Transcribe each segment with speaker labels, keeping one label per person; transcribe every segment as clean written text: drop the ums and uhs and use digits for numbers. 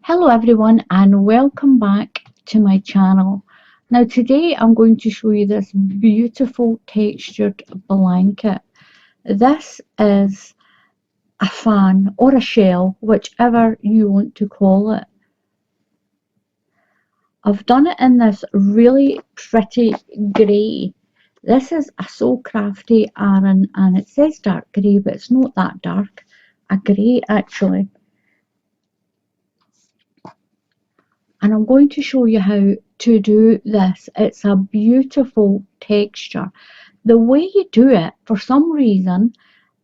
Speaker 1: Hello everyone and welcome back to my channel. Now today I'm going to show you this beautiful textured blanket. This is a fan or a shell, whichever you want to call it. I've done it in this really pretty grey. This is a So Crafty Aran and it says dark grey but it's not that dark. A grey actually. And I'm going to show you how to do this. It's a beautiful texture. The way you do it, for some reason,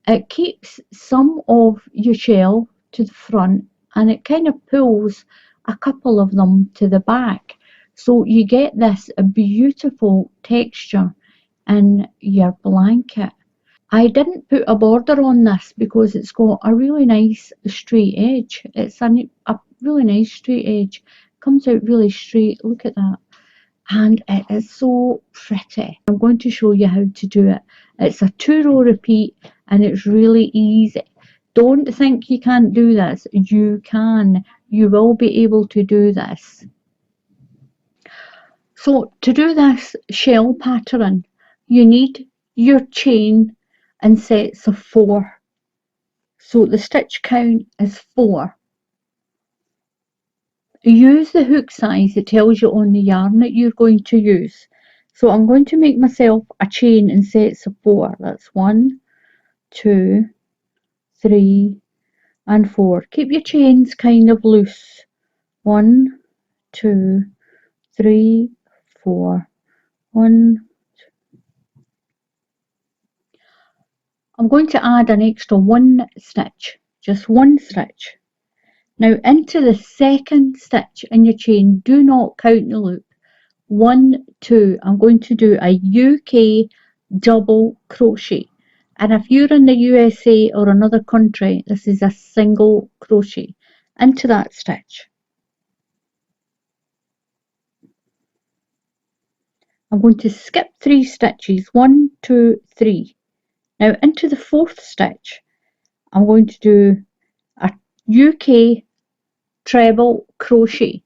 Speaker 1: it keeps some of your shell to the front and it kind of pulls a couple of them to the back. So you get this beautiful texture in your blanket. I didn't put a border on this because it's got a really nice straight edge. It's a really nice straight edge. Comes out really straight, look at that. And it is so pretty. I'm going to show you how to do it. It's a 2-row repeat and it's really easy. Don't think you can't do this. You can. You will be able to do this. So to do this shell pattern, you need your chain in sets of 4. So the stitch count is 4. Use the hook size it tells you on the yarn that you're going to use. So I'm going to make myself a chain in sets of 4. That's 1, 2, 3 and 4. Keep your chains kind of loose. 1, 2, 3, 4. 1. I'm going to add an extra 1 stitch, just 1 stitch. Now into the second stitch in your chain, do not count the loop. 1, 2, I'm going to do a UK double crochet, and if you're in the USA or another country, this is a single crochet into that stitch. I'm going to skip 3 stitches, 1, 2, 3. Now into the 4th stitch, I'm going to do a UK treble crochet.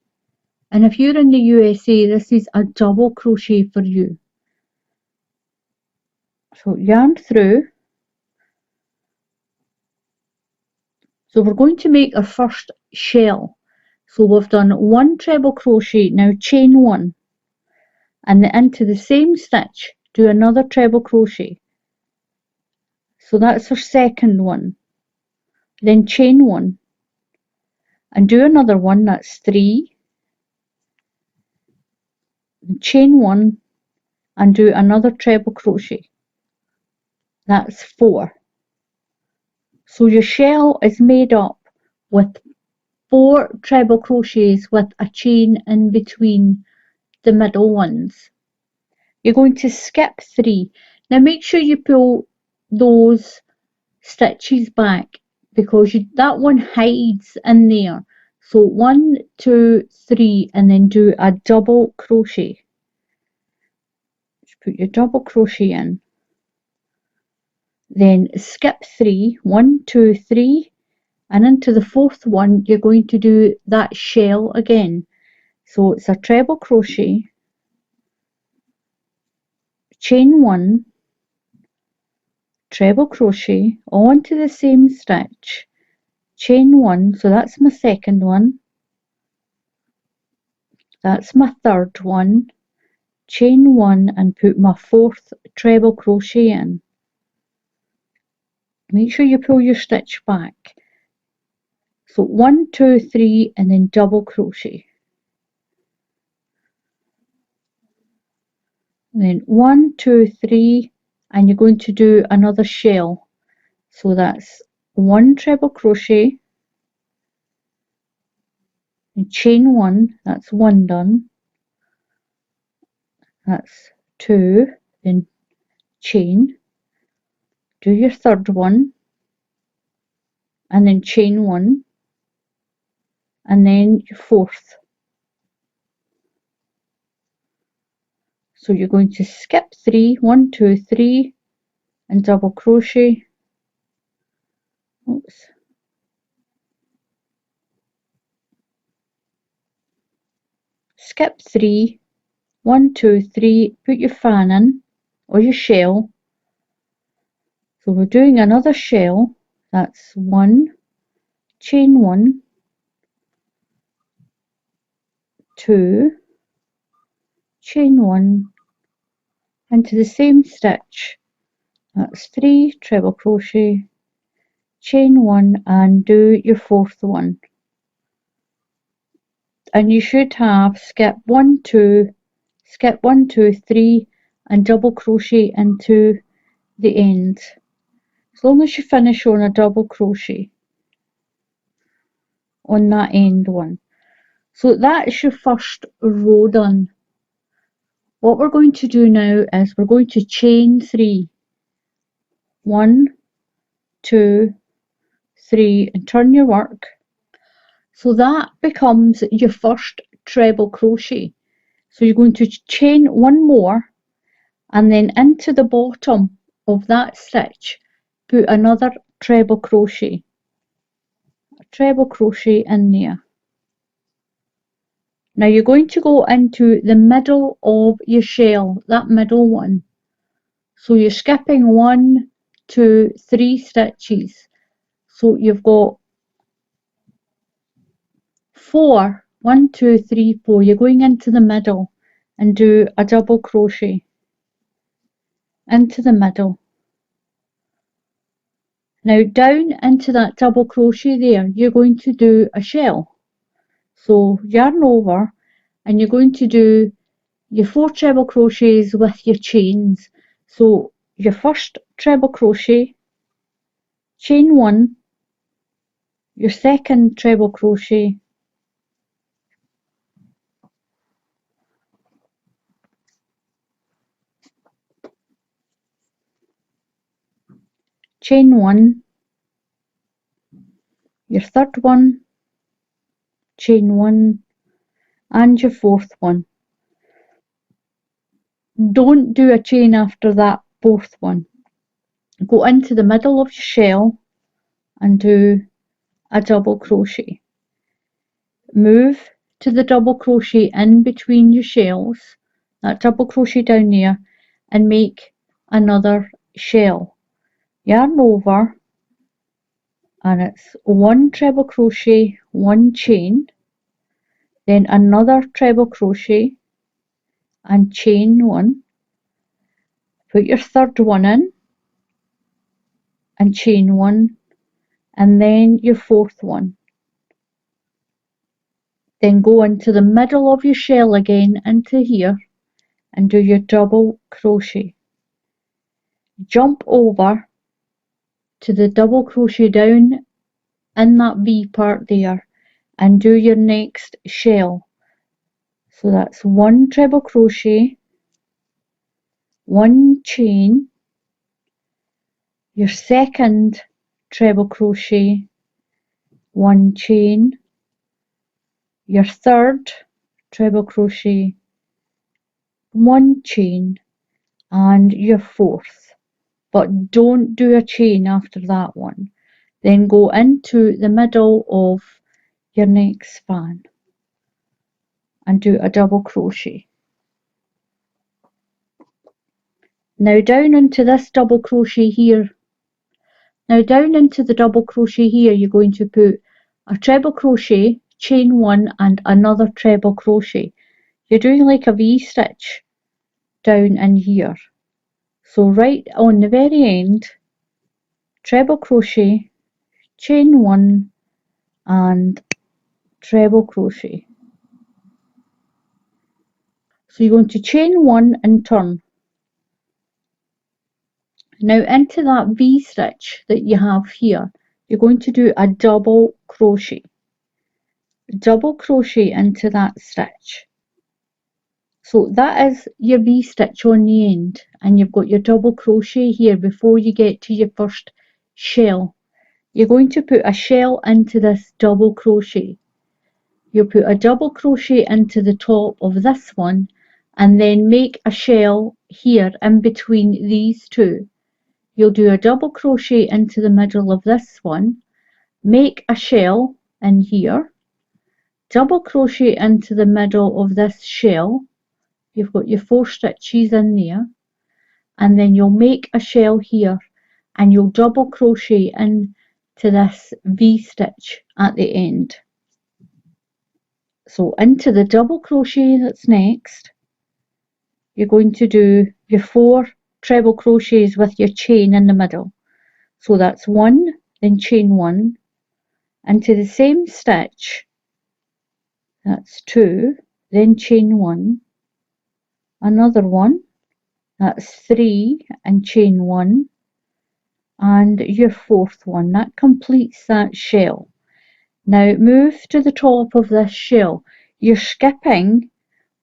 Speaker 1: And if you're in the USA, this is a double crochet for you. So yarn through. So we're going to make our first shell. So we've done 1 treble crochet, now chain 1. And then into the same stitch, do another treble crochet. So that's our second one. Then chain 1. And do another one, that's 3. Chain 1 and do another treble crochet. That's 4. So your shell is made up with 4 treble crochets with a chain in between the middle ones. You're going to skip 3. Now make sure you pull those stitches back because that one hides in there. So 1, 2, 3 and then do a double crochet. Just put your double crochet in. Then skip 3, 1, 2, 3 and into the 4th one you're going to do that shell again. So it's a treble crochet, chain 1, treble crochet, all into the same stitch, chain 1, so that's my second one, that's my third one, chain 1 and put my 4th treble crochet in. Make sure you pull your stitch back. So 1, 2, 3 and then double crochet. And then 1, 2, 3 and you're going to do another shell. So that's 1 treble crochet and chain 1, that's 1 done. That's 2, then chain, do your third one and then chain 1 and then your 4th. So you're going to skip 3, 1, 2, 3 and double crochet. Oops. skip 3, 1, 2, 3, put your fan in, or your shell. So we're doing another shell, that's 1, chain 1, 2, chain 1, into the same stitch, that's 3 treble crochet, chain 1 and do your 4th one. And you should have skip 1, 2, skip 1, 2, 3 and double crochet into the end. As long as you finish on a double crochet on that end one. So that is your first row done. What we're going to do now is we're going to chain 3. 1, 2, 3 and turn your work. So that becomes your first treble crochet. So you're going to chain 1 more and then into the bottom of that stitch put another treble crochet. A treble crochet in there. Now you're going to go into the middle of your shell, that middle one. So you're skipping 1, 2, 3 stitches. So you've got 4, 1, 2, 3, 4. You're going into the middle and do a double crochet into the middle. Now down into that double crochet there, you're going to do a shell. So yarn over and you're going to do your 4 treble crochets with your chains. So your first treble crochet, chain 1, your second treble crochet, chain 1, your third one, chain 1 and your 4th one. Don't do a chain after that 4th one. Go into the middle of your shell and do a double crochet. Move to the double crochet in between your shells, that double crochet down there, and make another shell. Yarn over and it's 1 treble crochet, 1 chain, then another treble crochet and chain 1. Put your third one in and chain 1 and then your 4th one. Then go into the middle of your shell again into here and do your double crochet. Jump over to the double crochet down in that V part there and do your next shell. So that's 1 treble crochet, 1 chain, your second treble crochet, 1 chain, your third treble crochet, 1 chain and your 4th, but don't do a chain after that one. Then go into the middle of your next span and do a double crochet. Now down into this double crochet here. Now down into the double crochet here you're going to put a treble crochet, chain 1 and another treble crochet. You're doing like a V-stitch down in here. So right on the very end, treble crochet, chain 1 and treble crochet. So you're going to chain 1 and turn. Now into that V-stitch that you have here, you're going to do a double crochet. Double crochet into that stitch. So that is your V-stitch on the end, and you've got your double crochet here before you get to your first shell. You're going to put a shell into this double crochet. You'll put a double crochet into the top of this one and then make a shell here in between these two. You'll do a double crochet into the middle of this one, make a shell in here, double crochet into the middle of this shell. You've got your 4 stitches in there, and then you'll make a shell here, and you'll double crochet into this V stitch at the end. So into the double crochet that's next, you're going to do your 4 treble crochets with your chain in the middle. So that's 1, then chain 1, into the same stitch, that's 2, then chain 1, another 1, that's 3, and chain 1, and your 4th one. That completes that shell. Now move to the top of this shell. You're skipping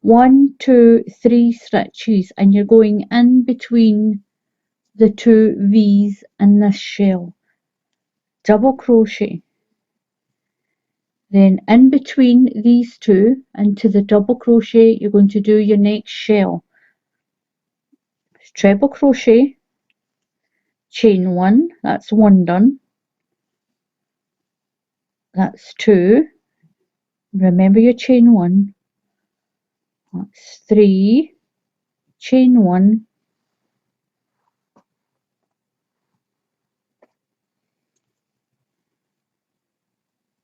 Speaker 1: 1, 2, 3 stitches, and you're going in between the 2 V's in this shell. Double crochet. Then in between these 2 into the double crochet, you're going to do your next shell. Treble crochet, chain 1, that's 1 done. That's 2. Remember your chain 1. That's 3, chain 1,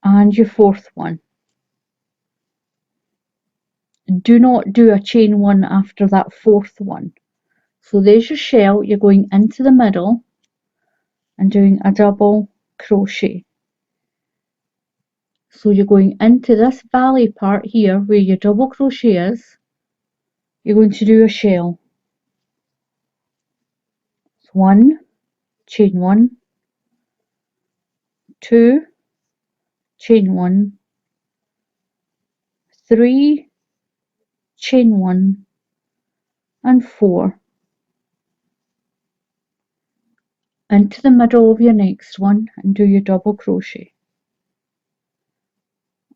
Speaker 1: and your 4th one. Do not do a chain 1 after that 4th one. So there's your shell. You're going into the middle and doing a double crochet. So you're going into this valley part here where your double crochet is. You're going to do a shell. 1, chain 1, 2, chain 1, 3, chain 1, and 4. Into the middle of your next one and do your double crochet.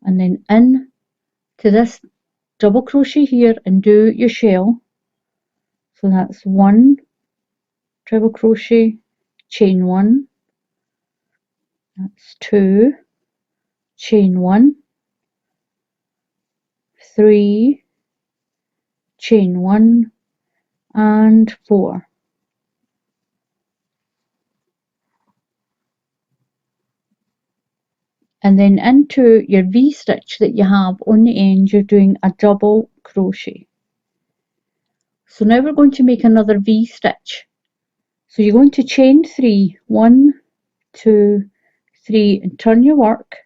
Speaker 1: And then in to this double crochet here and do your shell. So that's 1 treble crochet, chain 1, that's 2, chain 1, 3, chain 1, and 4. And then into your V stitch that you have on the end, you're doing a double crochet. So now we're going to make another V stitch. So you're going to chain 3, 1, 2, 3, and turn your work.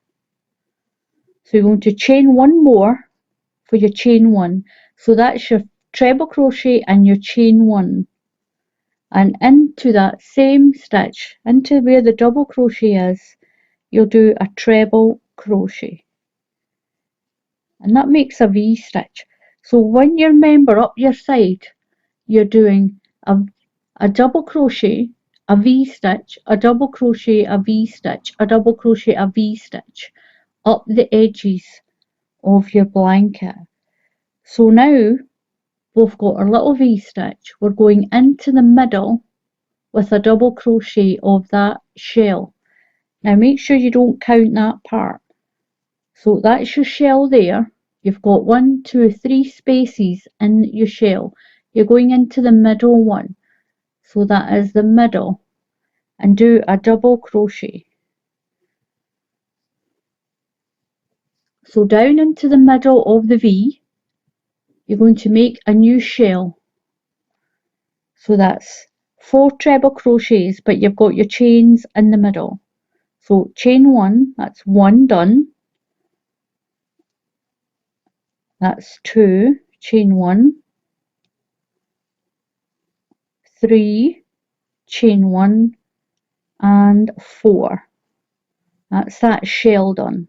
Speaker 1: So you're going to chain 1 more for your chain 1. So that's your treble crochet and your chain 1. And into that same stitch, into where the double crochet is, you'll do a treble crochet. And that makes a V stitch. So when you remember up your side, you're doing a double crochet, a V stitch, a double crochet, a V stitch, a double crochet, a V stitch up the edges of your blanket. So now we've got our little V stitch. We're going into the middle with a double crochet of that shell. Now make sure you don't count that part. So that's your shell there. You've got 1, 2, 3 spaces in your shell. You're going into the middle one. So that is the middle. And do a double crochet. So down into the middle of the V, you're going to make a new shell. So that's 4 treble crochets, but you've got your chains in the middle. So chain 1, that's 1 done. That's 2, chain 1, 3, chain 1, and 4. That's that shell done.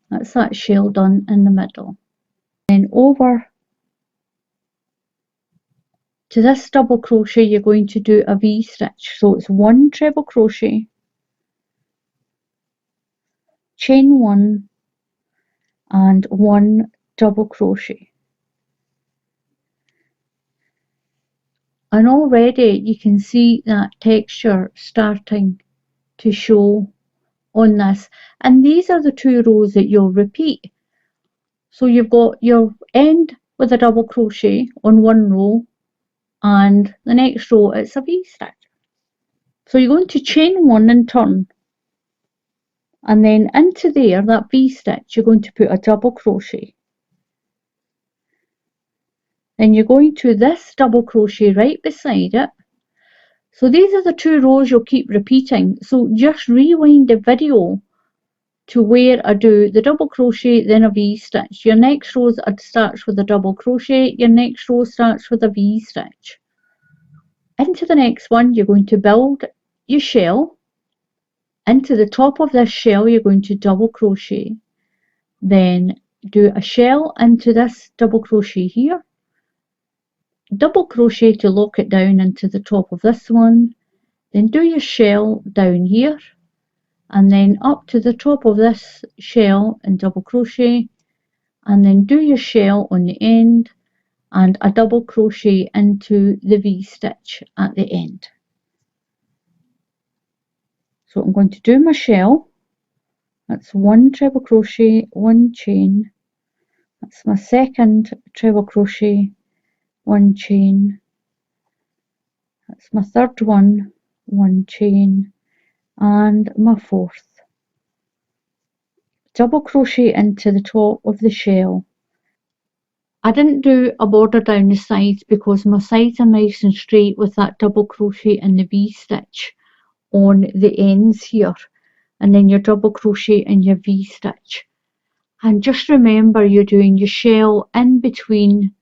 Speaker 1: That's that shell done in the middle. Then over to this double crochet, you're going to do a V stitch. So it's 1 treble crochet, chain 1, and 1 double crochet. And already you can see that texture starting to show on this. And these are the 2 rows that you'll repeat. So you've got your end with a double crochet on one row, and the next row it's a V-stitch. So you're going to chain one and turn, and then into there, that V-stitch, you're going to put a double crochet. Then you're going to this double crochet right beside it. So these are the 2 rows you'll keep repeating. So just rewind the video to where I do the double crochet, then a V-stitch. Your next row starts with a double crochet, your next row starts with a V-stitch. Into the next one, you're going to build your shell. Into the top of this shell, you're going to double crochet. Then do a shell into this double crochet here. Double crochet to lock it down into the top of this one. Then do your shell down here, and then up to the top of this shell and double crochet, and then do your shell on the end and a double crochet into the V-stitch at the end. So I'm going to do my shell. That's 1 treble crochet, 1 chain. That's my second treble crochet, 1 chain. That's my third one, 1 chain, and my fourth. Double crochet into the top of the shell. I didn't do a border down the sides because my sides are nice and straight with that double crochet and the V-stitch on the ends here, and then your double crochet and your V-stitch. And just remember, you're doing your shell in between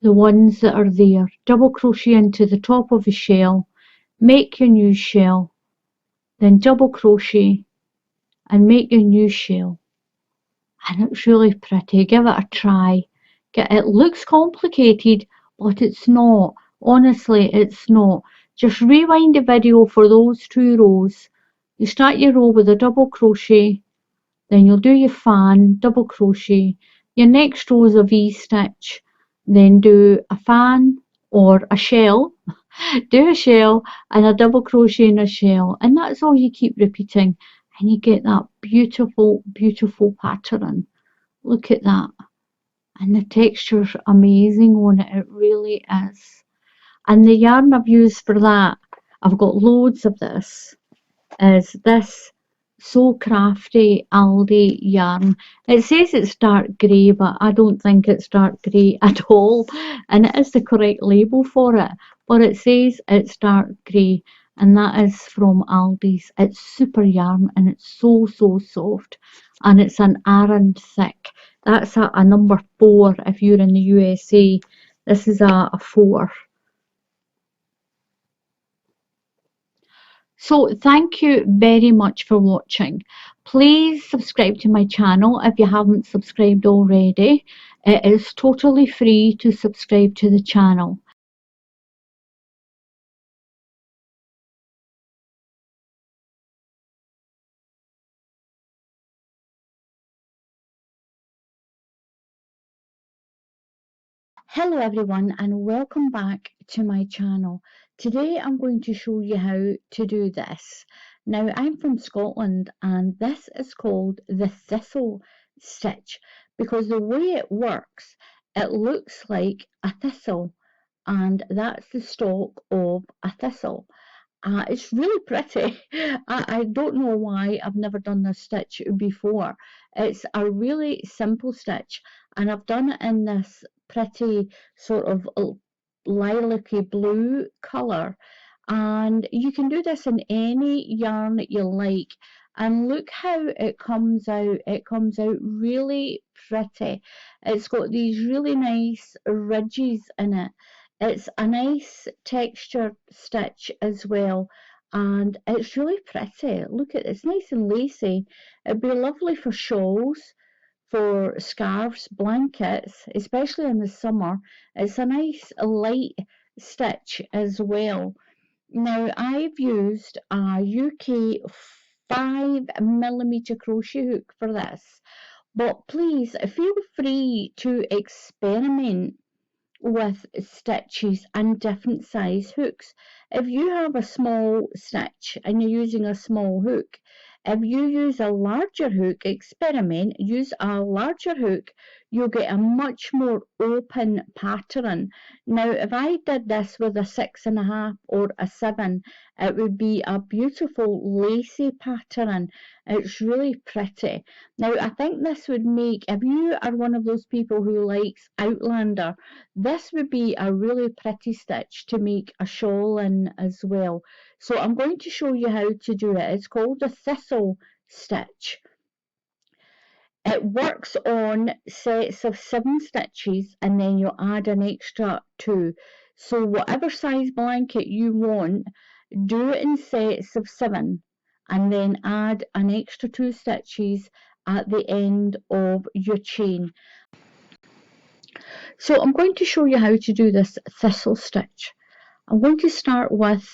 Speaker 1: the ones that are there. Double crochet into the top of the shell, make your new shell, then double crochet and make your new shell. And it's really pretty. Give it a try. It looks complicated, but it's not. Honestly, it's not. Just rewind the video for those 2 rows. You start your row with a double crochet, then you'll do your fan, double crochet. Your next row is a V-stitch, then do a fan or a shell, do a shell and a double crochet in a shell, and that's all you keep repeating, and you get that beautiful, beautiful pattern. Look at that. And the texture's amazing on it. It really is. And the yarn I've used for that, I've got loads of this, is this So Crafty Aldi yarn. It says it's dark grey, but I don't think it's dark grey at all. And it is the correct label for it. But it says it's dark grey. And that is from Aldi's. It's super yarn and it's so, so soft. And it's an Aran thick. That's a number 4 if you're in the USA. This is a 4. So thank you very much for watching. Please subscribe to my channel if you haven't subscribed already. It is totally free to subscribe to the channel. Hello everyone and welcome back to my channel. Today I'm going to show you how to do this. Now I'm from Scotland and this is called the Thistle stitch because the way it works, it looks like a thistle, and that's the stalk of a thistle. It's really pretty. I don't know why I've never done this stitch before. It's a really simple stitch and I've done it in this pretty sort of lilac-y blue colour, and you can do this in any yarn that you like, and look how it comes out. It comes out really pretty. It's got these really nice ridges in it. It's a nice textured stitch as well, and it's really pretty. Look at it, it's nice and lacy. It'd be lovely for shawls, for scarves, blankets, especially in the summer. It's a nice light stitch as well. Now I've used a UK 5mm crochet hook for this, but please feel free to experiment with stitches and different size hooks. If you have a small stitch and you're using a small hook, if you use a larger hook, experiment, use a larger hook, you'll get a much more open pattern. Now, if I did this with a 6.5 or a 7, it would be a beautiful lacy pattern. It's really pretty. Now, I think this would make, if you are one of those people who likes Outlander, this would be a really pretty stitch to make a shawl in as well. So I'm going to show you how to do it. It's called the Thistle stitch. It works on sets of 7 stitches and then you add an extra 2. So whatever size blanket you want, do it in sets of 7 and then add an extra 2 stitches at the end of your chain. So I'm going to show you how to do this thistle stitch. I'm going to start with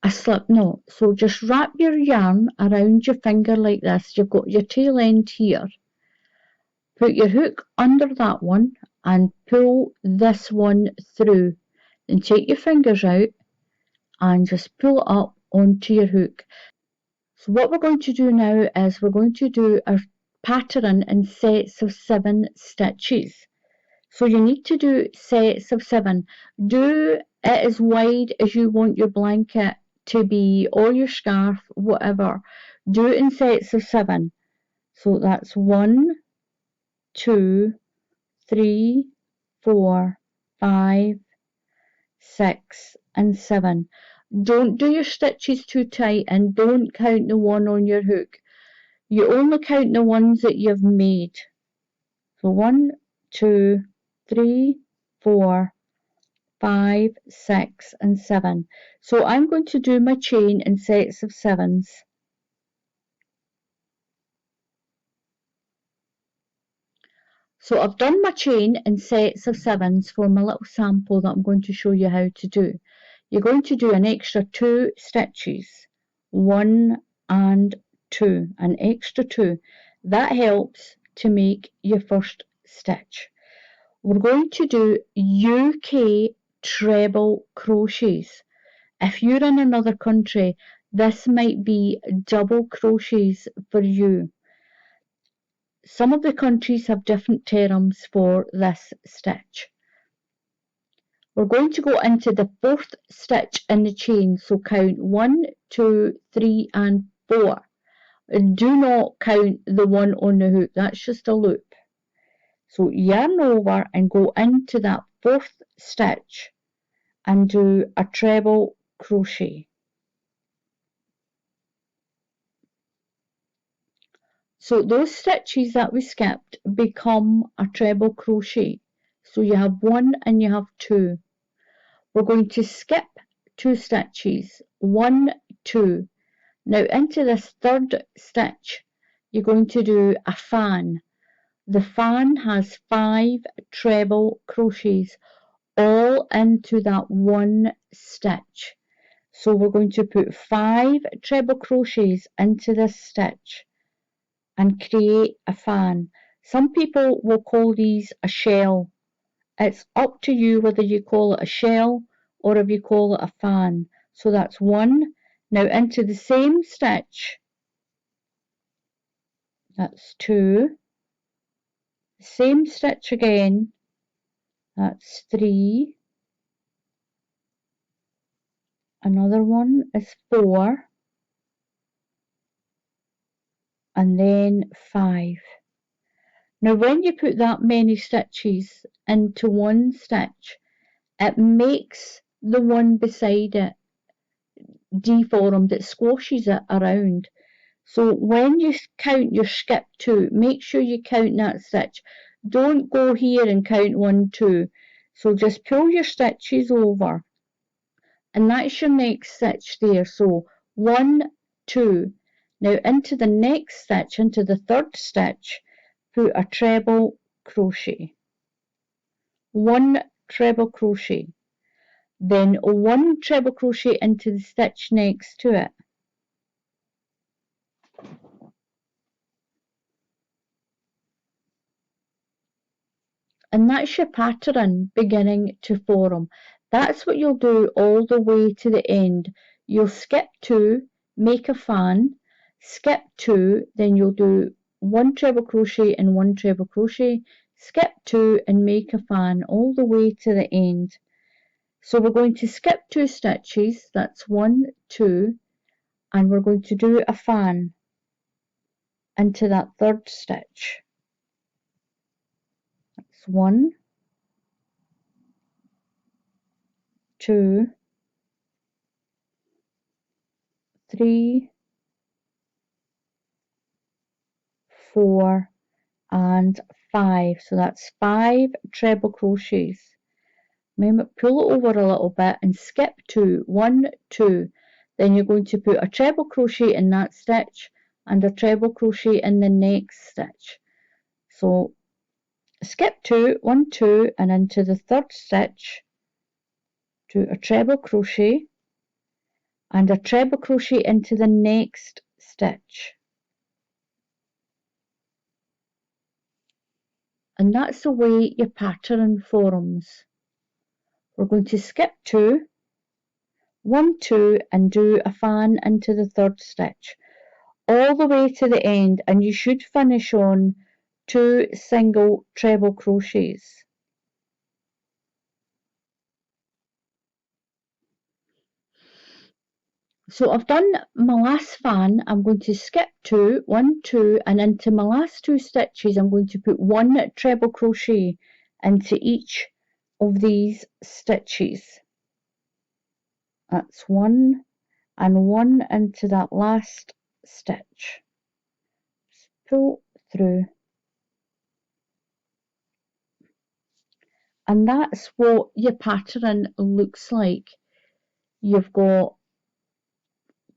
Speaker 1: a slip knot. So just wrap your yarn around your finger like this. You've got your tail end here. Put your hook under that one and pull this one through. Then take your fingers out and just pull it up onto your hook. So what we're going to do now is we're going to do our pattern in sets of 7 stitches. So you need to do sets of 7. Do it as wide as you want your blanket to be, or your scarf, whatever. Do it in sets of 7. So that's 1, 2, 3, 4, 5, 6 and 7. Don't do your stitches too tight and don't count the one on your hook. You only count the ones that you've made. So 1, 2, 3, 4, 5, 6 and 7. So I'm going to do my chain in sets of 7s. So I've done my chain in sets of 7s for my little sample that I'm going to show you how to do. You're going to do an extra 2 stitches, 1 and 2, an extra 2. That helps to make your first stitch. We're going to do UK treble crochets. If you're in another country, this might be double crochets for you. Some of the countries have different terms for this stitch. We're going to go into the 4th stitch in the chain, so count 1, 2, 3 and 4. Do not count the one on the hook, that's just a loop. So yarn over and go into that 4th stitch and do a treble crochet. So those stitches that we skipped become a treble crochet. So you have 1 and you have 2. We're going to skip 2 stitches, 1, 2. Now into this 3rd stitch, you're going to do a fan. The fan has 5 treble crochets all into that one stitch. So we're going to put 5 treble crochets into this stitch and create a fan. Some people will call these a shell. It's up to you whether you call it a shell or if you call it a fan. So that's 1. Now into the same stitch, that's 2. Same stitch again, that's 3. Another one is 4. And then 5. Now when you put that many stitches into one stitch, it makes the one beside it deformed, it squashes it around. So when you count your skip 2, make sure you count that stitch. Don't go here and count 1, 2. So just pull your stitches over and that's your next stitch there. So 1, 2. Now into the next stitch, into the 3rd stitch, put a treble crochet. 1 treble crochet. Then 1 treble crochet into the stitch next to it. And that's your pattern beginning to form. That's what you'll do all the way to the end. You'll skip 2, make a fan, skip 2, then you'll do 1 treble crochet and 1 treble crochet, skip 2 and make a fan all the way to the end. So we're going to skip 2 stitches, that's 1, 2, and we're going to do a fan into that 3rd stitch. That's 1, 2, 3, 4, and 5. So that's 5 treble crochets. Remember, pull it over a little bit and skip 2, 1, 2. Then you're going to put a treble crochet in that stitch and a treble crochet in the next stitch. So skip 2, 1, 2, and into the 3rd stitch, do a treble crochet and a treble crochet into the next stitch. And that's the way your pattern forms. We're going to skip 2, 1, 2, and do a fan into the 3rd stitch all the way to the end, and you should finish on 2 single treble crochets. So I've done my last fan. I'm going to skip 2, 1, 2, and into my last 2 stitches I'm going to put 1 treble crochet into each of these stitches. That's 1 and 1 into that last stitch. Just pull through. And that's what your pattern looks like. You've got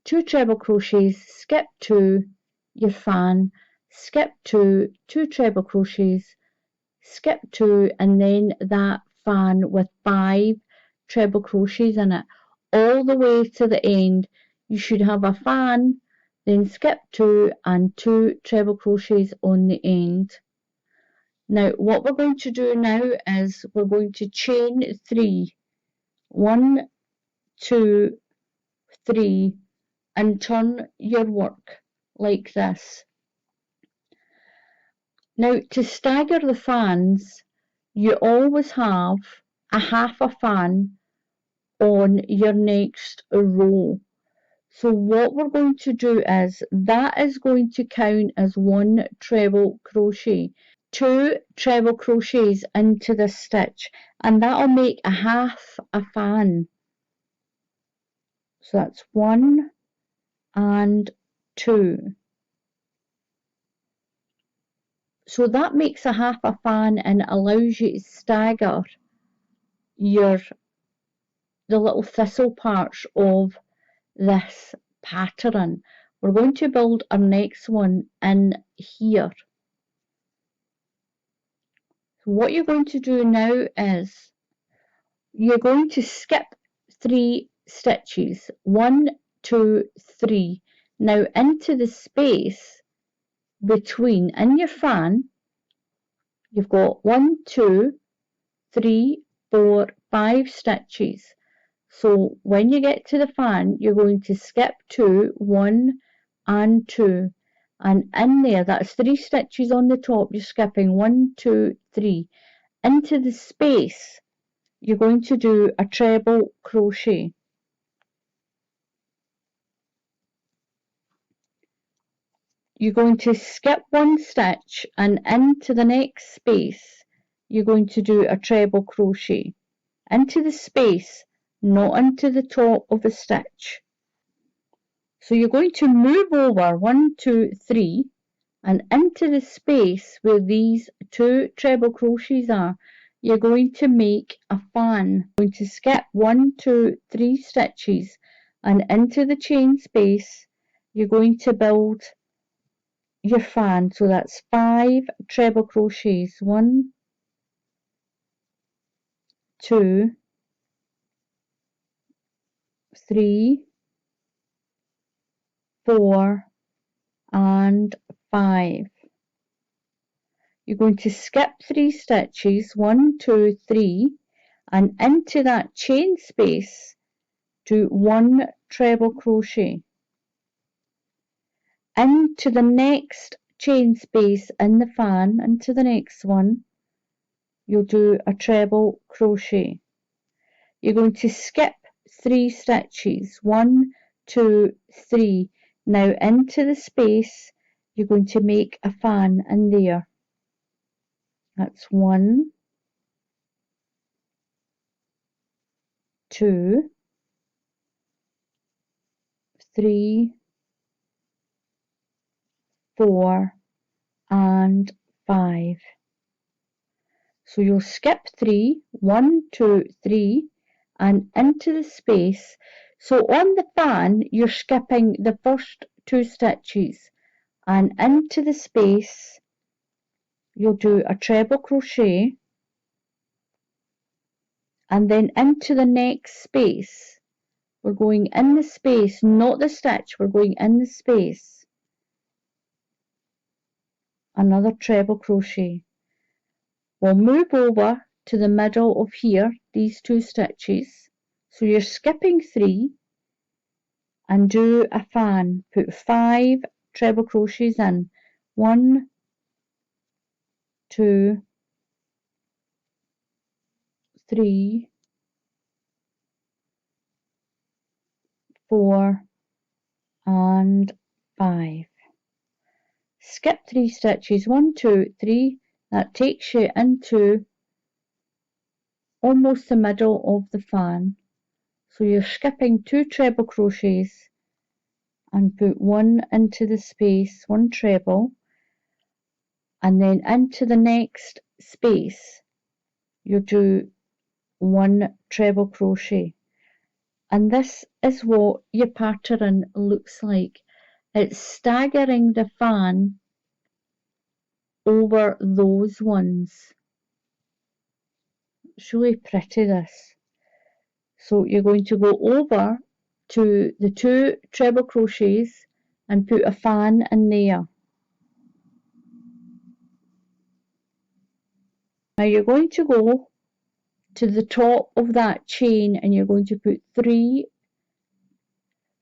Speaker 1: 2 treble crochets, skip 2, your fan, skip 2, 2 treble crochets, skip 2, and then that fan with 5 treble crochets in it all the way to the end. You should have a fan, then skip 2 and 2 treble crochets on the end. Now what we're going to do now is we're going to chain 3, 1, 2, 3, and turn your work like this. Now to stagger the fans, you always have a half a fan on your next row. So what we're going to do is that is going to count as 1 treble crochet. 2 treble crochets into the stitch, and that'll make a half a fan. So that's 1 and 2. So that makes a half a fan and allows you to stagger the little thistle parts of this pattern. We're going to build our next one in here. So what you're going to do now is you're going to skip 3 stitches, 1, 2, 3. Now into the space between, in your fan, you've got 1, 2, 3, 4, 5 stitches. So when you get to the fan, you're going to skip 2, 1 and 2. And in there, that's 3 stitches on the top, you're skipping 1, 2, 3. Into the space, you're going to do a treble crochet. You're going to skip 1 stitch, and into the next space, you're going to do a treble crochet. Into the space, not into the top of the stitch. So you're going to move over 1, 2, 3, and into the space where these 2 treble crochets are, you're going to make a fan. You're going to skip 1, 2, 3 stitches, and into the chain space, you're going to build your fan. So that's 5 treble crochets. 1, 2, 3, 4, and 5. You're going to skip 3 stitches, 1, 2, 3, and into that chain space do 1 treble crochet. Into the next chain space in the fan into the next one, you'll do a treble crochet. You're going to skip 3 stitches, 1, 2, 3. Now into the space, you're going to make a fan in there. That's 1, 2, 3, 4, and 5. So you'll skip 3, 1, 2, 3, and into the space. So on the fan, you're skipping the first 2 stitches, and into the space, you'll do a treble crochet, and then into the next space. We're going in the space, not the stitch, we're going in the space. Another treble crochet. We'll move over to the middle of here, these 2 stitches. So you're skipping 3 and do a fan. Put 5 treble crochets in. 1, 2, 3, 4, and 5. Skip 3 stitches, 1, 2, 3. That takes you into almost the middle of the fan. So you're skipping 2 treble crochets and put 1 into the space, 1 treble, and then into the next space you do 1 treble crochet. And this is what your pattern looks like. It's staggering the fan over those ones. It's really pretty, this. So you're going to go over to the 2 treble crochets and put a fan in there. Now you're going to go to the top of that chain and you're going to put 3.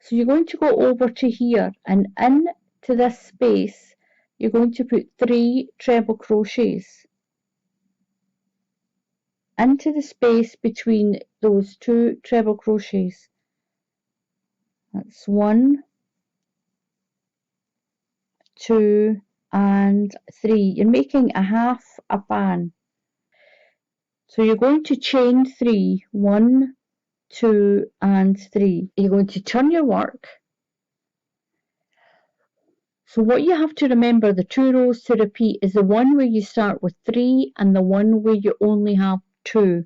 Speaker 1: So you're going to go over to here, and in to this space you're going to put 3 treble crochets into the space between those 2 treble crochets. That's 1, 2, and 3. You're making a half a fan. So you're going to chain 3, 1, 2, and 3. You're going to turn your work. So what you have to remember, the 2 rows to repeat is the one where you start with 3 and the one where you only have 2.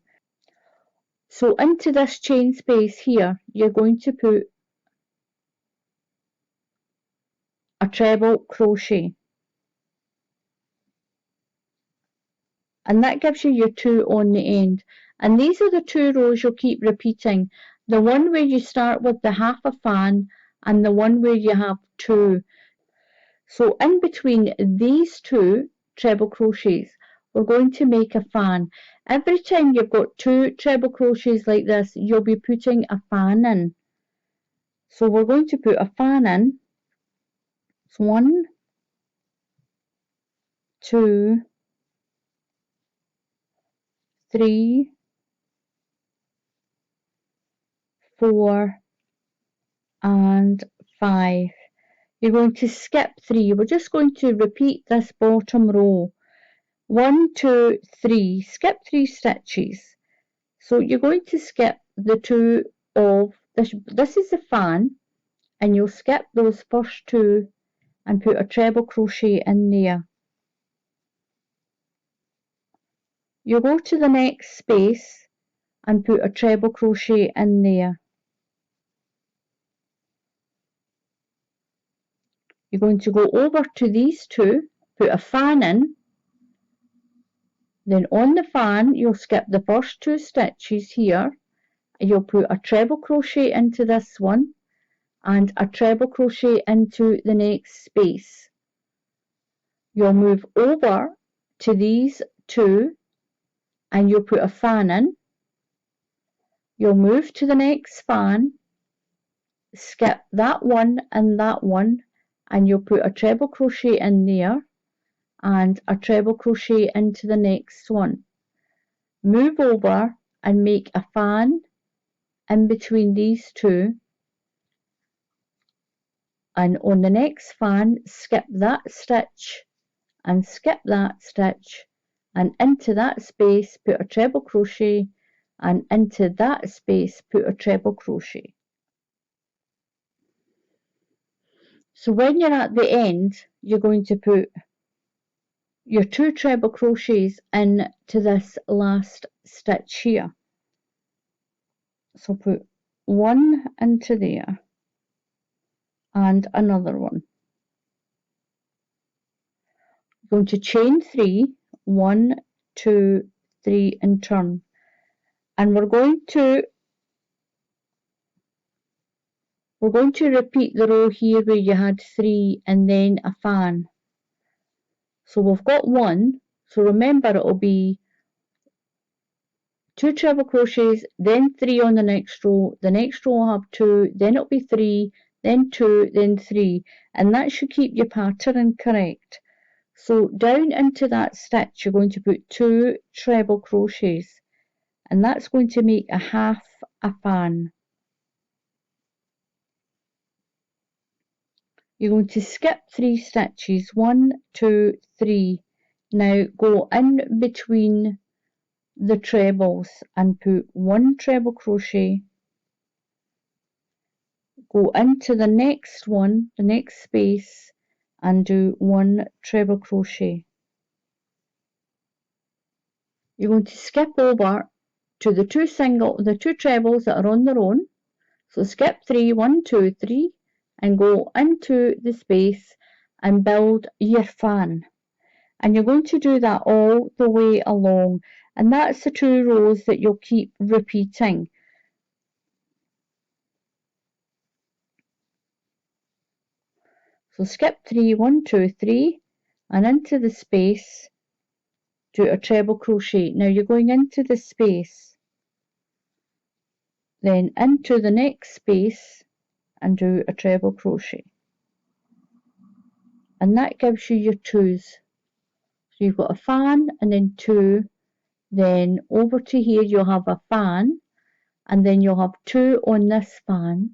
Speaker 1: So into this chain space here, you're going to put a treble crochet. And that gives you your 2 on the end. And these are the 2 rows you'll keep repeating. The one where you start with the half a fan and the one where you have 2. So in between these 2 treble crochets, we're going to make a fan. Every time you've got 2 treble crochets like this, you'll be putting a fan in. So we're going to put a fan in. It's 1, 2, 3, 4, and 5. You're going to skip 3. We're just going to repeat this bottom row. 1, 2, 3. Skip 3 stitches. So you're going to skip the 2 of this. This is the fan, and you'll skip those first 2 and put a treble crochet in there. You'll go to the next space and put a treble crochet in there. You're going to go over to these 2, put a fan in, then on the fan you'll skip the first 2 stitches here, you'll put a treble crochet into this one and a treble crochet into the next space. You'll move over to these 2 and you'll put a fan in. You'll move to the next fan, skip that one and that one, and you'll put a treble crochet in there. and a treble crochet into the next one. Move over and make a fan in between these two, and on the next fan skip that stitch and skip that stitch, and into that space put a treble crochet, and into that space put a treble crochet. So when you're at the end, you're going to put your 2 treble crochets into this last stitch here. So put one into there and another one. You're going to chain 3, 1, 2, 3 and turn. And we're going to repeat the row here where you had 3 and then a fan. So we've got 1, so remember it'll be 2 treble crochets, then 3 on the next row will have 2, then it'll be 3, then 2, then 3, and that should keep your pattern correct. So down into that stitch you're going to put 2 treble crochets, and that's going to make a half a fan. You're going to skip 3 stitches, 1, 2, 3. Now go in between the trebles and put 1 treble crochet, go into the next one, the next space, and do 1 treble crochet. You're going to skip over to the two trebles that are on their own. So skip 3, 1, 2, 3, and go into the space and build your fan. And you're going to do that all the way along, and that's the 2 rows that you'll keep repeating. So skip 3, 1, 2, 3, and into the space do a treble crochet. Now you're going into the space, then into the next space and do a treble crochet, and that gives you your 2s. So you've got a fan and then 2, then over to here you'll have a fan, and then you'll have 2 on this fan,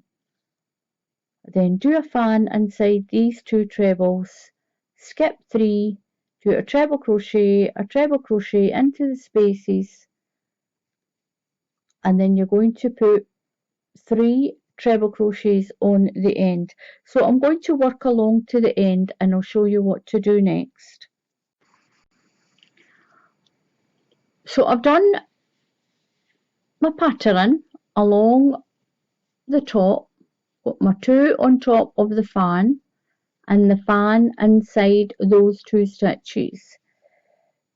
Speaker 1: then do a fan inside these 2 trebles, skip 3, do a treble crochet into the spaces, and then you're going to put 3 treble crochets on the end. So I'm going to work along to the end and I'll show you what to do next. So I've done my pattern along the top, got my 2 on top of the fan and the fan inside those 2 stitches.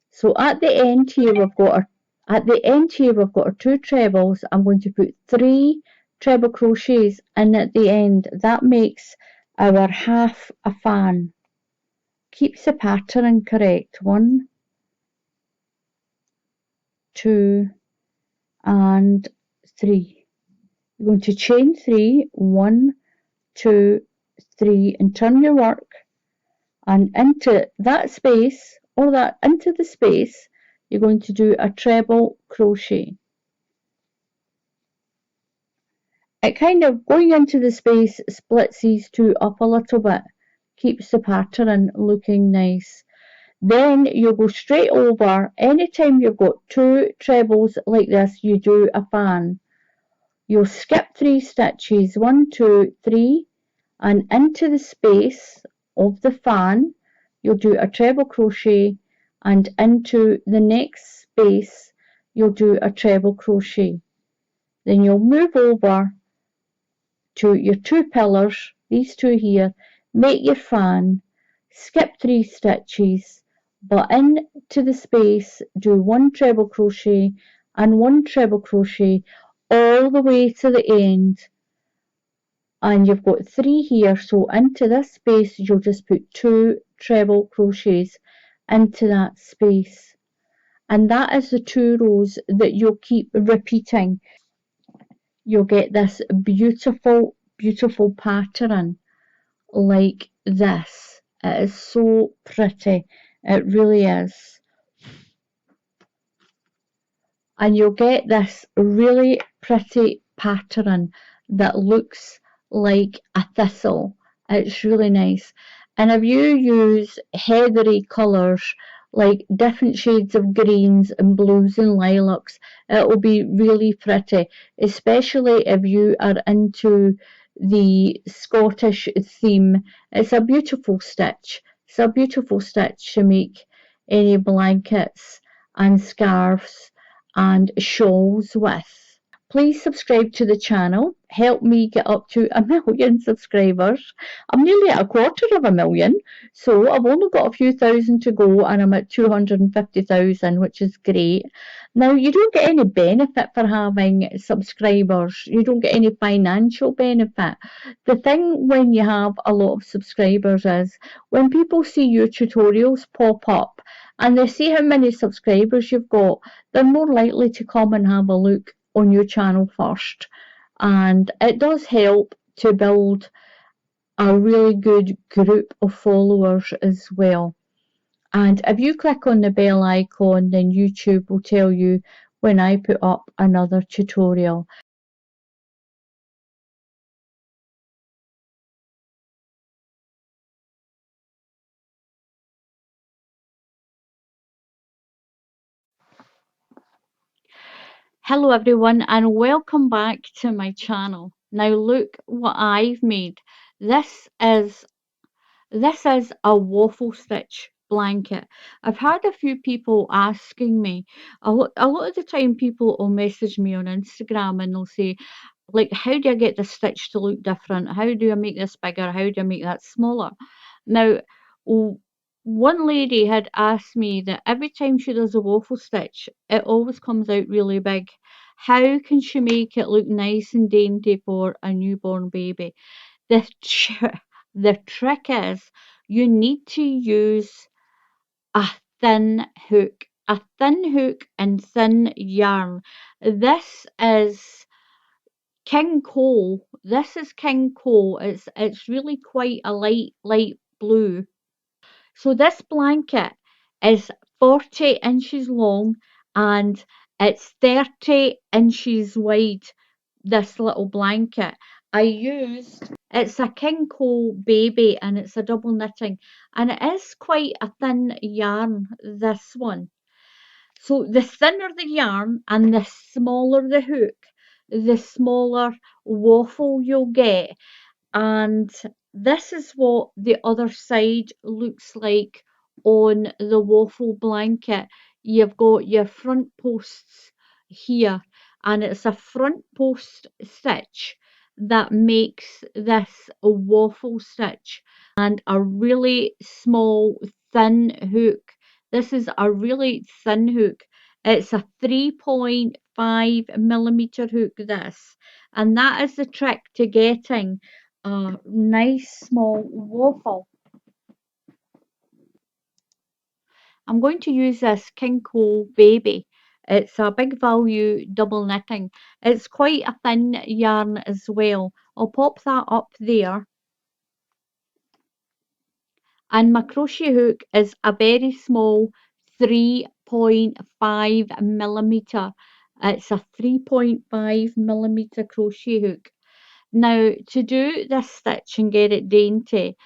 Speaker 1: So at the end here we've got our 2 trebles. I'm going to put 3 treble crochets in at the end. That makes our half a fan. Keeps the pattern correct. 1, 2 and 3. You're going to chain 3, 1, 2, 3 and turn your work, and into that space or that into the space you're going to do a treble crochet. It kind of going into the space splits these 2 up a little bit, keeps the pattern looking nice. Then you'll go straight over. Anytime you've got 2 trebles like this, you do a fan. You'll skip 3 stitches, 1, 2, 3, and into the space of the fan you'll do a treble crochet, and into the next space you'll do a treble crochet. Then you'll move over to your 2 pillars, these 2 here, make your fan, skip 3 stitches, but into the space do 1 treble crochet and 1 treble crochet all the way to the end, and you've got 3 here, so into this space you'll just put 2 treble crochets into that space, and that is the 2 rows that you'll keep repeating. You'll get this beautiful pattern like this. It is so pretty, It really is. And you'll get this really pretty pattern that looks like a thistle. It's really nice. And if you use heathery colours like different shades of greens and blues and lilacs, it will be really pretty, especially if you are into the Scottish theme. It's a beautiful stitch. It's a beautiful stitch to make any blankets and scarves and shawls with. Please subscribe to the channel. Help me get up to 1 million subscribers. I'm nearly at 1/4 of 1 million, so I've only got a few thousand to go and I'm at 250,000, which is great. Now, you don't get any benefit for having subscribers. You don't get any financial benefit. The thing when you have a lot of subscribers is when people see your tutorials pop up and they see how many subscribers you've got, they're more likely to come and have a look on your channel first. And it does help to build a really good group of followers as well. And if you click on the bell icon, then YouTube will tell you when I put up another tutorial. Hello everyone and welcome back to my channel. Now look what I've made. This is This is a waffle stitch blanket. I've had a few people asking me, a lot of the time people will message me on Instagram and they'll say, like, how do I get the stitch to look different? How do I make this bigger? How do I make that smaller? Now, w- one lady had asked me that every time she does a waffle stitch, it always comes out really big. How can she make it look nice and dainty for a newborn baby? The the trick is you need to use a thin hook and thin yarn. This is King Cole. This is King Cole. It's really quite a light blue. So this blanket is 40 inches long and it's 30 inches wide, this little blanket. It's a King Cole baby and it's a double knitting and it is quite a thin yarn, this one. So the thinner the yarn and the smaller the hook, the smaller waffle you'll get. And this is what the other side looks like on the waffle blanket. You've got your front posts here, and it's a front post stitch that makes this a waffle stitch, and a really small thin hook. This is a really thin hook. It's a 3.5 millimeter hook, this, and that is the trick to getting a nice small waffle. I'm going to use this King Cole baby. It's a big value double knitting. It's quite a thin yarn as well. I'll pop that up there. And my crochet hook is a very small 3.5 millimeter. It's a 3.5 millimeter crochet hook. Now, to do this stitch and get it dainty,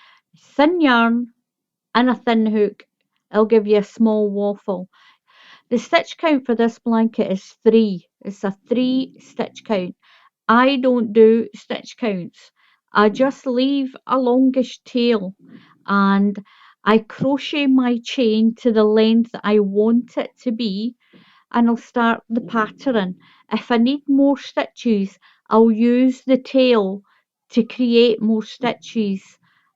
Speaker 1: thin yarn and a thin hook, I'll give you a small waffle. The stitch count for this blanket is 3. It's a 3 stitch count. I don't do stitch counts. I just leave a longish tail and I crochet my chain to the length I want it to be, and I'll start the pattern. If I need more stitches, I'll use the tail to create more stitches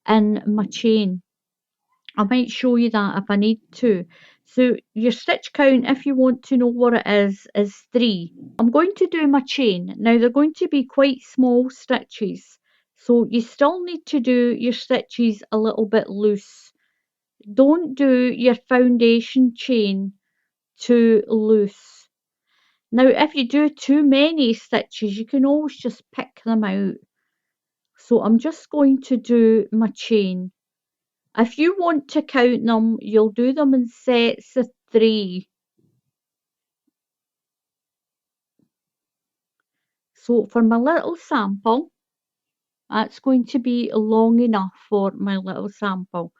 Speaker 1: in my chain. I might show you that if I need to. So your stitch count, if you want to know what it is 3. I'm going to do my chain. Now they're going to be quite small stitches. So you still need to do your stitches a little bit loose. Don't do your foundation chain too loose. Now if you do too many stitches, you can always just pick them out. So I'm just going to do my chain. If you want to count them, you'll do them in sets of 3. So for my little sample, that's going to be long enough for my little sample.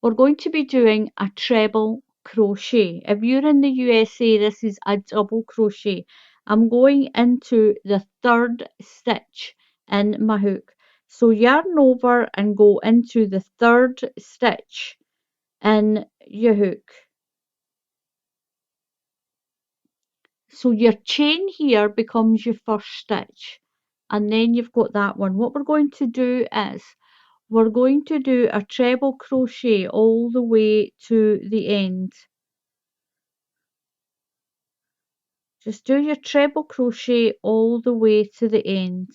Speaker 1: We're going to be doing a treble crochet. If you're in the USA, this is a double crochet. I'm going into the 3rd stitch in my hook. So yarn over and go into the 3rd stitch in your hook. So your chain here becomes your first stitch, and then you've got that one. What we're going to do is we're going to do a treble crochet all the way to the end. Just do your treble crochet all the way to the end.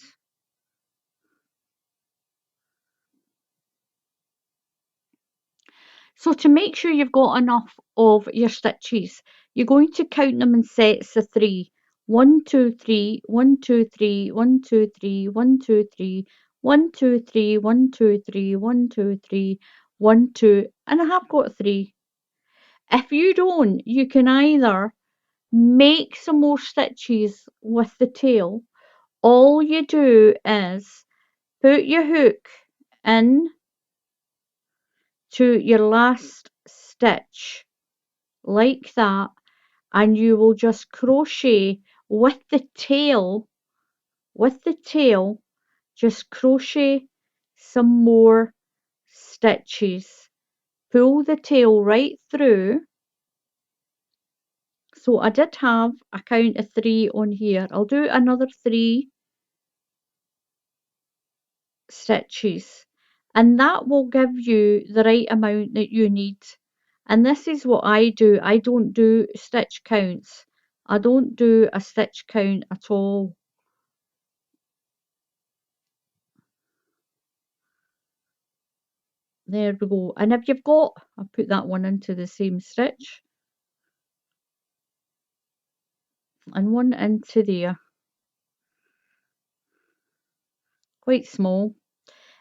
Speaker 1: So to make sure you've got enough of your stitches, you're going to count them in sets of 3. 1, 2, 3, 1, 2, 3, 1, 2, 3, 1, 2, 3, 1, 2, 3, 1, 2, 3, 1, 2, 3, 1, 2, and I have got 3. If you don't, you can either make some more stitches with the tail. All you do is put your hook in to your last stitch like that, and you will just crochet with the tail, just crochet some more stitches. Pull the tail right through. So I did have a count of 3 on here. I'll do another 3 stitches, and that will give you the right amount that you need. And this is what I do. I don't do stitch counts. I don't do a stitch count at all. There we go. And if you've got, I'll put that one into the same stitch and one into there, quite small.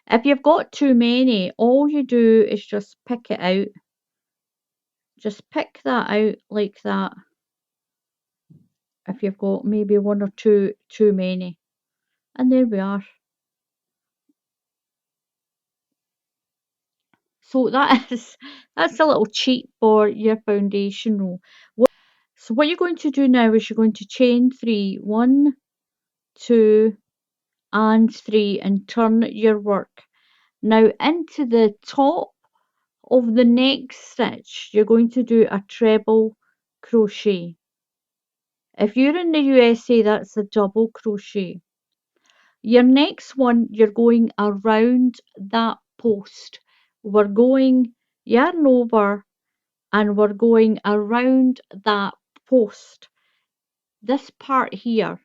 Speaker 1: If you've got too many, all you do is just pick it out. Just pick that out like that. If you've got maybe 1 or 2 too many. And there we are. So that's a little cheat for your foundation row. So what you're going to do now is you're going to chain 3, 1, 2, and 3, and turn your work. Now into the top of the next stitch, you're going to do a treble crochet. If you're in the USA, that's a double crochet. Your next one, you're going around that post. We're going yarn over and we're going around that post, this part here,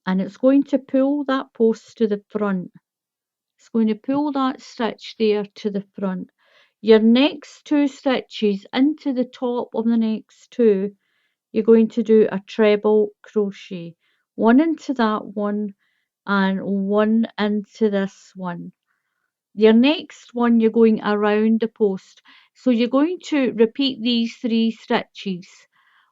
Speaker 1: and it's going to pull that post to the front. It's going to pull that stitch there to the front. Your next 2 stitches into the top of the next 2, you're going to do a treble crochet. 1 into that one and 1 into this one. Your next one, you're going around the post. So you're going to repeat these 3 stitches.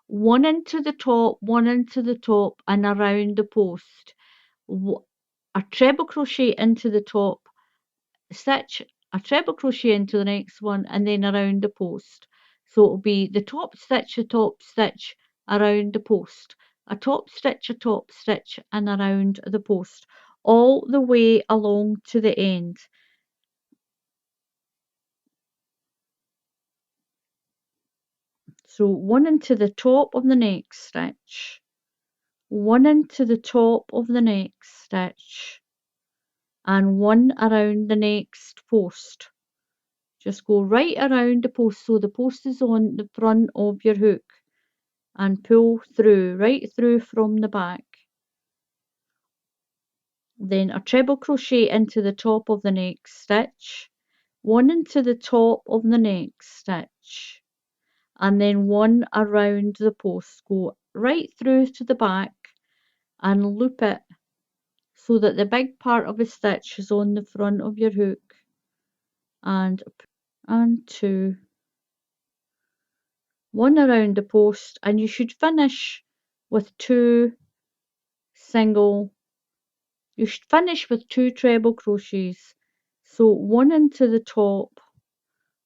Speaker 1: 1 into the top, 1 into the top, and around the post. A treble crochet into the top, stitch, a treble crochet into the next one, and then around the post. So it'll be the top stitch, around the post, a top stitch, and around the post, all the way along to the end. So 1 into the top of the next stitch, 1 into the top of the next stitch, and 1 around the next post. Just go right around the post so the post is on the front of your hook, and pull through, right through from the back. Then a treble crochet into the top of the next stitch, 1 into the top of the next stitch, and then 1 around the post. Go right through to the back and loop it so that the big part of the stitch is on the front of your hook. and 2, 1 around the post, and you should finish with 2 single, you should finish with 2 treble crochets. So 1 into the top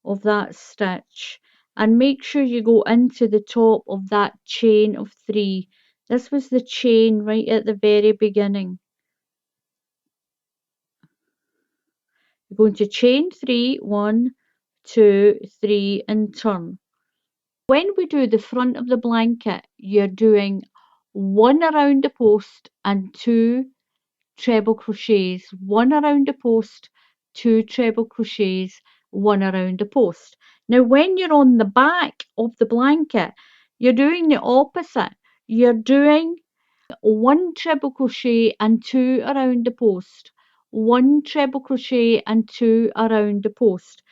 Speaker 1: of that stitch, and make sure you go into the top of that chain of 3. This was the chain right at the very beginning. You're going to chain 3, 1, 2, 3, and turn. When we do the front of the blanket, you're doing 1 around the post and 2 treble crochets, 1 around the post, 2 treble crochets, 1 around the post. Now when you're on the back of the blanket, you're doing the opposite. You're doing 1 treble crochet and 2 around the post, 1 treble crochet and 2 around the post.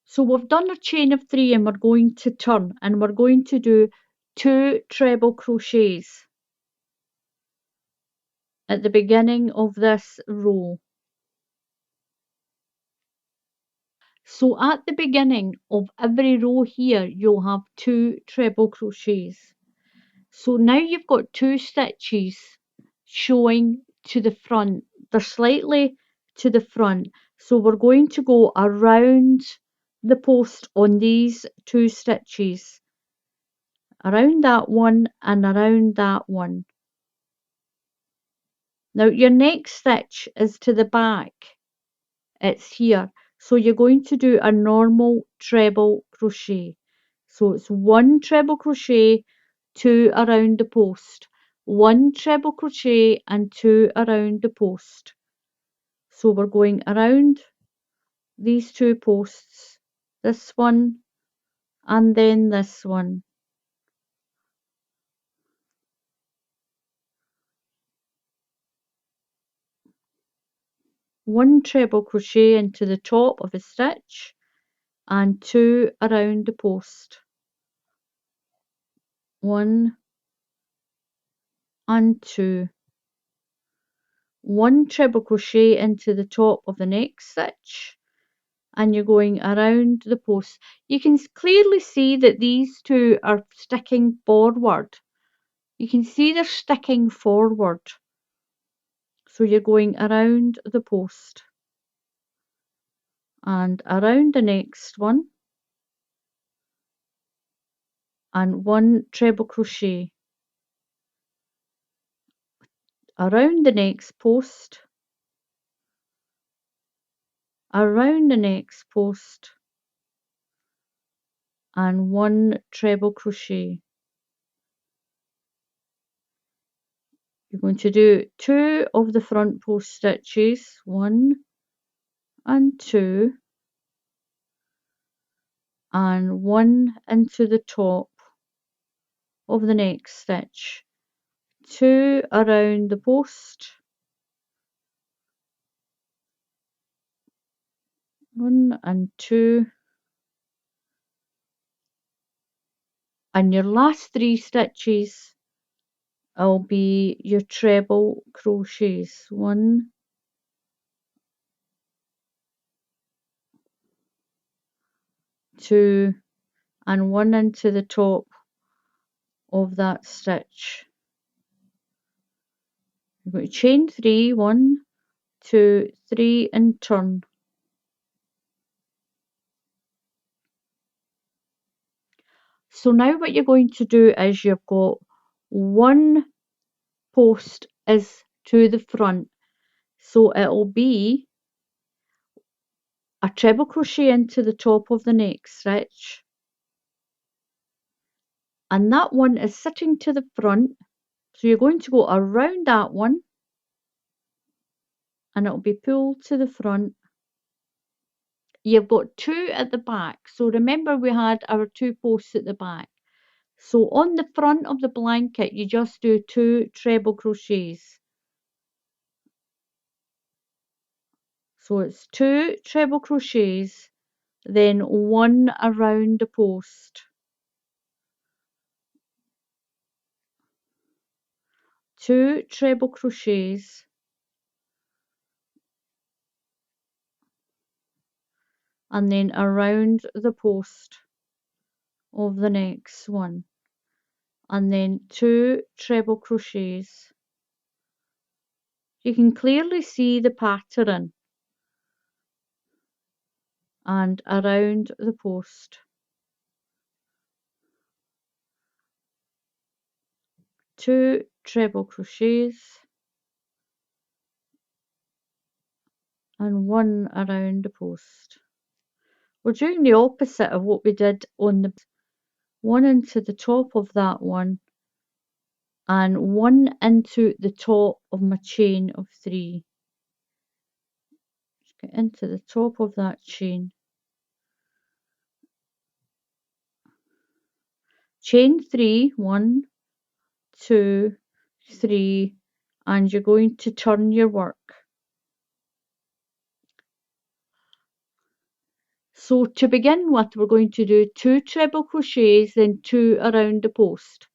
Speaker 1: So we've done a chain of 3 and we're going to turn, and we're going to do 2 treble crochets at the beginning of this row. So at the beginning of every row here, you'll have 2 treble crochets. So now you've got 2 stitches showing to the front. They're slightly to the front. So we're going to go around the post on these 2 stitches. Around that one and around that one. Now your next stitch is to the back. It's here. So you're going to do a normal treble crochet. So it's 1 treble crochet, 2 around the post, 1 treble crochet and 2 around the post. So we're going around these 2 posts, this one and then this one. 1 treble crochet into the top of a stitch and 2 around the post. 1 and 2. 1 treble crochet into the top of the next stitch, and you're going around the post. You can clearly see that these 2 are sticking forward. You can see they're sticking forward. So you're going around the post and around the next one, and 1 treble crochet around the next post, around the next post, and 1 treble crochet. You're going to do 2 of the front post stitches, 1 and 2, and 1 into the top of the next stitch, 2 around the post, 1 and 2, and your last 3 stitches will be your treble crochets, 1, 2, and 1 into the top of that stitch. You're going to chain 3, 1, 2, 3 and turn. So now what you're going to do is you've got 1 post is to the front, so it'll be a treble crochet into the top of the next stitch, and that one is sitting to the front, so you're going to go around that one and it'll be pulled to the front. You've got 2 at the back, so remember we had our 2 posts at the back. So on the front of the blanket you just do 2 treble crochets. So it's 2 treble crochets, then 1 around the post, 2 treble crochets, and then around the post of the next one, and then 2 treble crochets. You can clearly see the pattern, and around the post, 2 treble crochets, and 1 around the post. We're doing the opposite of what we did on the 1 into the top of that one, and 1 into the top of my chain of 3. Just get into the top of that chain. Chain 3, 1, 2, 3, and you're going to turn your work. So to begin with, we're going to do 2 treble crochets, then 2 around the post,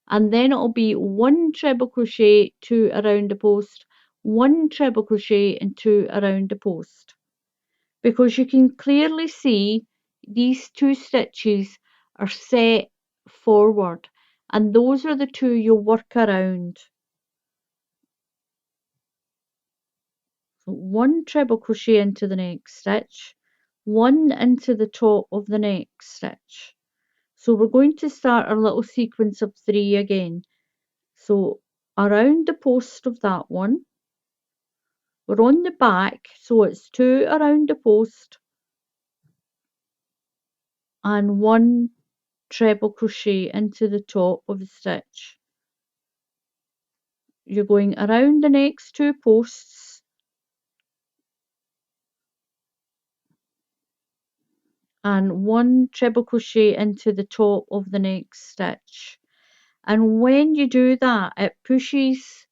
Speaker 1: and then it'll be 1 treble crochet, 2 around the post, 1 treble crochet, and 2 around the post, because you can clearly see these 2 stitches are set forward, and those are the 2 you'll work around. So 1 treble crochet into the next stitch, 1 into the top of the next stitch. So we're going to start our little sequence of 3 again. So around the post of that one, we're on the back, so it's 2 around the post and 1 treble crochet into the top of the stitch. You're going around the next 2 posts and 1 treble crochet into the top of the next stitch. And when you do that, it pushes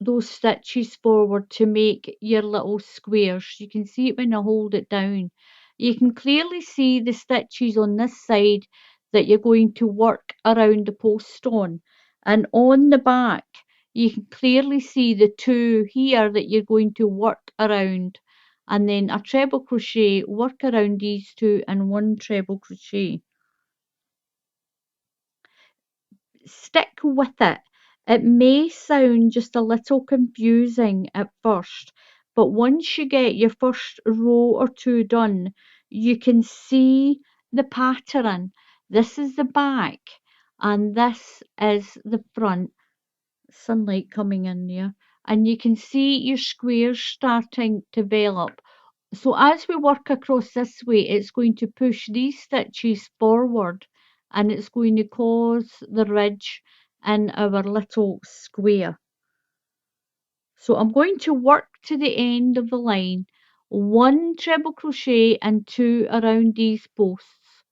Speaker 1: those stitches forward to make your little squares. You can see it when I hold it down. You can clearly see the stitches on this side that you're going to work around the post on. And on the back, you can clearly see the 2 here that you're going to work around. And then a treble crochet, work around these 2, and 1 treble crochet. Stick with it. It may sound just a little confusing at first, but once you get your first row or 2 done, you can see the pattern. This is the back and this is the front. Sunlight coming in there, and you can see your squares starting to develop. So as we work across this way, it's going to push these stitches forward, and it's going to cause the ridge in our little square. So I'm going to work to the end of the line, 1 treble crochet and 2 around these posts,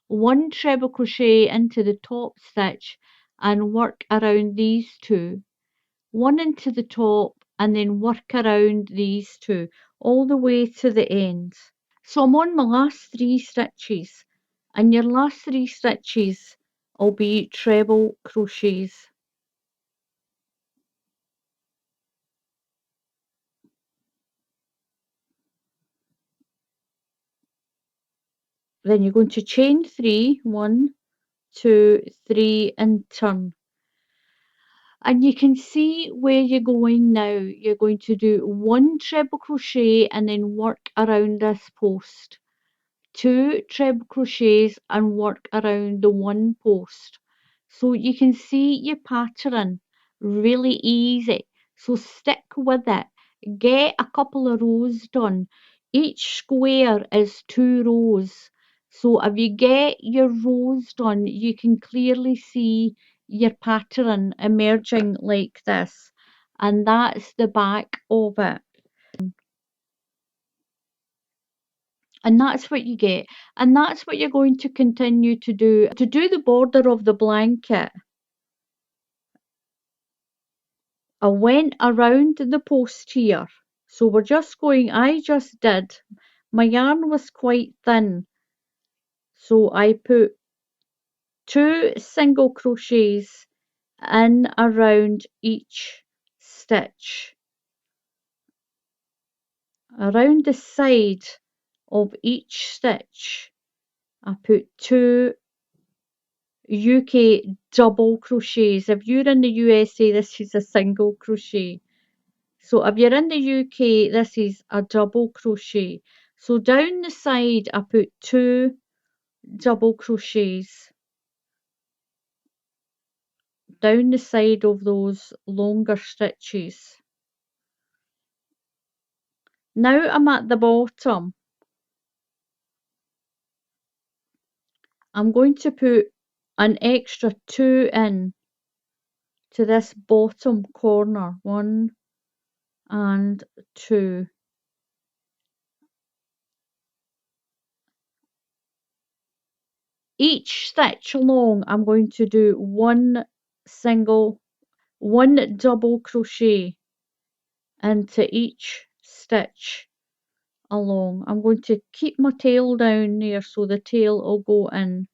Speaker 1: 1 treble crochet into the top stitch and work around these 2, 1 into the top, and then work around these 2 all the way to the end. So I'm on my last 3 stitches, and your last 3 stitches will be treble crochets. Then you're going to chain 3, 1, 2, 3, and turn. And you can see where you're going now. You're going to do 1 treble crochet and then work around this post. 2 treble crochets and work around the 1 post. So you can see your pattern really easy. So stick with it. Get a couple of rows done. Each square is 2 rows. So if you get your rows done, you can clearly see your pattern emerging like this. And that's the back of it. And that's what you get. And that's what you're going to continue to do. To do the border of the blanket, I went around the post here. So we're just going, I just did, my yarn was quite thin. So I put 2 single crochets in around each stitch. Around the side of each stitch I put 2 UK double crochets. If you're in the USA, this is a single crochet. So if you're in the UK, this is a double crochet. So down the side I put 2 double crochets down the side of those longer stitches. Now I'm at the bottom. I'm going to put an extra 2 in to this bottom corner. 1 and 2. Each stitch along I'm going to do one double crochet into each stitch along. I'm going to keep my tail down there so the tail will go in.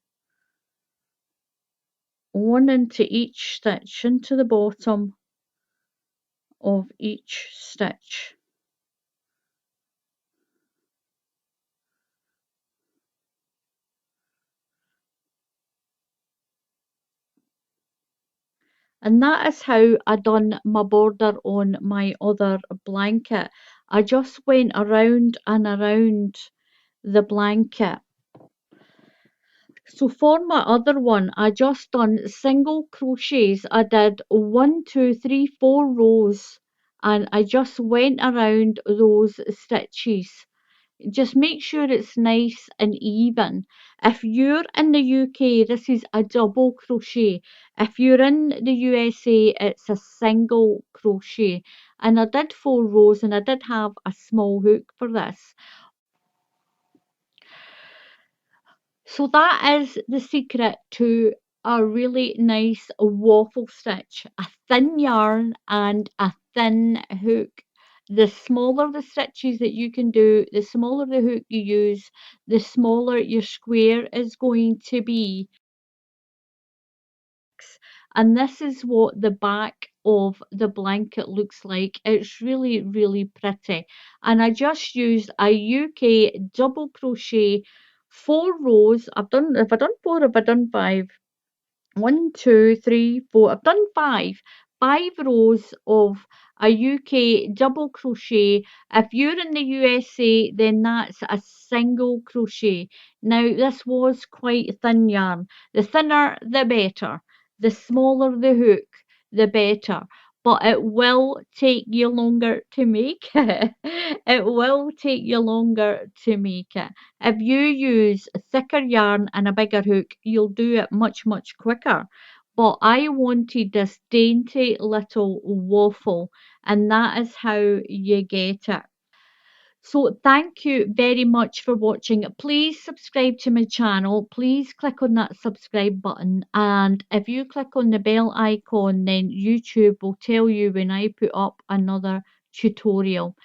Speaker 1: One into each stitch, into the bottom of each stitch. And that is how I done my border on my other blanket. I just went around and around the blanket. So for my other one, I just done single crochets. I did 1, 2, 3, 4 rows, and I just went around those stitches. Just make sure it's nice and even. If you're in the UK, this is a double crochet. If you're in the USA, it's a single crochet. And I did 4 rows, and I did have a small hook for this. So that is the secret to a really nice waffle stitch. A thin yarn and a thin hook. The smaller the stitches that you can do, the smaller the hook you use, the smaller your square is going to be. And this is what the back of the blanket looks like. It's really, really pretty. And I just used a UK double crochet, 4 rows. Have I done 4? Have I done 5? 1, 2, 3, 4. I've done 5. 5 rows of a UK double crochet. If you're in the USA, then that's a single crochet. Now, this was quite thin yarn. The thinner, the better. The smaller the hook, the better. But it will take you longer to make it. It will take you longer to make it. If you use thicker yarn and a bigger hook, you'll do it much, much quicker. But I wanted this dainty little waffle, and that is how you get it. So thank you very much for watching. Please subscribe to my channel. Please click on that subscribe button, and if you click on the bell icon, then YouTube will tell you when I put up another tutorial.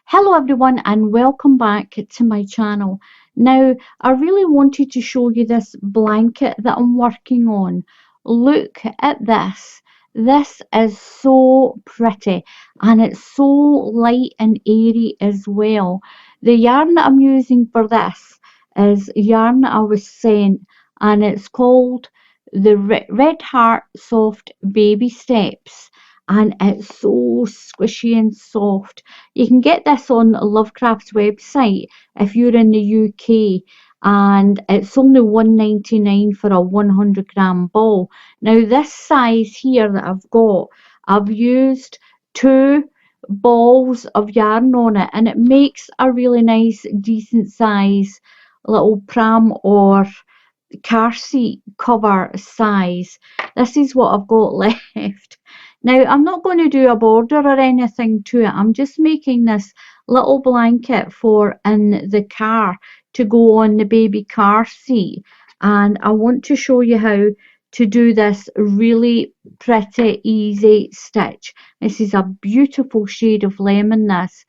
Speaker 1: Hello everyone and welcome back to my channel. Now I really wanted to show you this blanket that I'm working on. Look at this. This is so pretty and it's so light and airy as well. The yarn that I'm using for this is yarn that I was sent, and it's called the Red Heart Soft Baby Steps, and it's so squishy and soft. You can get this on Lovecraft's website if you're in the UK, and it's only £1.99 for a 100-gram ball. Now this size here that I've got, I've used 2 balls of yarn on it, and it makes a really nice decent size little pram or car seat cover size. This is what I've got left. Now I'm not going to do a border or anything to it. I'm just making this little blanket for in the car to go on the baby car seat, and I want to show you how to do this really pretty easy stitch. This is a beautiful shade of lemon, this,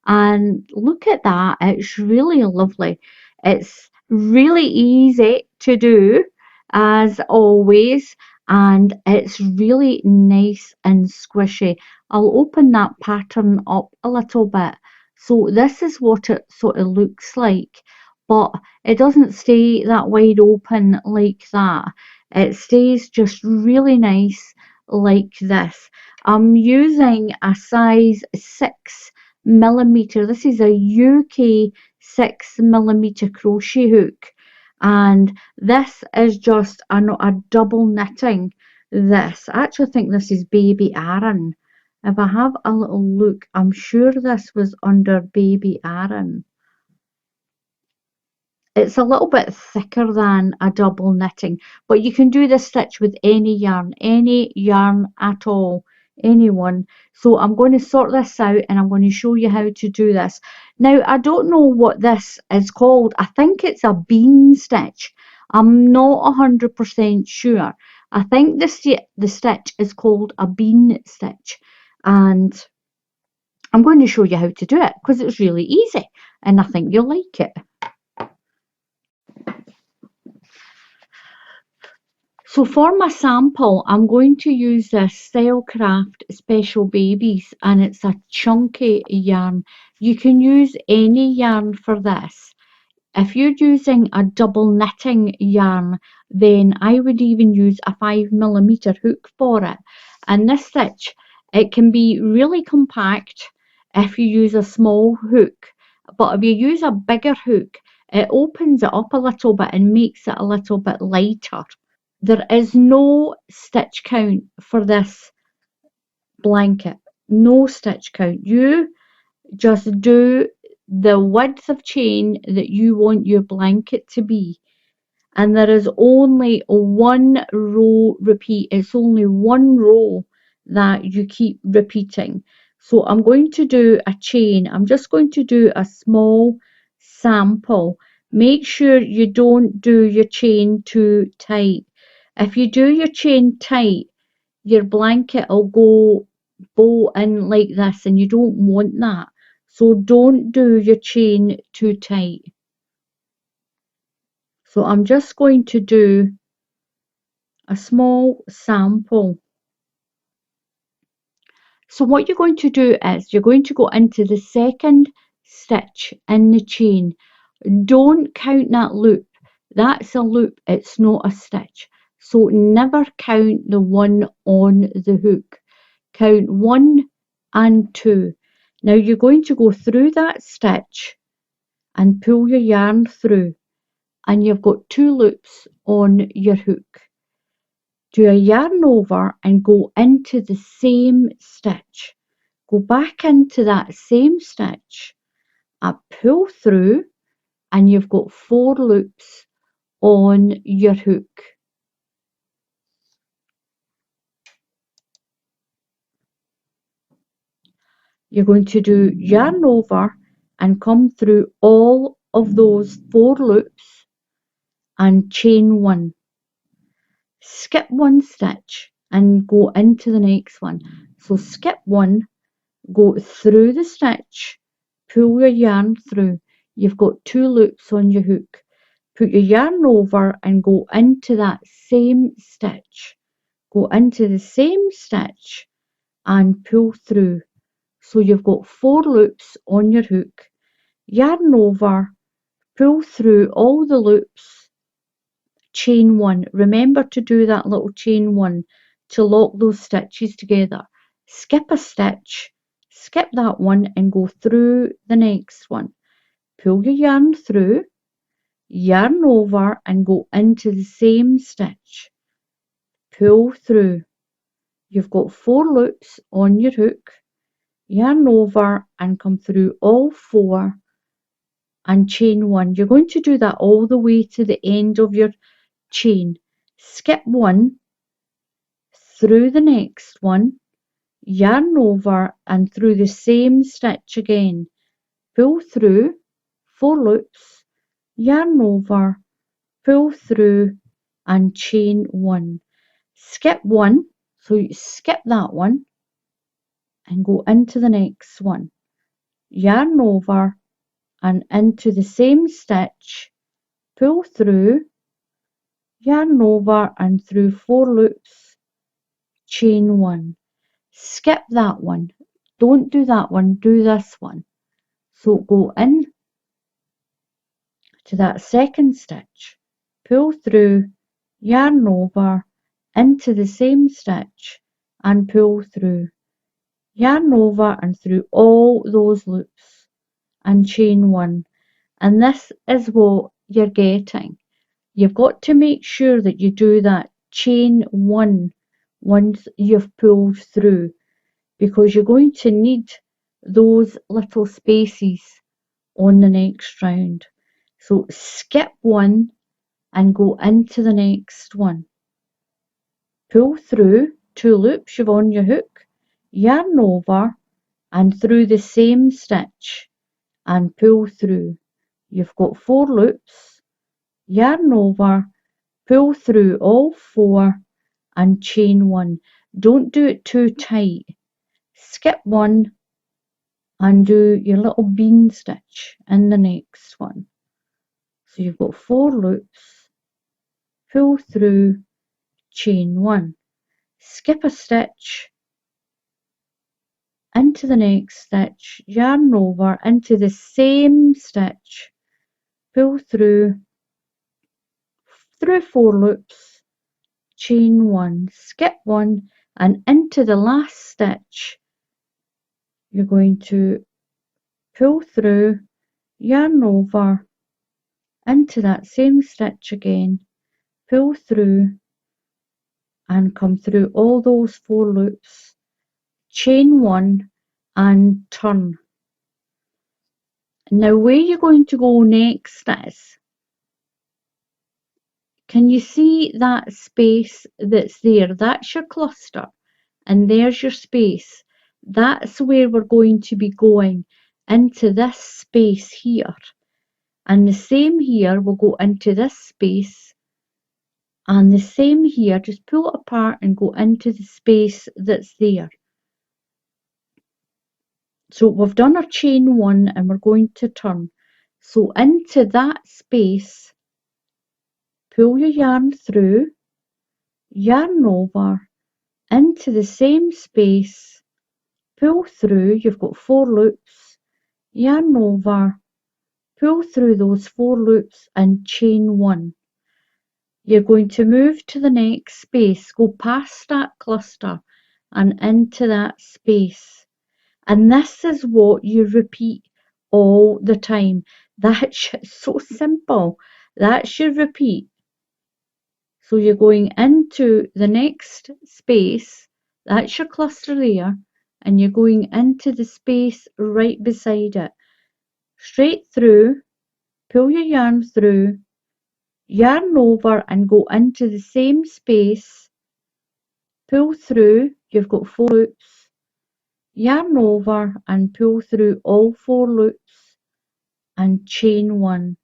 Speaker 1: and look at that, it's really lovely. It's really easy to do as always, and it's really nice and squishy. I'll open that pattern up a little bit. So this is what it sort of looks like, but it doesn't stay that wide open like that. It stays just really nice like this. I'm using a size 6mm. This is a UK 6mm crochet hook, and this is just a double knitting. This, I actually think this is Baby Aran. If I have a little look, I'm sure this was under Baby Aran. It's a little bit thicker than a double knitting, but you can do this stitch with any yarn at all, any one. So I'm going to sort this out and I'm going to show you how to do this. Now, I don't know what this is called. I think it's a bean stitch. I'm not 100% sure. I think the stitch is called a bean stitch, and I'm going to show you how to do it because it's really easy and I think you'll like it. So for my sample, I'm going to use this Stylecraft Special Babies, and it's a chunky yarn. You can use any yarn for this. If you're using a double knitting yarn, then I would even use a 5mm hook for it. And this stitch, it can be really compact if you use a small hook, but if you use a bigger hook, it opens it up a little bit and makes it a little bit lighter. There is no stitch count for this blanket. No stitch count. You just do the width of chain that you want your blanket to be. And there is only one row repeat. It's only one row that you keep repeating. So I'm going to do a chain. I'm just going to do a small sample. Make sure you don't do your chain too tight. If you do your chain tight, your blanket will go bow in like this, and you don't want that. So don't do your chain too tight. So I'm just going to do a small sample. So what you're going to do is you're going to go into the second stitch in the chain. Don't count that loop. That's a loop, it's not a stitch. So never count the one on the hook. Count 1 and 2. Now you're going to go through that stitch and pull your yarn through, and you've got 2 loops on your hook. Do a yarn over and go into the same stitch. Go back into that same stitch, pull through, and you've got 4 loops on your hook. You're going to do yarn over and come through all of those 4 loops and chain 1. Skip 1 stitch and go into the next one. So skip 1, go through the stitch, pull your yarn through. You've got 2 loops on your hook. Put your yarn over and go into that same stitch. Go into the same stitch and pull through. So you've got 4 loops on your hook. Yarn over, pull through all the loops, chain 1. Remember to do that little chain 1 to lock those stitches together. Skip a stitch, skip that one and go through the next one. Pull your yarn through, yarn over and go into the same stitch. Pull through. You've got 4 loops on your hook. Yarn over and come through all 4 and chain 1. You're going to do that all the way to the end of your chain. Skip 1, through the next one, yarn over and through the same stitch again. Pull through, 4 loops, yarn over, pull through and chain 1. skip one, so you skip that one and go into the next one, yarn over and into the same stitch, pull through, yarn over and through 4 loops, chain 1, skip that one, don't do that one, do this one. So go in to that second stitch, pull through, yarn over into the same stitch and pull through, yarn over and through all those loops and chain 1. And this is what you're getting. You've got to make sure that you do that chain 1 once you've pulled through, because you're going to need those little spaces on the next round. So skip one and go into the next one. Pull through 2 loops you've on your hook, yarn over and through the same stitch and pull through. You've got 4 loops, yarn over, pull through all 4 and chain 1. Don't do it too tight. Skip one and do your little bean stitch in the next one. So you've got 4 loops, pull through, chain 1, skip a stitch, into the next stitch, yarn over into the same stitch, pull through 4 loops, chain 1, skip 1 and into the last stitch you're going to pull through, yarn over into that same stitch again, pull through and come through all those 4 loops, chain 1 and turn. Now where you're going to go next is, can you see that space that's there? That's your cluster and there's your space. That's where we're going to be going, into this space here. And the same here, we'll go into this space, and the same here, just pull it apart and go into the space that's there. So we've done our chain 1 and we're going to turn. So into that space, pull your yarn through, yarn over, into the same space, pull through, you've got 4 loops, yarn over, pull through those 4 loops and chain 1. You're going to move to the next space, go past that cluster and into that space. And this is what you repeat all the time. That's so simple. That's your repeat. So you're going into the next space, that's your cluster there, and you're going into the space right beside it. Straight through, pull your yarn through, yarn over and go into the same space, pull through, you've got 4 loops, yarn over and pull through all 4 loops and chain 1.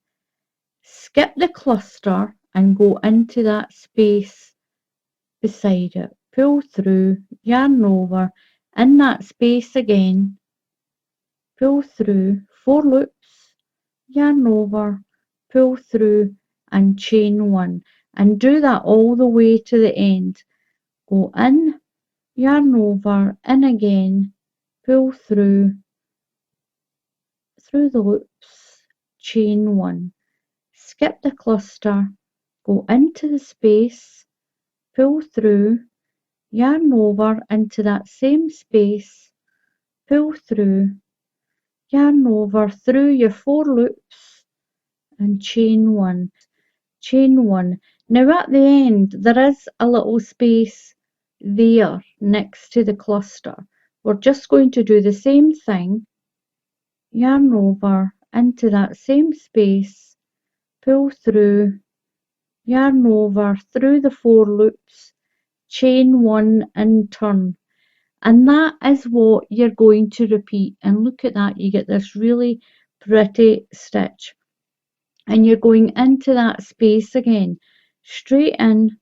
Speaker 1: Skip the cluster and go into that space beside it, pull through, yarn over, in that space again, pull through 4 loops, yarn over, pull through and chain 1, and do that all the way to the end. Go in, yarn over, in again, pull through the loops, chain 1, skip the cluster, go into the space, pull through, yarn over into that same space, pull through, yarn over through your 4 loops and chain 1, chain 1. Now at the end there is a little space there next to the cluster. We're just going to do the same thing, yarn over into that same space, pull through, yarn over through the 4 loops, chain 1 and turn. And that is what you're going to repeat. And look at that, you get this really pretty stitch. And you're going into that space again, straight in,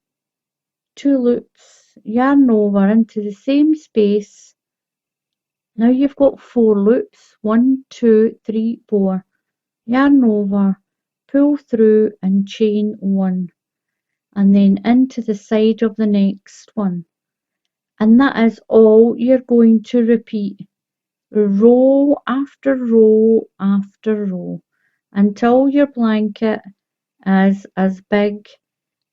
Speaker 1: 2 loops, yarn over into the same space. Now you've got 4 loops, 1, 2, 3, 4. Yarn over, pull through and chain 1, and then into the side of the next one. And that is all you're going to repeat, row after row after row, until your blanket is as big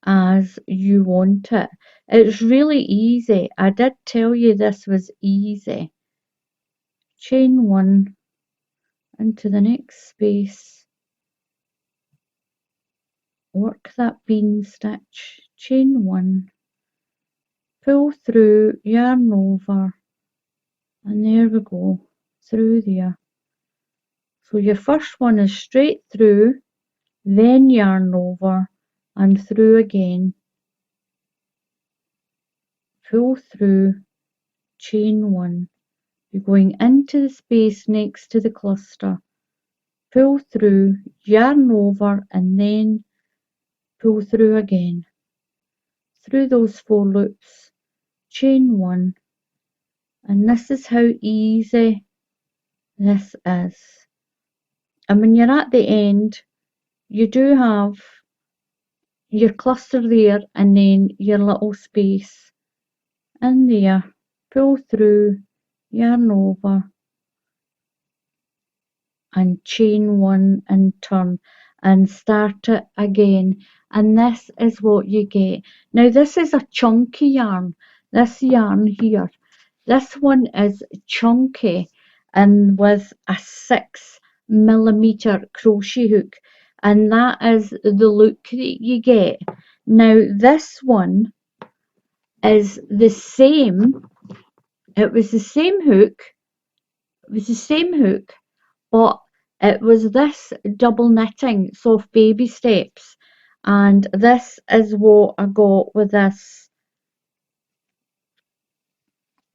Speaker 1: as you want it. It's really easy. I did tell you this was easy. Chain 1 into the next space, work that bean stitch, chain 1, pull through, yarn over, and there we go, through there. So your first one is straight through, then yarn over and through again, pull through, chain 1. You're going into the space next to the cluster, pull through, yarn over, and then pull through again. Through those 4 loops, chain 1, and this is how easy this is. And when you're at the end, you do have your cluster there and then your little space in there. Pull through, yarn over, and chain 1 and turn and start it again, and this is what you get. Now this is a chunky yarn, this yarn here, this one is chunky and with a 6mm crochet hook, and that is the look that you get. Now this one is the same, it was the same hook, but it was this double knitting soft baby steps, and this is what I got with this.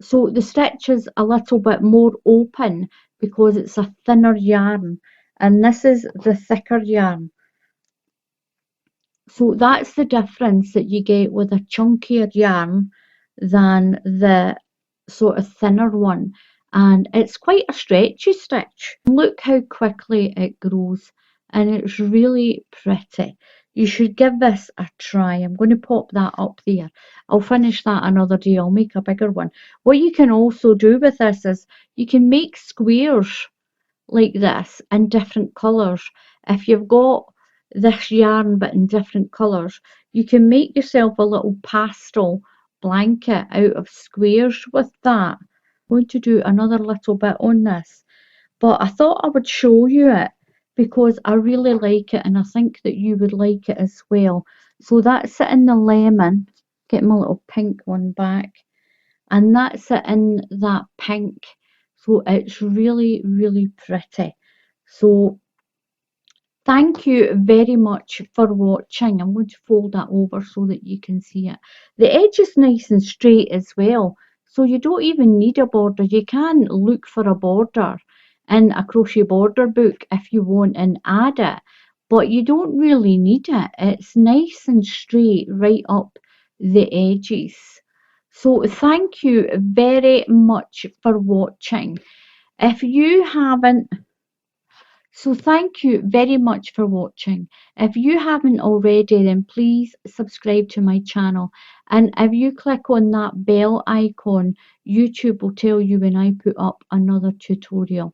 Speaker 1: So the stitch is a little bit more open because it's a thinner yarn, and this is the thicker yarn. So that's the difference that you get with a chunkier yarn than the sort of thinner one, and it's quite a stretchy stitch. Look how quickly it grows, and it's really pretty. You should give this a try. I'm going to pop that up there. I'll finish that another day. I'll make a bigger one. What you can also do with this is you can make squares like this in different colours. If you've got this yarn but in different colours, you can make yourself a little pastel blanket out of squares with that. I'm going to do another little bit on this, but I thought I would show you it because I really like it and I think that you would like it as well. So that's it in the lemon. Get my little pink one back, and that's it in that pink. So it's really, really pretty. So thank you very much for watching. I'm going to fold that over so that you can see it. The edge is nice and straight as well, so you don't even need a border. You can look for a border in a crochet border book if you want and add it, but you don't really need it. It's nice and straight right up the edges. So thank you very much for watching. If you haven't So thank you very much for watching. If you haven't already, then please subscribe to my channel. And if you click on that bell icon, YouTube will tell you when I put up another tutorial.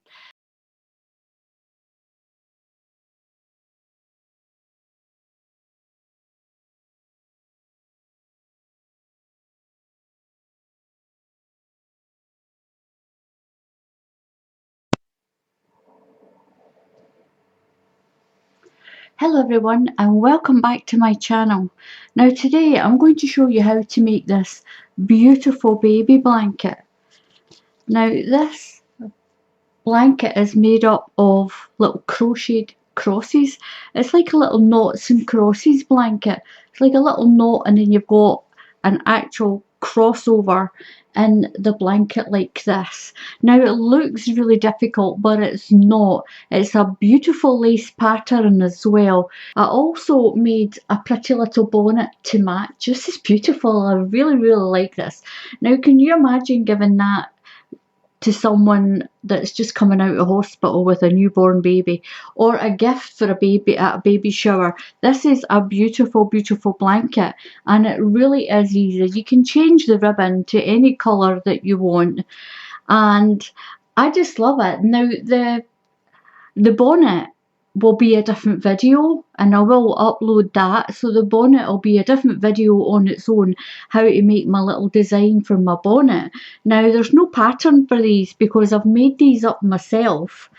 Speaker 1: Hello everyone, and welcome back to my channel. Now today I'm going to show you how to make this beautiful baby blanket. Now this blanket is made up of little crocheted crosses. It's like a little knots and crosses blanket. It's like a little knot and then you've got an actual crossover in the blanket like this. Now it looks really difficult, but it's not. It's a beautiful lace pattern as well. I also made a pretty little bonnet to match. This is beautiful. I really, really like this. Now can you imagine giving that to someone that's just coming out of hospital with a newborn baby, or a gift for a baby at a baby shower? This is a beautiful, beautiful blanket, and it really is easy. You can change the ribbon to any colour that you want, and I just love it. Now the bonnet will be a different video, and I will upload that. So the bonnet will be a different video on its own, how to make my little design for my bonnet. Now there's no pattern for these because I've made these up myself,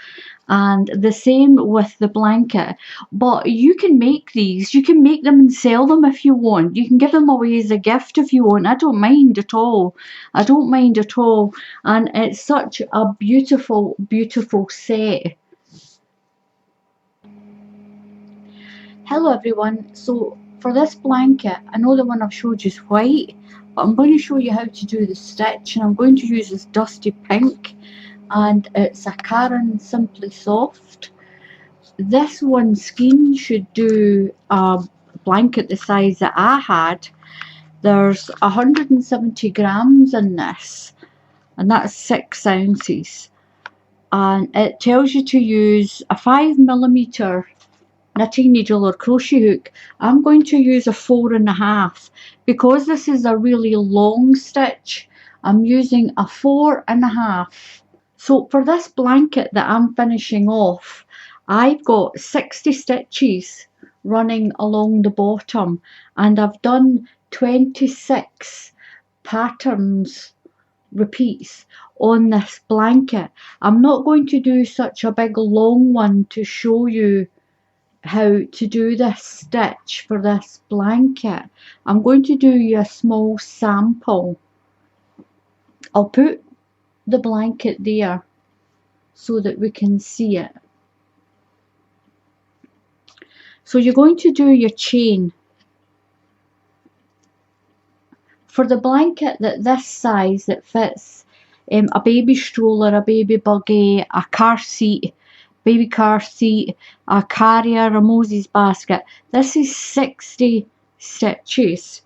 Speaker 1: and the same with the blanket. But you can make these, you can make them and sell them if you want. You can give them away as a gift if you want. I don't mind at all. I don't mind at all. And it's such a beautiful, beautiful set. Hello everyone, so for this blanket, I know the one I've showed you is white, but I'm going to show you how to do the stitch, and I'm going to use this dusty pink, and it's a Karen Simply Soft. This one skein should do a blanket the size that I had. There's 170 grams in this, and that's 6 ounces, and it tells you to use a 5mm knitting needle or crochet hook. I'm going to use a 4.5 because this is a really long stitch. I'm using a 4.5. So for this blanket that I'm finishing off, I've got 60 stitches running along the bottom, and I've done 26 patterns repeats on this blanket. I'm not going to do such a big long one to show you how to do this stitch for this blanket. I'm going to do you a small sample. I'll put the blanket there so that we can see it. So you're going to do your chain. For the blanket that this size that fits a baby stroller, a baby buggy, a car seat, baby car seat, a carrier, a Moses basket, this is 60 stitches.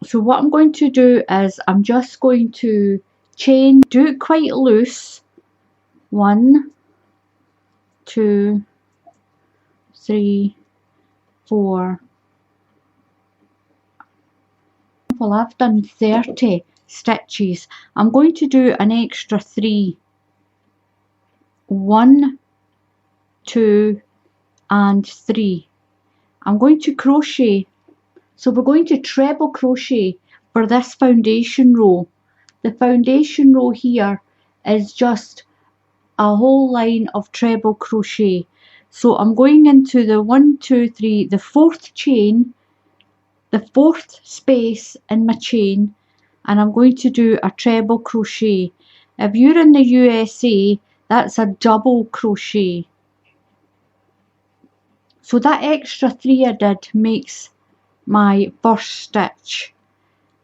Speaker 1: So what I'm going to do is I'm just going to chain, do it quite loose. 1, 2, 3, 4. Well, I've done 30 stitches. I'm going to do an extra 3. 1, 2 and 3. I'm going to crochet. So we're going to treble crochet for this foundation row. The foundation row here is just a whole line of treble crochet. So I'm going into the 1, 2, 3, the 4th chain, the 4th space in my chain, and I'm going to do a treble crochet. If you're in the USA, that's a double crochet. So that extra 3 I did makes my first stitch.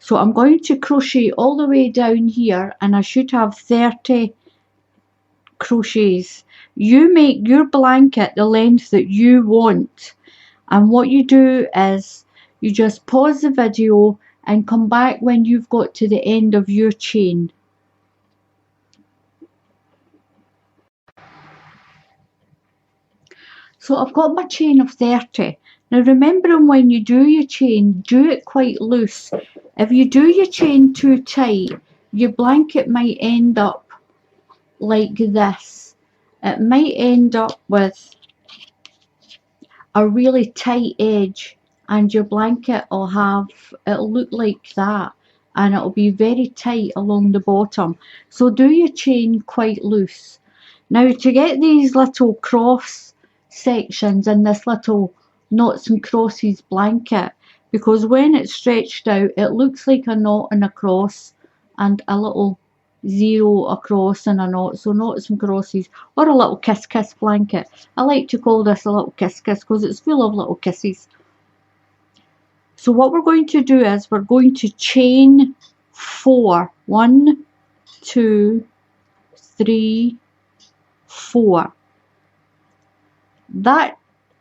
Speaker 1: So I'm going to crochet all the way down here, and I should have 30 crochets. You make your blanket the length that you want, and what you do is you just pause the video and come back when you've got to the end of your chain. So I've got my chain of 30. Now remembering when you do your chain, do it quite loose. If you do your chain too tight, your blanket might end up like this. It might end up with a really tight edge, and your blanket it'll look like that, and it'll be very tight along the bottom. So do your chain quite loose. Now to get these little cross sections in this little knots and crosses blanket, because when it's stretched out it looks like a knot and a cross and a little zero across and a knot, so knots and crosses, or a little kiss kiss blanket. I like to call this a little kiss kiss because it's full of little kisses. So what we're going to do is we're going to chain 4. 1, 2, 3, 4. That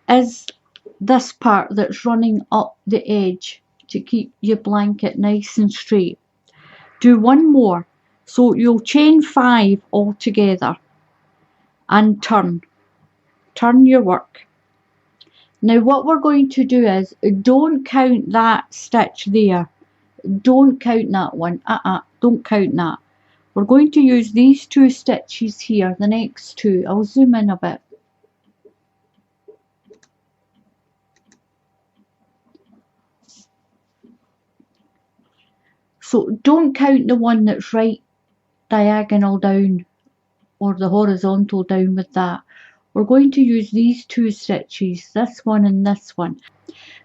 Speaker 1: is this part that's running up the edge to keep your blanket nice and straight. Do one more. So you'll chain 5 all together and turn your work. Now what we're going to do is, don't count that stitch there. Don't count that one. Don't count that. We're going to use these 2 stitches here, the next 2. I'll zoom in a bit. So don't count the one that's right diagonal down or the horizontal down with that. We're going to use these 2 stitches, this one and this one.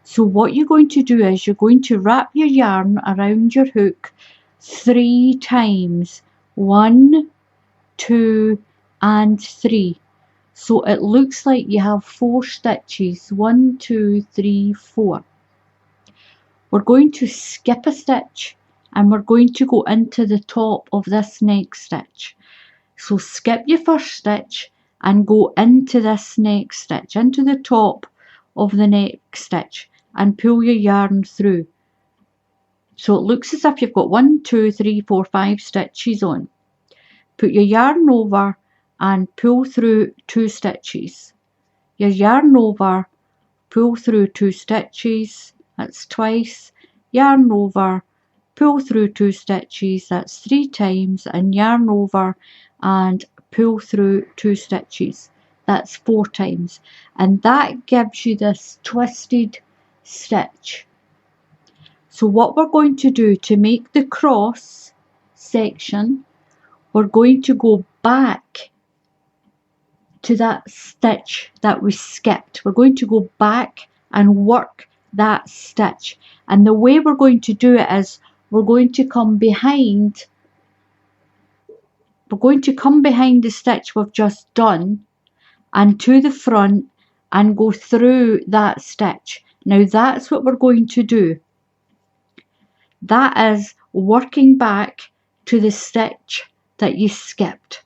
Speaker 1: So what you're going to do is you're going to wrap your yarn around your hook 3 times. 1, 2 and 3. So it looks like you have 4 stitches. 1, 2, 3, 4. We're going to skip a stitch and we're going to go into the top of this next stitch. So skip your first stitch and go into this next stitch, into the top of the next stitch, and pull your yarn through. So it looks as if you've got 1, 2, 3, 4, 5 stitches on. Put your yarn over and pull through 2 stitches. Your yarn over, pull through 2 stitches, that's twice. Yarn over, pull through 2 stitches, that's 3 times, and yarn over and pull through 2 stitches, that's 4 times, and that gives you this twisted stitch. So what we're going to do to make the cross section, we're going to go back to that stitch that we skipped. We're going to go back and work that stitch, and the way we're going to do it is we're going to come behind the stitch we've just done and to the front and go through that stitch. Now that's what we're going to do. That is working back to the stitch that you skipped.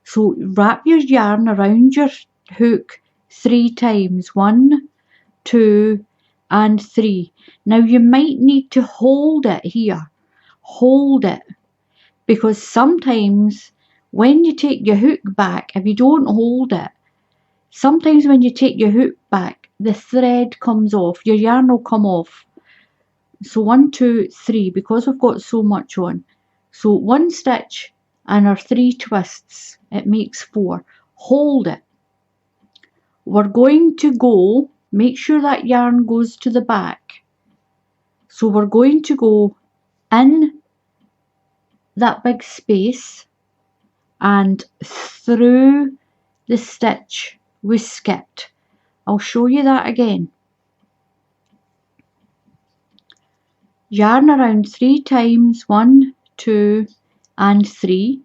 Speaker 1: So wrap your yarn around your hook 3 times. 1, 2 and 3. Now you might need to hold it here. Hold it, because sometimes when you take your hook back, if you don't hold it, sometimes when you take your hook back, the thread comes off, your yarn will come off. So 1, 2, 3, because we've got so much on. So 1 stitch and our 3 twists, it makes 4. Hold it. We're going to go, make sure that yarn goes to the back. So we're going to go in that big space and through the stitch we skipped. I'll show you that again. Yarn around 3 times. 1, 2 and 3.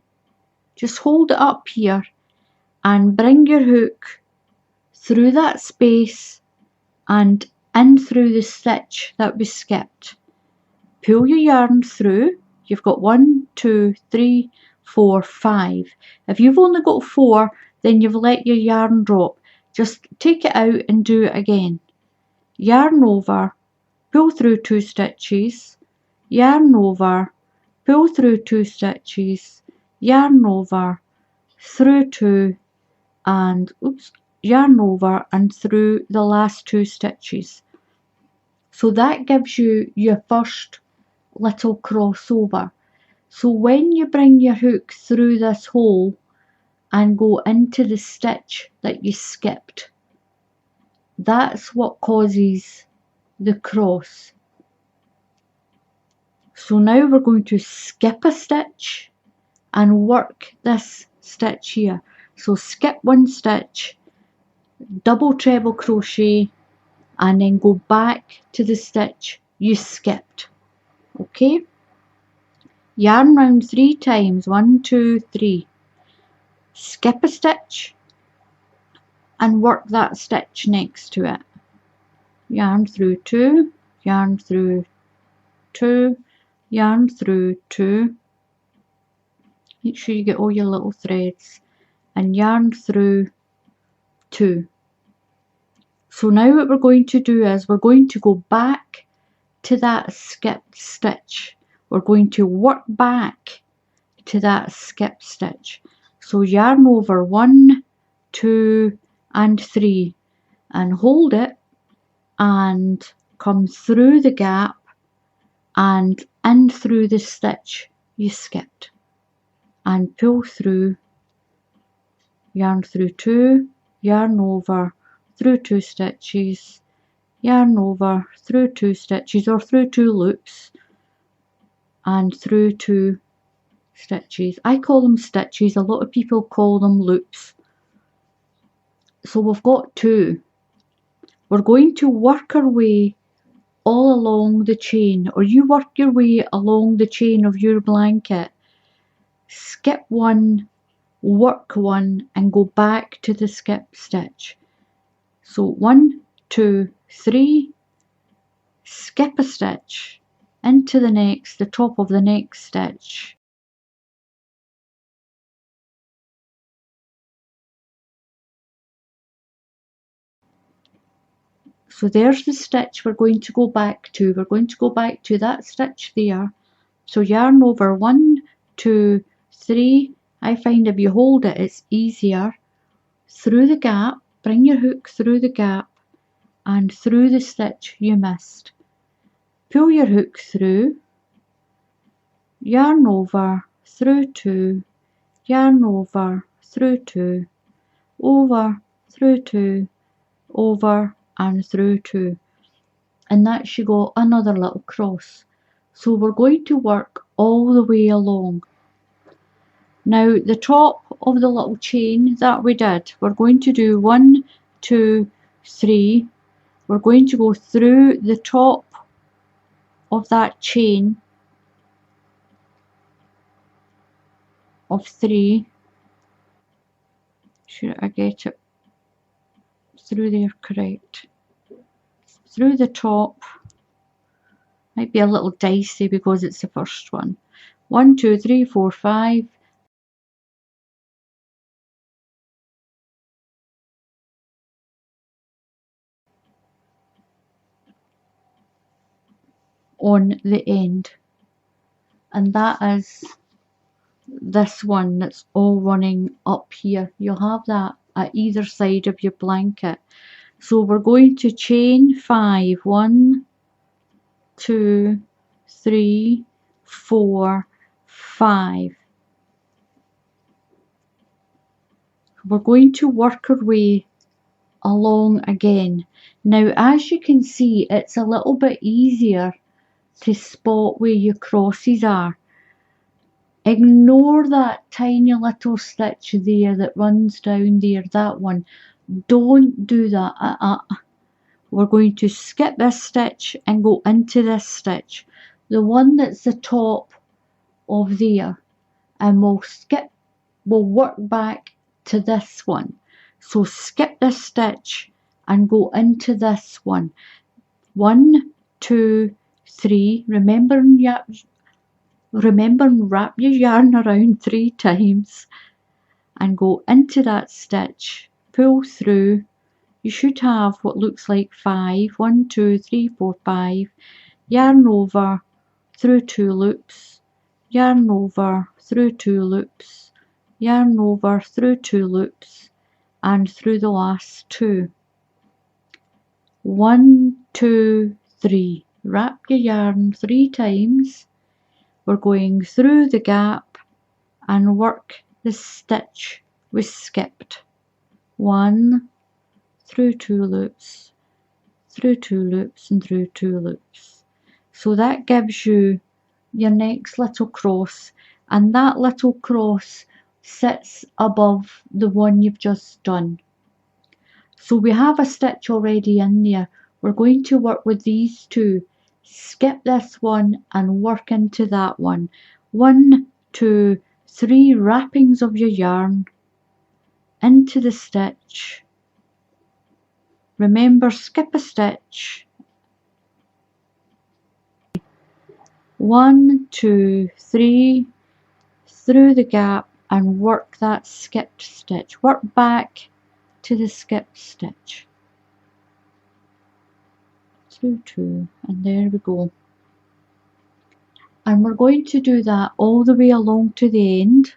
Speaker 1: Just hold it up here and bring your hook through that space and in through the stitch that we skipped. Pull your yarn through. You've got 1, 2, 3, 4, 5. If you've only got 4, then you've let your yarn drop. Just take it out and do it again. Yarn over, pull through 2 stitches, yarn over, pull through 2 stitches, yarn over, through 2 and yarn over and through the last 2 stitches. So that gives you your first little crossover. So when you bring your hook through this hole and go into the stitch that you skipped, that's what causes the cross. So now we're going to skip a stitch and work this stitch here. So skip 1 stitch, double treble crochet, and then go back to the stitch you skipped. Okay? Yarn round 3 times. 1, 2, 3. Skip a stitch and work that stitch next to it. Yarn through 2, yarn through 2, yarn through 2, make sure you get all your little threads, and yarn through 2. So now what we're going to do is we're going to go back to that skipped stitch. We're going to work back to that skipped stitch. So yarn over 1, 2 and 3 and hold it and come through the gap and in through the stitch you skipped and pull through, yarn through 2, yarn over through 2 stitches, yarn over through 2 stitches or through 2 loops and through 2 stitches. I call them stitches, a lot of people call them loops. So we've got 2. We're going to work our way all along the chain, or you work your way along the chain of your blanket. Skip 1, work 1 and go back to the skip stitch. So 1, 2, 3, skip a stitch into the top of the next stitch. So there's the stitch we're going to go back to. We're going to go back to that stitch there. So yarn over 1, 2, 3. I find if you hold it, it's easier. Through the gap, bring your hook through the gap and through the stitch you missed. Pull your hook through, yarn over, through 2, yarn over, through 2, over, through 2, over and through 2. And that's you got another little cross. So we're going to work all the way along. Now the top of the little chain that we did, we're going to do 1, 2, 3. We're going to go through the top of that chain of 3. Should I get it through there correct? Through the top. Might be a little dicey because it's the first one. 1, 2, 3, 4, 5. On the end, and that is this one that's all running up here. You'll have that at either side of your blanket. So we're going to chain 5. 1, 2, 3, 4, 5. We're going to work our way along again. Now as you can see, it's a little bit easier to spot where your crosses are. Ignore that tiny little stitch there that runs down there, that one. Don't do that. We're going to skip this stitch and go into this stitch, the one that's the top of there, and we'll work back to this one. So skip this stitch and go into this one. 1, 2, 3. Remember and wrap your yarn around 3 times and go into that stitch, pull through. You should have what looks like 5. 1, 2, 3, 4, 5. Yarn over through 2 loops, yarn over through 2 loops, yarn over through 2 loops and through the last 2. 1, 2, 3. Wrap your yarn 3 times. We're going through the gap and work the stitch we skipped. 1, through 2 loops, through 2 loops and through 2 loops. So that gives you your next little cross, and that little cross sits above the one you've just done. So we have a stitch already in there. We're going to work with these 2. Skip this one and work into that one. 1, 2, 3 wrappings of your yarn into the stitch. Remember, skip a stitch 1, 2, 3 through the gap and work that skipped stitch. Work back to the skipped stitch. Through 2, and there we go. And we're going to do that all the way along to the end.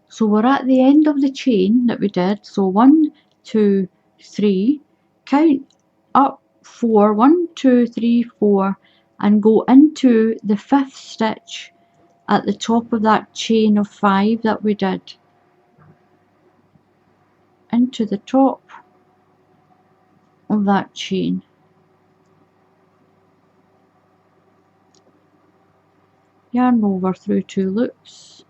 Speaker 1: So we're at the end of the chain that we did. So 1, 2, 3, count up 4, 1, 2, 3, 4, and go into the 5th stitch at the top of that chain of 5 that we did. Into the top of that chain. Yarn over through 2 loops,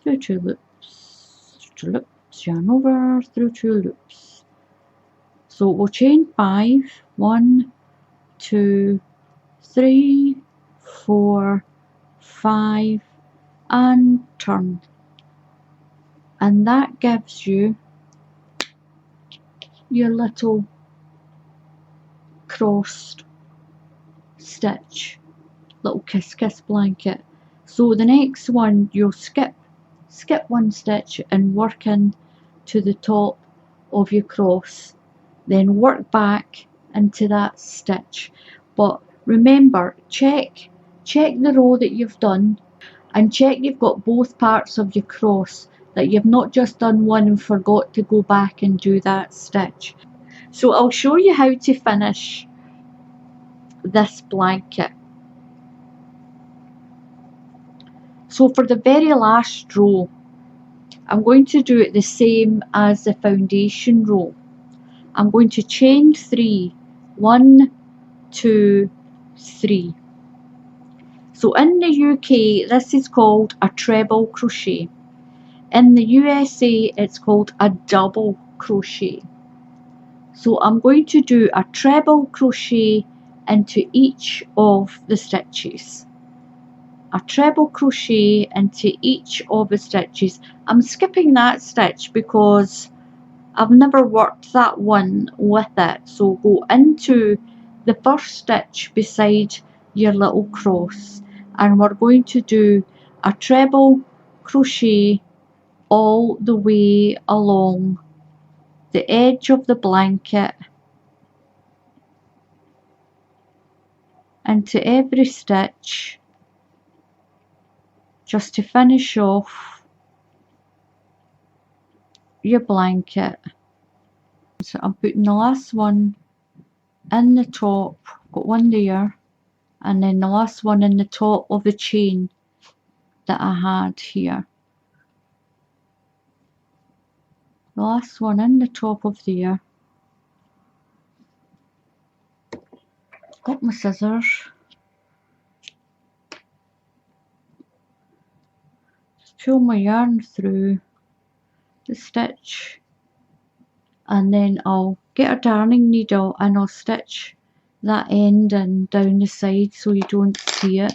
Speaker 1: through 2 loops, 2 loops, yarn over through 2 loops. So we'll chain 5, 1, 2, 3, 4, 5, and turn. And that gives you your little crossed stitch, little kiss kiss blanket. So the next one you'll skip 1 stitch and work in to the top of your cross, then work back into that stitch. But remember, check the row that you've done and check you've got both parts of your cross, that you've not just done one and forgot to go back and do that stitch. So I'll show you how to finish this blanket. So for the very last row, I'm going to do it the same as the foundation row. I'm going to chain 3, 1, 2, 3. So in the UK, this is called a treble crochet. In the USA, it's called a double crochet. So I'm going to do a treble crochet into each of the stitches. A treble crochet into each of the stitches. I'm skipping that stitch because I've never worked that one with it. So go into the first stitch beside your little cross, and we're going to do a treble crochet all the way along the edge of the blanket into every stitch, just to finish off your blanket. So I'm putting the last one in the top, got one there, and then the last one in the top of the chain that I had here. The last one in the top of there. Got my scissors. Just pull my yarn through the stitch, and then I'll get a darning needle and I'll stitch that end and down the side so you don't see it.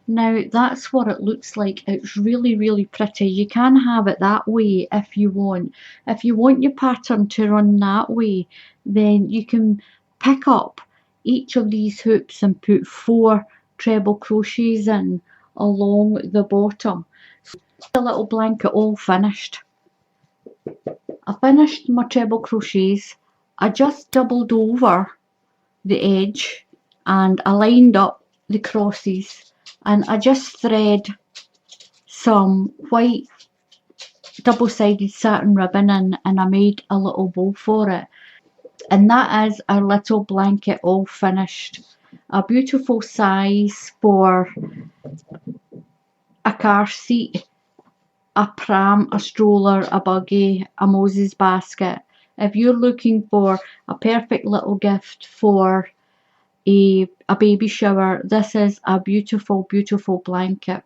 Speaker 1: Now that's what it looks like. It's really pretty. You can have it that way if you want. If you want your pattern to run that way, then you can pick up each of these hoops and put 4 treble crochets in along the bottom. So the little blanket all finished. I finished my treble crochets. I just doubled over the edge and I lined up the crosses, and I just thread some white double-sided satin ribbon in, and I made a little bow for it. And that is our little blanket all finished. A beautiful size for a car seat, a pram, a stroller, a buggy, a Moses basket. If you're looking for a perfect little gift for a baby shower, this is a beautiful blanket.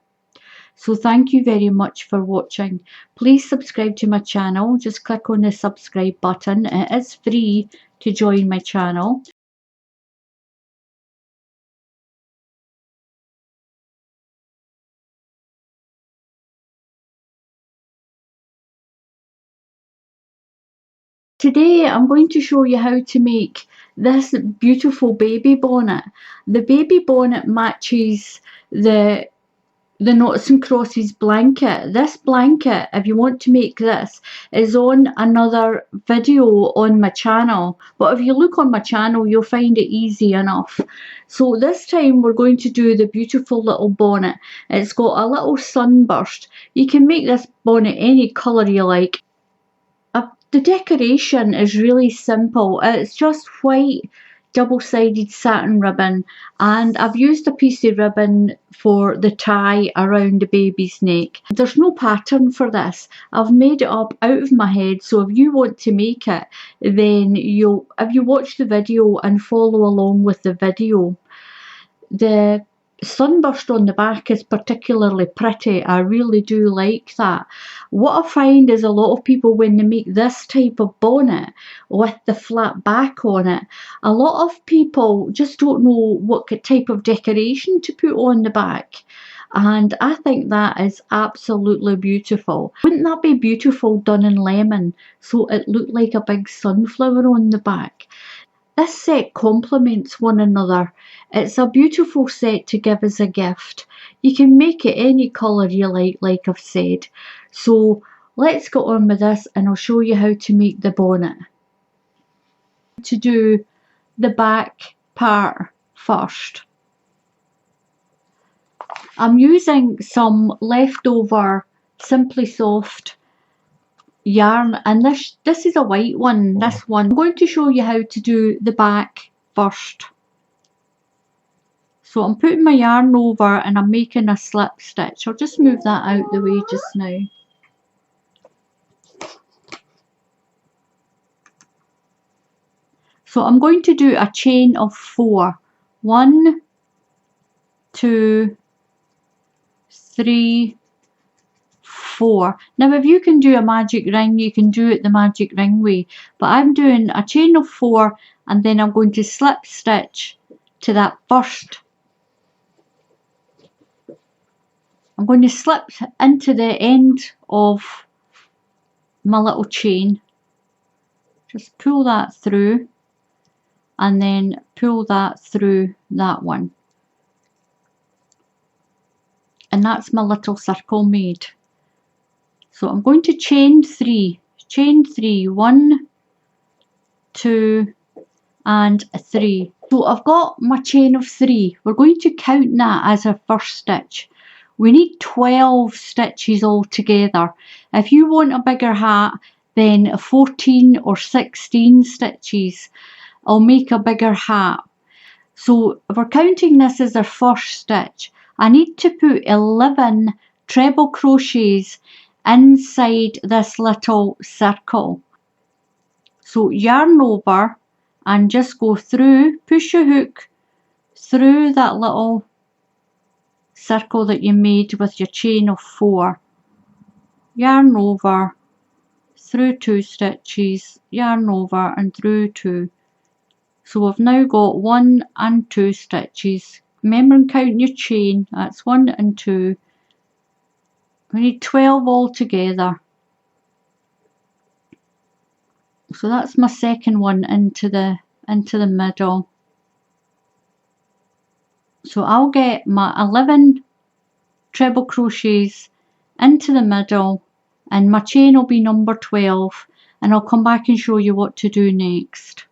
Speaker 1: So thank you very much for watching. Please subscribe to my channel. Just click on the subscribe button. It is free to join my channel. Today I'm going to show you how to make this beautiful baby bonnet. The baby bonnet matches the Noughts and Crosses blanket. This blanket, if you want to make this, is on another video on my channel. But if you look on my channel, you'll find it easy enough. So this time we're going to do the beautiful little bonnet. It's got a little sunburst. You can make this bonnet any colour you like. The decoration is really simple. It's just white double-sided satin ribbon, and I've used a piece of ribbon for the tie around the baby's neck. There's no pattern for this. I've made it up out of my head, so if you want to make it, then if you watch the video and follow along with the video. The sunburst on the back is particularly pretty. I really do like that. What I find is a lot of people, when they make this type of bonnet with the flat back on it, a lot of people just don't know what type of decoration to put on the back. And I think that is absolutely beautiful. Wouldn't that be beautiful done in lemon, so it looked like a big sunflower on the back? This set complements one another. It's a beautiful set to give as a gift. You can make it any colour you like I've said. So let's get on with this and I'll show you how to make the bonnet. To do the back part first. I'm using some leftover Simply Soft yarn, and this is a white one. This one, I'm going to show you how to do the back first. So I'm putting my yarn over and I'm making a slip stitch. I'll just move that out the way just now. So I'm going to do a chain of 4. 1, 2, 3, 4. Now if you can do a magic ring, you can do it the magic ring way, but I'm doing a chain of 4 and then I'm going to slip stitch to that first. I'm going to slip into the end of my little chain, just pull that through and then pull that through that one, and that's my little circle made. So I'm going to chain 3, 1, 2 and 3. So I've got my chain of 3. We're going to count that as our first stitch. We need 12 stitches altogether. If you want a bigger hat, then 14 or 16 stitches. I'll make a bigger hat. So if we're counting this as our first stitch, I need to put 11 treble crochets inside this little circle. So yarn over and just go through, push your hook through that little circle that you made with your chain of 4. Yarn over, through 2 stitches, yarn over and through 2. So we've now got 1 and 2 stitches. Remember and count your chain, that's 1 and 2. We need 12 altogether. So that's my second one into the middle. So I'll get my 11 treble crochets into the middle and my chain will be number 12, and I'll come back and show you what to do next.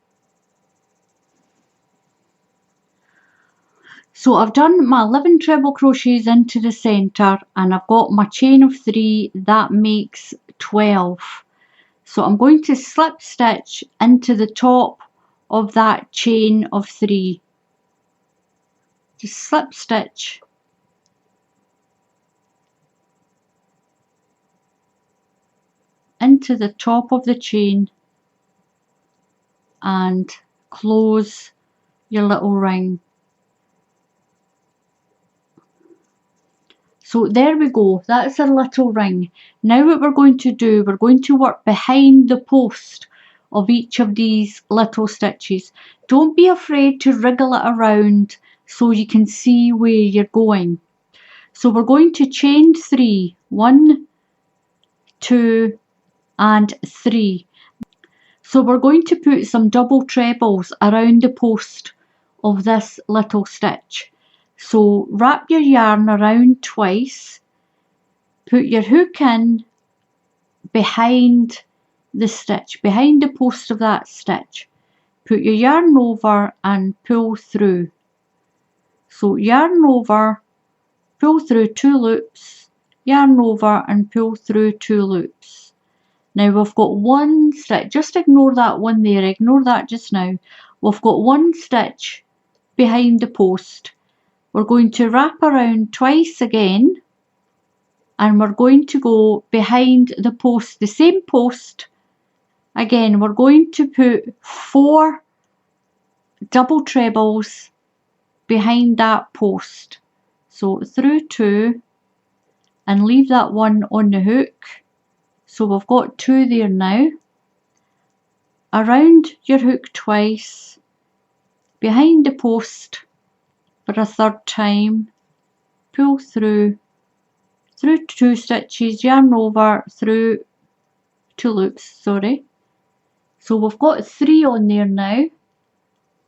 Speaker 1: So I've done my 11 treble crochets into the centre and I've got my chain of 3, that makes 12. So I'm going to slip stitch into the top of that chain of 3. Just slip stitch into the top of the chain and close your little ring. So there we go, that's a little ring. Now what we're going to do, we're going to work behind the post of each of these little stitches. Don't be afraid to wriggle it around so you can see where you're going. So we're going to chain 3, 1, 2 and 3. So we're going to put some double trebles around the post of this little stitch. So wrap your yarn around twice, put your hook in behind the stitch, behind the post of that stitch. Put your yarn over and pull through. So yarn over, pull through 2 loops, yarn over and pull through 2 loops. Now we've got one stitch, just ignore that one there, ignore that just now. We've got one stitch behind the post. We're going to wrap around twice again, and we're going to go behind the post, the same post. Again, we're going to put 4 double trebles behind that post. So through 2 and leave that one on the hook. So we've got 2 there now. Around your hook twice, behind the post for a 3rd time, pull through 2 stitches, yarn over, through 2 loops, sorry. So we've got 3 on there now,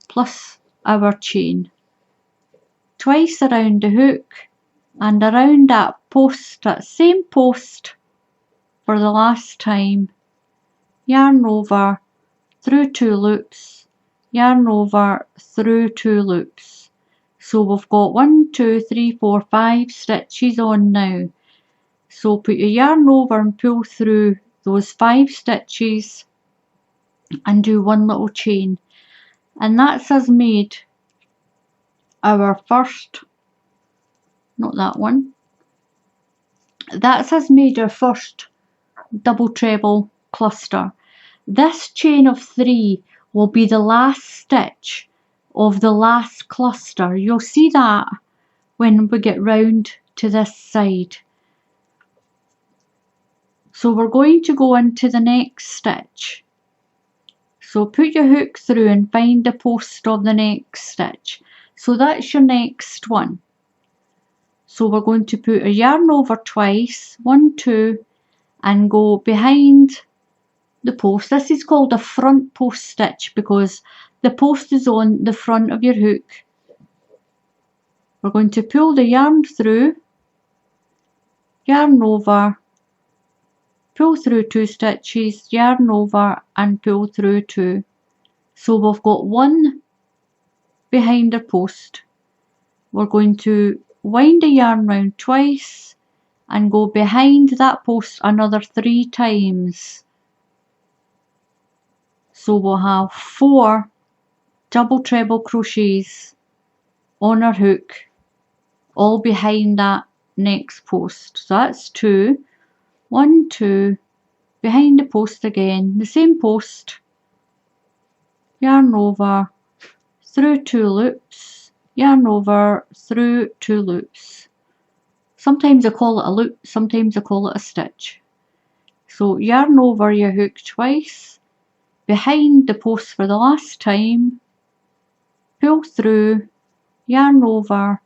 Speaker 1: plus our chain. Twice around the hook and around that post, that same post for the last time, yarn over, through 2 loops, yarn over, through 2 loops. So we've got 1, 2, 3, 4, 5 stitches on now. So put your yarn over and pull through those 5 stitches and do 1 little chain. And that's us made our first, not that one, that's us made our first double treble cluster. This chain of 3 will be the last stitch of the last cluster. You'll see that when we get round to this side. So we're going to go into the next stitch. So put your hook through and find the post of the next stitch. So that's your next one. So we're going to put a yarn over twice, 1, 2, and go behind the post. This is called a front post stitch because the post is on the front of your hook. We're going to pull the yarn through, yarn over, pull through 2 stitches, yarn over and pull through 2. So we've got 1 behind our post. We're going to wind the yarn round twice and go behind that post another 3 times. So we'll have 4 double treble crochets on our hook, all behind that next post. So that's 2, 1, 2, behind the post again, the same post, yarn over, through 2 loops, yarn over, through 2 loops. Sometimes I call it a loop, sometimes I call it a stitch. So yarn over your hook twice, behind the post for the last time, pull through, yarn over,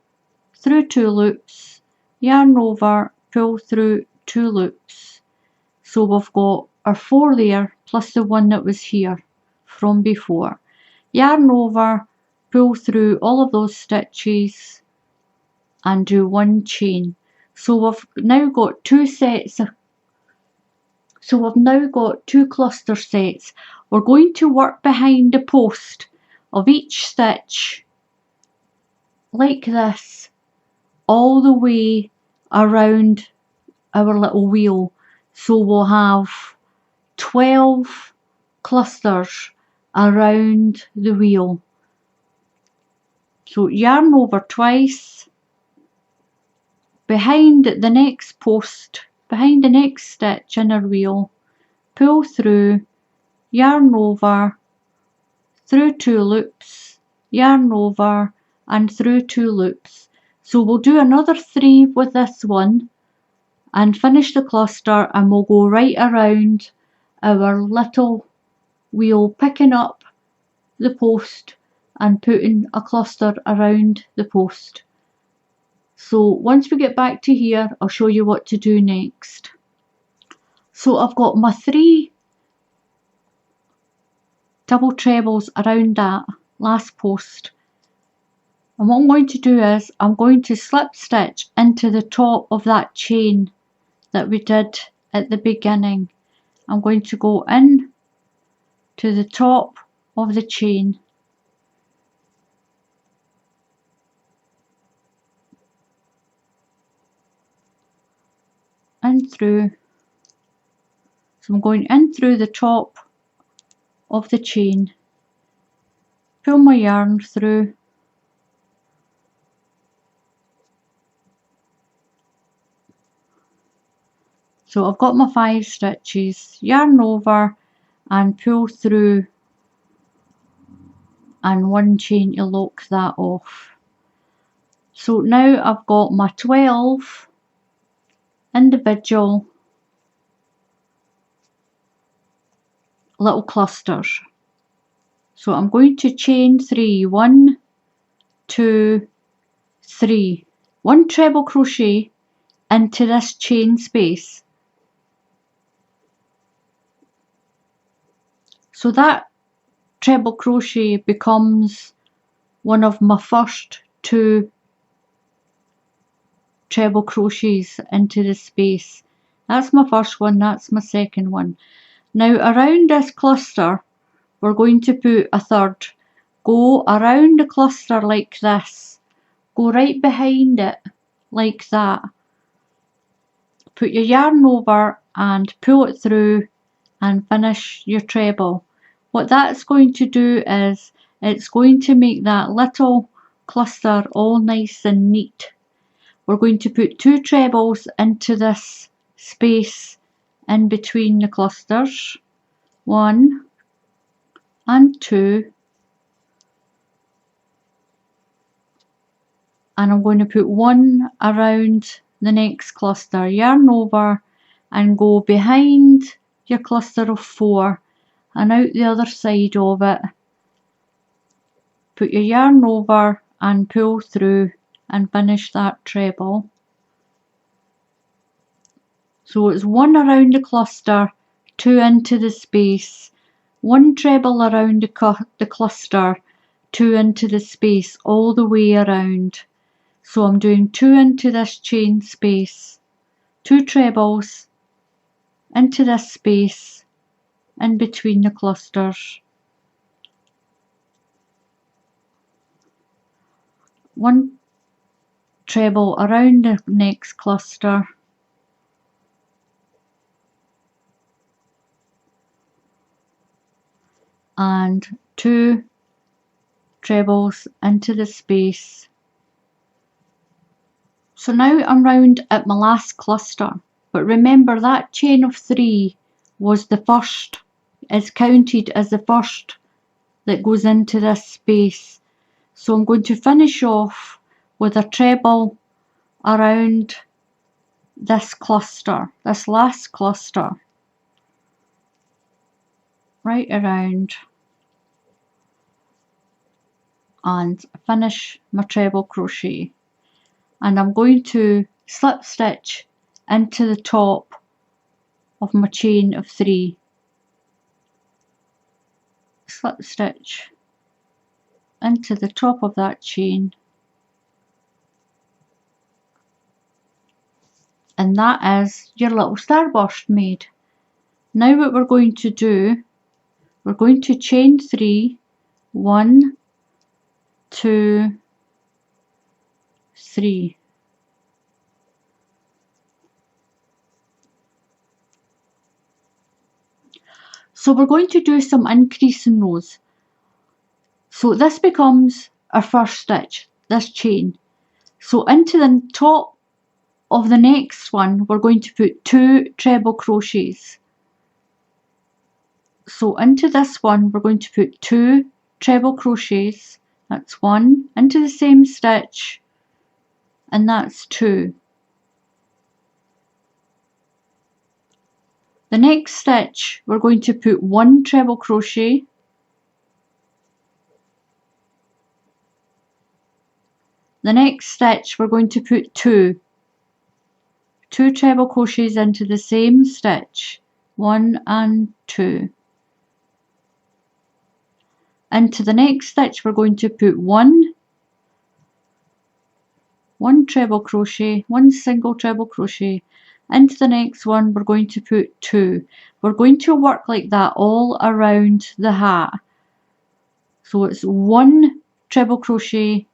Speaker 1: through 2 loops, yarn over, pull through 2 loops. So we've got our 4 there plus the one that was here from before. Yarn over, pull through all of those stitches and do 1 chain. So we've now got 2 sets. So we've now got 2 cluster sets. We're going to work behind the post of each stitch like this all the way around our little wheel. So we'll have 12 clusters around the wheel. So yarn over twice, behind the next post, behind the next stitch in our wheel, pull through, yarn over, through 2 loops, yarn over and through 2 loops. So we'll do another 3 with this one and finish the cluster, and we'll go right around our little wheel, picking up the post and putting a cluster around the post. So once we get back to here, I'll show you what to do next. So I've got my 3 double trebles around that last post. And what I'm going to do is I'm going to slip stitch into the top of that chain that we did at the beginning. I'm going to go in to the top of the chain and through. So I'm going in through the top of the chain, pull my yarn through, so I've got my 5 stitches, yarn over and pull through, and one chain to lock that off. So now I've got my 12 individual little clusters. So I'm going to chain 3, 1, 2, 3, 1 treble crochet into this chain space. So that treble crochet becomes one of my first 2 treble crochets into the space. That's my first one, that's my second one. Now around this cluster we're going to put a third. Go around the cluster like this, go right behind it like that, put your yarn over and pull it through and finish your treble. What that's going to do is it's going to make that little cluster all nice and neat. We're going to put 2 trebles into this space in between the clusters, 1 and 2, and I'm going to put 1 around the next cluster, yarn over and go behind your cluster of 4 and out the other side of it, put your yarn over and pull through and finish that treble. So it's 1 around the cluster, 2 into the space, 1 treble around the cluster, 2 into the space all the way around. So I'm doing 2 into this chain space, 2 trebles into this space in between the clusters, 1 treble around the next cluster, and 2 trebles into the space. So now I'm round at my last cluster, but remember that chain of 3 was the first, is counted as the first that goes into this space. So I'm going to finish off with a treble around this cluster, this last cluster, right around, and finish my treble crochet. And I'm going to slip stitch into the top of my chain of 3, slip stitch into the top of that chain, and that is your little starburst made. Now what we're going to do, we're going to chain 3, 1, 2, 3. So we're going to do some increasing rows. So this becomes our first stitch, this chain. So into the top of the next one we're going to put 2 treble crochets. So into this one we're going to put 2 treble crochets, that's 1 into the same stitch, and that's 2. The next stitch we're going to put 1 treble crochet, the next stitch we're going to put 2 treble crochets into the same stitch, 1 and 2. Into the next stitch we're going to put one treble crochet, one single treble crochet. Into the next one we're going to put two. We're going to work like that all around the hat. So it's one treble crochet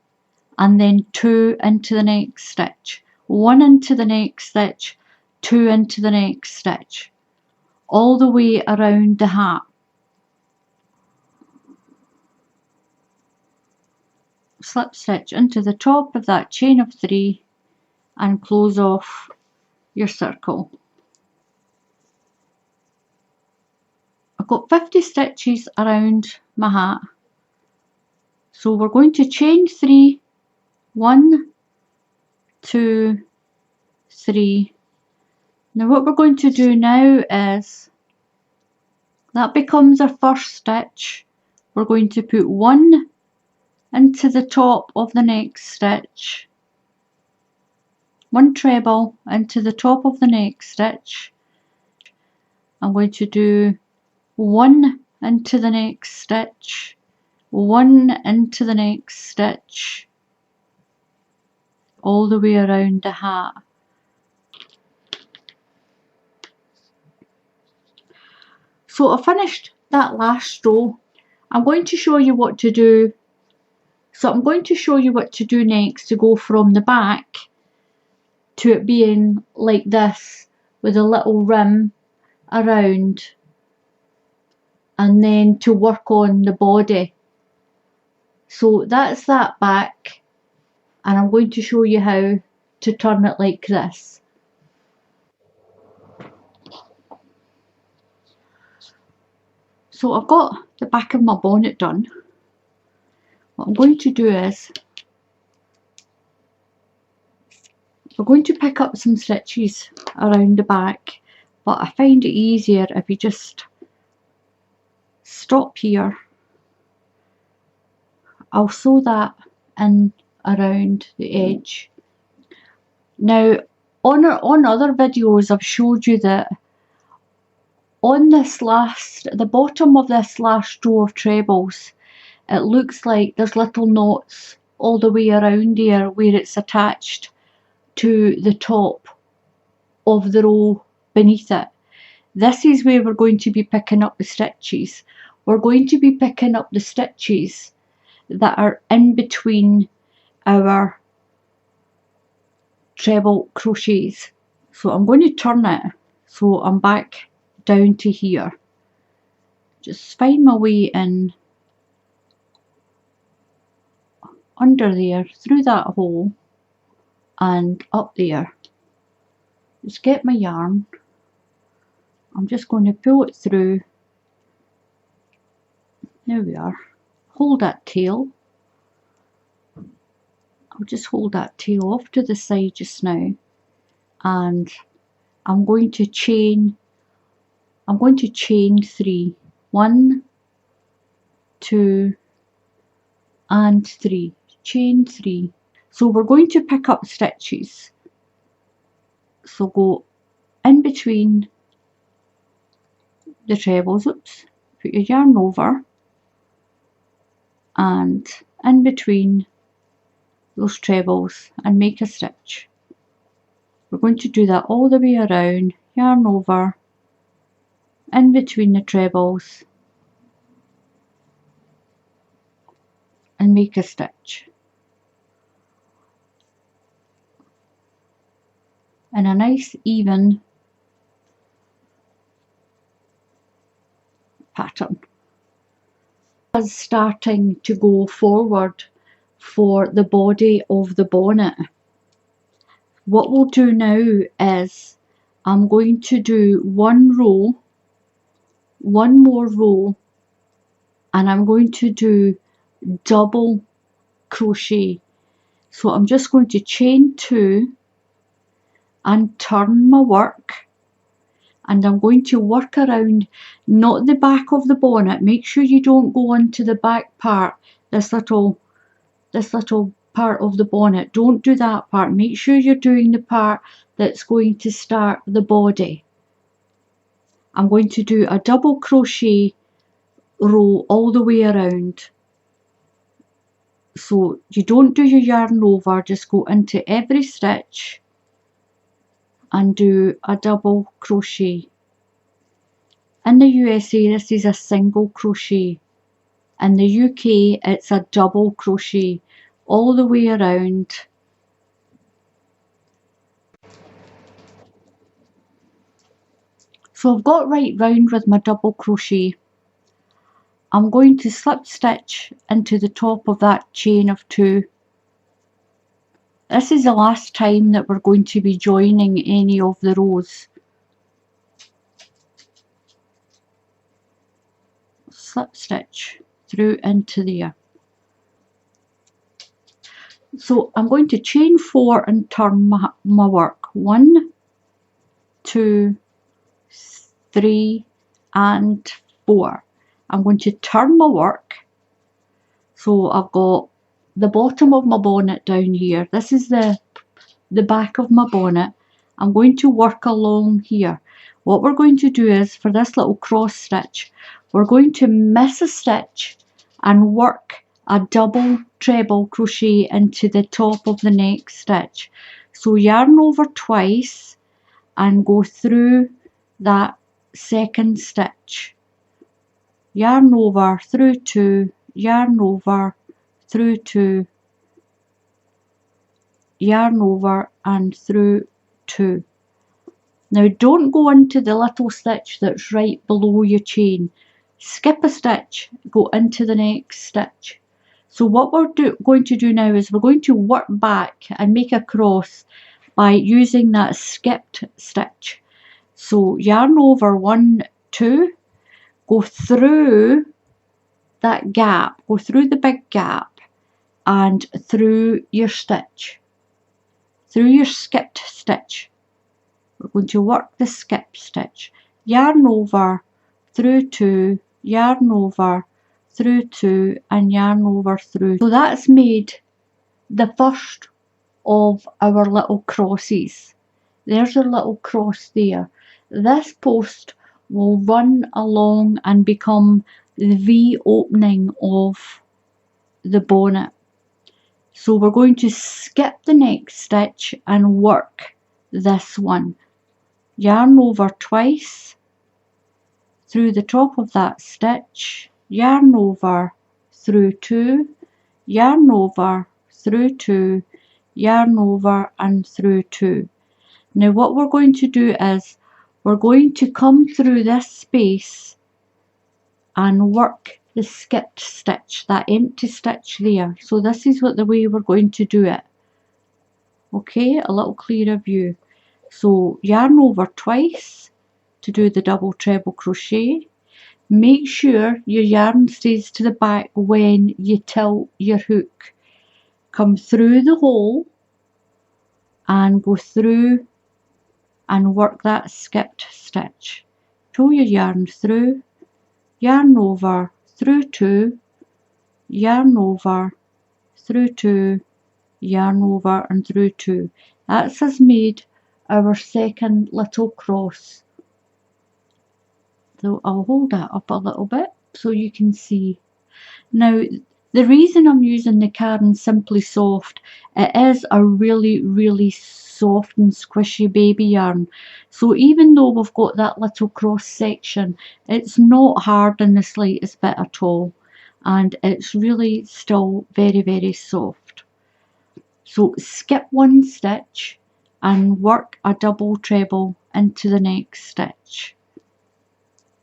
Speaker 1: and then two into the next stitch, one into the next stitch, two into the next stitch, all the way around the hat. Slip stitch into the top of that chain of three and close off your circle. I've got 50 stitches around my hat, so we're going to chain three, 1, 2, 3. Now what we're going to do now is, that becomes our first stitch. We're going to put one into the top of the next stitch, one treble into the top of the next stitch. I'm going to do one into the next stitch, one into the next stitch, all the way around the hat. So I finished that last row. I'm going to show you what to do. So I'm going to show you what to do next to go from the back to it being like this with a little rim around, and then to work on the body. So that's that back, and I'm going to show you how to turn it like this. So I've got the back of my bonnet done. What I'm going to do is, we're going to pick up some stitches around the back, but I find it easier if you just stop here. I'll sew that in around the edge. Now on other videos I've showed you that on this the bottom of this last row of trebles, it looks like there's little knots all the way around here where it's attached to the top of the row beneath it. This is where we're going to be picking up the stitches. We're going to be picking up the stitches that are in between our treble crochets. So I'm going to turn it so I'm back down to here. Just find my way in under there, through that hole and up there. Just get my yarn. I'm just going to pull it through. There we are. Hold that tail. I'll just hold that tail off to the side just now, and I'm going to chain 3. 1, 2 and 3. Chain 3. So we're going to pick up stitches. So go in between the trebles, oops, put your yarn over, and in between those trebles and make a stitch. We're going to do that all the way around, yarn over, in between the trebles and make a stitch in a nice even pattern. Is starting to go forward for the body of the bonnet. What we'll do now is I'm going to do one more row, and I'm going to do double crochet. So I'm just going to chain 2 and turn my work, and I'm going to work around, not the back of the bonnet. Make sure you don't go onto the back part, this little part of the bonnet. Don't do that part. Make sure you're doing the part that's going to start the body. I'm going to do a double crochet row all the way around. So you don't do your yarn over, just go into every stitch and do a double crochet. In the USA this is a single crochet. In the UK it's a double crochet all the way around. So I've got right round with my double crochet. I'm going to slip stitch into the top of that chain of 2. This is the last time that we're going to be joining any of the rows. Slip stitch through into there. So I'm going to chain 4 and turn my work. 1, 2, 3 and 4. I'm going to turn my work. So I've got the bottom of my bonnet down here. This is the back of my bonnet. I'm going to work along here. What we're going to do is, for this little cross stitch, we're going to miss a stitch and work a double treble crochet into the top of the next stitch. So yarn over twice and go through that second stitch. Yarn over, through 2, yarn over, through 2, yarn over and through 2. Now don't go into the little stitch that's right below your chain. Skip a stitch, go into the next stitch. So what we're going to do now is we're going to work back and make a cross by using that skipped stitch. So yarn over 1, 2, go through that gap, go through the big gap and through your stitch, through your skipped stitch. We're going to work the skip stitch. Yarn over, through 2, yarn over, through 2 and yarn over through. So that's made the first of our little crosses. There's a little cross there. This post will run along and become the V opening of the bonnet. So we're going to skip the next stitch and work this one. Yarn over twice through the top of that stitch, yarn over, through 2, yarn over, through 2, yarn over and through 2. Now what we're going to do is we're going to come through this space and work the skipped stitch, that empty stitch there. So this is what the way we're going to do it. Okay, a little clearer view. So yarn over twice to do the double treble crochet. Make sure your yarn stays to the back when you tilt your hook. Come through the hole and go through and work that skipped stitch. Pull your yarn through, yarn over, through 2, yarn over, through 2, yarn over and through 2. That's has made our second little cross. So I'll hold that up a little bit so you can see. Now the reason I'm using the Caron Simply Soft, it is a really soft and squishy baby yarn. So even though we've got that little cross section, it's not hard in the slightest bit at all. And it's really still very soft. So skip one stitch and work a double treble into the next stitch.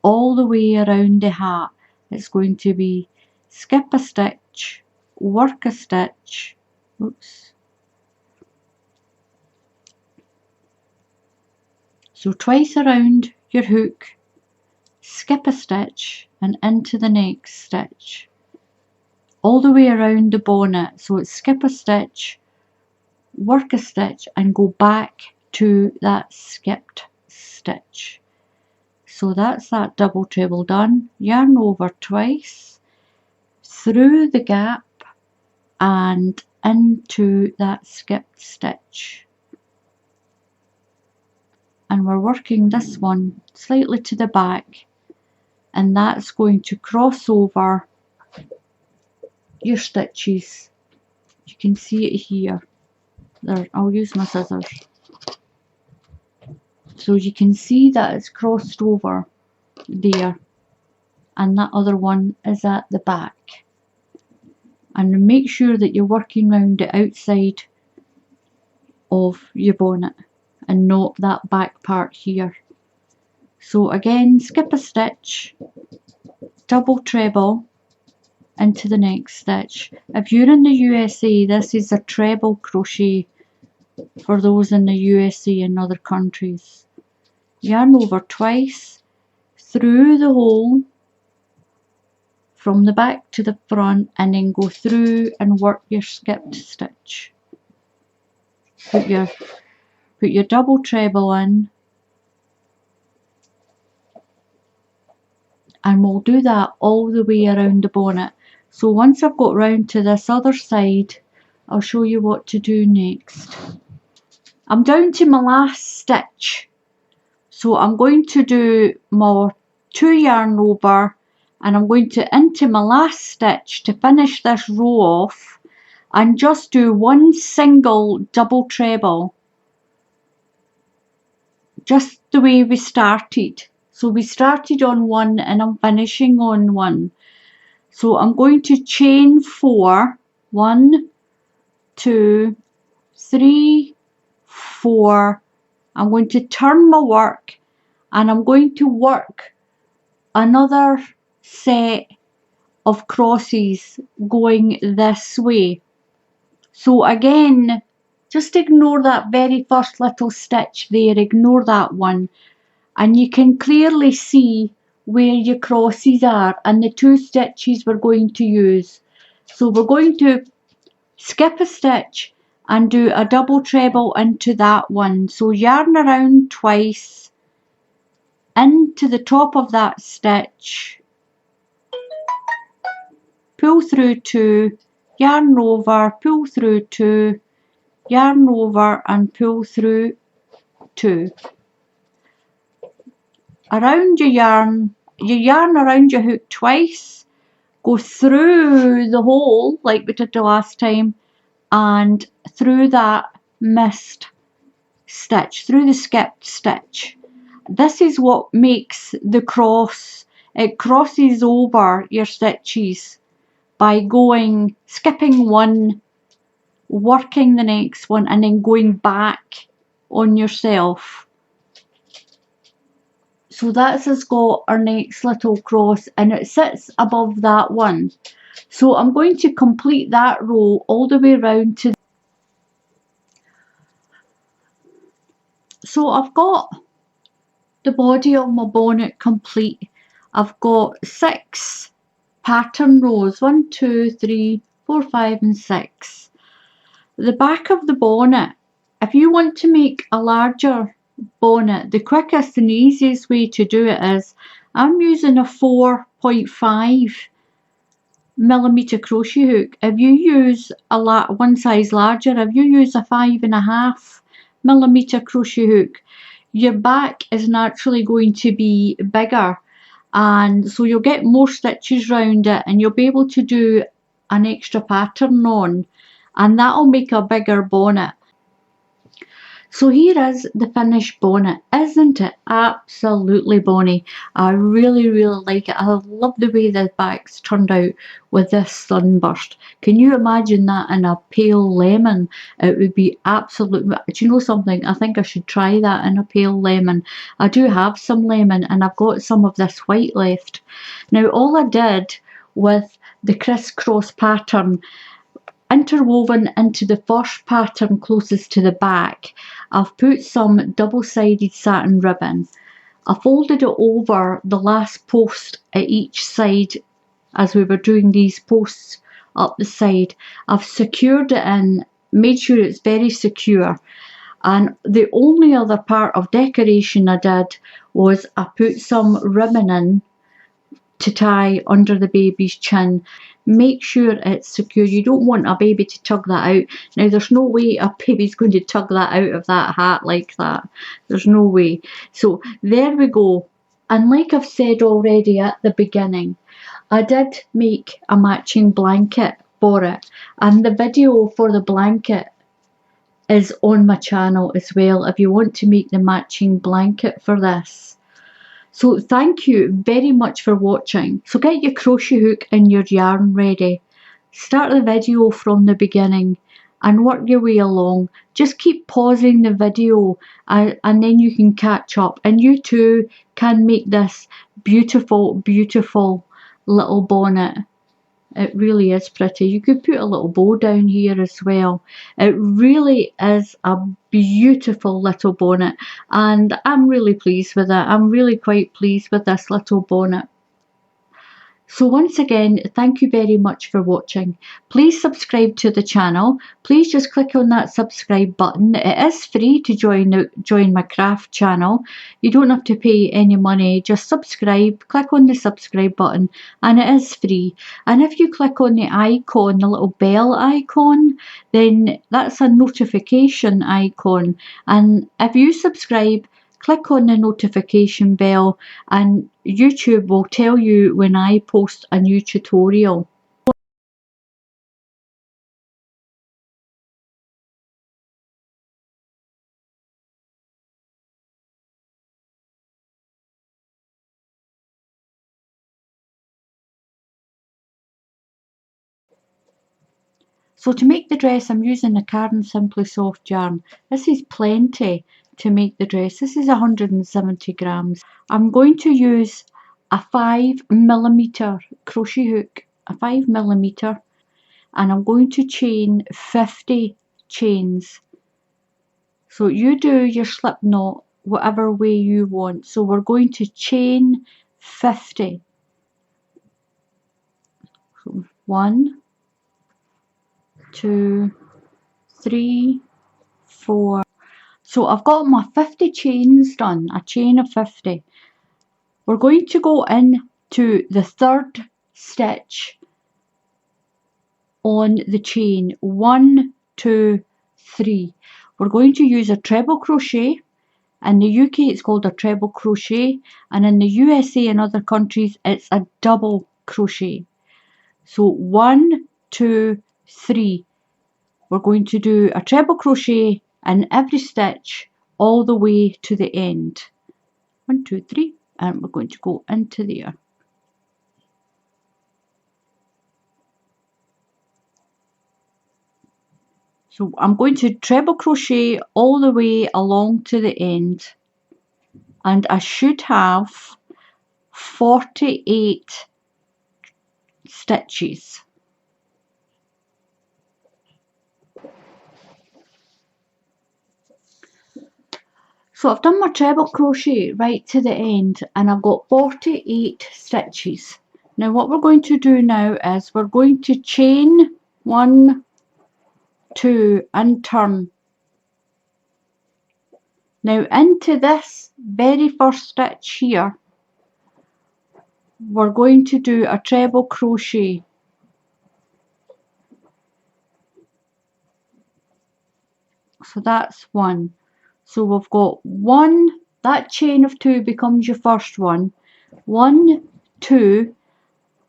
Speaker 1: All the way around the hat, it's going to be skip a stitch, work a stitch, oops. So twice around your hook, skip a stitch and into the next stitch. All the way around the bonnet, so it's skip a stitch, work a stitch and go back to that skipped stitch. So that's that double treble done. Yarn over twice, through the gap and into that skipped stitch. And we're working this one slightly to the back and that's going to cross over your stitches. You can see it here. There, I'll use my scissors. So you can see that it's crossed over there, and that other one is at the back. And make sure that you're working round the outside of your bonnet and not that back part here. So again, skip a stitch, double treble into the next stitch. If you're in the USA, this is a treble crochet for those in the USA and other countries. Yarn over twice through the hole from the back to the front, and then go through and work your skipped stitch. Put your double treble in, and we'll do that all the way around the bonnet. So once I've got round to this other side, I'll show you what to do next. I'm down to my last stitch, so I'm going to do my 2 yarn over, and I'm going to into my last stitch to finish this row off, and just do one single double treble, just the way we started. So we started on 1 and I'm finishing on 1. So I'm going to chain 4, 1, 2, 3, 4. I'm going to turn my work, and I'm going to work another set of crosses going this way. So again, just ignore that very first little stitch there, ignore that one, and you can clearly see where your crosses are and the 2 stitches we're going to use. So we're going to skip a stitch and do a double treble into that one. So yarn around twice into the top of that stitch, pull through 2, yarn over, pull through 2, yarn over and pull through 2. Around your yarn around your hook twice, go through the hole like we did the last time, and through that missed stitch, through the skipped stitch. This is what makes the cross. It crosses over your stitches by skipping one, working the next one, and then going back on yourself. So that's us got our next little cross, and it sits above that one. So I'm going to complete that row all the way around to. So I've got the body of my bonnet complete. I've got 6 pattern rows, 1, 2, 3, 4, 5 and 6. The back of the bonnet, if you want to make a larger bonnet, the quickest and easiest way to do it is, I'm using a 4.5 millimeter crochet hook. If you use one size larger, if you use a 5.5 millimeter crochet hook, your back is naturally going to be bigger, and so you'll get more stitches round it, and you'll be able to do an extra pattern on, and that'll make a bigger bonnet. So here is the finished bonnet. Isn't it absolutely bonny? I really like it. I love the way the back's turned out with this sunburst. Can you imagine that in a pale lemon? It would be absolutely. Do you know something? I think I should try that in a pale lemon. I do have some lemon, and I've got some of this white left. Now all I did with the crisscross pattern, interwoven into the first pattern closest to the back, I've put some double-sided satin ribbon. I folded it over the last post at each side as we were doing these posts up the side. I've secured it in, made sure it's very secure, and the only other part of decoration I did was I put some ribbon in to tie under the baby's chin. Make sure it's secure. You don't want a baby to tug that out. Now there's no way a baby's going to tug that out of that hat like that. There's no way. So there we go. And like I've said already at the beginning, I did make a matching blanket for it, and the video for the blanket is on my channel as well if you want to make the matching blanket for this. So thank you very much for watching. So get your crochet hook and your yarn ready. Start the video from the beginning and work your way along. Just keep pausing the video and then you can catch up, and you too can make this beautiful, beautiful little bonnet. It really is pretty. You could put a little bow down here as well. It really is a beautiful little bonnet, and I'm really pleased with it. I'm really quite pleased with this little bonnet. So once again, thank you very much for watching. Please subscribe to the channel. Please just click on that subscribe button. It is free to join my craft channel. You don't have to pay any money. Just subscribe. Click on the subscribe button and it is free. And if you click on the icon, the little bell icon, then that's a notification icon. And if you subscribe, click on the notification bell and YouTube will tell you when I post a new tutorial. So to make the dress, I'm using the Caron Simply Soft yarn. This is plenty to make the dress. This is 170 grams. I'm going to use a 5mm crochet hook, a 5mm, and I'm going to chain 50 chains. So you do your slip knot whatever way you want. So we're going to chain 50. So 1, 2, 3, 4. So I've got my 50 chains done, a chain of 50. We're going to go into the third stitch on the chain. 1, 2, 3. We're going to use a treble crochet. In the UK it's called a treble crochet, and in the USA and other countries it's a double crochet. So 1, 2, 3. We're going to do a treble crochet in every stitch all the way to the end. 1, 2, 3, and we're going to go into there. So I'm going to treble crochet all the way along to the end, and I should have 48 stitches. So I've done my treble crochet right to the end and I've got 48 stitches. Now what we're going to do now is we're going to chain 1, 2 and turn. Now into this very first stitch here, we're going to do a treble crochet. So that's 1. So we've got 1, that chain of 2 becomes your first one. 1, 2.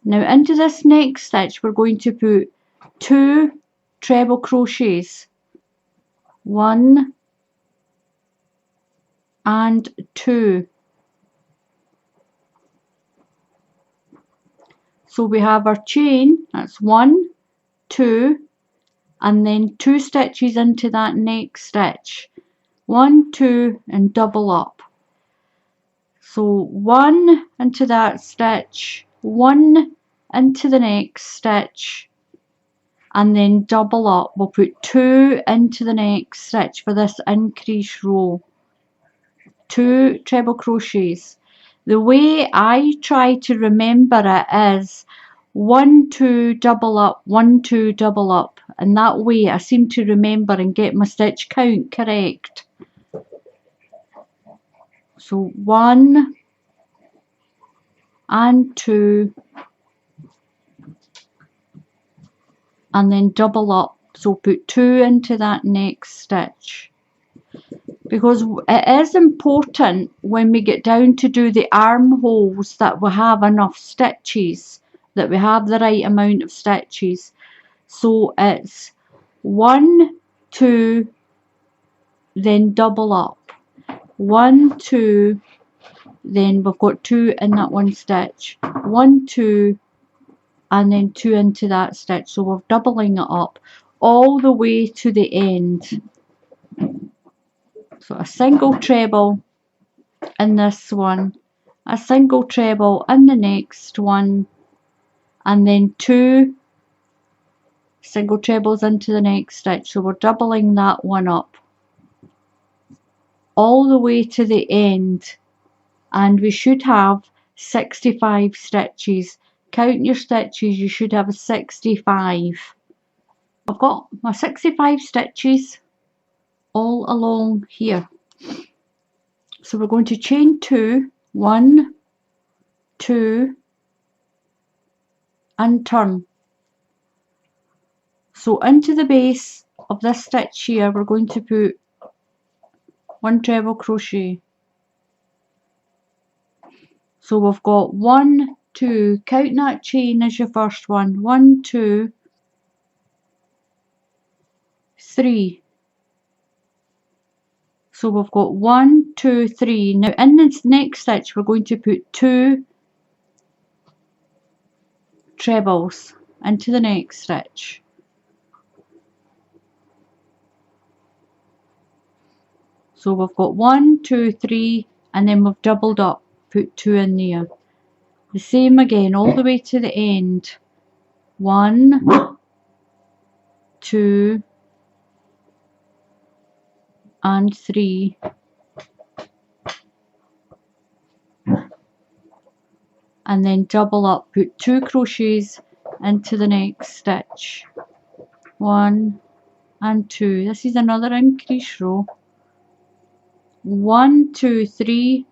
Speaker 1: Now into this next stitch we're going to put 2 treble crochets. 1 and 2. So we have our chain, that's 1, 2, and then 2 stitches into that next stitch. 1, 2 and double up. So 1 into that stitch, 1 into the next stitch, and then double up. We'll put 2 into the next stitch for this increase row. 2 treble crochets. The way I try to remember it is 1, 2, double up, 1, 2, double up, and that way I seem to remember and get my stitch count correct. So 1 and 2 and then double up. So put 2 into that next stitch. because it is important when we get down to do the armholes that we have enough stitches, that we have the right amount of stitches. So it's 1, 2, then double up, 1, 2, then we've got 2 in that one stitch, 1, 2, and then 2 into that stitch. So we're doubling it up all the way to the end. So a single treble in this one, a single treble in the next one, and then 2 single trebles into the next stitch. So we're doubling that one up all the way to the end, and we should have 65 stitches. Count your stitches, you should have a 65. I've got my 65 stitches all along here. So we're going to chain 2, 1, 2, and turn. So into the base of this stitch here, we're going to put 1 treble crochet. So we've got 1, 2, count that chain as your first one, 1, 2, 3. So we've got 1, 2, 3. Now in this next stitch we're going to put 2 trebles into the next stitch. So we've got 1, 2, 3, and then we've doubled up, put 2 in there. The same again all the way to the end. 1, 2, and 3. And then double up, put 2 crochets into the next stitch. 1 and 2. This is another increase row. 1, 2, 3,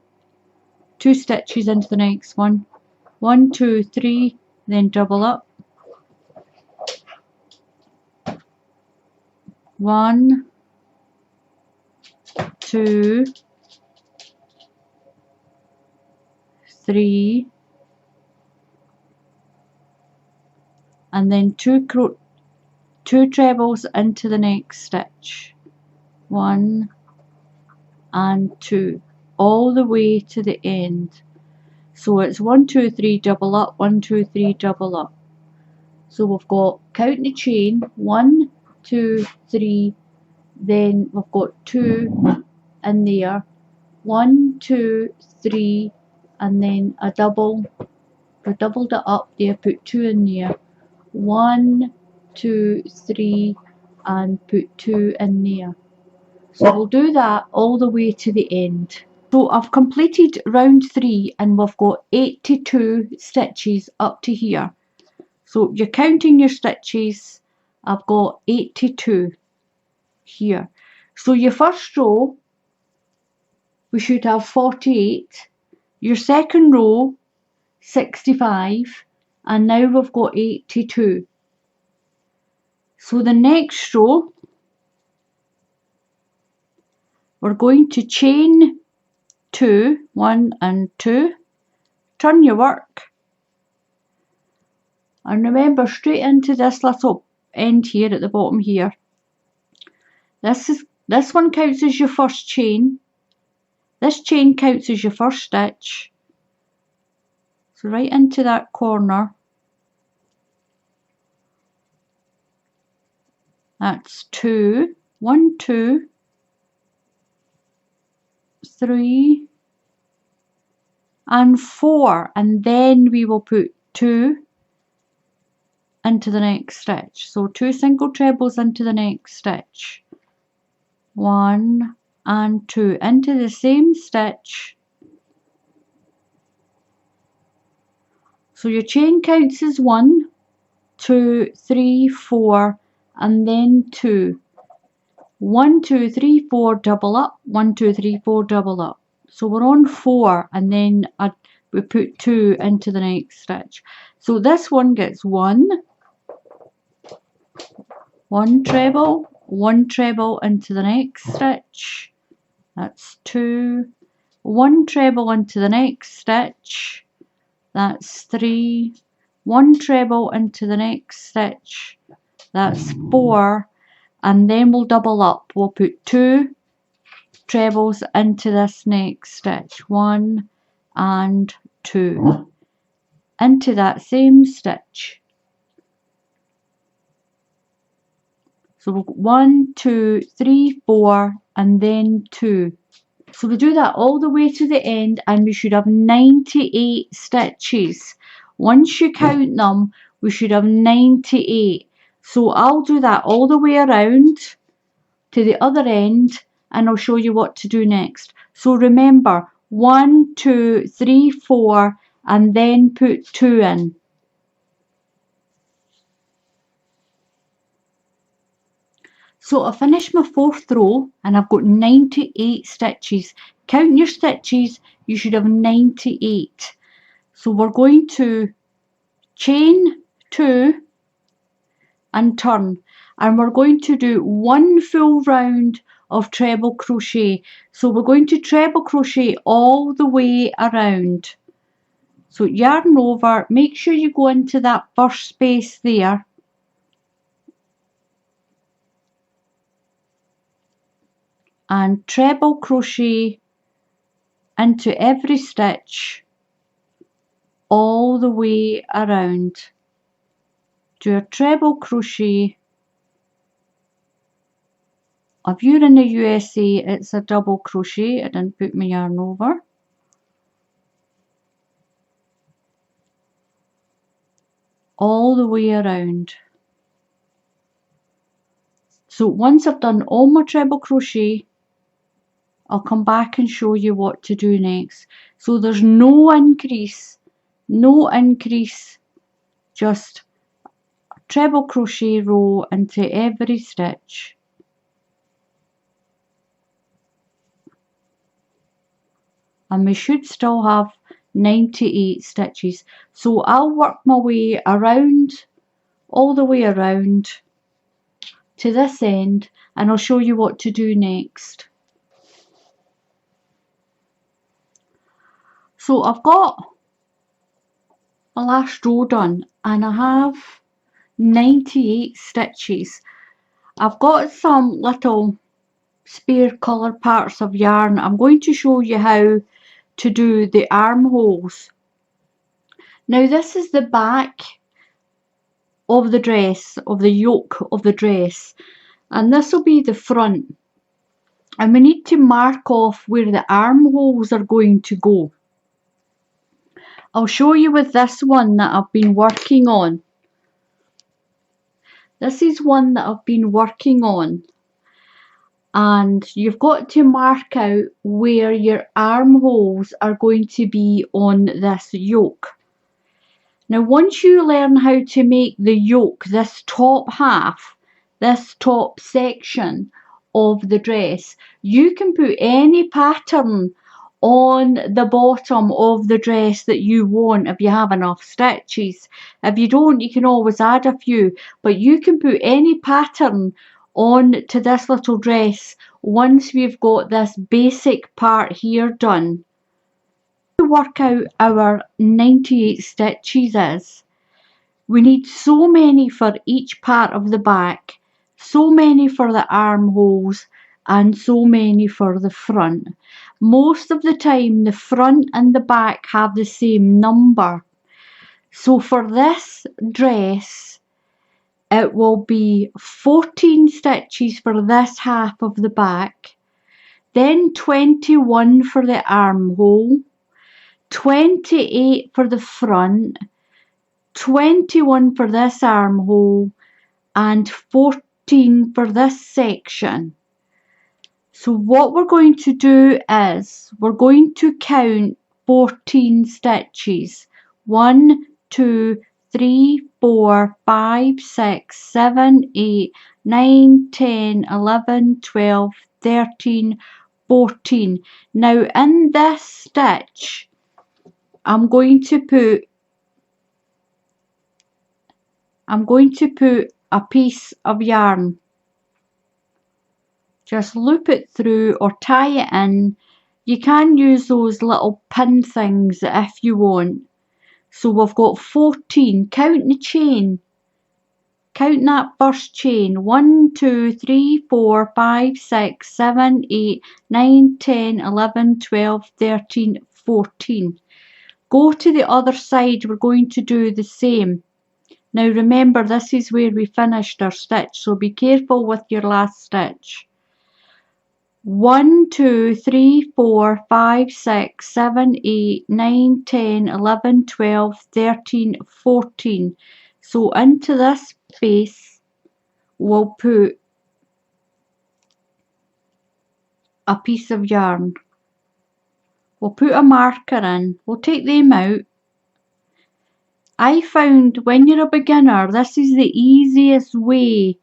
Speaker 1: 2 stitches into the next one. 1, 2, 3, then double up. 1, 2, 3, and then 2 trebles into the next stitch. 1 and 2, all the way to the end. So it's 1, 2, 3, double up, 1, 2, 3, double up. So we've got, count the chain, 1, 2, 3, then we've got 2 in there, 1, 2, 3, and then a double. We doubled it up there, put 2 in there, 1, 2, 3, and put 2 in there. So we'll do that all the way to the end. So I've completed round 3 and we've got 82 stitches up to here. So you're counting your stitches, I've got 82 here. So your first row, we should have 48. Your second row, 65. And now we've got 82. So the next row, we're going to chain 2, 1 and 2, turn your work, and remember straight into this little end here at the bottom here. This one counts as your first chain. This chain counts as your first stitch. So right into that corner. That's 2, 1, 2, 3, and 4, and then we will put 2 into the next stitch. So 2 single trebles into the next stitch. 1 and 2 into the same stitch. So your chain counts as 1, 2, 3, 4, and then 2. 1, 2, 3, 4, double up, 1, 2, 3, 4, double up. So we're on 4, and then we put 2 into the next stitch. So this one gets 1 treble, 1 treble into the next stitch, that's 2, 1 treble into the next stitch, that's 3, 1 treble into the next stitch, that's 4, and then we'll double up. We'll put 2 trebles into this next stitch, 1 and 2, into that same stitch. So we'll go 1, 2, 3, 4, and then 2. So we do that all the way to the end, and we should have 98 stitches. Once you count them, we should have 98. So I'll do that all the way around to the other end, and I'll show you what to do next. So remember, 1, 2, 3, 4, and then put 2 in. So I finished my 4th row and I've got 98 stitches. Count your stitches, you should have 98. So we're going to chain 2 and turn, and we're going to do 1 full round of treble crochet. So we're going to treble crochet all the way around. So yarn over, make sure you go into that first space there, and treble crochet into every stitch all the way around. Do a treble crochet. If you're in the USA, it's a double crochet. I didn't put my yarn over. All the way around. So once I've done all my treble crochet, I'll come back and show you what to do next. So there's no increase, just a treble crochet row into every stitch. And we should still have 98 stitches. So I'll work my way around, all the way around to this end, and I'll show you what to do next. So I've got my last row done and I have 98 stitches. I've got some little spare colour parts of yarn. I'm going to show you how to do the armholes. Now this is the back of the dress, of the yoke of the dress, and this will be the front, and we need to mark off where the armholes are going to go. I'll show you with this one that I've been working on. This is one that I've been working on, and you've got to mark out where your armholes are going to be on this yoke. Now once you learn how to make the yoke, this top half, this top section of the dress, you can put any pattern on the bottom of the dress that you want if you have enough stitches. If you don't, you can always add a few, but you can put any pattern on to this little dress once we've got this basic part here done. To work out our 98 stitches is, we need so many for each part of the back, so many for the armholes, and so many for the front. Most of the time the front and the back have the same number. So for this dress it will be 14 stitches for this half of the back, then 21 for the armhole, 28 for the front, 21 for this armhole, and 14 for this section. So what we're going to do is we're going to count 14 stitches. 1, 2, 3, 4, 5, 6, 7, 8, 9, 10, 11, 12, 13, 14. Now in this stitch I'm going to put a piece of yarn, just loop it through or tie it in. You can use those little pin things if you want. So we've got 14. Count the chain. Count that first chain. 1, 2, 3, 4, 5, 6, 7, 8, 9, 10, 11, 12, 13, 14. Go to the other side. We're going to do the same. Now remember, this is where we finished our stitch, so be careful with your last stitch. 1, 2, 3, 4, 5, 6, 7, 8, 9, 10, 11, 12, 13, 14. So into this space we'll put a piece of yarn. We'll put a marker in. We'll take them out. I found when you're a beginner, this is the easiest way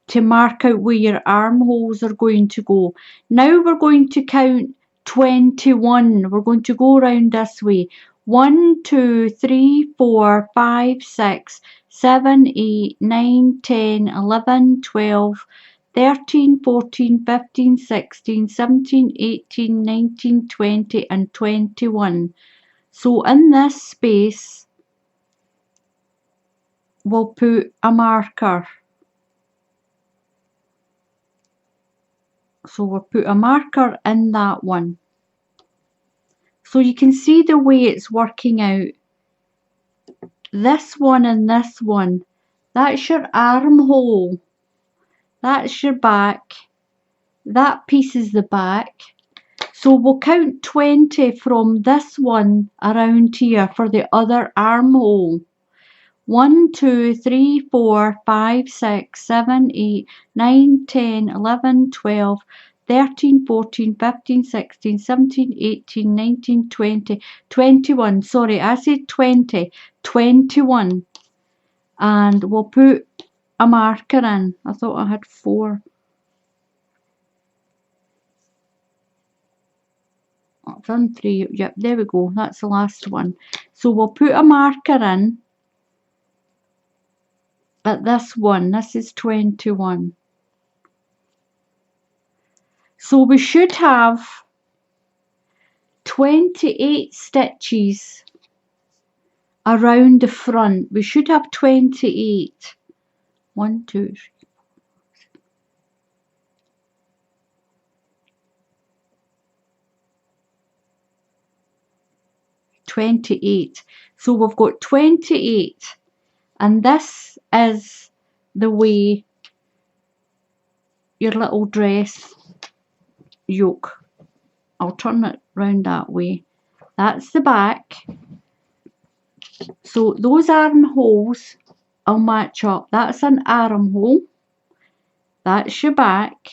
Speaker 1: to mark out where your armholes are going to go. Now we're going to count 21. We're going to go around this way. 1, 2, 3, 4, 5, 6, 7, 8, 9, 10, 11, 12, 13, 14, 15, 16, 17, 18, 19, 20 and 21. So in this space we'll put a marker. So we'll put a marker in that one. So you can see the way it's working out. This one and this one. That's your armhole. That's your back. That piece is the back. So we'll count 20 from this one around here for the other armhole. 1, 2, 3, 4, 5, 6, 7, 8, 9, 10, 11, 12, 13, 14, 15, 16, 17, 18, 19, 20, 21. Sorry, I said 20. 21. And we'll put a marker in. I thought I had 4. I've done 3. Yep, there we go. That's the last one. So we'll put a marker in at this one. This is 21. So we should have 28 stitches around the front. We should have 28. 1, 2, 3, 28. So we've got 28, and this is the way your little dress yoke. I'll turn it round that way. That's the back. So those armholes will match up. That's an armhole. That's your back.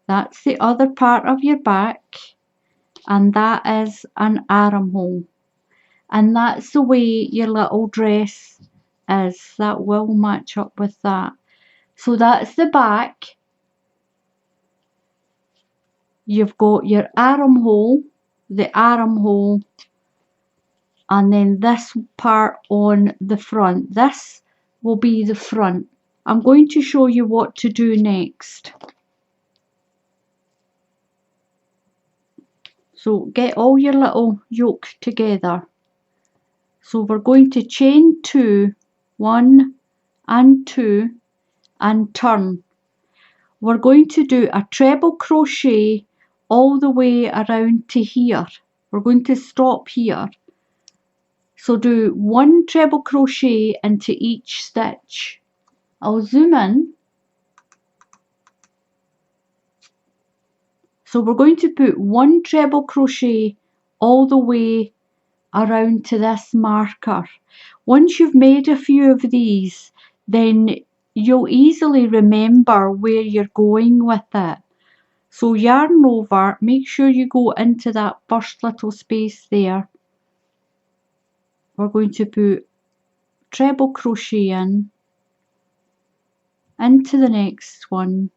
Speaker 1: That's the other part of your back. And that is an armhole. And that's the way your little dress is. That will match up with that. So that's the back. You've got your armhole, the armhole, and then this part on the front. This will be the front. I'm going to show you what to do next. So get all your little yoke together. So we're going to chain 2, 1 and 2, and turn. We're going to do a treble crochet all the way around to here. We're going to stop here. So do 1 treble crochet into each stitch. I'll zoom in. So we're going to put 1 treble crochet all the way around to this marker. Once you've made a few of these, then you'll easily remember where you're going with it. So yarn over, make sure you go into that first little space there. We're going to put treble crochet in, into the next one,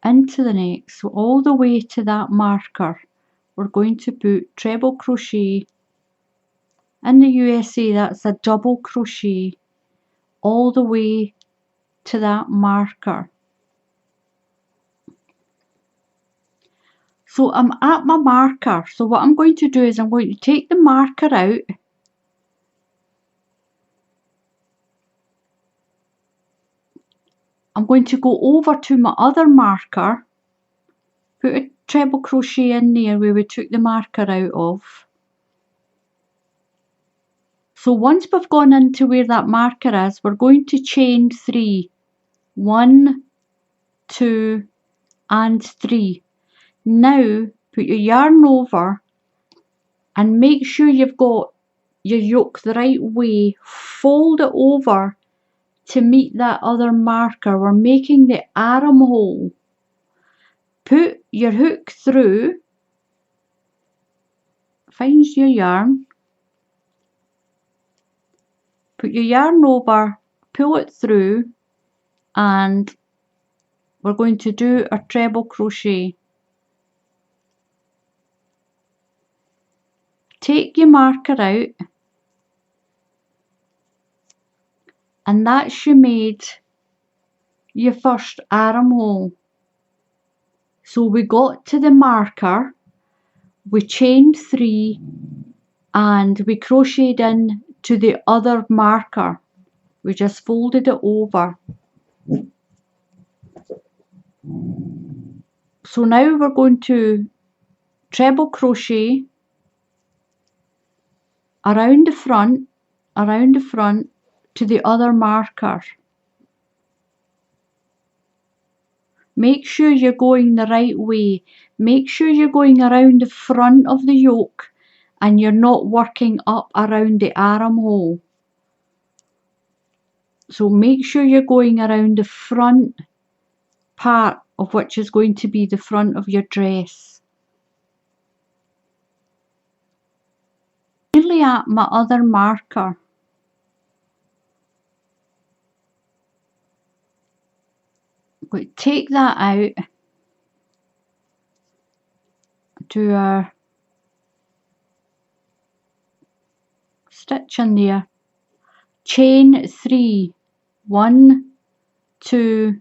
Speaker 1: into the next, so all the way to that marker. We're going to put treble crochet. In the USA, that's a double crochet all the way to that marker. So I'm at my marker. So what I'm going to do is I'm going to take the marker out. I'm going to go over to my other marker, put a treble crochet in there where we took the marker out of. So once we've gone into where that marker is, we're going to chain 3. 1, 2 and 3. Now put your yarn over and make sure you've got your yoke the right way. Fold it over to meet that other marker. We're making the armhole. Put your hook through, find your yarn, put your yarn over, pull it through, and we're going to do a treble crochet. Take your marker out, and that's you made your first armhole. So we got to the marker, we chained 3 and we crocheted in to the other marker. We just folded it over. So now we're going to treble crochet around the front to the other marker. Make sure you're going the right way. Make sure you're going around the front of the yoke and you're not working up around the armhole. So make sure you're going around the front part of which is going to be the front of your dress. Nearly at my other marker. I'm going to take that out, do a stitch in there, chain 3, 1, 2,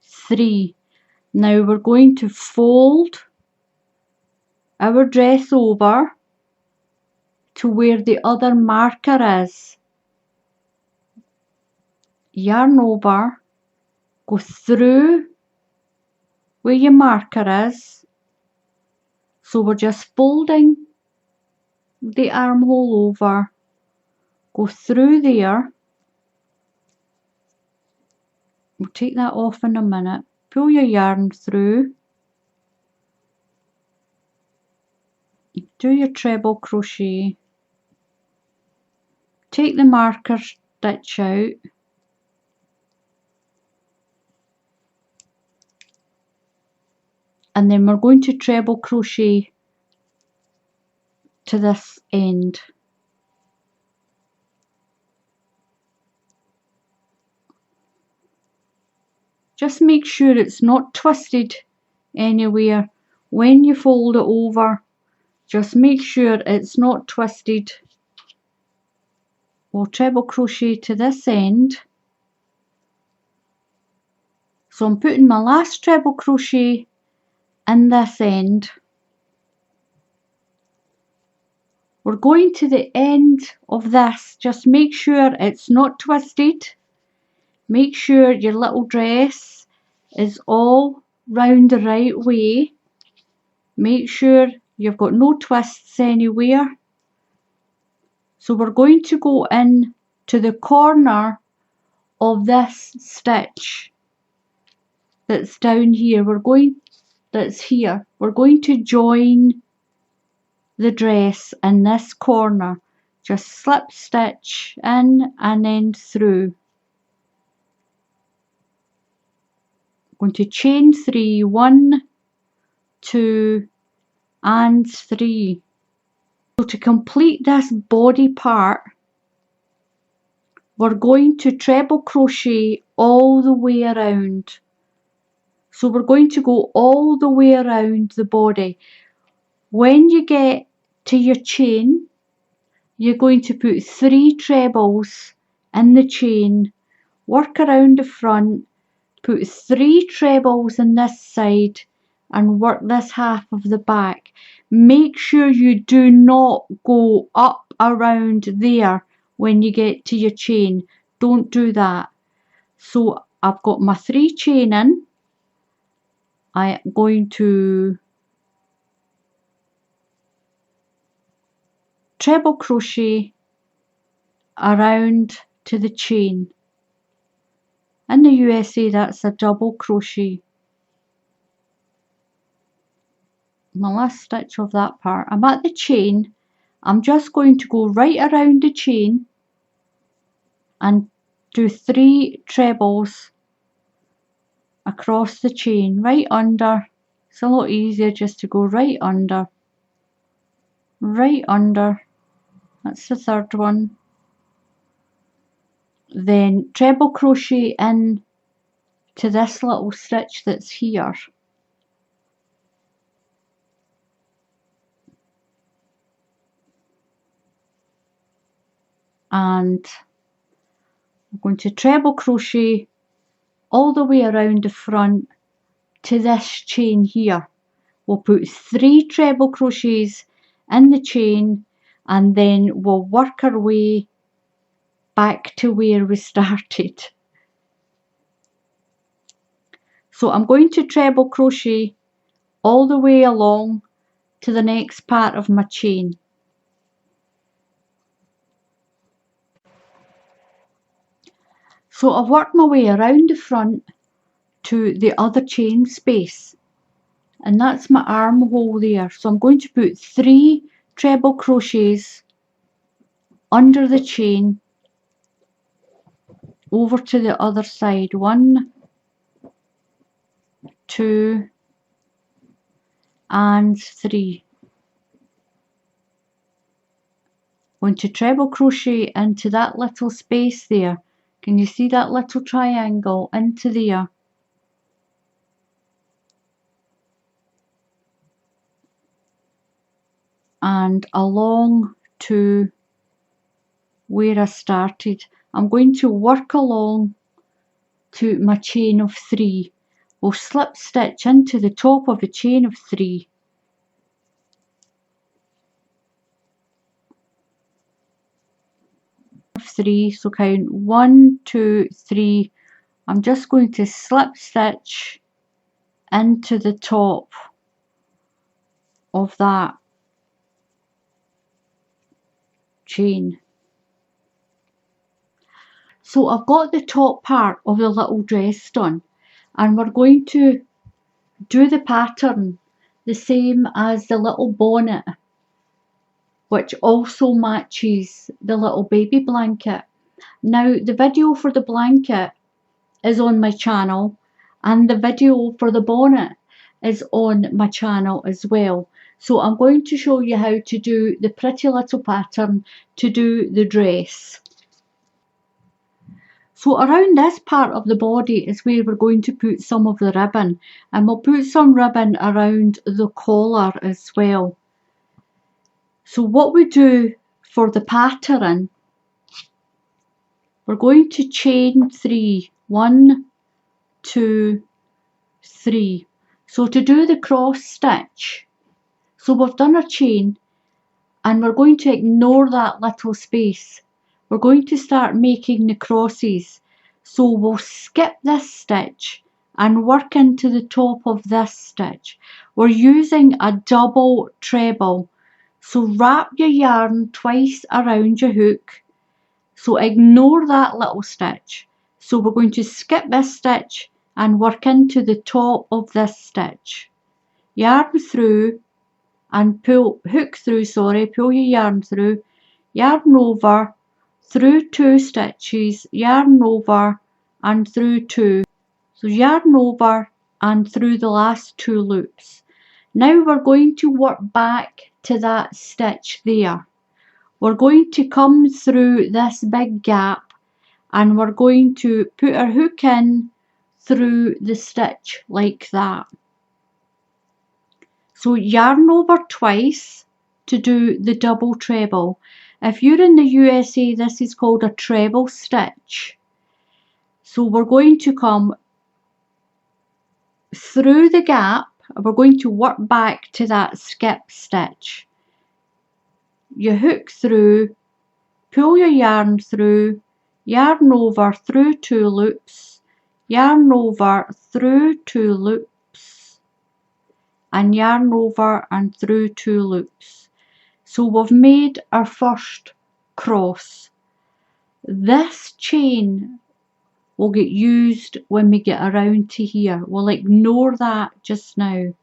Speaker 1: 3. Now we're going to fold our dress over to where the other marker is. Yarn over, go through where your marker is. So we're just folding the armhole over, go through there. We'll take that off in a minute. Pull your yarn through, do your treble crochet, take the marker stitch out, and then we're going to treble crochet to this end. Just make sure it's not twisted anywhere when you fold it over. Just make sure it's not twisted. We'll treble crochet to this end. So I'm putting my last treble crochet in this end. We're going to the end of this. Just make sure it's not twisted. Make sure your little dress is all round the right way. Make sure you've got no twists anywhere. So we're going to go in to the corner of this stitch that's down here. That's here. We're going to join the dress in this corner. Just slip stitch in and then through. I'm going to chain 3, 1, 2 and 3. So to complete this body part, we're going to treble crochet all the way around. So we're going to go all the way around the body. When you get to your chain, you're going to put 3 trebles in the chain, work around the front, put 3 trebles in this side and work this half of the back. Make sure you do not go up around there when you get to your chain. Don't do that. So I've got my 3 chain in. I'm going to treble crochet around to the chain. In the USA that's a double crochet. My last stitch of that part. I'm at the chain. I'm just going to go right around the chain and do 3 trebles across the chain, right under. It's a lot easier just to go right under, that's the third one. Then treble crochet in to this little stitch that's here, and I'm going to treble crochet all the way around the front to this chain here. We'll put 3 treble crochets in the chain and then we'll work our way back to where we started. So I'm going to treble crochet all the way along to the next part of my chain. So I've worked my way around the front to the other chain space, and that's my armhole there. So I'm going to put 3 treble crochets under the chain over to the other side. 1, 2 and 3. Going to treble crochet into that little space there. Can you see that little triangle into there? And along to where I started. I'm going to work along to my chain of 3. We'll slip stitch into the top of a chain of 3. So count 1, 2, 3. I'm just going to slip stitch into the top of that chain. So I've got the top part of the little dress done, and we're going to do the pattern the same as the little bonnet, which also matches the little baby blanket. Now the video for the blanket is on my channel, and the video for the bonnet is on my channel as well. So I'm going to show you how to do the pretty little pattern to do the dress. So around this part of the body is where we're going to put some of the ribbon, and we'll put some ribbon around the collar as well. So what we do for the pattern, we're going to chain 3. 1, 2, 3. So to do the cross stitch, so we've done a chain and we're going to ignore that little space. We're going to start making the crosses. So we'll skip this stitch and work into the top of this stitch. We're using a double treble. So wrap your yarn twice around your hook. So ignore that little stitch. So we're going to skip this stitch and work into the top of this stitch. Yarn through and pull, hook through, pull your yarn through, yarn over, through 2 stitches, yarn over and through 2. So yarn over and through the last 2 loops. Now we're going to work back to that stitch there. We're going to come through this big gap and we're going to put our hook in through the stitch like that. So yarn over twice to do the double treble. If you're in the USA, this is called a treble stitch. So we're going to come through the gap, we're going to work back to that skip stitch. You hook through, pull your yarn through, yarn over through 2 loops, yarn over through 2 loops, and yarn over and through 2 loops. So we've made our first cross. This chain will get used when we get around to here. We'll ignore that just now.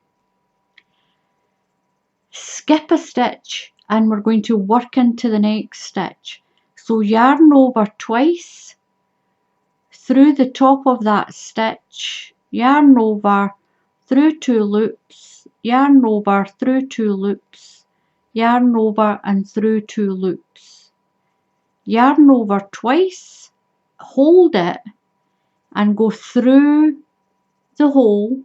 Speaker 1: Skip a stitch and we're going to work into the next stitch. So yarn over twice through the top of that stitch, yarn over through 2 loops, yarn over through 2 loops, yarn over and through 2 loops, yarn over twice, hold it and go through the hole,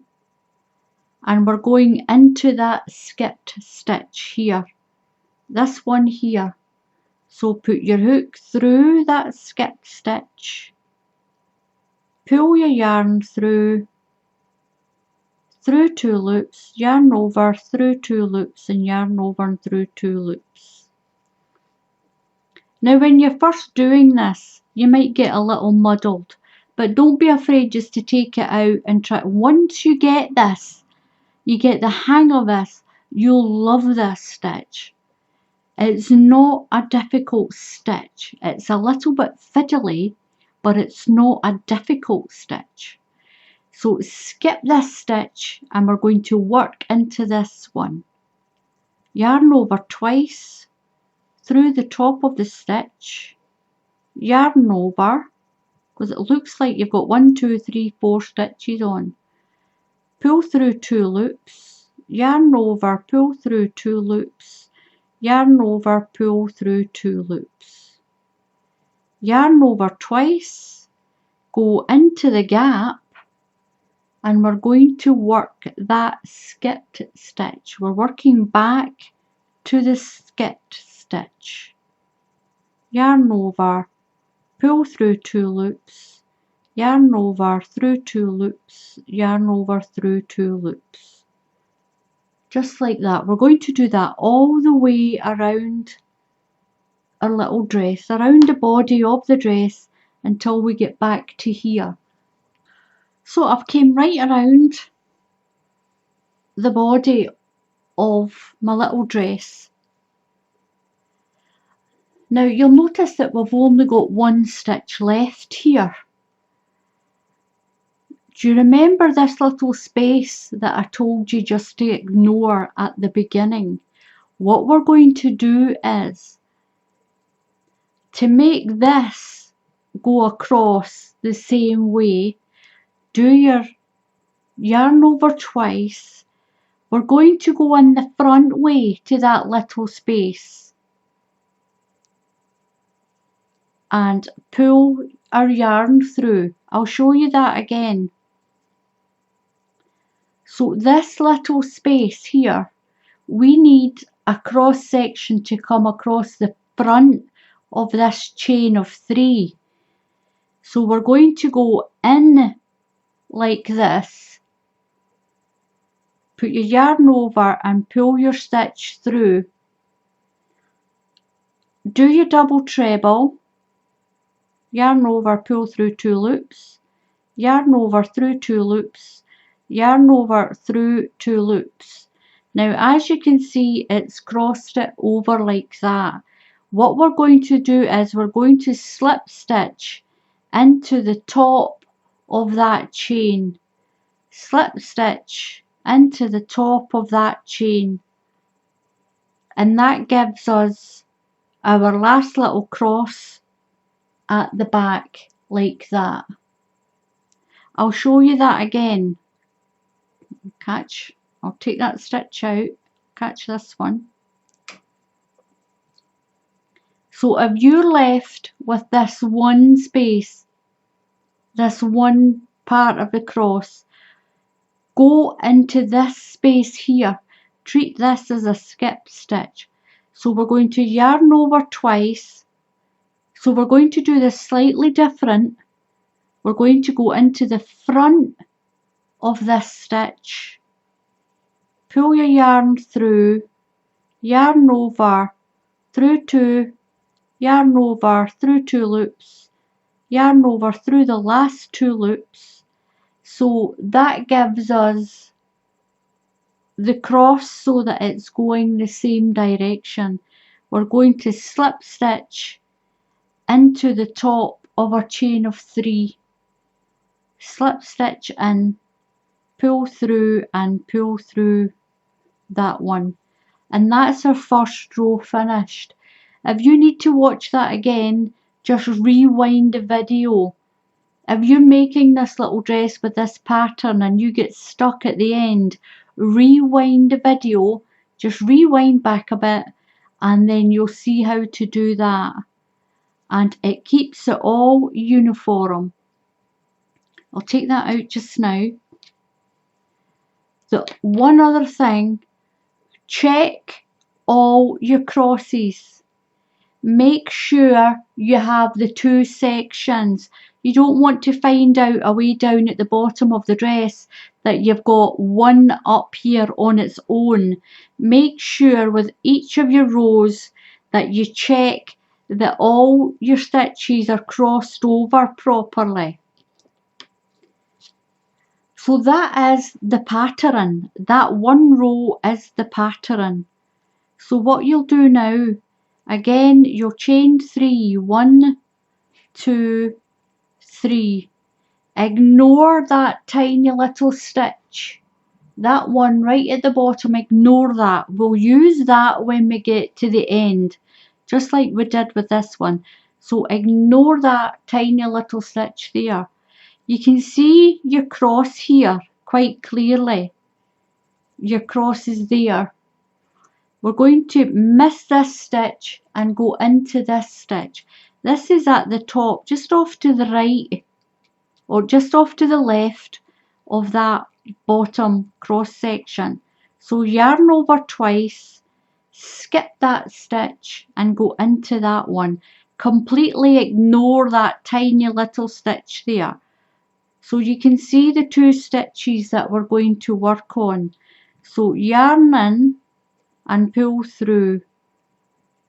Speaker 1: and we're going into that skipped stitch here, this one here. So put your hook through that skipped stitch, pull your yarn through 2 loops, yarn over through 2 loops, and yarn over and through 2 loops. Now when you're first doing this, you might get a little muddled, but don't be afraid just to take it out and try. Once you get this, you get the hang of this, you'll love this stitch. It's not a difficult stitch. It's a little bit fiddly, but it's not a difficult stitch. So skip this stitch and we're going to work into this one. Yarn over twice through the top of the stitch, yarn over, because it looks like you've got 1, 2, 3, 4 stitches on. Pull through 2 loops, yarn over, pull through 2 loops, yarn over, pull through 2 loops. Yarn over twice, go into the gap, and we're going to work that skipped stitch. We're working back to the skipped stitch. Yarn over, pull through 2 loops, yarn over through 2 loops, yarn over through 2 loops. Just like that. We're going to do that all the way around our little dress, around the body of the dress, until we get back to here. So I've came right around the body of my little dress. Now you'll notice that we've only got 1 stitch left here. Do you remember this little space that I told you just to ignore at the beginning? What we're going to do is to make this go across the same way, do your yarn over twice. We're going to go in the front way to that little space and pull our yarn through. I'll show you that again. So this little space here, we need a cross section to come across the front of this chain of 3. So we're going to go in like this, put your yarn over and pull your stitch through. Do your double treble, yarn over, pull through 2 loops, yarn over through 2 loops, yarn over through 2 loops. Now as you can see, it's crossed it over like that. What we're going to do is we're going to slip stitch into the top of that chain. Slip stitch into the top of that chain, and that gives us our last little cross at the back like that. I'll show you that again. I'll take that stitch out, catch this one. So if you're left with this one space, this one part of the cross, go into this space here. Treat this as a skip stitch. So we're going to yarn over twice. So we're going to do this slightly different. we're going to go into the front of this stitch, pull your yarn through, yarn over, through 2, yarn over, through 2 loops, yarn over through the last 2 loops. So that gives us the cross so that it's going the same direction. We're going to slip stitch into the top of our chain of 3, slip stitch in, pull through and pull through that one, and that's our first row finished. If you need to watch that again, just rewind the video. If you're making this little dress with this pattern and you get stuck at the end, rewind the video, just rewind back a bit, and then you'll see how to do that, and it keeps it all uniform. I'll take that out just now. The one other thing, check all your crosses. Make sure you have the 2 sections. You don't want to find out away down at the bottom of the dress that you've got one up here on its own. Make sure with each of your rows that you check that all your stitches are crossed over properly. So that is the pattern. That one row is the pattern. So what you'll do now, again, you'll chain 3, 1, 2, 3. Ignore that tiny little stitch, that one right at the bottom, ignore that. We'll use that when we get to the end, just like we did with this one. So ignore that tiny little stitch there. You can see your cross here quite clearly. Your cross is there. We're going to miss this stitch and go into this stitch. This is at the top, just off to the right, or just off to the left of that bottom cross section. So yarn over twice, skip that stitch and go into that one. Completely ignore that tiny little stitch there. So you can see the 2 stitches that we're going to work on. So yarn in and pull through,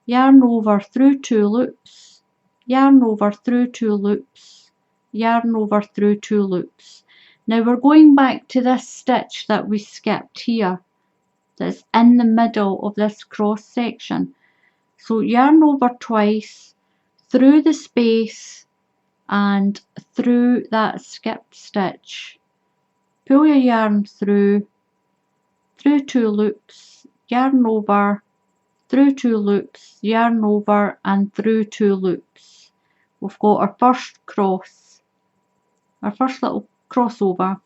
Speaker 1: yarn over through 2 loops, yarn over through 2 loops, yarn over through 2 loops. Now we're going back to this stitch that we skipped here, that's in the middle of this cross section. So yarn over twice, through the space and through that skipped stitch. Pull your yarn through 2 loops, yarn over, through 2 loops, yarn over and through 2 loops. We've got our first cross, our first little crossover.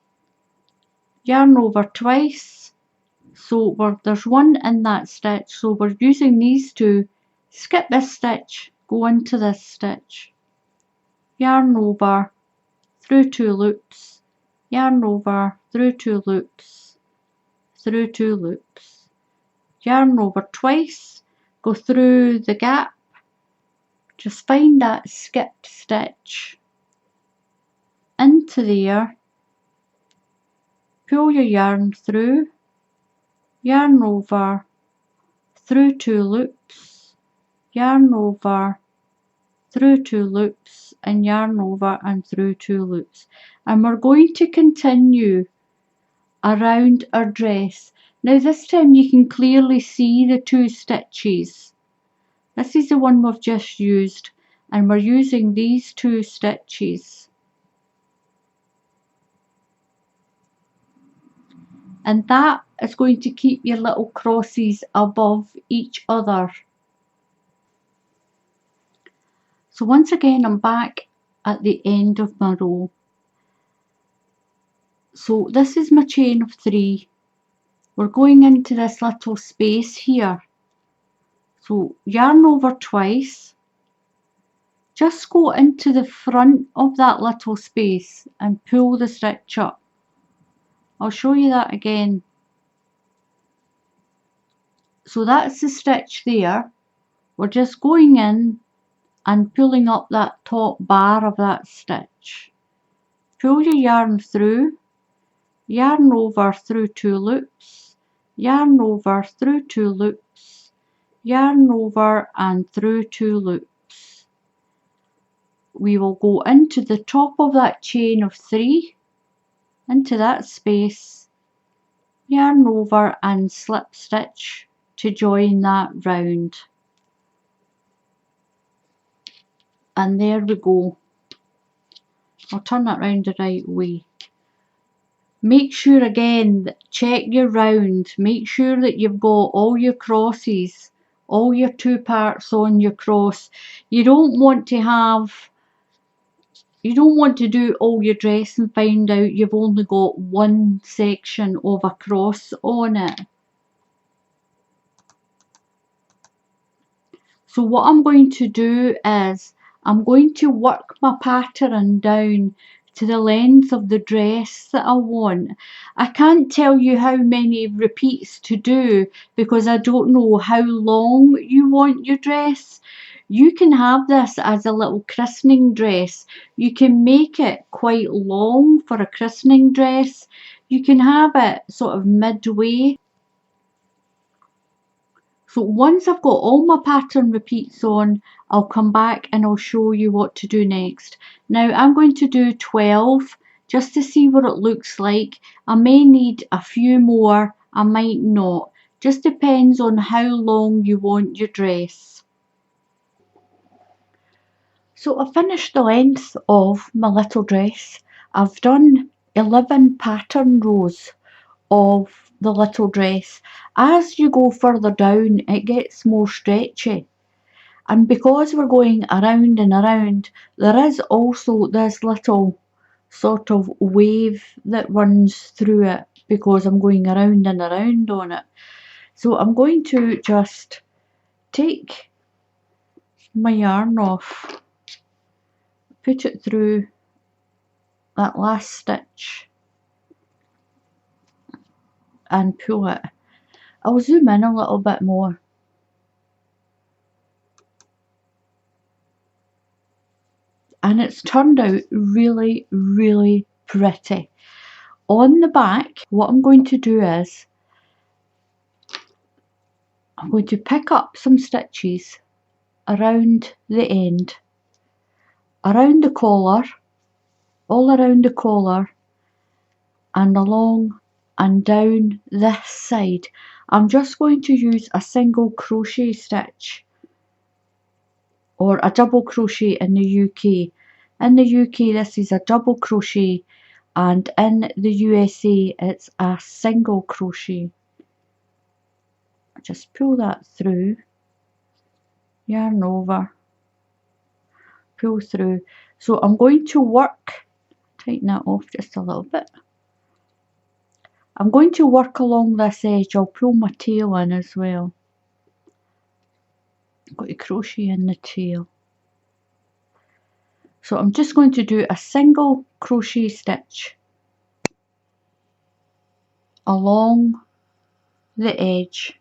Speaker 1: Yarn over twice, so there's one in that stitch, so we're using these 2. Skip this stitch, go into this stitch. Yarn over, through 2 loops, yarn over, through 2 loops, through 2 loops. Yarn over twice, go through the gap, just find that skipped stitch into there, pull your yarn through, yarn over, through 2 loops, yarn over, through 2 loops and yarn over and through 2 loops. And we're going to continue around our dress. Now this time you can clearly see the 2 stitches. This is the one we've just used, and we're using these 2 stitches. And that is going to keep your little crosses above each other. So once again, I'm back at the end of my row. So this is my chain of 3. We're going into this little space here. So yarn over twice, just go into the front of that little space and pull the stitch up. I'll show you that again. So that's the stitch there. We're just going in and pulling up that top bar of that stitch. pull your yarn through, yarn over through 2 loops, yarn over through 2 loops, yarn over and through 2 loops. We will go into the top of that chain of 3, into that space, yarn over and slip stitch to join that round. And there we go. I'll turn that round the right way. Make sure again, check your round, make sure that you've got all your crosses, all your 2 parts on your cross. You don't want to do all your dress and find out you've only got one section of a cross on it. So what I'm going to do is I'm going to work my pattern down to the length of the dress that I want. I can't tell you how many repeats to do because I don't know how long you want your dress. You can have this as a little christening dress. You can make it quite long for a christening dress. You can have it sort of midway. So once I've got all my pattern repeats on, I'll come back and I'll show you what to do next. Now I'm going to do 12 just to see what it looks like. I may need a few more, I might not. Just depends on how long you want your dress. So I finished the length of my little dress. I've done 11 pattern rows of the little dress. As you go further down, it gets more stretchy, and because we're going around and around, there is also this little sort of wave that runs through it because I'm going around and around on it. So I'm going to just take my yarn off, put it through that last stitch and pull it. I'll zoom in a little bit more. And it's turned out really, really pretty. On the back, what I'm going to do is I'm going to pick up some stitches around the end, around the collar, all around the collar, and along and down this side. I'm just going to use a single crochet stitch or a double crochet in the UK. In the UK this is a double crochet, and in the USA it's a single crochet. Just pull that through, yarn over, pull through. So I'm going to work, tighten that off just a little bit. I'm going to work along this edge. I'll pull my tail in as well. I've got to crochet in the tail. So I'm just going to do a single crochet stitch along the edge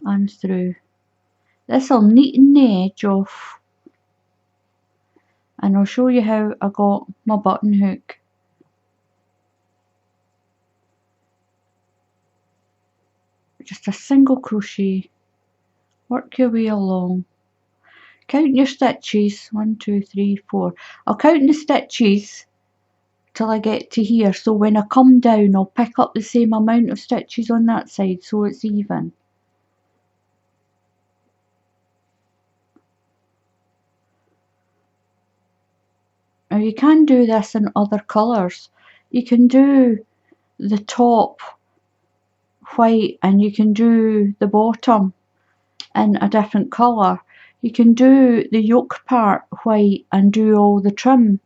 Speaker 1: and through. This will neaten the edge off, and I'll show you how I got my button hook. Just a single crochet, work your way along. Count your stitches, 1, 2, 3, 4. I'll count the stitches till I get to here, so when I come down I'll pick up the same amount of stitches on that side so it's even. Now you can do this in other colours. You can do the top white and you can do the bottom in a different colour. You can do the yoke part white and do all the trim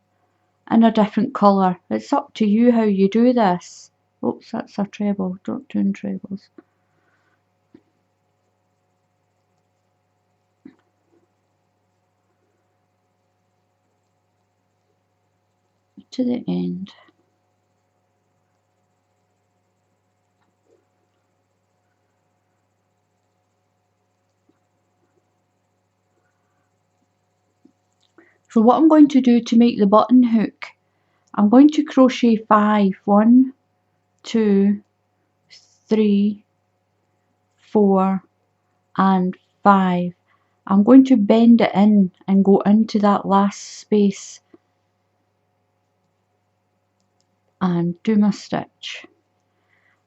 Speaker 1: in a different colour. It's up to you how you do this. Oops, that's a treble, don't do trebles. To the end. So what I'm going to do to make the button hook, I'm going to crochet 5. 1, 2, 3, 4 and 5. I'm going to bend it in and go into that last space and do my stitch.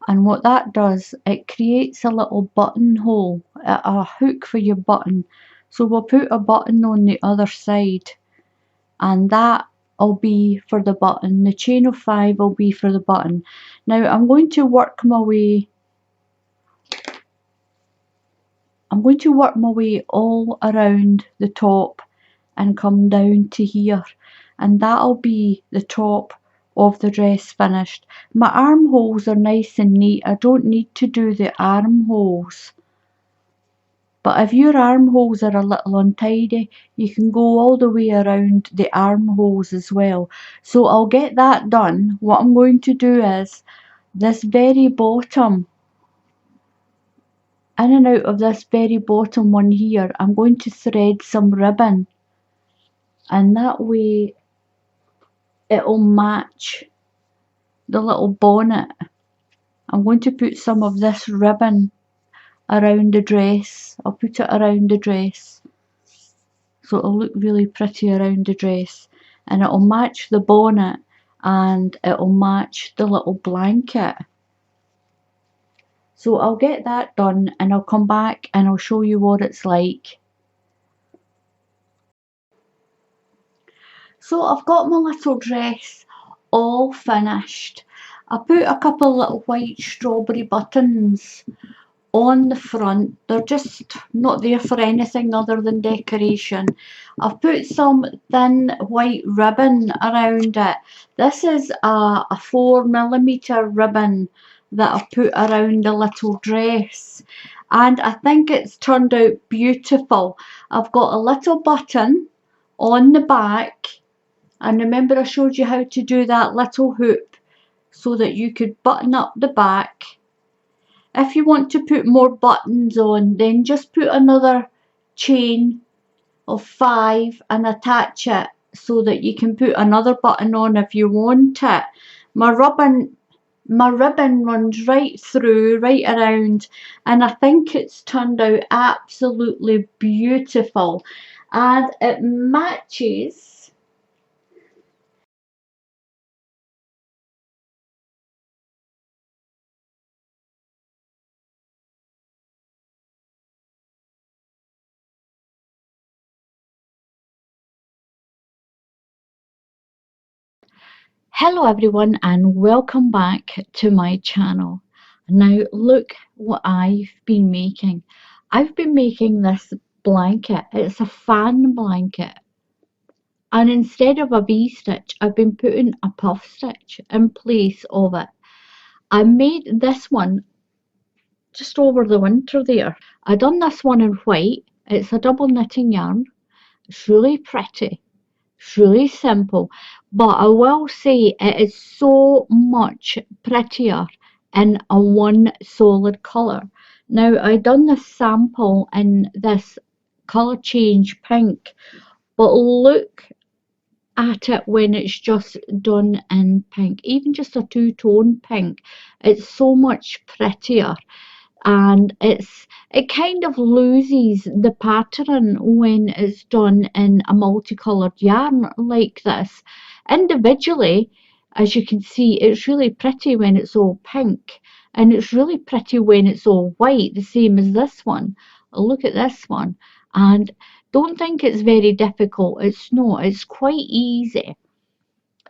Speaker 1: And what that does, it creates a little buttonhole, a hook for your button. So we'll put a button on the other side, and that will be for the button. The chain of 5 will be for the button. Now I'm going to work my way all around the top and come down to here, and that'll be the top of the dress finished. My armholes are nice and neat. I don't need to do the armholes, but if your armholes are a little untidy, you can go all the way around the armholes as well. So I'll get that done. What I'm going to do is this very bottom, in and out of this very bottom one here, I'm going to thread some ribbon, and that way it'll match the little bonnet. I'm going to put some of this ribbon around the dress. I'll put it around the dress so it'll look really pretty around the dress, and it'll match the bonnet and it'll match the little blanket. So I'll get that done and I'll come back and I'll show you what it's like. So I've got my little dress all finished. I put a couple little white strawberry buttons on the front. They're just not there for anything other than decoration. I've put some thin white ribbon around it. This is a 4mm ribbon that I've put around the little dress, and I think it's turned out beautiful. I've got a little button on the back, and remember I showed you how to do that little hoop so that you could button up the back. If you want to put more buttons on, then just put another chain of 5 and attach it so that you can put another button on if you want it. My ribbon runs right through, right around, and I think it's turned out absolutely beautiful, and it matches. Hello everyone, and welcome back to my channel. Now look what I've been making. I've been making this blanket. It's a fan blanket, and instead of a V-stitch I've been putting a puff stitch in place of it. I made this one just over the winter there. I done this one in white. It's a double knitting yarn. It's really pretty. It's really simple, but I will say it is so much prettier in a one solid colour. Now I done this sample in this colour change pink, but look at it when it's just done in pink, even just a two-tone pink. It's so much prettier, and it kind of loses the pattern when it's done in a multicolored yarn like this. Individually, as you can see, it's really pretty when it's all pink, and it's really pretty when it's all white, the same as this one. Look at this one, and don't think it's very difficult. It's not. It's quite easy.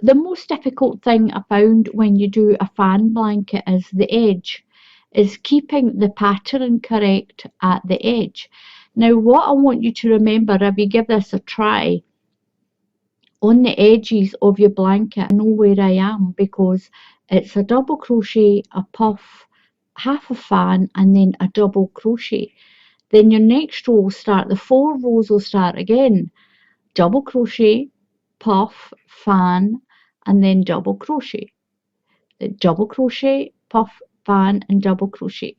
Speaker 1: The most difficult thing I found when you do a fan blanket is the edge, is keeping the pattern correct at the edge. Now what I want you to remember, if you give this a try, on the edges of your blanket, I know where I am, because it's a double crochet, a puff, half a fan, and then a double crochet. Then your next row will start, the 4 rows will start again, double crochet, puff, fan, and then double crochet. The double crochet, puff, fan, and double crochet.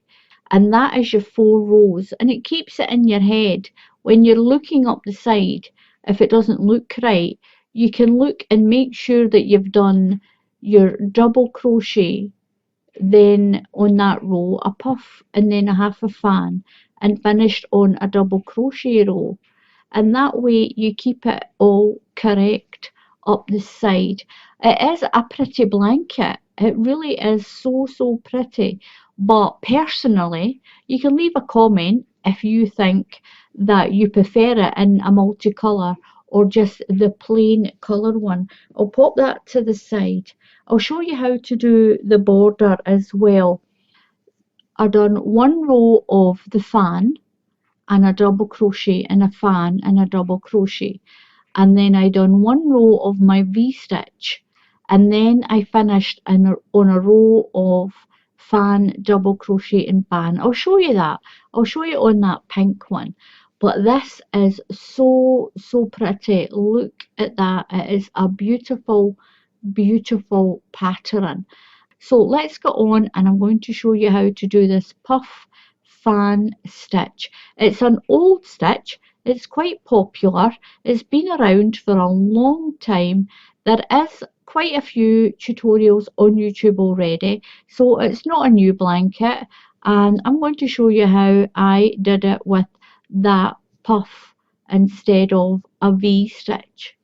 Speaker 1: And that is your 4 rows, and it keeps it in your head when you're looking up the side. If it doesn't look right, you can look and make sure that you've done your double crochet, then on that row a puff and then a half a fan, and finished on a double crochet row, and that way you keep it all correct up the side. It is a pretty blanket. It really is so pretty. But personally, you can leave a comment if you think that you prefer it in a multicolour or just the plain colour one. I'll pop that to the side. I'll show you how to do the border as well. I've done one row of the fan and a double crochet and a fan and a double crochet, and then I done one row of my V-stitch, and then I finished on a row of fan, double crochet and fan. I'll show you that. I'll show you on that pink one. But this is so pretty. Look at that. It is a beautiful pattern. So let's go on, and I'm going to show you how to do this puff fan stitch. It's an old stitch. It's quite popular. It's been around for a long time. There is quite a few tutorials on YouTube already, so it's not a new blanket, and I'm going to show you how I did it with that puff instead of a V stitch.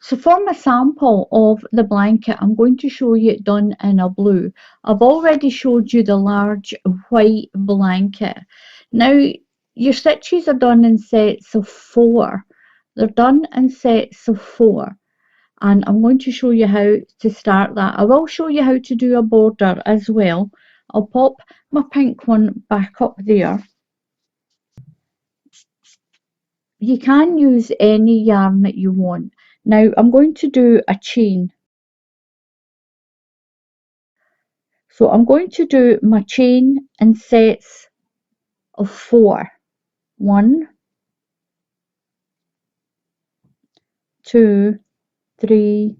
Speaker 1: So for my sample of the blanket, I'm going to show you it done in a blue. I've already showed you the large white blanket. Now your stitches are done in sets of 4. They're done in sets of 4. And I'm going to show you how to start that. I will show you how to do a border as well. I'll pop my pink one back up there. You can use any yarn that you want. Now I'm going to do a chain. So I'm going to do my chain in sets of 4. 1, 2, 3,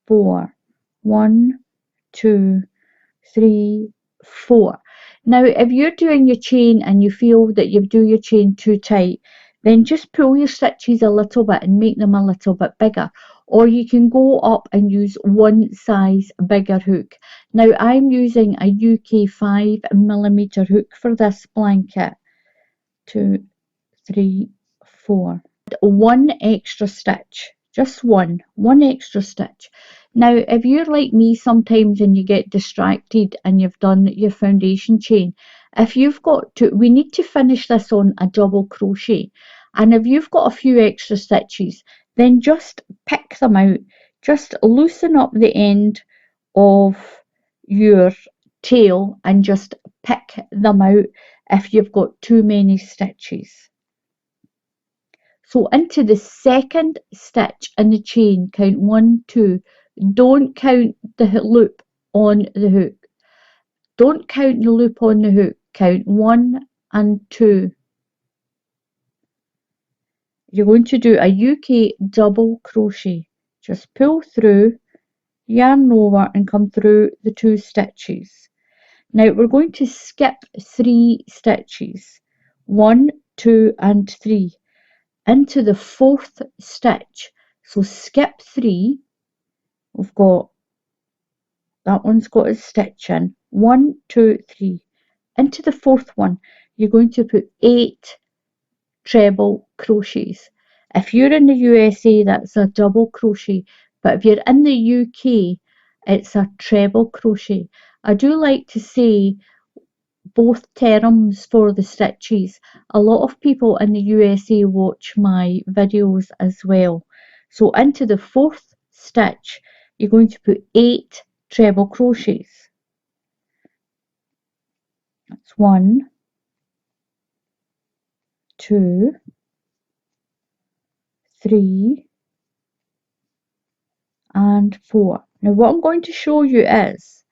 Speaker 1: 4. 1, 2, 3, 4. Now if you're doing your chain and you feel that you do your chain too tight, then just pull your stitches a little bit and make them a little bit bigger. Or you can go up and use one size bigger hook. Now I'm using a UK 5mm hook for this blanket. 2, 3, 4. One extra stitch, just one extra stitch. Now if you're like me sometimes and you get distracted and you've done your foundation chain, if you've got to, we need to finish this on a double crochet, and if you've got a few extra stitches, then just pick them out. Just loosen up the end of your tail and just pick them out if you've got too many stitches. So into the second stitch in the chain, count 1, 2. Don't count the loop on the hook. Don't count the loop on the hook. Count 1 and 2. You're going to do a UK double crochet. Just pull through, yarn over and come through the 2 stitches. Now we're going to skip 3 stitches. 1, 2 and 3. Into the 4th stitch, so skip 3. We've got that one's got a stitch in. 1, 2, 3. Into the 4th one, you're going to put 8 treble crochets. If you're in the USA, that's a double crochet, but if you're in the UK, it's a treble crochet. I do like to say both terms for the stitches. A lot of people in the USA watch my videos as well. So into the 4th stitch, you're going to put 8 treble crochets. That's 1, 2, 3, and 4. Now what I'm going to show you is,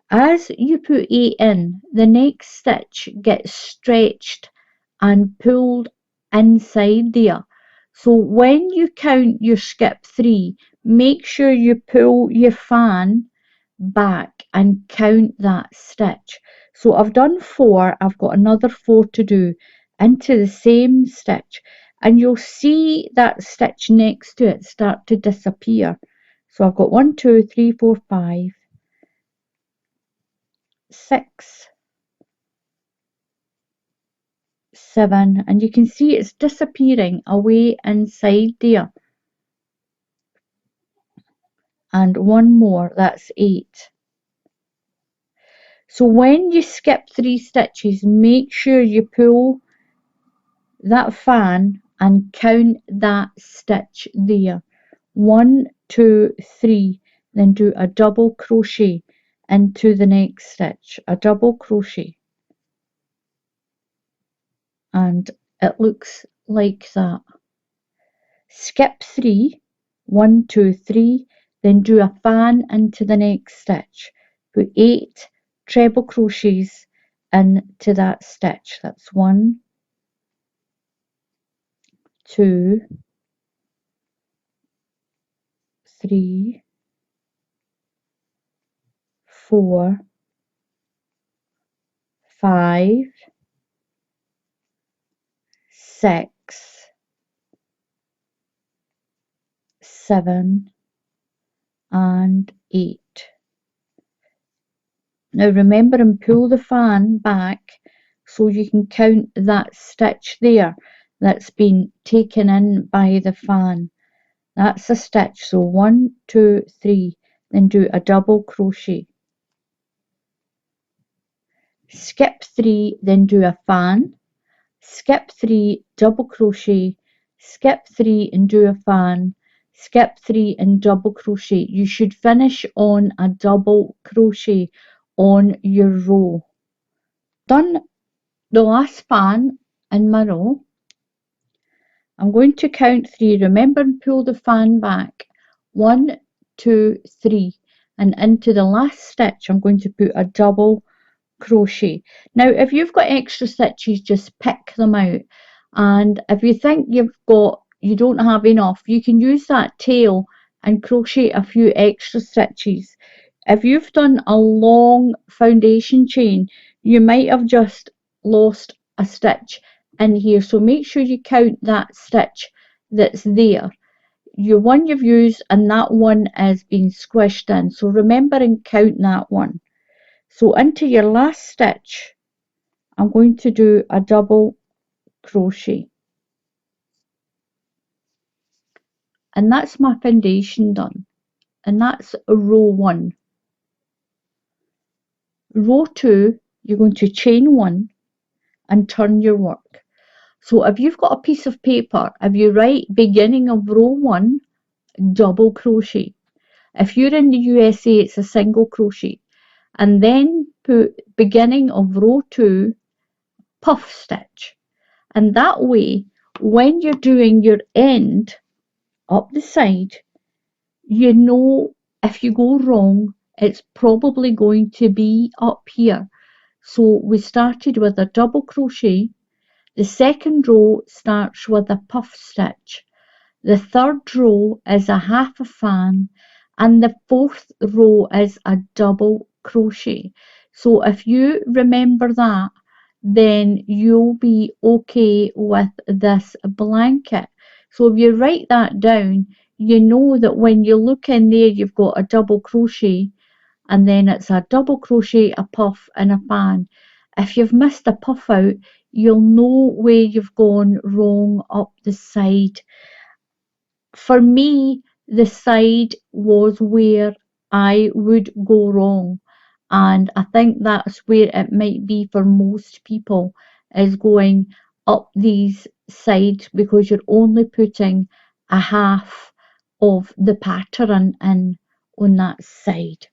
Speaker 1: as you put 8 in, the next stitch gets stretched and pulled inside there. So when you count your skip 3, make sure you pull your fan back and count that stitch. So I've done 4, I've got another 4 to do into the same stitch. and you'll see that stitch next to it start to disappear. So I've got 1, 2, 3, 4, 5, 6, 7, and you can see it's disappearing away inside there. And one more, that's 8. So when you skip 3 stitches, make sure you pull that fan and count that stitch there. 1, 2, 3, then do a double crochet into the next stitch, a double crochet, and it looks like that. Skip 3, 1, 2, 3, then do a fan into the next stitch. Put 8 treble crochets into that stitch. That's 1, 2, 3, 4, 5, 6, 7, and 8. Now remember and pull the fan back so you can count that stitch there that's been taken in by the fan. That's a stitch. So 1, 2, 3, then do a double crochet. Skip 3, then do a fan. Skip 3, double crochet. Skip 3 and do a fan. Skip 3 and double crochet. You should finish on a double crochet on your row. Done the last fan in my row. I'm going to count 3. Remember and pull the fan back. 1, 2, 3, and into the last stitch I'm going to put a double crochet. Now if you've got extra stitches, just pick them out, and if you think you don't have enough, you can use that tail and crochet a few extra stitches. If you've done a long foundation chain, you might have just lost a stitch in here, so make sure you count that stitch that's there, your one you've used, and that one is being squished in, so remember and count that one. So into your last stitch I'm going to do a double crochet, and that's my foundation done, and that's row 1. Row 2, you're going to chain 1 and turn your work. So if you've got a piece of paper, if you write beginning of row 1, double crochet. If you're in the USA, it's a single crochet, and then put beginning of row 2, puff stitch, and that way when you're doing your end up the side, you know if you go wrong it's probably going to be up here. So we started with a double crochet, the second row starts with a puff stitch, the third row is a half a fan, and the fourth row is a double crochet. So if you remember that, then you'll be okay with this blanket. So if you write that down, you know that when you look in there, you've got a double crochet, and then it's a double crochet, a puff, and a fan. If you've missed a puff out, you'll know where you've gone wrong up the side. For me, the side was where I would go wrong, and I think that's where it might be for most people, is going up these sides, because you're only putting a half of the pattern in on that side.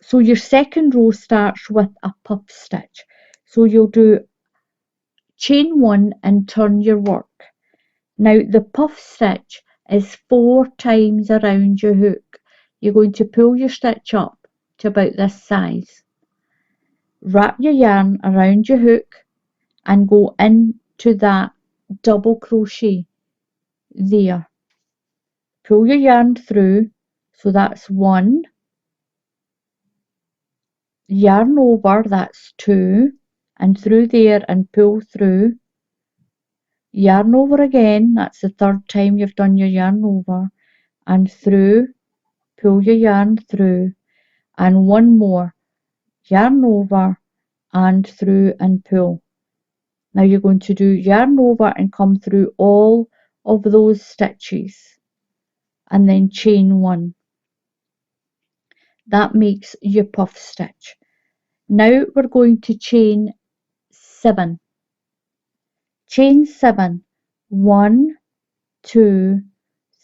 Speaker 1: So your second row starts with a puff stitch, so you'll do chain 1 and turn your work. Now the puff stitch is 4 times around your hook. You're going to pull your stitch up to about this size. Wrap your yarn around your hook and go into that double crochet there. Pull your yarn through, so that's 1. Yarn over, that's 2, and through there and pull through. yarn over again, that's the third time you've done your yarn over, and through, pull your yarn through, and one more, yarn over and through and pull. Now you're going to do yarn over and come through all of those stitches and then chain one. That makes your puff stitch. Now we're going to chain 7. Chain 7. 1, 2,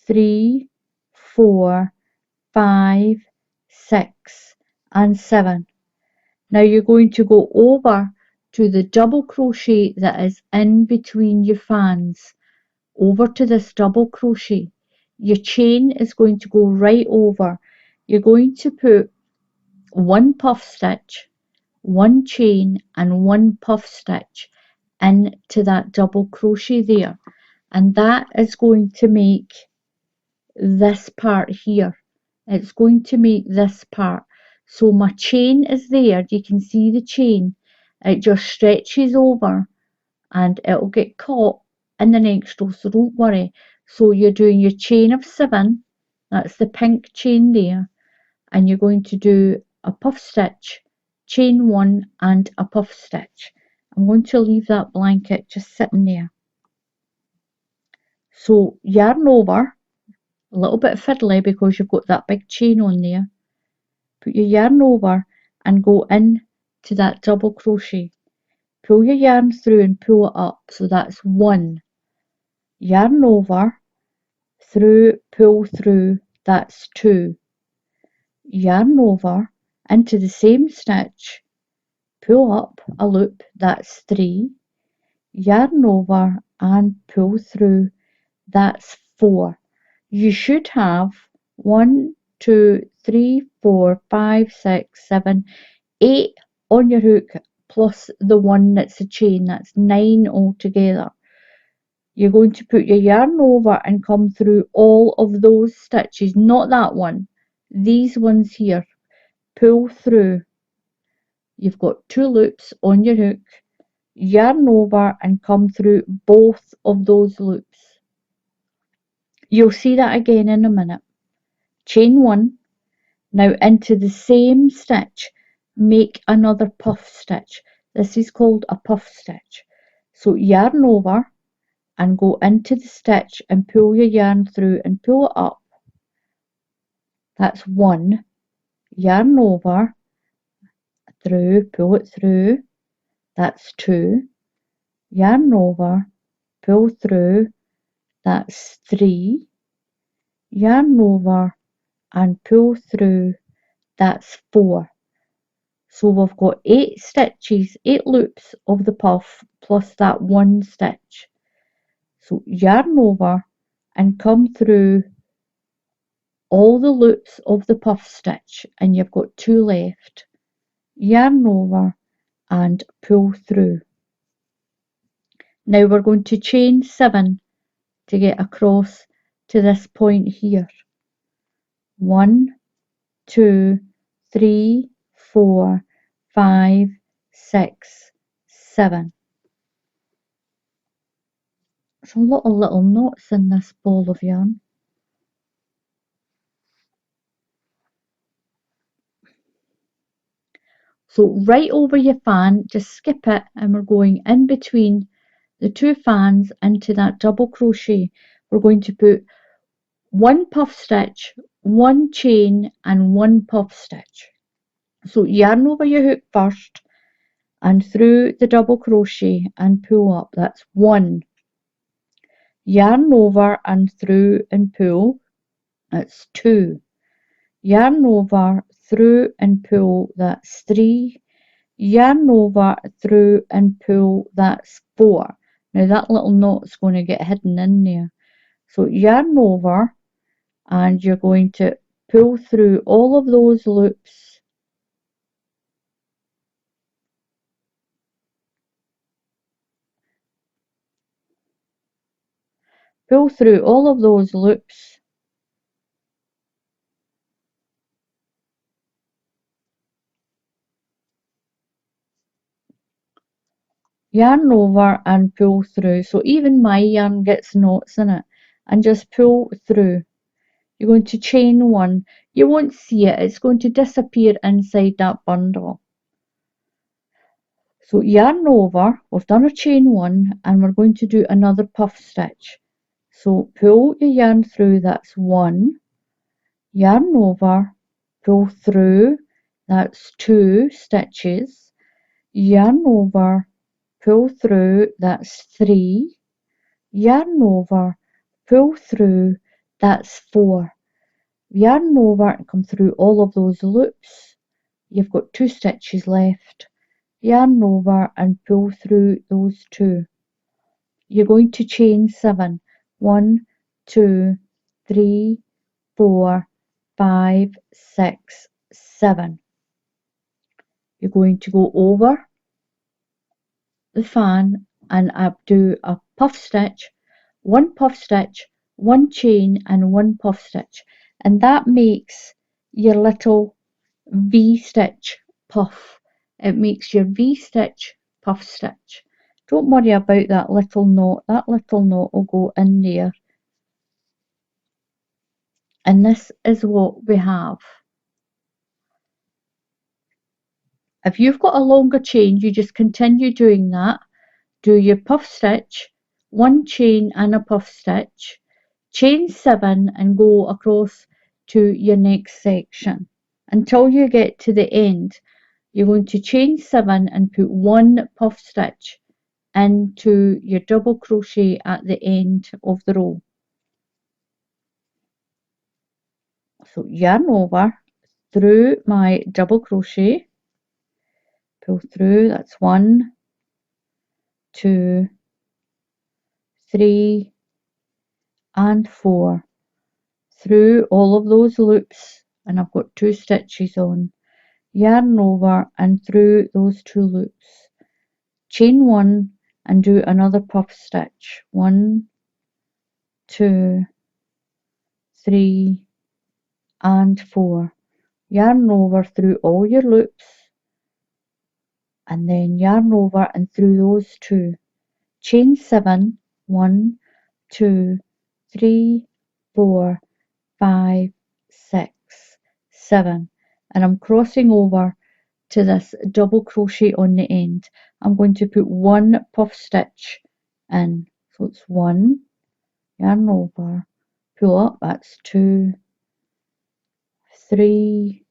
Speaker 1: 3, 4, 5, 6 and 7. Now you're going to go over to the double crochet that is in between your fans, over to this double crochet. Your chain is going to go right over. You're going to put one puff stitch, one chain and one puff stitch into that double crochet there, and that is going to make this part here. It's going to make this part. So my chain is there, you can see the chain, it just stretches over and it'll get caught in the next row, so don't worry. So you're doing your chain of 7, that's the pink chain there, and you're going to do a puff stitch, chain 1 and a puff stitch. I'm going to leave that blanket just sitting there. So yarn over, a little bit fiddly because you've got that big chain on there. Put your yarn over and go in to that double crochet. Pull your yarn through and pull it up, so that's 1. Yarn over, through, pull through, that's 2. Yarn over into the same stitch, pull up a loop, that's 3. Yarn over and pull through, that's 4. You should have 1, 2, 3, 4, 5, 6, 7, 8 on your hook plus the one that's a chain, that's 9 altogether. You're going to put your yarn over and come through all of those stitches, not that one, these ones here. Pull through. You've got 2 loops on your hook, yarn over and come through both of those loops. You'll see that again in a minute. Chain 1. Now into the same stitch, make another puff stitch. This is called a puff stitch. So yarn over and go into the stitch and pull your yarn through and pull it up. That's 1. Yarn over, through, pull it through. That's 2. Yarn over, pull through. That's 3. Yarn over and pull through. That's 4. So we've got 8 stitches, 8 loops of the puff plus that 1 stitch. So yarn over and come through all the loops of the puff stitch, and you've got 2 left. Yarn over and pull through. Now we're going to chain 7 to get across to this point here. 1, 2, 3, 4, 5, 6, 7. There's a lot of little knots in this ball of yarn. So right over your fan, just skip it, and we're going in between the 2 fans into that double crochet. We're going to put 1 puff stitch, 1 chain and 1 puff stitch. So yarn over your hook first and through the double crochet and pull up. That's 1. Yarn over and through and pull. That's 2. Yarn over, through and pull. That's 3. Yarn over, through and pull. That's 4. Now that little knot's going to get hidden in there. So yarn over and you're going to pull through all of those loops. Pull through all of those loops. yarn over and pull through. So even my yarn gets knots in it, and just pull through. You're going to chain one. You won't see it, it's going to disappear inside that bundle. So yarn over, we've done a chain one, and we're going to do another puff stitch. So pull your yarn through, that's one, yarn over, pull through, that's 2 stitches, yarn over, pull through, that's 3, yarn over, pull through, that's 4. Yarn over and come through all of those loops. You've got 2 stitches left. Yarn over and pull through those 2. You're going to chain 7. 1, 2, 3, 4, 5, 6, 7. You're going to go over the fan and do a puff stitch, 1 puff stitch, 1 chain and 1 puff stitch, and that makes your little V-stitch puff. It makes your V-stitch puff stitch. Don't worry about that little knot. That little knot will go in there. And this is what we have. If you've got a longer chain, you just continue doing that. Do your puff stitch, 1 chain and a puff stitch, chain 7 and go across to your next section until you get to the end. You're going to chain 7 and put 1 puff stitch into your double crochet at the end of the row. So yarn over through my double crochet, pull through, that's 1, 2, 3 and 4, through all of those loops, and I've got 2 stitches on, yarn over and through those 2 loops, chain 1 and do another puff stitch, 1, 2, 3 and 4, yarn over through all your loops, and then yarn over and through those 2, chain 7, 1, 2, 3, 4, 5, 6, 7, and I'm crossing over to this double crochet on the end. I'm going to put 1 puff stitch in, so it's 1, yarn over, pull up, that's 2, 3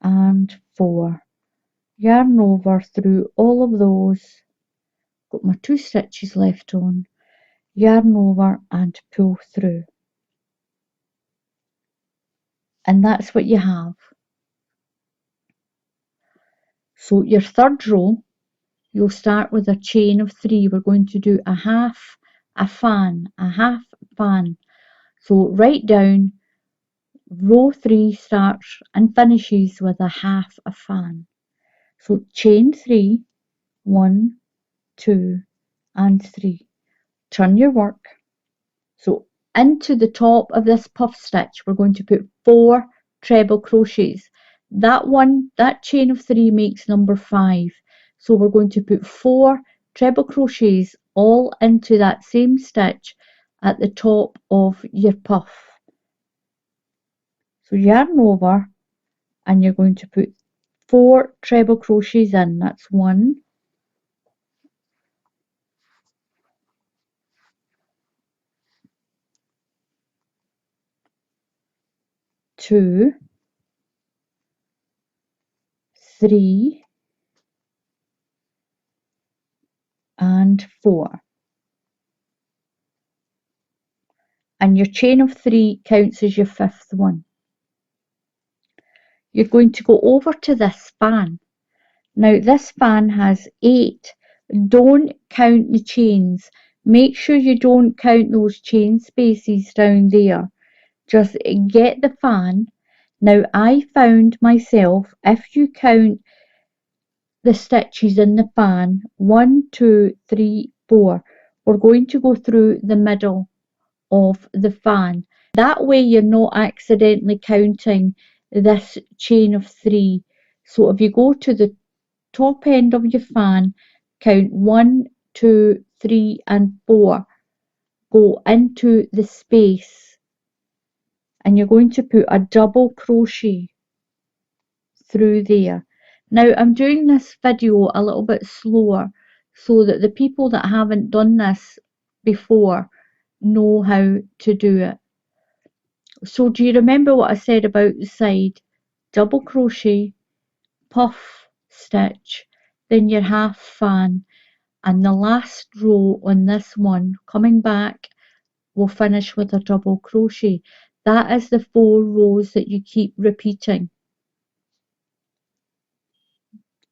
Speaker 1: and 4, yarn over through all of those, got my 2 stitches left on, yarn over and pull through, and that's what you have. So your third row, you'll start with a chain of 3. We're going to do a half, a fan, a half fan. So write down row 3 starts and finishes with a half a fan. So chain 3, 1, 2 and 3. Turn your work. So into the top of this puff stitch, we're going to put 4 treble crochets. That chain of 3 makes number 5. So we're going to put 4 treble crochets all into that same stitch at the top of your puff. So yarn over and you're going to put 4 treble crochets in. That's 1, 2, 3 and 4. And your chain of 3 counts as your 5th one. You're going to go over to this fan. Now this fan has 8. Don't count the chains. Make sure you don't count those chain spaces down there. Just get the fan. Now I found myself, if you count the stitches in the fan, 1, 2, 3, 4, we're going to go through the middle of the fan. That way you're not accidentally counting this chain of 3. So if you go to the top end of your fan, count 1, 2, 3 and 4, go into the space, and you're going to put a double crochet through there. Now I'm doing this video a little bit slower so that the people that haven't done this before know how to do it. So do you remember what I said about the side? Double crochet, puff stitch, then your half fan, and the last row on this one coming back will finish with a double crochet. That is the 4 rows that you keep repeating.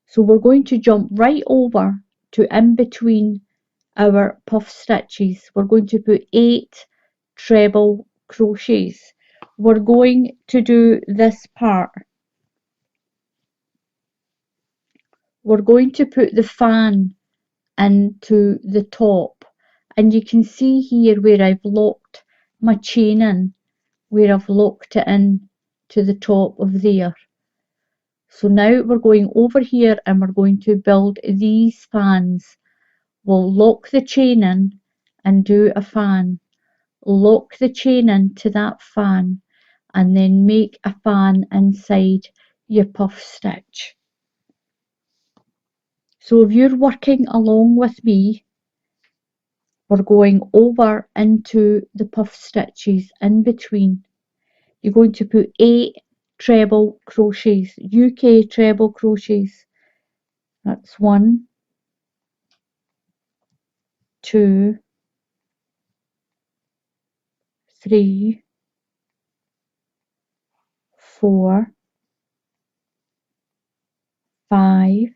Speaker 1: So we're going to jump right over to in between our puff stitches. We're going to put 8 treble crochets. We're going to do this part. We're going to put the fan into the top, and you can see here where I've locked my chain in, where I've locked it in to the top of there. So now we're going over here and we're going to build these fans. We'll lock the chain in and do a fan, lock the chain into that fan, and then make a fan inside your puff stitch. So if you're working along with me, we're going over into the puff stitches in between. You're going to put 8 treble crochets, UK treble crochets. That's 1, 2, 3, 4, 5,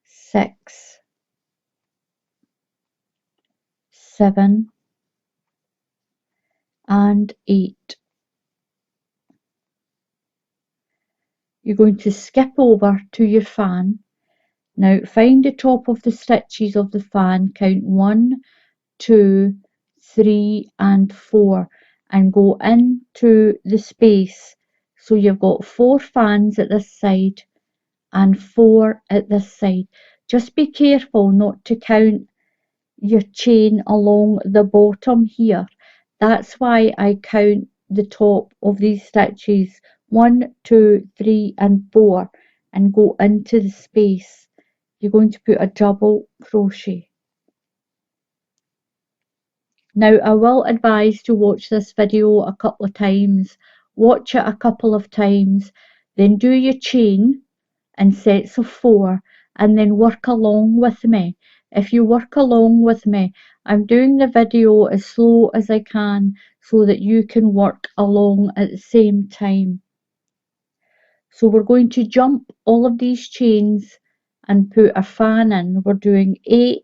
Speaker 1: 6, 7 and 8. You're going to skip over to your fan. Now find the top of the stitches of the fan, count 1, 2, 3 and 4 and go into the space. So you've got 4 fans at this side and 4 at this side. Just be careful not to count your chain along the bottom here. That's why I count the top of these stitches 1, 2, 3 and 4 and go into the space. You're going to put a double crochet. Now I will advise to watch this video a couple of times. Watch it a couple of times, then do your chain in sets of 4 and then work along with me. If you work along with me, I'm doing the video as slow as I can so that you can work along at the same time. So we're going to jump all of these chains and put a fan in. We're doing 8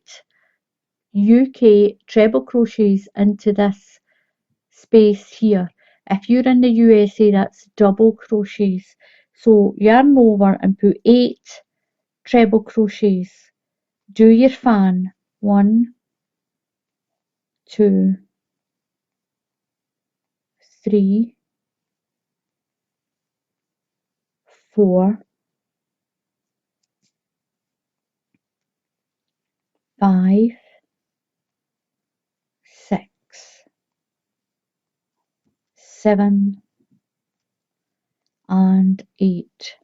Speaker 1: UK treble crochets into this space here. If you're in the USA, that's double crochets. So yarn over and put 8 treble crochets. Do your fan. 1, 2, 3, 4, 5, 6, 7 and 8.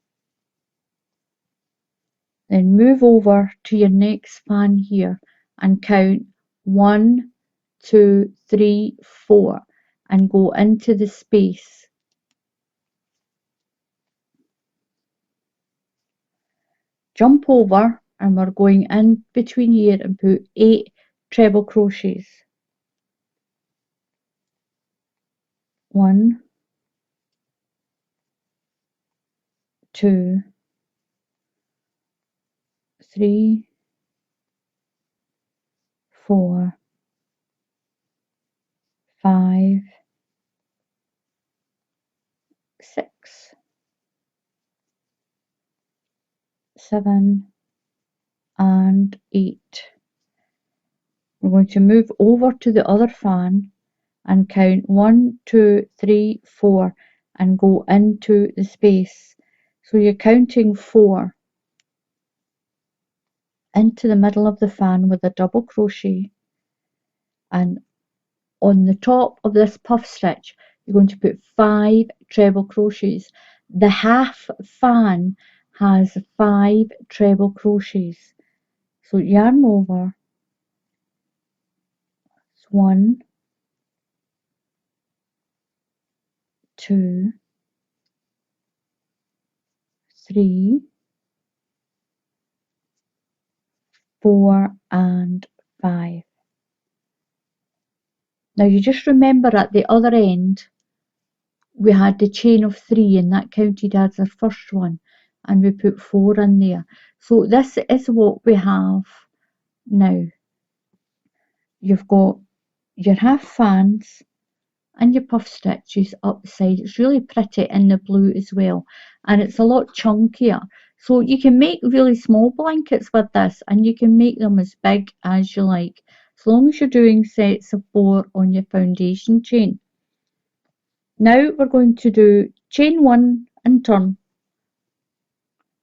Speaker 1: Then move over to your next fan here and count 1, 2, 3, 4 and go into the space. Jump over and we're going in between here and put 8 treble crochets. 1, 2, 3, 4, 5, 6, 7 and 8. We're going to move over to the other fan and count 1, 2, 3, 4 and go into the space. So you're counting 4. into the middle of the fan with a double crochet, and on the top of this puff stitch you're going to put 5 treble crochets. The half fan has 5 treble crochets. So yarn over, 1, 2, 3, 4 and 5. Now you just remember at the other end we had the chain of 3 and that counted as our first one, and we put 4 in there. So this is what we have now. You've got your half fans and your puff stitches up the side. It's really pretty in the blue as well, and it's a lot chunkier. So you can make really small blankets with this, and you can make them as big as you like, as long as you're doing sets of 4 on your foundation chain. Now we're going to do chain 1 and turn.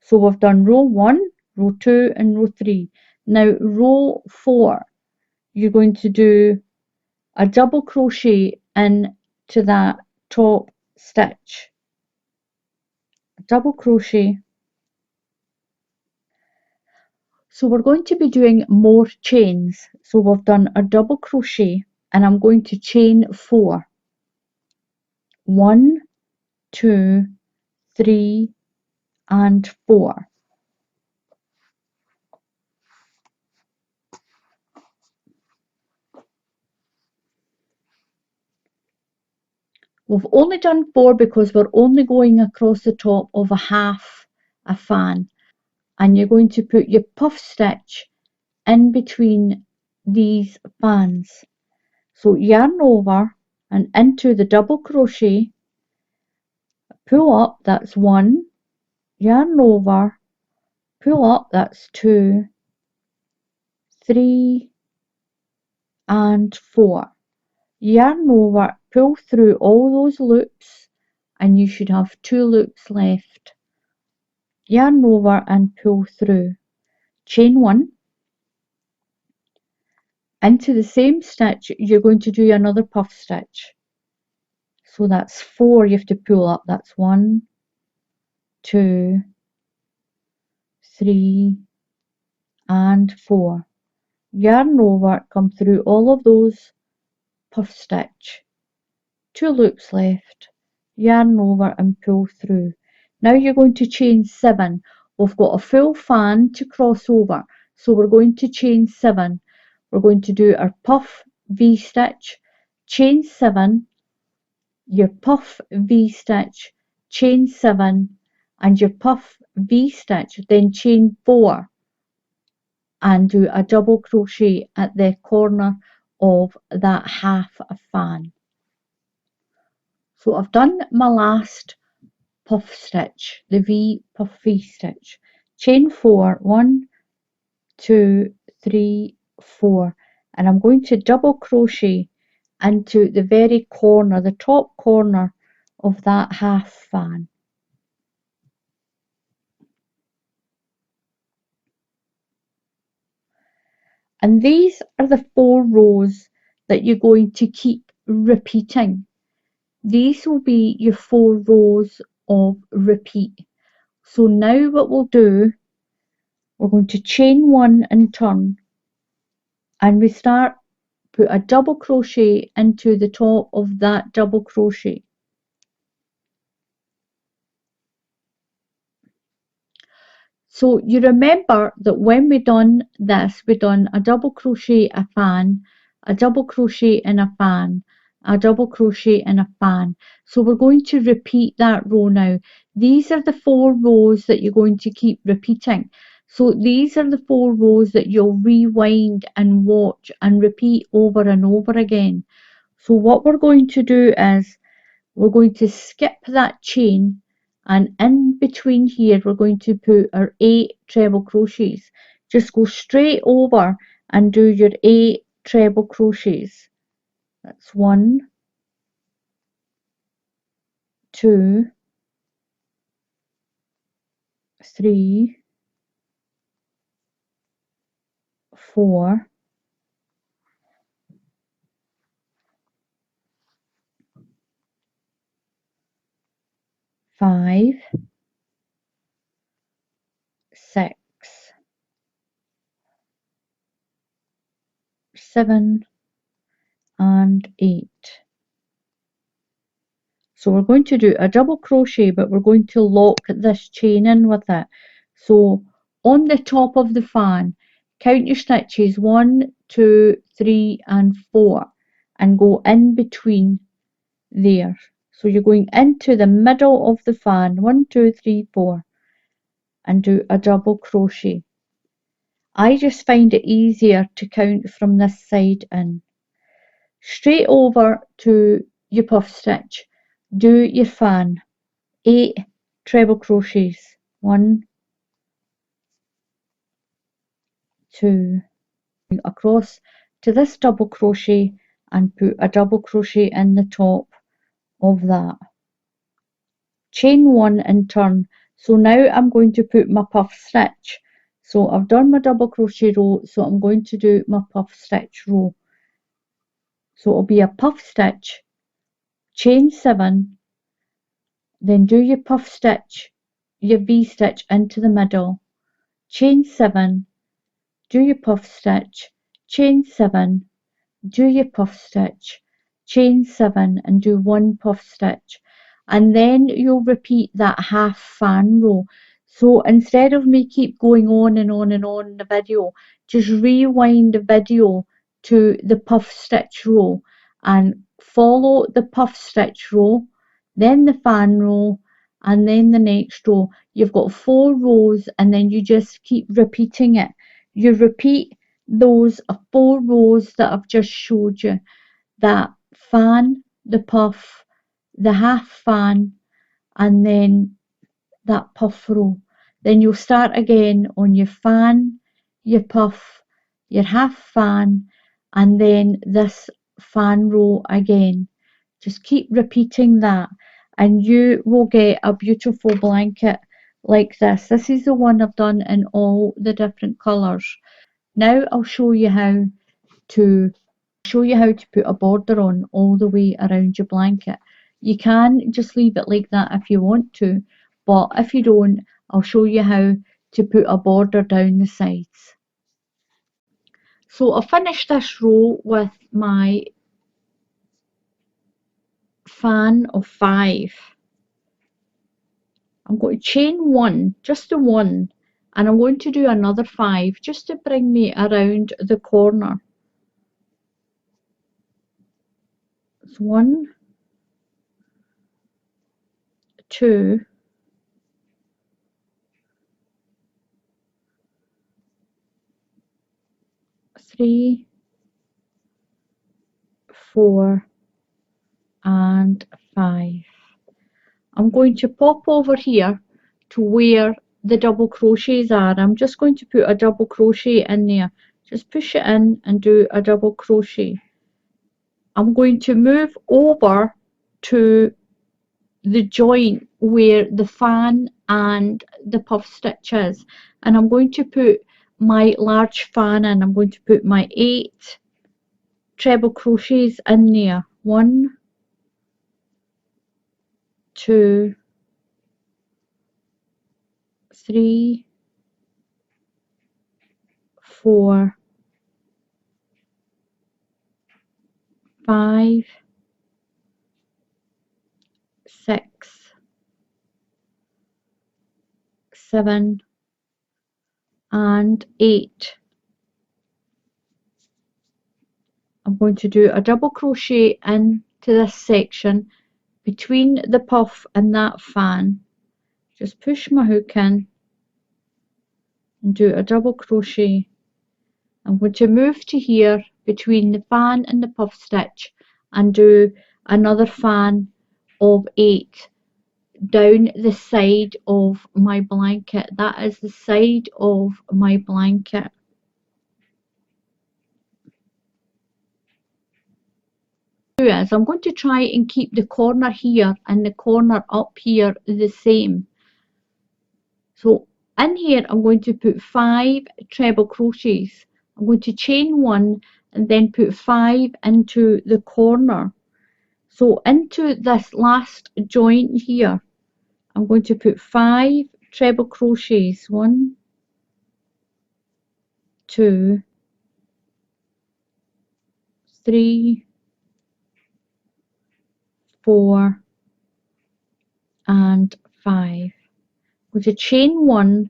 Speaker 1: So we've done row 1, row 2 and row 3. Now row 4, you're going to do a double crochet into that top stitch, a double crochet. So we're going to be doing more chains. So we've done a double crochet and I'm going to chain 4. 1, 2, 3 and 4. We've only done 4 because we're only going across the top of a half a fan, and you're going to put your puff stitch in between these fans. So yarn over and into the double crochet, pull up, that's 1, yarn over, pull up, that's 2, 3 and 4. Yarn over, pull through all those loops and you should have 2 loops left. Yarn over and pull through. Chain 1. Into the same stitch you're going to do another puff stitch. So that's 4 you have to pull up. That's 1, 2, 3 and 4. Yarn over, come through all of those, puff stitch. 2 loops left. Yarn over and pull through. Now you're going to chain 7. We've got a full fan to cross over, so we're going to chain 7. We're going to do our puff V-stitch, chain 7, your puff V-stitch, chain 7 and your puff V-stitch, then chain 4 and do a double crochet at the corner of that half a fan. So I've done my last puff stitch, the V puff V stitch. Chain 4, 1, 2, 3, 4, and I'm going to double crochet into the very corner, the top corner of that half fan. And these are the 4 rows that you're going to keep repeating. These will be your 4 rows of repeat. So now what we'll do, we're going to chain 1 and turn, and we start, put a double crochet into the top of that double crochet. So you remember that when we done this, we done a double crochet, a fan, a double crochet in a fan, a double crochet in a fan. So we're going to repeat that row now. These are the 4 rows that you're going to keep repeating. So these are the 4 rows that you'll rewind and watch and repeat over and over again. So what we're going to do is we're going to skip that chain, and in between here we're going to put our 8 treble crochets. Just go straight over and do your 8 treble crochets. That's 1, 2, 3, 4, 5, 6, 7 and 8. So we're going to do a double crochet, but we're going to lock this chain in with it. So on the top of the fan, count your stitches 1, 2, 3 and 4 and go in between there. So you're going into the middle of the fan, 1, 2, 3, 4 and do a double crochet. I just find it easier to count from this side in. Straight over to your puff stitch, do your fan, 8 treble crochets, 1, 2, across to this double crochet and put a double crochet in the top of that. Chain 1 and turn. So now I'm going to put my puff stitch. So I've done my double crochet row, so I'm going to do my puff stitch row. So it'll be a puff stitch, chain 7, then do your puff stitch, your V-stitch into the middle, chain 7, do your puff stitch, chain 7, do your puff stitch, chain 7 and do 1 puff stitch, and then you'll repeat that half fan row. So instead of me keep going on and on and on in the video, just rewind the video to the puff stitch row and follow the puff stitch row, then the fan row and then the next row. You've got 4 rows and then you just keep repeating it. You repeat those 4 rows that I've just showed you, that fan, the puff, the half fan and then that puff row. Then you'll start again on your fan, your puff, your half fan and then this fan row again. Just keep repeating that and you will get a beautiful blanket like this. This is the one I've done in all the different colours. Now I'll show you how to put a border on all the way around your blanket. You can just leave it like that if you want to, but if you don't, I'll show you how to put a border down the sides. So I'll finish this row with my fan of 5. I'm going to chain 1, just the 1, and I'm going to do another 5 just to bring me around the corner. So 1, 2, 3, 4 and 5. I'm going to pop over here to where the double crochets are. I'm just going to put a double crochet in there. Just push it in and do a double crochet. I'm going to move over to the joint where the fan and the puff stitch is, and I'm going to put my large fan in. I'm going to put my 8 treble crochets in there. 1, 2, 3, 4, 5, 6, 7 and 8. I'm going to do a double crochet into this section between the puff and that fan. Just push my hook in and do a double crochet. I'm going to move to here between the fan and the puff stitch and do another fan of 8 down the side of my blanket. That is the side of my blanket. I'm going to try and keep the corner here and the corner up here the same. So in here I'm going to put 5 treble crochets. I'm going to chain 1 and then put 5 into the corner. So into this last joint here, I'm going to put 5 treble crochets. 1, 2, 3, 4, and 5. I'm going to chain 1,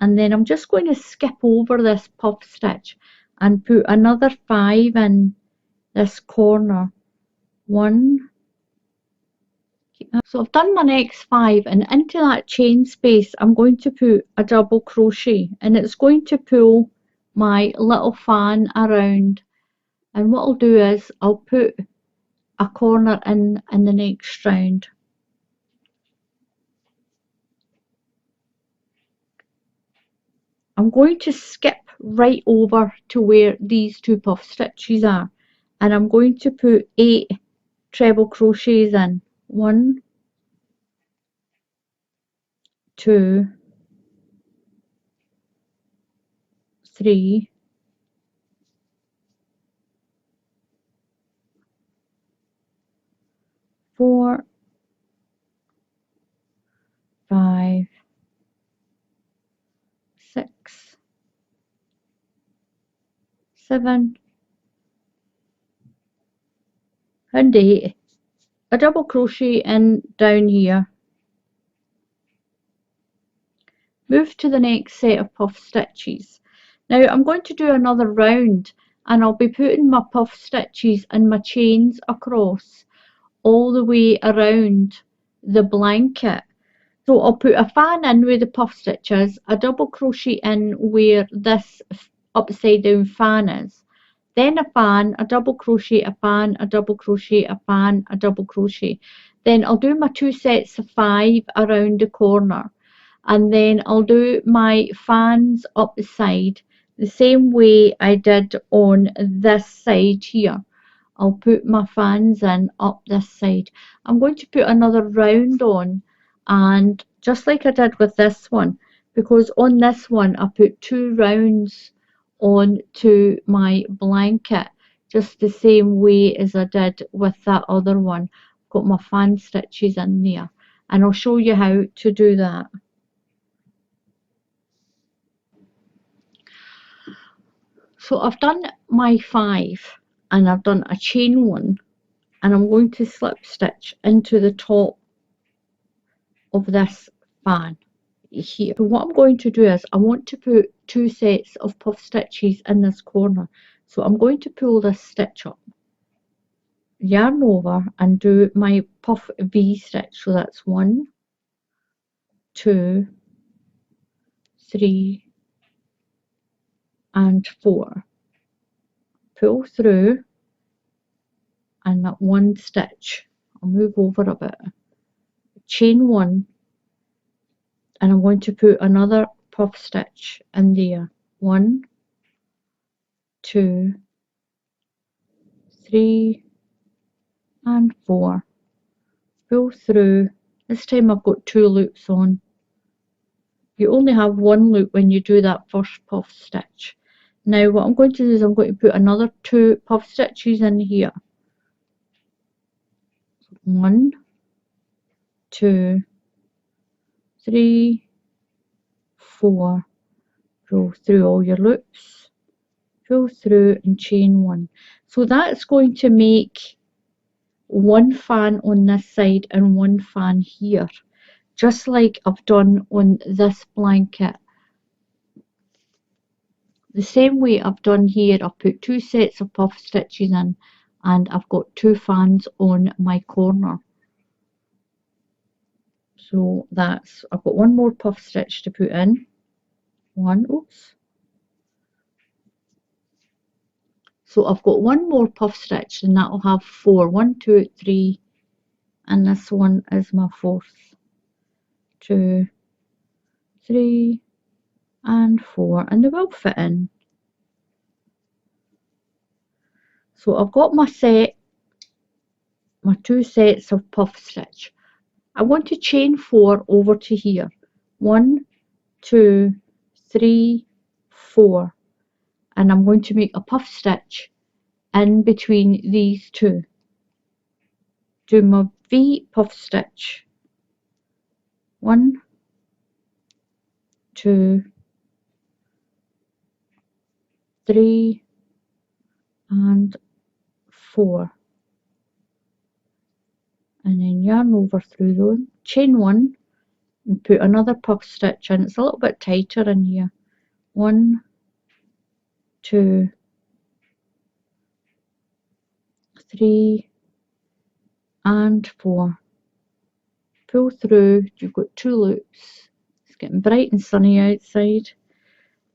Speaker 1: and then I'm just going to skip over this puff stitch and put another 5 in this corner. 1. So I've done my next 5, and into that chain space I'm going to put a double crochet, and it's going to pull my little fan around. And what I'll do is I'll put a corner in the next round. I'm going to skip right over to where these 2 puff stitches are, and I'm going to put 8 treble crochets in. 1, 2, 3, 4, 5, 6, 7, and 8. A double crochet in down here. Move to the next set of puff stitches. Now I'm going to do another round, and I'll be putting my puff stitches and my chains across all the way around the blanket. So I'll put a fan in where the puff stitches, a double crochet in where this upside down fan is, then a fan, a double crochet, a fan, a double crochet, a fan, a double crochet. Then I'll do my 2 sets of 5 around the corner, and then I'll do my fans up the side the same way I did on this side here. I'll put my fans in up this side. I'm going to put another round on, and just like I did with this one, because on this one I put 2 rounds on to my blanket, just the same way as I did with that other one. Got my fan stitches in there, and I'll show you how to do that. So I've done my 5, and I've done a chain 1, and I'm going to slip stitch into the top of this fan here. So what I'm going to do is I want to put 2 sets of puff stitches in this corner. So I'm going to pull this stitch up, yarn over, and do my puff V stitch. So that's 1, 2, 3, and 4. Pull through, and that 1 stitch, I'll move over a bit, chain 1, and I'm going to put another puff stitch in there. 1, 2, 3, and 4. Pull through. This time I've got 2 loops on. You only have 1 loop when you do that first puff stitch. Now what I'm going to do is I'm going to put another 2 puff stitches in here. 1, 2, 3, 4. Pull through all your loops, pull through and chain 1. So that's going to make 1 fan on this side and 1 fan here, just like I've done on this blanket. The same way I've done here, I've put 2 sets of puff stitches in, and I've got 2 fans on my corner. So that's, I've got 1 more puff stitch to put in. 1, oops. So I've got 1 more puff stitch, and that'll have 4. 1, 2, 3, and this one is my 4th. 2, 3, and 4, and they will fit in. So I've got my 2 sets of puff stitch. I want to chain 4 over to here. 1, 2, 3, 4, and I'm going to make a puff stitch in between these two. Do my V puff stitch, 1, 2, 3 and 4, and then yarn over through them, chain 1 and put another puff stitch in. It's a little bit tighter in here. 1, 2, 3 and 4. Pull through. You've got 2 loops. It's getting bright and sunny outside,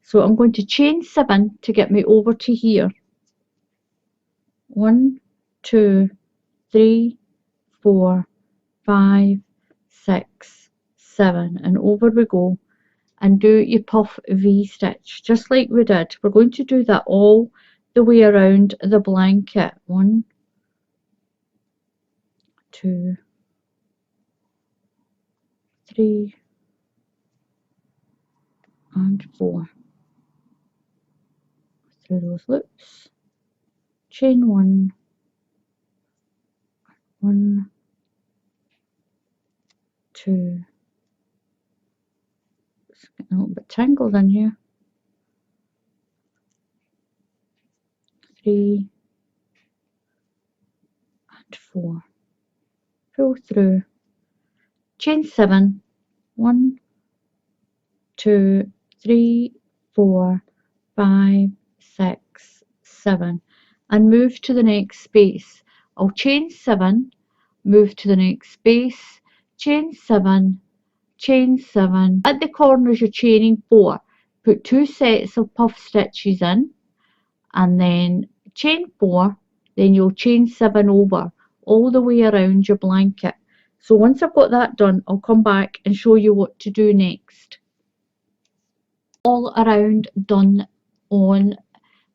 Speaker 1: so I'm going to chain 7 to get me over to here. 1, 2, 3, 4, 5, 6, 7, and over we go, and do your puff V stitch just like we did. We're going to do that all the way around the blanket. 1, 2, 3 and 4. Through those loops, chain 1, 1, 2, it's getting a little bit tangled in here, 3 and 4. Pull through, chain 7, 1, 2, 3, 4, 5, 6, 7, and move to the next space. I'll chain 7, move to the next space, chain 7, chain 7. At the corners you're chaining 4. Put 2 sets of puff stitches in, and then chain 4, then you'll chain 7 over all the way around your blanket. So once I've got that done, I'll come back and show you what to do next. All around done on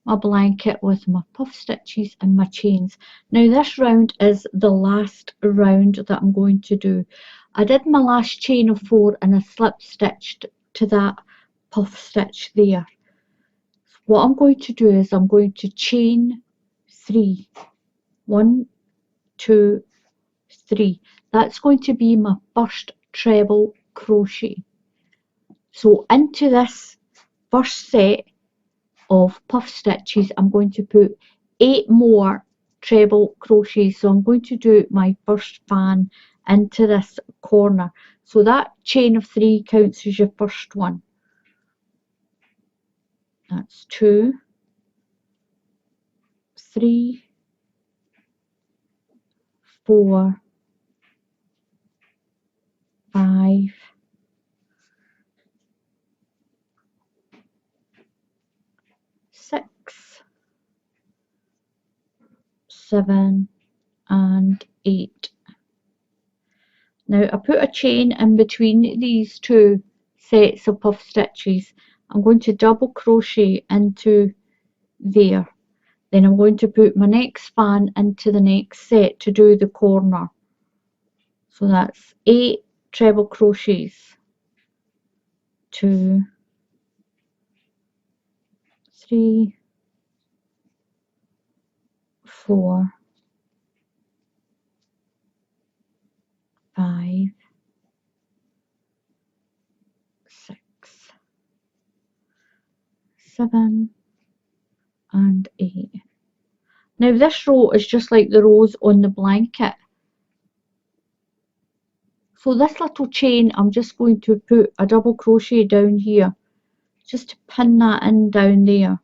Speaker 1: my blanket with my puff stitches and my chains. Now this round is the last round that I'm going to do. I did my last chain of 4 and I slip stitched to that puff stitch there. What I'm going to do is I'm going to chain 3, 1, 2, 3. That's going to be my first treble crochet. So into this first set of puff stitches I'm going to put 8 more treble crochets. So I'm going to do my first fan into this corner, so that chain of 3 counts as your first one. That's 2, 3, 4, 5, 6, 7 and 8. Now I put a chain in between these 2 sets of puff stitches. I'm going to double crochet into there. Then I'm going to put my next fan into the next set to do the corner. So that's 8 treble crochets. 2, 3, 4, 5, 6, 7 and 8. Now this row is just like the rows on the blanket. So this little chain, I'm just going to put a double crochet down here, just to pin that in down there.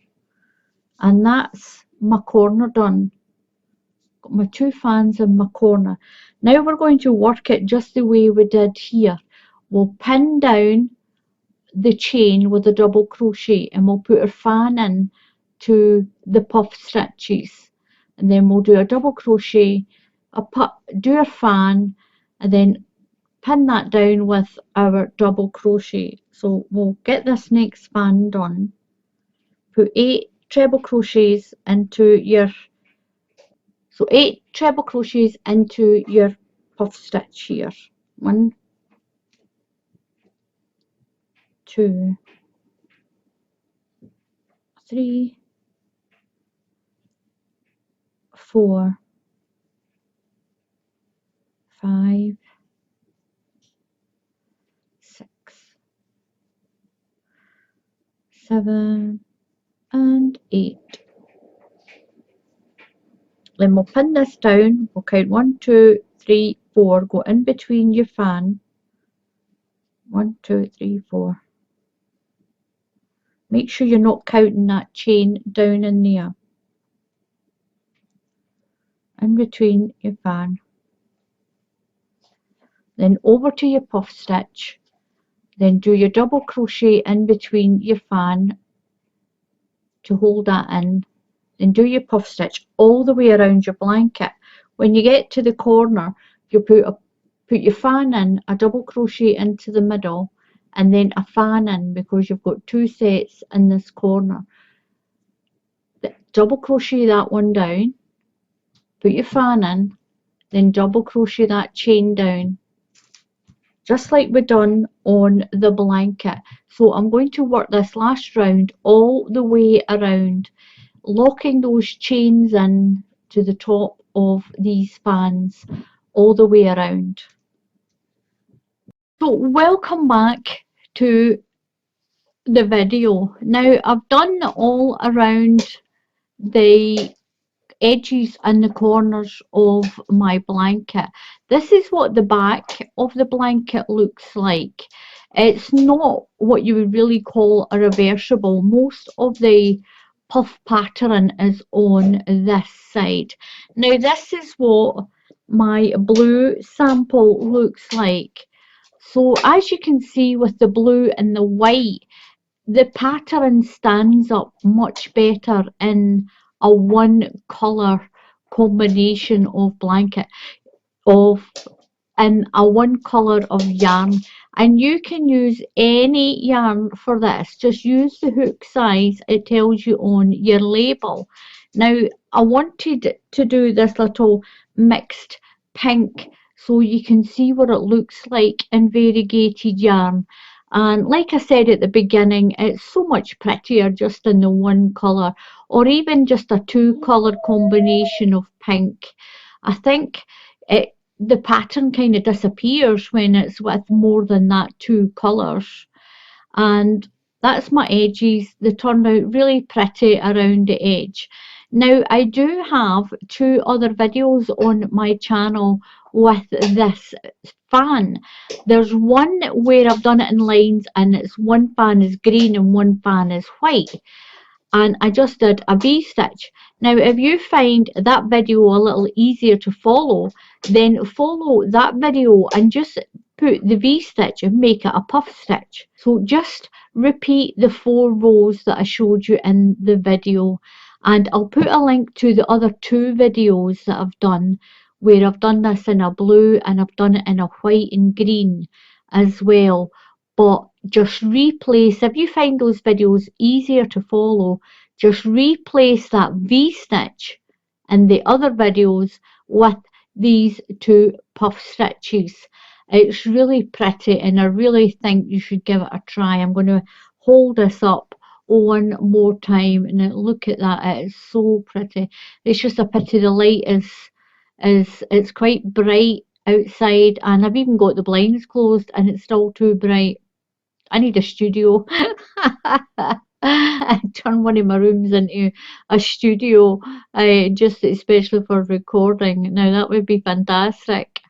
Speaker 1: And that's my corner done. Got my 2 fans in my corner. Now we're going to work it just the way we did here. We'll pin down the chain with a double crochet and we'll put our fan in to the puff stitches, and then we'll do a double crochet, do our fan, and then pin that down with our double crochet. So we'll get this next fan done. Put 8 treble crochets into your 8 treble crochets into your puff stitch here. 1, 2, 3, 4, 5, 6, 7 and 8. Then we'll pin this down, we'll count 1, 2, 3, 4, go in between your fan, 1, 2, 3, 4. Make sure you're not counting that chain down in there, in between your fan. Then over to your puff stitch, then do your double crochet in between your fan to hold that in. Then do your puff stitch all the way around your blanket. When you get to the corner, you put your fan in, a double crochet into the middle, and then a fan in, because you've got 2 sets in this corner. Double crochet that one down, put your fan in, then double crochet that chain down, just like we done on the blanket. So I'm going to work this last round all the way around, locking those chains in to the top of these fans all the way around. So welcome back to the video. Now I've done all around the edges and the corners of my blanket. This is what the back of the blanket looks like. It's not what you would really call a reversible. Most of the puff pattern is on this side. Now this is what my blue sample looks like. So as you can see, with the blue and the white, the pattern stands up much better in a one colour combination of blanket, in a one colour of yarn. And you can use any yarn for this. Just use the hook size it tells you on your label. Now I wanted to do this little mixed pink so you can see what it looks like in variegated yarn. And like I said at the beginning, it's so much prettier just in the one colour, or even just a 2 colour combination of pink. I think the pattern kind of disappears when it's with more than that 2 colours. And that's my edges. They turned out really pretty around the edge. Now I do have 2 other videos on my channel with this fan. There's one where I've done it in lines, and it's one fan is green and one fan is white, and I just did a V-stitch. Now if you find that video a little easier to follow, then follow that video and just put the V-stitch and make it a puff stitch. So just repeat the 4 rows that I showed you in the video, and I'll put a link to the other 2 videos that I've done, where I've done this in a blue and I've done it in a white and green as well. But just replace, if you find those videos easier to follow, just replace that V-stitch in the other videos with these 2 puff stitches. It's really pretty, and I really think you should give it a try. I'm going to hold this up one more time, and look at that, it is so pretty. It's just a pity the light is it's quite bright outside, and I've even got the blinds closed and it's still too bright. I need a studio. Turn one of my rooms into a studio, just especially for recording. Now that would be fantastic.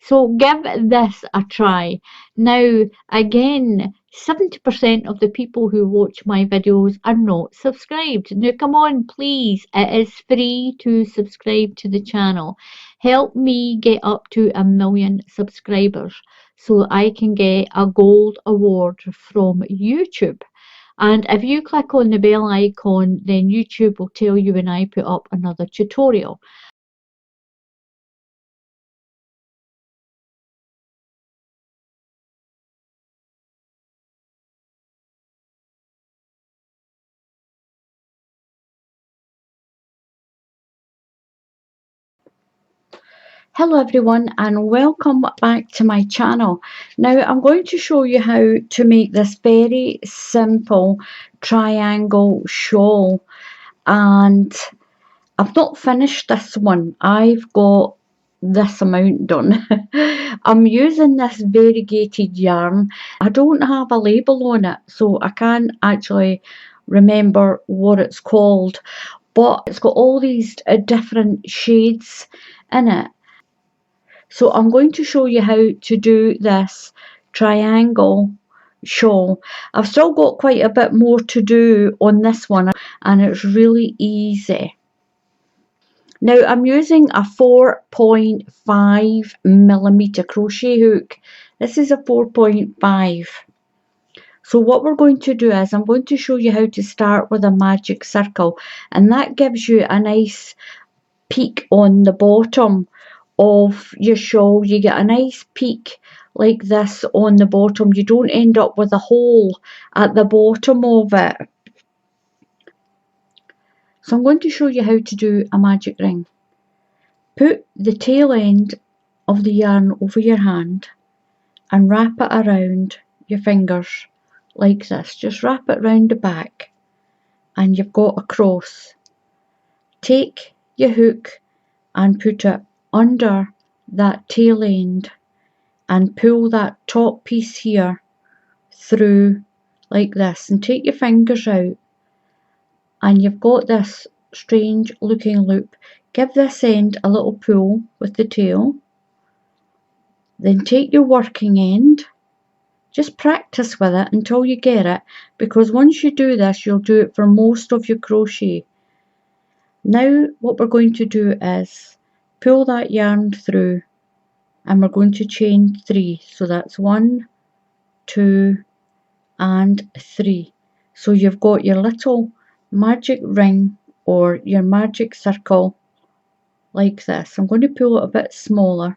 Speaker 1: So give this a try. Now again, 70% of the people who watch my videos are not subscribed. Now come on, please, it is free to subscribe to the channel. Help me get up to 1 million subscribers so I can get a gold award from YouTube. And if you click on the bell icon, then YouTube will tell you when I put up another tutorial. Hello everyone, and welcome back to my channel. Now I'm going to show you how to make this very simple triangle shawl, and I've not finished this one. I've got this amount done. I'm using this variegated yarn. I don't have a label on it, so I can't actually remember what it's called, but it's got all these different shades in it. So I'm going to show you how to do this triangle shawl. I've still got quite a bit more to do on this one, and it's really easy. Now I'm using a 4.5mm crochet hook. This is a 4.5. So what we're going to do is I'm going to show you how to start with a magic circle, and that gives you a nice peak on the bottom of your shawl. You get a nice peak like this on the bottom. You don't end up with a hole at the bottom of it. So I'm going to show you how to do a magic ring. Put the tail end of the yarn over your hand and wrap it around your fingers like this. Just wrap it round the back and you've got a cross. Take your hook and put it under that tail end and pull that top piece here through like this, and take your fingers out and you've got this strange looking loop. Give this end a little pull with the tail, then take your working end. Just practice with it until you get it, because once you do this you'll do it for most of your crochet. Now what we're going to do is pull that yarn through and we're going to chain 3. So that's 1, 2 and 3. So you've got your little magic ring or your magic circle like this. I'm going to pull it a bit smaller.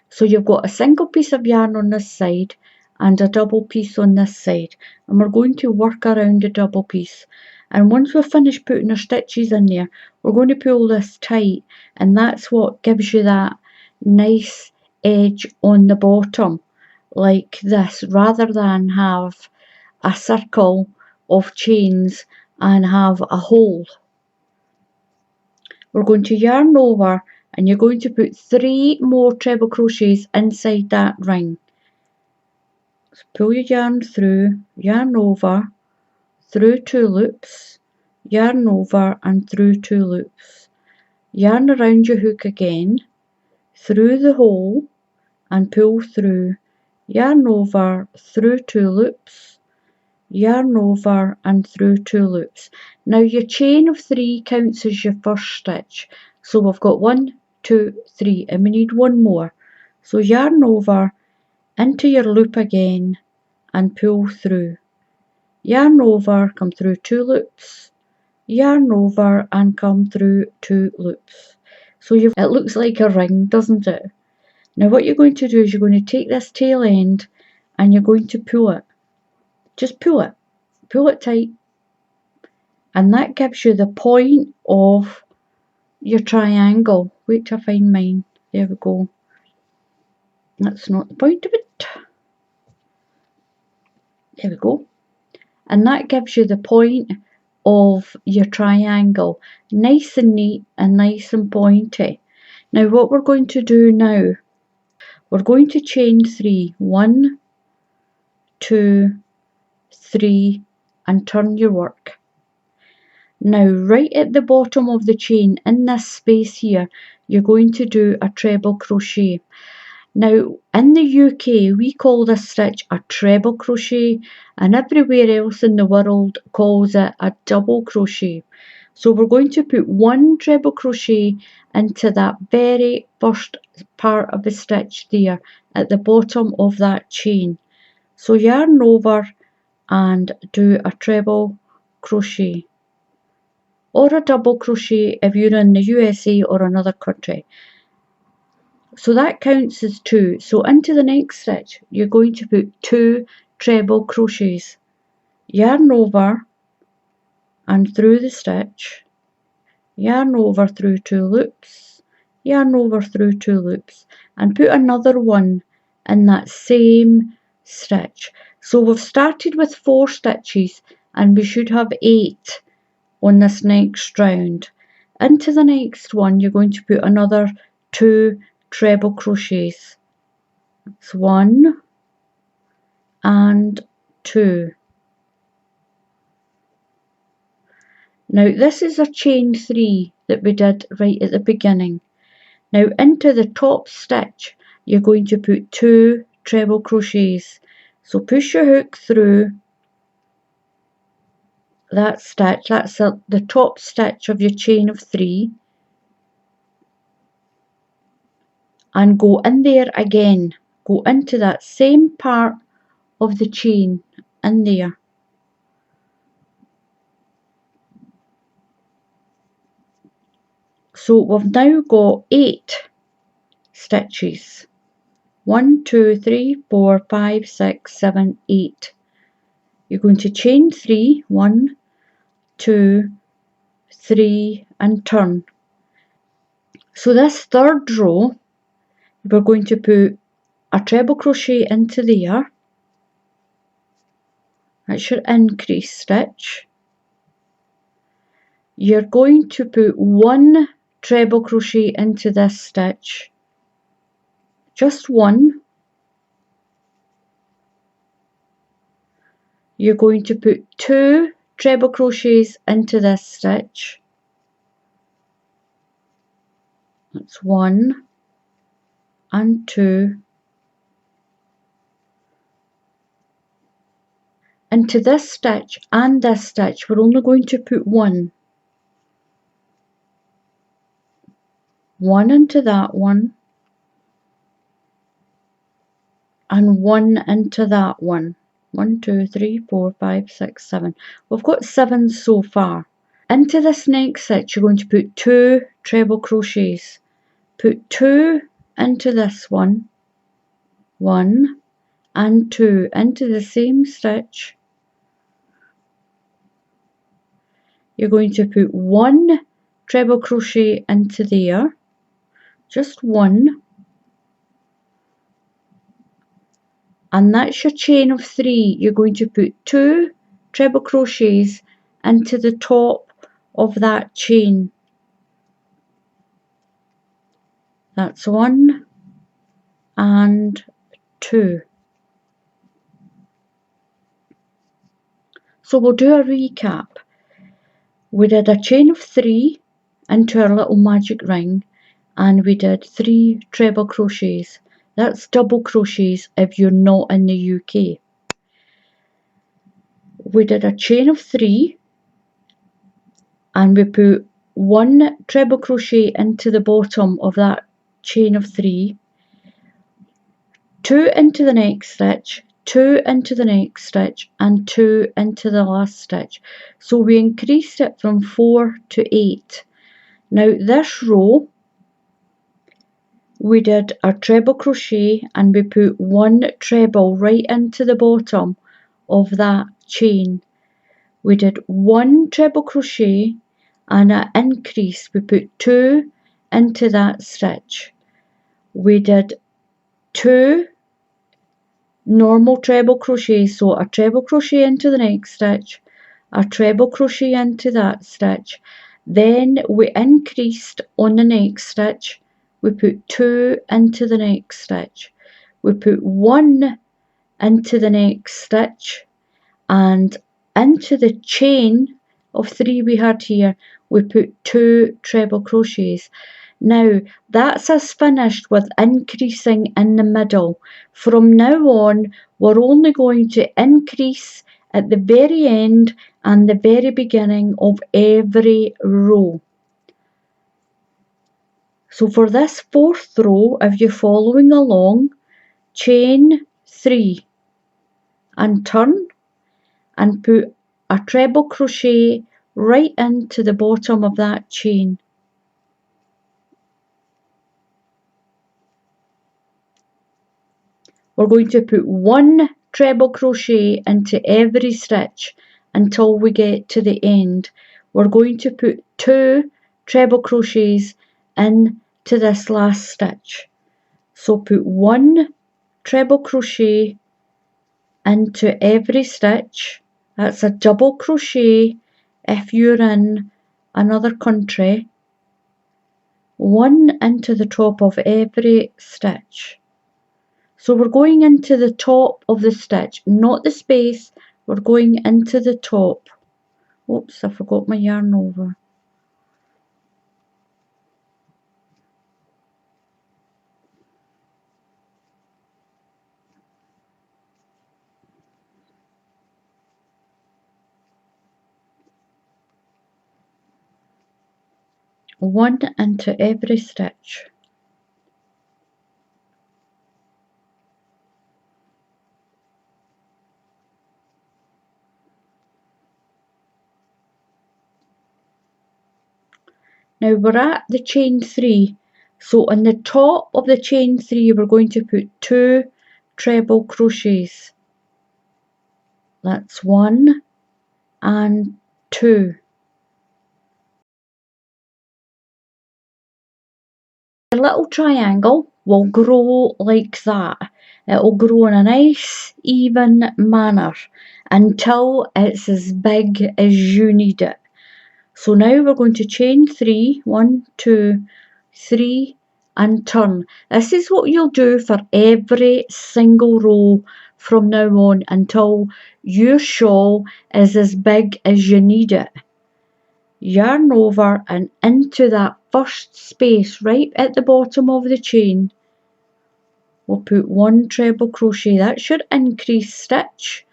Speaker 1: So you've got a single piece of yarn on this side and a double piece on this side, and we're going to work around the double piece. And once we've finished putting our stitches in there, we're going to pull this tight, and that's what gives you that nice edge on the bottom like this, rather than have a circle of chains and have a hole. We're going to yarn over and you're going to put 3 more treble crochets inside that ring. So pull your yarn through, yarn over, through 2 loops, yarn over and through 2 loops. Yarn around your hook again, through the hole and pull through, yarn over, through 2 loops, yarn over and through 2 loops. Now your chain of 3 counts as your first stitch. So we've got 1, 2, 3 and we need 1 more. So yarn over into your loop again and pull through. Yarn over, come through 2 loops, yarn over and come through 2 loops. So it looks like a ring, doesn't it? Now what you're going to do is you're going to take this tail end and you're going to pull it. Just pull it tight, and that gives you the point of your triangle. Wait till I find mine. There we go. That's not the point of it. There we go. And that gives you the point of your triangle. Nice and neat and nice and pointy. Now what we're going to do now, we're going to chain 3. 1, 2, 3 and turn your work. Now right at the bottom of the chain, in this space here, you're going to do a treble crochet. Now in the UK we call this stitch a treble crochet, and everywhere else in the world calls it a double crochet. So we're going to put 1 treble crochet into that very first part of the stitch there at the bottom of that chain. So yarn over and do a treble crochet, or a double crochet if you're in the USA or another country. So that counts as 2. So into the next stitch you're going to put 2 treble crochets. Yarn over and through the stitch, yarn over through 2 loops, yarn over through 2 loops, and put another one in that same stitch. So we've started with 4 stitches and we should have 8 on this next round. Into the next one you're going to put another 2 treble crochets. It's 1 and 2. Now this is a chain 3 that we did right at the beginning. Now into the top stitch you're going to put 2 treble crochets. So push your hook through that stitch, that's the top stitch of your chain of 3, and go in there again. Go into that same part of the chain in there. So we've now got 8 stitches. 1, 2, 3, 4, 5, 6, 7, 8. You're going to chain 3, 1, 2, 3 and turn. So this third row we're going to put a treble crochet into there. That's your increase stitch. You're going to put 1 treble crochet into this stitch, just 1. You're going to put 2 treble crochets into this stitch, that's 1 and 2. Into this stitch and this stitch we're only going to put 1. 1 into that one and 1 into that one. 1, 2, 3, 4, 5, 6, 7. We've got 7 so far. Into this next stitch you're going to put 2 treble crochets. Put 2 into this one, 1 and 2 into the same stitch. You're going to put 1 treble crochet into there, just 1, and that's your chain of 3. You're going to put 2 treble crochets into the top of that chain. That's 1 and 2. So we'll do a recap. We did a chain of 3 into our little magic ring, and we did 3 treble crochets. That's double crochets if you're not in the UK. We did a chain of 3 and we put 1 treble crochet into the bottom of that chain of 3, 2 into the next stitch, 2 into the next stitch and 2 into the last stitch. So we increased it from 4 to 8. Now this row we did a treble crochet and we put 1 treble right into the bottom of that chain. We did 1 treble crochet and an increase, we put 2 into that stitch. We did 2 normal treble crochets, so a treble crochet into the next stitch, a treble crochet into that stitch, then we increased on the next stitch, we put 2 into the next stitch, we put 1 into the next stitch, and into the chain of 3 we had here we put 2 treble crochets. Now that's us finished with increasing in the middle. From now on we're only going to increase at the very end and the very beginning of every row. So for this 4th row, if you're following along, chain 3 and turn and put a treble crochet right into the bottom of that chain. We're going to put 1 treble crochet into every stitch until we get to the end. We're going to put 2 treble crochets into this last stitch. So put 1 treble crochet into every stitch. That's a double crochet if you're in another country, 1 into the top of every stitch. So we're going into the top of the stitch, not the space, we're going into the top. Oops, I forgot my yarn over. One into every stitch. Now we're at the chain 3, so on the top of the chain 3 we're going to put 2 treble crochets. That's 1 and 2. The little triangle will grow like that. It will grow in a nice even manner until it's as big as you need it. So now we're going to chain 3, 1, 2, 3 and turn. This is what you'll do for every single row from now on until your shawl is as big as you need it. Yarn over and into that first space right at the bottom of the chain. We'll put 1 treble crochet, that's your increase stitch,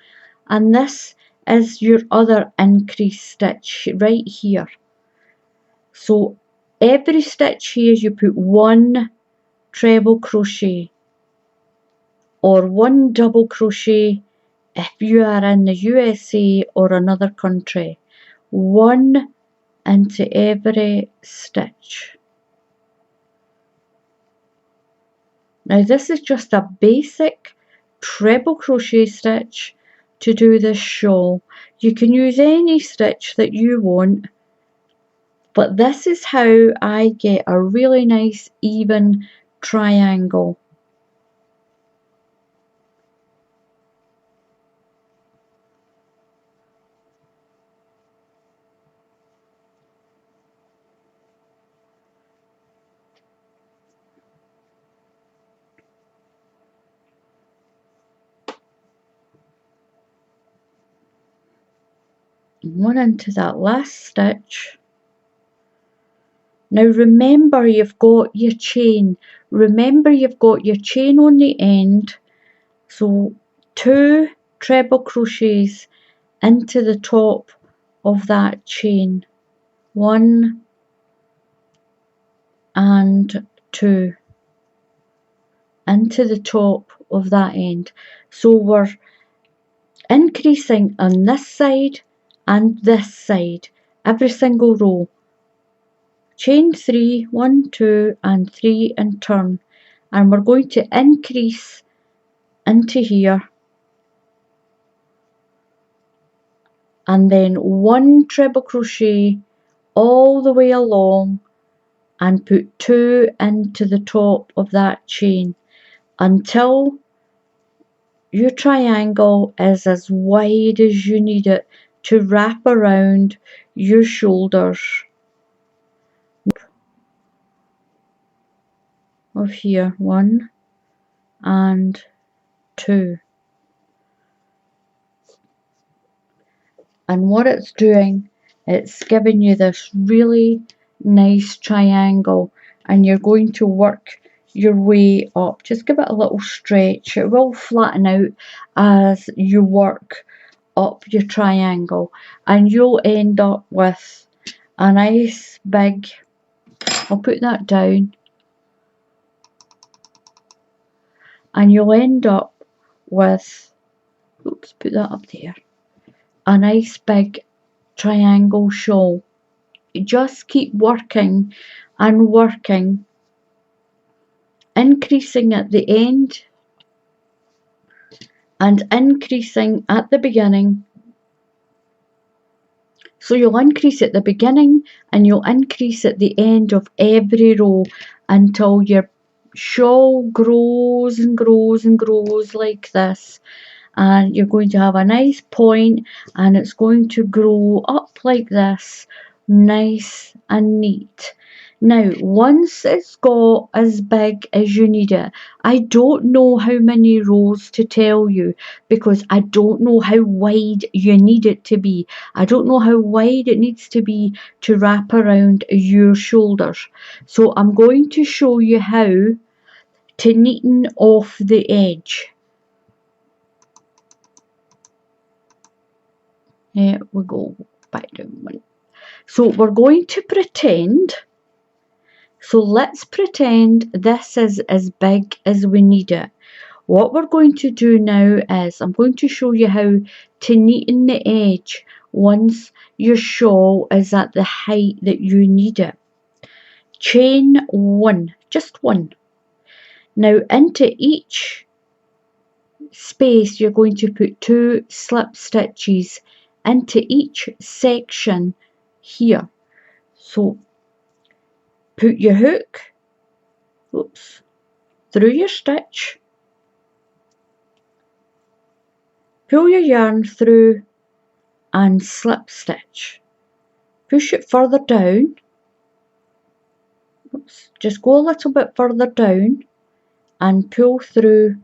Speaker 1: and this is your other increase stitch right here. So every stitch here you put 1 treble crochet or 1 double crochet if you are in the USA or another country. 1 into every stitch. Now this is just a basic treble crochet stitch to do this shawl. You can use any stitch that you want, but this is how I get a really nice even triangle. One into that last stitch. Now remember you've got your chain. Remember you've got your chain on the end. So 2 treble crochets into the top of that chain. 1 and 2 into the top of that end. So we're increasing on this side and this side every single row. Chain 3, 1, 2 and 3 and turn, and we're going to increase into here and then 1 treble crochet all the way along and put 2 into the top of that chain until your triangle is as wide as you need it to wrap around your shoulders of here. 1 and 2. And what it's doing, it's giving you this really nice triangle, and you're going to work your way up. Just give it a little stretch. It will flatten out as you work up your triangle, and you'll end up with a nice big, I'll put that down, and you'll end up with, oops, put that up there, a nice big triangle shawl. You just keep working and working, increasing at the end and increasing at the beginning. So you'll increase at the beginning and you'll increase at the end of every row until your shawl grows and grows and grows like this, and you're going to have a nice point, and it's going to grow up like this, nice and neat. Now, once it's got as big as you need it, I don't know how many rows to tell you, because I don't know how wide you need it to be. I don't know how wide it needs to be to wrap around your shoulders. So I'm going to show you how to neaten off the edge. There we go, back down one. So we're going to pretend, so let's pretend this is as big as we need it. What we're going to do now is I'm going to show you how to neaten the edge once your shawl is at the height that you need it. Chain one, just one. Now into each space you're going to put 2 slip stitches into each section here. So put your hook, through your stitch, pull your yarn through and slip stitch. Push it further down, just go a little bit further down and pull through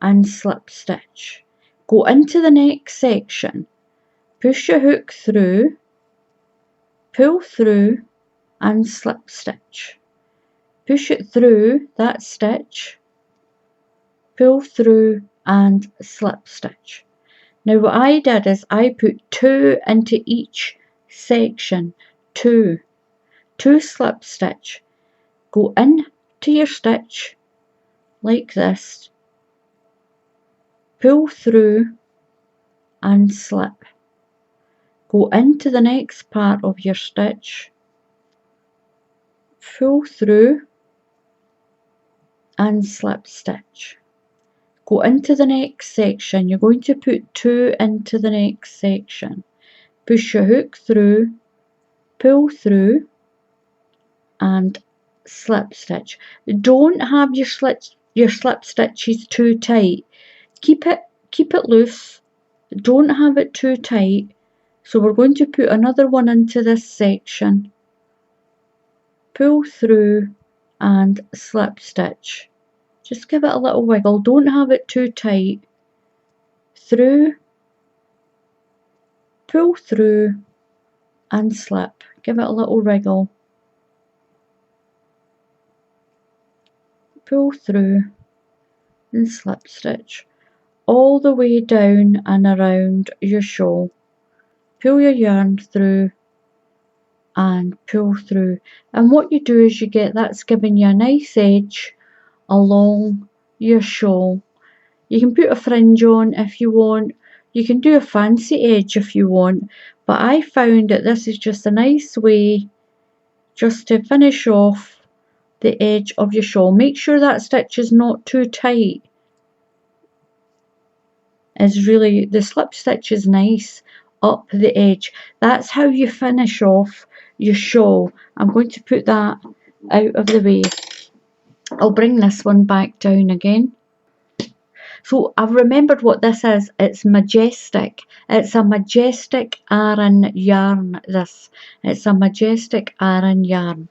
Speaker 1: and slip stitch. Go into the next section, push your hook through, pull through and slip stitch. Push it through that stitch, pull through and slip stitch. Now what I did is I put 2 into each section, 2 slip stitch. Go in to your stitch like this, pull through and slip. Go into the next part of your stitch, pull through and slip stitch. Go into the next section, you're going to put 2 into the next section. Push your hook through, pull through and slip stitch. Don't have your slip stitches too tight. Keep it loose. Don't have it too tight. So we're going to put another one into this section. Pull through and slip stitch. Just give it a little wiggle. Don't have it too tight. Through, pull through and slip. Give it a little wriggle. Pull through and slip stitch all the way down and around your shawl. Pull your yarn through and pull through, and what you do is you get that's giving you a nice edge along your shawl. You can put a fringe on if you want, you can do a fancy edge if you want, but I found that this is just a nice way just to finish off the edge of your shawl. Make sure that stitch is not too tight. Is really, the slip stitch is nice up the edge. That's how you finish off your shawl. I'm going to put that out of the way. I'll bring this one back down again. So I've remembered what this is. It's majestic. It's a majestic Aran yarn, this. It's a majestic Aran yarn.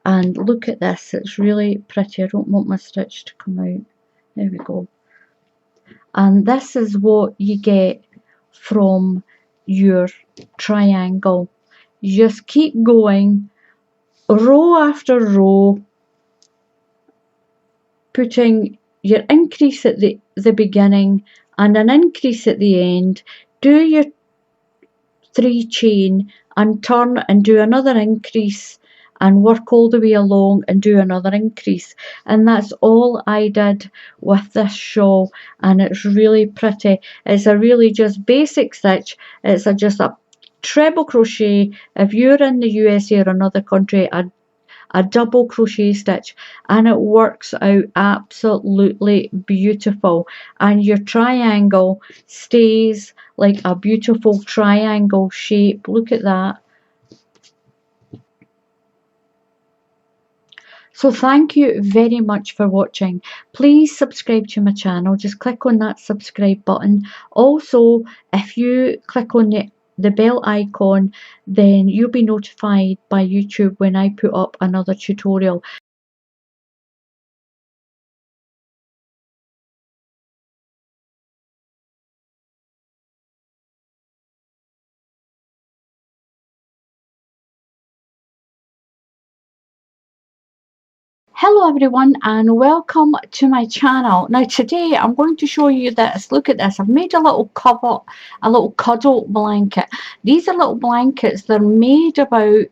Speaker 1: And look at this, it's really pretty. I don't want my stitch to come out. There we go. And this is what you get from your triangle. You just keep going, row after row, putting your increase at the beginning and an increase at the end. Do your 3 chain and turn and do another increase and work all the way along and do another increase. And that's all I did with this shawl, and it's really pretty. It's a really just basic stitch. It's just a treble crochet. If you're in the USA or another country, a double crochet stitch, and it works out absolutely beautiful, and your triangle stays like a beautiful triangle shape. Look at that. So thank you very much for watching. Please subscribe to my channel. Just click on that subscribe button. Also, if you click on the bell icon, then you'll be notified by YouTube when I put up another tutorial. Hello everyone and welcome to my channel. Now today I'm going to show you this. Look at this. I've made a little cover, a little cuddle blanket. These are little blankets. They're made about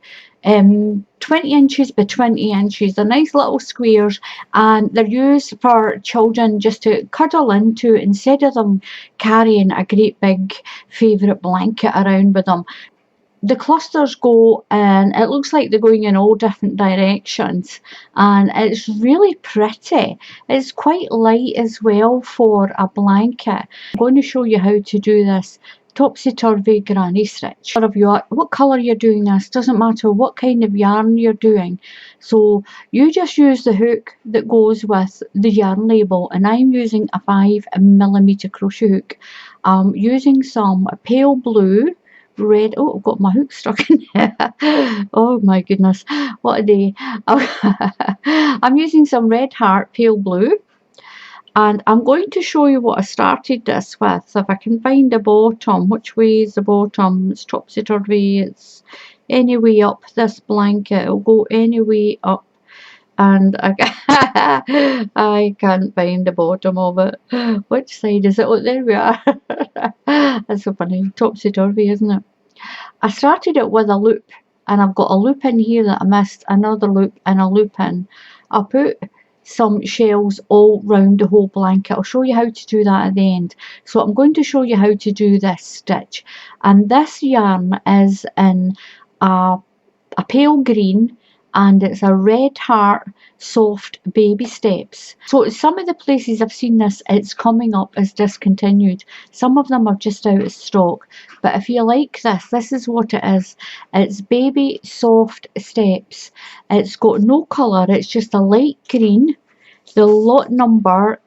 Speaker 1: 20 inches by 20 inches. They're nice little squares and they're used for children just to cuddle into instead of them carrying a great big favourite blanket around with them. The clusters go and it looks like they're going in all different directions and it's really pretty. It's quite light as well for a blanket. I'm going to show you how to do this topsy-turvy granny stitch. What colour you're doing this, doesn't matter what kind of yarn you're doing. So you just use the hook that goes with the yarn label, and I'm using a 5mm crochet hook. I'm using some pale blue, red. Oh, I've got my hook stuck in here. Oh my goodness, what a day. I'm using some red heart pale blue, and I'm going to show you what I started this with. If I can find the bottom, which way is the bottom? It's topsy-turvy. It's any way up this blanket. It'll go any way up, and I can't find the bottom of it. Which side is it? Oh, there we are. That's so funny. Topsy-turvy, isn't it? I started it with a loop, and I've got a loop in here that I missed, another loop and a loop in. I'll put some shells all round the whole blanket. I'll show you how to do that at the end. So I'm going to show you how to do this stitch, and this yarn is in a pale green, and it's a red heart soft baby steps. So some of the places I've seen this, it's coming up as discontinued. Some of them are just out of stock, but if you like this is what it is. It's baby soft steps. It's got no colour, it's just a light green. The lot number,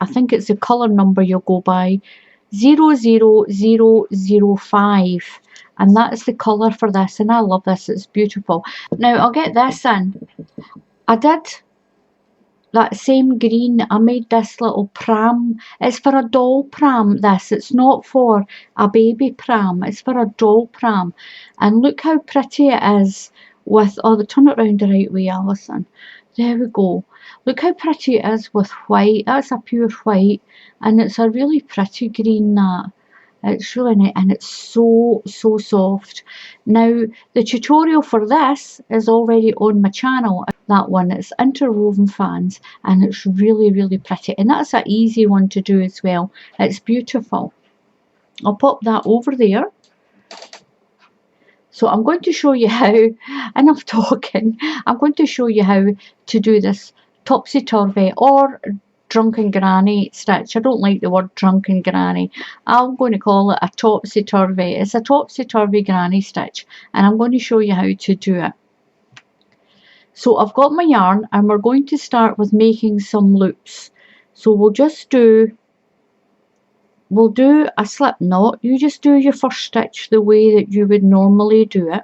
Speaker 1: I think it's the colour number you'll go by, 00005, and that's the colour for this, and I love this, it's beautiful. Now I'll get this in. I did that same green. I made this little pram. It's for a doll pram, this. It's not for a baby pram, it's for a doll pram. And look how pretty it is with, oh, turn it round the right way, Alison. There we go. Look how pretty it is with white. That's a pure white, and it's a really pretty green, that. It's really nice, and it's so soft. Now the tutorial for this is already on my channel. That one, it's interwoven fans, and it's really pretty, and that's an easy one to do as well. It's beautiful. I'll pop that over there. So I'm going to show you how, enough talking, I'm going to show you how to do this topsy-turvy or drunken granny stitch. I don't like the word drunken granny. I'm going to call it a topsy-turvy. It's a topsy-turvy granny stitch, and I'm going to show you how to do it. So I've got my yarn, and we're going to start with making some loops. So we'll do a slip knot. You just do your first stitch the way that you would normally do it.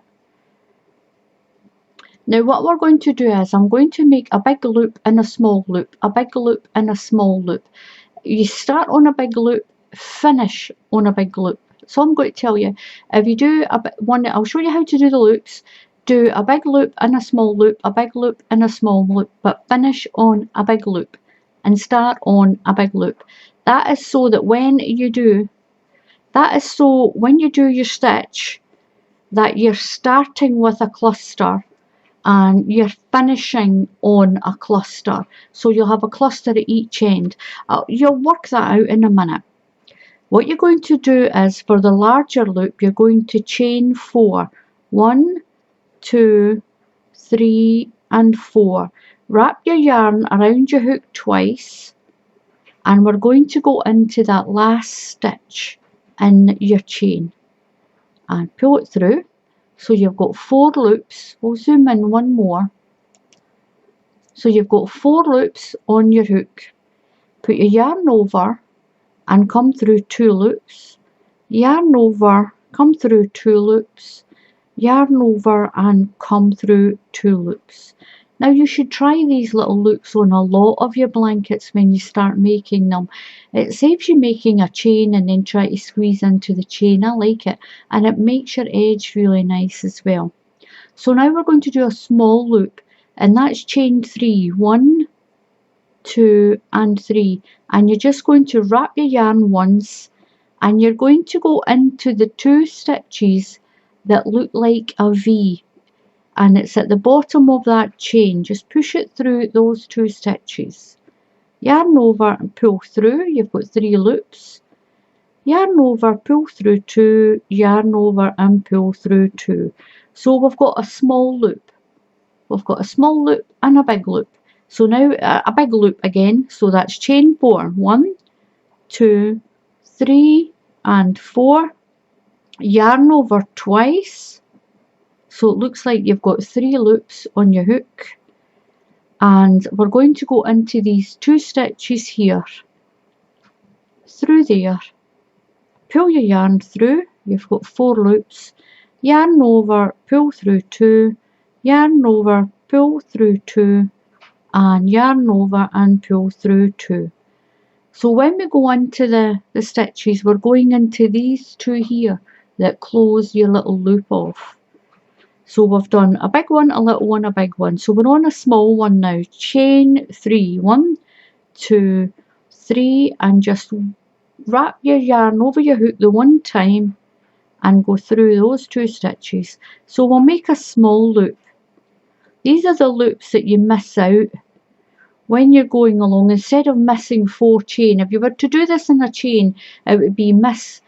Speaker 1: Now what we're going to do is I'm going to make a big loop and a small loop, a big loop and a small loop. You start on a big loop, finish on a big loop. So I'm going to tell you, if you do one, I'll show you how to do the loops. Do a big loop and a small loop, a big loop and a small loop, but finish on a big loop and start on a big loop. That is so that when you do your stitch, that you're starting with a cluster and you're finishing on a cluster. So you'll have a cluster at each end. You'll work that out in a minute. What you're going to do is, for the larger loop, you're going to chain 4. 1, 2, 3 and 4. Wrap your yarn around your hook twice, and we're going to go into that last stitch in your chain and pull it through. So you've got 4 loops. We'll zoom in one more. So you've got 4 loops on your hook. Put your yarn over and come through 2 loops. Yarn over, come through 2 loops. Yarn over and come through 2 loops. Now you should try these little loops on a lot of your blankets when you start making them. It saves you making a chain and then try to squeeze into the chain. I like it, and it makes your edge really nice as well. So now we're going to do a small loop, and that's chain 3. 1, 2 and 3, and you're just going to wrap your yarn once, and you're going to go into the 2 stitches that look like a V, and it's at the bottom of that chain. Just push it through those 2 stitches. Yarn over and pull through. You've got 3 loops. Yarn over, pull through 2, yarn over and pull through 2. So we've got a small loop. We've got a small loop and a big loop. So now a big loop again. So that's chain 4. 1, 2, 3 and 4. Yarn over twice. So it looks like you've got 3 loops on your hook. And we're going to go into these 2 stitches here. Through there. Pull your yarn through. You've got 4 loops. Yarn over, pull through 2. Yarn over, pull through 2. And yarn over and pull through 2. So when we go into the stitches, we're going into these 2 here that close your little loop off. So we've done a big one, a little one, a big one. So we're on a small one now. Chain 3. 1, 2, 3, and just wrap your yarn over your hook the one time and go through those 2 stitches. So we'll make a small loop. These are the loops that you miss out when you're going along. Instead of missing 4 chain, if you were to do this in a chain, it would be miss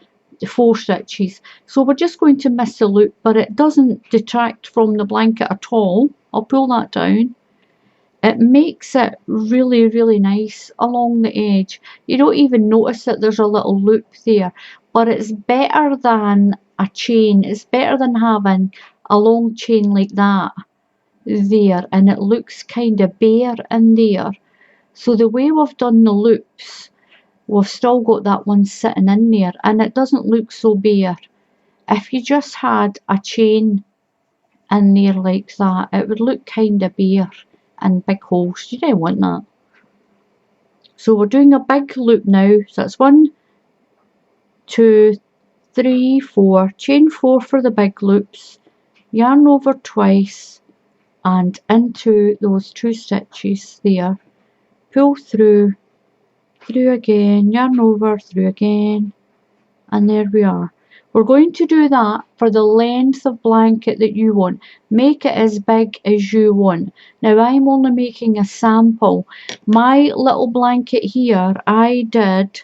Speaker 1: 4 stitches. So we're just going to miss a loop, but it doesn't detract from the blanket at all. I'll pull that down. It makes it really, really nice along the edge. You don't even notice that there's a little loop there, but it's better than a chain. It's better than having a long chain like that there, and it looks kind of bare in there. So the way we've done the loops, we've still got that one sitting in there, and it doesn't look so bare. If you just had a chain in there like that, it would look kind of bare and big holes. You don't want that. So we're doing a big loop now. So that's 1, 2, 3, 4. Chain 4 for the big loops. Yarn over twice and into those 2 stitches there. Pull through again, yarn over, through again, and there we are. We're going to do that for the length of blanket that you want. Make it as big as you want. Now I'm only making a sample. My little blanket here, I did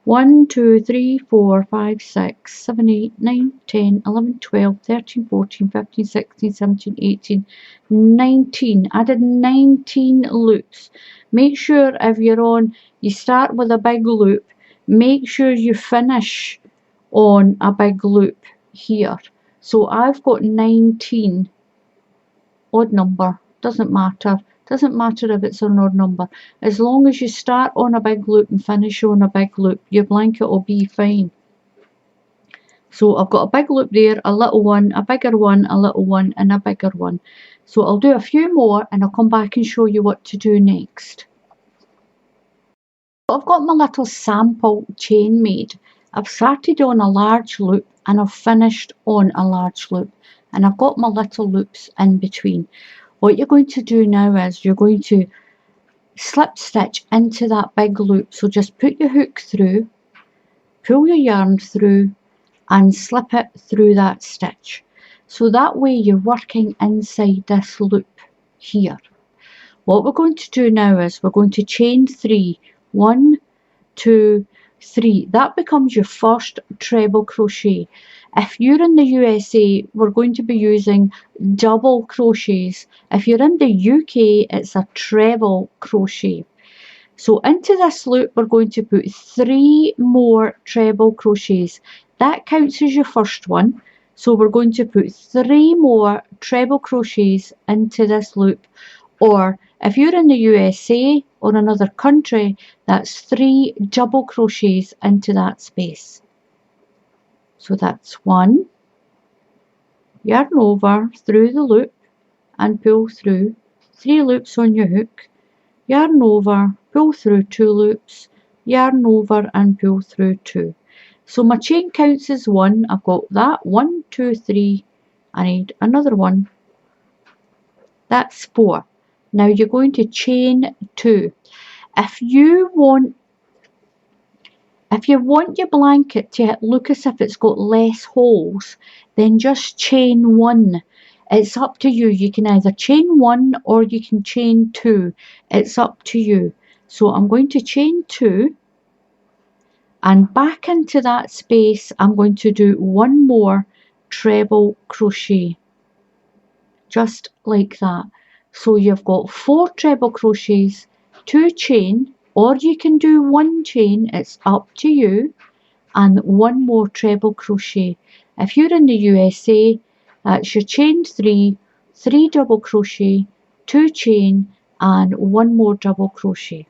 Speaker 1: 1, 2, 3, 4, 5, 6, 7, 8, 9, 10, 11, 12, 13, 14, 15, 16, 17, 18, 19. I did 19 loops. Make sure if you're on, you start with a big loop. Make sure you finish on a big loop here. So I've got 19. Odd number. Doesn't matter. Doesn't matter if it's an odd number. As long as you start on a big loop and finish on a big loop, your blanket will be fine. So I've got a big loop there, a little one, a bigger one, a little one, and a bigger one. So I'll do a few more and I'll come back and show you what to do next. I've got my little sample chain made. I've started on a large loop and I've finished on a large loop, and I've got my little loops in between. What you're going to do now is you're going to slip stitch into that big loop. So just put your hook through, pull your yarn through and slip it through that stitch. So that way you're working inside this loop here. What we're going to do now is we're going to chain 3. 1, 2, 3. That becomes your first treble crochet. If you're in the USA, we're going to be using double crochets. If you're in the UK, it's a treble crochet. So into this loop, we're going to put 3 more treble crochets. That counts as your first one. So we're going to put 3 more treble crochets into this loop. Or if you're in the USA or another country, that's 3 double crochets into that space. So that's 1, yarn over through the loop and pull through, 3 loops on your hook, yarn over, pull through 2 loops, yarn over and pull through 2. So my chain counts as 1. I've got that 1, 2, 3. I need another one. That's 4. Now you're going to chain 2. If you want your blanket to look as if it's got less holes, then just chain 1. It's up to you. You can either chain 1 or you can chain 2. It's up to you. So I'm going to chain 2, and back into that space I'm going to do 1 more treble crochet, just like that. So you've got 4 treble crochets, 2 chain, or you can do 1 chain, it's up to you, and 1 more treble crochet. If you're in the USA, that's your chain 3, 3 double crochet, 2 chain, and 1 more double crochet.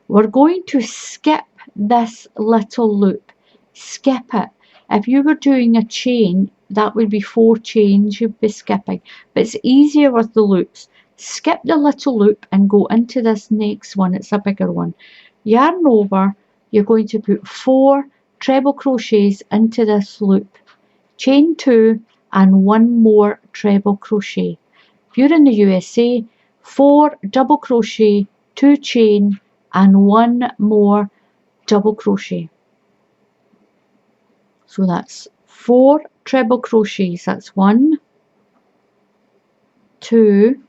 Speaker 1: We're going to skip this little loop. Skip it. If you were doing a chain, that would be 4 chains you'd be skipping, but it's easier with the loops. Skip the little loop and go into this next one. It's a bigger one. Yarn over, you're going to put 4 treble crochets into this loop, chain 2 and 1 more treble crochet. If you're in the USA, 4 double crochet, 2 chain and 1 more double crochet. So that's 4 treble crochets. That's 1, 2,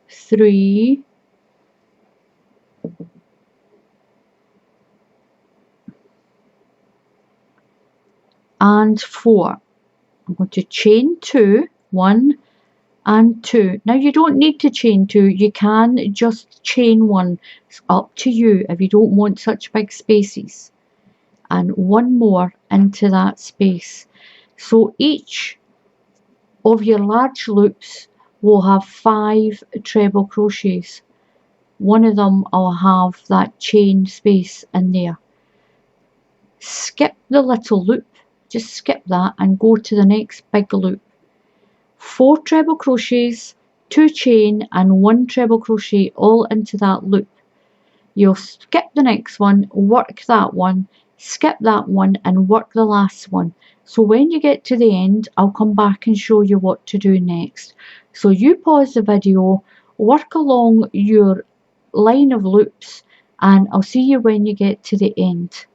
Speaker 1: 3, and 4. I'm going to chain 2, 1 and 2. Now you don't need to chain 2, you can just chain 1. It's up to you if you don't want such big spaces. And 1 more into that space. So each of your large loops will have 5 treble crochets. One of them will have that chain space in there. Skip the little loop, just skip that and go to the next big loop. 4 treble crochets, 2 chain and 1 treble crochet all into that loop. You'll skip the next one, work that one, skip that one and work the last one. So when you get to the end, I'll come back and show you what to do next. So you pause the video, work along your line of loops, and I'll see you when you get to the end.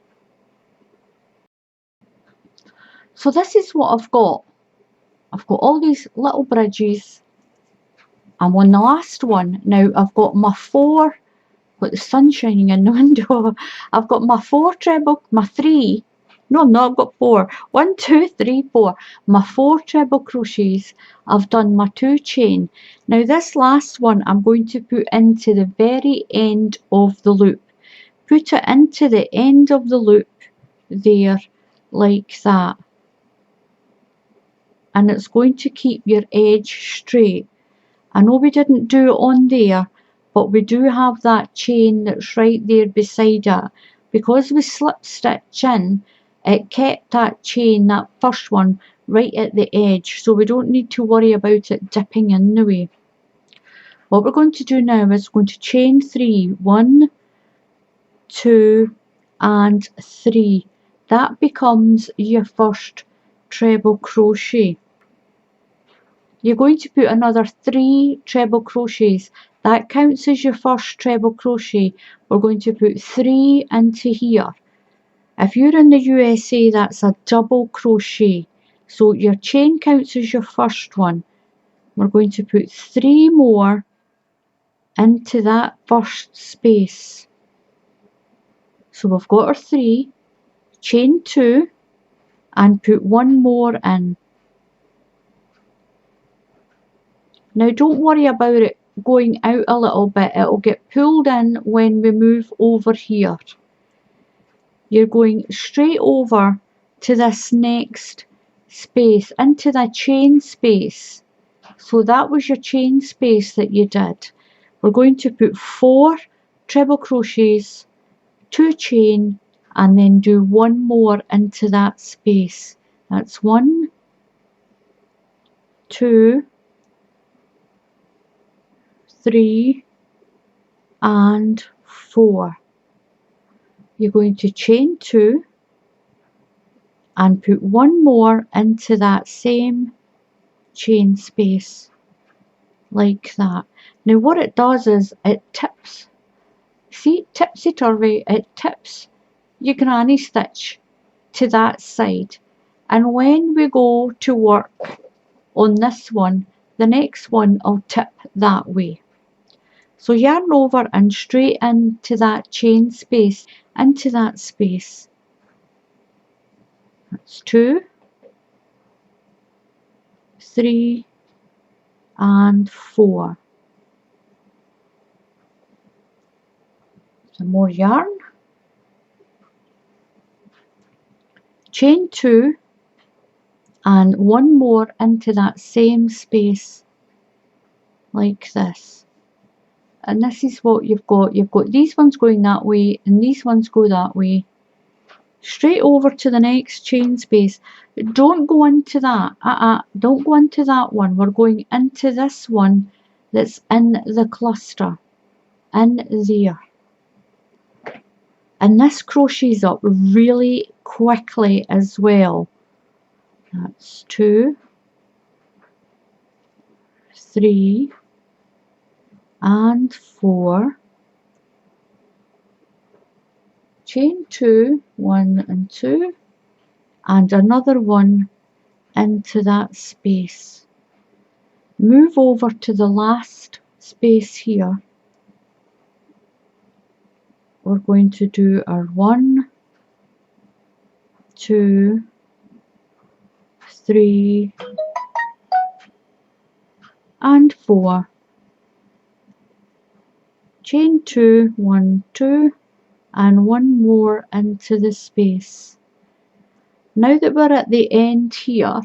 Speaker 1: So this is what I've got. I've got all these little bridges. I'm on the last one. Now I've got my 4, got the sun shining in the window. I've got my 4 treble, my 3, no, I've got 4. 1, 2, 3, 4. My 4 treble crochets. I've done my 2 chain. Now this last one I'm going to put into the very end of the loop. Put it into the end of the loop there, like that. And it's going to keep your edge straight. I know we didn't do it on there, but we do have that chain that's right there beside it. Because we slip stitch in, it kept that chain, that first one, right at the edge, so we don't need to worry about it dipping in the way. What we're going to do now is going to chain 3, 1, 2 and 3. That becomes your first treble crochet. You're going to put another 3 treble crochets. That counts as your first treble crochet. We're going to put 3 into here. If you're in the USA, that's a double crochet. So your chain counts as your first one. We're going to put 3 more into that first space. So we've got our 3, chain 2 and put 1 more in. Now don't worry about it going out a little bit, it'll get pulled in when we move over here. You're going straight over to this next space, into the chain space. So that was your chain space that you did. We're going to put 4 treble crochets, 2 chain, and then do 1 more into that space. That's 1, 2, 3, and 4. You're going to chain 2 and put 1 more into that same chain space, like that. Now what it does is it tips, see, tipsy-turvy, it tips your granny stitch to that side, and when we go to work on this one, the next one will tip that way. So yarn over and straight into that chain space, into that space. That's 2, 3, and 4. Some more yarn. Chain 2 and 1 more into that same space, like this. And this is what you've got. You've got these ones going that way and these ones go that way. Straight over to the next chain space. Don't go into that. Don't go into that one. We're going into this one that's in the cluster. In there. And this crochets up really quickly as well. That's 2, 3, and 4. Chain 2, 1 and 2, and another one into that space. Move over to the last space here. We're going to do our 1, 2, 3, and 4. Chain 2, 1, 2, and 1 more into the space. Now that we're at the end here,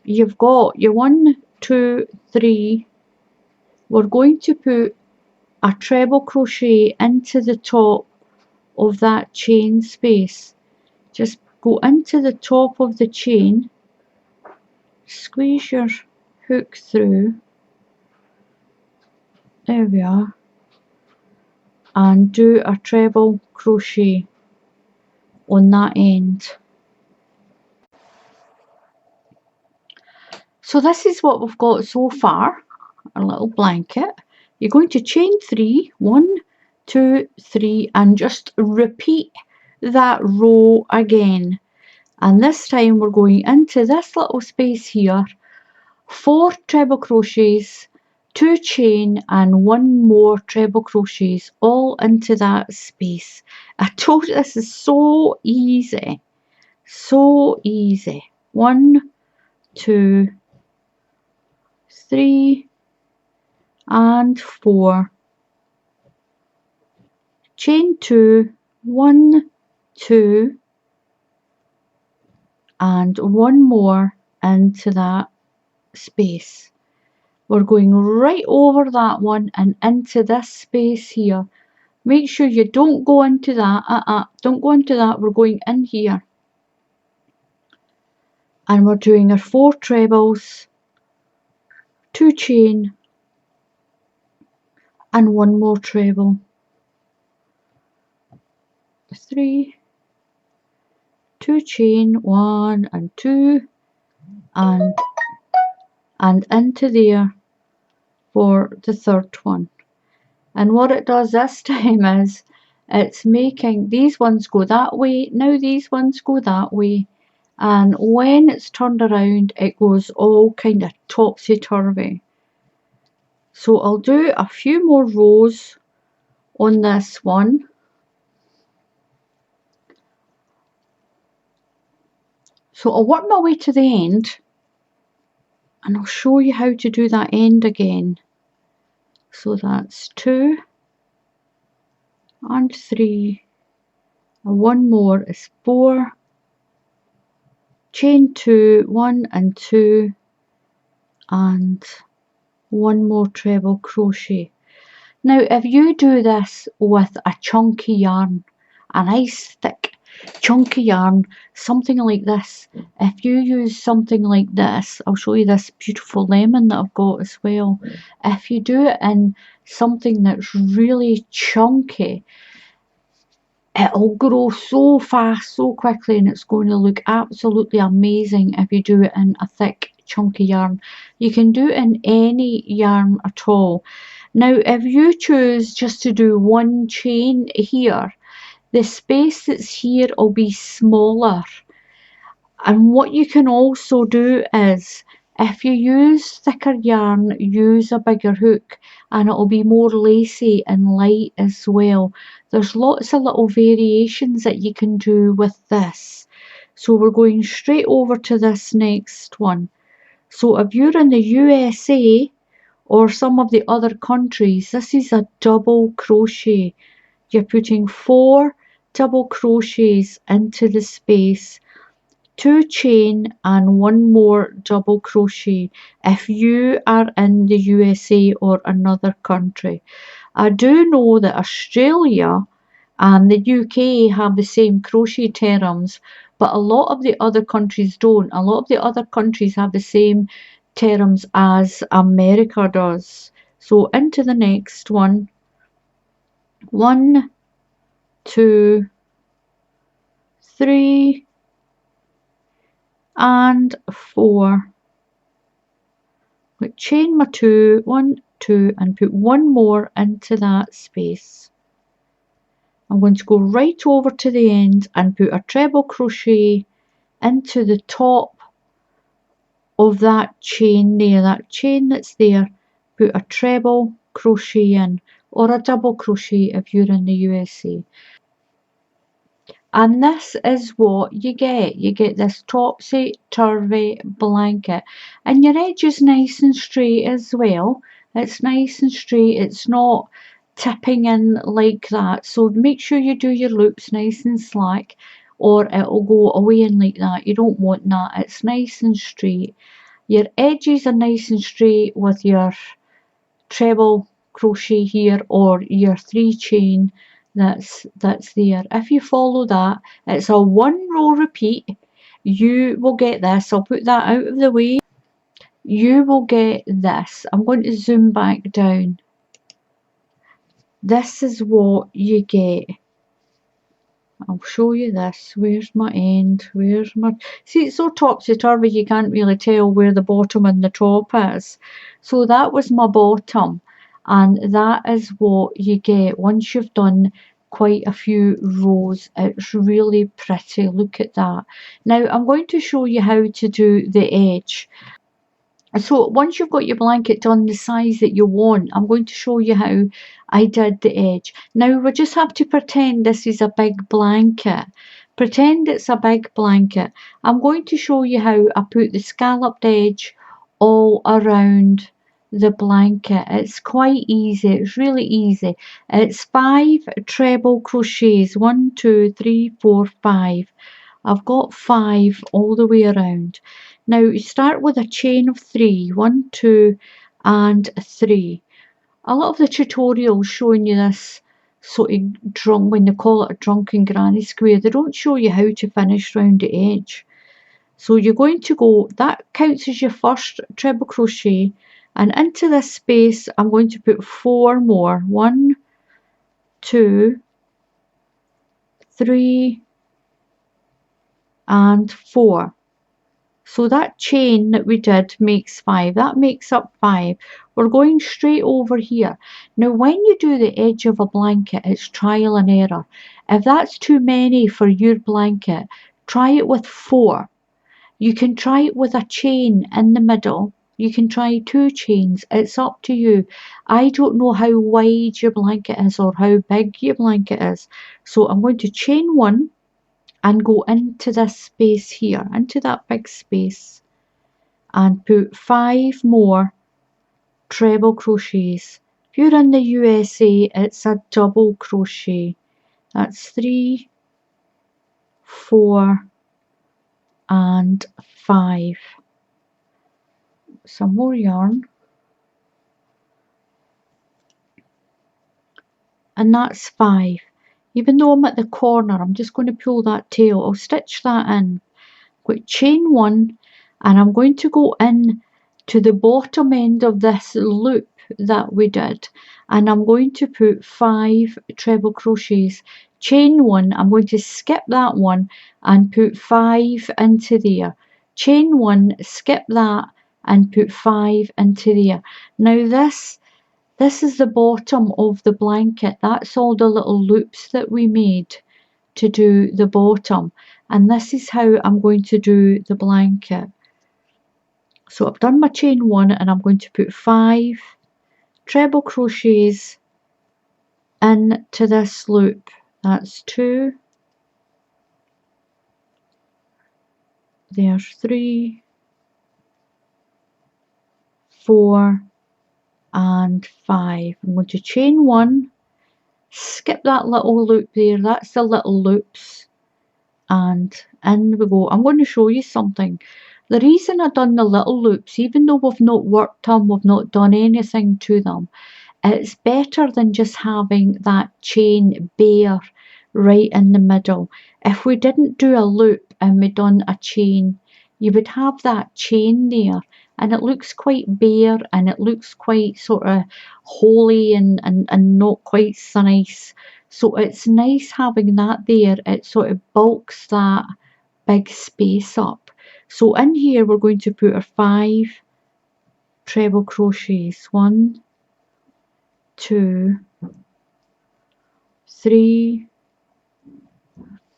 Speaker 1: you've got your 1, 2, 3. We're going to put a treble crochet into the top of that chain space. Just go into the top of the chain, squeeze your hook through, there we are, and do a treble crochet on that end. So this is what we've got so far, a little blanket. You're going to chain 3, 1, 2, 3, and just repeat that row again. And this time we're going into this little space here, 4 treble crochets, 2 chain, and 1 more treble crochets, all into that space. I told you this is so easy, so easy. 1, 2, 3, and 4. Chain 2, 1, 2, and 1 more into that space. We're going right over that one and into this space here. Make sure you don't go into that. Don't go into that. We're going in here. And we're doing our 4 trebles, 2 chain, and 1 more treble. 3, 2 chain, 1 and 2, and into there for the 3rd one. And what it does this time is it's making these ones go that way, now these ones go that way, and when it's turned around it goes all kind of topsy-turvy. So I'll do a few more rows on this one. So I'll work my way to the end and I'll show you how to do that end again. So that's 2 and 3, and 1 more is 4, chain 2, 1 and 2, and one more treble crochet. Now if you do this with a chunky yarn, a nice thick chunky yarn, something like this, if you use something like this, I'll show you this beautiful lemon that I've got as well. If you do it in something that's really chunky, it'll grow so fast, so quickly, and it's going to look absolutely amazing if you do it in a thick, chunky yarn. You can do it in any yarn at all. Now, if you choose just to do one chain here, the space that's here will be smaller. And what you can also do is, if you use thicker yarn, use a bigger hook, and it'll be more lacy and light as well. There's lots of little variations that you can do with this. So we're going straight over to this next one. So if you're in the USA or some of the other countries, this is a double crochet. You're putting 4 double crochets into the space, 2 chain and 1 more double crochet if you are in the USA or another country. I do know that Australia and the UK have the same crochet terms, but a lot of the other countries don't. A lot of the other countries have the same terms as America does. So into the next one. 1, 2, 3 and 4. Chain my 2, 1, 2 and put 1 more into that space. I'm going to go right over to the end and put a treble crochet into the top of that chain there, that chain that's there. Put a treble crochet in, or a double crochet if you're in the USA. And this is what you get. You get this topsy-turvy blanket. And your edge is nice and straight as well. It's nice and straight. It's not tipping in like that. So make sure you do your loops nice and slack, or it'll go away in like that. You don't want that. It's nice and straight. Your edges are nice and straight with your treble crochet here or your 3 chain that's there. If you follow that, it's a 1 row repeat. You will get this. I'll put that out of the way. You will get this. I'm going to zoom back down. This is what you get. I'll show you this. Where's my end? Where's my... See, it's so topsy-turvy you can't really tell where the bottom and the top is. So that was my bottom. And that is what you get once you've done quite a few rows. It's really pretty. Look at that. Now, I'm going to show you how to do the edge. So once you've got your blanket done the size that you want, I'm going to show you how I did the edge. Now we just have to pretend this is a big blanket. Pretend it's a big blanket. I'm going to show you how I put the scalloped edge all around the blanket. It's quite easy. It's really easy. It's 5 treble crochets. 1, 2, 3, 4, 5. I've got 5 all the way around. Now you start with a chain of 3, 1, 2 and 3. A lot of the tutorials showing you this sort of drunk, when they call it a drunken granny square, they don't show you how to finish round the edge. So you're going to go, that counts as your first treble crochet, and into this space I'm going to put 4 more. 1, 2, 3 and 4. So that chain that we did makes 5. That makes up 5. We're going straight over here. Now when you do the edge of a blanket, it's trial and error. If that's too many for your blanket, try it with 4. You can try it with a chain in the middle. You can try 2 chains. It's up to you. I don't know how wide your blanket is or how big your blanket is. So I'm going to chain 1 and go into this space here, into that big space, and put 5 more treble crochets. If you're in the USA, it's a double crochet. That's 3, 4 and 5. some more yarn, and that's 5. Even though I'm at the corner, I'm just going to pull that tail. I'll stitch that in. Got chain 1, and I'm going to go in to the bottom end of this loop that we did, and I'm going to put 5 treble crochets. Chain 1, I'm going to skip that one and put 5 into there. Chain 1, skip that and put 5 into there. Now this is the bottom of the blanket. That's all the little loops that we made to do the bottom, and this is how I'm going to do the blanket. So I've done my chain 1, and I'm going to put 5 treble crochets into this loop. That's 2, there's 3, 4 and 5. I'm going to chain 1, skip that little loop there, that's the little loops, and in we go. I'm going to show you something. The reason I've done the little loops, even though we've not worked them, we've not done anything to them, it's better than just having that chain bare right in the middle. If we didn't do a loop and we done a chain, you would have that chain there, and it looks quite bare, and it looks quite sort of holy and not quite so nice. So it's nice having that there. It sort of bulks that big space up. So in here we're going to put our 5 treble crochets. 1, 2, 3,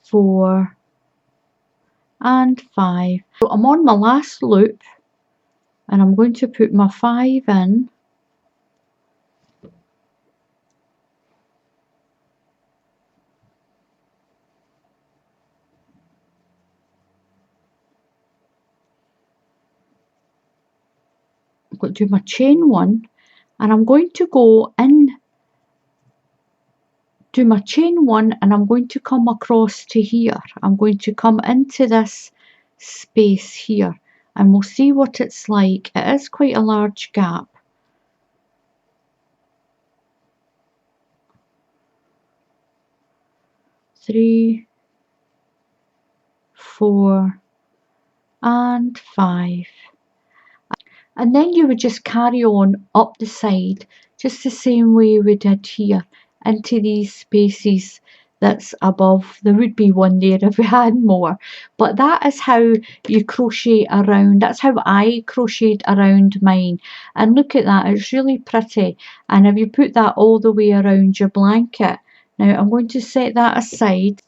Speaker 1: 4 and 5. So I'm on my last loop, and I'm going to put my 5 in. I'm going to do my chain 1, and I'm going to go in, do my chain 1, and I'm going to come across to here. I'm going to come into this space here, and we'll see what it's like. It is quite a large gap. 3, 4 and 5. And then you would just carry on up the side, just the same way we did here, into these spaces that's above. There would be one there if we had more, but that is how you crochet around. That's how I crocheted around mine, and look at that, it's really pretty. And if you put that all the way around your blanket, now I'm going to set that aside.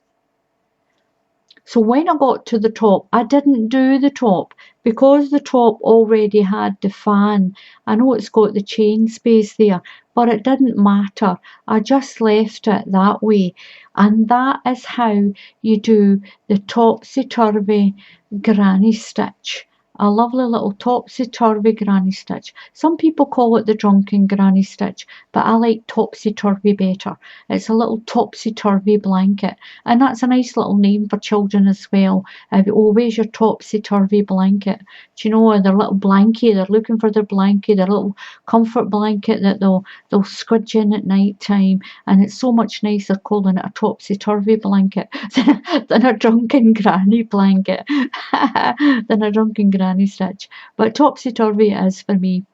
Speaker 1: So when I got to the top, I didn't do the top because the top already had the fan. I know it's got the chain space there, but it didn't matter. I just left it that way. And that is how you do the topsy-turvy granny stitch. A lovely little topsy-turvy granny stitch. Some people call it the drunken granny stitch, but I like topsy-turvy better. It's a little topsy-turvy blanket. And that's a nice little name for children as well. Oh, where's your topsy-turvy blanket? Do you know, their little blankie, they're looking for their blankie, their little comfort blanket that they'll squidge in at night time. And it's so much nicer calling it a topsy-turvy blanket than a drunken granny blanket, than a drunken granny stitch. But topsy-turvy it is for me.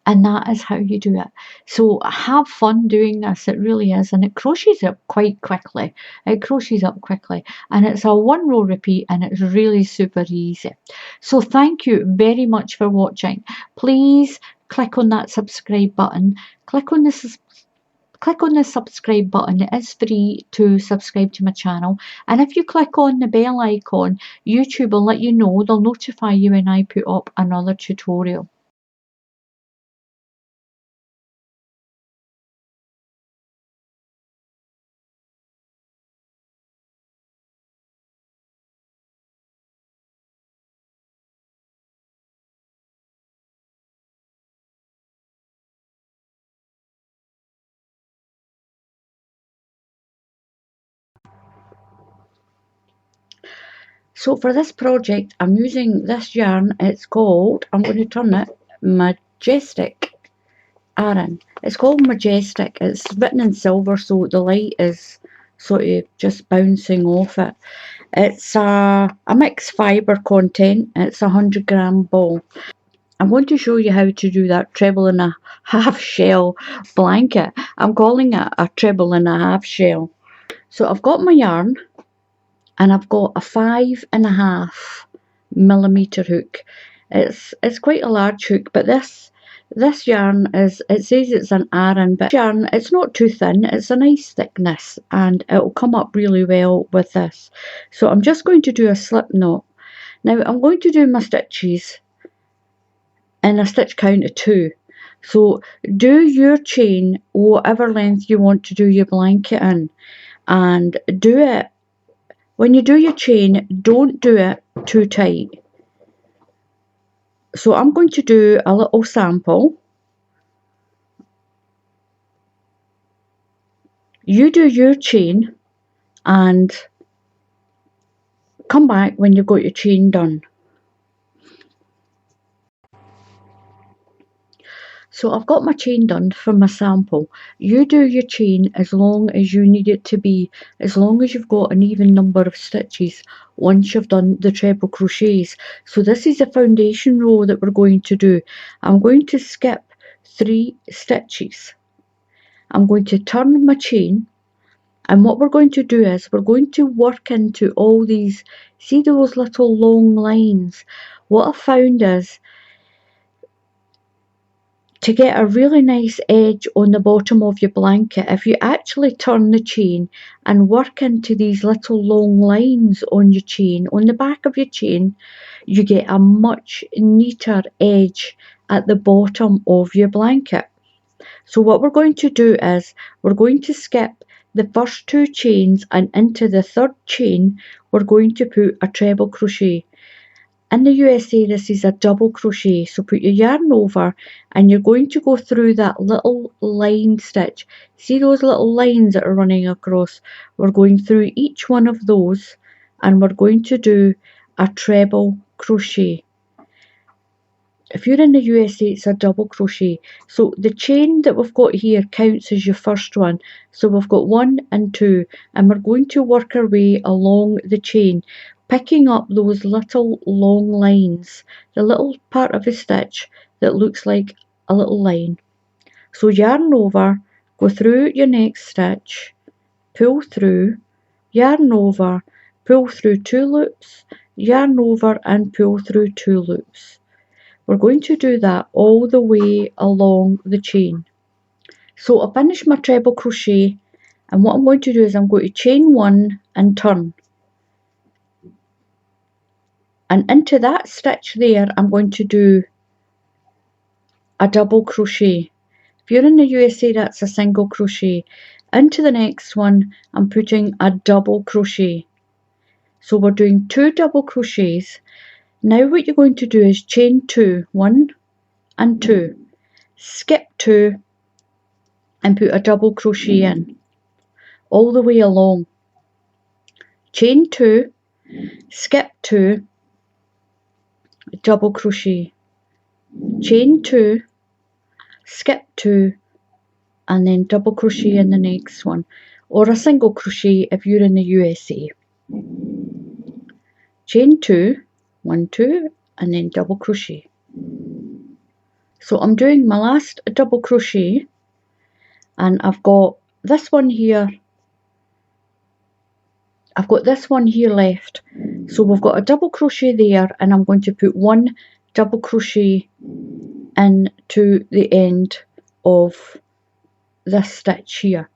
Speaker 1: And that is how you do it. So have fun doing this, it really is, and it crochets up quite quickly. It crochets up quickly, and it's a 1 row repeat, and it's really super easy. So thank you very much for watching. Please click on that subscribe button. Click on the subscribe button. It is free to subscribe to my channel, and if you click on the bell icon, YouTube will let you know. They'll notify you when I put up another tutorial. So for this project, I'm using this yarn. It's called, I'm going to turn it, Majestic Aran. It's called Majestic. It's written in silver, so the light is sort of just bouncing off it. It's a mixed fibre content. It's a 100-gram ball. I'm going to show you how to do that treble and a half shell blanket. I'm calling it a treble and a half shell. So I've got my yarn and I've got a 5.5mm hook. It's quite a large hook, but this yarn is, it says it's an Aran, but yarn, it's not too thin, it's a nice thickness and it'll come up really well with this. So I'm just going to do a slip knot. Now I'm going to do my stitches in a stitch count of 2. So do your chain whatever length you want to do your blanket in, and do it, when you do your chain, don't do it too tight. So I'm going to do a little sample. You do your chain and come back when you've got your chain done. So I've got my chain done for my sample. You do your chain as long as you need it to be, as long as you've got an even number of stitches once you've done the treble crochets. So this is the foundation row that we're going to do. I'm going to skip 3 stitches. I'm going to turn my chain, and what we're going to do is we're going to work into all these, see those little long lines. What I found is, to get a really nice edge on the bottom of your blanket, if you actually turn the chain and work into these little long lines on your chain, on the back of your chain, you get a much neater edge at the bottom of your blanket. So what we're going to do is we're going to skip the first 2 chains, and into the 3rd chain we're going to put a treble crochet. In the USA this is a double crochet, so put your yarn over and you're going to go through that little line stitch. See those little lines that are running across? We're going through each one of those and we're going to do a treble crochet. If you're in the USA, it's a double crochet. So the chain that we've got here counts as your first one. So we've got 1 and 2, and we're going to work our way along the chain, picking up those little long lines, the little part of the stitch that looks like a little line. So yarn over, go through your next stitch, pull through, yarn over, pull through 2 loops, yarn over and pull through 2 loops. We're going to do that all the way along the chain. So I'll finish my treble crochet, and what I'm going to do is I'm going to chain 1 and turn. And into that stitch there I'm going to do a double crochet. If you're in the USA that's a single crochet. Into the next one I'm putting a double crochet. So we're doing 2 double crochets. Now what you're going to do is chain 2, 1 and 2, skip 2 and put a double crochet in all the way along. Chain 2, skip 2, double crochet, chain 2, skip 2 and then double crochet in the next one, or a single crochet if you're in the USA. Chain 2, 1, 2 and then double crochet. So I'm doing my last double crochet and I've got this one here, I've got this one here left. So we've got a double crochet there and I'm going to put 1 double crochet into the end of this stitch here.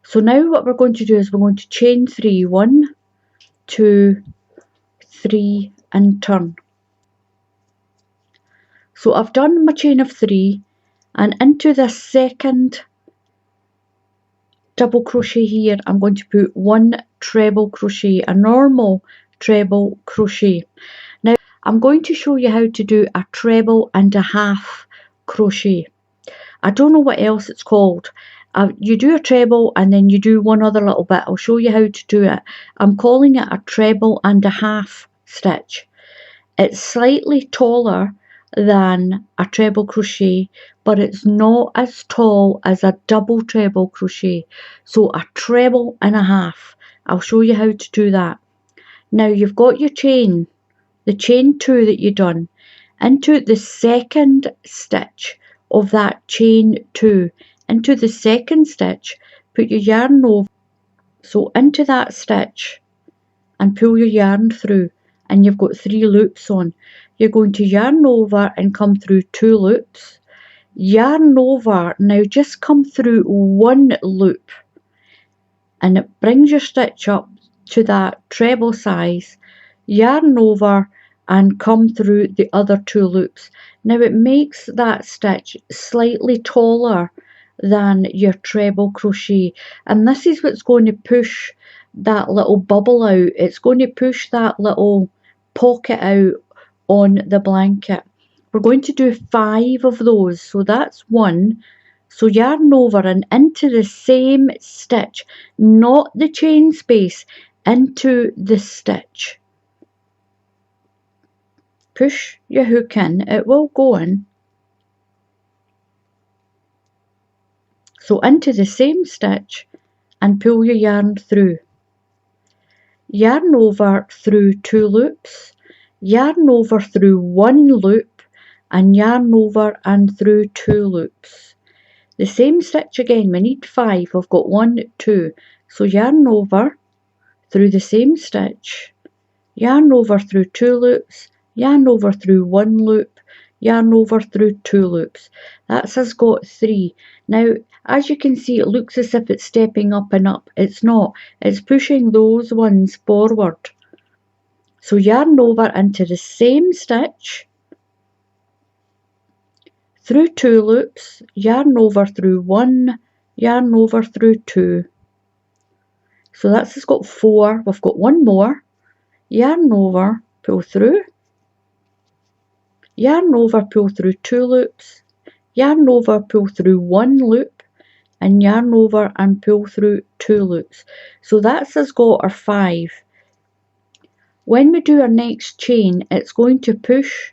Speaker 1: So now what we're going to do is we're going to chain 3, 1, 2, 3 and turn. So I've done my chain of 3 and into this second double crochet here I'm going to put 1 treble crochet, a normal treble crochet. Now I'm going to show you how to do a treble and a half crochet. I don't know what else it's called. You do a treble and then you do one other little bit. I'll show you how to do it. I'm calling it a treble and a half stitch. It's slightly taller than a treble crochet, but it's not as tall as a double treble crochet. So a treble and a half. I'll show you how to do that. Now you've got your chain, the chain 2 that you done, into the second stitch of that chain 2. Into the second stitch, put your yarn over, so into that stitch, and pull your yarn through, and you've got 3 loops on. You're going to yarn over and come through 2 loops, yarn over, now just come through 1 loop, and it brings your stitch up to that treble size, yarn over and come through the other 2 loops. Now it makes that stitch slightly taller than your treble crochet, and this is what's going to push that little bubble out. It's going to push that little pocket out on the blanket. We're going to do 5 of those, so that's 1. So yarn over and into the same stitch, not the chain space, into the stitch. Push your hook in, it will go in. So into the same stitch and pull your yarn through. Yarn over through 2 loops, yarn over through 1 loop, and yarn over and through 2 loops. The same stitch again, we need 5, I've got 1, 2, so yarn over through the same stitch, yarn over through 2 loops, yarn over through 1 loop, yarn over through 2 loops. That's us got 3. Now as you can see, it looks as if it's stepping up and up. It's not, it's pushing those ones forward. So yarn over into the same stitch, through 2 loops, yarn over through 1, yarn over through 2. So that's just got 4, we've got 1 more, yarn over, pull through, yarn over, pull through 2 loops, yarn over, pull through 1 loop, and yarn over and pull through 2 loops. So that's us got our 5. When we do our next chain, it's going to push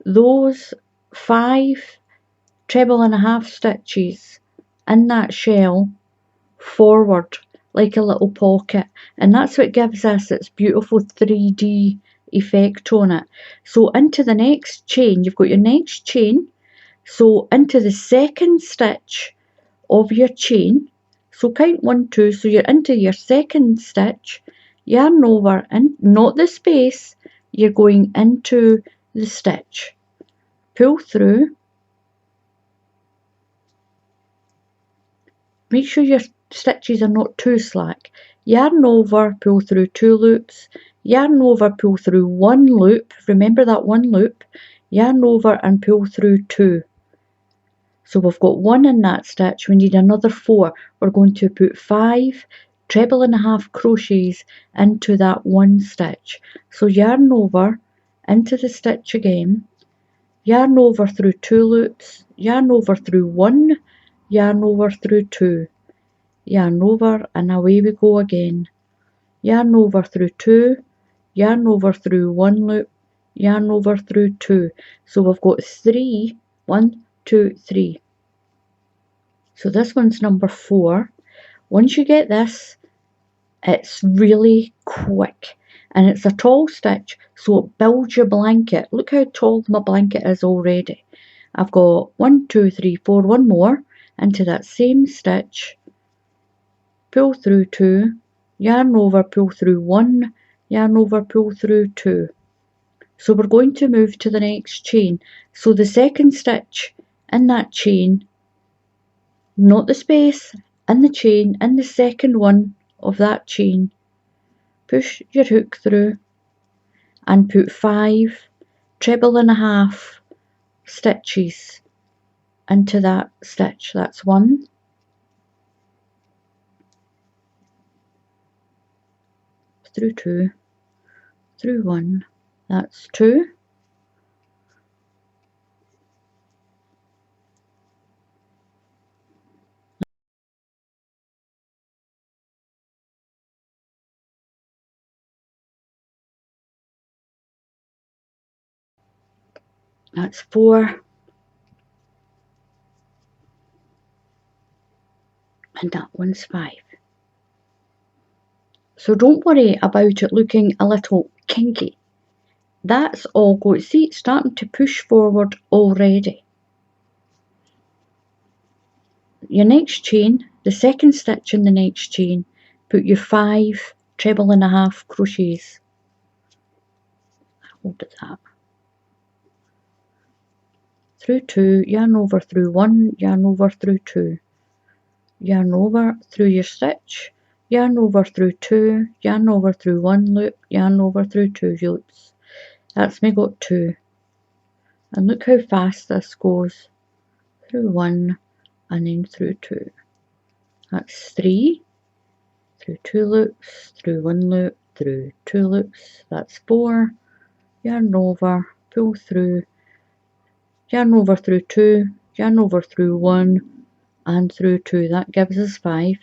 Speaker 1: those 5 treble and a half stitches in that shell forward like a little pocket, and that's what gives us its beautiful 3D effect on it. So into the next chain, you've got your next chain, so into the second stitch of your chain, so count 1, 2, so you're into your second stitch, yarn over, and not the space, you're going into the stitch, pull through, make sure your stitches are not too slack, yarn over, pull through 2 loops, yarn over, pull through 1 loop, remember that 1 loop, yarn over and pull through 2. So we've got 1 in that stitch, we need another 4. We're going to put 5 treble and a half crochets into that 1 stitch. So yarn over into the stitch again, yarn over through 2 loops, yarn over through 1, yarn over through 2, yarn over, and away we go again. Yarn over through 2, yarn over through 1 loop, yarn over through 2. So we've got 3, 1, 2, 3. So this one's number 4. Once you get this, it's really quick and it's a tall stitch, so it builds your blanket. Look how tall my blanket is already. I've got 1, 2, 3, 4, 1 more into that same stitch, pull through 2, yarn over, pull through 1, yarn over, pull through 2. So we're going to move to the next chain. So the second stitch in that chain, not the space, in the chain, in the second one of that chain, push your hook through and put 5 treble and a half stitches into that stitch. That's 1, through 2, through 1, that's 2, That's 4. And that one's 5. So don't worry about it looking a little kinky. That's all going, see, it's starting to push forward already. Your next chain, the second stitch in the next chain, put your 5 treble and a half crochets. Hold it that. Through 2, yarn over through 1, yarn over through 2. Yarn over through your stitch, yarn over through 2, yarn over through 1 loop, yarn over through 2 loops. That's me got 2. And look how fast this goes. Through 1 and then through 2. That's 3. Through 2 loops, through 1 loop, through 2 loops. That's 4. Yarn over, pull through, yarn over through 2, yarn over through 1 and through 2. That gives us 5.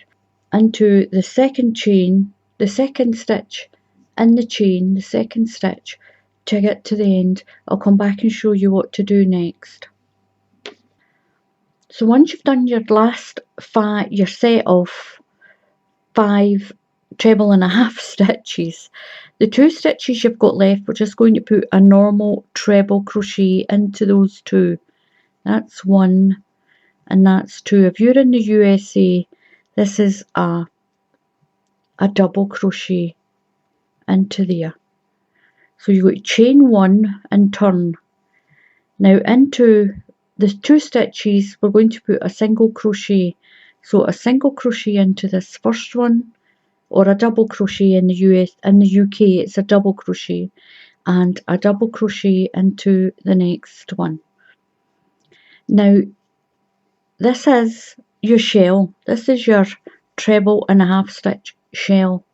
Speaker 1: Into the second chain, the second stitch in the chain, the second stitch to get to the end. I'll come back and show you what to do next. So once you've done your last 5, your set of 5 treble and a half stitches, the 2 stitches you've got left, we're just going to put a normal treble crochet into those 2. That's 1 and that's 2. If you're in the USA, this is a double crochet into there. So you've got to chain 1 and turn. Now into the 2 stitches we're going to put a single crochet. So a single crochet into this first one, or a double crochet in the UK it's a double crochet, and a double crochet into the next one. Now this is your shell. This is your treble and a half stitch shell.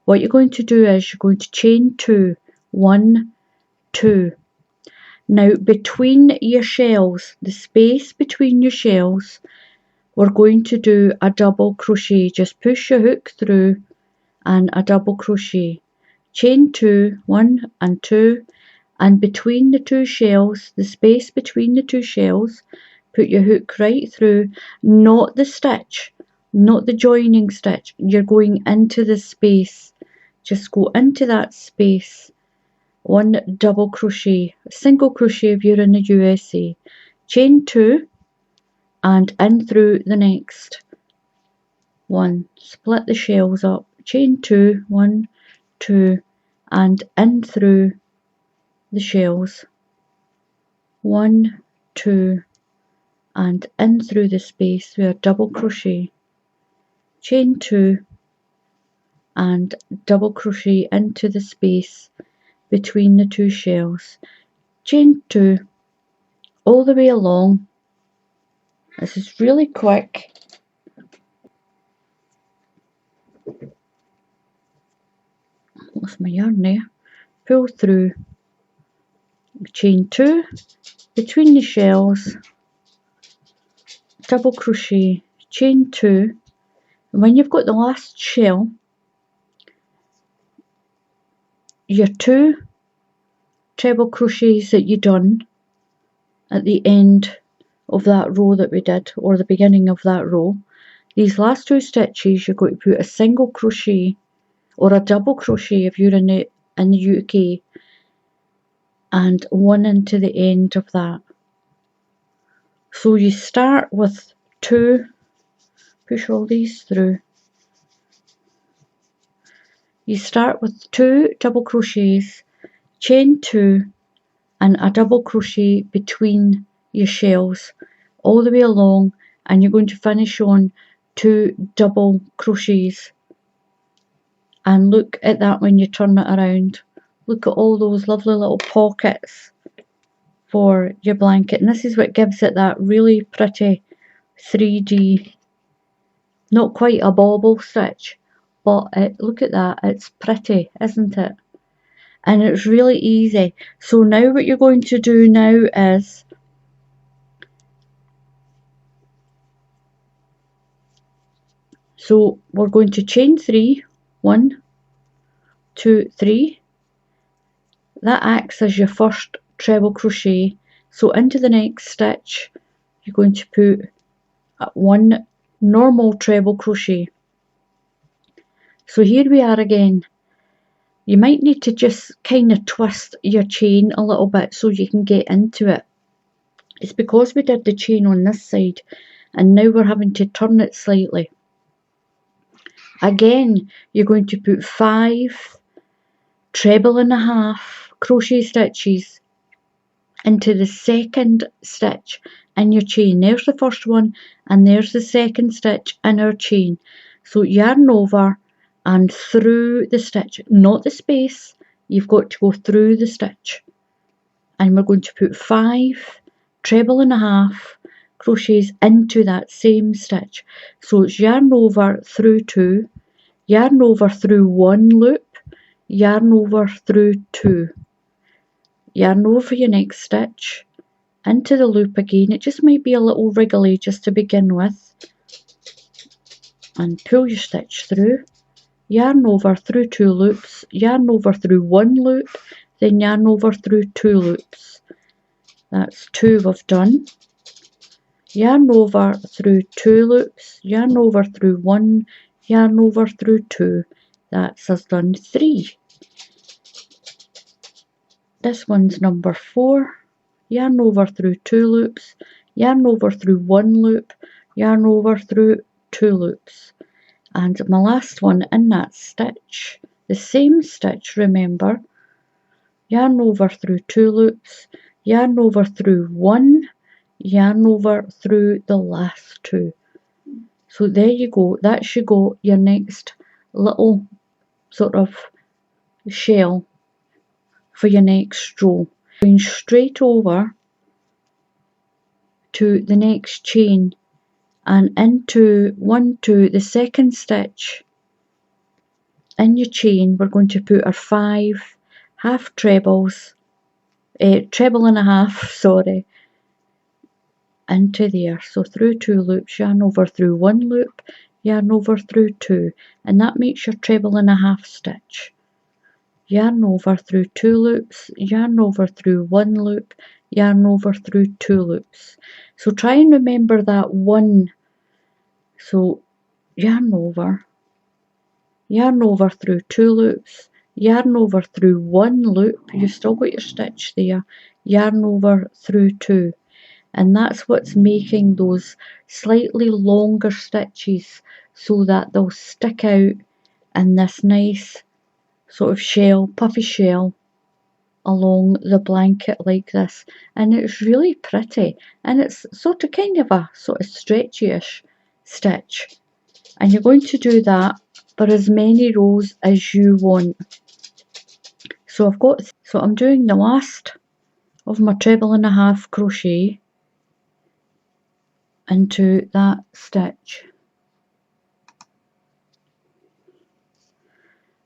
Speaker 1: What you're going to do is you're going to chain 2, 1, 2. Now between your shells, the space between your shells, we're going to do a double crochet. Just push your hook through and a double crochet. Chain 2, 1 and 2, and between the 2 shells, the space between the 2 shells, put your hook right through, not the stitch, not the joining stitch, you're going into the space. Just go into that space, 1 double crochet, single crochet if you're in the USA, chain 2 and in through the next one, split the shells up, chain 2, 1, 2 and in through the shells, 1, 2 and in through the space with a double crochet, chain 2 and double crochet into the space between the 2 shells, chain 2 all the way along. This is really quick. Lost my yarn there. Pull through, chain 2 between the shells, double crochet, chain 2, and when you've got the last shell, your 2 treble crochets that you done at the end of that row that we did, or the beginning of that row, these last 2 stitches you're going to put a single crochet or a double crochet if you're in the UK, and 1 into the end of that. So you start with 2, push all these through, you start with 2 double crochets, chain 2 and a double crochet between your shells all the way along, and you're going to finish on 2 double crochets. And look at that when you turn it around. Look at all those lovely little pockets for your blanket, and this is what gives it that really pretty 3D, not quite a bauble stitch, but look at that, it's pretty, isn't it? And it's really easy. So now what you're going to do now is so we're going to chain 3, 1, 2, 3. That acts as your first treble crochet. So into the next stitch you're going to put one normal treble crochet. So here we are again. You might need to just kind of twist your chain a little bit so you can get into it. It's because we did the chain on this side and now we're having to turn it slightly. Again, you're going to put 5 treble and a half crochet stitches into the second stitch in your chain. There's the first one and there's the second stitch in our chain. So yarn over and through the stitch, not the space, you've got to go through the stitch. And we're going to put 5 treble and a half crochets into that same stitch. So it's yarn over through 2, yarn over through 1 loop, yarn over through 2, yarn over your next stitch, into the loop again. It just might be a little wriggly just to begin with, and pull your stitch through, yarn over through 2 loops, yarn over through 1 loop, then yarn over through 2 loops. That's 2 we've done. Yarn over through 2 loops, yarn over through 1, yarn over through 2. That's us done 3. This one's number 4. Yarn over through 2 loops, yarn over through 1 loop, yarn over through 2 loops. And my last one in that stitch, the same stitch, remember, yarn over through 2 loops, yarn over through 1, yarn over through the last 2. So there you go, that should go your next little sort of shell for your next row. Going straight over to the next chain and into the second stitch in your chain. We're going to put our 5 half trebles, treble and a half, sorry, into there. So through 2 loops, yarn over through 1 loop, yarn over through 2, and that makes your treble and a half stitch. Yarn over through 2 loops, yarn over through 1 loop, yarn over through 2 loops. So try and remember that one. So yarn over through 2 loops, yarn over through 1 loop, you've still got your stitch there, yarn over through 2. And that's what's making those slightly longer stitches so that they'll stick out in this nice sort of shell, puffy shell along the blanket like this. And it's really pretty, and it's sort of kind of a sort of stretchy-ish stitch. And you're going to do that for as many rows as you want. So I'm doing the last of my treble and a half crochet into that stitch,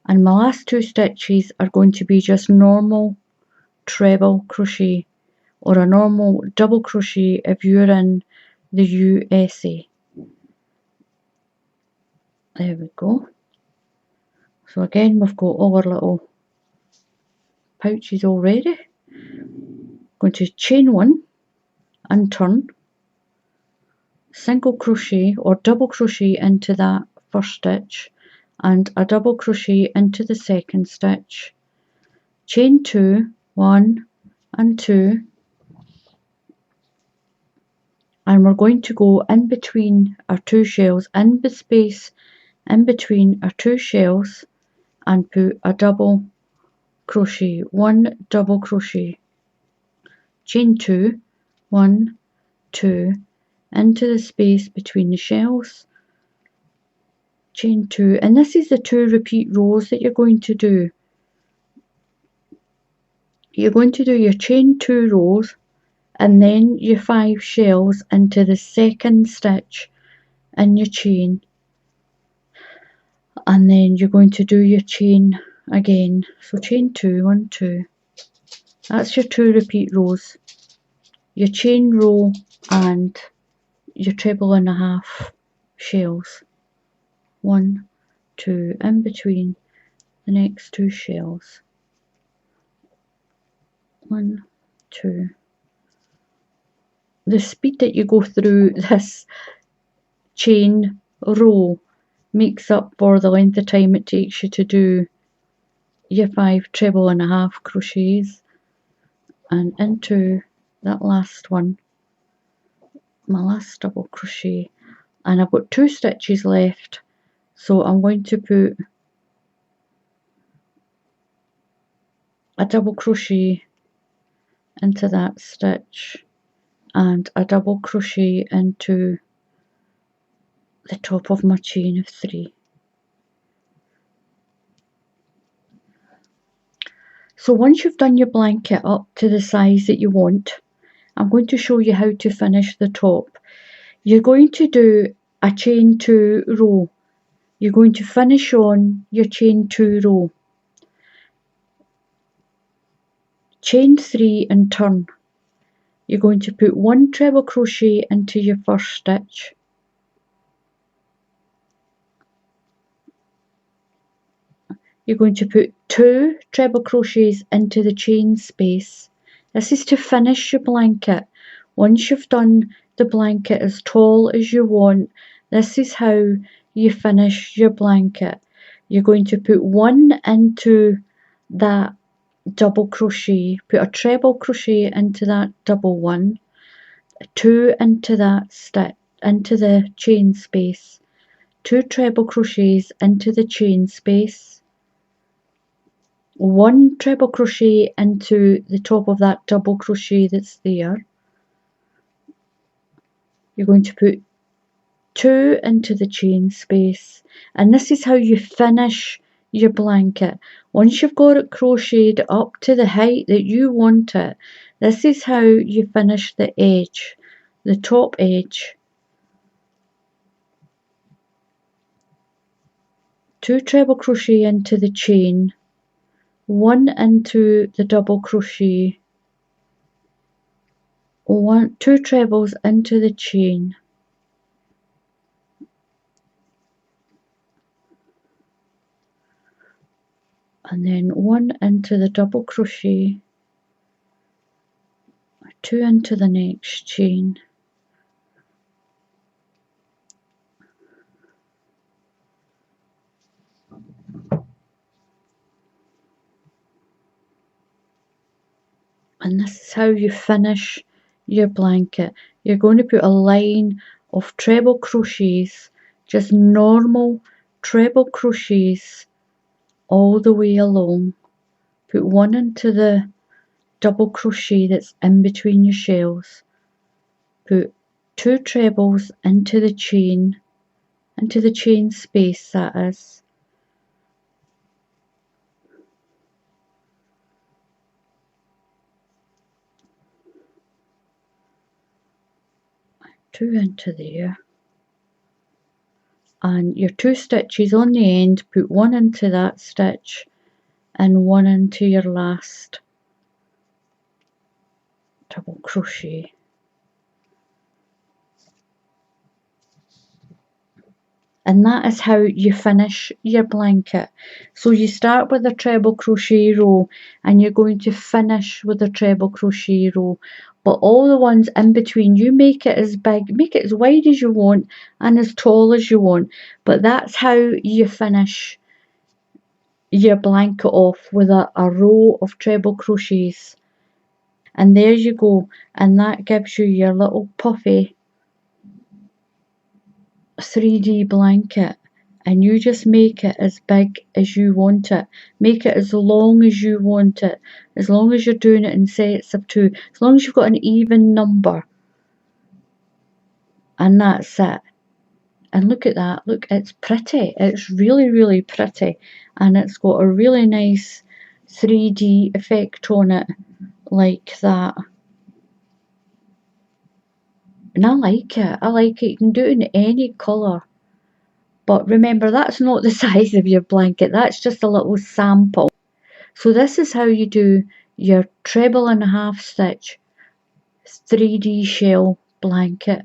Speaker 1: and my last 2 stitches are going to be just normal treble crochet or a normal double crochet if you're in the USA. There we go. So again, we've got all our little pouches already. Going to chain 1 and turn, single crochet or double crochet into that first stitch, and a double crochet into the second stitch, chain 2, 1 and 2, and we're going to go in between our 2 shells, in the space in between our 2 shells, and put a double crochet, 1 double crochet, chain 2, 1, 2, into the space between the shells, chain 2, and this is the 2 repeat rows that you're going to do. You're going to do your chain 2 rows and then your 5 shells into the second stitch in your chain, and then you're going to do your chain again. So chain 2, 1, 2, that's your 2 repeat rows, your chain row and your treble and a half shells, 1, 2, in between the next 2 shells, 1, 2, the speed that you go through this chain row makes up for the length of time it takes you to do your 5 treble and a half crochets. And into that last one, my last double crochet, and I've got 2 stitches left, so I'm going to put a double crochet into that stitch and a double crochet into the top of my chain of 3. So once you've done your blanket up to the size that you want, I'm going to show you how to finish the top. You're going to do a chain 2 row. You're going to finish on your chain 2 row. Chain 3 and turn. You're going to put 1 treble crochet into your first stitch. You're going to put 2 treble crochets into the chain space. This is to finish your blanket. Once you've done the blanket as tall as you want, this is how you finish your blanket. You're going to put 1 into that double crochet, put a treble crochet into that double one, 2 into that stitch, into the chain space, 2 treble crochets into the chain space, 1 treble crochet into the top of that double crochet that's there. You're going to put 2 into the chain space, and this is how you finish your blanket. Once you've got it crocheted up to the height that you want it, this is how you finish the edge, the top edge. 2 treble crochet into the chain, 1 into the double crochet, 2 trebles into the chain, and then 1 into the double crochet, 2 into the next chain, and this is how you finish your blanket. You're going to put a line of treble crochets, just normal treble crochets all the way along. Put 1 into the double crochet that's in between your shells. Put 2 trebles into the chain space, that is. Two into there, and your 2 stitches on the end, put 1 into that stitch and 1 into your last double crochet. And that is how you finish your blanket. So you start with a treble crochet row and you're going to finish with a treble crochet row, but all the ones in between, you make it as big, make it as wide as you want and as tall as you want, but that's how you finish your blanket off, with a row of treble crochets. And there you go, and that gives you your little puffy 3D blanket. And you just make it as big as you want it, make it as long as you want it, as long as you're doing it in sets of 2, as long as you've got an even number, and that's it. And look at that, look, it's pretty, it's really pretty, and it's got a really nice 3D effect on it like that. And I like it, you can do it in any colour. But remember, that's not the size of your blanket, that's just a little sample. So this is how you do your treble and a half stitch 3D shell blanket.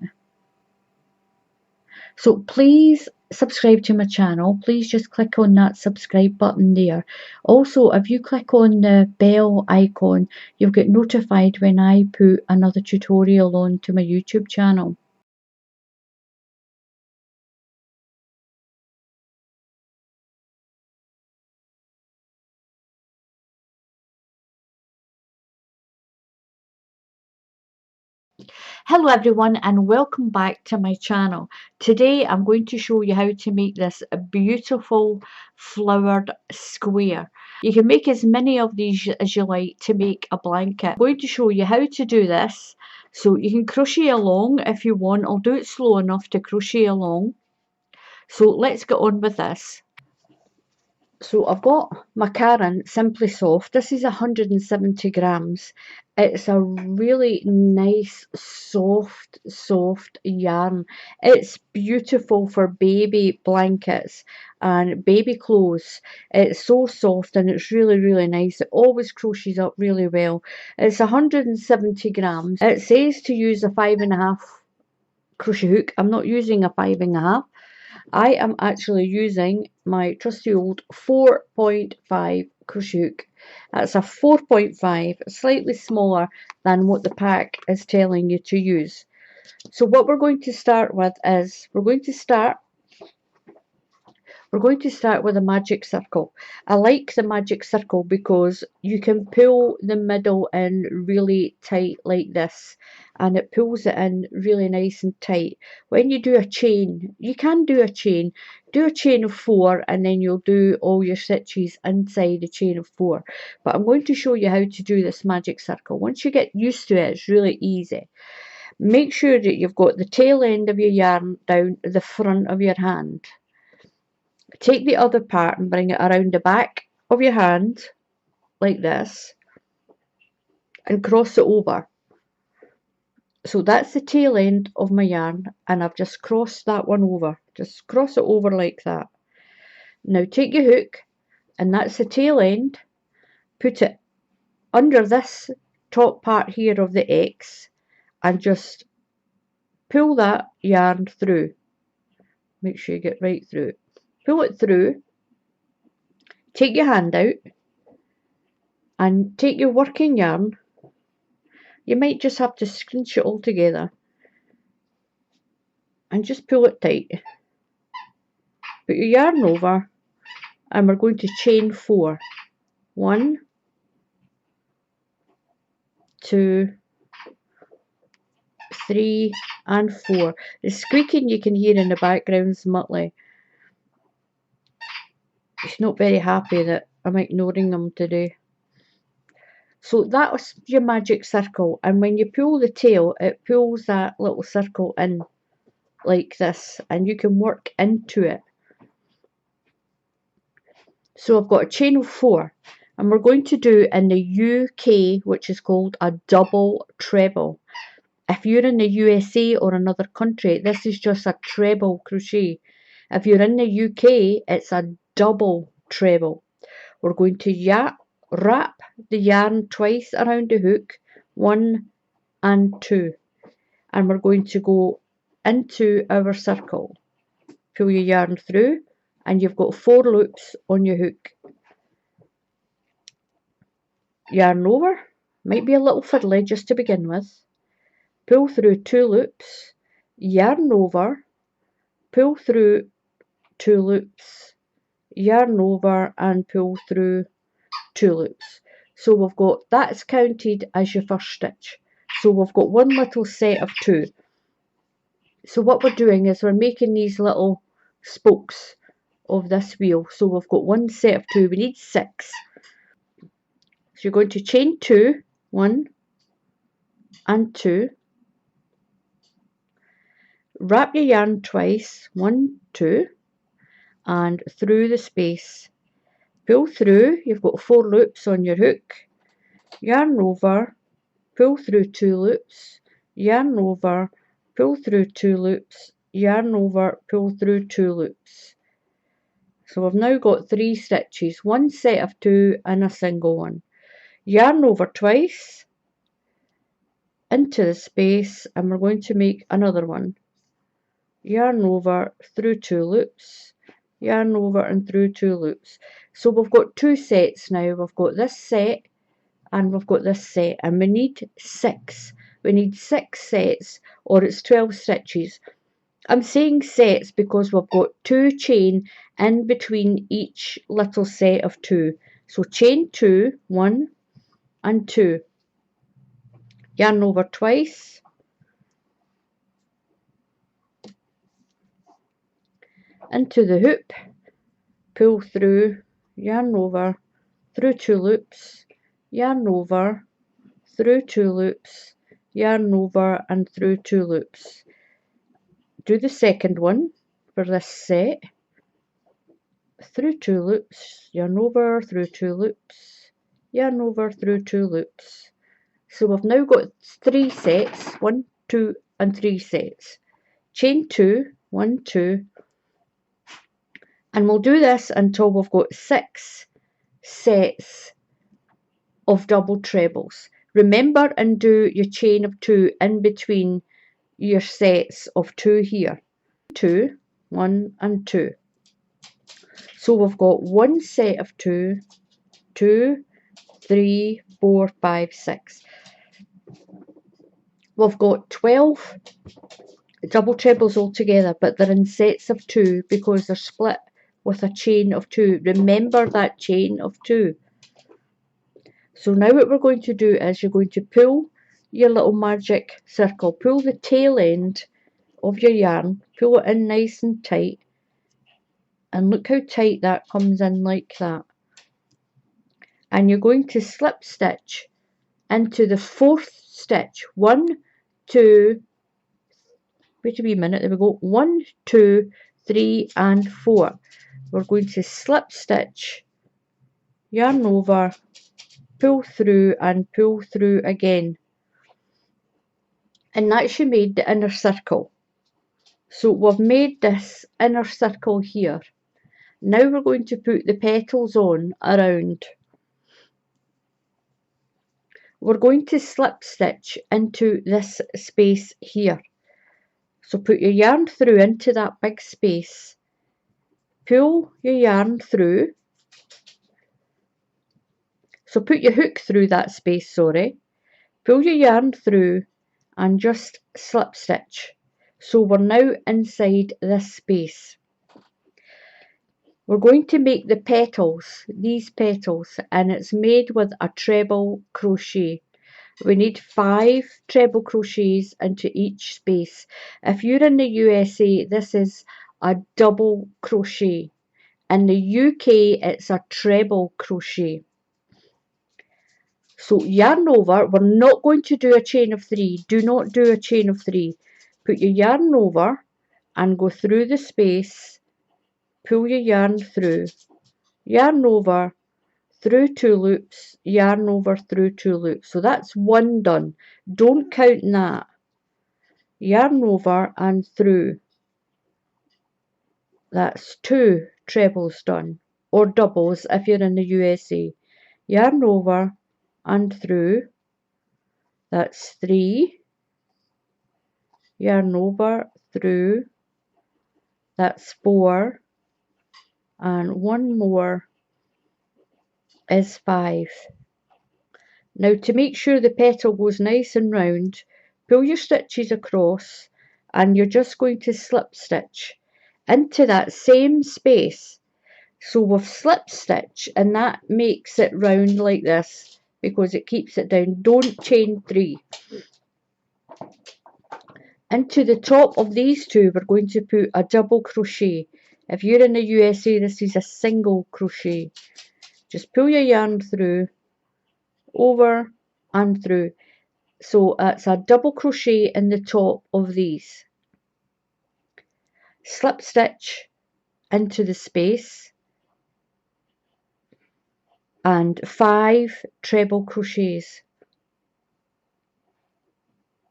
Speaker 1: So please subscribe to my channel, please just click on that subscribe button there. Also, if you click on the bell icon, you'll get notified when I put another tutorial onto my YouTube channel. Hello everyone and welcome back to my channel. Today I'm going to show you how to make this beautiful flowered square. You can make as many of these as you like to make a blanket. I'm going to show you how to do this, so you can crochet along if you want. I'll do it slow enough to crochet along. So let's get on with this. So I've got my Karen Simply Soft. This is 170 grams. It's a really nice, soft yarn. It's beautiful for baby blankets and baby clothes. It's so soft and it's really nice. It always crochets up really well. It's 170 grams. It says to use a 5.5 crochet hook. I'm not using a 5.5. I am actually using my trusty old 4.5 crochet hook. That's a 4.5, slightly smaller than what the pack is telling you to use. So what we're going to start with is we're going to start with a magic circle. I like the magic circle because you can pull the middle in really tight like this, and it pulls it in really nice and tight. When you do a chain, you can do a chain. Do a chain of 4 and then you'll do all your stitches inside the chain of 4. But I'm going to show you how to do this magic circle. Once you get used to it, it's really easy. Make sure that you've got the tail end of your yarn down the front of your hand. Take the other part and bring it around the back of your hand like this and cross it over. So that's the tail end of my yarn and I've just crossed that one over. Just cross it over like that. Now take your hook and that's the tail end. Put it under this top part here of the X and just pull that yarn through. Make sure you get right through it. Pull it through. Take your hand out and take your working yarn. You might just have to scrunch it all together and just pull it tight. Put your yarn over and we're going to chain 4. 1, 2, 3 and 4. The squeaking you can hear in the background is Muttley. He's not very happy that I'm ignoring him today. So that was your magic circle, and when you pull the tail it pulls that little circle in like this and you can work into it. So I've got a chain of 4 and we're going to do in the UK, which is called a double treble. If you're in the USA or another country, this is just a treble crochet. If you're in the UK, it's a double treble. We're going to wrap the yarn twice around the hook, 1 and 2, and we're going to go into our circle. Pull your yarn through and you've got 4 loops on your hook. Yarn over, might be a little fiddly just to begin with. Pull through 2 loops, yarn over, pull through 2 loops, yarn over and pull through 2 loops. So we've got, that's counted as your first stitch. So we've got one little set of 2. So what we're doing is we're making these little spokes of this wheel. So we've got one set of 2, we need 6. So you're going to chain 2, 1 and 2. Wrap your yarn twice, 1, 2, and through the space. Pull through, you've got 4 loops on your hook, yarn over, pull through 2 loops, yarn over, pull through 2 loops, yarn over, pull through 2 loops. So I've now got 3 stitches, one set of 2 and a single one. Yarn over twice, into the space, and we're going to make another one. yarn over, through 2 loops, yarn over and through 2 loops. So we've got 2 sets now. We've got this set and we've got this set, and we need 6. We need 6 sets, or it's 12 stitches. I'm saying sets because we've got 2 chain in between each little set of 2. So chain 2, 1 and 2, yarn over twice, into the hoop, pull through, yarn over, through 2 loops, yarn over, through 2 loops, yarn over and through 2 loops. Do the second one for this set, through 2 loops, yarn over, through 2 loops, yarn over, through 2 loops. So we've now got 3 sets, 1, 2 and 3 sets. Chain 2, 1, 2, and we'll do this until we've got 6 sets of double trebles. Remember and do your chain of 2 in between your sets of 2 here. 2, 1 and 2. So we've got 1 set of 2, 2, 3, 4, 5, 6. We've got 12 double trebles altogether, but they're in sets of 2 because they're split with a chain of 2. Remember that chain of 2. So now what we're going to do is you're going to pull your little magic circle, pull the tail end of your yarn, pull it in nice and tight, and look how tight that comes in like that. And you're going to slip stitch into the 4th stitch. 1, 2, wait a wee minute, there we go, 1, 2, 3 and 4. We're going to slip stitch, yarn over, pull through and pull through again. And that's you made the inner circle. So we've made this inner circle here. Now we're going to put the petals on around. We're going to slip stitch into this space here. So put your yarn through into that big space. Pull your yarn through. So put your hook through that space, sorry. Pull your yarn through and just slip stitch. So we're now inside this space. We're going to make the petals, these petals, and it's made with a treble crochet. We need 5 treble crochets into each space. If you're in the USA, this is a double crochet. In the UK, it's a treble crochet. So yarn over, we're not going to do a chain of 3. Do not do a chain of 3. Put your yarn over and go through the space, pull your yarn through, yarn over, through 2 loops, yarn over, through 2 loops. So that's 1 done. Don't count that. Yarn over and through. That's 2 trebles done, or doubles if you're in the USA. Yarn over and through. That's 3. Yarn over, through. That's 4. And 1 more is 5. Now to make sure the petal goes nice and round, pull your stitches across and you're just going to slip stitch into that same space. So we've slip stitch and that makes it round like this because it keeps it down. Don't chain 3. Into the top of these 2 we're going to put a double crochet. If you're in the USA, this is a single crochet. Just pull your yarn through, over and through. So it's a double crochet in the top of these. Slip stitch into the space and 5 treble crochets.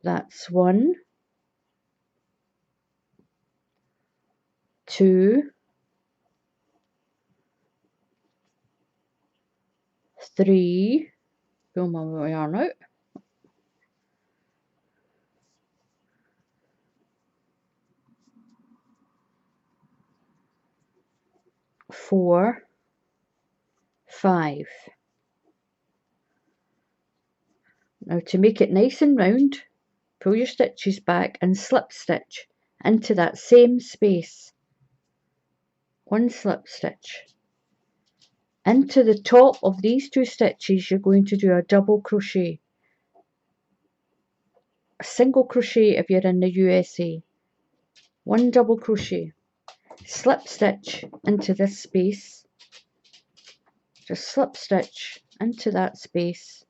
Speaker 1: That's 1, 2, 3, pull my yarn out, 4, 5. Now to make it nice and round, pull your stitches back and slip stitch into that same space. One slip stitch. Into the top of these 2 stitches you're going to do a double crochet. A single crochet if you're in the USA. 1 double crochet. Slip stitch into this space. Just slip stitch into that space.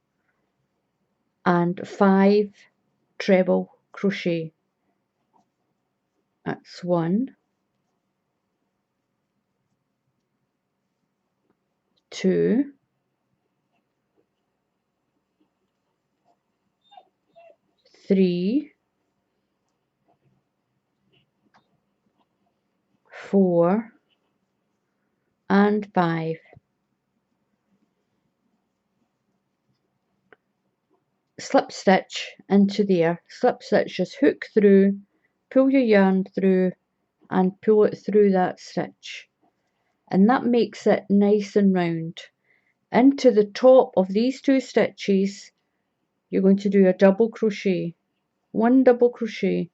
Speaker 1: And 5 treble crochet. That's 1, 2, 3, 4, and 5. Slip stitch into there. Slip stitch, just hook through, pull your yarn through and pull it through that stitch, and that makes it nice and round. Into the top of these 2 stitches you're going to do a double crochet. 1 double crochet,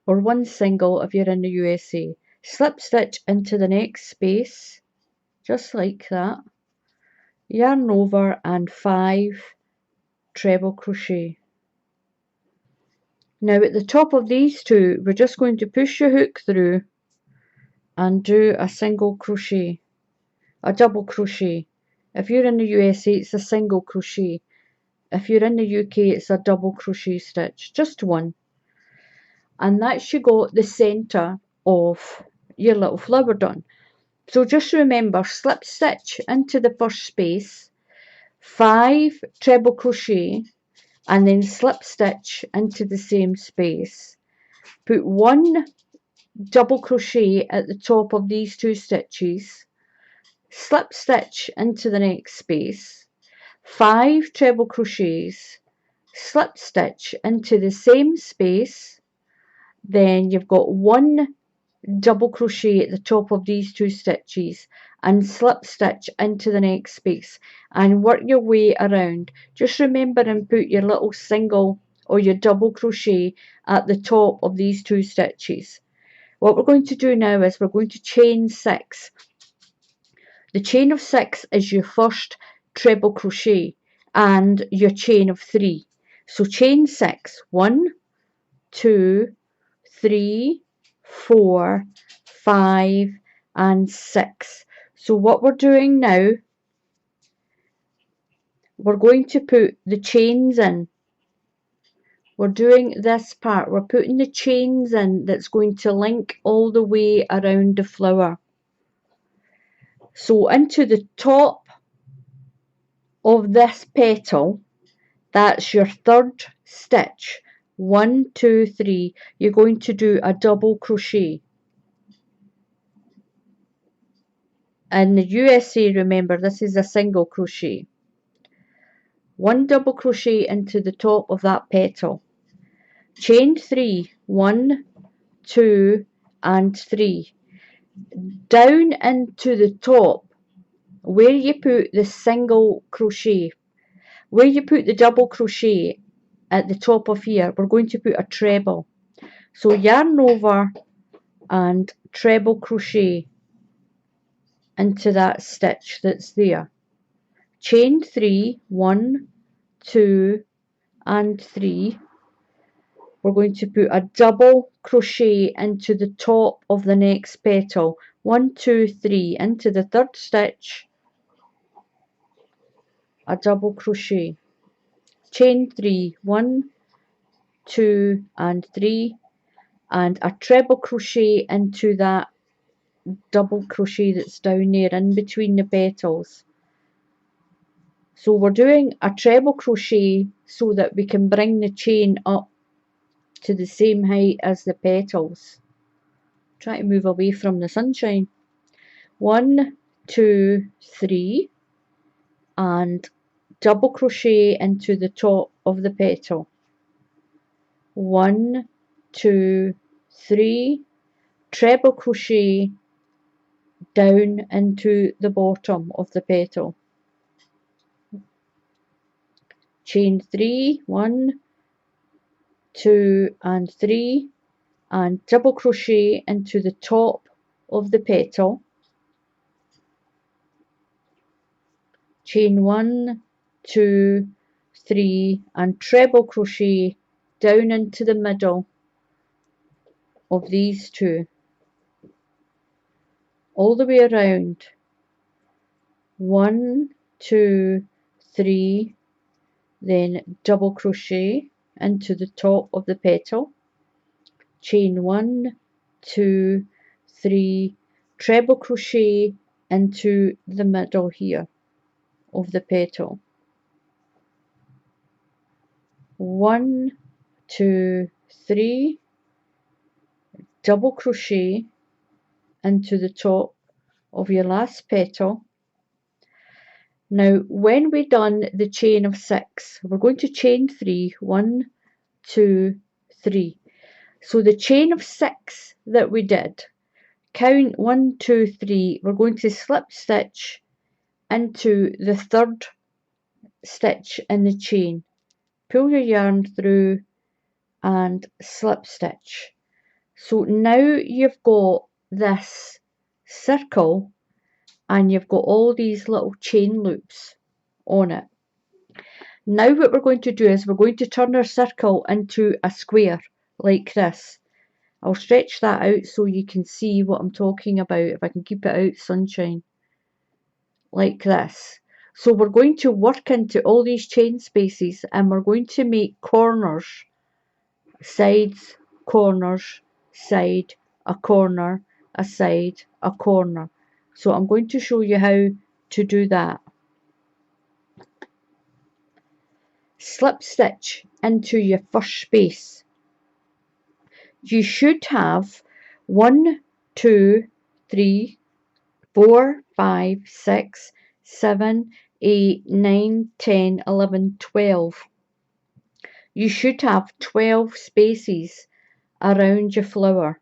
Speaker 1: or 1 single if you're in the USA. Slip stitch into the next space, just like that, yarn over and 5 treble crochet. Now at the top of these 2 we're just going to push your hook through and do a single crochet, a double crochet. If you're in the USA it's a single crochet. If you're in the UK it's a double crochet stitch, just 1. And that's you got the centre of your little flower done. So just remember, slip stitch into the first space, 5 treble crochet, and then slip stitch into the same space. Put 1 double crochet at the top of these 2 stitches, slip stitch into the next space, 5 treble crochets, slip stitch into the same space, then you've got 1 double crochet at the top of these 2 stitches and slip stitch into the next space and work your way around. Just remember and put your little single or your double crochet at the top of these 2 stitches. What we're going to do now is we're going to chain 6. The chain of 6 is your first treble crochet and your chain of 3. So chain 6, 1, 2, 3, 4, 5 and 6. So what we're doing now, we're going to put the chains in. We're doing this part, we're putting the chains in that's going to link all the way around the flower. So into the top of this petal, that's your 3rd stitch. 1, 2, 3. You're going to do a double crochet. In the USA, remember, this is a single crochet. 1 double crochet into the top of that petal. Chain 3, 1, 2 and 3. Down into the top where you put the single crochet, where you put the double crochet at the top of here, we're going to put a treble. So yarn over and treble crochet into that stitch that's there. Chain 3, 1, 2 and 3. We're going to put a double crochet into the top of the next petal. 1, 2, 3 into the 3rd stitch, a double crochet. Chain 3, 1, 2 and 3 and a treble crochet into that double crochet that's down there in between the petals. So we're doing a treble crochet so that we can bring the chain up to the same height as the petals. Try to move away from the sunshine. 1, 2, 3 and double crochet into the top of the petal. 1, 2, 3, treble crochet down into the bottom of the petal. Chain 3, 1, 2 and 3, and double crochet into the top of the petal. Chain 1, 2, 3 and treble crochet down into the middle of these two, all the way around. 1, 2, 3, then double crochet into the top of the petal. Chain 1, 2, 3, treble crochet into the middle here of the petal. 1, 2, 3, double crochet into the top of your last petal. Now when we've done the chain of 6, we're going to chain 3, 1, 2, 3. So the chain of 6 that we did, count 1, 2, 3, we're going to slip stitch into the third stitch in the chain. Pull your yarn through and slip stitch. So now you've got this circle and you've got all these little chain loops on it. Now what we're going to do is we're going to turn our circle into a square like this. I'll stretch that out so you can see what I'm talking about, if I can keep it out sunshine, like this. So we're going to work into all these chain spaces and we're going to make corners, sides, corners, side, a corner, a side, a corner. So I'm going to show you how to do that. Slip stitch into your first space. You should have 1, 2, 3, 4, 5, 6, 7, 8, 9, 10, 11, 12. You should have 12 spaces around your flower.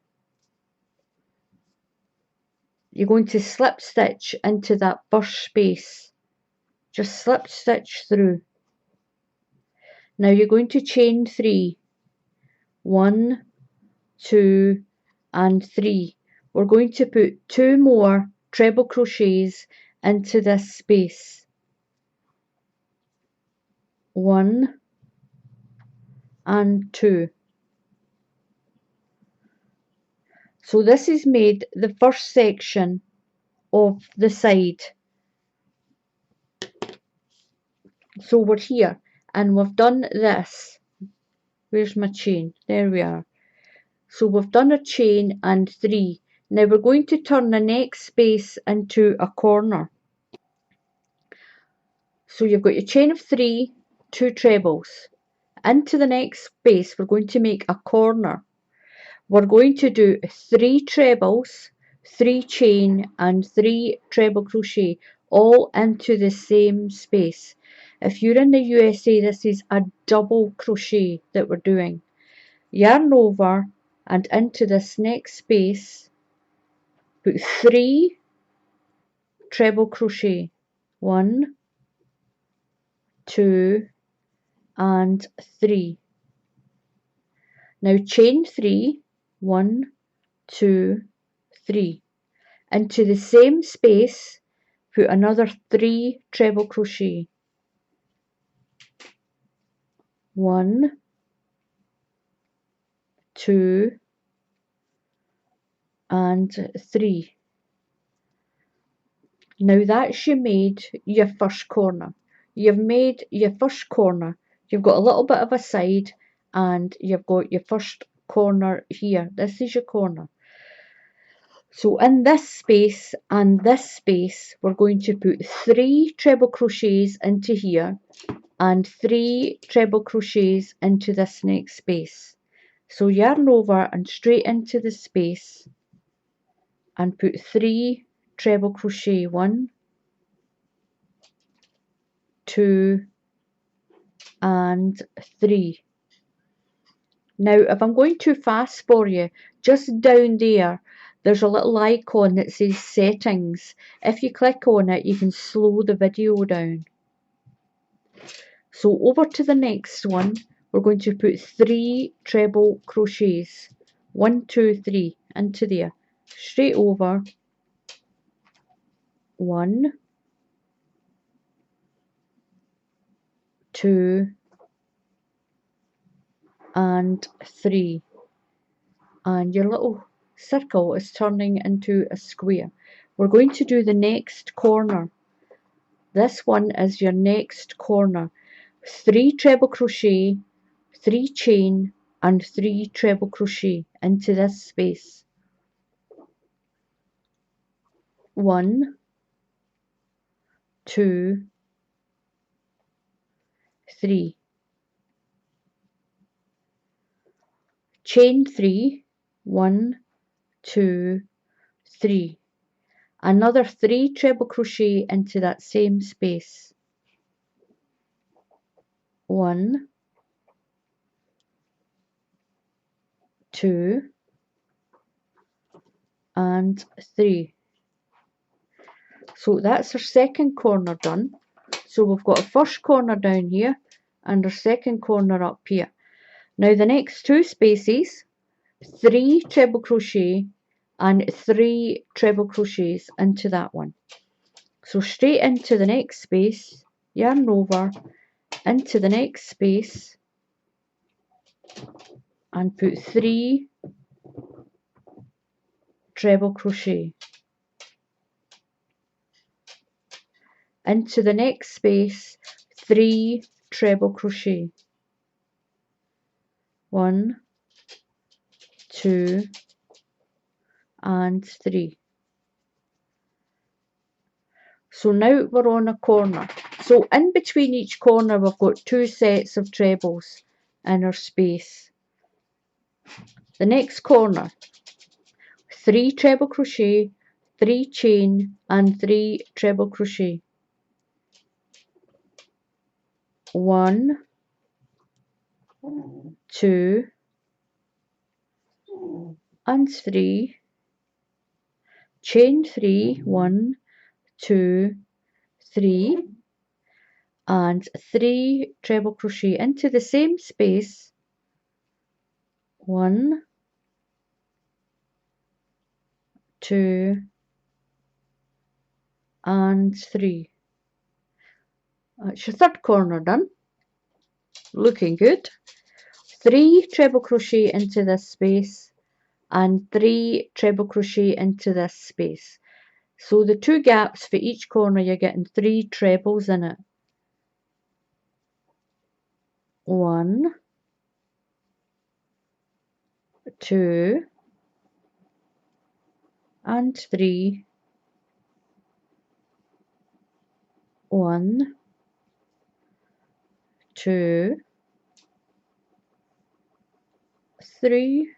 Speaker 1: You're going to slip stitch into that first space. Just slip stitch through. Now you're going to chain 3. 1, 2 and 3. We're going to put 2 more treble crochets into this space. 1 and 2. So this is made the first section of the side. So we're here and we've done this. Where's my chain? There we are. So we've done a chain and 3. Now we're going to turn the next space into a corner. So you've got your chain of 3, 2 trebles. Into the next space we're going to make a corner. We're going to do 3 trebles, 3 chain and 3 treble crochet all into the same space. If you're in the USA, this is a double crochet that we're doing. Yarn over and into this next space, put 3 treble crochet. 1, 2 and 3. Now chain 3, 1, 2, 3. Into the same space, put another 3 treble crochet. 1, 2 and 3. Now that's made your first corner. You've made your first corner. You've got a little bit of a side and you've got your first corner here. This is your corner. So in this space and this space, we're going to put 3 treble crochets into here and 3 treble crochets into this next space. So yarn over and straight into the space and put 3 treble crochet. 1, 2 and 3. Now if I'm going too fast for you, just down there there's a little icon that says settings. If you click on it, you can slow the video down. So over to the next one, we're going to put 3 treble crochets. 1, 2, 3 into there. Straight over. 1, 2, and 3. And your little circle is turning into a square. We're going to do the next corner. This one is your next corner. 3 treble crochet, 3 chain, and 3 treble crochet into this space. 1, 2, 3. Chain 3, 1, 2, 3. Another 3 treble crochet into that same space. 1, 2, and 3. So that's our second corner done. So we've got a first corner down here and our second corner up here. Now the next 2 spaces, 3 treble crochet and 3 treble crochets into that one. So straight into the next space, yarn over, into the next space, and put 3 treble crochet. Into the next space, 3 treble crochet. 1, 2, and 3. So now we're on a corner. So in between each corner we've got 2 sets of trebles in our space. The next corner, 3 treble crochet, 3 chain, and 3 treble crochet. 1, 2, and 3. Chain 3, 1, 2, 3, and 3 treble crochet into the same space. 1, 2, and 3. That's your third corner done. Looking good. 3 treble crochet into this space and 3 treble crochet into this space. So the 2 gaps for each corner, you're getting 3 trebles in it. 1, 2, and 3. 1, 2, 3,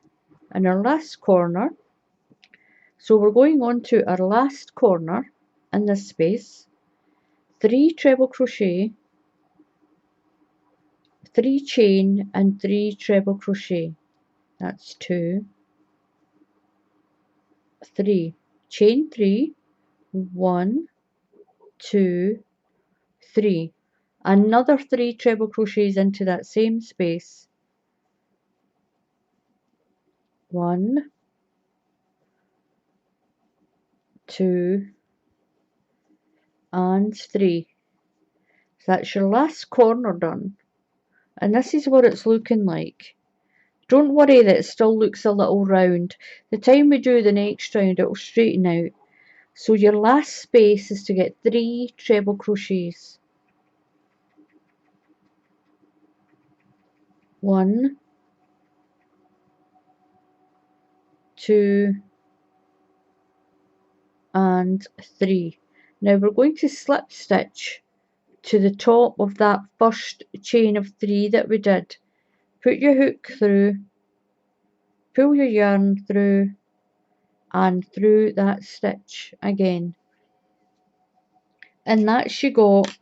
Speaker 1: and our last corner. So we're going on to our last corner in this space. 3 treble crochet, 3 chain, and 3 treble crochet. That's 2, 3. Chain 3, 1, 2, 3. Another 3 treble crochets into that same space. 1, 2, and 3. So that's your last corner done. And this is what it's looking like. Don't worry that it still looks a little round. The time we do the next round, it will straighten out. So your last space is to get 3 treble crochets. 1, 2, and 3. Now we're going to slip stitch to the top of that first chain of 3 that we did. Put your hook through, pull your yarn through, and through that stitch again. And that's you got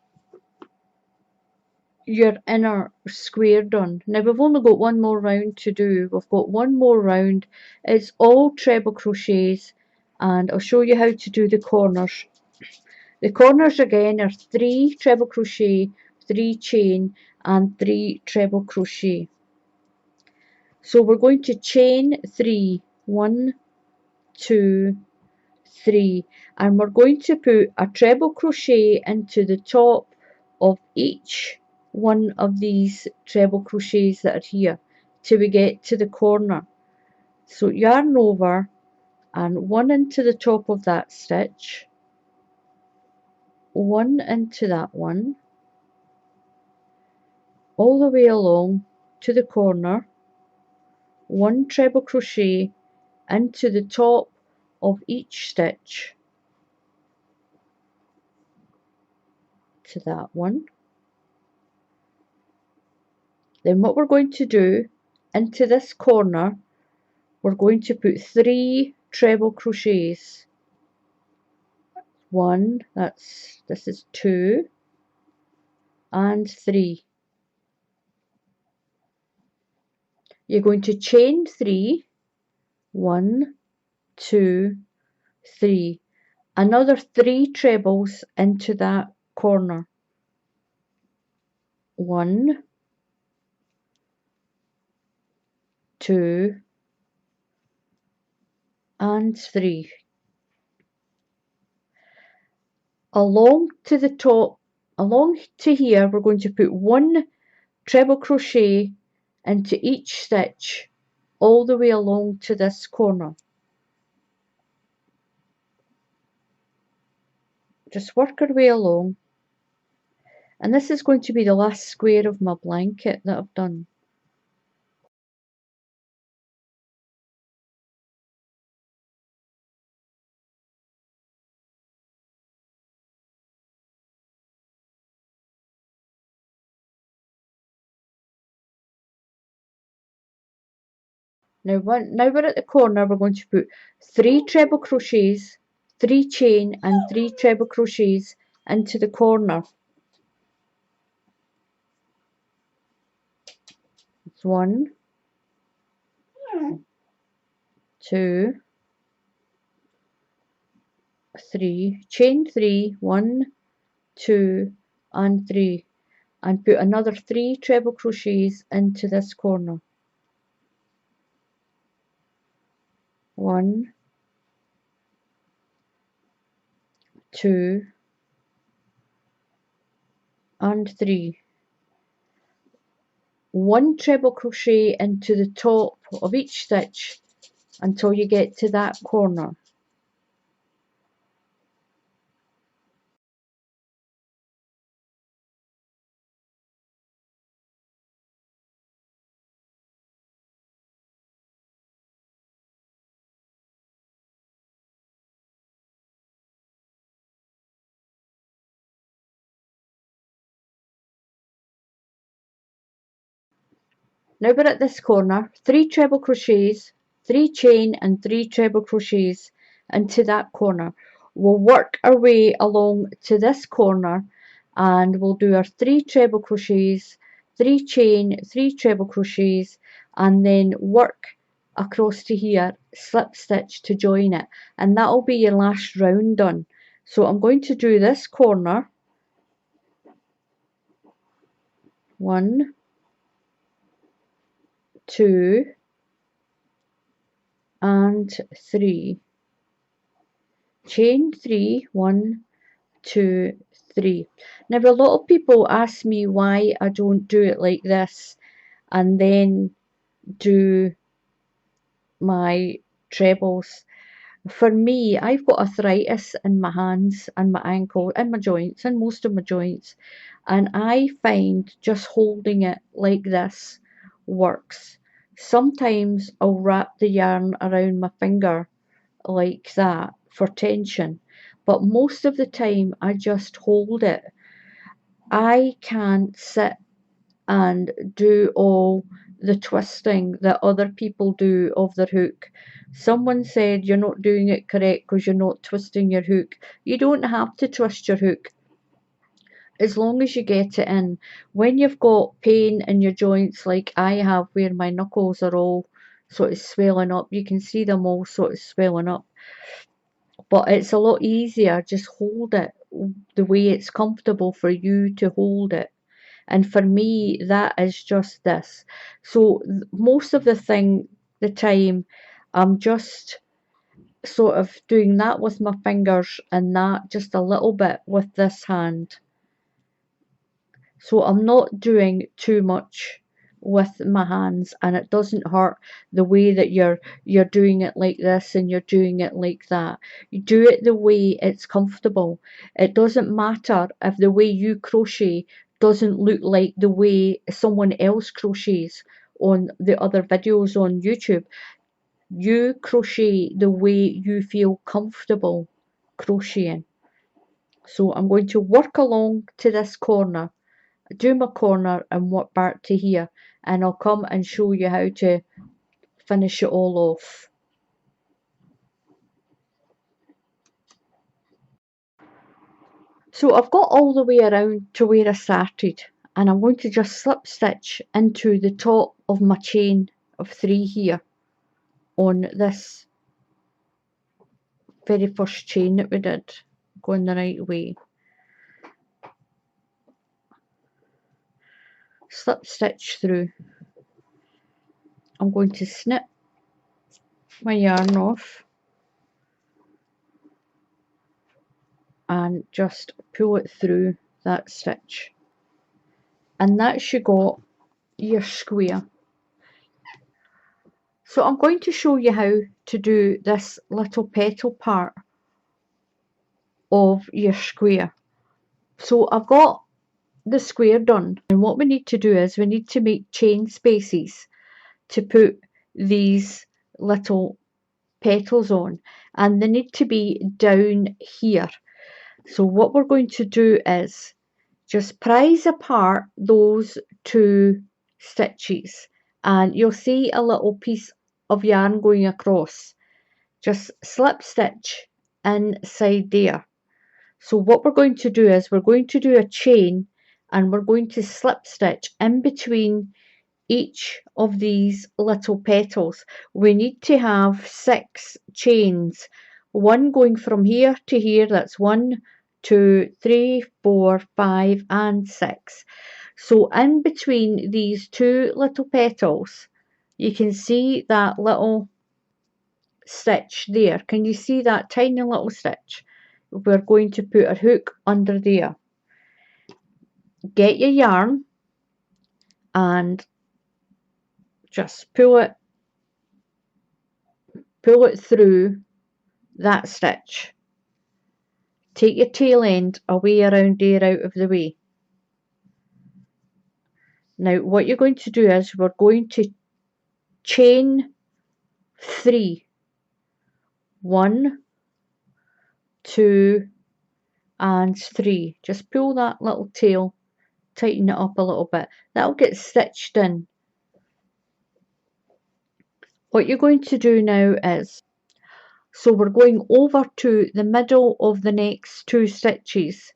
Speaker 1: your inner square done. Now we've only got one more round to do. We've got one more round. It's all treble crochets and I'll show you how to do the corners. The corners again are 3 treble crochet, 3 chain and 3 treble crochet. So we're going to chain 3, 1, 2, 3, and we're going to put a treble crochet into the top of each one of these treble crochets that are here till we get to the corner. So yarn over and 1 into the top of that stitch, 1 into that one, all the way along to the corner, 1 treble crochet into the top of each stitch to that one. Then what we're going to do, into this corner we're going to put 3 treble crochets. 1, this is 2 and 3. You're going to chain 3, 1, 2, 3, another 3 trebles into that corner, 1, 2 and 3. Along to the top, along to here, we're going to put 1 treble crochet into each stitch all the way along to this corner. Just work our way along, and this is going to be the last square of my blanket that I've done. Now we're at the corner, we're going to put 3 treble crochets, 3 chain and 3 treble crochets into the corner. It's 1, 2, 3, chain 3, 1, 2 and 3, and put another 3 treble crochets into this corner. 1, 2 and 3. 1 treble crochet into the top of each stitch until you get to that corner. Now we're at this corner, 3 treble crochets, 3 chain and 3 treble crochets into that corner. We'll work our way along to this corner and we'll do our 3 treble crochets, 3 chain, 3 treble crochets, and then work across to here, slip stitch to join it, and that'll be your last round done. So I'm going to do this corner, 1, 2 and 3, chain 3, 1, 2, 3. Now a lot of people ask me why I don't do it like this and then do my trebles. For me, I've got arthritis in my hands and my ankle and my joints and most of my joints, and I find just holding it like this works. Sometimes I'll wrap the yarn around my finger like that for tension, but most of the time I just hold it. I can't sit and do all the twisting that other people do of their hook. Someone said you're not doing it correct because you're not twisting your hook. You don't have to twist your hook as long as you get it in. When you've got pain in your joints like I have, where my knuckles are all sort of swelling up, you can see them all sort of swelling up. but it's a lot easier. Just hold it the way it's comfortable for you to hold it. And for me, that is just this. So most of the time, I'm just sort of doing that with my fingers and that just a little bit with this hand. So I'm not doing too much with my hands, and it doesn't hurt the way that you're doing it like this and you're doing it like that. You do it the way it's comfortable. It doesn't matter if the way you crochet doesn't look like the way someone else crochets on the other videos on YouTube. You crochet the way you feel comfortable crocheting. So I'm going to work along to this corner, do my corner and work back to here, and I'll come and show you how to finish it all off. So I've got all the way around to where I started, and I'm going to just slip stitch into the top of my chain of 3 here on this very first chain that we did, going the right way. Slip stitch through. I'm going to snip my yarn off and just pull it through that stitch, and that's you got your square. So I'm going to show you how to do this little petal part of your square. So I've got the square done, and what we need to do is we need to make chain spaces to put these little petals on, and they need to be down here. So what we're going to do is just prise apart those 2 stitches, and you'll see a little piece of yarn going across. Just slip stitch inside there. So what we're going to do is we're going to do a chain, and we're going to slip stitch in between each of these little petals. We need to have 6 chains, one going from here to here. That's 1, 2, 3, 4, 5 and 6. So in between these 2 little petals, you can see that little stitch there. Can you see that tiny little stitch? We're going to put a hook under there. Get your yarn and just pull it through that stitch. Take your tail end away around there out of the way. Now what you're going to do is we're going to chain 3. 1, 2 and 3. Just pull that little tail, tighten it up a little bit. That'll get stitched in. What you're going to do now is, so we're going over to the middle of the next 2 stitches,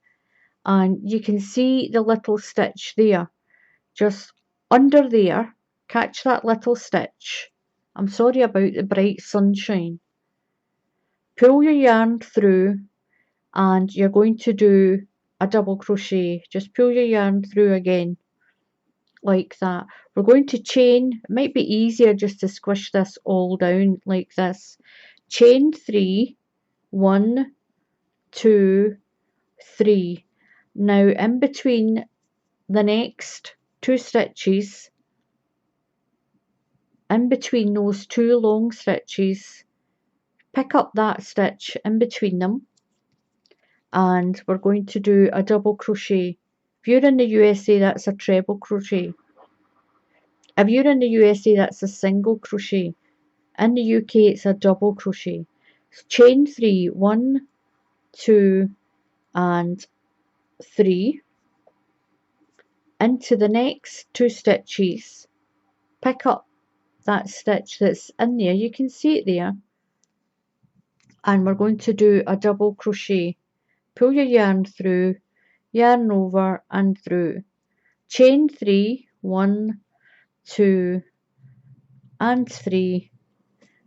Speaker 1: and you can see the little stitch there. Just under there, catch that little stitch. I'm sorry about the bright sunshine. Pull your yarn through, and you're going to do a double crochet. Just pull your yarn through again like that. We're going to chain. It might be easier just to squish this all down like this. Chain 3, 1, 2, 3. Now in between the next 2 stitches, in between those 2 long stitches, pick up that stitch in between them, and we're going to do a double crochet. If you're in the USA, that's a treble crochet. If you're in the USA, that's a single crochet. In the UK, it's a double crochet. So chain 3, 1, 2 and 3. Into the next 2 stitches, pick up that stitch that's in there. You can see it there. And we're going to do a double crochet. Pull your yarn through, yarn over and through. Chain 3, 1, 2 and 3.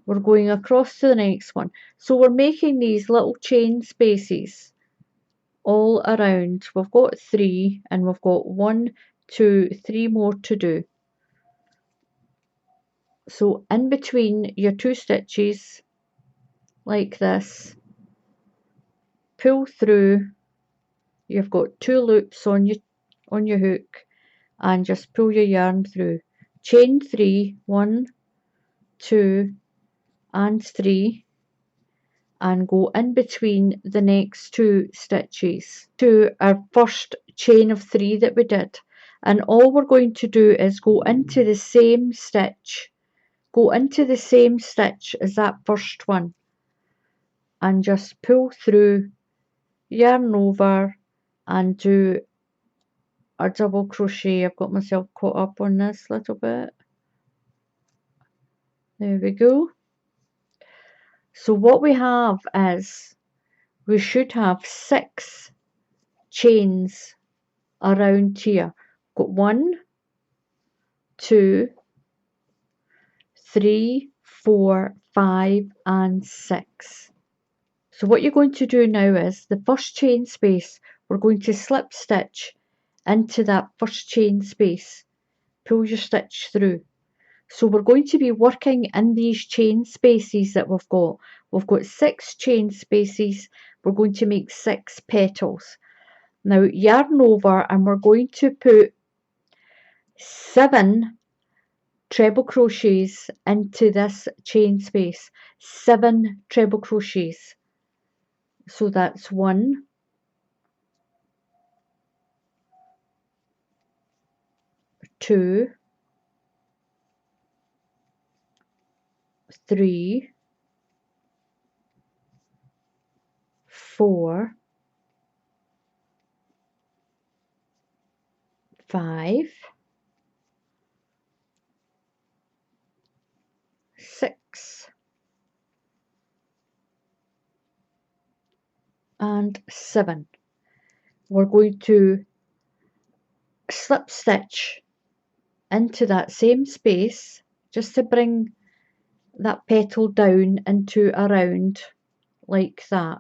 Speaker 1: we're going across to the next one. So we're making these little chain spaces all around. We've got 3 and we've got 1, 2, 3 more to do. So in between your 2 stitches, like this, pull through. You've got 2 loops on your hook, and just pull your yarn through. Chain 3, 1, 2 and 3, and go in between the next 2 stitches to our first chain of 3 that we did. And all we're going to do is go into the same stitch, as that first one, and just pull through, yarn over, and do a double crochet. I've got myself caught up on this little bit. There we go. So what we have is, we should have 6 chains around here. Got 1, 2, 3, 4, 5 and 6. So what you're going to do now is, the first chain space, we're going to slip stitch into that first chain space. Pull your stitch through. So we're going to be working in these chain spaces that we've got. We've got 6 chain spaces. We're going to make 6 petals. Now yarn over, and we're going to put 7 treble crochets into this chain space. 7 treble crochets. So that's 1, 2, 3, 4, 5, 6 and 7. We're going to slip stitch into that same space, just to bring that petal down into a round like that.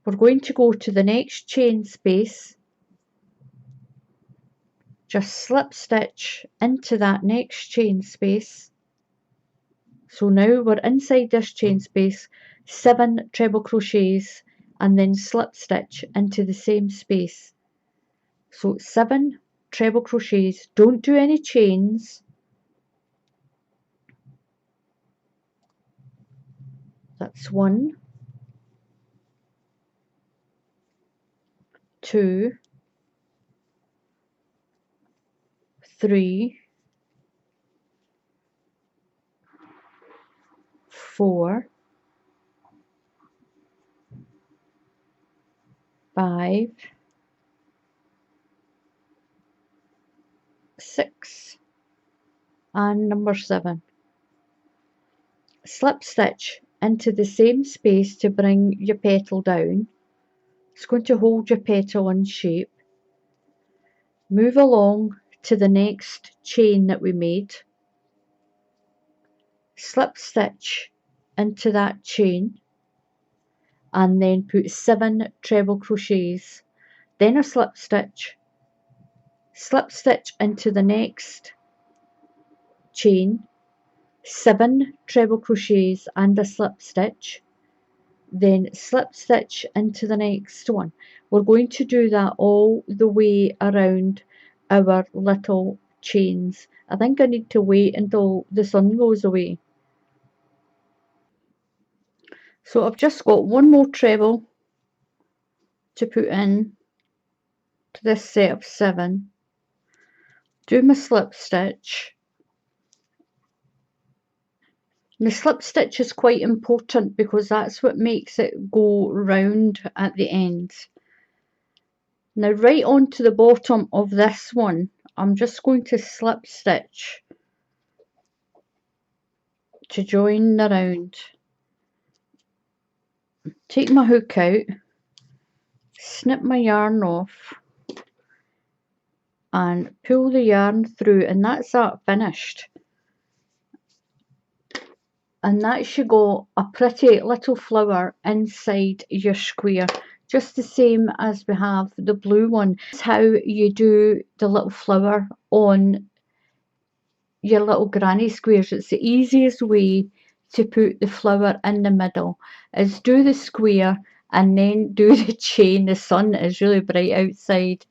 Speaker 1: We're going to go to the next chain space, just slip stitch into that next chain space. So now we're inside this chain space, 7 treble crochets, and then slip stitch into the same space. So 7 treble crochets, don't do any chains. That's 1, 2, 3, 4, 5, 6 and number 7. Slip stitch into the same space to bring your petal down. It's going to hold your petal in shape. Move along to the next chain that we made. Slip stitch into that chain, and then put 7 treble crochets, then a slip stitch into the next chain, 7 treble crochets and a slip stitch, then slip stitch into the next one. We're going to do that all the way around our little chains. I think I need to wait until the sun goes away. So I've just got 1 more treble to put in to this set of 7. Do my slip stitch. The slip stitch is quite important because that's what makes it go round at the end. Now right on to the bottom of this one, I'm just going to slip stitch to join the round. Take my hook out, snip my yarn off, and pull the yarn through, and that's that finished. And that's you got a pretty little flower inside your square, just the same as we have the blue one. That's how you do the little flower on your little granny squares. It's the easiest way to put the flower in the middle, is do the square and then do the chain. The sun is really bright outside.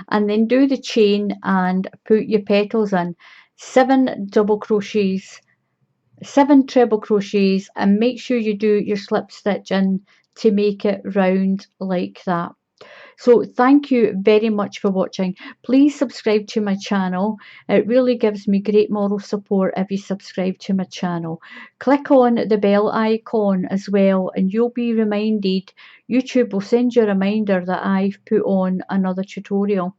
Speaker 1: And then do the chain and put your petals in. 7 double crochets, 7 treble crochets, and make sure you do your slip stitch in to make it round like that. So thank you very much for watching. Please subscribe to my channel. It really gives me great moral support if you subscribe to my channel. Click on the bell icon as well and you'll be reminded. YouTube will send you a reminder that I've put on another tutorial.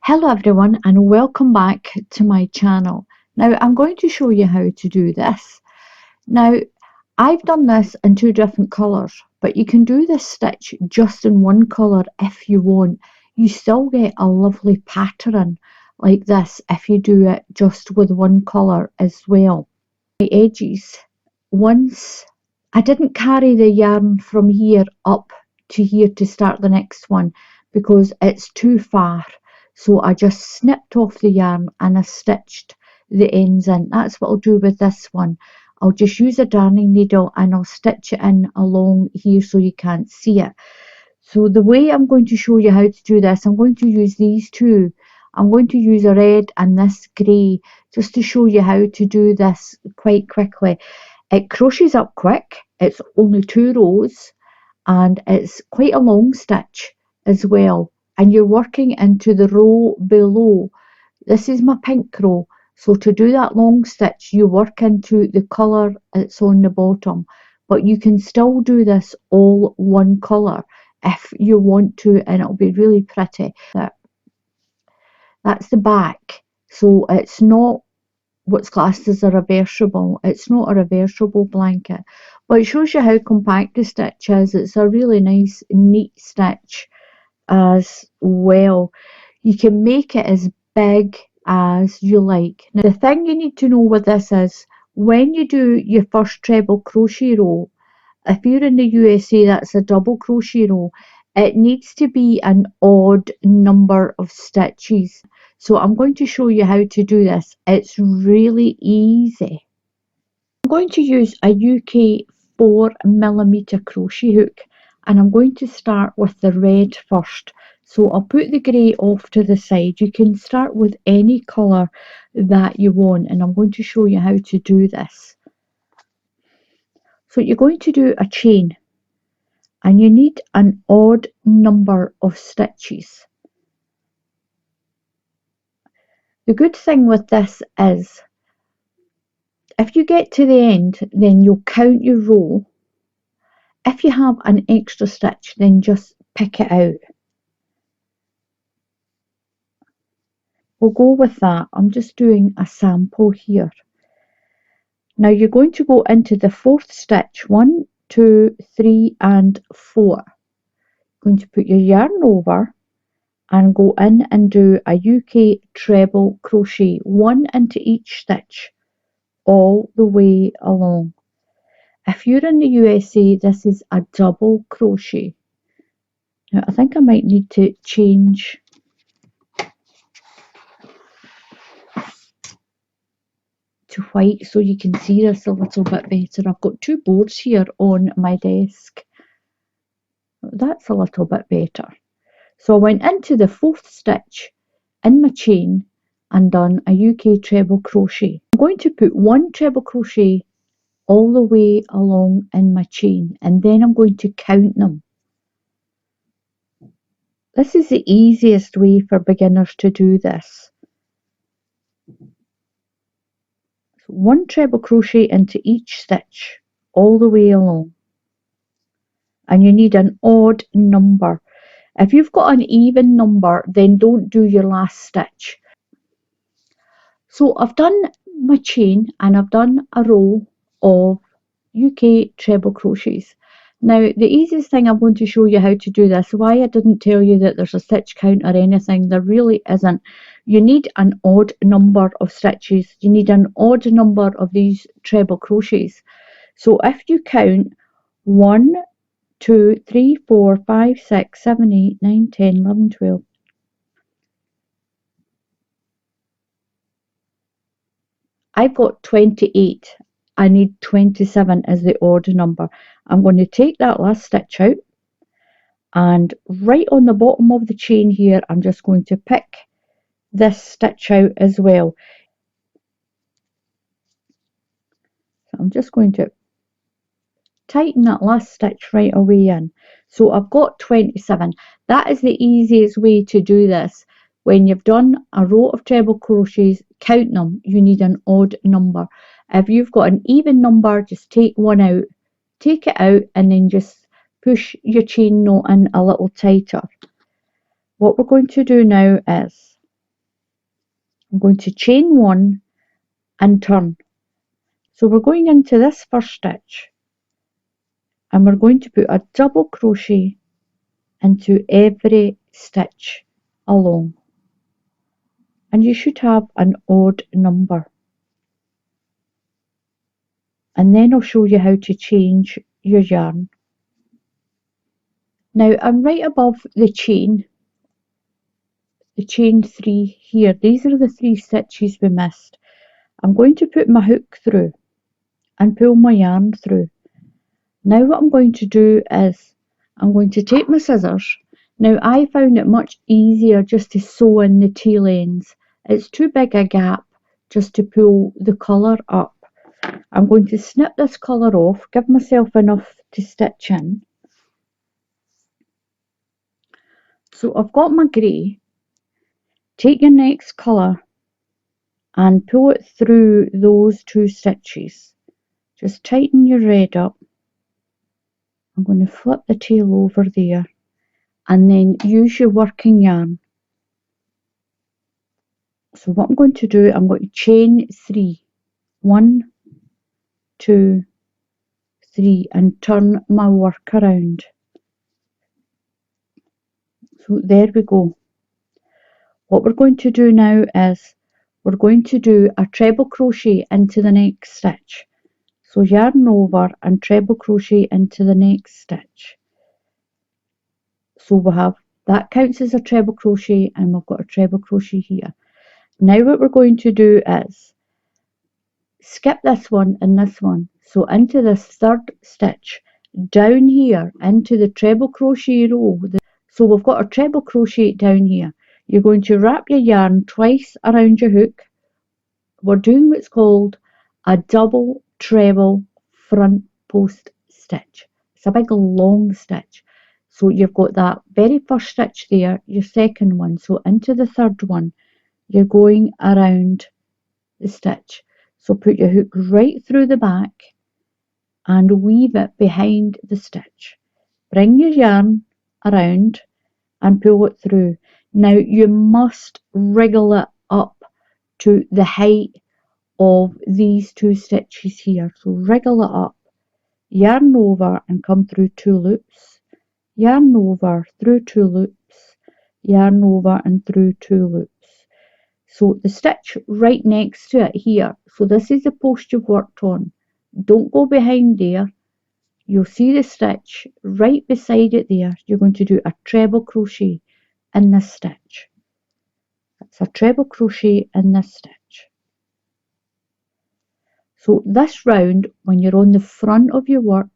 Speaker 1: Hello everyone and welcome back to my channel. Now I'm going to show you how to do this. Now I've done this in 2 different colours, but you can do this stitch just in one colour if you want. You still get a lovely pattern like this if you do it just with one colour as well. The edges, once I didn't carry the yarn from here up to here to start the next one because it's too far, so I just snipped off the yarn and I stitched the ends in. That's what I'll do with this one. I'll just use a darning needle and I'll stitch it in along here so you can't see it. So the way I'm going to show you how to do this, I'm going to use these two. I'm going to use a red and this grey just to show you how to do this quite quickly. It crochets up quick, it's only 2 rows and it's quite a long stitch as well, and you're working into the row below. This is my pink row, so to do that long stitch you work into the colour that's on the bottom, but you can still do this all one colour if you want to and it'll be really pretty. That's the back, so it's not what's classed as a reversible. It's not a reversible blanket, but it shows you how compact the stitch is. It's a really nice neat stitch as well. You can make it as big as you like. Now the thing you need to know with this is when you do your first treble crochet row, if you're in the USA that's a double crochet row, it needs to be an odd number of stitches. So I'm going to show you how to do this. It's really easy. I'm going to use a UK 4mm crochet hook and I'm going to start with the red first. So I'll put the grey off to the side. You can start with any colour that you want and I'm going to show you how to do this. So you're going to do a chain and you need an odd number of stitches. The good thing with this is if you get to the end then you'll count your row. If you have an extra stitch then just pick it out. We'll go with that. I'm just doing a sample here. Now you're going to go into the 4th stitch, 1, 2, 3 and 4. Going to put your yarn over and go in and do a UK treble crochet, 1 into each stitch all the way along. If you're in the USA this is a double crochet. Now I think I might need to change to white so you can see this a little bit better. I've got 2 boards here on my desk. That's a little bit better. So I went into the 4th stitch in my chain and done a UK treble crochet. I'm going to put 1 treble crochet all the way along in my chain and then I'm going to count them. This is the easiest way for beginners to do this. 1 treble crochet into each stitch all the way along, and you need an odd number. If you've got an even number then don't do your last stitch. So I've done my chain and I've done a row of UK treble crochets. Now the easiest thing I'm going to show you how to do this, why I didn't tell you that there's a stitch count or anything, there really isn't. You need an odd number of stitches, you need an odd number of these treble crochets. So if you count 1, 2, 3, 4, 5, 6, 7, 8, 9, 10, 11, 12. I've got 28. I need 27 as the odd number. I'm going to take that last stitch out, and right on the bottom of the chain here, I'm just going to pick this stitch out as well. So I'm just going to tighten that last stitch right away in. So I've got 27. That is the easiest way to do this. When you've done a row of treble crochets, count them. You need an odd number. If you've got an even number, just take one out, take it out, and then just push your chain knot in a little tighter. What we're going to do now is I'm going to chain one and turn. So we're going into this first stitch and we're going to put a double crochet into every stitch along, and you should have an odd number, and then I'll show you how to change your yarn. Now I'm right above the chain 3 here. These are the 3 stitches we missed. I'm going to put my hook through and pull my yarn through. Now what I'm going to do is I'm going to take my scissors. Now I found it much easier just to sew in the tail ends. It's too big a gap just to pull the colour up. I'm going to snip this colour off, give myself enough to stitch in. So I've got my grey. Take your next colour and pull it through those 2 stitches. Just tighten your red up. I'm going to flip the tail over there and then use your working yarn. So what I'm going to do, I'm going to chain 3. 1, 2, 3 and turn my work around. So there we go. What we're going to do now is we're going to do a treble crochet into the next stitch. So yarn over and treble crochet into the next stitch. So we have that counts as a treble crochet and we've got a treble crochet here. Now what we're going to do is skip this one and this one. So into this third stitch, down here into the treble crochet row. So we've got a treble crochet down here. You're going to wrap your yarn twice around your hook. We're doing what's called a double treble front post stitch. It's a big long stitch. So you've got that very first stitch there, your second one. So into the third one, you're going around the stitch. So put your hook right through the back and weave it behind the stitch. Bring your yarn around and pull it through. Now you must wriggle it up to the height of these 2 stitches here. So wriggle it up, yarn over and come through 2 loops, yarn over through 2 loops, yarn over and through 2 loops. So the stitch right next to it here, so this is the post you've worked on. Don't go behind there. You'll see the stitch right beside it there. You're going to do a treble crochet in this stitch. That's a treble crochet in this stitch. So this round, when you're on the front of your work,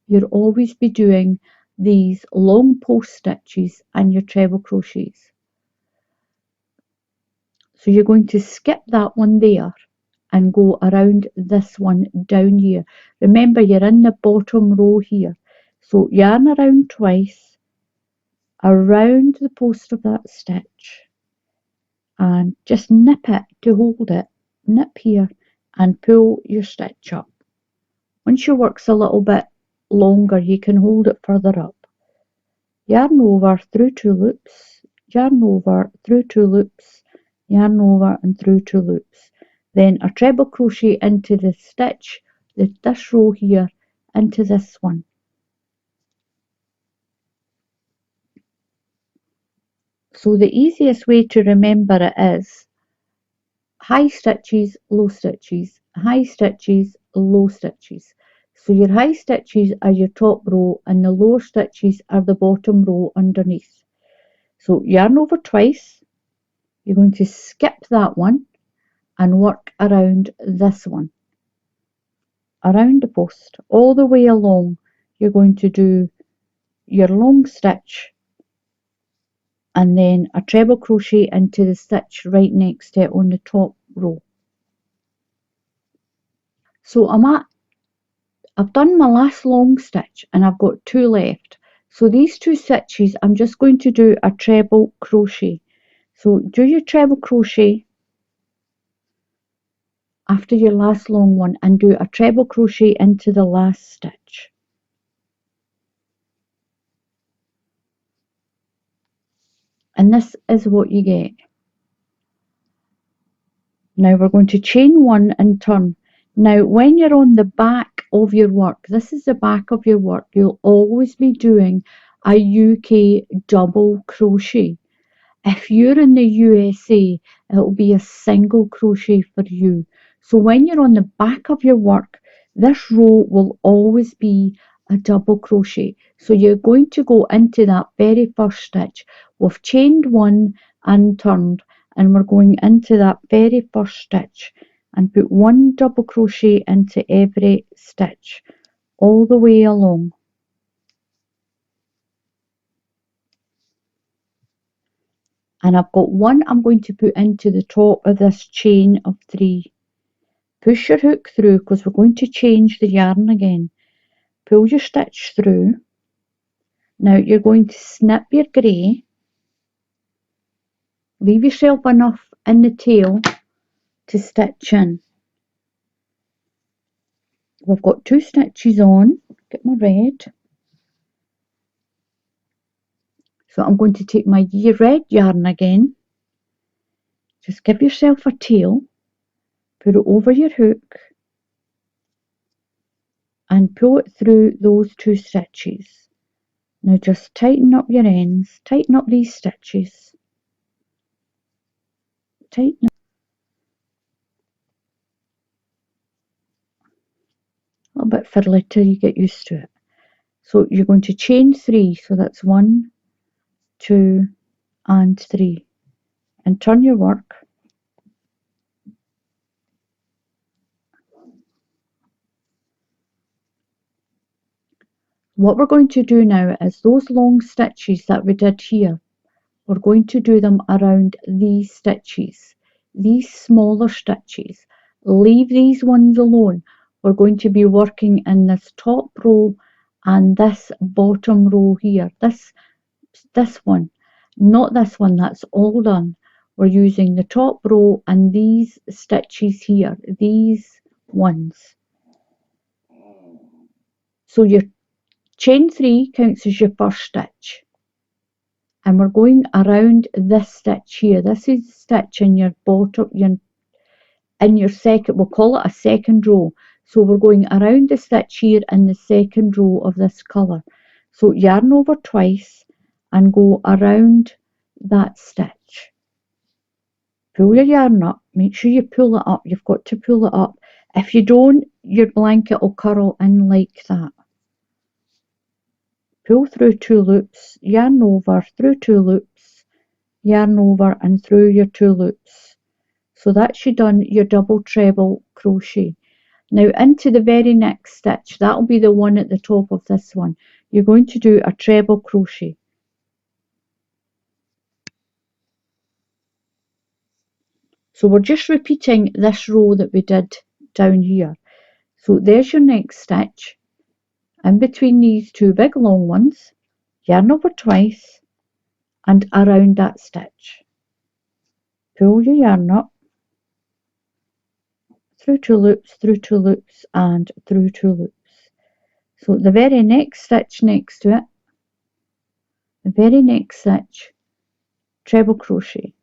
Speaker 1: you'll always be doing these long post stitches and your treble crochets. So you're going to skip that one there and go around this one down here. Remember, you're in the bottom row here. So yarn around twice, around the post of that stitch, and just nip it to hold it. Nip here and pull your stitch up. Once your work's a little bit longer, you can hold it further up. Yarn over through 2 loops, yarn over through 2 loops, yarn over and through 2 loops. then a treble crochet into the stitch, this row here, into this one. So the easiest way to remember it is high stitches, low stitches, high stitches, low stitches. So your high stitches are your top row and the lower stitches are the bottom row underneath. So yarn over twice, you're going to skip that one and work around this one, around the post, all the way along. You're going to do your long stitch and then a treble crochet into the stitch right next to it on the top row. So I've done my last long stitch and I've got 2 left. So these 2 stitches I'm just going to do a treble crochet. So do your treble crochet after your last long one and do a treble crochet into the last stitch. And this is what you get. Now we're going to chain 1 and turn. Now when you're on the back of your work, this is the back of your work, you'll always be doing a UK double crochet. If you're in the USA, it'll be a single crochet for you. So when you're on the back of your work, this row will always be a double crochet. So you're going to go into that very first stitch. We've chained 1 and turned, and we're going into that very first stitch and put 1 double crochet into every stitch all the way along. And I've got 1 I'm going to put into the top of this chain of 3. Push your hook through because we're going to change the yarn again. Pull your stitch through. Now you're going to snip your grey. Leave yourself enough in the tail to stitch in. We've got 2 stitches on. Get my red. So I'm going to take my red yarn again. Just give yourself a tail. Put it over your hook. And pull it through those 2 stitches. Now just tighten up your ends. Tighten up these stitches. Tighten up. A little bit fiddly till you get used to it. So you're going to chain 3, so that's 1, 2 and 3, and turn your work. What we're going to do now is those long stitches that we did here, we're going to do them around these stitches, these smaller stitches. Leave these ones alone. We're going to be working in this top row and this bottom row here, this one, not this one, that's all done. We're using the top row and these stitches here, these ones. So your chain 3 counts as your first stitch, and we're going around this stitch here. This is the stitch in your bottom, in your second, we'll call it a second row. So we're going around the stitch here in the second row of this colour. So yarn over twice and go around that stitch. Pull your yarn up, make sure you pull it up, you've got to pull it up. If you don't, your blanket will curl in like that. Pull through 2 loops, yarn over, through 2 loops, yarn over and through your 2 loops. So that's you done your double treble crochet. Now into the very next stitch, that'll be the one at the top of this one, you're going to do a treble crochet. So we're just repeating this row that we did down here. So there's your next stitch. In between these 2 big long ones, yarn over twice and around that stitch. Pull your yarn up, through 2 loops, through 2 loops and through 2 loops. So the very next stitch next to it, the very next stitch, treble crochet.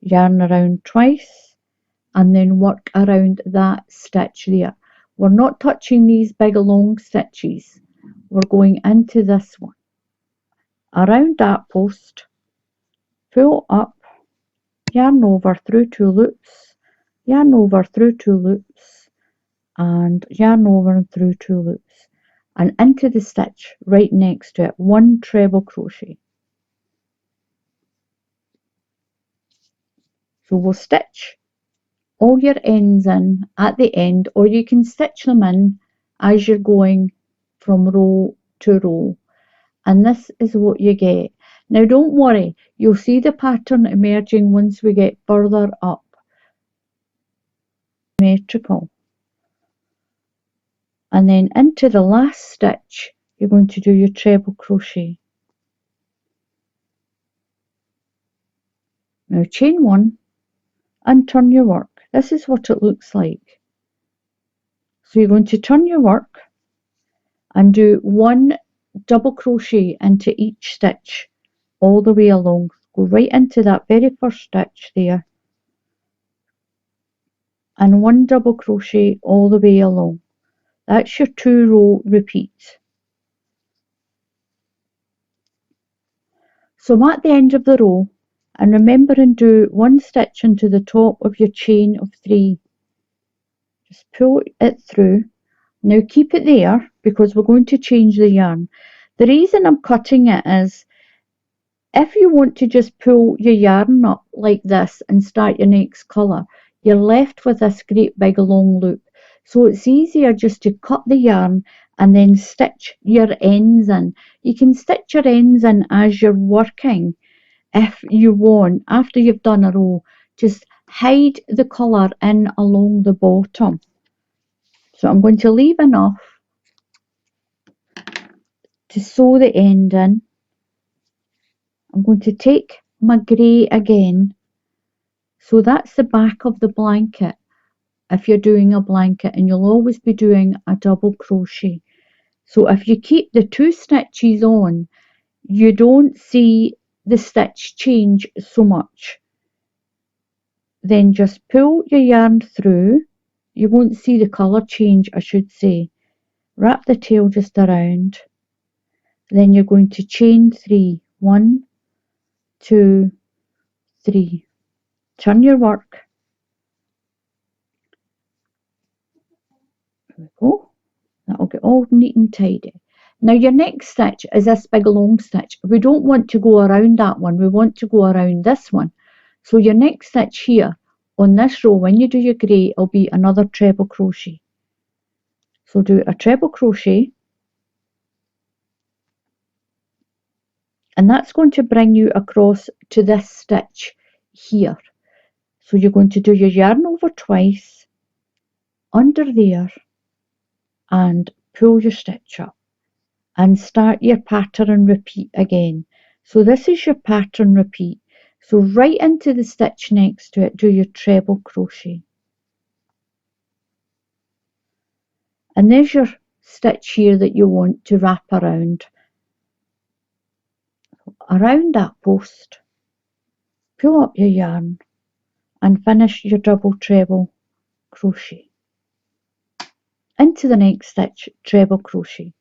Speaker 1: Yarn around twice and then work around that stitch there. We're not touching these big long stitches. We're going into this one, around that post, pull up, yarn over through 2 loops, yarn over through 2 loops, and yarn over and through 2 loops, and into the stitch right next to it, 1 treble crochet. So we'll stitch all your ends in at the end, or you can stitch them in as you're going from row to row, and this is what you get. Now don't worry, you'll see the pattern emerging once we get further up. Symmetrical, and then into the last stitch you're going to do your treble crochet. Now chain 1 and turn your work. This is what it looks like. So you're going to turn your work and do 1 double crochet into each stitch all the way along. Go right into that very first stitch there, and 1 double crochet all the way along. That's your 2 row repeat. So I'm at the end of the row, and remember and do 1 stitch into the top of your chain of 3. Just pull it through. Now keep it there because we're going to change the yarn. The reason I'm cutting it is, if you want to just pull your yarn up like this and start your next colour, you're left with this great big long loop. So it's easier just to cut the yarn and then stitch your ends in. You can stitch your ends in as you're working if you want. After you've done a row, just hide the colour in along the bottom. So I'm going to leave enough to sew the end in. I'm going to take my grey again. So that's the back of the blanket if you're doing a blanket, and you'll always be doing a double crochet. So if you keep the 2 stitches on, you don't see the stitch change so much. Then just pull your yarn through. You won't see the colour change, I should say. Wrap the tail just around. Then you're going to chain 3. 1, 2, 3. Turn your work. There we go. That'll get all neat and tidy. Now your next stitch is this big long stitch. We don't want to go around that one. We want to go around this one. So your next stitch here on this row, when you do your grey, it'll be another treble crochet. So do a treble crochet, and that's going to bring you across to this stitch here. So you're going to do your yarn over twice, under there, and pull your stitch up and start your pattern repeat again. So this is your pattern repeat. So right into the stitch next to it, do your treble crochet. And there's your stitch here that you want to wrap around. Around that post, pull up your yarn and finish your double treble crochet. Into the next stitch, treble crochet.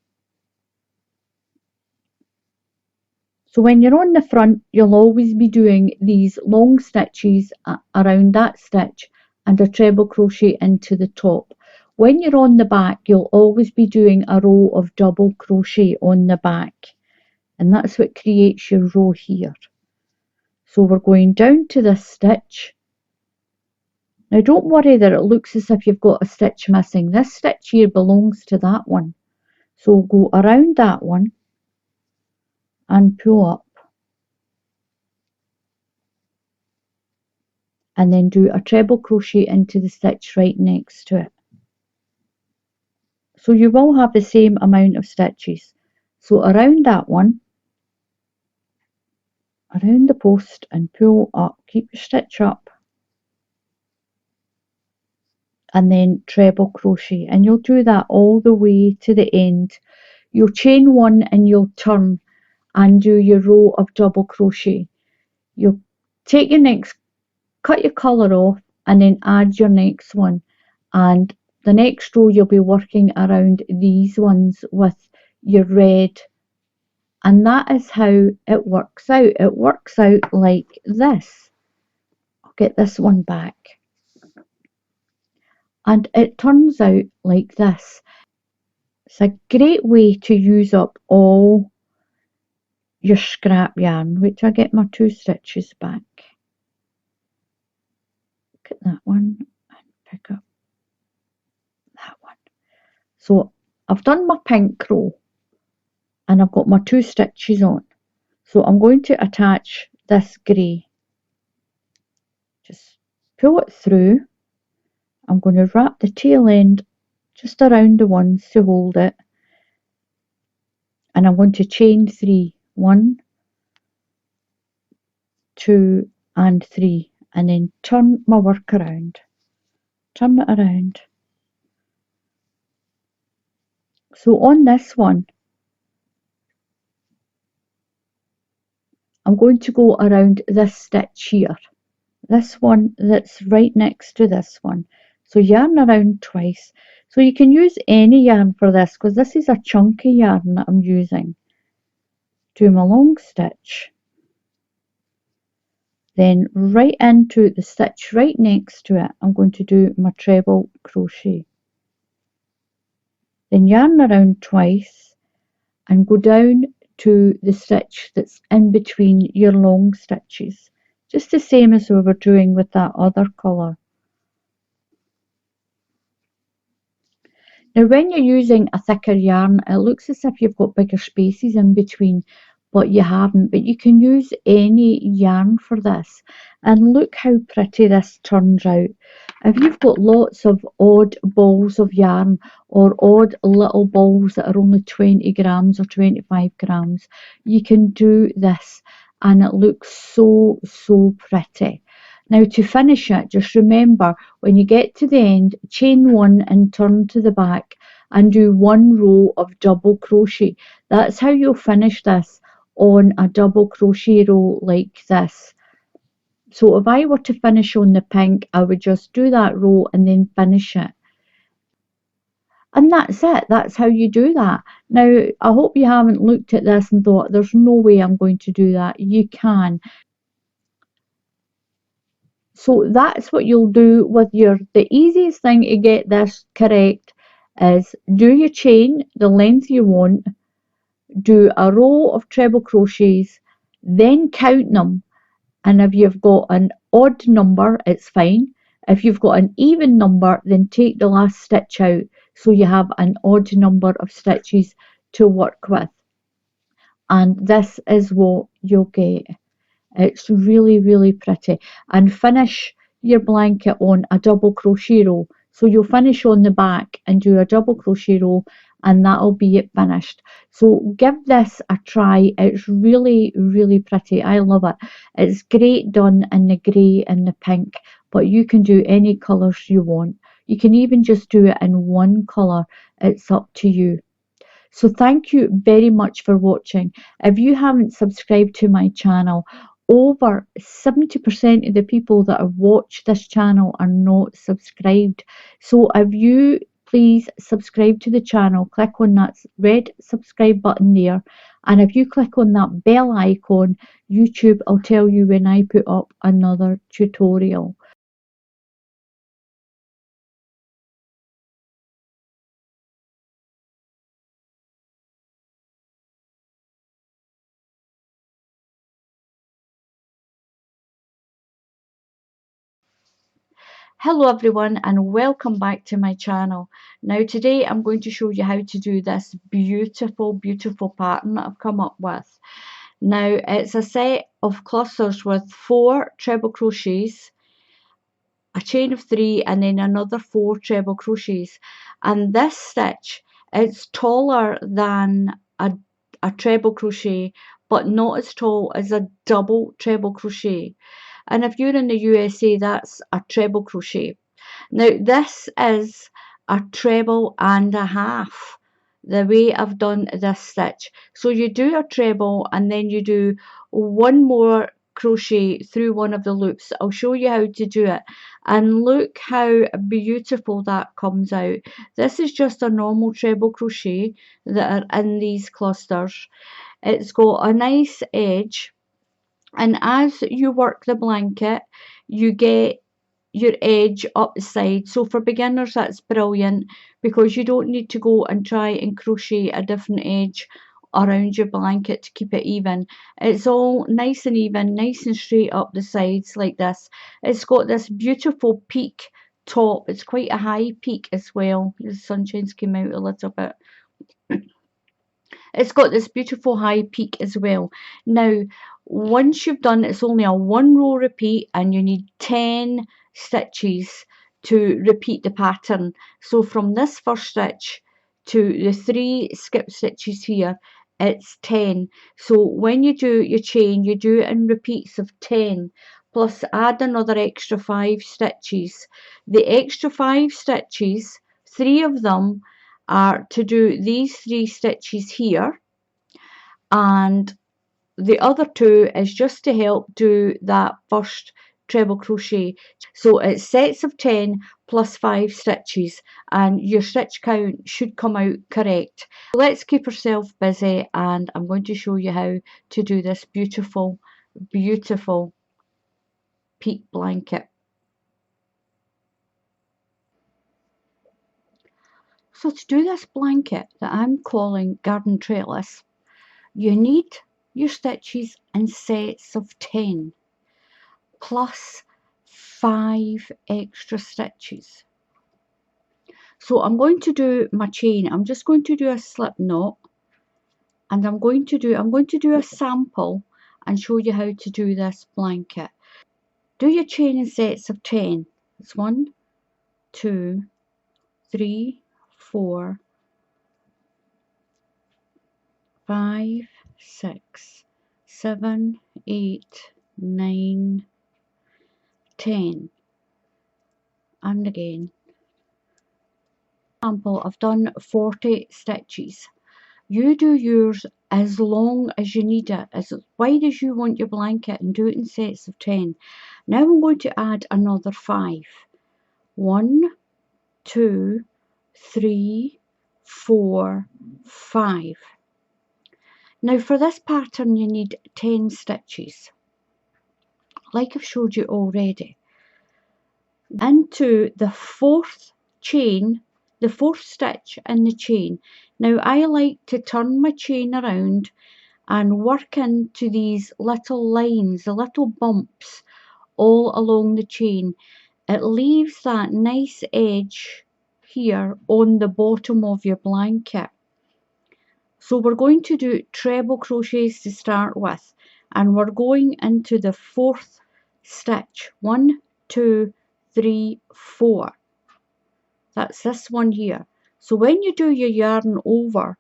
Speaker 1: So when you're on the front, you'll always be doing these long stitches around that stitch and a treble crochet into the top. When you're on the back, you'll always be doing a row of double crochet on the back, and that's what creates your row here. So we're going down to this stitch. Now don't worry that it looks as if you've got a stitch missing. This stitch here belongs to that one. So go around that one and pull up, and then do a treble crochet into the stitch right next to it. So you will have the same amount of stitches. So around that one, around the post, and pull up, keep your stitch up, and then treble crochet, and you'll do that all the way to the end. You'll chain 1 and you'll turn and do your row of double crochet. You'll take your next, cut your colour off, and then add your next one, and the next row you'll be working around these ones with your red, and that is how it works out. It works out like this. I'll get this one back, and it turns out like this. It's a great way to use up all your scrap yarn, which I get my 2 stitches back. Look at that one and pick up that one. So I've done my pink row and I've got my 2 stitches on. So I'm going to attach this grey. Just pull it through. I'm going to wrap the tail end just around the ones to hold it. And I'm going to chain 3. 1, 2 and 3. And then turn my work around. Turn it around. So on this one, I'm going to go around this stitch here. This one that's right next to this one. So yarn around twice. So you can use any yarn for this because this is a chunky yarn that I'm using. Do my long stitch. Then right into the stitch right next to it, I'm going to do my treble crochet. Then yarn around twice and go down to the stitch that's in between your long stitches. Just the same as we were doing with that other colour. Now when you're using a thicker yarn, it looks as if you've got bigger spaces in between, but you haven't. But you can use any yarn for this. And look how pretty this turns out. If you've got lots of odd balls of yarn or odd little balls that are only 20 grams or 25 grams, you can do this and it looks so, so pretty. Now to finish it, just remember when you get to the end, chain 1 and turn to the back and do 1 row of double crochet. That's how you'll finish this on a double crochet row like this. So if I were to finish on the pink, I would just do that row and then finish it. And that's it. That's how you do that. Now, I hope you haven't looked at this and thought, there's no way I'm going to do that. You can. So that's what you'll do with the easiest thing to get this correct is do your chain the length you want, do a row of treble crochets, then count them, and if you've got an odd number, it's fine. If you've got an even number, then take the last stitch out so you have an odd number of stitches to work with. And this is what you'll get. It's really, really pretty. And finish your blanket on a double crochet row. So you'll finish on the back and do a double crochet row and that'll be it finished. So give this a try. It's really, really pretty. I love it. It's great done in the grey and the pink, but you can do any colours you want. You can even just do it in one colour. It's up to you. So thank you very much for watching. If you haven't subscribed to my channel, over 70% of the people that have watched this channel are not subscribed. So if you please subscribe to the channel, click on that red subscribe button there. And if you click on that bell icon, YouTube will tell you when I put up another tutorial. Hello everyone and welcome back to my channel. Now today I'm going to show you how to do this beautiful pattern that I've come up with. Now it's a set of clusters with 4 treble crochets, a chain of 3 and then another 4 treble crochets, and this stitch is taller than a treble crochet but not as tall as a double treble crochet. And if you're in the USA, that's a treble crochet. Now this is a treble and a half, the way I've done this stitch. So you do a treble and then you do 1 more crochet through one of the loops. I'll show you how to do it, and look how beautiful that comes out. This is just a normal treble crochet that are in these clusters. It's got a nice edge, and as you work the blanket you get your edge up the side. So for beginners that's brilliant, because you don't need to go and try and crochet a different edge around your blanket to keep it even. It's all nice and even, nice and straight up the sides like this. It's got this beautiful peak top. It's quite a high peak as well. The sunshine's came out a little bit. It's got this beautiful high peak as well. Now, once you've done, it's only a 1 row repeat, and you need 10 stitches to repeat the pattern. So from this first stitch to the 3 skip stitches here, it's 10. So when you do your chain, you do it in repeats of 10, plus add another extra 5 stitches. The extra 5 stitches, 3 of them are to do these 3 stitches here, and the other 2 is just to help do that first treble crochet. So it's sets of 10 plus 5 stitches, and your stitch count should come out correct. Let's keep ourselves busy, and I'm going to show you how to do this beautiful peak blanket. So to do this blanket that I'm calling garden trellis, you need your stitches in sets of 10 plus 5 extra stitches. So I'm going to do my chain. I'm just going to do a slip knot, and I'm going to do a sample and show you how to do this blanket. Do your chain in sets of 10. It's 1, 2, 3, 4, 5, 6, 7, 8, 9, 10, and again. Example, I've done 40 stitches. You do yours as long as you need it, as wide as you want your blanket, and do it in sets of 10. Now I'm going to add another 5. 1, 2, 3, 4, 5. Now for this pattern you need 10 stitches, like I've showed you already. Into the 4th chain, the 4th stitch in the chain. Now I like to turn my chain around and work into these little lines, the little bumps all along the chain. It leaves that nice edge here on the bottom of your blanket. So we're going to do treble crochets to start with, and we're going into the 4th stitch. 1, 2, 3, 4. That's this one here. So when you do your yarn over,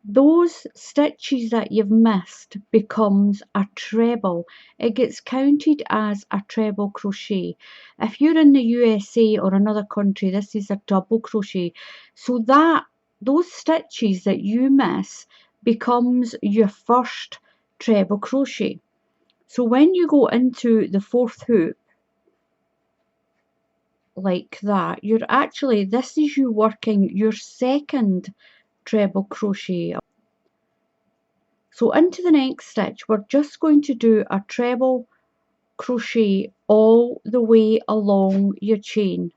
Speaker 1: those stitches that you've missed becomes a treble. It gets counted as a treble crochet. If you're in the USA or another country, this is a double crochet. So that those stitches that you miss becomes your first treble crochet. So when you go into the 4th hoop like that, you're actually, this is you working your 2nd treble crochet. So into the next stitch we're just going to do a treble crochet all the way along your chain.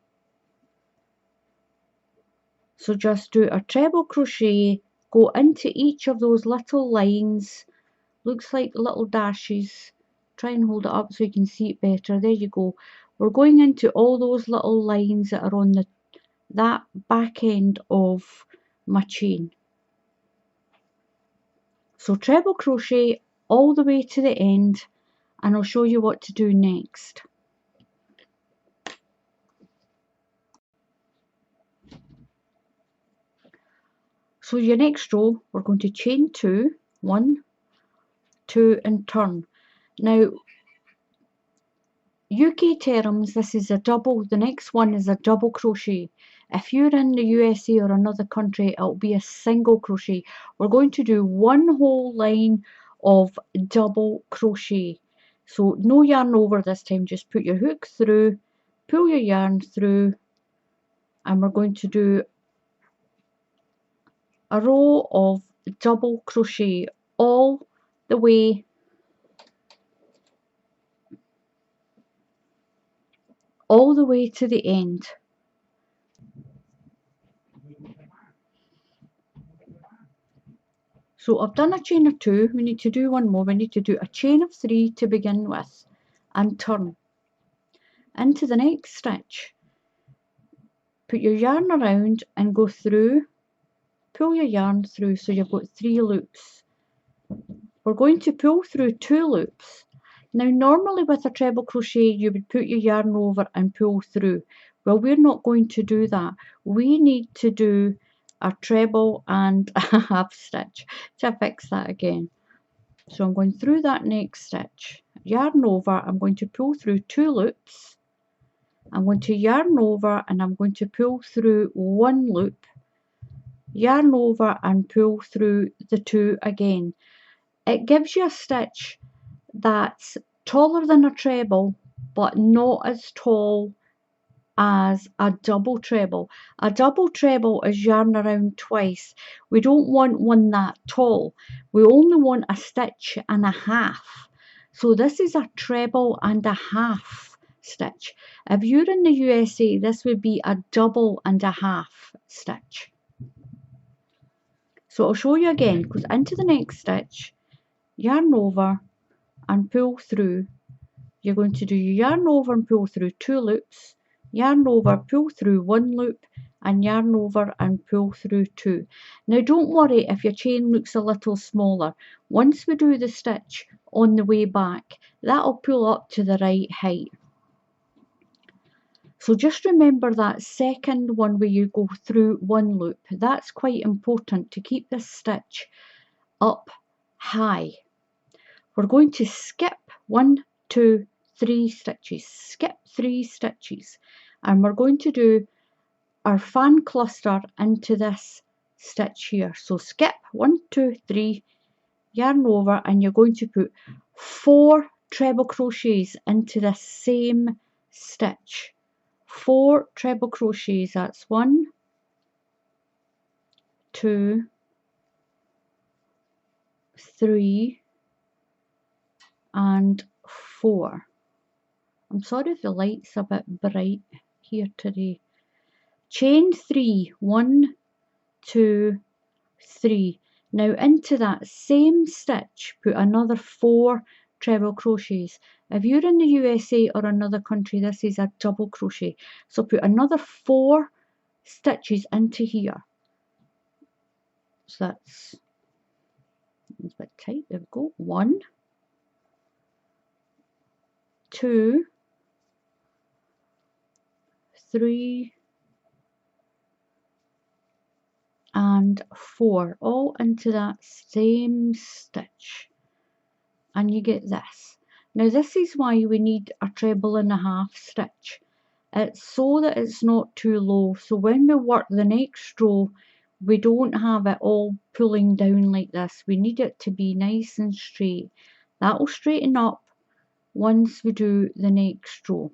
Speaker 1: So just do a treble crochet, go into each of those little lines, looks like little dashes. Try and hold it up so you can see it better. There you go. We're going into all those little lines that are on that back end of my chain. So treble crochet all the way to the end, and I'll show you what to do next. So your next row, we're going to chain 2, 1, 2, and turn. Now, UK terms, this is a double, the next one is a double crochet. If you're in the USA or another country, it'll be a single crochet. We're going to do one whole line of double crochet. So no yarn over this time, just put your hook through, pull your yarn through, and we're going to do a row of double crochet all the way to the end. So I've done a chain of 2, we need to do one more, we need to do a chain of 3 to begin with and turn into the next stitch. Put your yarn around and go through, pull your yarn through so you've got 3 loops. We're going to pull through 2 loops. Now normally with a treble crochet you would put your yarn over and pull through. Well, we're not going to do that. We need to do a treble and a half stitch to fix that again. So I'm going through that next stitch, yarn over, I'm going to pull through 2 loops, I'm going to yarn over and I'm going to pull through 1 loop, yarn over and pull through the 2 again. It gives you a stitch that's taller than a treble but not as tall as a double treble. A double treble is yarn around twice. We don't want one that tall. We only want a stitch and a half. So this is a treble and a half stitch. If you're in the USA, this would be a double and a half stitch. So I'll show you again. Goes into the next stitch, yarn over and pull through. You're going to do your yarn over and pull through 2 loops, yarn over, pull through 1 loop, and yarn over and pull through 2. Now don't worry if your chain looks a little smaller. Once we do the stitch on the way back, that'll pull up to the right height. So just remember that second one where you go through 1 loop. That's quite important to keep this stitch up high. We're going to skip 1, 2, 3 stitches, skip 3 stitches, and we're going to do our fan cluster into this stitch here. So skip 1, 2, 3, yarn over, and you're going to put 4 treble crochets into this same stitch. 4 treble crochets, that's 1, 2, 3, and 4. I'm sorry if the light's a bit bright here today. Chain 3, 1, 2, 3. Now into that same stitch put another 4 treble crochets. If you're in the USA or another country, this is a double crochet. So put another 4 stitches into here. So that's a bit tight. There we go. 1, 2, 3, and 4, all into that same stitch, and you get this. Now this is why we need a treble and a half stitch. It's so that it's not too low, so when we work the next row we don't have it all pulling down like this. We need it to be nice and straight. That will straighten up once we do the next row.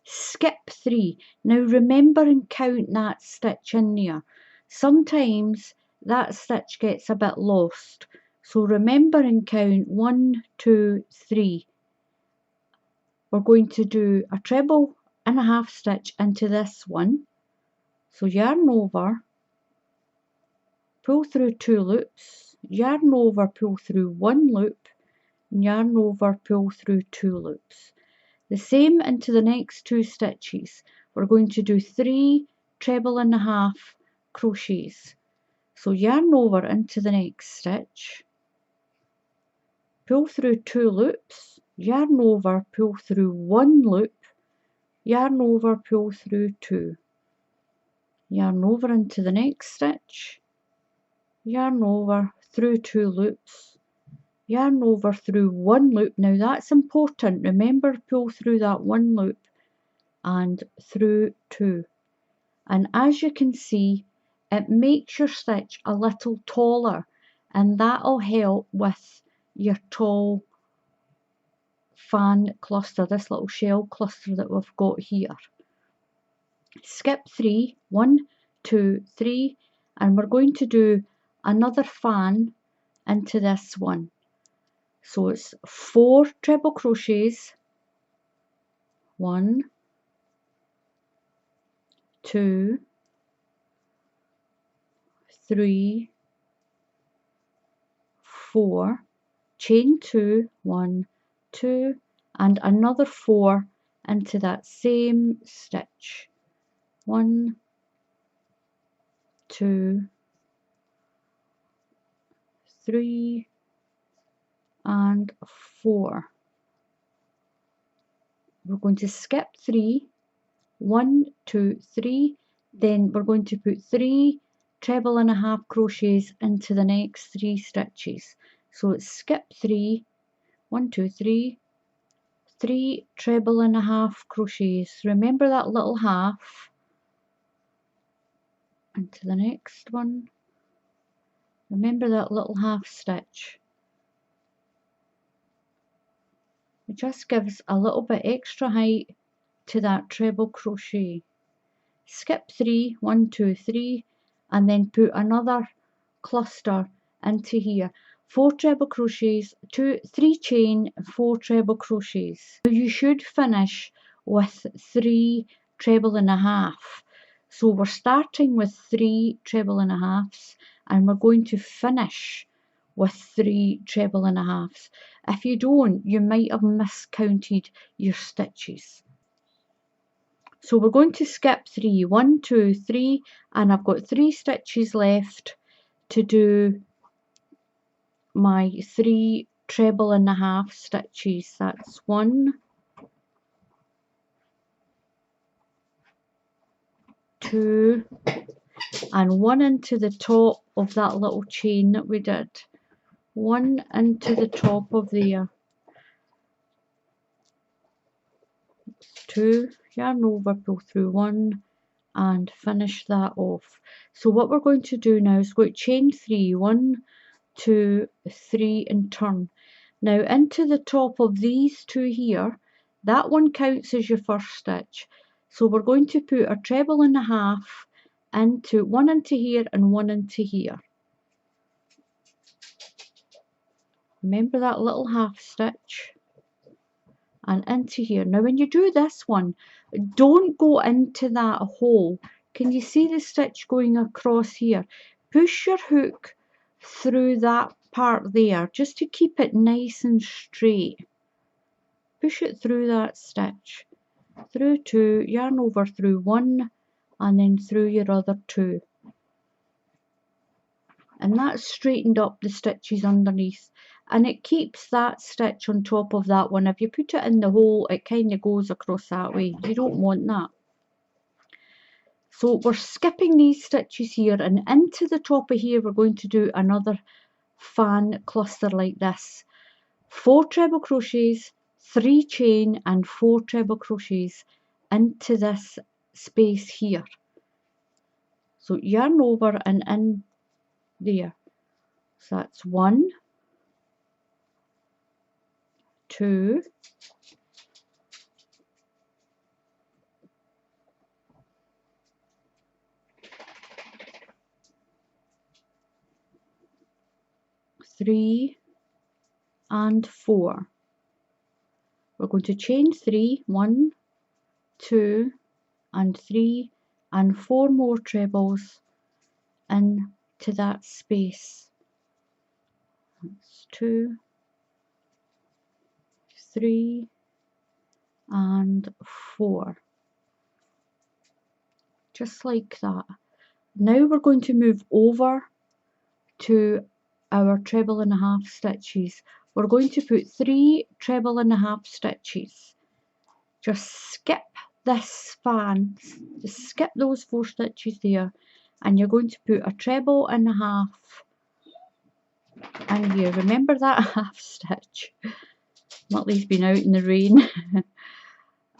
Speaker 1: Skip 3. Now remember and count that stitch in there. Sometimes that stitch gets a bit lost. So remember and count 1, 2, 3. We're going to do a treble and a half stitch into this one. So yarn over, pull through 2 loops, yarn over, pull through 1 loop, and yarn over, pull through 2 loops. The same into the next 2 stitches. We're going to do 3 treble and a half crochets. So yarn over into the next stitch, pull through 2 loops, yarn over, pull through 1 loop, yarn over, pull through 2, yarn over into the next stitch, yarn over through 2 loops, yarn over through 1 loop. Now that's important, remember pull through that 1 loop and through 2. And as you can see, it makes your stitch a little taller, and that'll help with your tall fan cluster, this little shell cluster that we've got here. Skip 3, 1, 2, 3, and we're going to do another fan into this one. So it's 4 treble crochets, 1, 2, 3, 4, chain 2, 1, 2, and another 4 into that same stitch. 1, 2, 3, and 4. We're going to skip 3, 1, 2, 3, then we're going to put 3 treble and a half crochets into the next 3 stitches. So it's skip 3, 1, 2, 3, 3 treble and a half crochets. Remember that little half into the next one. Remember that little half stitch. It just gives a little bit extra height to that treble crochet. Skip 3, 1, 2, 3, and then put another cluster into here. 4 treble crochets, 3 chain, 4 treble crochets. So you should finish with 3 treble and a half. So we're starting with 3 treble and a halves, and we're going to finish with 3 treble and a halves. If you don't, you might have miscounted your stitches. So we're going to skip 3, 1, 2, 3, and I've got 3 stitches left to do my 3 treble and a half stitches. That's 1, 2, and 1 into the top of that little chain that we did. 1 into the top of there. 2, yarn over, pull through 1, and finish that off. So what we're going to do now is go to chain 3, 1, 2, 3, and turn. Now into the top of these 2 here, that one counts as your first stitch. So we're going to put a treble and a half into 1 into here and 1 into here. Remember that little half stitch? And into here. Now when you do this one, don't go into that hole. Can you see the stitch going across here? Push your hook through that part there just to keep it nice and straight. Push it through that stitch. Through 2, yarn over through 1, and then through your other 2. And that's straightened up the stitches underneath. And it keeps that stitch on top of that one. If you put it in the hole, it kind of goes across that way. You don't want that. So we're skipping these stitches here, and into the top of here we're going to do another fan cluster like this. 4 treble crochets, 3 chain, and 4 treble crochets into this space here. So yarn over and in there. So that's 1, 2, 3, and 4. We're going to chain 3, 1, 2, and 3, and 4 more trebles into that space. That's 2, 3, and 4. Just like that. Now we're going to move over to our treble and a half stitches. We're going to put 3 treble and a half stitches. Just skip this fan, just skip those 4 stitches there, and you're going to put a treble and a half in here. Remember that half stitch. Mutley's been out in the rain.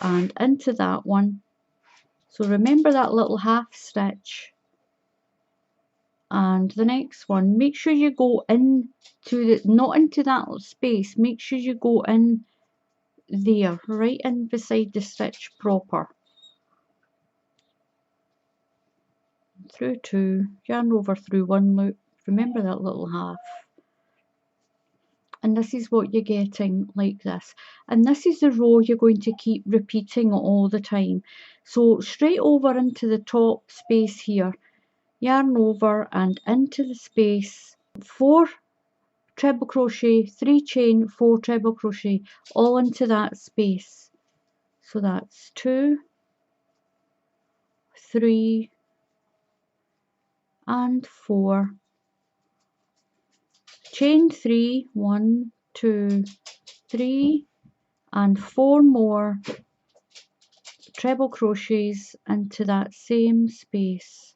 Speaker 1: And into that one. So remember that little half stitch. And the next one, make sure you go in to the, not into that little space, make sure you go in there, right in beside the stitch proper. Through two, yarn over through one loop, remember that little half, and this is what you're getting like this, and this is the row you're going to keep repeating all the time. So straight over into the top space here, yarn over and into the space, 4 treble crochet, 3 chain, 4 treble crochet, all into that space. So that's 2, 3 and 4, chain 3, 1, 2, 3 and 4 more treble crochets into that same space.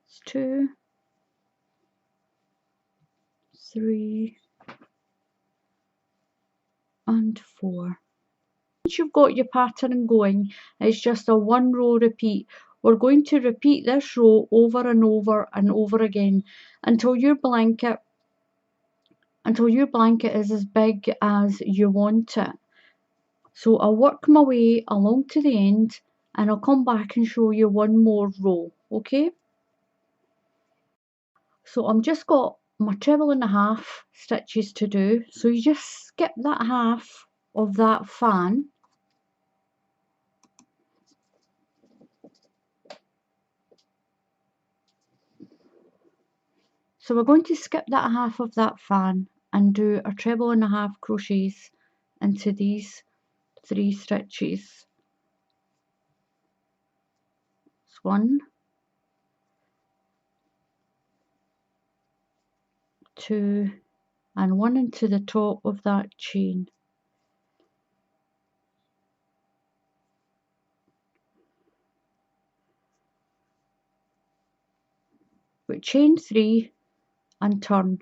Speaker 1: It's 2, 3 and 4. Once you've got your pattern going, it's just a 1 row repeat. We're going to repeat this row over and over and over again until your blanket is as big as you want it. So I'll work my way along to the end and I'll come back and show you one more row, okay? So I'm just got my treble and a half stitches to do. So you just skip that half of that fan. So we're going to skip that half of that fan and do a treble and a half crochets into these 3 stitches. It's 1, 2 and 1 into the top of that chain. But chain 3 and turn,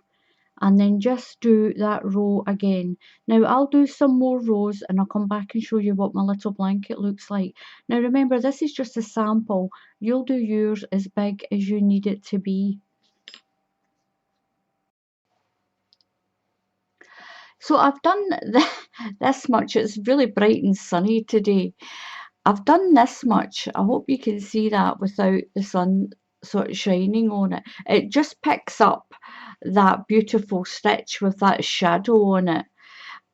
Speaker 1: and then just do that row again. Now I'll do some more rows and I'll come back and show you what my little blanket looks like. Now remember, this is just a sample. You'll do yours as big as you need it to be. So I've done this much. It's really bright and sunny today. I've done this much. I hope you can see that without the sun sort of shining on it. It just picks up that beautiful stitch with that shadow on it.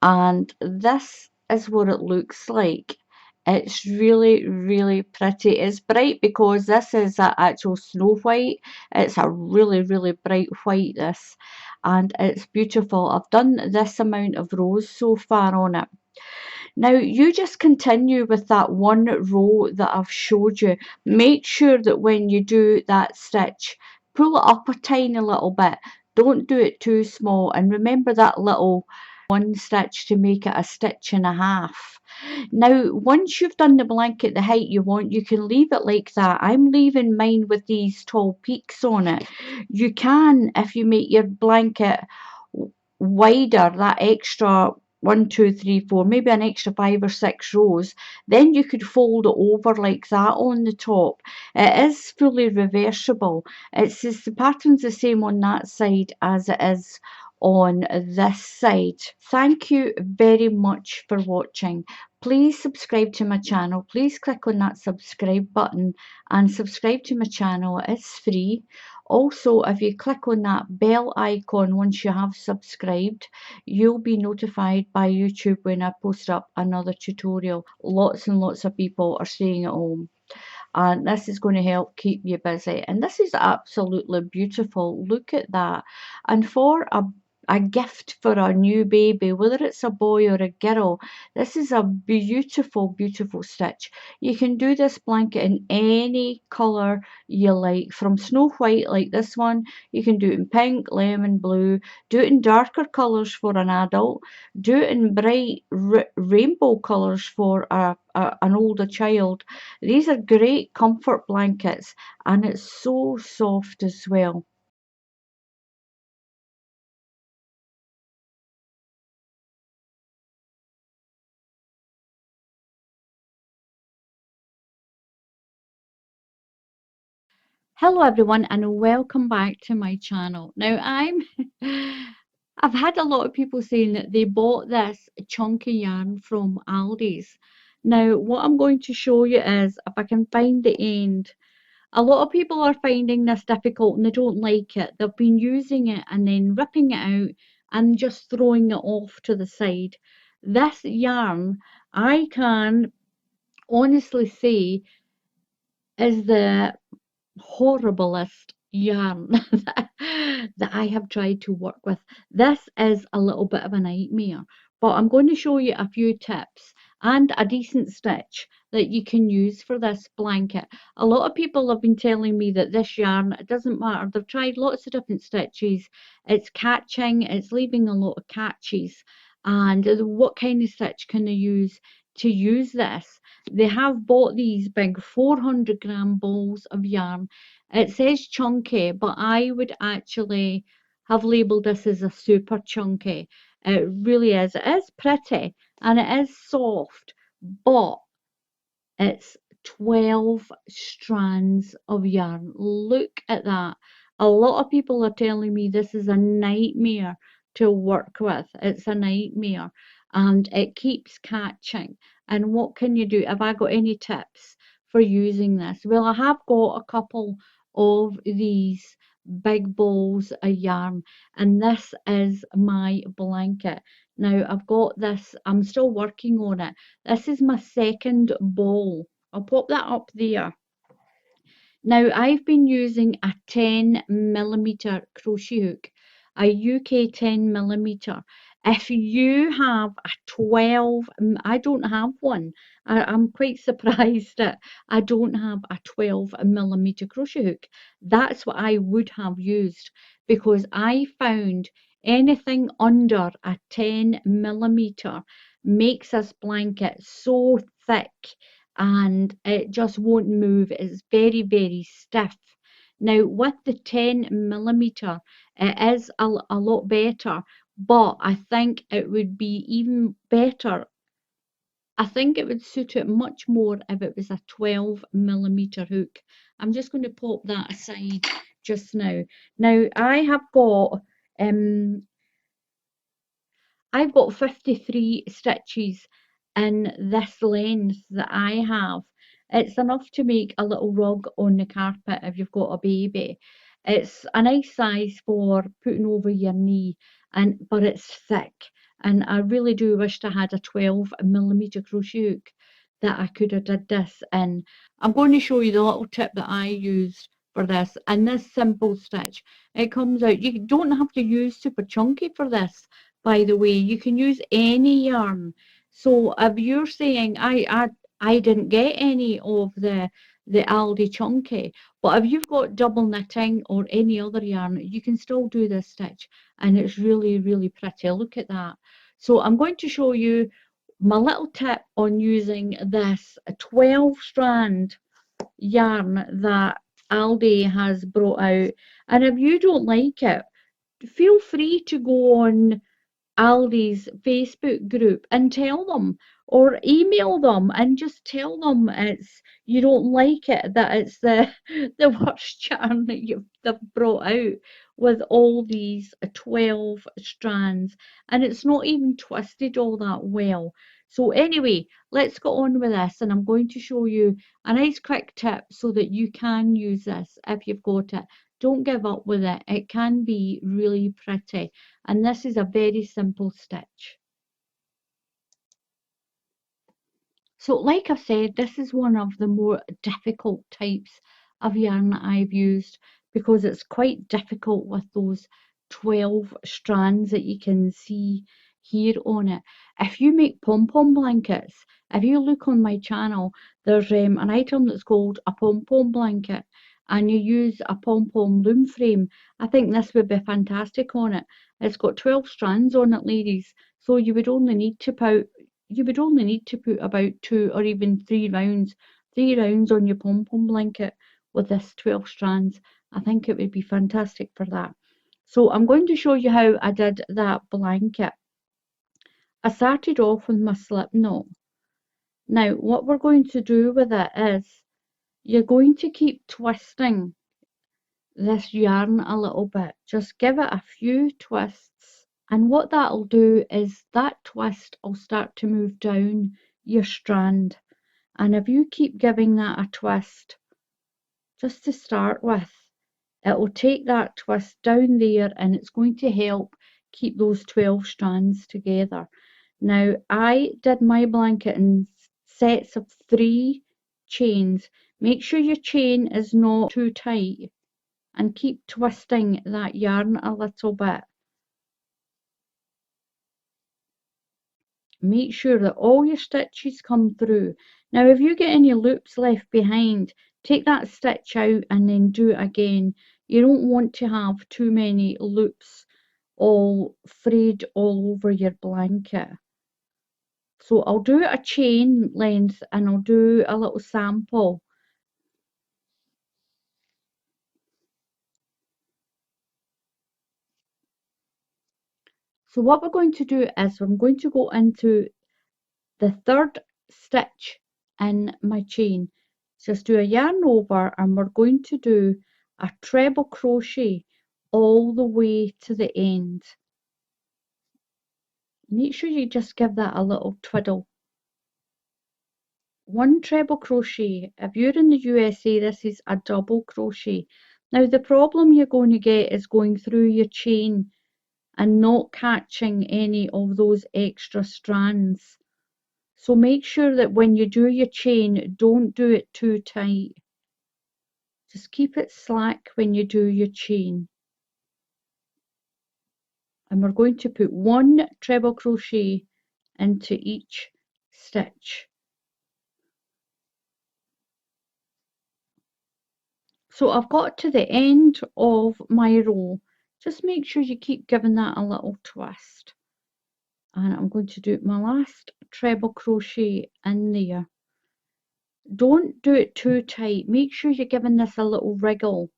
Speaker 1: And this is what it looks like. It's really, really pretty. It's bright because this is an actual snow white. It's a really, really bright white, this, and it's beautiful. I've done this amount of rows so far on it. Now you just continue with that 1 row that I've showed you. Make sure that when you do that stitch, pull it up a tiny little bit. Don't do it too small, and remember that little 1 stitch to make it a stitch and a half. Now once you've done the blanket the height you want, you can leave it like that. I'm leaving mine with these tall peaks on it. You can, if you make your blanket wider, that extra 1, 2, 3, 4, maybe an extra 5 or 6 rows, then you could fold it over like that on the top. It is fully reversible. The pattern's the same on that side as it is on this side. Thank you very much for watching. Please subscribe to my channel. Please click on that subscribe button and subscribe to my channel. It's free. Also, if you click on that bell icon once you have subscribed, you'll be notified by YouTube when I post up another tutorial. Lots and lots of people are staying at home, and this is going to help keep you busy. And this is absolutely beautiful. Look at that. And for a gift for a new baby, whether it's a boy or a girl, this is a beautiful, beautiful stitch. You can do this blanket in any colour you like, from snow white like this one. You can do it in pink, lemon, blue. Do it in darker colours for an adult. Do it in bright rainbow colours for an older child. These are great comfort blankets, and it's so soft as well. Hello everyone, and welcome back to my channel. Now I've had a lot of people saying that they bought this chunky yarn from Aldi's. Now, what I'm going to show you is, if I can find the end, a lot of people are finding this difficult and they don't like it. They've been using it and then ripping it out and just throwing it off to the side. This yarn, I can honestly say, is the horriblest yarn that I have tried to work with. This is a little bit of a nightmare, but I'm going to show you a few tips and a decent stitch that you can use for this blanket. A lot of people have been telling me that this yarn, it doesn't matter, they've tried lots of different stitches, it's catching, it's leaving a lot of catches, and what kind of stitch can they use to use this? They have bought these big 400-gram balls of yarn. It says chunky, but I would actually have labelled this as a super chunky. It really is. It is pretty and it is soft, but it's 12 strands of yarn. Look at that. A lot of people are telling me this is a nightmare to work with. It's a nightmare and it keeps catching. And what can you do? Have I got any tips for using this? Well, I have got a couple of these big balls of yarn, and this is my blanket. Now, I've got this, I'm still working on it. This is my second ball. I'll pop that up there. Now I've been using a 10mm crochet hook, a UK 10mm. If you have a 12, I don't have one. I'm quite surprised that I don't have a 12mm crochet hook. That's what I would have used because I found anything under a 10mm makes this blanket so thick and it just won't move. It's very, very stiff. Now, with the 10mm, it is a lot better, but I think it would be even better. I think it would suit it much more if it was a 12mm hook. I'm just going to pop that aside just now. Now, I've got 53 stitches in this length that I have. It's enough to make a little rug on the carpet if you've got a baby. It's a nice size for putting over your knee, but it's thick. And I really do wish I had a 12mm crochet hook that I could have did this in. I'm going to show you the little tip that I used for this and this simple stitch. It comes out, you don't have to use super chunky for this. By the way, you can use any yarn. So if you're saying I didn't get any of the Aldi Chunky, but if you've got double knitting or any other yarn, you can still do this stitch and it's really, really pretty. Look at that. So I'm going to show you my little tip on using this 12 strand yarn that Aldi has brought out. And if you don't like it, feel free to go on Aldi's Facebook group and tell them or email them and just tell them it's you don't like it, that it's the the worst charm that they've brought out with all these 12 strands and it's not even twisted all that well. So anyway, let's go on with this and I'm going to show you a nice quick tip so that you can use this if you've got it. Don't give up with it. It can be really pretty. And this is a very simple stitch. So like I said, this is one of the more difficult types of yarn that I've used because it's quite difficult with those 12 strands that you can see here on it. If you make pom-pom blankets, if you look on my channel, there's an item that's called a pom-pom blanket and you use a pom-pom loom frame. I think this would be fantastic on it. It's got 12 strands on it, ladies, so you would only need to put about 2 or even 3 rounds on your pom-pom blanket with this 12 strands. I think it would be fantastic for that. So I'm going to show you how I did that blanket. I started off with my slip knot. Now what we're going to do with it is you're going to keep twisting this yarn a little bit. Just give it a few twists And what that'll do is that twist will start to move down your strand. And if you keep giving that a twist, just to start with, it will take that twist down there and it's going to help keep those 12 strands together. Now, I did my blanket in sets of 3 chains. Make sure your chain is not too tight and keep twisting that yarn a little bit. Make sure that all your stitches come through. Now if you get any loops left behind, take that stitch out and then do it again. You don't want to have too many loops all frayed all over your blanket. So I'll do a chain length and I'll do a little sample. So what we're going to do is I'm going to go into the 3rd stitch in my chain. Just do a yarn over and we're going to do a treble crochet all the way to the end. Make sure you just give that a little twiddle. 1 treble crochet. If you're in the USA, this is a double crochet. Now the problem you're going to get is going through your chain and not catching any of those extra strands. So make sure that when you do your chain, don't do it too tight. Just keep it slack when you do your chain. And we're going to put 1 treble crochet into each stitch. So I've got to the end of my row. Just make sure you keep giving that a little twist. And I'm going to do my last treble crochet in there. Don't do it too tight. Make sure you're giving this a little wriggle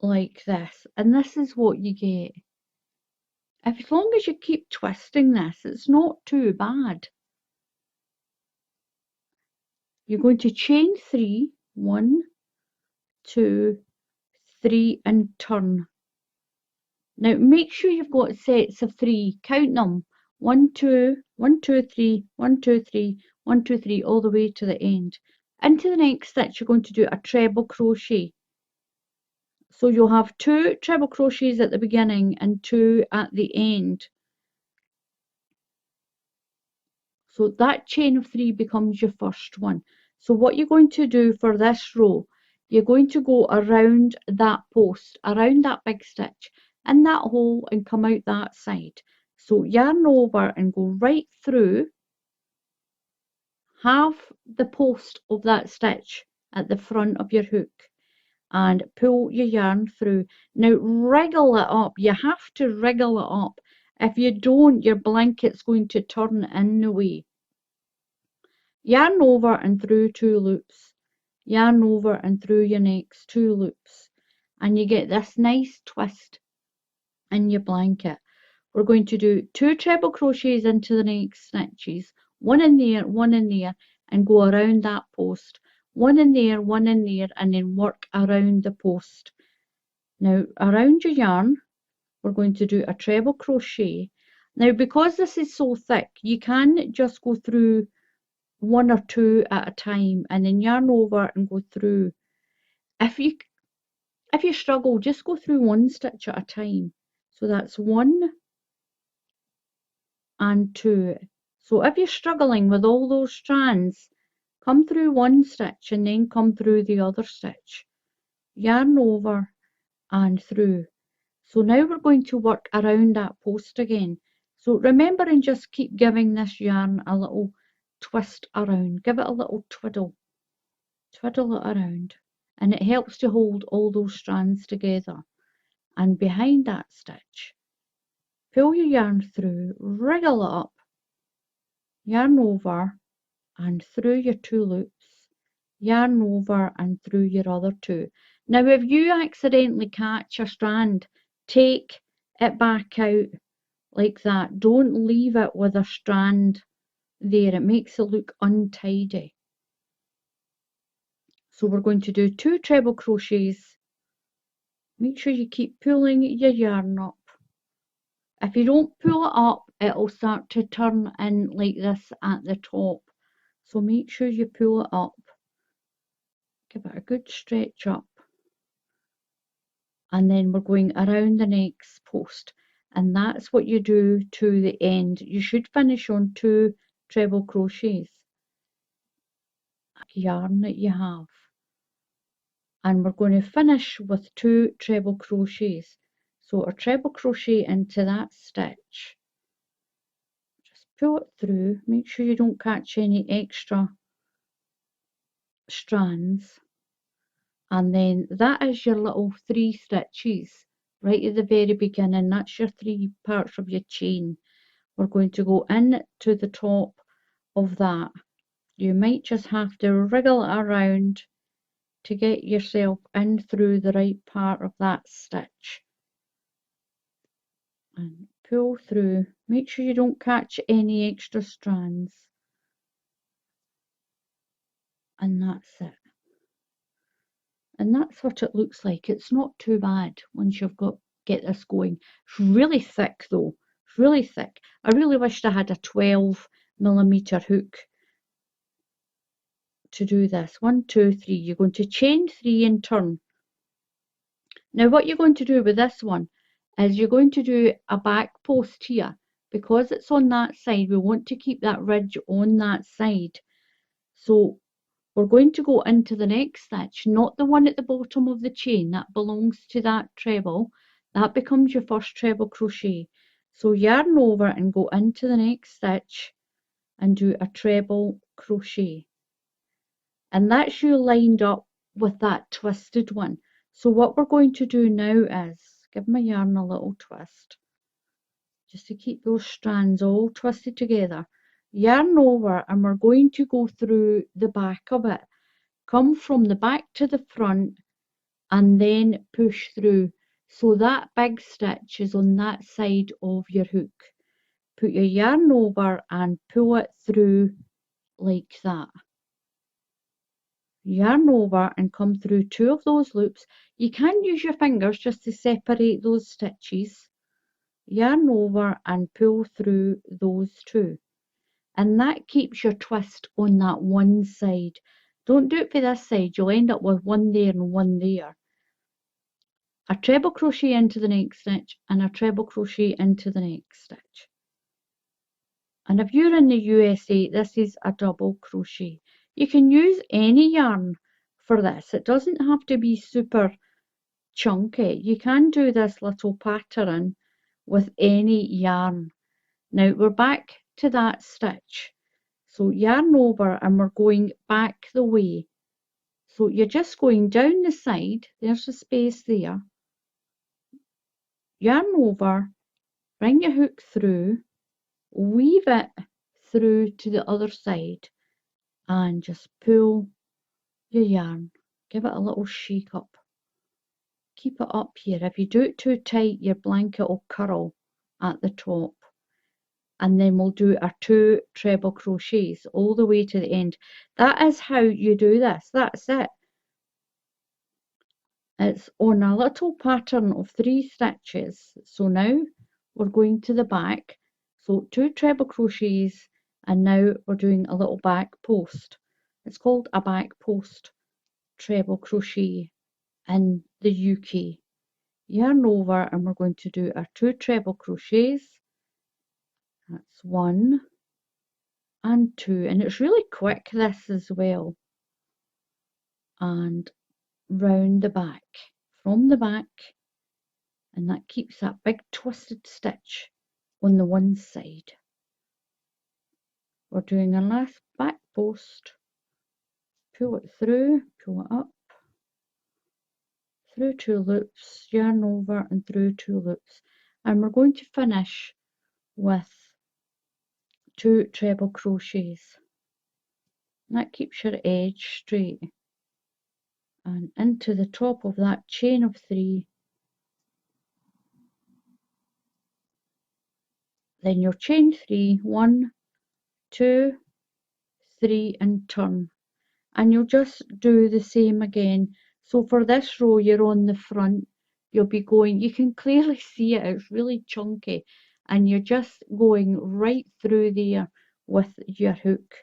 Speaker 1: like this. And this is what you get. As long as you keep twisting this, it's not too bad. You're going to chain 3, 1, 2, 3 and turn. Now make sure you've got sets of 3, count them, 1, 2, 1, 2, 3, 1, 2, 3, 1, 2, 3 all the way to the end. Into the next stitch you're going to do a treble crochet. So you'll have 2 treble crochets at the beginning and 2 at the end. So that chain of 3 becomes your first one. So what you're going to do for this row, you're going to go around that post, around that big stitch, in that hole and come out that side. So yarn over and go right through half the post of that stitch at the front of your hook and pull your yarn through. Now wriggle it up. You have to wriggle it up. If you don't, your blanket's going to turn in the way. Yarn over and through 2 loops, yarn over and through your next 2 loops, and you get this nice twist in your blanket. We're going to do 2 treble crochets into the next stitches, 1 in there, and go around that post, 1 in there, and then work around the post. Now around your yarn, we're going to do a treble crochet. Now because this is so thick, you can just go through 1 or 2 at a time and then yarn over and go through. If you struggle, just go through 1 stitch at a time. So that's 1 and 2. So if you're struggling with all those strands, come through 1 stitch and then come through the other stitch. Yarn over and through. So now we're going to work around that post again. So remember and just keep giving this yarn a little twist around. Give it a little twiddle. Twiddle it around. And it helps to hold all those strands together. And behind that stitch, pull your yarn through, wriggle it up, yarn over and through your 2 loops, yarn over and through your other 2. Now if you accidentally catch a strand, take it back out like that. Don't leave it with a strand there. It makes it look untidy. So we're going to do 2 treble crochets. Make sure you keep pulling your yarn up If you don't pull it up, it'll start to turn in like this at the top. So make sure you pull it up. Give it a good stretch up. And then we're going around the next post. And that's what you do to the end. You should finish on 2 treble crochets. Yarn that you have. And we're going to finish with 2 treble crochets. So a treble crochet into that stitch. Just pull it through. Make sure you don't catch any extra strands. And then that is your little 3 stitches right at the very beginning. That's your 3 parts of your chain. We're going to go in to the top of that. You might just have to wriggle it around to get yourself in through the right part of that stitch. And pull through. Make sure you don't catch any extra strands. And that's it. And that's what it looks like. It's not too bad once you've get this going. It's really thick though. It's really thick. I really wished I had a 12mm hook to do this. 1, 2, 3. You're going to chain 3 and turn. Now what you're going to do with this one is you're going to do a back post here. Because it's on that side, we want to keep that ridge on that side. So we're going to go into the next stitch, not the one at the bottom of the chain. That belongs to that treble. That becomes your first treble crochet. So yarn over and go into the next stitch and do a treble crochet. And that's you lined up with that twisted one. So what we're going to do now is give my yarn a little twist, just to keep those strands all twisted together. Yarn over and we're going to go through the back of it. Come from the back to the front and then push through. So that big stitch is on that side of your hook. Put your yarn over and pull it through like that. Yarn over and come through 2 of those loops. You can use your fingers just to separate those stitches. Yarn over and pull through those 2. And that keeps your twist on that one side. Don't do it for this side. You'll end up with one there and one there. A treble crochet into the next stitch and a treble crochet into the next stitch. And if you're in the USA, this is a double crochet. You can use any yarn for this. It doesn't have to be super chunky. You can do this little pattern with any yarn. Now we're back to that stitch. So yarn over and we're going back the way. So you're just going down the side. There's a space there. Yarn over, bring your hook through, weave it through to the other side and just pull your yarn. Give it a little shake up. Keep it up here. If you do it too tight, your blanket will curl at the top. And then we'll do our 2 treble crochets all the way to the end. That is how you do this. That's it. It's on a little pattern of 3 stitches. So now we're going to the back. So 2 treble crochets and now we're doing a little back post. It's called a back post treble crochet in the UK. Yarn over and we're going to do our 2 treble crochets. That's 1 and 2, and it's really quick this as well. And round the back, from the back, and that keeps that big twisted stitch on the one side. We're doing our last back post. Pull it through, pull it up, through 2 loops, yarn over and through 2 loops, and we're going to finish with 2 treble crochets. And that keeps your edge straight. And into the top of that chain of 3. Then you'll chain 3, 1, 2, 3 and turn. And you'll just do the same again. So for this row you're on the front, you'll be going, you can clearly see it, it's really chunky. and you're just going right through there with your hook.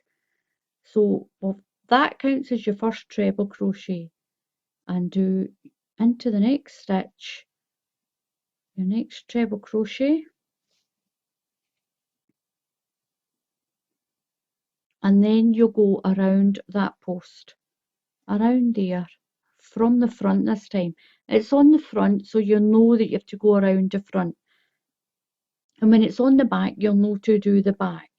Speaker 1: So well, that counts as your first treble crochet, and do into the next stitch your next treble crochet, and then you'll go around that post, around there, from the front this time. It's on the front, so you'll know that you have to go around the front, and when it's on the back you'll know to do the back.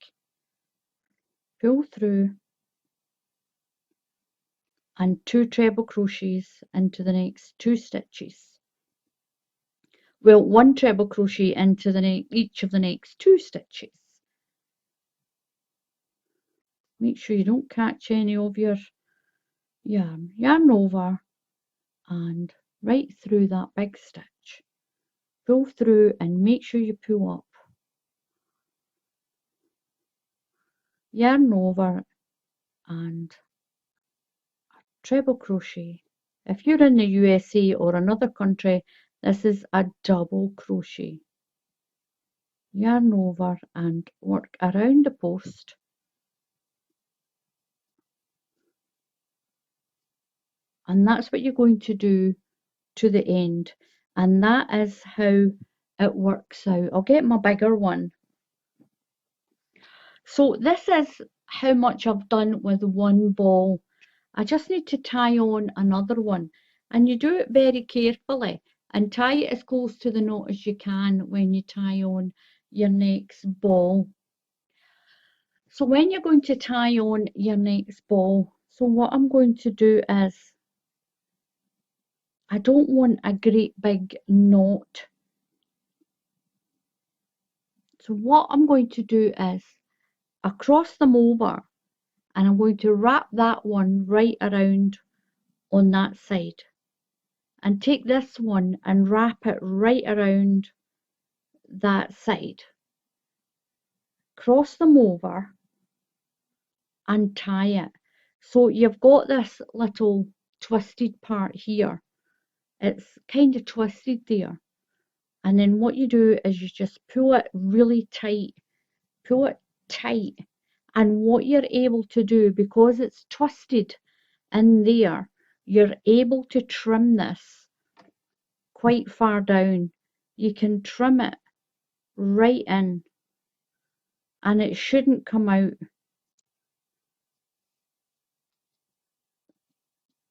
Speaker 1: Pull through and 2 treble crochets into the next 2 stitches. Well, 1 treble crochet into each of the next 2 stitches. Make sure you don't catch any of your yarn. Yarn over and right through that big stitch. Pull through and make sure you pull up. Yarn over and treble crochet. If you're in the USA or another country, this is a double crochet. Yarn over and work around the post, and that's what you're going to do to the end, and that is how it works out. I'll get my bigger one. So this is how much I've done with one ball. I just need to tie on another one, and you do it very carefully and tie it as close to the knot as you can when you tie on your next ball. So when you're going to tie on your next ball, so what I'm going to do is, I don't want a great big knot. So what I'm going to do is, I cross them over and I'm going to wrap that one right around on that side, and take this one and wrap it right around that side. Cross them over and tie it. So you've got this little twisted part here. It's kind of twisted there. And then what you do is you just pull it really tight. Pull it tight. And what you're able to do, because it's twisted in there, you're able to trim this quite far down. You can trim it right in, and it shouldn't come out.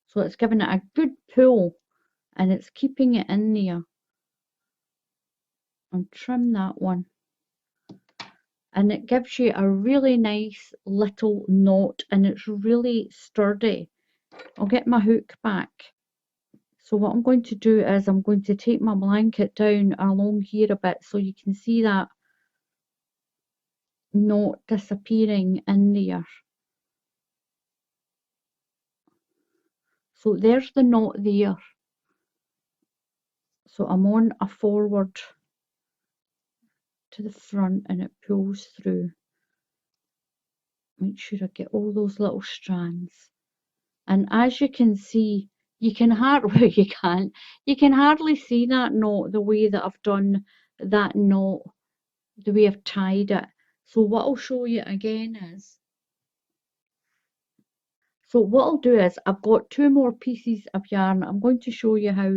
Speaker 1: So it's giving it a good pull, and it's keeping it in there. And trim that one, and it gives you a really nice little knot, and it's really sturdy. I'll get my hook back. So what I'm going to do is, I'm going to take my blanket down along here a bit so you can see that knot disappearing in there. So there's the knot there. So I'm on a forward to the front, and it pulls through. Make sure I get all those little strands. And as you can see, you can hardly, you can hardly see that knot the way that I've done that knot, the way I've tied it. So what I'll show you again is, so what I'll do is, I've got 2 more pieces of yarn. I'm going to show you how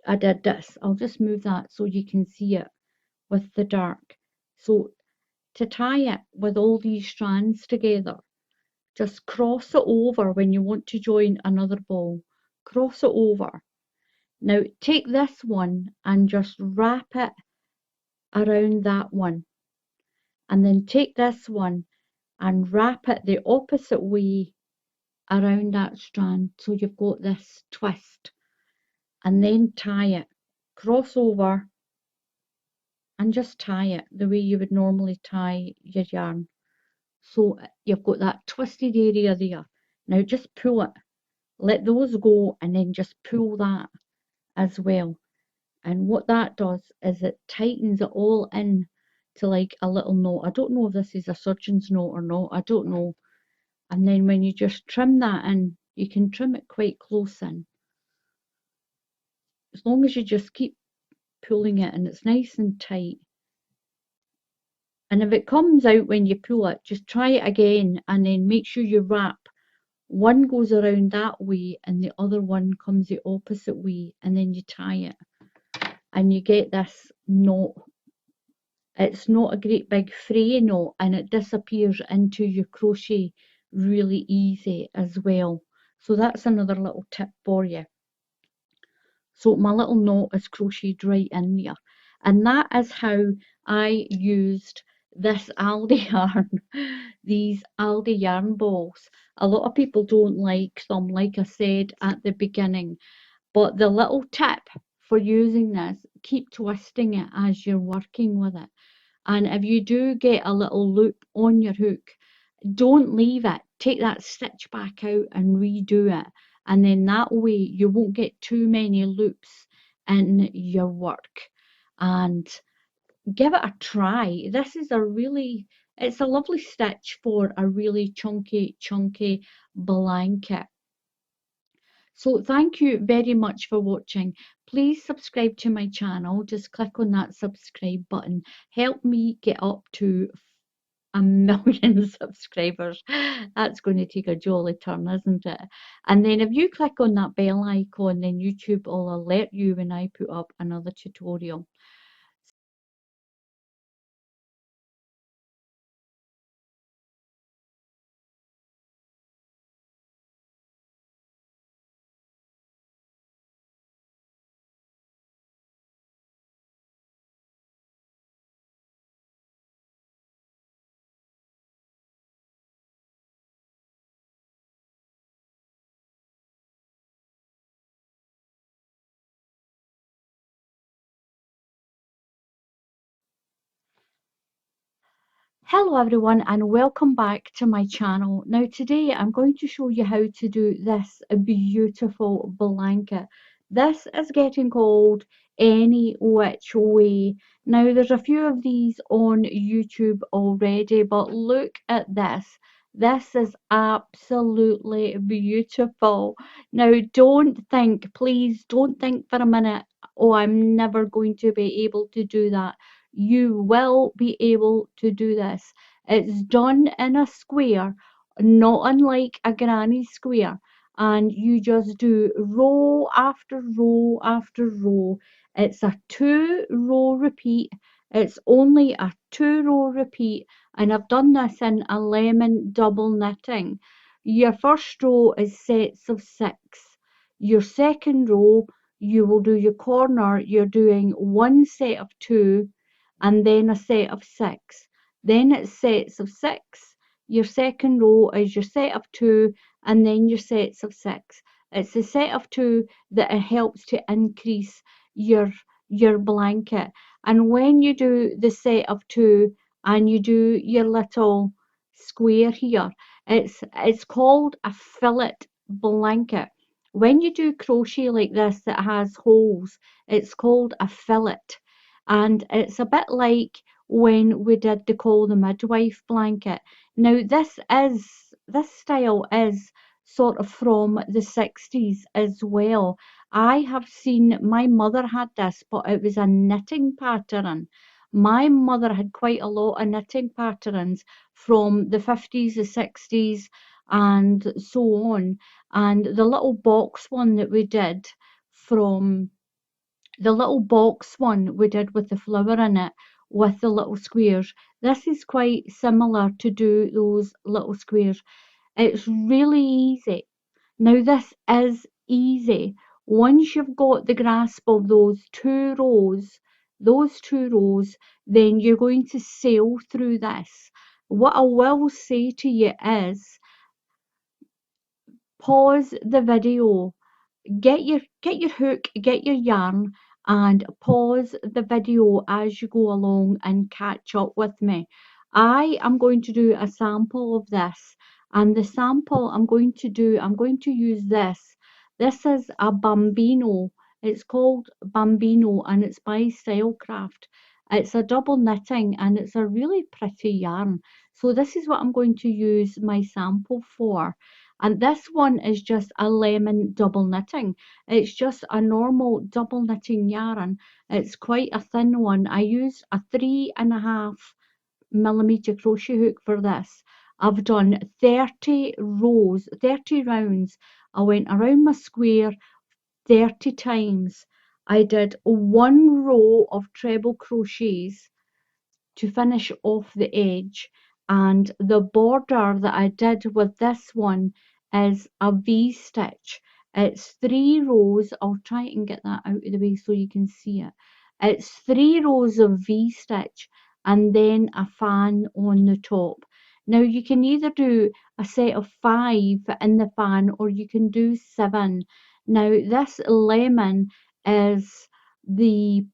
Speaker 1: I did this. I'll just move that so you can see it with the dark. So to tie it with all these strands together, just cross it over when you want to join another ball. Cross it over. Now take this one and just wrap it around that one. And then take this one and wrap it the opposite way around that strand, so you've got this twist. And then tie it. Cross over and just tie it the way you would normally tie your yarn. So you've got that twisted area there. Now just pull it. Let those go, and then just pull that as well. And what that does is it tightens it all in to like a little knot. I don't know if this is a surgeon's knot or not. I don't know. And then when you just trim that in, you can trim it quite close in. As long as you just keep pulling it and it's nice and tight. And if it comes out when you pull it, just try it again and then make sure you wrap. One goes around that way and the other one comes the opposite way, and then you tie it and you get this knot. It's not a great big fray knot, and it disappears into your crochet really easy as well. So that's another little tip for you. So my little knot is crocheted right in there. And that is how I used this Aldi yarn, these Aldi yarn balls. A lot of people don't like them, like I said at the beginning. But the little tip for using this, keep twisting it as you're working with it. And if you do get a little loop on your hook, don't leave it. Take that stitch back out and redo it. And then that way you won't get too many loops in your work. And give it a try. This is it's a lovely stitch for a really chunky blanket. So thank you very much for watching. Please subscribe to my channel. Just click on that subscribe button. Help me get up to 1 million subscribers. That's going to take a jolly turn, isn't it? And then if you click on that bell icon, then YouTube will alert you when I put up another tutorial. Hello everyone and welcome back to my channel. Now today I'm going to show you how to do this beautiful blanket. This is getting called Any Which Way. Now there's a few of these on YouTube already, but look at this. This is absolutely beautiful. Now please don't think for a minute, oh, I'm never going to be able to do that. You will be able to do this. It's done in a square, not unlike a granny square, and you just do row after row after row. It's a 2 row repeat. It's only a 2 row repeat, and I've done this in a lemon double knitting. Your first row is sets of 6. Your second row, you will do your corner, you're doing 1 set of 2 and then a set of 6. Then it's sets of 6. Your second row is your set of 2 and then your sets of 6. It's the set of 2 that helps to increase your your blanket. And when you do the set of 2 and you do your little square here, it's called a fillet blanket. When you do crochet like this that has holes, it's called a fillet. And it's a bit like when we did the Call the Midwife blanket. Now this style is sort of from the 60s as well. I have seen my mother had this, but it was a knitting pattern. My mother had quite a lot of knitting patterns from the 50s, the 60s, and so on. And the little box one that we did from the little box one we did with the flower in it with the little squares. This is quite similar to do those little squares. It's really easy. Now this is easy. Once you've got the grasp of those two rows, then you're going to sail through this. What I will say to you is pause the video, get your hook, get your yarn, and pause the video as you go along and catch up with me. I am going to do a sample of this, and the sample I'm going to use this. This is a Bambino. It's called Bambino and it's by Stylecraft. It's a double knitting and it's a really pretty yarn. So this is what I'm going to use my sample for. And this one is just a lemon double knitting. It's just a normal double knitting yarn. It's quite a thin one. I use a 3.5 5mm crochet hook for this. I've done 30 rows, 30 rounds. I went around my square 30 times. I did 1 row of treble crochets to finish off the edge, and the border that I did with this one is a V stitch. It's 3 rows. I'll try and get that out of the way so you can see it. It's 3 rows of V stitch and then a fan on the top. Now you can either do a set of 5 in the fan or you can do 7. Now this lemon is the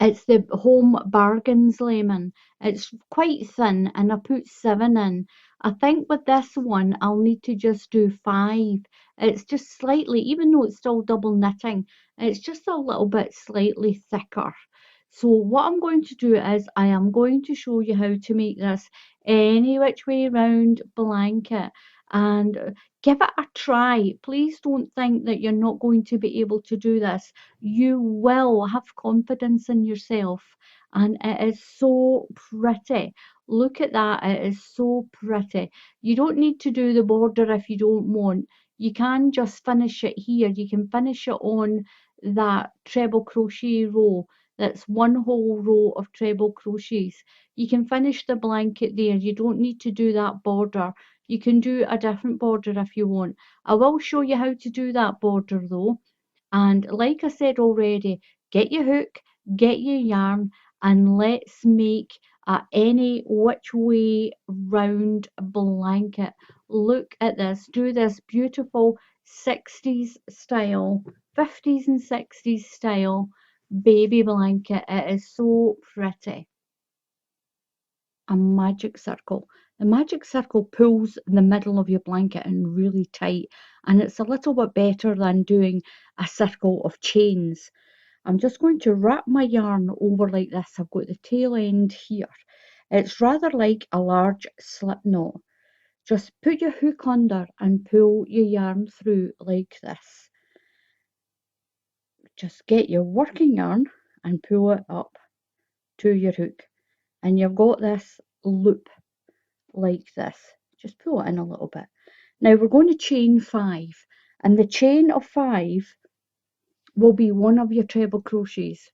Speaker 1: it's the Home Bargains lemon. It's quite thin and I put 7 in. I think with this one I'll need to just do 5. It's just slightly, even though it's still double knitting, it's just a little bit slightly thicker. So what I'm going to do is I am going to show you how to make this any which way round blanket, and give it a try. Please don't think that you're not going to be able to do this. You will have confidence in yourself, and it is so pretty. Look at that, it is so pretty. You don't need to do the border if you don't want. You can just finish it here. You can finish it on that treble crochet row. That's 1 whole row of treble crochets. You can finish the blanket there. You don't need to do that border. You can do a different border if you want. I will show you how to do that border though. And like I said already, get your hook, get your yarn, and let's make any which way round blanket. Look at this. Do this beautiful 60s style, 50s and 60s style baby blanket. It is so pretty. A magic circle. The magic circle pulls the middle of your blanket in really tight, and it's a little bit better than doing a circle of chains. I'm just going to wrap my yarn over like this. I've got the tail end here. It's rather like a large slip knot. Just put your hook under and pull your yarn through like this. Just get your working yarn and pull it up to your hook, and you've got this loop like this. Just pull it in a little bit. Now we're going to chain 5, and the chain of 5 will be one of your treble crochets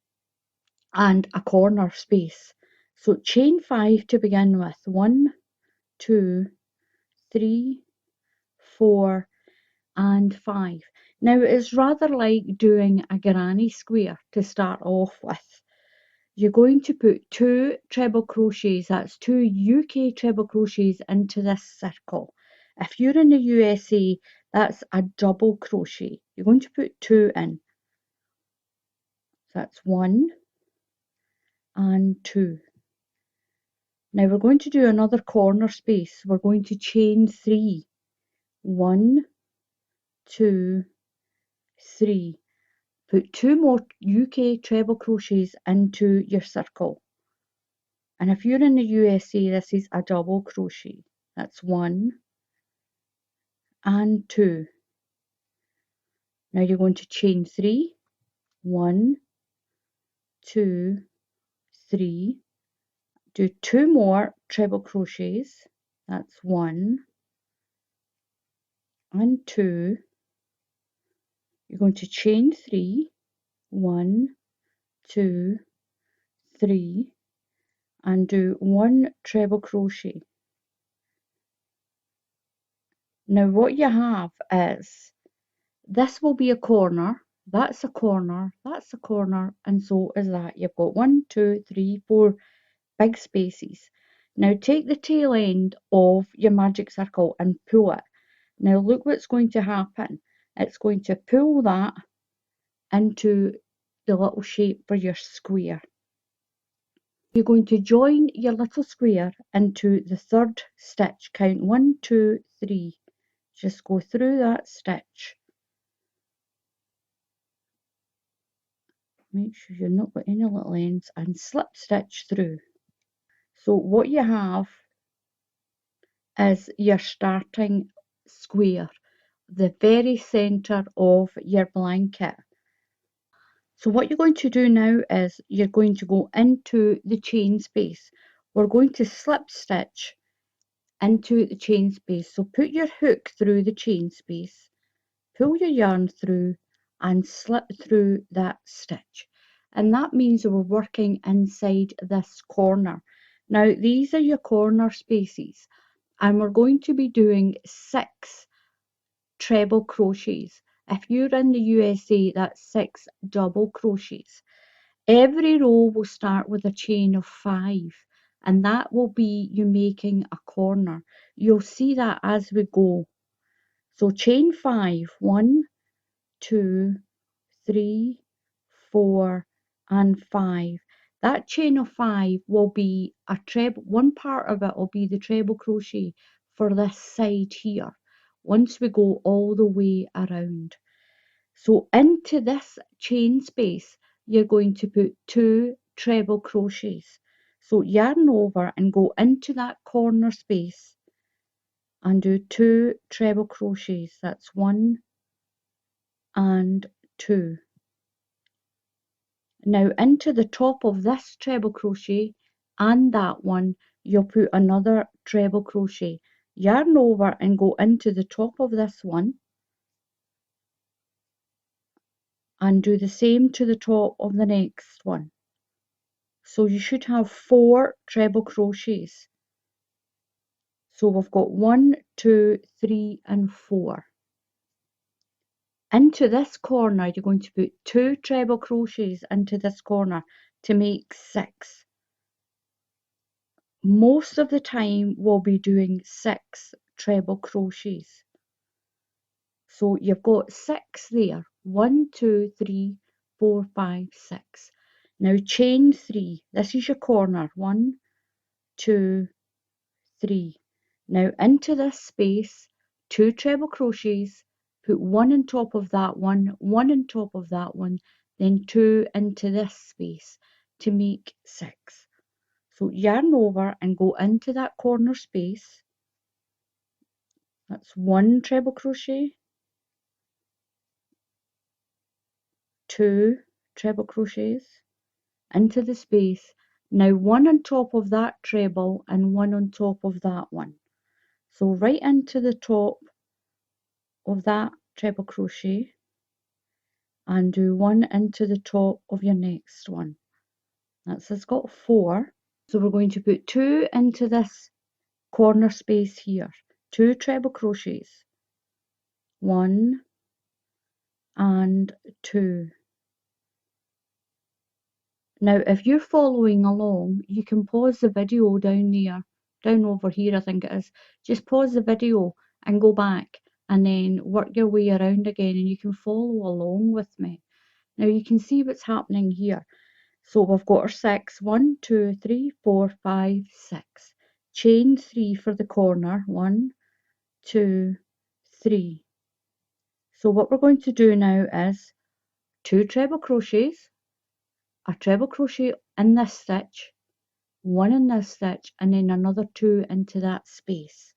Speaker 1: and a corner space. So chain 5 to begin with. 1, 2, 3, 4 and 5. Now it's rather like doing a granny square to start off with. You're going to put 2 treble crochets, that's 2 UK treble crochets into this circle. If you're in the USA, that's a double crochet. You're going to put 2 in. So that's 1 and 2. Now we're going to do another corner space. We're going to chain 3. 1, 2, 3. Put 2 more UK treble crochets into your circle. And if you're in the USA, this is a double crochet. That's 1 and 2. Now you're going to chain 3. 1, 2, 3. Do 2 more treble crochets. That's 1 and 2. You're going to chain 3. 1, 2, 3. And do 1 treble crochet. Now what you have is, this will be a corner, that's a corner, that's a corner, and so is that. You've got 1, 2, 3, 4 big spaces. Now take the tail end of your magic circle and pull it. Now look what's going to happen. It's going to pull that into the little shape for your square. You're going to join your little square into the 3rd stitch. Count 1, 2, 3. Just go through that stitch. Make sure you're not got any little ends, and slip stitch through. So what you have is your starting square, the very centre of your blanket. So what you're going to do now is you're going to go into the chain space we're going to slip stitch into the chain space. So put your hook through the chain space, pull your yarn through and slip through that stitch. And that means we're working inside this corner. Now these are your corner spaces and we're going to be doing 6 treble crochets. If you're in the USA, that's 6 double crochets. Every row will start with a chain of 5 and that will be you making a corner. You'll see that as we go. So chain 5, 1, 2, 3, 4 and 5. That chain of 5 will be a treble. One part of it will be the treble crochet for this side here once we go all the way around. So into this chain space you're going to put 2 treble crochets. So yarn over and go into that corner space and do 2 treble crochets. That's 1 and 2. Now into the top of this treble crochet and that one you'll put another treble crochet. Yarn over and go into the top of this one and do the same to the top of the next one. So you should have 4 treble crochets. So we've got 1, 2, 3 and 4. Into this corner you're going to put 2 treble crochets into this corner to make 6. Most of the time we'll be doing 6 treble crochets. So you've got 6 there. 1, 2, 3, 4, 5, 6. Now chain 3. This is your corner. 1, 2, 3. Now into this space, 2 treble crochets, put 1 on top of that one, 1 on top of that one, then 2 into this space to make 6. So yarn over and go into that corner space. That's 1 treble crochet, 2 treble crochets into the space. Now 1 on top of that treble and 1 on top of that one. So right into the top of that treble crochet and do 1 into the top of your next one. That's it's got 4. So we're going to put 2 into this corner space here. 2 treble crochets. 1 and 2. Now if you're following along, you can pause the video down there, down over here I think it is. Just pause the video and go back and then work your way around again and you can follow along with me. Now you can see what's happening here. So we've got our 6, 1, 2, 3, 4, 5, 6. Chain 3 for the corner, 1, 2, 3. So what we're going to do now is 2 treble crochets, a treble crochet in this stitch, 1 in this stitch and then another 2 into that space.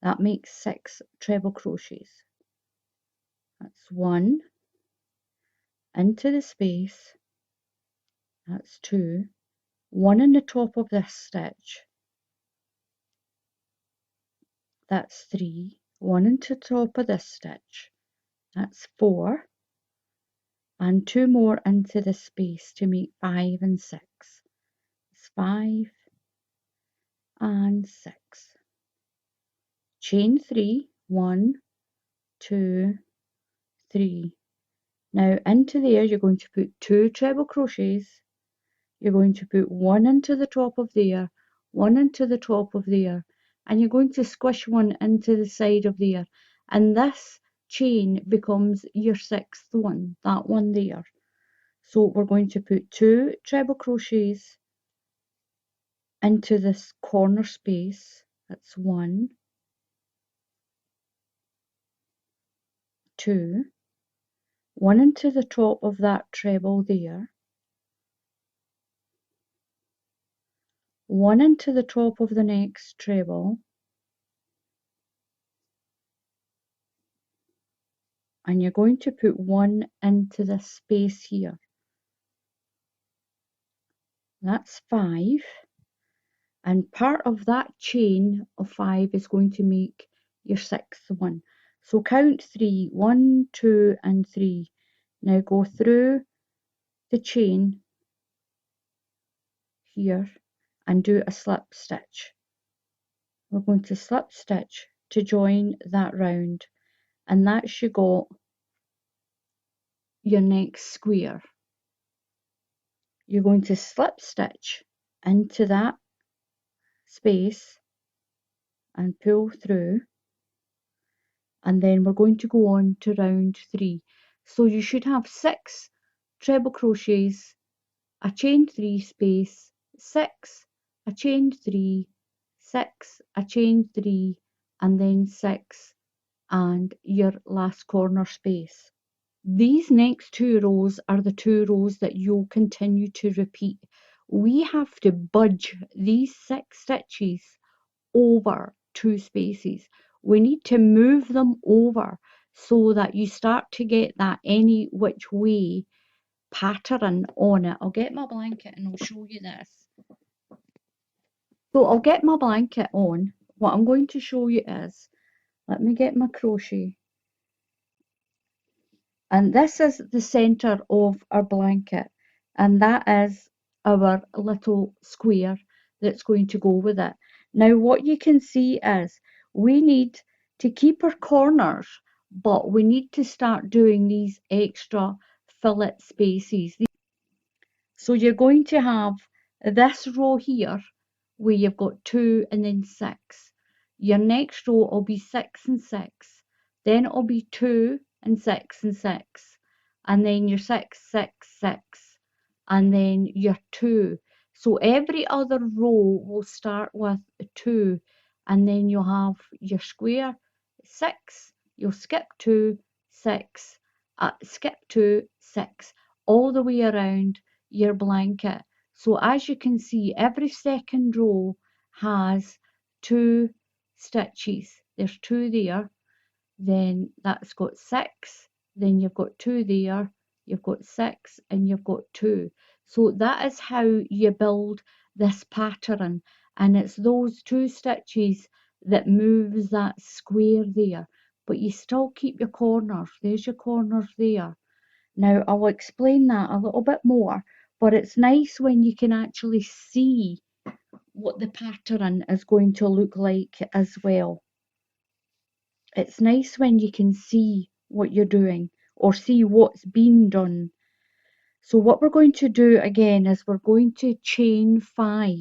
Speaker 1: That makes 6 treble crochets. That's 1 into the space, that's 2, 1 in the top of this stitch, that's 3, 1 into the top of this stitch, that's 4, and 2 more into the space to make 5 and 6. It's 5 and 6. Chain 3, 1, 2, 3. Now into there you're going to put 2 treble crochets. You're going to put 1 into the top of there, 1 into the top of there, and you're going to squish 1 into the side of there, and this chain becomes your 6th one, that one there. So we're going to put 2 treble crochets into this corner space. That's 1, 2, 1 into the top of that treble there, 1 into the top of the next treble, and you're going to put 1 into this space here. That's 5. and part of that chain of 5 is going to make your 6th one. So count 3, 1, 2 and 3. Now go through the chain here and do a slip stitch. We're going to slip stitch to join that round, and that's you got your next square. You're going to slip stitch into that space and pull through, and then we're going to go on to round 3. So you should have 6 treble crochets, a chain 3 space, 6, a chain 3, 6, a chain 3, and then 6 and your last corner space. These next 2 rows are the 2 rows that you'll continue to repeat. We have to budge these 6 stitches over 2 spaces. We need to move them over so that you start to get that any which way pattern on it. I'll get my blanket and I'll show you this. So I'll get my blanket on. What I'm going to show you is, let me get my crochet. And this is the center of our blanket, and that is our little square that's going to go with it. Now what you can see is we need to keep our corners, but we need to start doing these extra fillet spaces. So you're going to have this row here where you've got 2 and then 6. Your next row will be 6 and 6. Then it'll be 2 and 6 and 6. And then your 6, 6, 6. And then your 2. So every other row will start with a 2. And then you'll have your square 6. You'll skip 2, 6. Skip 2, 6. All the way around your blanket. So as you can see, every second row has 2 stitches. There's 2 there, then that's got 6, then you've got 2 there, you've got 6 and you've got 2. So that is how you build this pattern, and it's those 2 stitches that moves that square there, but you still keep your corners. There's your corners there. Now I'll explain that a little bit more, but it's nice when you can actually see what the pattern is going to look like as well. It's nice when you can see what you're doing or see what's been done. So what we're going to do again is we're going to chain 5.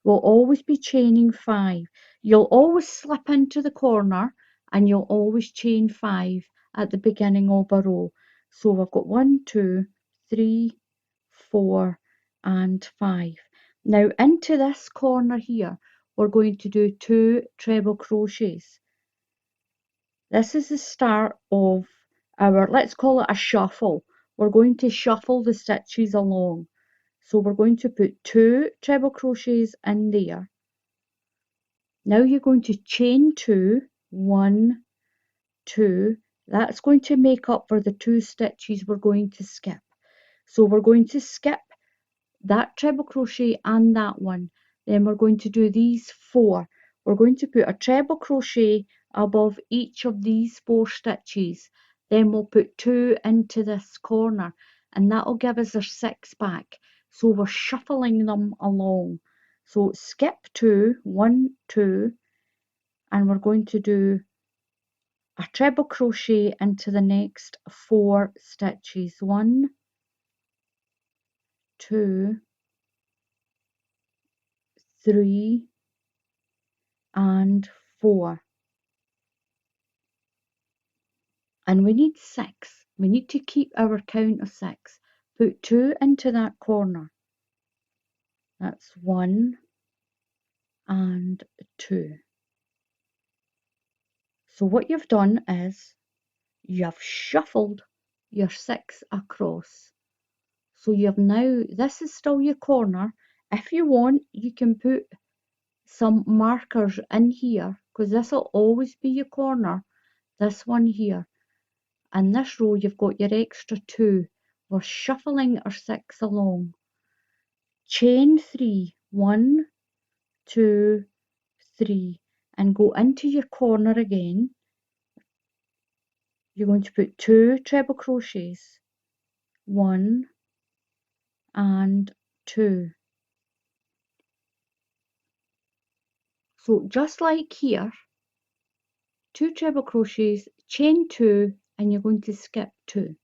Speaker 1: We'll always be chaining 5. You'll always slip into the corner and you'll always chain 5 at the beginning of a row. So we've got 1, 2, 3, 4 and 5. Now into this corner here we're going to do 2 treble crochets. This is the start of our, let's call it a shuffle. We're going to shuffle the stitches along. So we're going to put 2 treble crochets in there. Now you're going to chain 2, 1, 2. That's going to make up for the 2 stitches we're going to skip. So we're going to skip that treble crochet and that one. Then we're going to do these 4. We're going to put a treble crochet above each of these 4 stitches. Then we'll put 2 into this corner, and that'll give us our 6 back. So we're shuffling them along. So skip 2, 1, 2, and we're going to do a treble crochet into the next 4 stitches. 1, 2, 3 and 4. And we need 6. We need to keep our count of 6. Put 2 into that corner. That's 1 and 2. So what you've done is you've shuffled your 6 across. So you've now, this is still your corner. If you want, you can put some markers in here, because this will always be your corner. This one here. And this row you've got your extra 2. We're shuffling our 6 along. Chain 3, 1, 2, 3, and go into your corner again. You're going to put 2 treble crochets, 1 and 2. So just like here, 2 treble crochets, chain 2, and you're going to skip 2.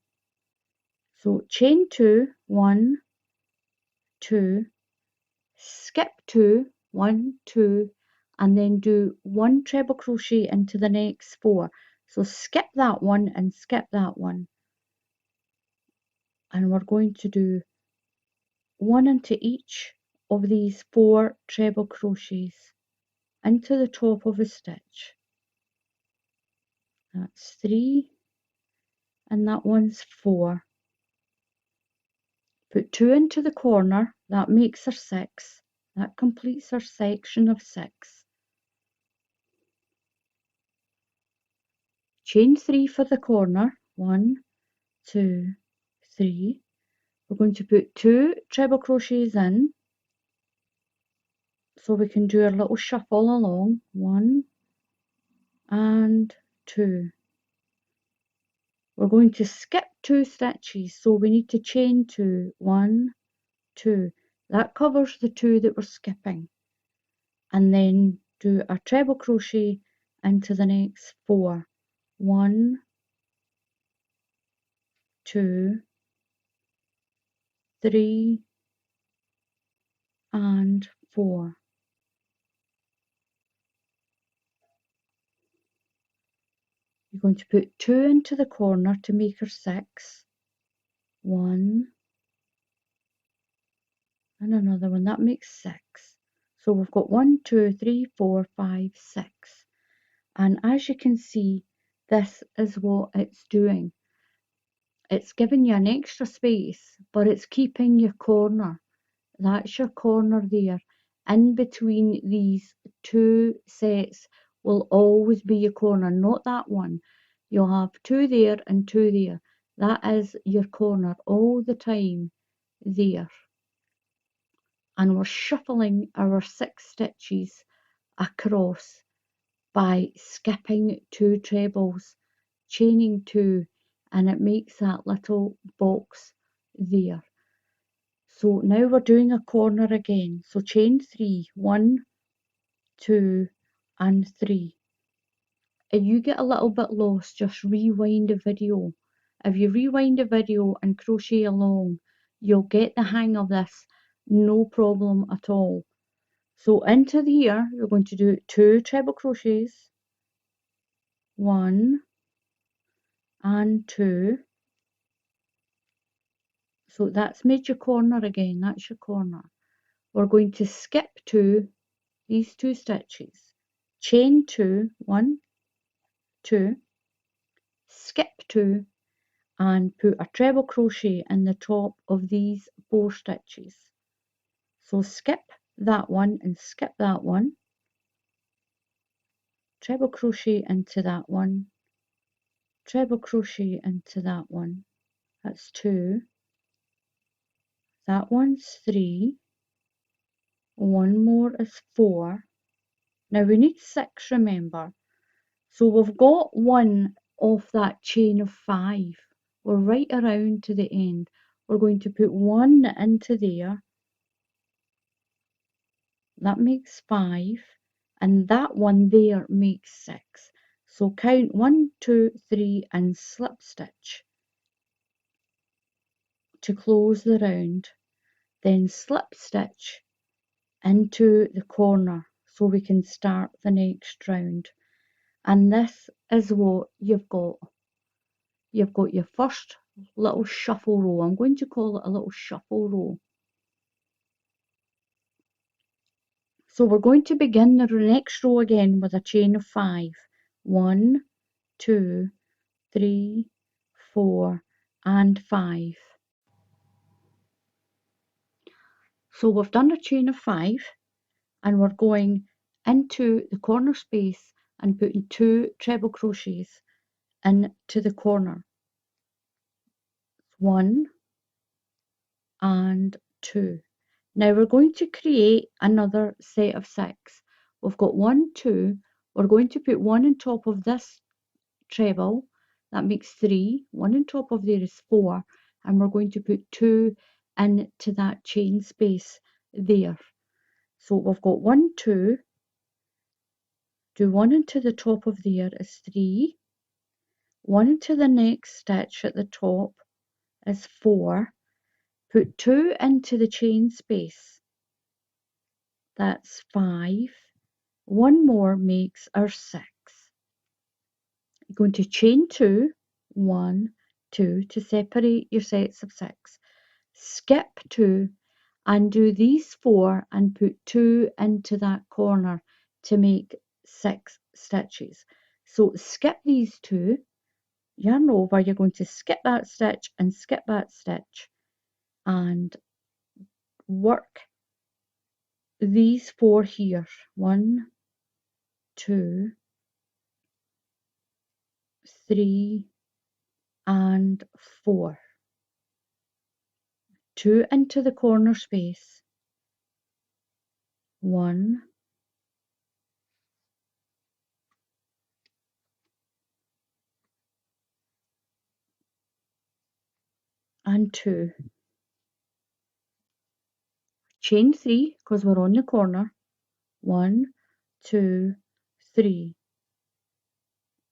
Speaker 1: So chain 2, 1, 2, skip 2, 1, 2, and then do 1 treble crochet into the next 4. So skip that one and skip that one. And we're going to do 1 into each of these 4 treble crochets into the top of a stitch. That's 3, and that one's 4. Put 2 into the corner, that makes our 6. That completes our section of 6. Chain 3 for the corner, 1, 2, 3. We're going to put 2 treble crochets in, so we can do our little shuffle along, 1 and 2. We're going to skip 2 stitches, so we need to chain 2, 1, 2. That covers the 2 that we're skipping. And then do a treble crochet into the next 4. 1, 2, 3, and 4. You're going to put 2 into the corner to make her 6. 1 and another one, that makes 6. So we've got 1, 2, 3, 4, 5, 6. And as you can see, this is what it's doing. It's giving you an extra space, but it's keeping your corner. That's your corner there. In between these 2 sets will always be your corner, not that one. You'll have 2 there and 2 there. That is your corner all the time there. And we're shuffling our 6 stitches across by skipping 2 trebles, chaining 2, and it makes that little box there. So now we're doing a corner again. So chain 3, 1, 2, and 3. If you get a little bit lost, just rewind the video. If you rewind the video and crochet along, you'll get the hang of this, no problem at all. So into here, you're going to do 2 treble crochets, 1 and 2. So that's made your corner again, that's your corner. We're going to skip 2, these 2 stitches, chain 2, 1, 2, skip 2, and put a treble crochet in the top of these 4 stitches. So skip that one and skip that one, treble crochet into that one, treble crochet into that one. That's 2. That one's 3. One more is 4. Now we need 6, remember. So we've got 1 off that chain of 5. We're right around to the end. We're going to put 1 into there. That makes 5. And that one there makes 6. So count 1, 2, 3 and slip stitch to close the round. Then slip stitch into the corner so we can start the next round. And this is what you've got. You've got your first little shuffle row. I'm going to call it a little shuffle row. So we're going to begin the next row again with a chain of 5. 1, 2, 3, 4, and 5. So we've done a chain of 5, and we're going into the corner space and putting 2 treble crochets into the corner. 1 and 2. Now we're going to create another set of 6. We've got 1, 2. We're going to put 1 on top of this treble. That makes 3. 1 on top of there is 4. And we're going to put 2 into that chain space there. So we've got 1, 2. Do 1 into the top of there is 3. 1 into the next stitch at the top is 4. Put 2 into the chain space. That's 5. 1 more makes our 6. You're going to chain 2, 1, 2 to separate your sets of 6. Skip 2 and do these 4 and put 2 into that corner to make 6 stitches. So skip these 2, yarn over, you're going to skip that stitch and skip that stitch and work these 4 here. 1, 2, 3 and 4. 2 into the corner space. 1 and 2. Chain 3 because we're on the corner. 1, 2, 3.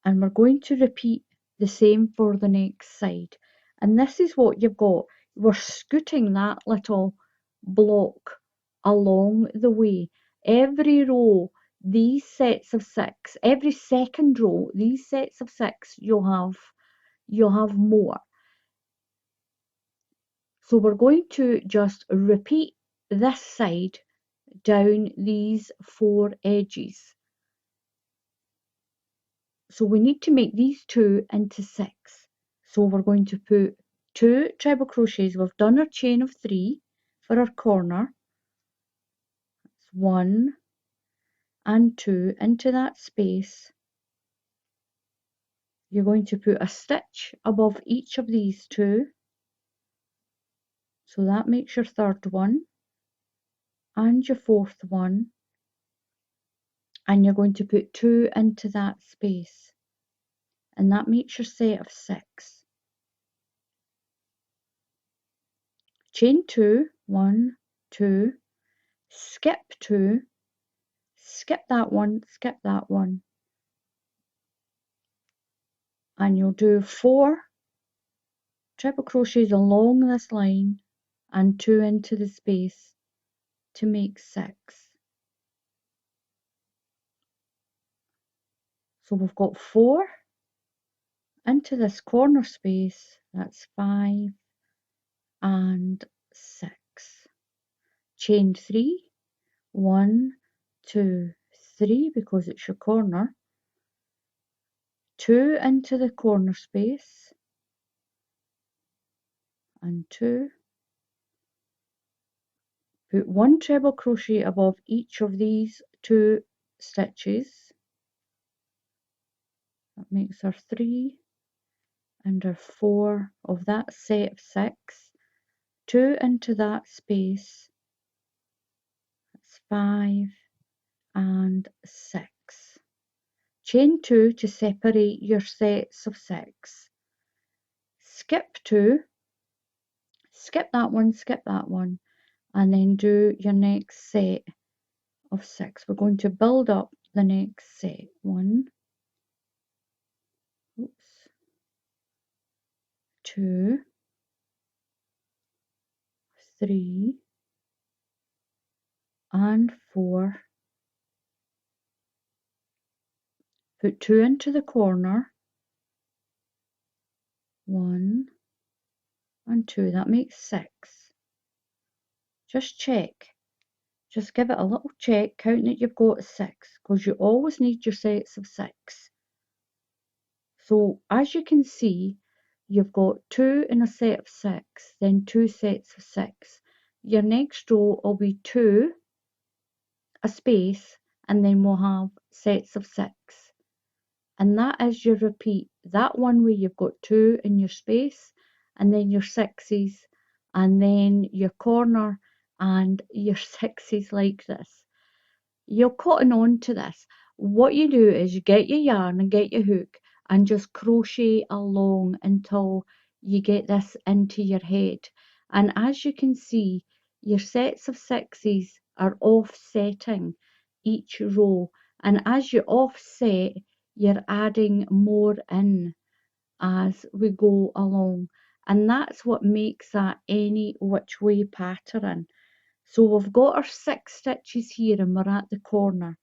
Speaker 1: And we're going to repeat the same for the next side. And this is what you've got. We're scooting that little block along the way. Every row, these sets of 6, every second row, these sets of 6, you'll have more. So we're going to just repeat this side down these 4 edges. So we need to make these 2 into 6. So we're going to put 2 treble crochets. We've done our chain of 3 for our corner. That's 1 and 2 into that space. You're going to put a stitch above each of these 2. So that makes your third one and your fourth one. And you're going to put 2 into that space. And that makes your set of 6. Chain 2, 1, 2, skip 2, skip that one, skip that one. And you'll do 4 treble crochets along this line and 2 into the space to make 6. So we've got 4 into this corner space, that's 5 and 6. Chain 3, 1, 2, 3 because it's your corner. 2 into the corner space and 2. Put 1 treble crochet above each of these 2 stitches. That makes our 3 and our 4 of that set of 6. 2 into that space. That's 5 and 6. Chain 2 to separate your sets of 6. Skip 2. Skip that one, skip that one. And then do your next set of 6. We're going to build up the next set. 1, 2, 3 and 4. Put 2 into the corner. 1 and 2. That makes 6. Just check. Just give it a little check, counting that you've got 6, because you always need your sets of 6. So as you can see, you've got 2 in a set of 6, then 2 sets of 6. Your next row will be 2, a space, and then we'll have sets of 6. And that is your repeat. That one where you've got 2 in your space, and then your 6s, and then your corner, and your sixes like this. You're cotton on to this. What you do is you get your yarn and get your hook and just crochet along until you get this into your head. And as you can see, your sets of sixes are offsetting each row. And as you offset, you're adding more in as we go along. And that's what makes that any which way pattern. So we've got our 6 stitches here and we're at the corner.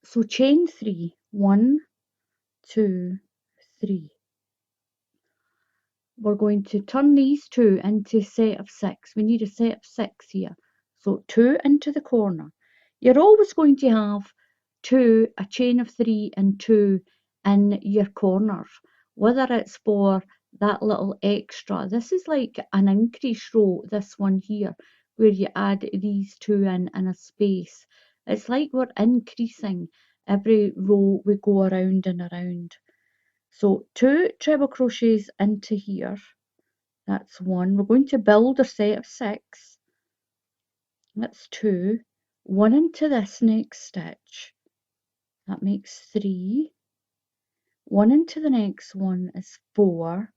Speaker 1: So chain 3, 1, 2, 3. We're going to turn these 2 into a set of 6. We need a set of 6 here. So 2 into the corner. You're always going to have 2, a chain of 3 and 2 in your corners, whether it's for that little extra. This is like an increase row, this one here, where you add these 2 in a space. It's like we're increasing every row we go around and around. So 2 treble crochets into here, that's 1. We're going to build a set of 6, that's 2, 1 into this next stitch, that makes 3, 1 into the next one is 4,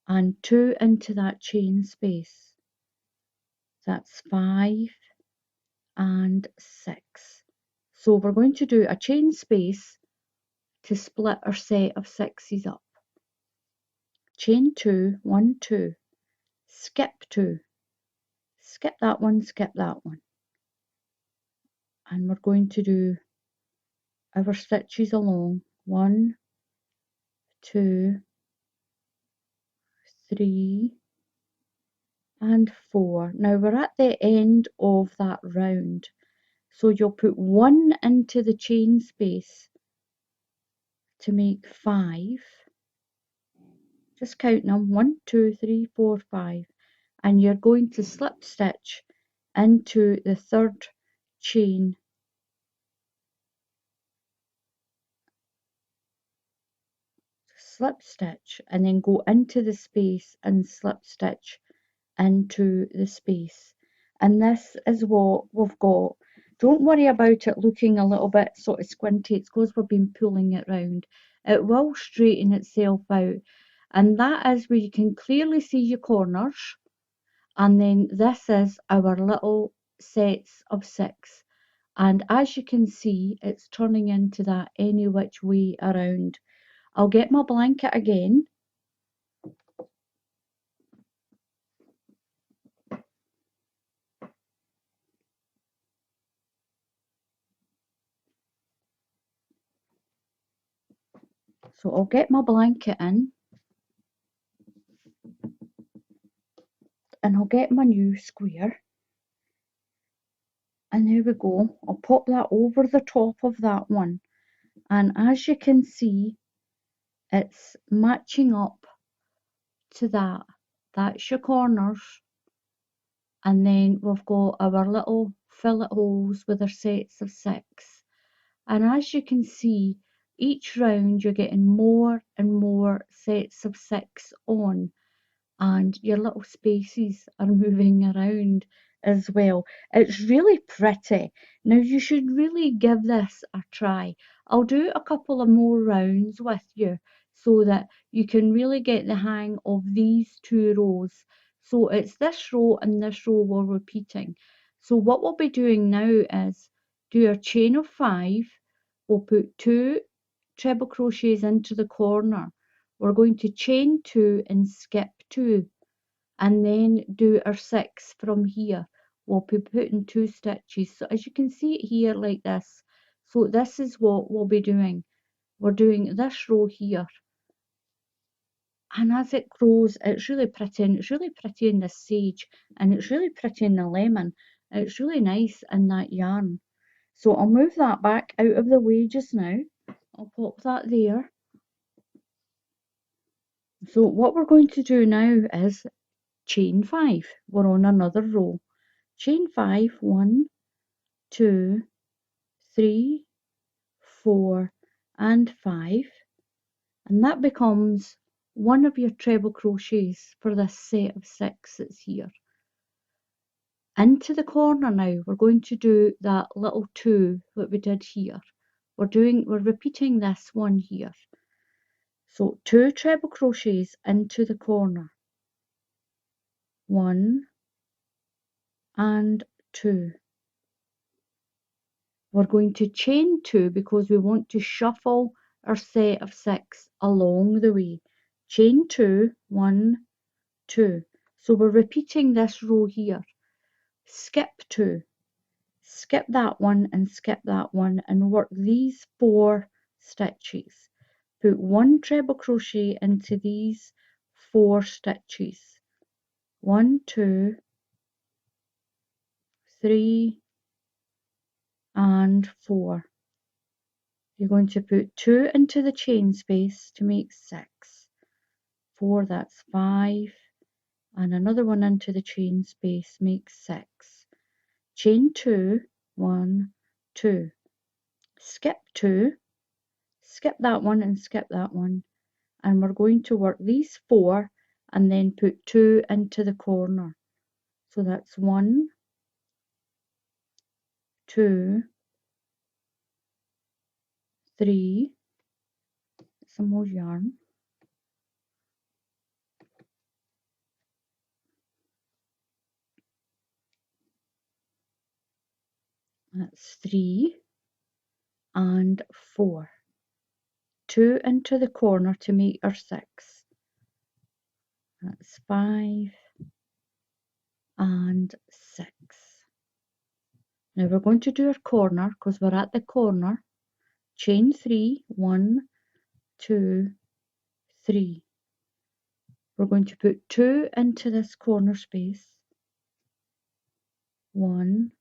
Speaker 1: and 2 into that chain space, that's 5 and 6. So we're going to do a chain space to split our set of 6s up. Chain 2, 1, 2, skip 2, skip that one, skip that one, and we're going to do our stitches along. 1, 2, 3 and 4. Now we're at the end of that round, so you'll put 1 into the chain space to make 5. Just count them, 1, 2, 3, 4, 5, and you're going to slip stitch into the third chain, slip stitch, and then go into the space and slip stitch into the space. And this is what we've got. Don't worry about it looking a little bit sort of squinty, it's because we've been pulling it round. It will straighten itself out, and that is where you can clearly see your corners. And then this is our little sets of 6, and as you can see, it's turning into that any which way around. I'll get my blanket again. So I'll get my blanket in, and I'll get my new square, and there we go. I'll pop that over the top of that one, and as you can see, it's matching up to that. That's your corners, and then we've got our little fillet holes with our sets of 6. And as you can see, each round you're getting more and more sets of 6 on, and your little spaces are moving around as well. It's really pretty. Now you should really give this a try. I'll do a couple of more rounds with you so that you can really get the hang of these 2 rows. So it's this row and this row we're repeating. So what we'll be doing now is do a chain of 5. We'll put 2 treble crochets into the corner. We're going to chain 2 and skip 2, and then do our 6 from here. We'll be putting 2 stitches. So as you can see it here like this. So this is what we'll be doing. We're doing this row here. And as it grows, it's really pretty, and it's really pretty in the sage, and it's really pretty in the lemon. It's really nice in that yarn. So I'll move that back out of the way just now. I'll pop that there. So what we're going to do now is chain 5. We're on another row. Chain 5, 1, 2, 3, 4 and 5, and that becomes one of your treble crochets for this set of 6 that's here. Into the corner now, we're going to do that little 2 that we did here. We're repeating this one here. So 2 treble crochets into the corner, 1 and 2. We're going to chain 2 because we want to shuffle our set of 6 along the way. Chain 2, 1, 2. So we're repeating this row here. Skip 2, skip that one and skip that one, and work these 4 stitches. Put 1 treble crochet into these 4 stitches. 1, 2, 3 and 4. You're going to put 2 into the chain space to make 6. 4, that's 5, and another one into the chain space makes 6. Chain 2, 1, 2. Skip 2, skip that one and skip that one, and we're going to work these 4 and then put 2 into the corner. So that's 1, 2, 3, some more yarn, that's 3 and 4. 2 into the corner to make our 6. That's 5 and 6. Now we're going to do our corner because we're at the corner. Chain 3, 1, 2, 3. We're going to put 2 into this corner space, 1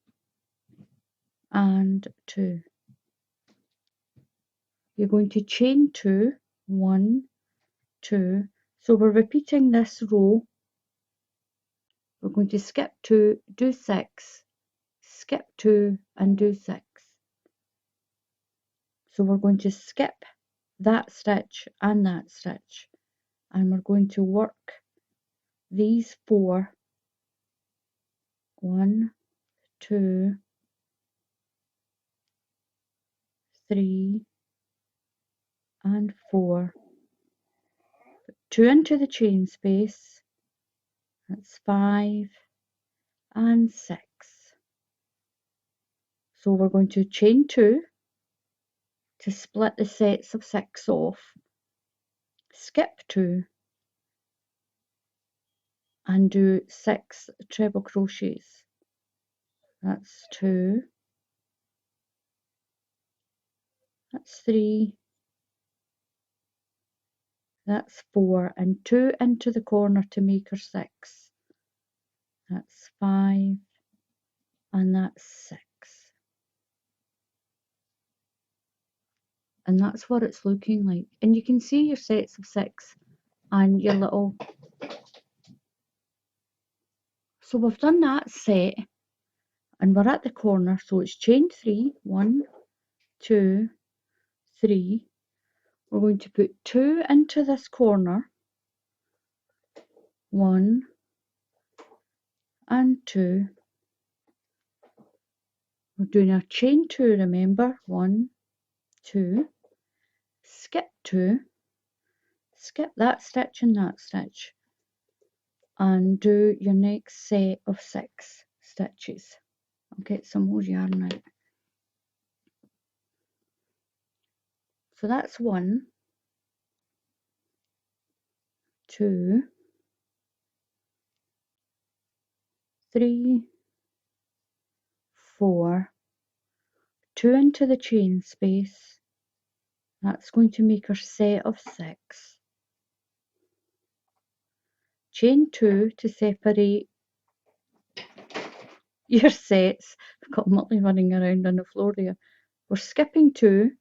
Speaker 1: and 2. You're going to chain 2, 1, 2. So we're repeating this row. We're going to skip 2, do 6, skip 2 and do 6. So we're going to skip that stitch and that stitch, and we're going to work these 4, 1, 2, 3 and 4. 2 into the chain space, that's 5 and 6. So we're going to chain 2 to split the sets of 6 off, skip 2 and do 6 treble crochets. That's 2, that's 3, that's 4, and 2 into the corner to make our 6. That's 5 and that's 6. And that's what it's looking like. And you can see your sets of 6 and your little. So we've done that set and we're at the corner. So it's chain 3, 1, 2, 3. We're going to put 2 into this corner, 1 and 2. We're doing our chain 2, remember, 1, 2, skip 2, skip that stitch and that stitch, and do your next set of 6 stitches. I'll get some more yarn out. So that's 1, 2, 3, 4, 2 into the chain space. That's going to make our set of 6. Chain 2 to separate your sets. I've got Muttley running around on the floor there. We're skipping 2,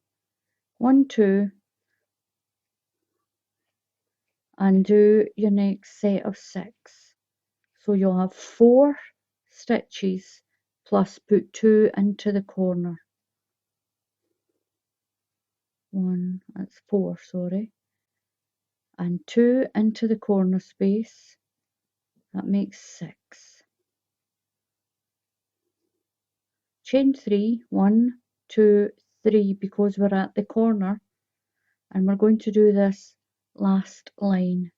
Speaker 1: 1, 2, and do your next set of 6. So you'll have 4 stitches plus put 2 into the corner. 1, that's 4, sorry, and 2 into the corner space, that makes 6. Chain 3, 1, 2, 3, because we're at the corner, and we're going to do this last line.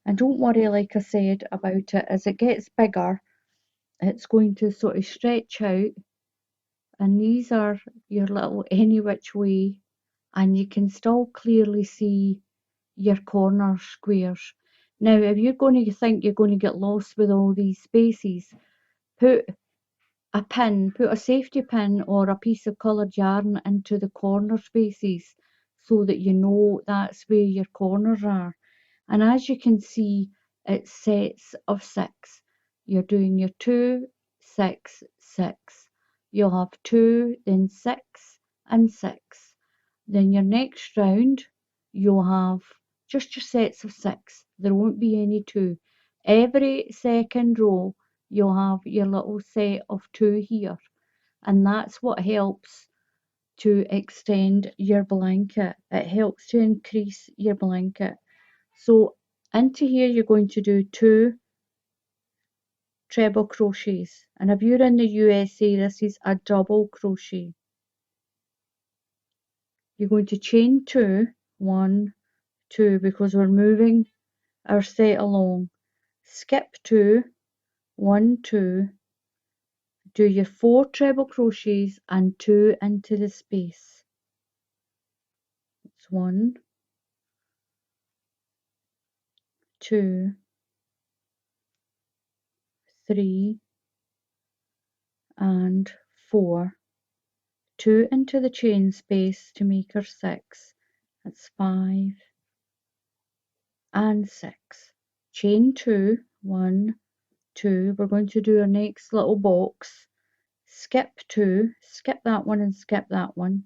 Speaker 1: And don't worry, like I said about it, as it gets bigger, it's going to sort of stretch out, and these are your little any which way, and you can still clearly see your corner squares. Now, if you're going to think you're going to get lost with all these spaces, put put a safety pin or a piece of coloured yarn into the corner spaces so that you know that's where your corners are. And as you can see, it's sets of 6. You're doing your 2, 6, 6. You'll have 2, then 6 and 6. Then your next round, you'll have just your sets of 6. There won't be any 2. Every second row, you'll have your little set of 2 here. And that's what helps to extend your blanket. It helps to increase your blanket. So into here you're going to do 2 treble crochets, and if you're in the USA, this is a double crochet. You're going to chain 2, 1, 2, because we're moving our set along. Skip 2, 1, 2, do your 4 treble crochets and 2 into the space. It's 1, 2, 3 and 4. 2 into the chain space to make our 6. That's 5 and 6. Chain 2, 1, 2. We're going to do our next little box. Skip 2, skip that one and skip that one,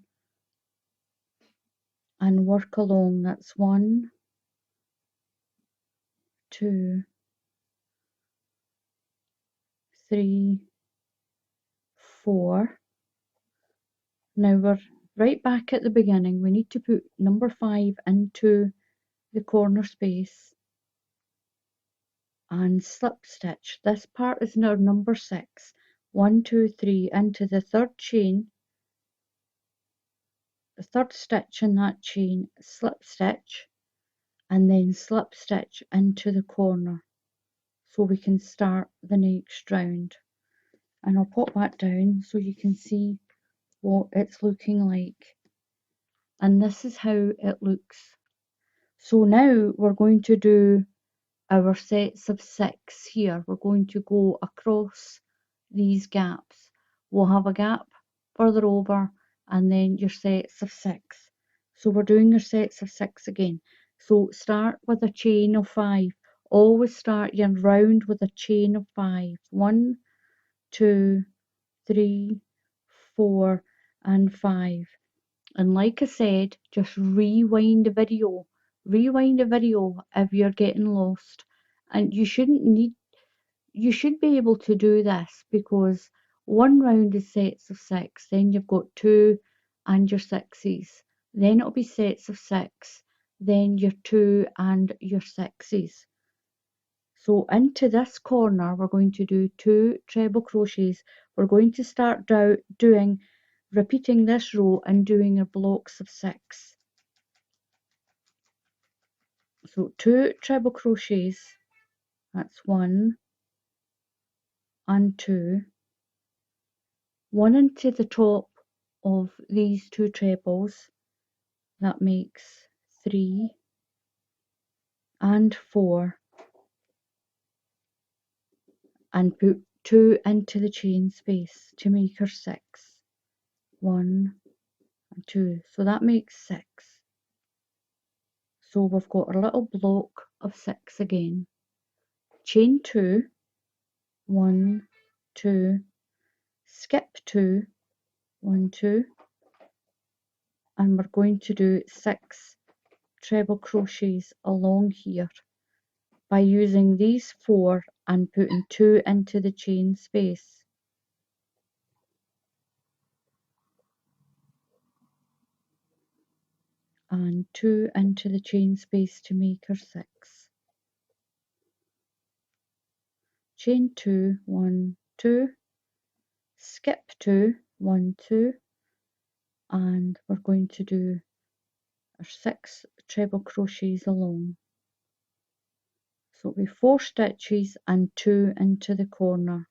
Speaker 1: and work along. That's 1, 2, 3, 4. Now we're right back at the beginning. We need to put number 5 into the corner space and slip stitch. This part is now number 6. 1, 2, 3 into the third chain, the third stitch in that chain, slip stitch, and then slip stitch into the corner so we can start the next round. And I'll pop that down so you can see what it's looking like. And this is how it looks. So now we're going to do our sets of 6 here. We're going to go across these gaps. We'll have a gap further over and then your sets of 6. So we're doing your sets of 6 again. So start with a chain of 5. Always start your round with a chain of 5. 1, 2, 3, 4 and 5. And like I said, just rewind the video. Rewind the video if you're getting lost. And you should be able to do this because one round is sets of 6, then you've got 2 and your 6s. Then it'll be sets of 6, then your 2 and your 6s. So into this corner we're going to do 2 treble crochets. We're going to start doing repeating this row and doing our blocks of 6. So 2 treble crochets, that's 1 and 2, 1 into the top of these 2 trebles, that makes 3 and 4, and put 2 into the chain space to make our 6. 1 and 2, so that makes 6. So we've got a little block of 6 again. Chain 2, 1, 2, skip 2, 1, 2, and we're going to do 6 treble crochets along here by using these 4 and putting 2 into the chain space. and 2 into the chain space to make our 6. Chain 2, 1, 2, skip 2, 1, 2, and we're going to do our 6 treble crochets along. So it'll be 4 stitches and 2 into the corner.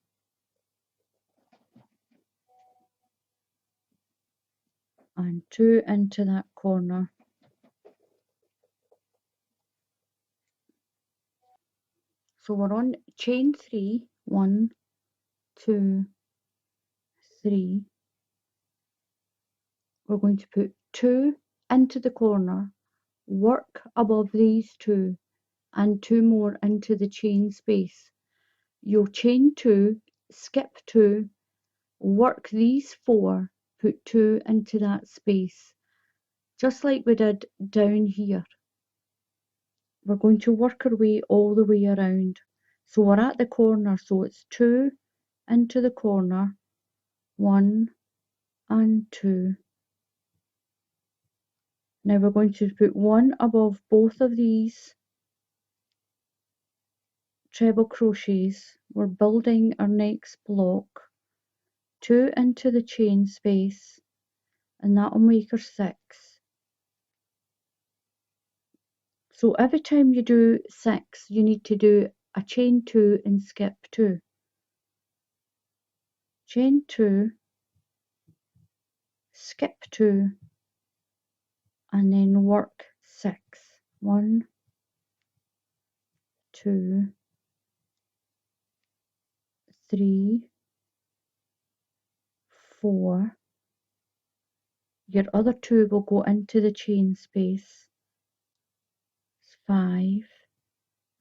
Speaker 1: And 2 into that corner. So we're on chain 3, 1, 2, 3. We're going to put 2 into the corner, work above these 2, and 2 more into the chain space. You'll chain 2, skip 2, work these 4, put 2 into that space, just like we did down here. We're going to work our way all the way around. So we're at the corner, so it's 2 into the corner, 1 and 2. Now we're going to put 1 above both of these treble crochets. We're building our next block, 2 into the chain space, and that will make our 6. So every time you do 6, you need to do a chain 2 and skip 2. Chain 2, skip 2, and then work 6. 1, 2, 3, 4. Your other 2 will go into the chain space. 5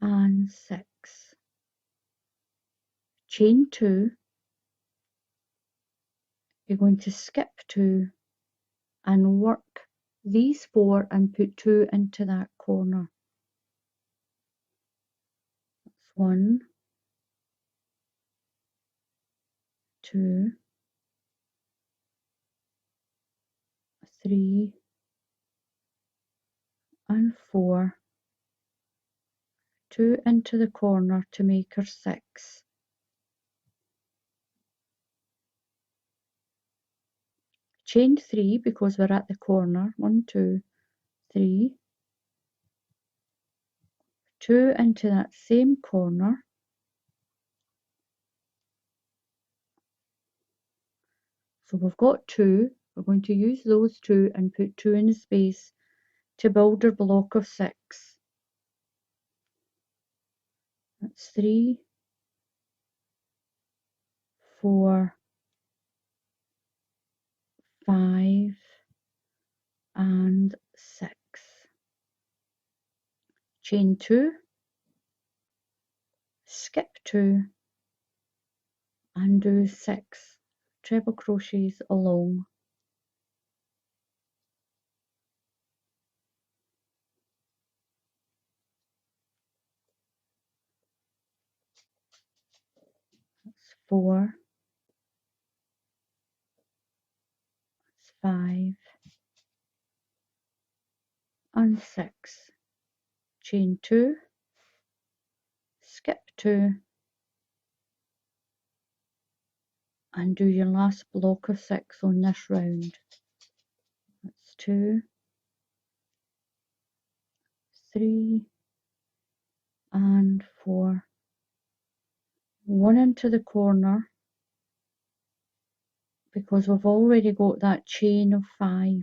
Speaker 1: and 6. Chain 2. You're going to skip 2 and work these 4 and put 2 into that corner. That's 1, 2, 3, and 4. 2 into the corner to make our 6. Chain 3 because we're at the corner. 1, 2, 3. 2 into that same corner. So we've got 2. We're going to use those 2 and put 2 in the space to build our block of 6. That's 3, 4, 5, and 6. Chain 2, skip 2, and do 6 treble crochets along. That's 4, that's 5, and 6. Chain 2, skip 2, and do your last block of 6 on this round. That's 2, 3, and 4. 1 into the corner because we've already got that chain of 5.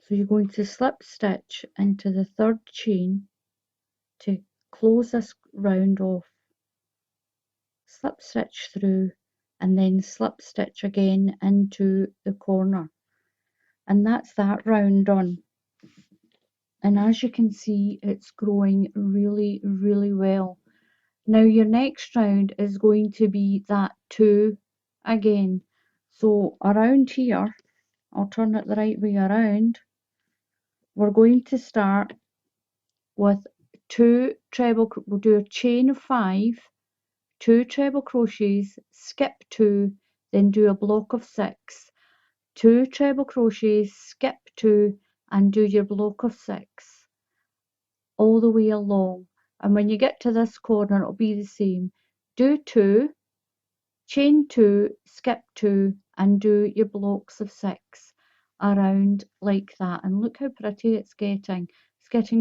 Speaker 1: So you're going to slip stitch into the 3rd chain to close this round off. Slip stitch through and then slip stitch again into the corner, and that's that round done. And as you can see, it's growing really well. Now your next round is going to be that 2 again. So around here, I'll turn it the right way around. We're going to start with 2 treble, we'll do a chain of 5, 2 treble crochets, skip 2, then do a block of 6, 2 treble crochets, skip 2, and do your block of 6 all the way along, and when you get to this corner it'll be the same. Do 2, chain 2, skip 2 and do your blocks of 6 around like that, and look how pretty it's getting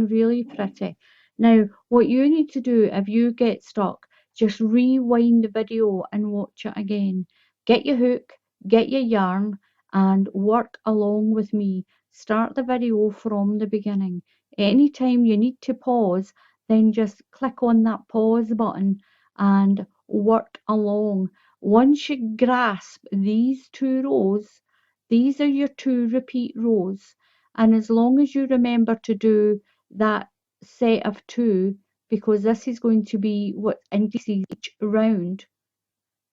Speaker 1: really pretty. Now what you need to do if you get stuck, just rewind the video and watch it again. Get your hook, get your yarn and work along with me. Start the video from the beginning. Anytime you need to pause, then just click on that pause button and work along. Once you grasp these 2 rows, these are your 2 repeat rows, and as long as you remember to do that set of 2, because this is going to be what increases each round.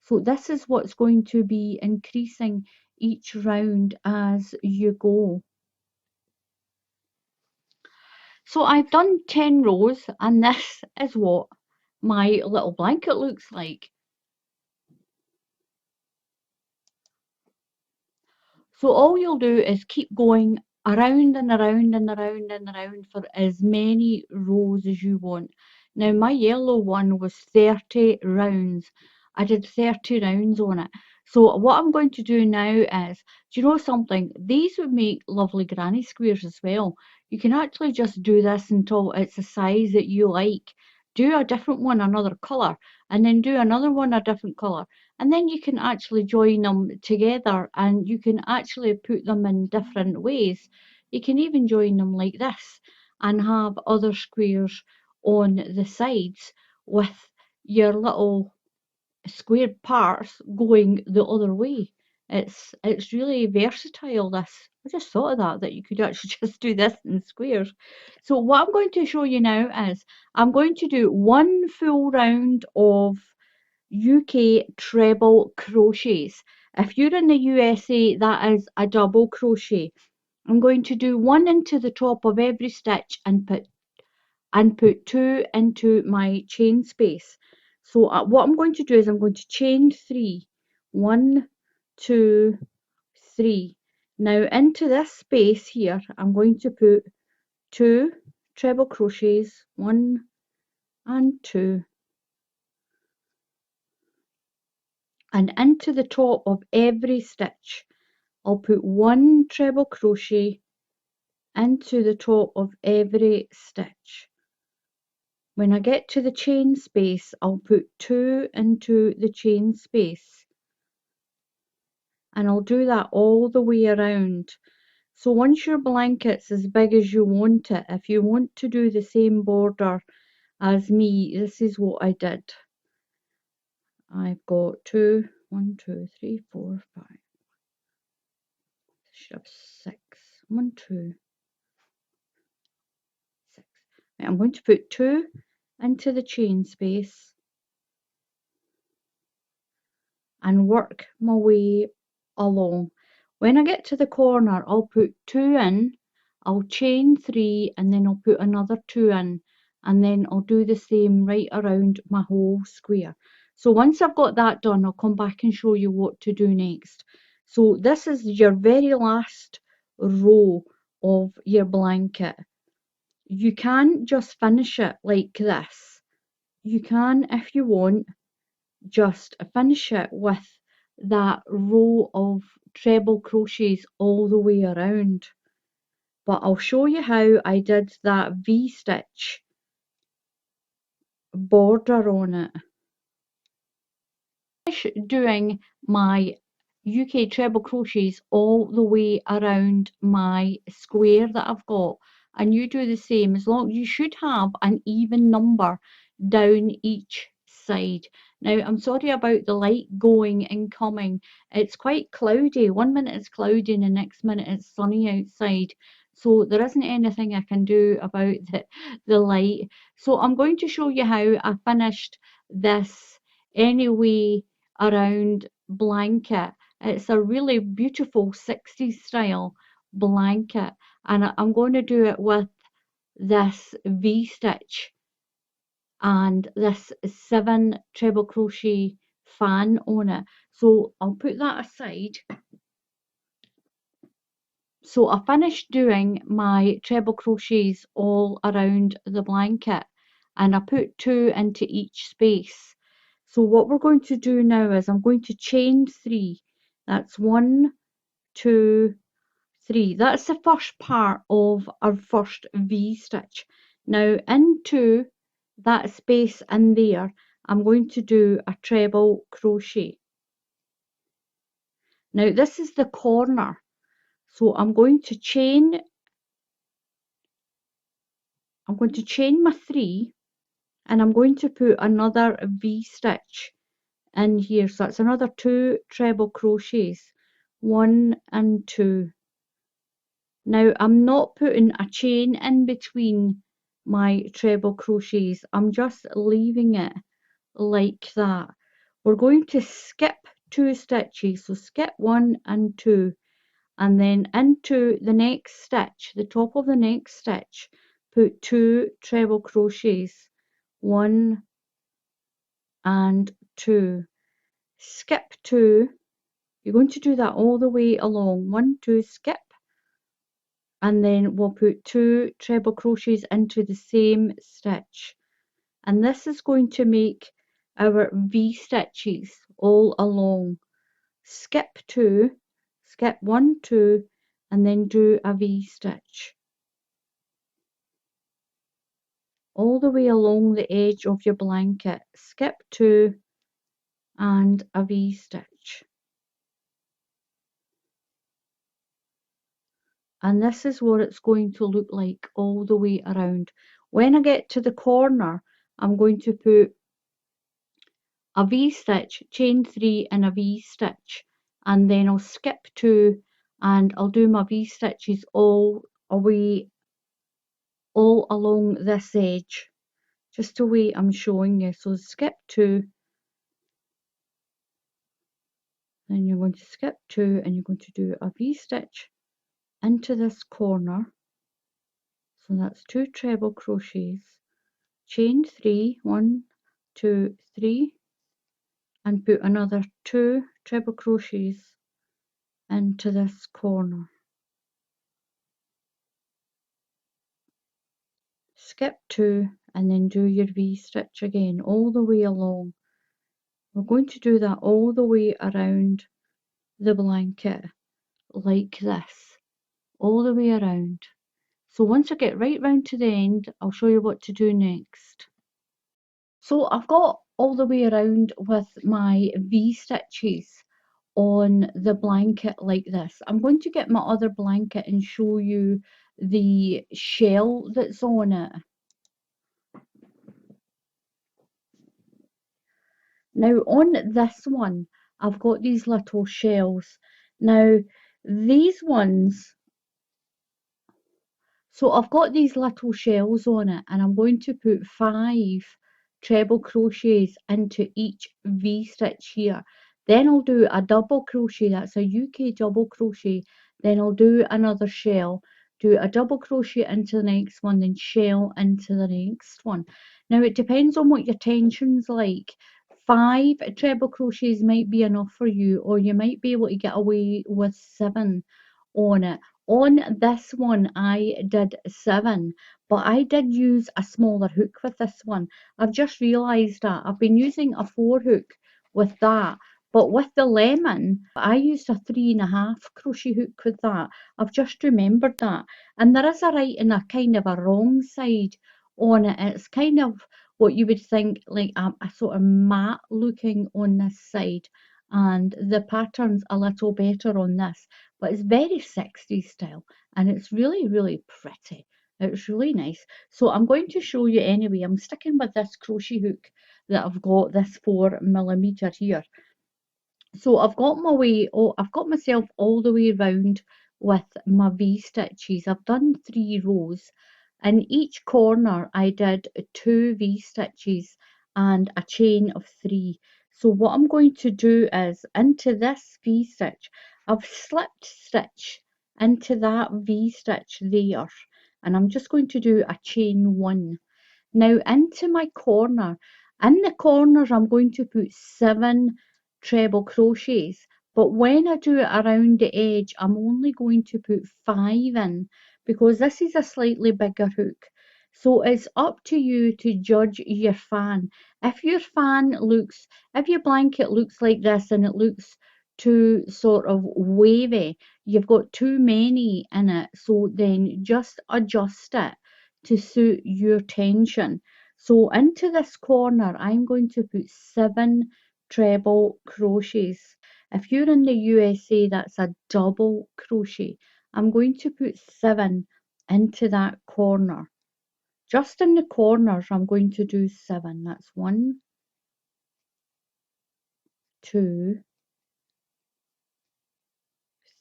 Speaker 1: So this is what's going to be increasing each round as you go. So I've done 10 rows, and this is what my little blanket looks like. So all you'll do is keep going around and around and around and around for as many rows as you want. Now my yellow one was 30 rounds. I did 30 rounds on it. So what I'm going to do now is, do you know something? These would make lovely granny squares as well. You can actually just do this until it's a size that you like. Do a different one another colour, and then do another one a different colour, and then you can actually join them together, and you can actually put them in different ways. You can even join them like this and have other squares on the sides with your little square parts going the other way. It's really versatile, this. I just thought of that you could actually just do this in squares. So what I'm going to show you now is I'm going to do one full round of UK treble crochets. If you're in the USA, that is a double crochet. I'm going to do one into the top of every stitch and put 2 into my chain space. So what I'm going to do is I'm going to chain 3. 1, 2, 3. Now into this space here, I'm going to put 2 treble crochets, 1 and 2. And into the top of every stitch I'll put 1 treble crochet into the top of every stitch. When I get to the chain space, I'll put 2 into the chain space, and I'll do that all the way around. So once your blanket's as big as you want it, if you want to do the same border as me, this is what I did. I've got 2, 1, 2, 3, 4, 5. Should have 6. 1, 2, 6. Right, I'm going to put 2 into the chain space and work my way along. When I get to the corner, I'll put 2 in, I'll chain 3, and then I'll put another 2 in, and then I'll do the same right around my whole square. So once I've got that done, I'll come back and show you what to do next. So this is your very last row of your blanket. You can just finish it like this. You can, if you want, just finish it with that row of treble crochets all the way around. But I'll show you how I did that V-stitch border on it. Doing my UK treble crochets all the way around my square that I've got, and you do the same. As long you should have an even number down each side. Now I'm sorry about the light going and coming. It's quite cloudy. One minute it's cloudy and the next minute it's sunny outside, so there isn't anything I can do about the light. So I'm going to show you how I finished this anyway around blanket. It's a really beautiful 60s style blanket, and I'm going to do it with this V-stitch and this 7 treble crochet fan on it. So I'll put that aside. So I finished doing my treble crochets all around the blanket, and I put 2 into each space. So what we're going to do now is I'm going to chain 3. That's 1, 2, 3. That's the first part of our first V-stitch. Now into that space in there, I'm going to do a treble crochet. Now this is the corner, so I'm going to chain my 3, and I'm going to put another V-stitch in here. So that's another 2 treble crochets, 1 and 2. Now I'm not putting a chain in between my treble crochets. I'm just leaving it like that. We're going to skip 2 stitches, so skip 1 and 2, and then into the next stitch, the top of the next stitch, put 2 treble crochets, 1 and 2. Skip 2. You're going to do that all the way along. 1, 2, skip, and then we'll put 2 treble crochets into the same stitch, and this is going to make our V stitches all along. Skip 2, skip 1, 2, and then do a V stitch all the way along the edge of your blanket. Skip 2 and a V stitch. And this is what it's going to look like all the way around. When I get to the corner, I'm going to put a V-stitch, chain 3 and a V-stitch, and then I'll skip 2 and I'll do my V-stitches all along this edge, just the way I'm showing you. So skip 2, then you're going to skip 2 and you're going to do a V-stitch into this corner. So that's 2 treble crochets, chain 3, 1, 2, 3, and put another 2 treble crochets into this corner. Skip 2 and then do your V-stitch again all the way along. We're going to do that all the way around the blanket like this, all the way around. So once I get right round to the end, I'll show you what to do next. So I've got all the way around with my V-stitches on the blanket like this. I'm going to get my other blanket and show you the shell that's on it. Now on this one, I've got these little shells. Now these ones, so I've got these little shells on it, and I'm going to put 5 treble crochets into each V-stitch here. Then I'll do a double crochet, that's a UK double crochet. Then I'll do another shell, do a double crochet into the next one, then shell into the next one. Now it depends on what your tension's like. 5 treble crochets might be enough for you, or you might be able to get away with 7 on it. On this one I did 7, but I did use a smaller hook with this one. I've just realised that. I've been using a 4 hook with that, but with the lemon I used a 3.5 crochet hook with that. I've just remembered that. And there is a right and a kind of a wrong side on it. It's kind of what you would think like a sort of matte looking on this side, and the pattern's a little better on this, but it's very 60s style and it's really pretty. It's really nice. So I'm going to show you anyway. I'm sticking with this crochet hook that I've got, this 4mm here. So I've got I've got myself all the way round with my V stitches. I've done 3 rows. In each corner I did 2 V stitches and a chain of 3. So what I'm going to do is, into this V stitch, I've slipped stitch into that V stitch there, and I'm just going to do a chain 1. Now into my corner, in the corners I'm going to put 7 treble crochets, But when I do it around the edge, I'm only going to put 5 in because this is a slightly bigger hook. So it's up to you to judge your fan. If your if your blanket looks like this and it looks too sort of wavy, you've got too many in it. So then just adjust it to suit your tension. So into this corner, I'm going to put 7 treble crochets. If you're in the USA, that's a double crochet. I'm going to put 7 into that corner. Just in the corners, I'm going to do 7. That's 1, 2,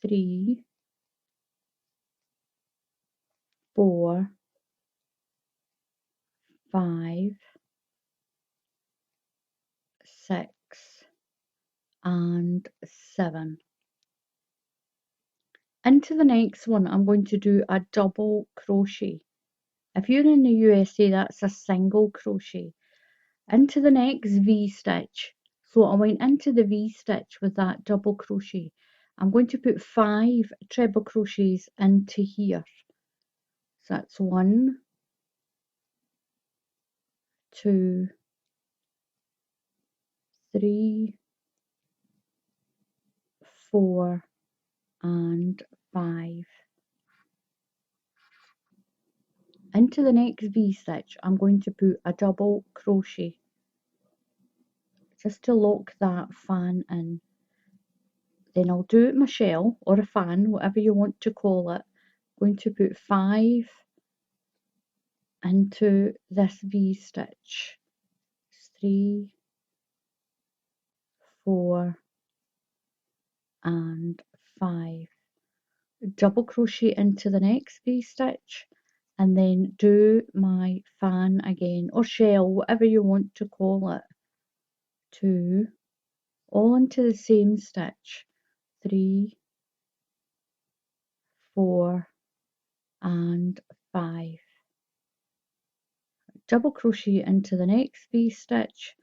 Speaker 1: 3, 4, 5, 6, and 7. Into the next one, I'm going to do a double crochet. If you're in the USA, that's a single crochet. Into the next V-stitch. So I went into the V-stitch with that double crochet. I'm going to put 5 treble crochets into here. So that's 1, 2, 3, 4, and 5. Into the next V-stitch, I'm going to put a double crochet just to lock that fan in. Then I'll do my shell or a fan, whatever you want to call it. I'm going to put 5 into this V-stitch. 3, 4, and 5. Double crochet into the next V-stitch and then do my fan again, or shell, whatever you want to call it. 2, all into the same stitch. 3, 4, and 5. Double crochet into the next V-stitch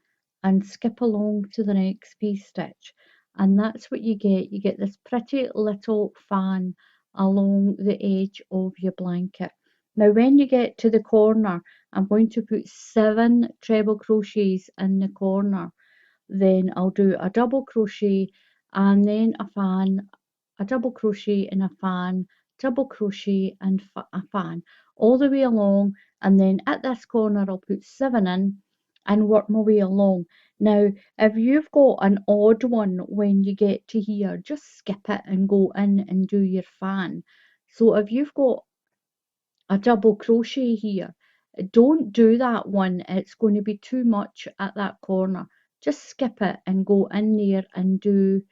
Speaker 1: and skip along to the next V-stitch, and that's what you get this pretty little fan along the edge of your blanket. Now when you get to the corner, I'm going to put 7 treble crochets in the corner. Then I'll do a double crochet and then a fan, a double crochet and a fan, double crochet and a fan, all the way along. And then at this corner I'll put 7 in and work my way along. Now if you've got an odd one when you get to here, just skip it and go in and do your fan. So if you've got a double crochet here, don't do that one, it's going to be too much at that corner. Just skip it and go in there and do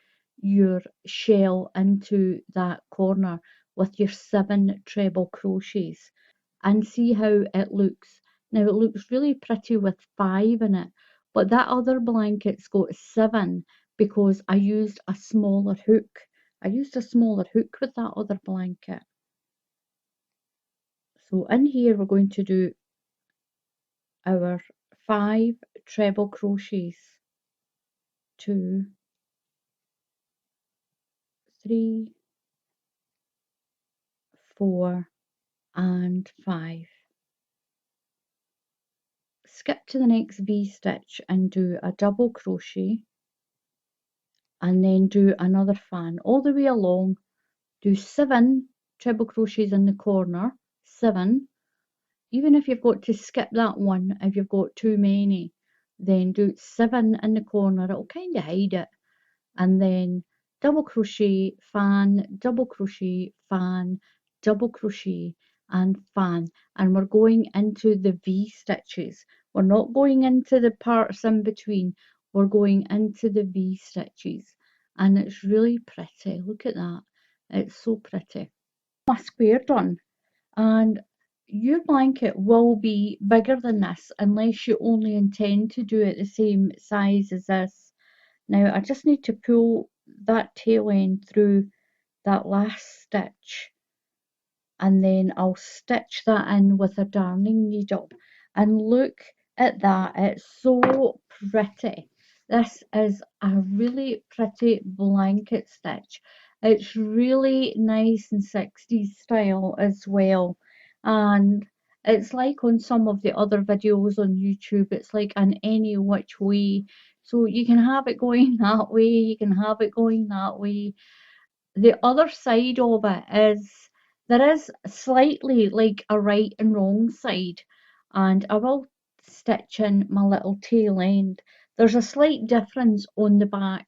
Speaker 1: your shell into that corner with your 7 treble crochets and see how it looks. Now it looks really pretty with 5 in it, but that other blanket's got 7 because I used a smaller hook. I used a smaller hook with that other blanket. So in here we're going to do our 5 treble crochets. 2, 3, 4, and 5. Skip to the next V-stitch and do a double crochet and then do another fan all the way along. Do 7 treble crochets in the corner, 7. Even if you've got to skip that one, if you've got too many, then do 7 in the corner, it'll kind of hide it. And then double crochet, fan, double crochet, fan, double crochet and fan, and we're going into the V stitches. We're not going into the parts in between, we're going into the V stitches, and it's really pretty. Look at that, it's so pretty. My square done, and your blanket will be bigger than this unless you only intend to do it the same size as this. Now I just need to pull that tail end through that last stitch and then I'll stitch that in with a darning needle, and look at that, it's so pretty. This is a really pretty blanket stitch. It's really nice and 60s style as well. And it's like on some of the other videos on YouTube, it's like an any which way. So you can have it going that way, you can have it going that way. The other side of it is there is slightly like a right and wrong side, and I will stitch in my little tail end. There's a slight difference on the back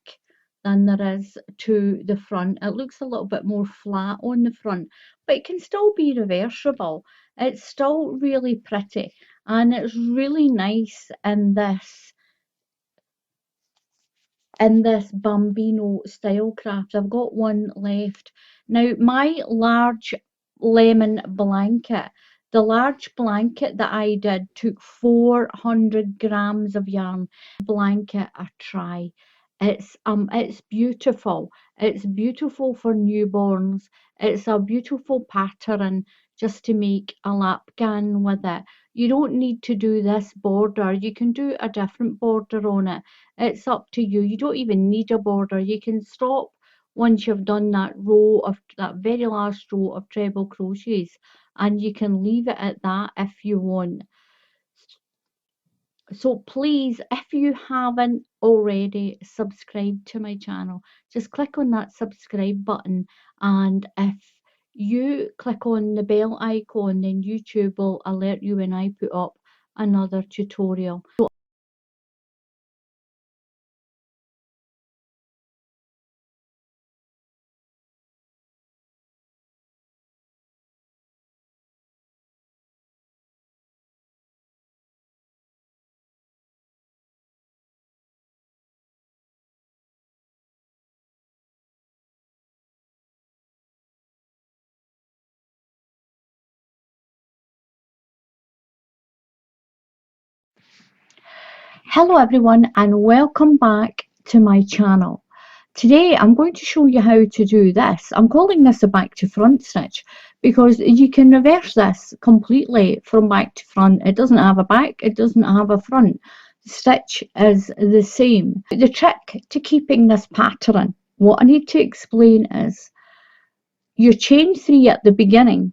Speaker 1: than there is to the front. It looks a little bit more flat on the front, but it can still be reversible. It's still really pretty, and it's really nice in this bambino style craft. I've got one left. Now my large lemon blanket, the large blanket that I did took 400 grams of yarn. Blanket a try. It's beautiful. It's beautiful for newborns. It's a beautiful pattern just to make a afghan with it. You don't need to do this border. You can do a different border on it. It's up to you. You don't even need a border. You can stop once you've done that very last row of treble crochets, and you can leave it at that if you want. So please, if you haven't already subscribed to my channel, just click on that subscribe button, and if you click on the bell icon, then YouTube will alert you when I put up another tutorial. Hello everyone, and welcome back to my channel. Today I'm going to show you how to do this. I'm calling this a back to front stitch because you can reverse this completely from back to front. It doesn't have a back, it doesn't have a front. The stitch is the same. The trick to keeping this pattern, what I need to explain is your chain 3 at the beginning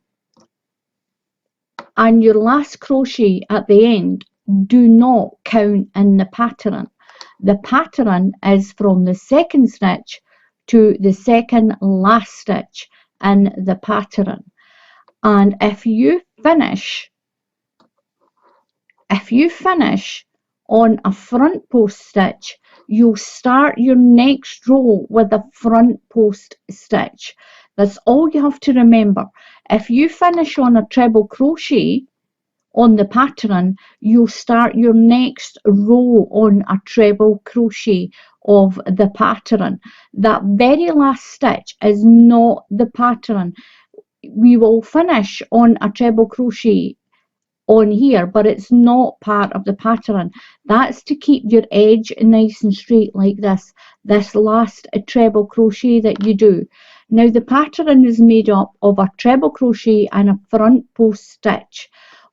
Speaker 1: and your last crochet at the end do not count in the pattern. The pattern is from the second stitch to the second last stitch in the pattern. And if you finish on a front post stitch, you'll start your next row with a front post stitch. That's all you have to remember. If you finish on a treble crochet on the pattern, you'll start your next row on a treble crochet of the pattern. That very last stitch is not the pattern. We will finish on a treble crochet on here, but it's not part of the pattern. That's to keep your edge nice and straight like this last treble crochet that you do. Now the pattern is made up of a treble crochet and a front post stitch,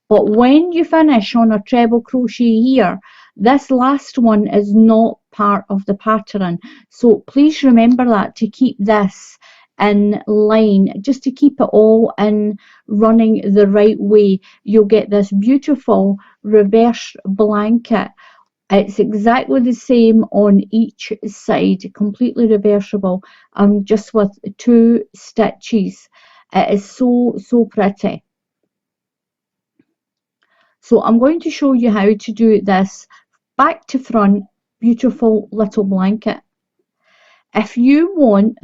Speaker 1: but when you finish on a treble crochet here, this last one is not part of the pattern. So please remember that to keep this in line, just to keep it all in running the right way. You'll get this beautiful reverse blanket. It's exactly the same on each side, completely reversible, and just with 2 stitches. It is so pretty. So I'm going to show you how to do this back to front beautiful little blanket. If you want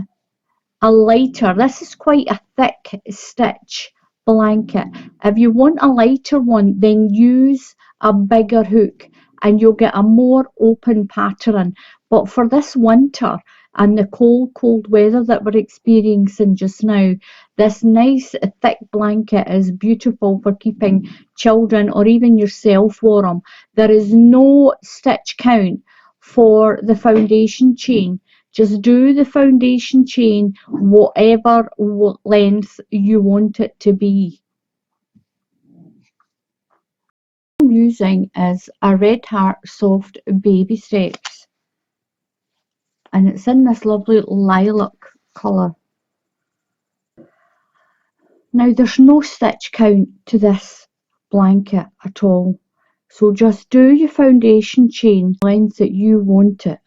Speaker 1: a lighter, this is quite a thick stitch blanket. If you want a lighter one, then use a bigger hook and you'll get a more open pattern. But for this winter and the cold weather that we're experiencing just now, this nice thick blanket is beautiful for keeping children or even yourself warm. There is no stitch count for the foundation chain. Just do the foundation chain whatever length you want it to be. What I'm using is a Red Heart Soft Baby Steps. and it's in this lovely lilac colour. Now there's no stitch count to this blanket at all, so just do your foundation chain length that you want it.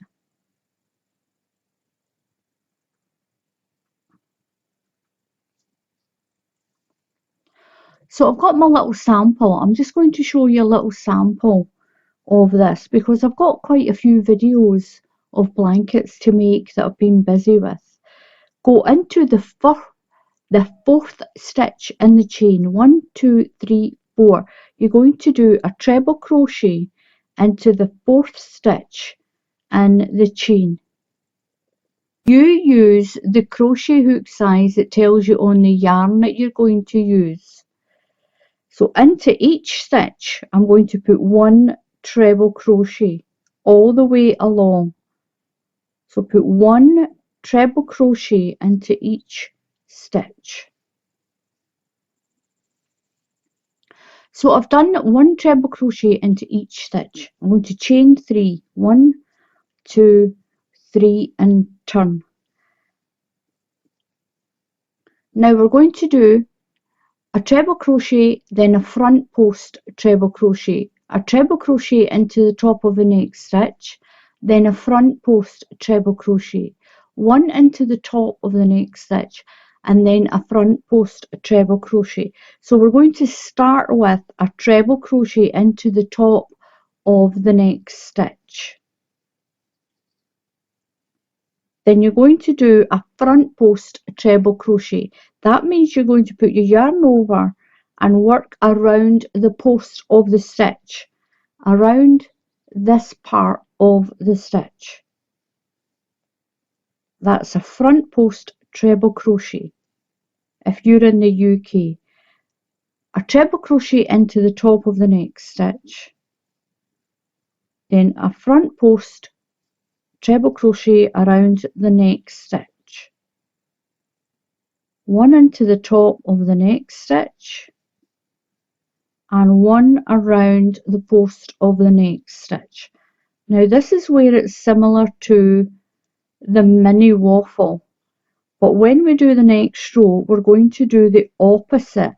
Speaker 1: So I've got my little sample. I'm just going to show you a little sample of this because I've got quite a few videos of blankets to make that I've been busy with. Go into the fourth stitch in the chain, 1, 2, 3, 4. You're going to do a treble crochet into the fourth stitch in the chain. You use the crochet hook size that tells you on the yarn that you're going to use. So into each stitch I'm going to put 1 treble crochet all the way along. So put 1 treble crochet into each stitch. So I've done 1 treble crochet into each stitch. I'm going to chain 3, 1, 2, 3 and turn. Now we're going to do a treble crochet, then a front post treble crochet, a treble crochet into the top of the next stitch, then a front post treble crochet, 1 into the top of the next stitch, and then a front post treble crochet. So we're going to start with a treble crochet into the top of the next stitch. Then you're going to do a front post treble crochet. That means you're going to put your yarn over and work around the post of the stitch, around this part of the stitch. That's a front post treble crochet if you're in the UK. A treble crochet into the top of the next stitch, then a front post treble crochet around the next stitch, 1 into the top of the next stitch, and 1 around the post of the next stitch. Now this is where it's similar to the mini waffle, but when we do the next row we're going to do the opposite.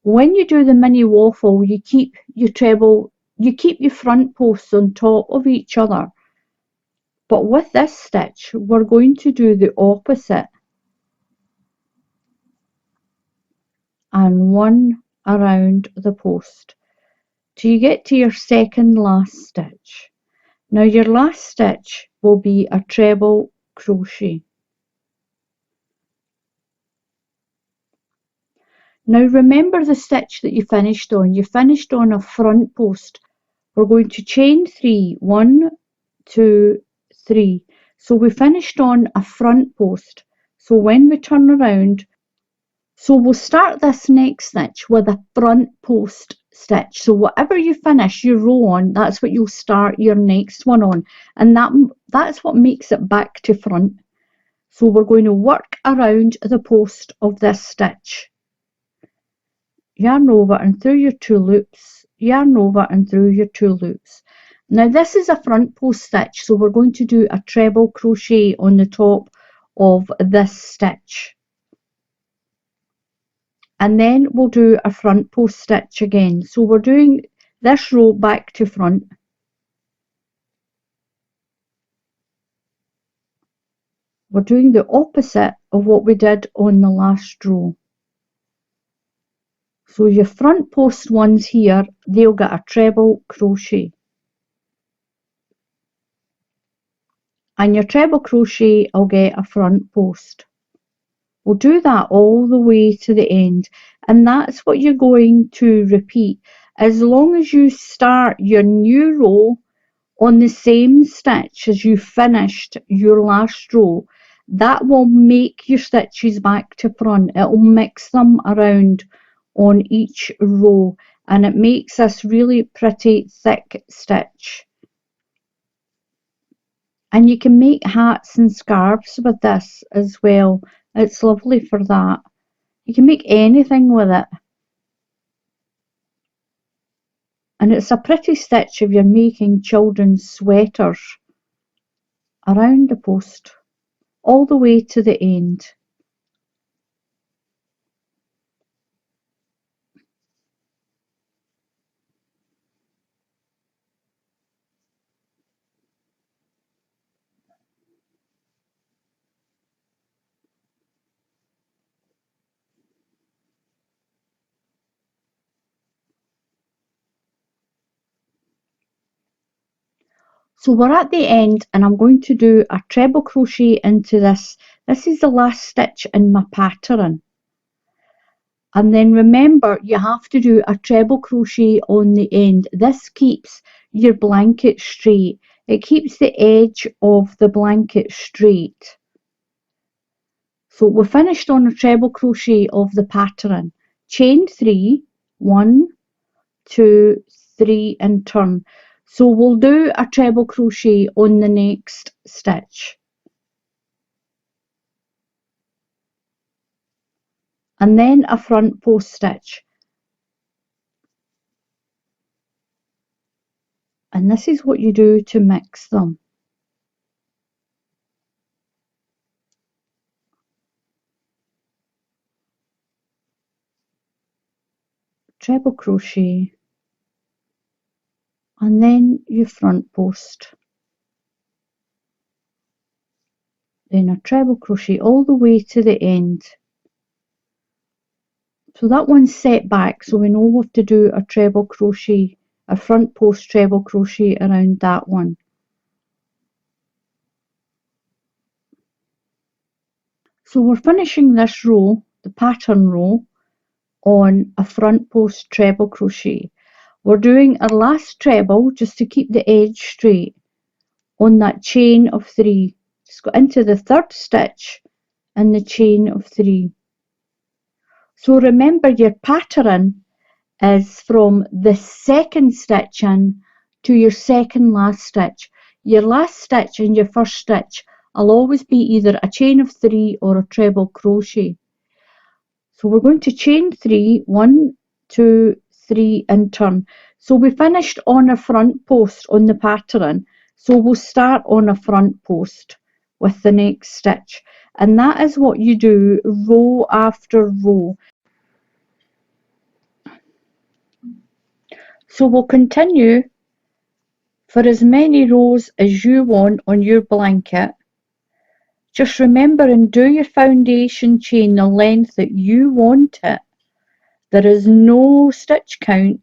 Speaker 1: When you do the mini waffle, you keep your front posts on top of each other, but with this stitch we're going to do the opposite, and 1 around the post till you get to your second last stitch. Now your last stitch will be a treble crochet. Now remember the stitch that you finished on. You finished on a front post. We're going to chain 3, 1, 2, 3. So we finished on a front post. So when we turn around, so we'll start this next stitch with a front post stitch. So whatever you finish your row on, that's what you'll start your next one on. And that's what makes it back to front. So we're going to work around the post of this stitch. Yarn over and through your 2 loops, yarn over and through your 2 loops. Now this is a front post stitch, so we're going to do a treble crochet on the top of this stitch. And then we'll do a front post stitch again. So we're doing this row back to front. We're doing the opposite of what we did on the last row. So your front post ones here, they'll get a treble crochet. And your treble crochet will get a front post. We'll do that all the way to the end, and that's what you're going to repeat as long as you start your new row on the same stitch as you finished your last row. That will make your stitches back to front. It will mix them around on each row, and it makes this really pretty thick stitch. And you can make hats and scarves with this as well. It's lovely for that. You can make anything with it. And it's a pretty stitch if you're making children's sweaters around the post all the way to the end. So we're at the end and I'm going to do a treble crochet into this. This is the last stitch in my pattern. And then remember, you have to do a treble crochet on the end. This keeps your blanket straight. It keeps the edge of the blanket straight. So we're finished on a treble crochet of the pattern. Chain 3, 1, 2, 3 and turn. So we'll do a treble crochet on the next stitch. And then a front post stitch. And this is what you do to mix them. Treble crochet. And then your front post. Then a treble crochet all the way to the end. So that one's set back, so we know we have to do a treble crochet, a front post treble crochet around that one. So we're finishing this row, the pattern row, on a front post treble crochet. We're doing our last treble just to keep the edge straight on that chain of 3. Just go into the third stitch and the chain of 3. So remember, your pattern is from the second stitch in to your second last stitch. Your last stitch and your first stitch will always be either a chain of 3 or a treble crochet. So we're going to chain 3, 1, 2, 3 and turn. So we finished on a front post on the pattern, so we'll start on a front post with the next stitch, and that is what you do row after row. So we'll continue for as many rows as you want on your blanket. Just remember and do your foundation chain the length that you want it. There is no stitch count,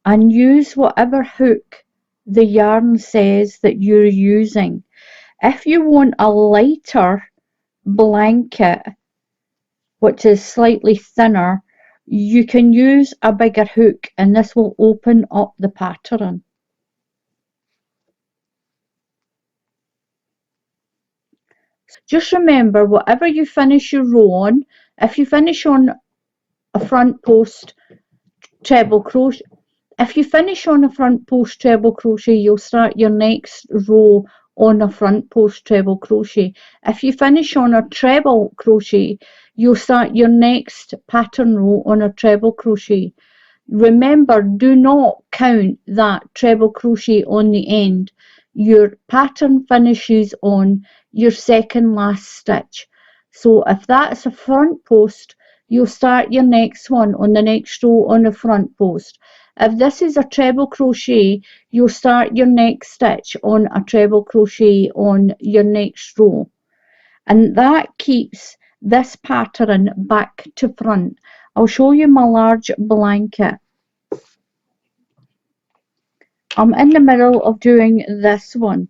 Speaker 1: and use whatever hook the yarn says that you're using. If you want a lighter blanket, which is slightly thinner, you can use a bigger hook and this will open up the pattern. Just remember, whatever you finish your row on, if you finish on a front post treble crochet, if you finish on a front post treble crochet, you'll start your next row on a front post treble crochet. If you finish on a treble crochet, you'll start your next pattern row on a treble crochet. Remember, do not count that treble crochet on the end. Your pattern finishes on your second last stitch. So if that's a front post, you'll start your next one on the next row on the front post. If this is a treble crochet, you'll start your next stitch on a treble crochet on your next row. And that keeps this pattern back to front. I'll show you my large blanket. I'm in the middle of doing this one.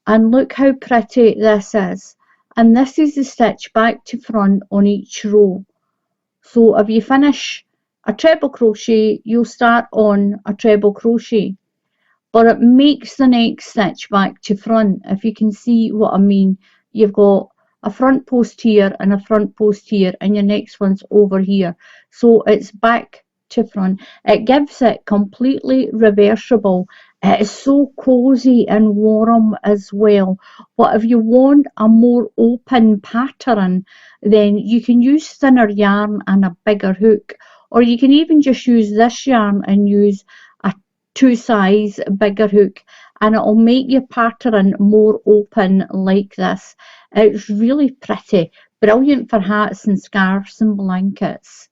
Speaker 1: And look how pretty this is. And this is the stitch back to front on each row. So if you finish a treble crochet, you'll start on a treble crochet. But it makes the next stitch back to front, if you can see what I mean. You've got a front post here and a front post here, and your next one's over here. So it's back to front. It gives it completely reversible. It is so cozy and warm as well. But if you want a more open pattern, then you can use thinner yarn and a bigger hook, or you can even just use this yarn and use a 2 size bigger hook, and it'll make your pattern more open like this. It's really pretty, brilliant for hats and scarves and blankets.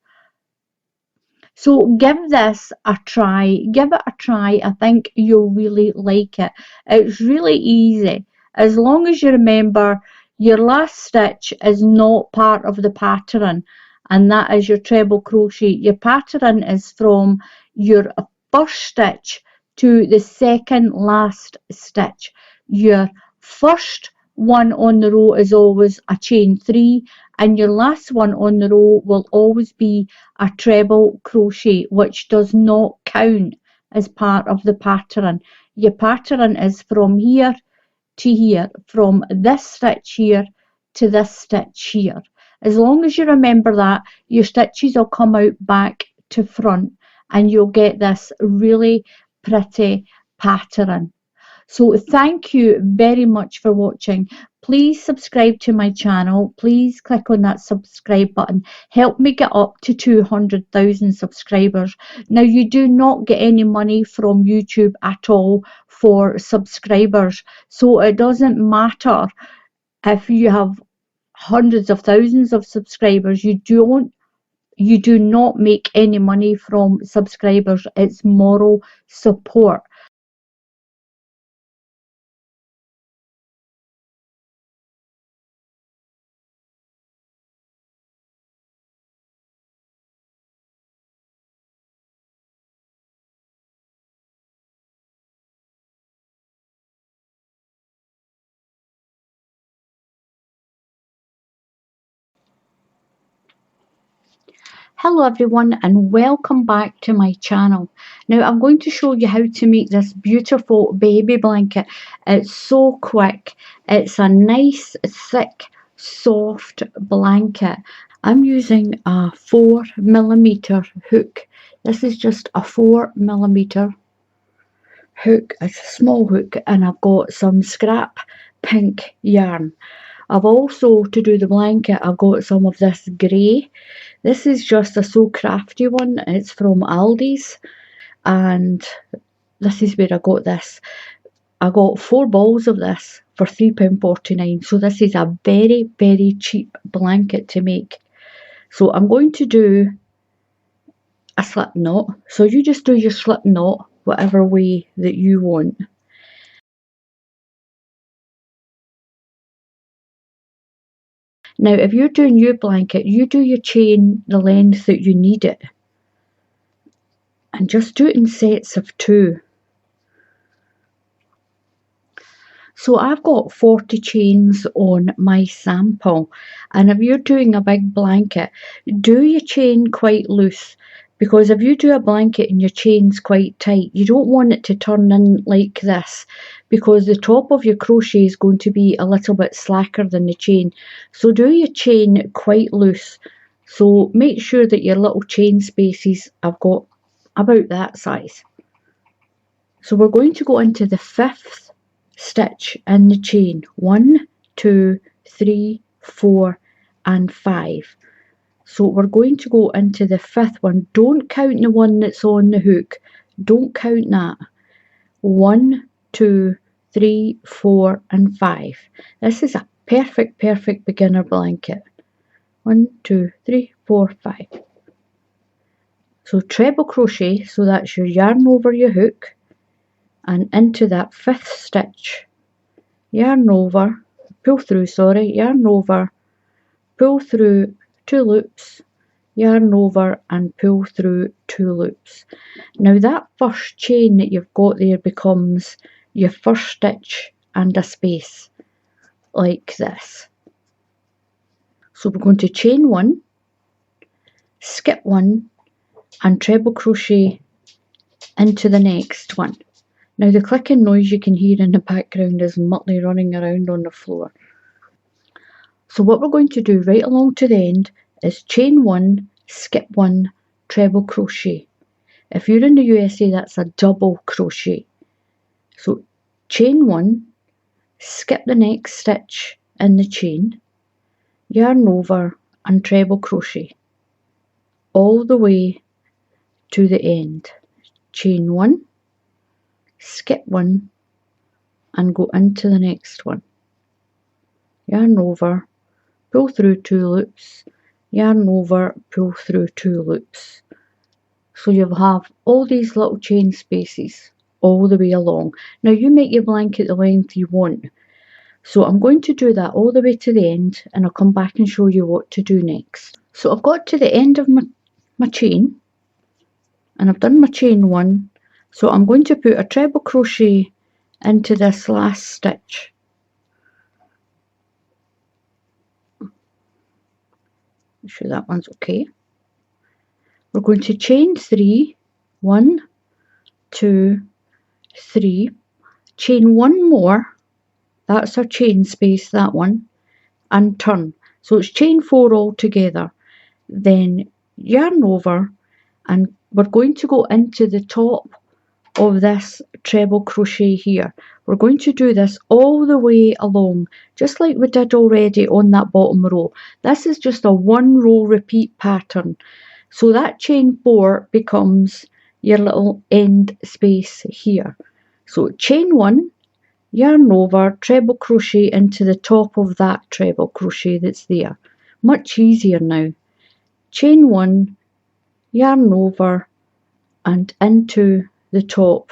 Speaker 1: So give this a try. Give it a try. I think you'll really like it. It's really easy. As long as you remember your last stitch is not part of the pattern, and that is your treble crochet. Your pattern is from your first stitch to the second last stitch. Your first one on the row is always a chain 3, and your last one on the row will always be a treble crochet, which does not count as part of the pattern. Your pattern is from here to here, from this stitch here to this stitch here. As long as you remember that, your stitches will come out back to front, and you'll get this really pretty pattern. So thank you very much for watching. Please subscribe to my channel. Please click on that subscribe button. Help me get up to 200,000 subscribers. Now, you do not get any money from YouTube at all for subscribers. So it doesn't matter if you have hundreds of thousands of subscribers. You do not make any money from subscribers. It's moral support. Hello everyone, and welcome back to my channel. Now I'm going to show you how to make this beautiful baby blanket. It's so quick. It's a nice, thick, soft blanket. I'm using a 4mm hook. This is just a 4mm hook. It's a small hook, and I've got some scrap pink yarn. I've also, to do the blanket, I've got some of this grey. This is just a So Crafty one. It's from Aldi's, and this is where I got this. I got 4 balls of this for £3.49. So this is a very, very cheap blanket to make. So I'm going to do a slip knot. So you just do your slip knot whatever way that you want. Now, if you're doing your blanket, you do your chain the length that you need it. And just do it in sets of 2. So I've got 40 chains on my sample, and if you're doing a big blanket, do your chain quite loose, because if you do a blanket and your chain's quite tight, you don't want it to turn in like this, because the top of your crochet is going to be a little bit slacker than the chain. So do your chain quite loose. So make sure that your little chain spaces have got about that size. So we're going to go into the 5th stitch in the chain. 1, 2, 3, 4 and 5. So we're going to go into the 5th one. Don't count the one that's on the hook. Don't count that. 1, 2, 3, 4 and 5. This is a perfect beginner blanket. 1, 2, 3, 4, 5. So treble crochet, so that's your yarn over your hook, and into that 5th stitch, yarn over, pull through, yarn over, pull through 2 loops, yarn over and pull through 2 loops. Now that first chain that you've got there becomes your first stitch and a space, like this. So we're going to chain 1, skip 1 and treble crochet into the next one. Now the clicking noise you can hear in the background is Muttley running around on the floor. So what we're going to do right along to the end is chain 1, skip 1, treble crochet. If you're in the USA, that's a double crochet. So chain 1, skip the next stitch in the chain, yarn over and treble crochet all the way to the end. Chain 1, skip 1 and go into the next one. Yarn over, pull through 2 loops, yarn over, pull through 2 loops. So you'll have all these little chain spaces all the way along. Now you make your blanket the length you want. So I'm going to do that all the way to the end, and I'll come back and show you what to do next. So I've got to the end of my chain, and I've done my chain 1. So I'm going to put a treble crochet into this last stitch. Make sure that one's okay. We're going to chain 3, 1, 2, 3, chain 1 more, that's our chain space, that one, and turn. So it's chain 4 all together. Then yarn over, and we're going to go into the top of this treble crochet here. We're going to do this all the way along, just like we did already on that bottom row. This is just a 1 row repeat pattern. So that chain 4 becomes your little end space here. So chain 1, yarn over, treble crochet into the top of that treble crochet that's there. Much easier now. Chain 1, yarn over and into the top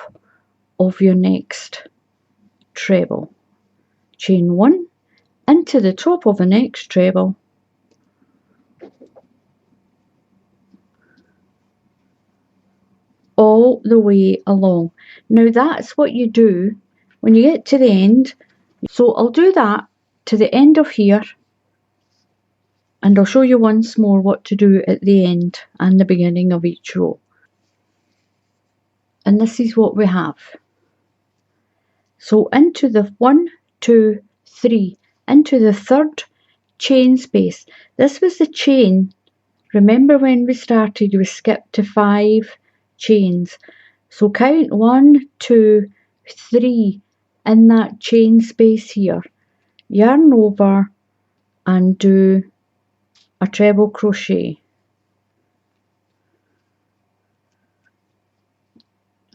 Speaker 1: of your next treble. Chain 1 into the top of the next treble, all the way along. Now that's what you do when you get to the end. So I'll do that to the end of here, and I'll show you once more what to do at the end and the beginning of each row. And this is what we have. So into the 1, 2, 3, into the third chain space. This was the chain. Remember when we started, we skipped to 5 chains. So count 1, 2, 3 in that chain space here. Yarn over and do a treble crochet.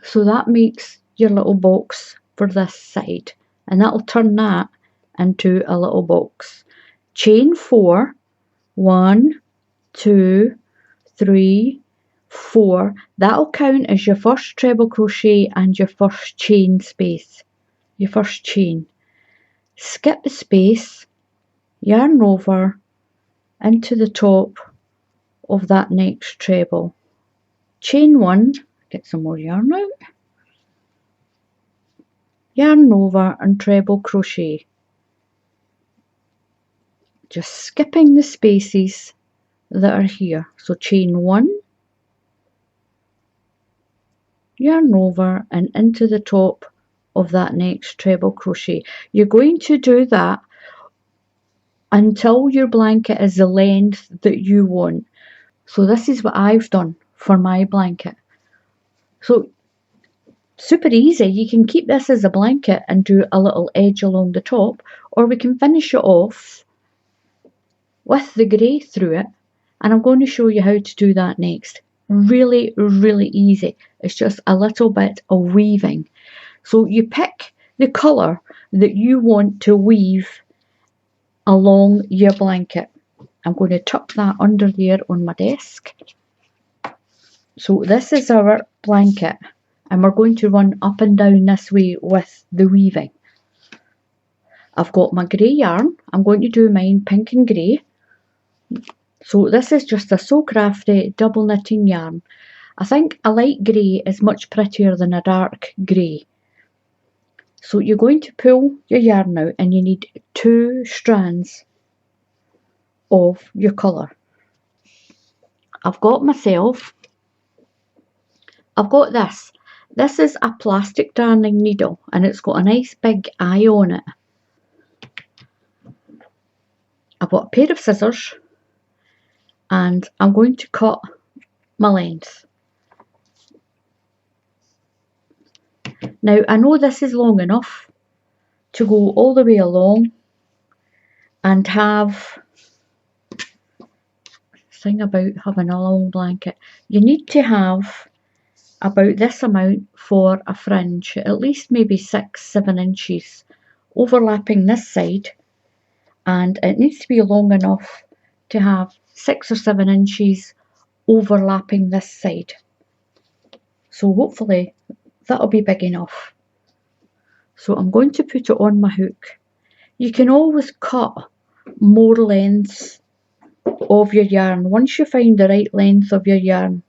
Speaker 1: So that makes your little box for this side, and that'll turn that into a little box. Chain 4, 1, 2, 3, 4. That'll count as your first treble crochet and your first chain space, your first chain. Skip the space, yarn over into the top of that next treble. Chain 1, get some more yarn out, yarn over and treble crochet, just skipping the spaces that are here. So chain 1, yarn over and into the top of that next treble crochet. You're going to do that until your blanket is the length that you want. So this is what I've done for my blanket. So super easy. You can keep this as a blanket and do a little edge along the top, or we can finish it off with the grey through it, and I'm going to show you how to do that next. Really, really easy. It's just a little bit of weaving. So you pick the colour that you want to weave along your blanket. I'm going to tuck that under there on my desk. So this is our blanket, and we're going to run up and down this way with the weaving. I've got my grey yarn. I'm going to do mine pink and grey. So this is just a So Crafty double knitting yarn. I think a light grey is much prettier than a dark grey. So you're going to pull your yarn out, and you need 2 strands of your colour. I've got this. This is a plastic darning needle, and it's got a nice big eye on it. I've got a pair of scissors, and I'm going to cut my length. Now I know this is long enough to go all the way along and have thing about having a long blanket. You need to have about this amount for a fringe, at least maybe 6-7 inches overlapping this side, and it needs to be long enough to have 6 or 7 inches overlapping this side. So hopefully that'll be big enough. So I'm going to put it on my hook. You can always cut more lengths of your yarn once you find the right length of your yarn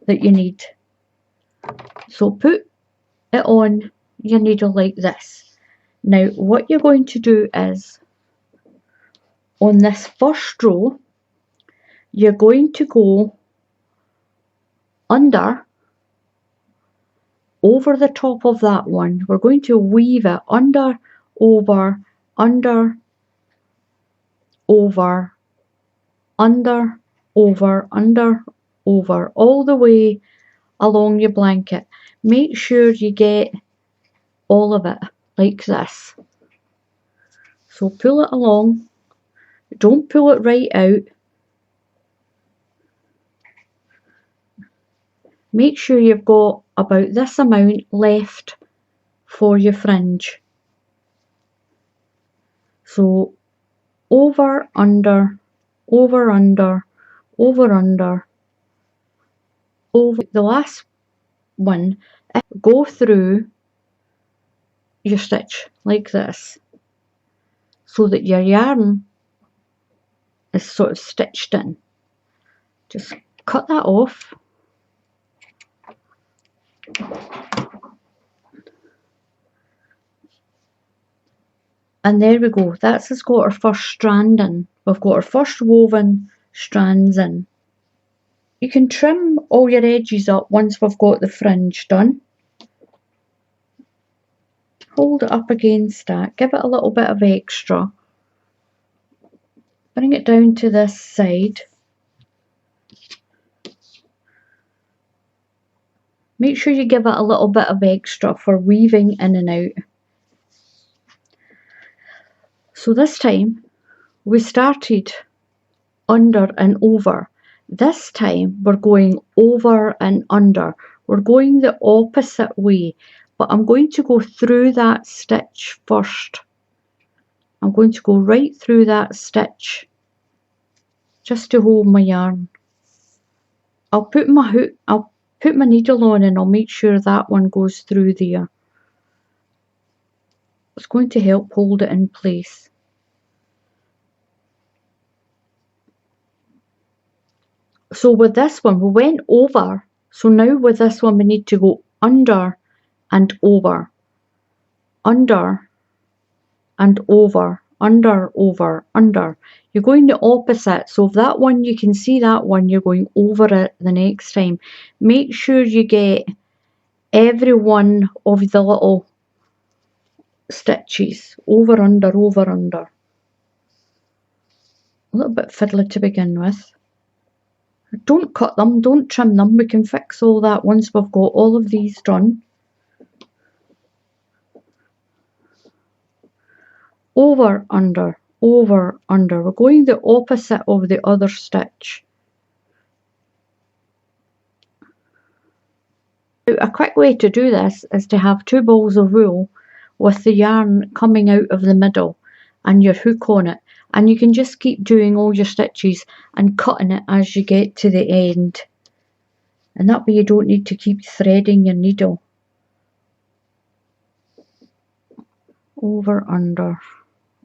Speaker 1: that you need. So put it on your needle like this. Now what you're going to do is, on this first row, you're going to go under, over the top of that one. We're going to weave it under, over, under, over, under, over, under, over, all the way along your blanket. Make sure you get all of it like this. So pull it along, don't pull it right out. Make sure you've got about this amount left for your fringe. So over, under, over, under, over, under, over. The last one, go through your stitch like this, so that your yarn is sort of stitched in. Just cut that off. And there we go, that's has got our first strand in. We've got our first woven strands in. You can trim all your edges up once we've got the fringe done. Hold it up against that, give it a little bit of extra. Bring it down to this side. Make sure you give it a little bit of extra for weaving in and out. So this time we started under and over. This time we're going over and under. We're going the opposite way, but I'm going to go through that stitch first. I'm going to go right through that stitch just to hold my yarn. I'll put my hook, I'll put my needle on, and I'll make sure that one goes through there. It's going to help hold it in place. So with this one we went over, so now with this one we need to go under and over, under and over, under, over, under. You're going the opposite, so if that one, you can see that one, you're going over it the next time. Make sure you get every one of the little stitches, over, under, over, under. A little bit fiddly to begin with. Don't cut them, don't trim them, we can fix all that once we've got all of these done. Over, under, over, under. We're going the opposite of the other stitch. A quick way to do this is to have 2 balls of wool with the yarn coming out of the middle and your hook on it, and you can just keep doing all your stitches and cutting it as you get to the end, and that way you don't need to keep threading your needle. Over, under,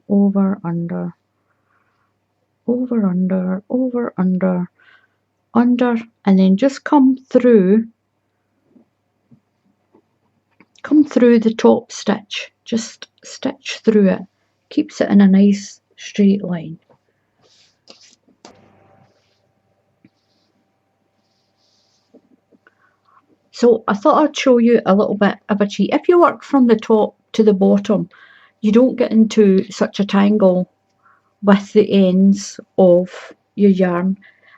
Speaker 1: over, under, over, under, over, under, under, and then just come through the top stitch, just stitch through it, keeps it in a nice straight line. So I thought I'd show you a little bit of a cheat. If you work from the top to the bottom, you don't get into such a tangle with the ends of your yarn.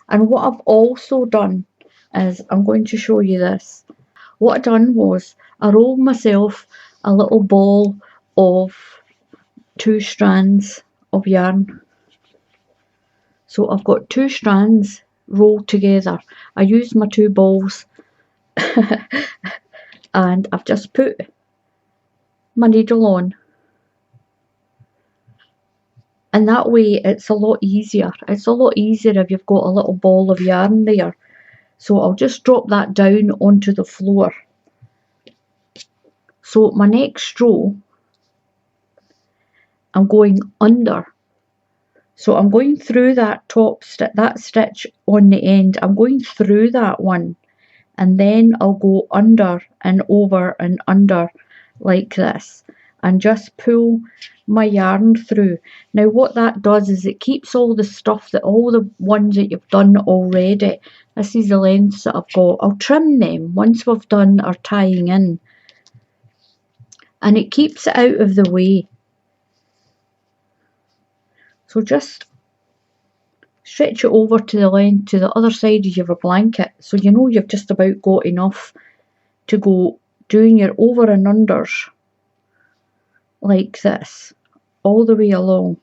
Speaker 1: And what I've also done is, I'm going to show you this. What I done was I rolled myself a little ball of 2 strands of yarn. So I've got 2 strands rolled together. I used my 2 balls And I've just put my needle on, and that way it's a lot easier. It's a lot easier if you've got a little ball of yarn there. So I'll just drop that down onto the floor. So my next row, I'm going under. So I'm going through that top that stitch on the end. I'm going through that one, and then I'll go under and over and under like this, and just pull my yarn through. Now what that does is it keeps all the stuff, all the ones that you've done already. This is the lengths that I've got. I'll trim them once we've done our tying in, and it keeps it out of the way. So just stretch it over to the length to the other side of your blanket, so you know you've just about got enough to go doing your over and unders like this all the way along.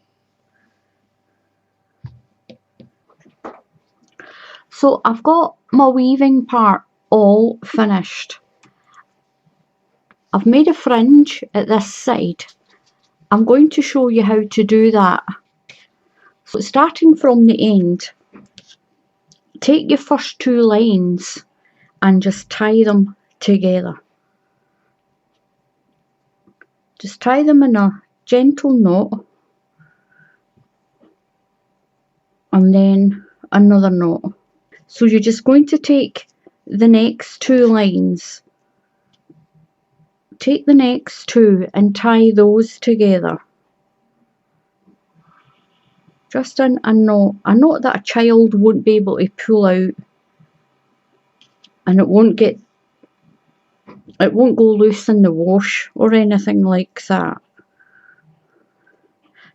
Speaker 1: So I've got my weaving part all finished. I've made a fringe at this side. I'm going to show you how to do that. So starting from the end, take your first two lines and just tie them together. Just tie them in a gentle knot, and then another knot. So you're just going to take the next two lines, take the next two and tie those together. Just a knot that a child won't be able to pull out, and it won't go loose in the wash or anything like that.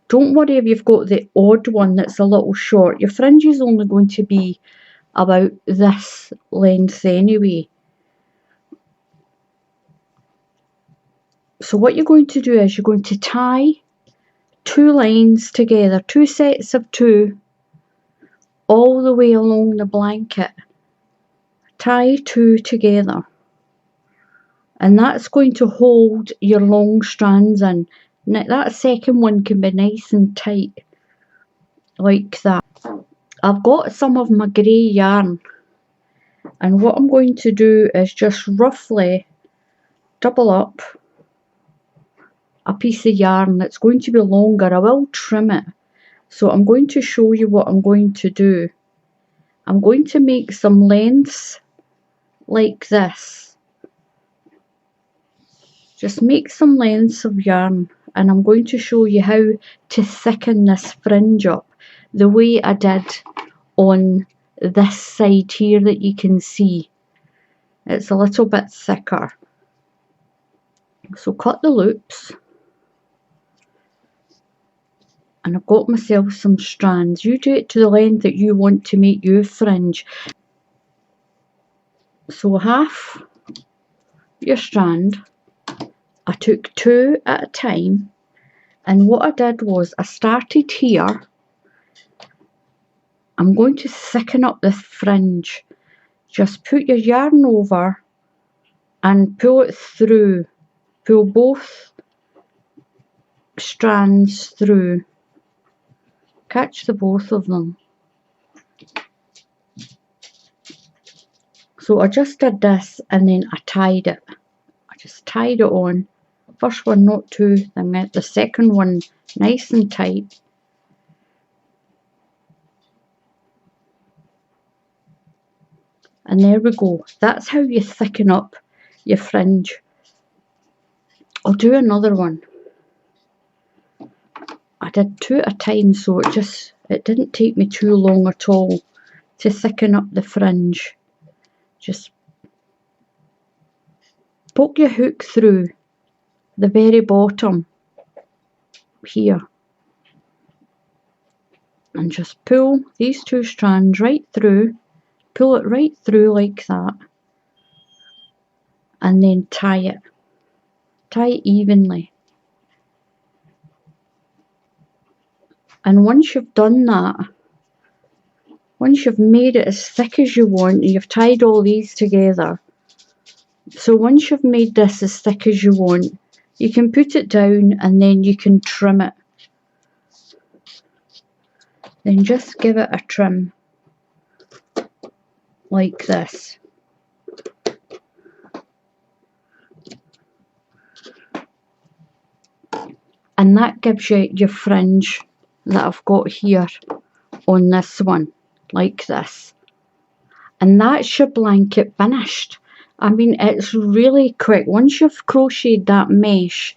Speaker 1: Don't worry if you've got the odd one that's a little short. Your fringe is only going to be about this length anyway. So what you're going to do is you're going to tie two lines together, two sets of two, all the way along the blanket. Tie two together, and that's going to hold your long strands in. Now that second one can be nice and tight like that. I've got some of my grey yarn, and what I'm going to do is just roughly double up a piece of yarn that's going to be longer. I will trim it, so I'm going to show you what I'm going to do. I'm going to make some lengths like this. Just make some lengths of yarn, and I'm going to show you how to thicken this fringe up the way I did on this side here that you can see. It's a little bit thicker. So cut the loops, and I've got myself some strands. You do it to the length that you want to make your fringe. So half your strand, I took two at a time, and what I did was I started here. I'm going to thicken up the fringe. Just put your yarn over and pull it through. Pull both strands through. Catch the both of them. So I just did this, and then I tied it. I just tied it on. First one not too thin, the second one nice and tight. And there we go. That's how you thicken up your fringe. I'll do another one. I did two at a time, so it didn't take me too long at all to thicken up the fringe. Just poke your hook through the very bottom here, and just pull these two strands right through. Pull it right through like that, and then tie it. Tie it evenly. And once you've done that, once you've made it as thick as you want, and you've tied all these together, So once you've made this as thick as you want, you can put it down and then you can trim it. Then just give it a trim like this. And that gives you your fringe that I've got here on this one, like this. And that's your blanket finished. I mean, it's really quick. Once you've crocheted that mesh,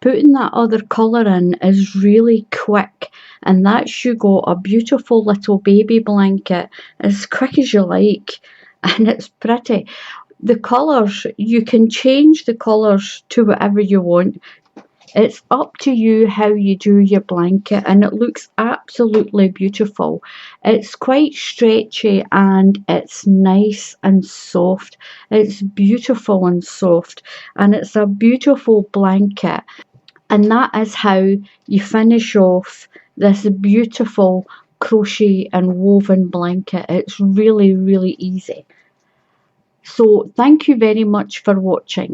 Speaker 1: putting that other colour in is really quick, and that's you got a beautiful little baby blanket as quick as you like, and it's pretty. The colours, you can change the colours to whatever you want. It's up to you how you do your blanket, and it looks absolutely beautiful. It's quite stretchy and it's nice and soft. It's beautiful and soft, and it's a beautiful blanket. And that is how you finish off this beautiful crochet and woven blanket. It's really, really easy. So thank you very much for watching.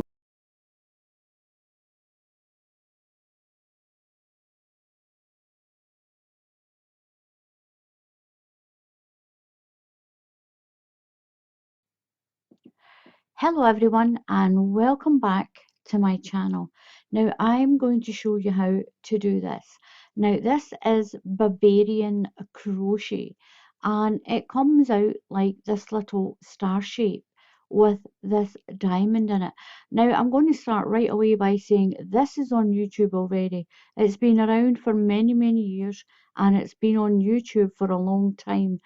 Speaker 1: Hello everyone and welcome back to my channel. Now I'm going to show you how to do this. Now this is Bavarian crochet, and it comes out like this little star shape with this diamond in it. Now I'm going to start right away by saying this is on YouTube already. It's been around for many years, and it's been on YouTube for a long time.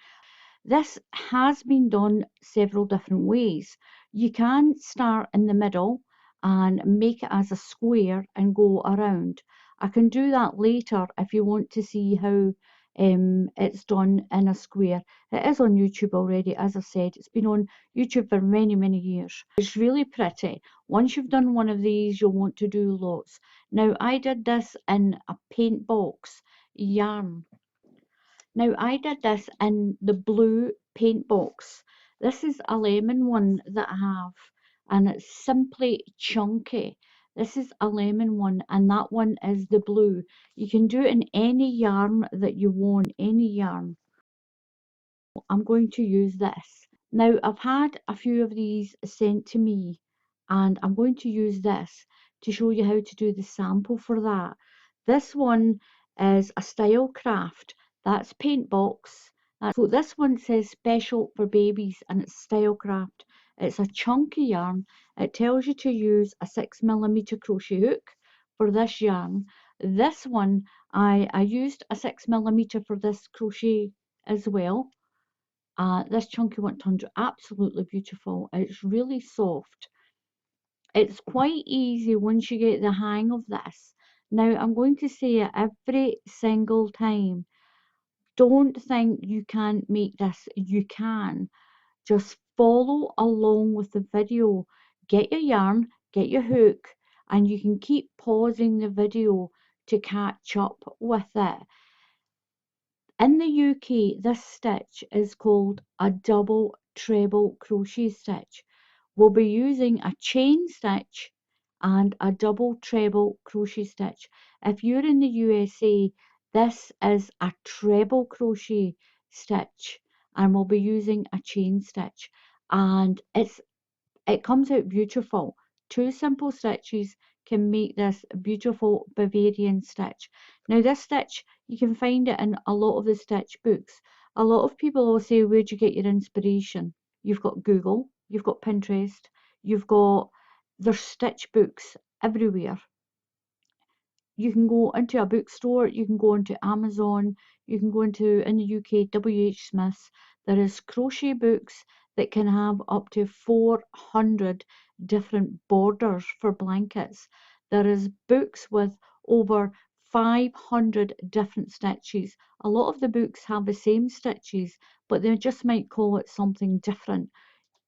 Speaker 1: This has been done several different ways. You can start in the middle and make it as a square and go around. I can do that later if you want to see how it's done in a square. It is on YouTube already, as I said. It's been on YouTube for many years. It's really pretty. Once you've done one of these, you'll want to do lots. Now, I did this in a paint box yarn. Now I did this in the blue paint box. This is a lemon one that I have, and it's simply chunky. This is a lemon one, and that one is the blue. You can do it in any yarn that you want, any yarn. I'm going to use this. Now I've had a few of these sent to me, and I'm going to use this to show you how to do the sample for that. This one is a style craft. That's paint box. So this one says special for babies, and it's style craft. It's a chunky yarn. It tells you to use a 6mm crochet hook for this yarn. This one I used a 6mm for this crochet as well. This chunky one turned out absolutely beautiful. It's really soft. It's quite easy once you get the hang of this. Now I'm going to say it every single time. Don't think you can't make this. You can. Just follow along with the video. Get your yarn, get your hook, and you can keep pausing the video to catch up with it. In the UK, this stitch is called a double treble crochet stitch. We'll be using a chain stitch and a double treble crochet stitch. If you're in the USA, this is a treble crochet stitch, and we'll be using a chain stitch, and it comes out beautiful. Two simple stitches can make this beautiful Bavarian stitch. Now this stitch, you can find it in a lot of the stitch books. A lot of people will say, where'd you get your inspiration? You've got Google, you've got Pinterest, there's stitch books everywhere. You can go into a bookstore, you can go into Amazon, you can go into, in the UK, WH Smith's. There is crochet books that can have up to 400 different borders for blankets. There is books with over 500 different stitches. A lot of the books have the same stitches, but they just might call it something different,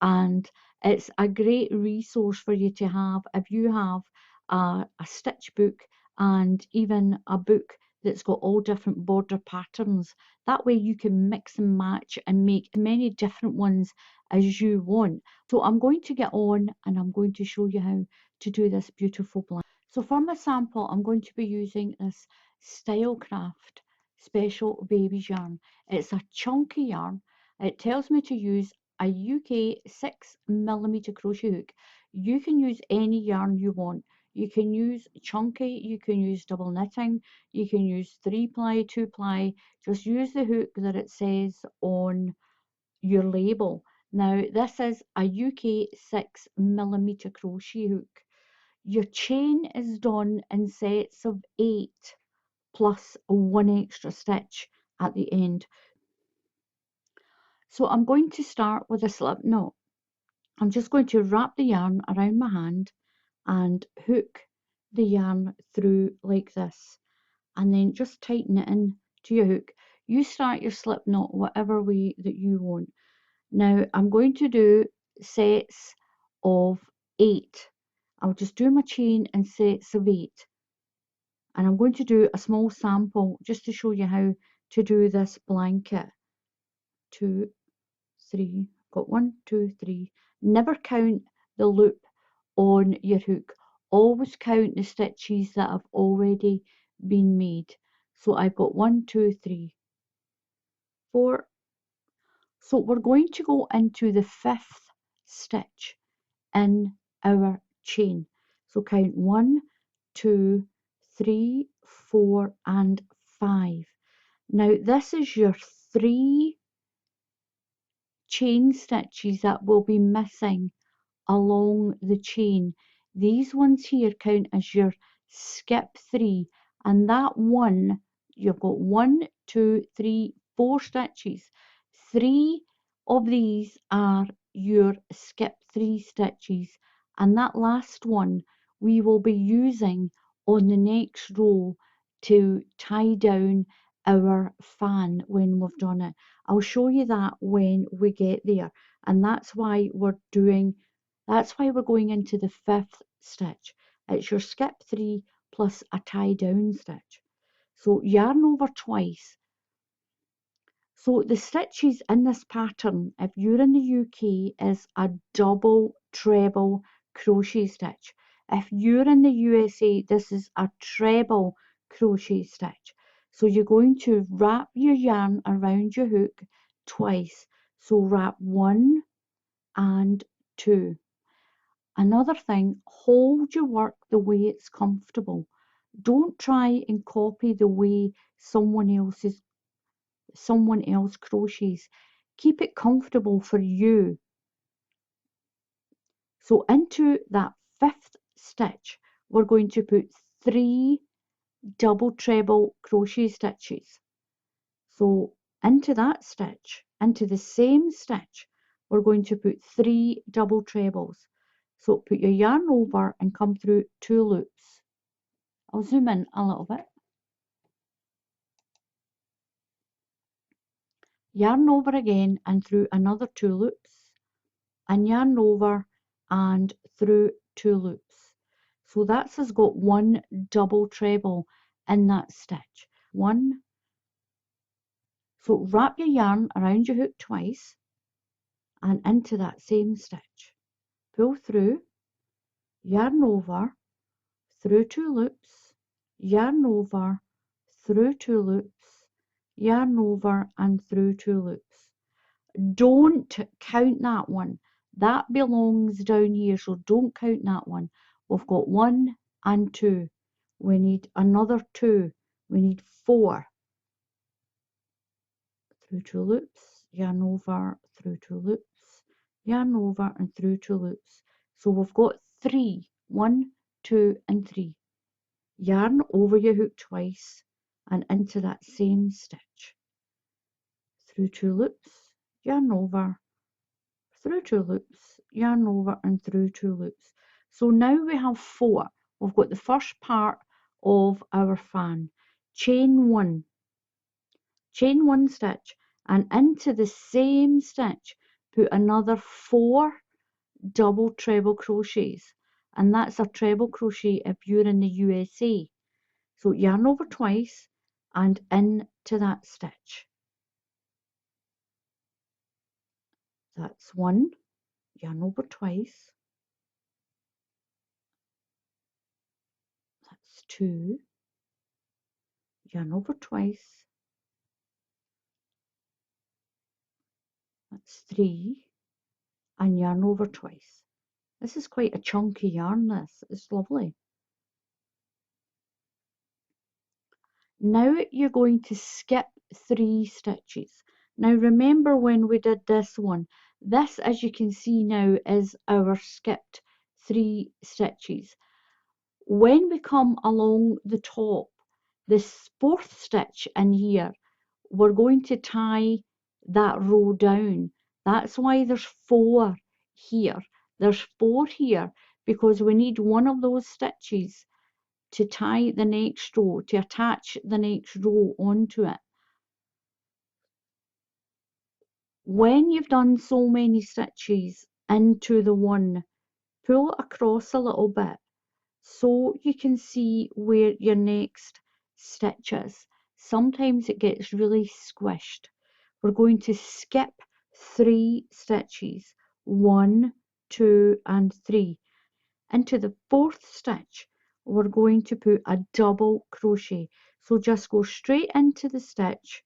Speaker 1: and it's a great resource for you to have if you have a stitch book and even a book that's got all different border patterns. That way you can mix and match and make as many different ones as you want. So I'm going to get on and I'm going to show you how to do this beautiful blanket. So for my sample, I'm going to be using this Stylecraft Special Babies yarn. It's a chunky yarn. It tells me to use a UK 6mm crochet hook. You can use any yarn you want. You can use chunky, you can use double knitting, you can use 3-ply, 2-ply. Just use the hook that it says on your label. Now this is a UK 6mm crochet hook. Your chain is done in sets of 8 plus 1 extra stitch at the end. So I'm going to start with a slip knot. I'm just going to wrap the yarn around my hand and hook the yarn through like this, and then just tighten it in to your hook. You start your slip knot whatever way that you want. Now I'm going to do sets of 8. I'll just do my chain in sets of 8, and I'm going to do a small sample just to show you how to do this blanket. 2, 3, got 1, 2, 3. Never count the loop on your hook. Always count the stitches that have already been made. So I've got 1, 2, 3, 4. So we're going to go into the 5th stitch in our chain. So count 1, 2, 3, 4 and 5. Now this is your 3 chain stitches that will be missing along the chain. These ones here count as your skip 3, and that one, you've got 1, 2, 3, 4 stitches. 3 of these are your skip 3 stitches, and that last one we will be using on the next row to tie down our fan when we've done it. I'll show you that when we get there, and that's why we're going into the 5th stitch. It's your skip 3 plus a tie down stitch. So yarn over twice. So the stitches in this pattern, if you're in the UK, is a double treble crochet stitch. If you're in the USA, this is a treble crochet stitch. So you're going to wrap your yarn around your hook twice. So wrap 1 and 2. Another thing, hold your work the way it's comfortable. Don't try and copy the way someone else crochets. Keep it comfortable for you. So into that 5th stitch, we're going to put 3 double treble crochet stitches. So into that stitch, into the same stitch, we're going to put 3 double trebles. So put your yarn over and come through 2 loops. I'll zoom in a little bit. Yarn over again and through another 2 loops, and yarn over and through 2 loops. So that's us got 1 double treble in that stitch. 1. So wrap your yarn around your hook twice and into that same stitch. Pull through, yarn over, through 2 loops, yarn over, through 2 loops, yarn over and through 2 loops. Don't count that one. That belongs down here, so don't count that one. We've got 1 and 2. We need another 2. We need 4. Through 2 loops, yarn over, through 2 loops, yarn over and through 2 loops. So we've got 3. 1, 2 and 3. Yarn over your hook twice and into that same stitch. Through 2 loops, yarn over, through 2 loops, yarn over and through 2 loops. So now we have 4. We've got the first part of our fan. Chain 1. Chain 1 stitch and into the same stitch put another 4 double treble crochets, and that's a treble crochet if you're in the USA. So yarn over twice and into that stitch. That's one, yarn over twice, that's two, yarn over twice, that's three, and yarn over twice. This is quite a chunky yarn, this. It's lovely. Now you're going to skip 3 stitches. Now remember when we did this one, this, as you can see now, is our skipped 3 stitches. When we come along the top, this 4th stitch in here, we're going to tie that row down. That's why there's 4 here. There's 4 here because we need one of those stitches to tie the next row, to attach the next row onto it. When you've done so many stitches into the one, pull it across a little bit so you can see where your next stitch is. Sometimes it gets really squished. We're going to skip 3 stitches, 1, 2 and 3. Into the 4th stitch we're going to put a double crochet. So just go straight into the stitch,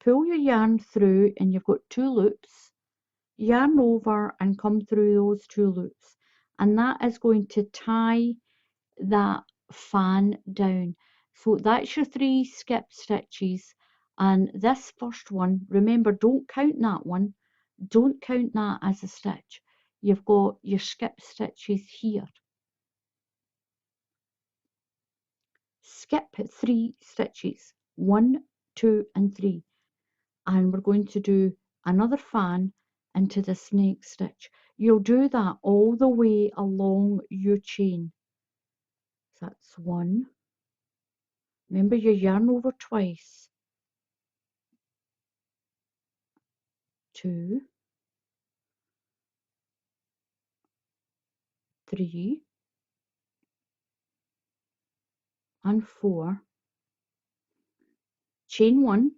Speaker 1: pull your yarn through, and you've got 2 loops, yarn over and come through those 2 loops, and that is going to tie that fan down. So that's your 3 skip stitches, and this first one, remember, don't count that one, don't count that as a stitch. You've got your skip stitches here. Skip 3 stitches, 1, 2 and 3, and we're going to do another fan into this next stitch. You'll do that all the way along your chain. So that's 1, remember your yarn over twice, 2, 3 and 4, chain 1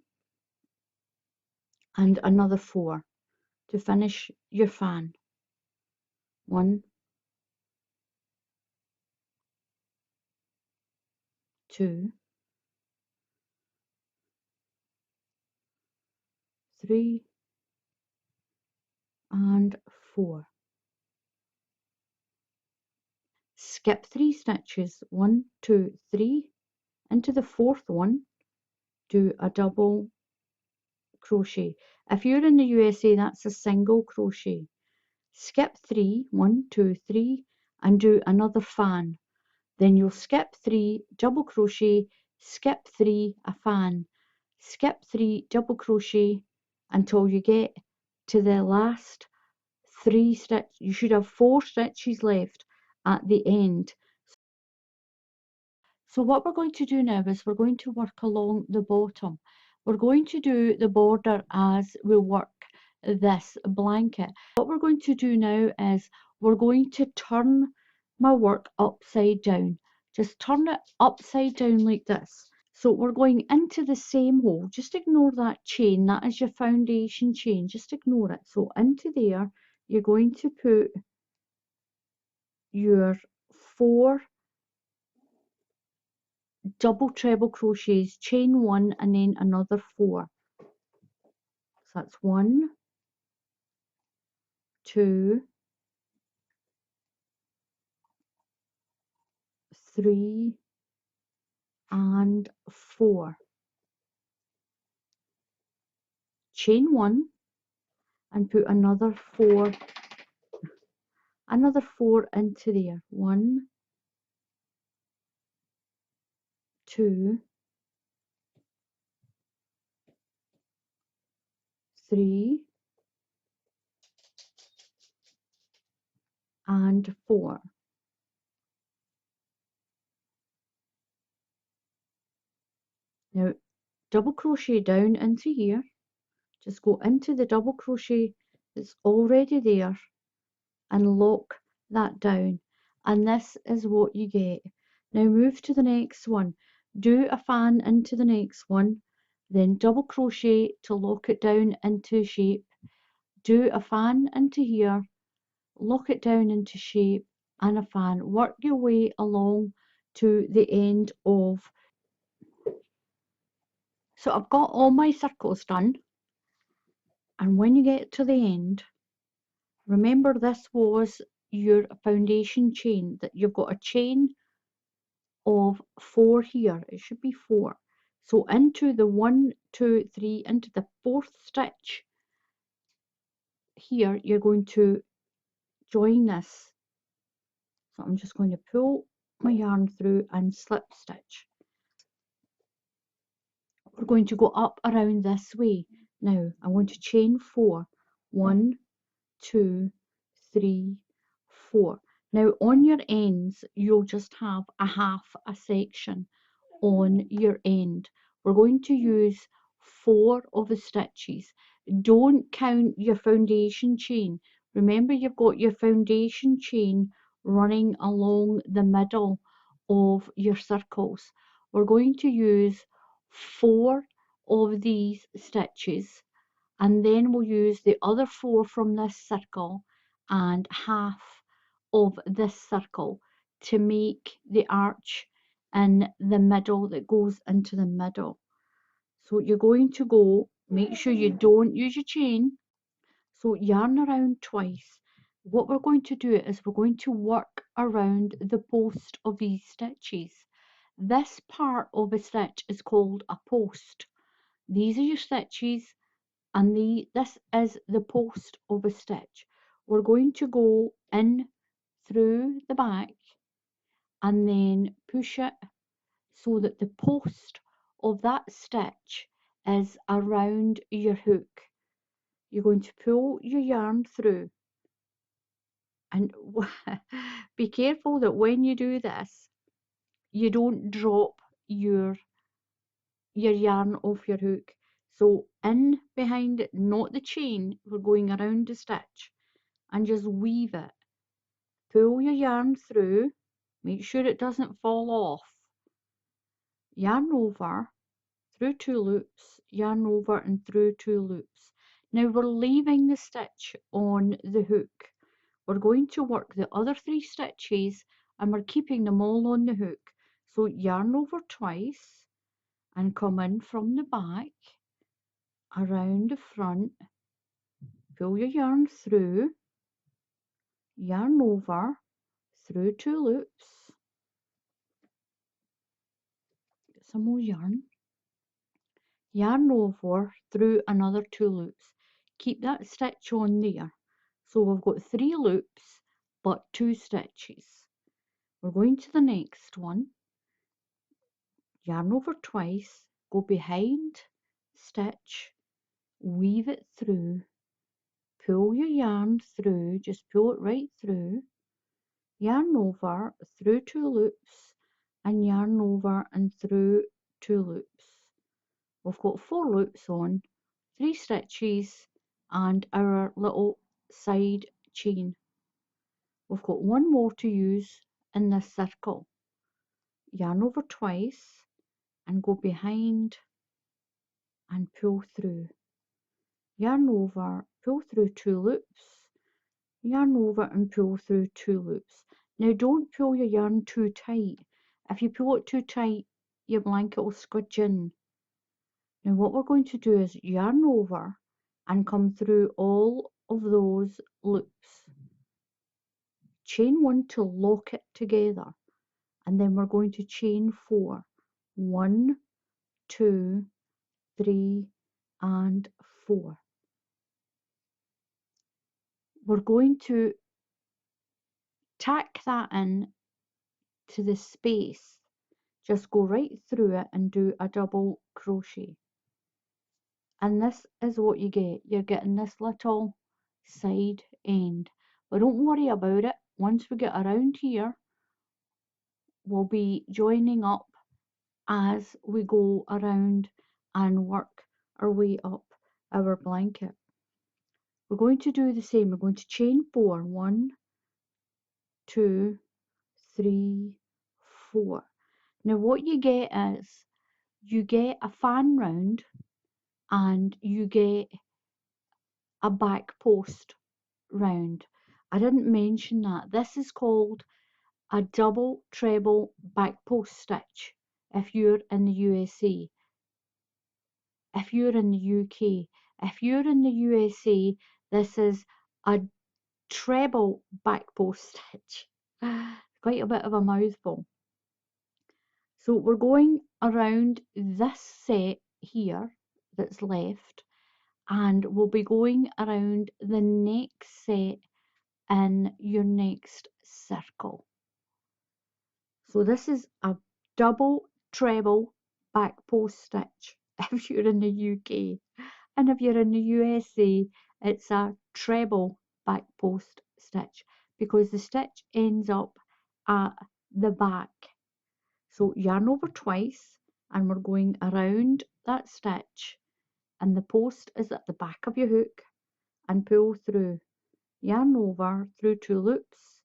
Speaker 1: and another 4 to finish your fan. 1, 2, 3 and 4. Skip 3 stitches, 1, 2, 3, into the 4th one, do a double crochet. If you're in the USA, that's a single crochet. Skip 3, 1, 2, 3, and do another fan. Then you'll skip 3, double crochet, skip 3, a fan, skip 3, double crochet until you get to the last 3 stitches. You should have 4 stitches left at the end. So what we're going to do now is we're going to work along the bottom. We're going to do the border as we work this blanket. What we're going to do now is we're going to turn my work upside down. Just turn it upside down like this. So we're going into the same hole. Just ignore that chain. That is your foundation chain. Just ignore it. So into there, you're going to put your 4 double treble crochets, chain 1 and then another 4. So that's 1, 2, 3 and 4. Chain 1 and put another 4 into there. 1, 2, 3 and 4. Now double crochet down into here. Just go into the double crochet that's already there and lock that down, and this is what you get. Now move to the next one. do a fan into the next one, then double crochet to lock it down into shape, do a fan into here, lock it down into shape, and a fan. Work your way along to the end of. So I've got all my circles done, and when you get to the end, remember this was your foundation chain, that you've got a chain of 4 here. It should be 4. So into the 1, 2, 3, into the 4th stitch here, you're going to join this. So I'm just going to pull my yarn through and slip stitch. We're going to go up around this way. Now I'm going to chain 4. 1, 2, 3, 4. Now on your ends, you'll just have a half a section on your end. We're going to use 4 of the stitches. Don't count your foundation chain. Remember, you've got your foundation chain running along the middle of your circles. We're going to use 4 of these stitches, and then we'll use the other 4 from this circle and half of this circle to make the arch in the middle that goes into the middle. So you're going to go, make sure you don't use your chain, so yarn around twice. What we're going to do is we're going to work around the post of these stitches. This part of a stitch is called a post. These are your stitches, and this is the post of a stitch. We're going to go in through the back and then push it so that the post of that stitch is around your hook. You're going to pull your yarn through, and be careful that when you do this, you don't drop your yarn off your hook. So in behind it, not the chain, we're going around the stitch and just weave it. Pull your yarn through, make sure it doesn't fall off. Yarn over, through 2 loops, yarn over and through 2 loops. Now we're leaving the stitch on the hook. We're going to work the other 3 stitches and we're keeping them all on the hook. So yarn over twice and come in from the back, around the front, pull your yarn through, yarn over, through 2 loops, get some more yarn over through another 2 loops. Keep that stitch on there. So we've got 3 loops but 2 stitches. We're going to the next one, yarn over twice, go behind stitch, weave it through, pull your yarn through, just pull it right through, yarn over through 2 loops and yarn over and through 2 loops. We've got 4 loops on, 3 stitches and our little side chain. We've got 1 more to use in this circle. Yarn over twice and go behind and pull through. Yarn over, pull through 2 loops, yarn over and pull through 2 loops. Now don't pull your yarn too tight. If you pull it too tight, your blanket will squidge in. Now what we're going to do is yarn over and come through all of those loops. Chain 1 to lock it together, and then we're going to chain 4. 1, 2, 3 and 4. We're going to tack that in to the space. Just go right through it and do a double crochet. And this is what you get. You're getting this little side end. But don't worry about it. Once we get around here, we'll be joining up as we go around and work our way up our blanket. We're going to do the same. We're going to chain 4. 1, 2, 3, 4. Now what you get is, you get a fan round and you get a back post round. I didn't mention that. This is called a double treble back post stitch if you're in the USA. If you're in the UK, if you're in the USA, this is a treble back post stitch. Quite a bit of a mouthful. So we're going around this set here that's left, and we'll be going around the next set in your next circle. So this is a double treble back post stitch if you're in the UK, and if you're in the USA it's a treble back post stitch because the stitch ends up at the back. So yarn over twice and we're going around that stitch, and the post is at the back of your hook, and pull through, yarn over through 2 loops,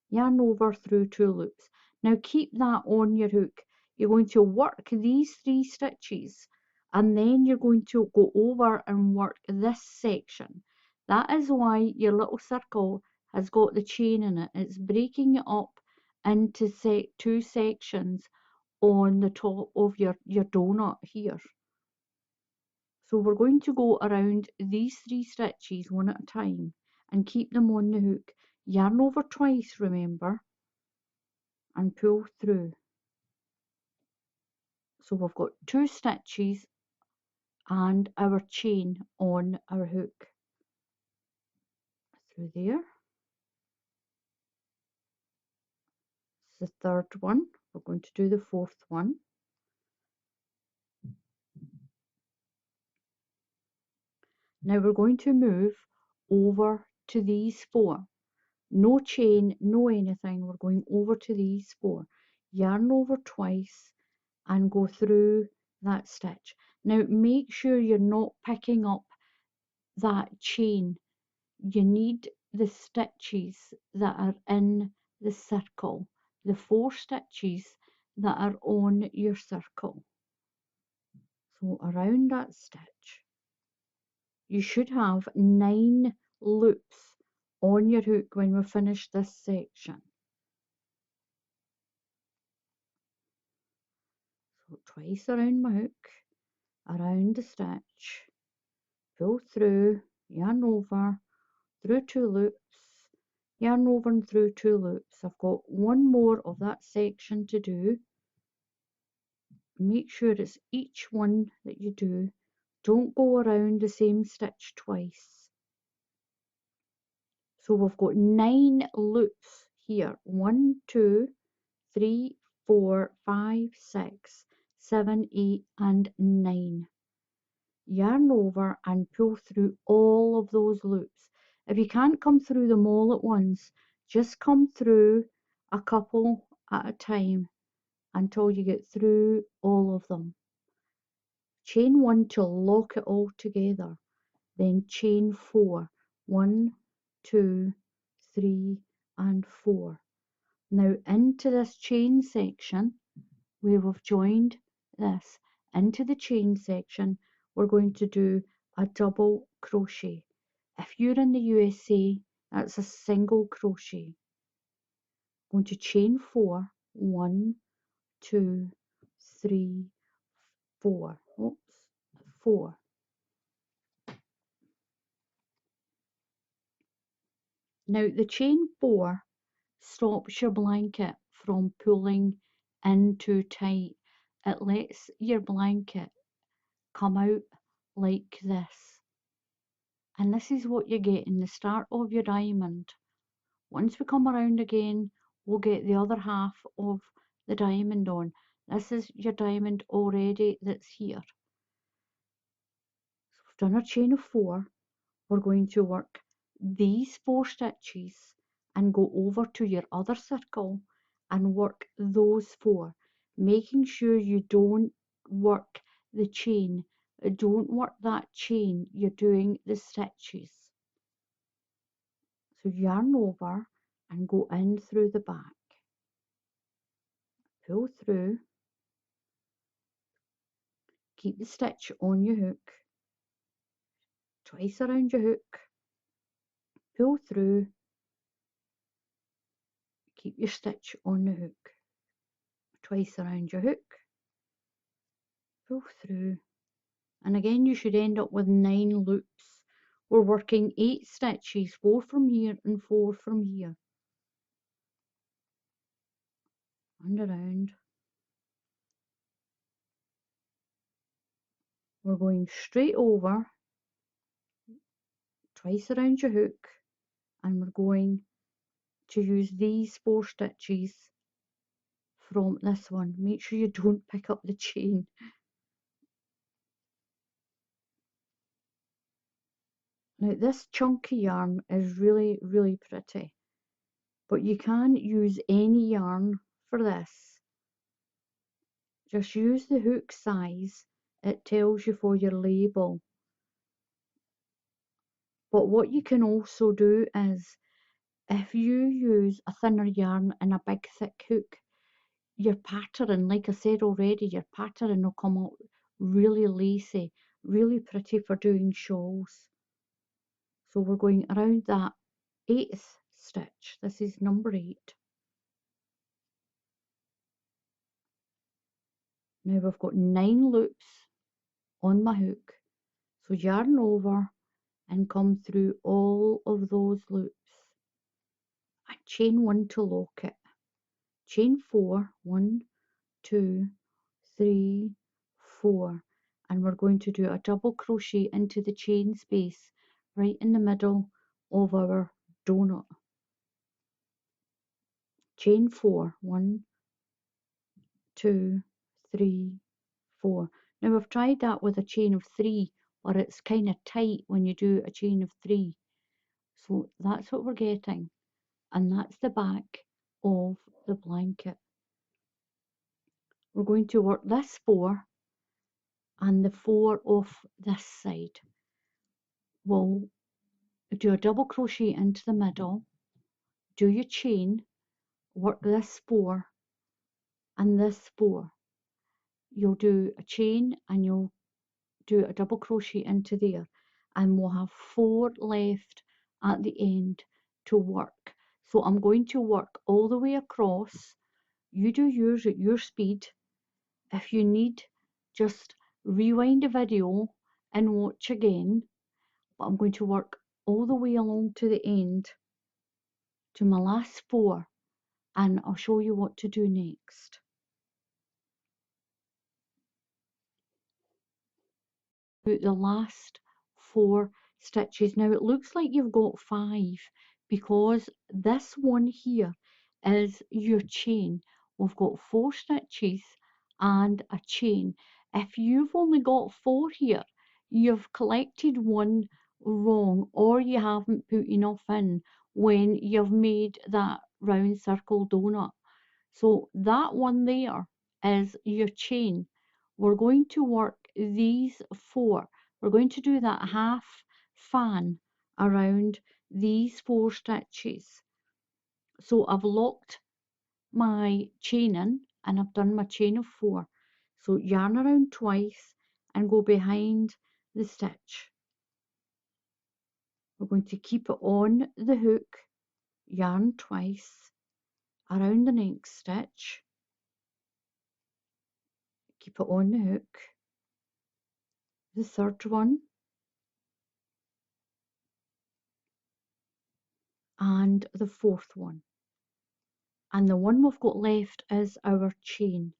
Speaker 1: yarn over through 2 loops. Now keep that on your hook. You're going to work these 3 stitches and then you're going to go over and work this section. That is why your little circle has got the chain in it. It's breaking it up into 2 sections on the top of your donut here. So we're going to go around these 3 stitches one at a time and keep them on the hook. Yarn over twice, remember, and pull through. So we've got 2 stitches and our chain on our hook. Through there. It's the 3rd one. We're going to do the 4th one. Now we're going to move over to these 4. No chain, no anything. We're going over to these 4. Yarn over twice and go through that stitch. Now make sure you're not picking up that chain. You need the stitches that are in the circle, the 4 stitches that are on your circle. So around that stitch, you should have 9 loops on your hook when we finish this section. So twice around my hook, around the stitch, pull through, yarn over, through 2 loops, yarn over and through 2 loops. I've got one more of that section to do. Make sure it's each one that you do. Don't go around the same stitch twice. So we've got 9 loops here. 1, 2, 3, 4, 5, 6, 7, 8 and 9. Yarn over and pull through all of those loops. If you can't come through them all at once, just come through a couple at a time until you get through all of them. Chain 1 to lock it all together, then chain 4. 1, 2, 3 and 4. Now into this chain section where we've joined this, into the chain section we're going to do a double crochet. If you're in the USA, that's a single crochet. I'm going to chain 4. 1, 2, 3, 4. Oops, 4. Now the chain 4 stops your blanket from pulling in too tight. It lets your blanket come out like this. And this is what you get in the start of your diamond. Once we come around again, we'll get the other half of the diamond on. This is your diamond already that's here. So we've done our chain of 4. We're going to work these 4 stitches and go over to your other circle and work those 4, making sure you don't work the chain. Don't work that chain, you're doing the stitches. So yarn over and go in through the back, pull through, keep the stitch on your hook, twice around your hook, pull through, keep your stitch on the hook, twice around your hook, pull through, and again you should end up with 9 loops. We're working 8 stitches, 4 from here and 4 from here, and around. We're going straight over, twice around your hook, and we're going to use these 4 stitches from this one. Make sure you don't pick up the chain. Now this chunky yarn is really, really pretty, but you can use any yarn for this. Just use the hook size it tells you for your label. But what you can also do is, if you use a thinner yarn and a big thick hook, your pattern, like I said already, your pattern will come out really lacy, really pretty for doing shawls. So we're going around that 8th stitch. This is number 8. Now we've got 9 loops on my hook. So yarn over and come through all of those loops. And chain 1 to lock it. Chain 4, 1, 2, 3, 4. And we're going to do a double crochet into the chain space right in the middle of our donut. Chain 4, 1, 2, 3, 4. Now I've tried that with a chain of 3, or it's kind of tight when you do a chain of 3. So that's what we're getting, and that's the back of the blanket. We're going to work this 4 and the 4 off this side. We'll do a double crochet into the middle, do your chain, work this 4 and this 4. You'll do a chain and you'll do a double crochet into there, and we'll have 4 left at the end to work. So I'm going to work all the way across. You do yours at your speed. If you need, just rewind the video and watch again, but I'm going to work all the way along to the end to my last 4, and I'll show you what to do next. The last 4 stitches. Now it looks like you've got 5 because this one here is your chain. We've got 4 stitches and a chain. If you've only got 4 here, you've collected one wrong, or you haven't put enough in when you've made that round circle donut. So that one there is your chain. We're going to work these 4. We're going to do that half fan around these 4 stitches. So I've locked my chain in and I've done my chain of 4. So yarn around twice and go behind the stitch. We're going to keep it on the hook, yarn twice around the next stitch, keep it on the hook, the 3rd one, and the 4th one, and the one we've got left is our chain.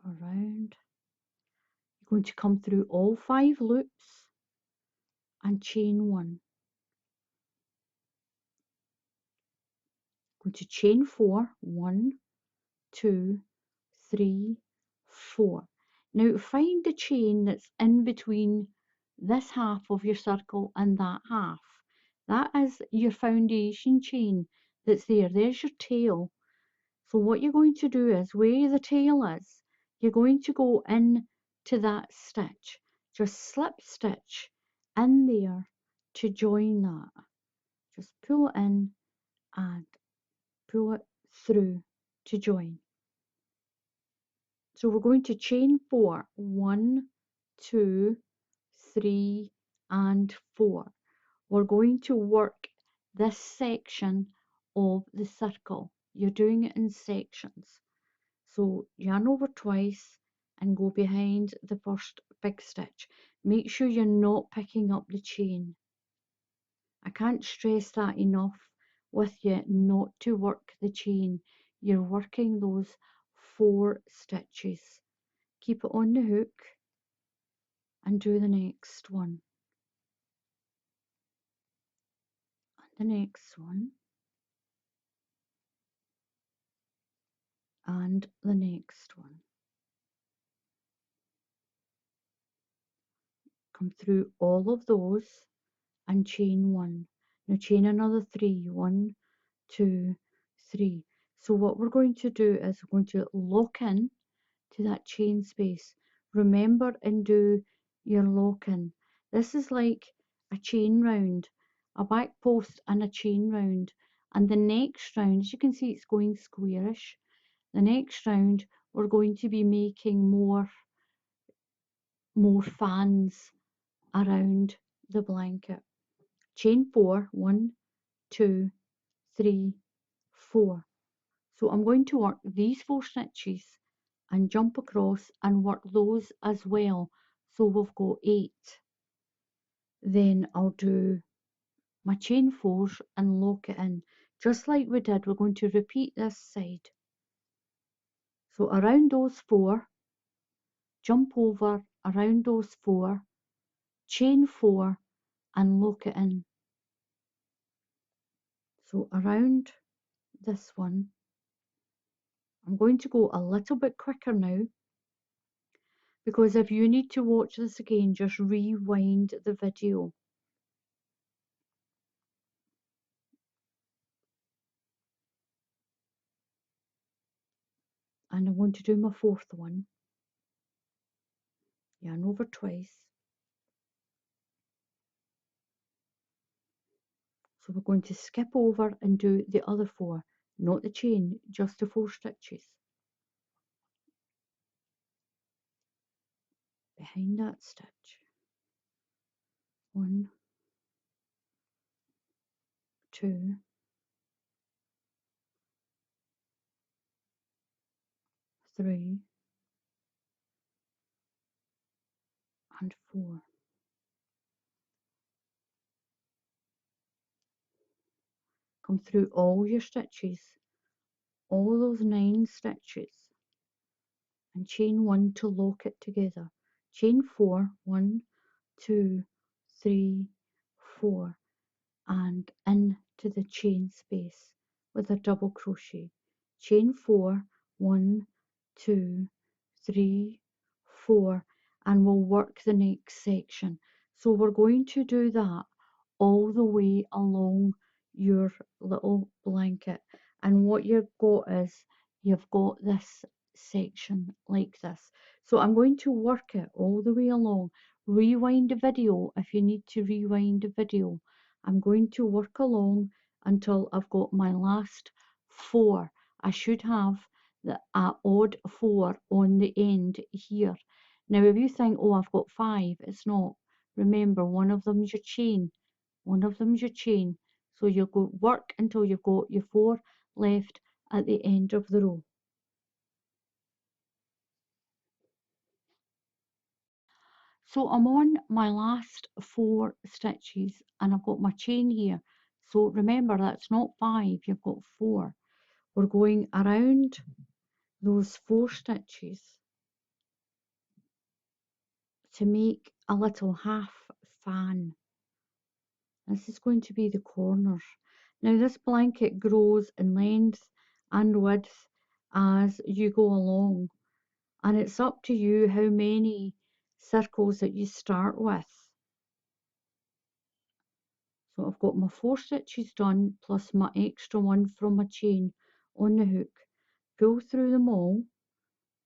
Speaker 1: Around, you're going to come through all 5 loops and chain 1. Going to chain 4, 1, 2, 3, 4. Now find the chain that's in between this half of your circle and that half. That is your foundation chain that's there. There's your tail. So what you're going to do is, where the tail is, you're going to go in to that stitch. Just slip stitch in there to join that. Just pull it in and pull it through to join. So we're going to chain 4. 1, 2, 3 and 4. We're going to work this section of the circle. You're doing it in sections. So yarn over twice and go behind the first big stitch. Make sure you're not picking up the chain. I can't stress that enough with you not to work the chain. You're working those 4 stitches. Keep it on the hook and do the next one. And the next one. And the next one. Come through all of those and chain 1. Now chain another 3. 1, 2, 3. So what we're going to do is we're going to lock in to that chain space. Remember and do your lock in. This is like a chain round, a back post and a chain round. And the next round, as you can see, it's going squarish. The next round, we're going to be making more fans around the blanket. Chain 4, 1, 2, 3, 4. So I'm going to work these 4 stitches and jump across and work those as well. So we've got 8. Then I'll do my chain 4s and lock it in. Just like we did, we're going to repeat this side. So around those 4, jump over around those 4, chain 4 and lock it in. So around this one, I'm going to go a little bit quicker now, because if you need to watch this again, just rewind the video. And I want to do my 4th one. Yarn over twice. So we're going to skip over and do the other 4, not the chain, just the 4 stitches. Behind that stitch. 1, 2, 3 and 4. Come through all your stitches, all those 9 stitches, and chain 1 to lock it together. Chain 4, 1, 2, 3, 4, and into the chain space with a double crochet. Chain 4, 1, 2, 3, 4, and we'll work the next section. So we're going to do that all the way along your little blanket, and what you've got is you've got this section like this. So I'm going to work it all the way along. Rewind the video if you need to rewind the video. I'm going to work along until I've got my last 4. I should have the odd 4 on the end here. Now if you think, oh, I've got 5, it's not. Remember, one of them is your chain. One of them is your chain. So you'll go work until you've got your 4 left at the end of the row. So I'm on my last 4 stitches and I've got my chain here. So remember, that's not 5, you've got 4. We're going around those 4 stitches to make a little half fan. This is going to be the corners. Now this blanket grows in length and width as you go along, and it's up to you how many circles that you start with. So I've got my 4 stitches done plus my extra one from my chain on the hook. Pull through them all,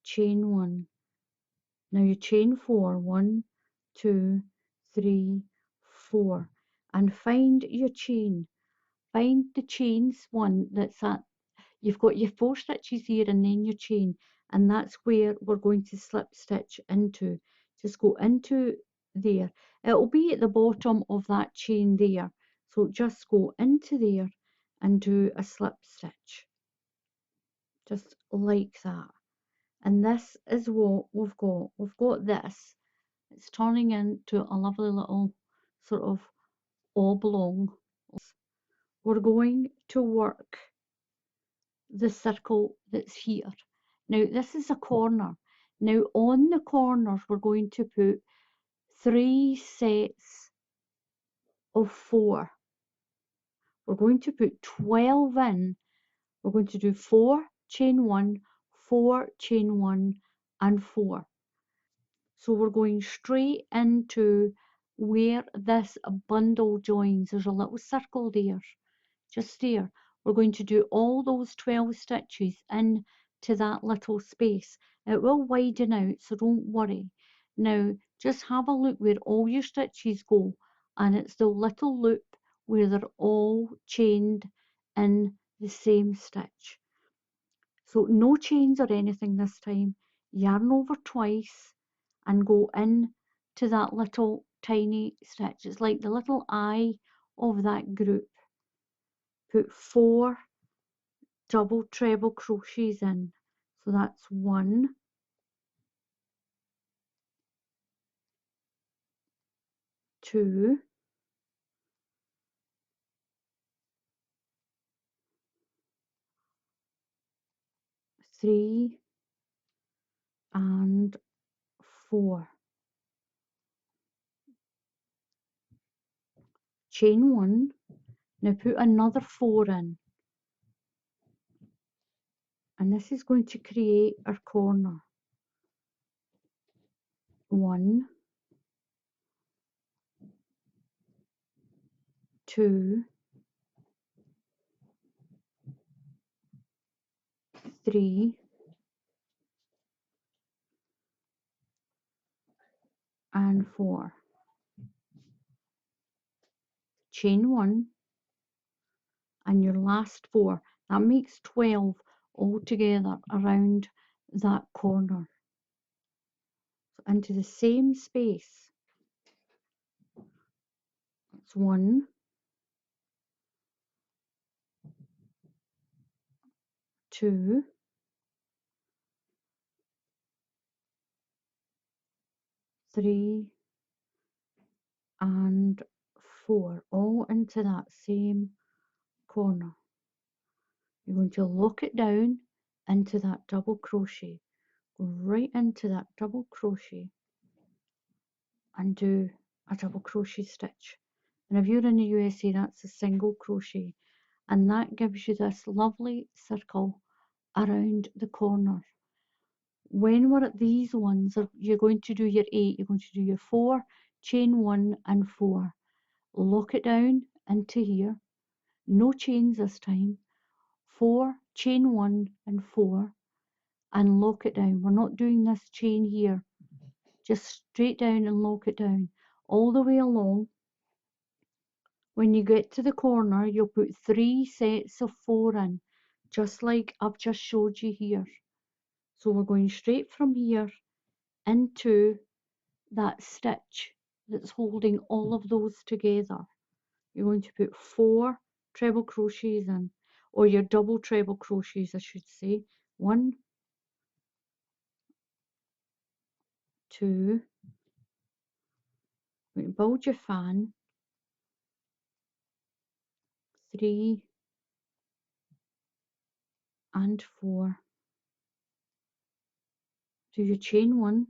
Speaker 1: chain 1. Now you chain 4, 1, 2, 3, 4, and find your chain. Find the chains one that's at, you've got your 4 stitches here and then your chain, and that's where we're going to slip stitch into. Just go into there. It'll be at the bottom of that chain there, so just go into there and do a slip stitch, just like that. And this is what we've got. We've got this. It's turning into a lovely little sort of oblong. We're going to work the circle that's here. Now this is a corner. Now on the corners we're going to put 3 sets of 4. We're going to put 12 in. We're going to do 4, chain 1, 4, chain 1 and 4. So we're going straight into where this bundle joins. There's a little circle there, just there. We're going to do all those 12 stitches into that little space. It will widen out, so don't worry. Now just have a look where all your stitches go, and it's the little loop where they're all chained in the same stitch. So no chains or anything this time. Yarn over twice and go in to that little tiny stitch. It's like the little eye of that group. Put 4 double treble crochets in. So that's 1, 2, 3 and 4. Chain 1. Now put another 4 in. And this is going to create our corner. 1, 2, 3 and 4. Chain 1 and your last 4. That makes 12 altogether around that corner. So into the same space. That's 1, 2, 3 and 4, all into that same corner. You're going to lock it down into that double crochet. Go right into that double crochet and do a double crochet stitch. And if you're in the USA, that's a single crochet. And that gives you this lovely circle around the corner. When we're at these ones, you're going to do your 8, you're going to do your 4, chain 1 and 4. Lock it down into here. No chains this time. 4, chain 1 and 4. And lock it down. We're not doing this chain here. Just straight down and lock it down. All the way along. When you get to the corner, you'll put 3 sets of 4 in. Just like I've just showed you here. So we're going straight from here into that stitch that's holding all of those together. You're going to put 4 treble crochets in, or your double treble crochets I should say. 1, 2, build your fan, 3 and 4. Do your chain 1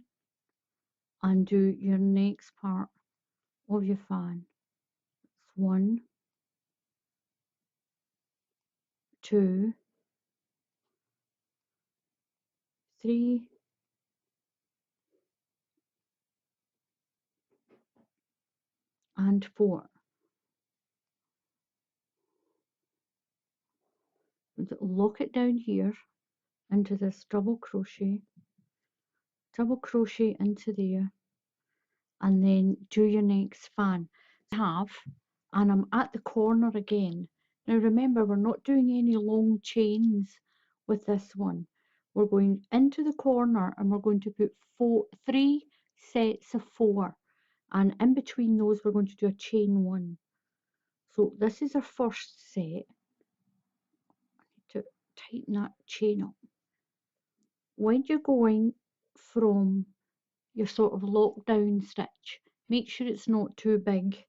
Speaker 1: and do your next part of your fan. 1, 2, 3 and 4. Lock it down here into this double crochet into there, and then do your next fan. And I'm at the corner again. Now remember, we're not doing any long chains with this one. we're going into the corner and we're going to put 3 sets of 4, and in between those we're going to do a chain 1. So this is our first set. I need to tighten that chain up. When you're going from your sort of lockdown stitch, make sure it's not too big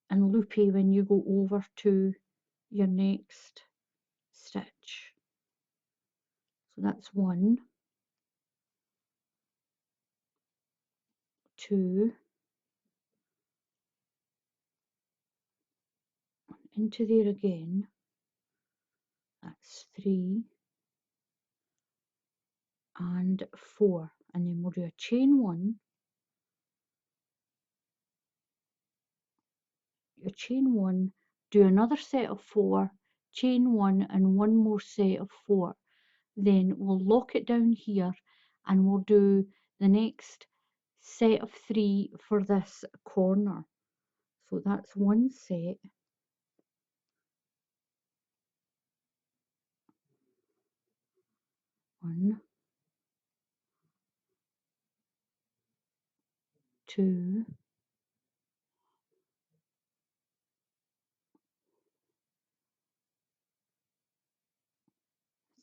Speaker 1: and loopy when you go over to your next stitch. So that's 1, 2, into there again, that's 3 and 4, and then we'll do a chain 1, your chain 1, do another set of 4, chain 1 and one more set of 4. Then we'll lock it down here and we'll do the next set of 3 for this corner. So that's one set, 1, 2,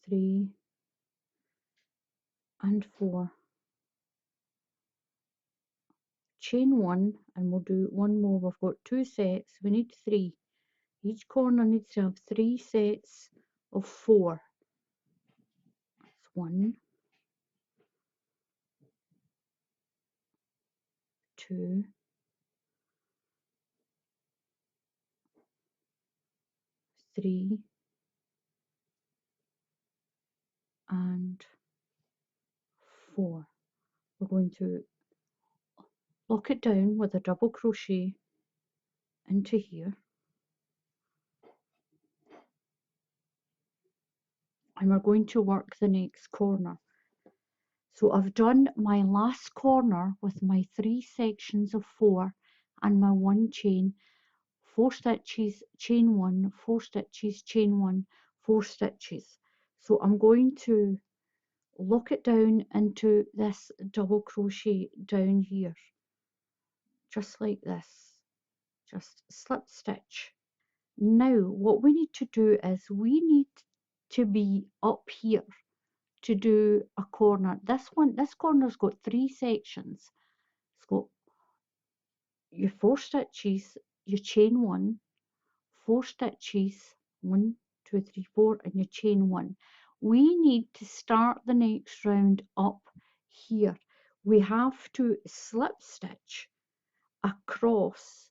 Speaker 1: 3 and 4. Chain 1 and we'll do one more. We've got 2 sets, we need 3. Each corner needs to have 3 sets of 4. That's 1, 2, 3 and 4. We're going to lock it down with a double crochet into here, and we're going to work the next corner. So I've done my last corner with my 3 sections of 4 and my 1 chain, 4 stitches, chain 1, 4 stitches, chain 1, 4 stitches. So I'm going to lock it down into this double crochet down here, just like this, just slip stitch. Now what we need to do is we need to be up here to do a corner. This corner's got 3 sections. It's got your 4 stitches, your chain 1, 4 stitches, 1, 2, 3, 4, and your chain 1. We need to start the next round up here. We have to slip stitch across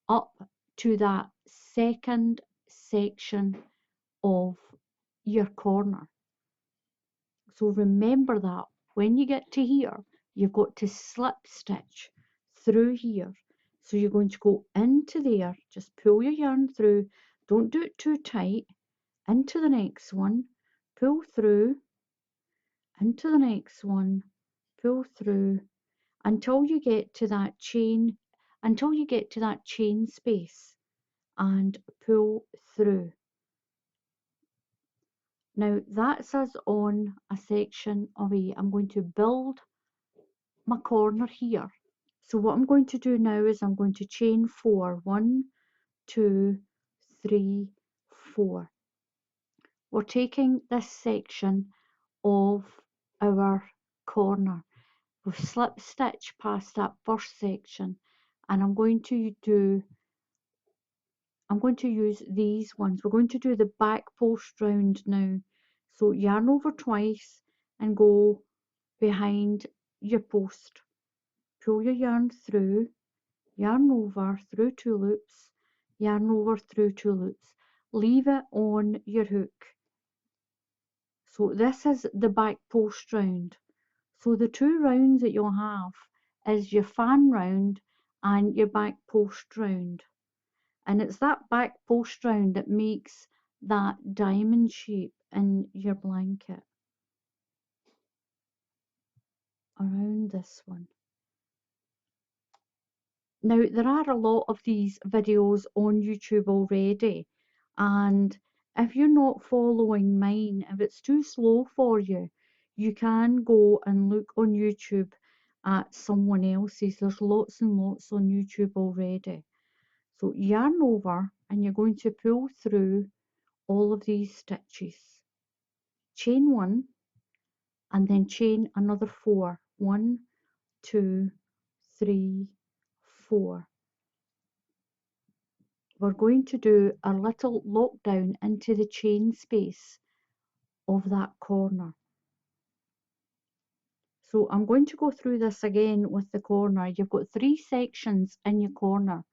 Speaker 1: up to that second section of your corner. So remember that when you get to here, you've got to slip stitch through here. So you're going to go into there, just pull your yarn through, don't do it too tight, into the next one, pull through, into the next one, pull through, until you get to that chain, space, and pull through. Now that's us on a section of A. I'm going to build my corner here. So what I'm going to do now is I'm going to chain 4. 1, 2, 3, 4. We're taking this section of our corner. We've slip stitch past that first section, and I'm going to use these ones. We're going to do the back post round now. So yarn over twice and go behind your post. Pull your yarn through, yarn over through 2 loops, yarn over through 2 loops. Leave it on your hook. So this is the back post round. So the 2 rounds that you'll have is your fan round and your back post round. And it's that back post round that makes that diamond shape in your blanket around this one. Now there are a lot of these videos on YouTube already, and If you're not following mine, if it's too slow for you, you can go and look on YouTube at someone else's. There's lots and lots on YouTube already. So yarn over and you're going to pull through all of these stitches. Chain one and then chain another four. 1, 2, 3, 4. We're going to do a little lockdown into the chain space of that corner. So I'm going to go through this again with the corner. You've got 3 sections in your corner.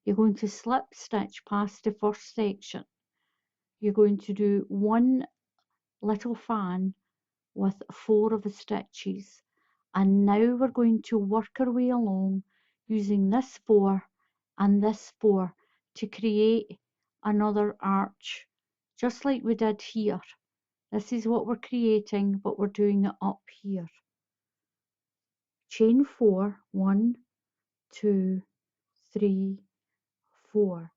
Speaker 1: You're going to slip stitch past the first section. You're going to do 1 little fan with 4 of the stitches. And now we're going to work our way along using this 4 and this 4 to create another arch, just like we did here. This is what we're creating, but we're doing it up here. Chain 4, 1, 2, 3, 4.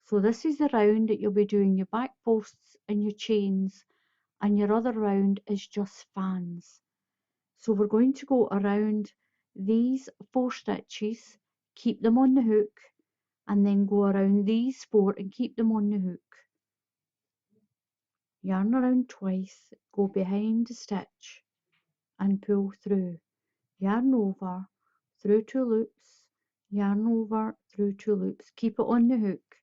Speaker 1: So this is the round that you'll be doing your back posts and your chains, and your other round is just fans. So we're going to go around these 4 stitches, keep them on the hook, and then go around these 4 and keep them on the hook. Yarn around twice, go behind the stitch and pull through. Yarn over, through 2 loops, yarn over, through 2 loops, keep it on the hook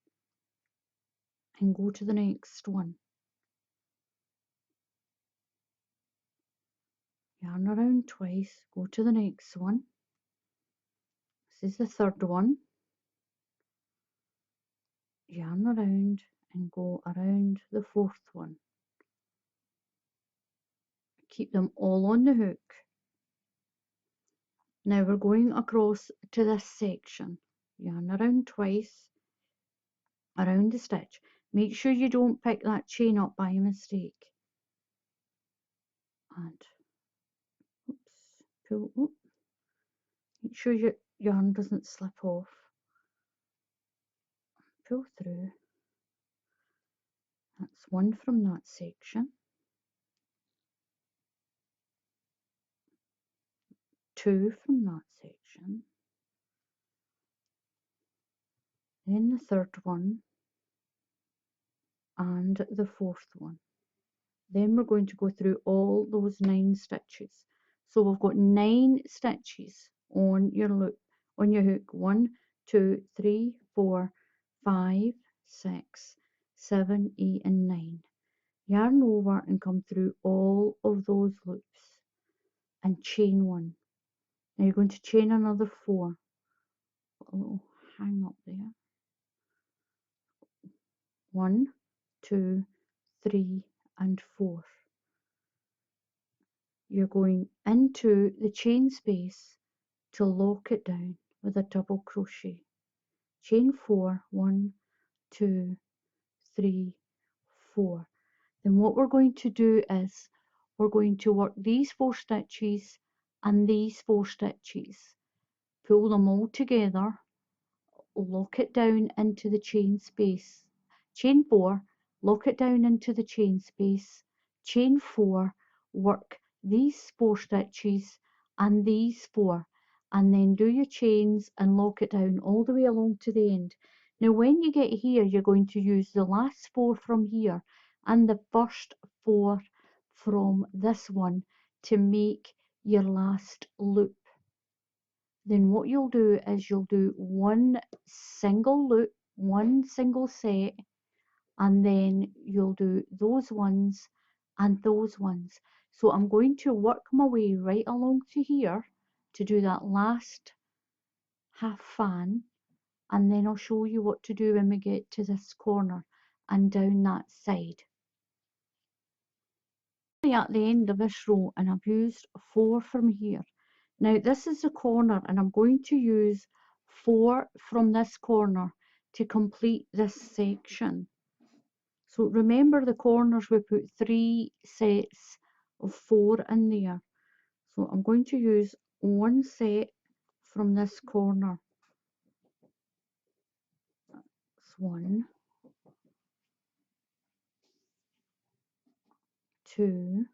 Speaker 1: and go to the next one. Yarn around twice, go to the next one. This is the third one. Yarn around and go around the fourth one. Keep them all on the hook. Now we're going across to this section. Yarn around twice, around the stitch. Make sure you don't pick that chain up by mistake. And oops, pull, oop. Make sure your yarn doesn't slip off. Pull through. That's 1 from that section. 2 from that section. Then the third one. And the fourth one. Then we're going to go through all those 9 stitches. So we've got 9 stitches on your loop, on your hook. 1, 2, 3, 4, 5, 6, 7, 8 and 9. Yarn over and come through all of those loops and chain 1. Now you're going to chain another 4. A little hang up there. 1, 2, 3 and 4. You're going into the chain space to lock it down with a double crochet. Chain 4, 1, 2, 3, 4. Then what we're going to do is we're going to work these 4 stitches and these 4 stitches. Pull them all together, lock it down into the chain space. Chain 4, lock it down into the chain space. Chain 4, work these 4 stitches and these 4, and then do your chains and lock it down all the way along to the end. Now when you get here, you're going to use the last 4 from here and the first 4 from this one to make your last loop. Then what you'll do is you'll do 1 single loop, 1 single set, and then you'll do those ones and those ones. So I'm going to work my way right along to here to do that last half fan, and then I'll show you what to do when we get to this corner and down that side. At the end of this row, and I've used 4 from here. Now this is the corner, and I'm going to use 4 from this corner to complete this section. So remember the corners, we put 3 sets of 4 in there. So I'm going to use 1 set from this corner. That's 1. 2,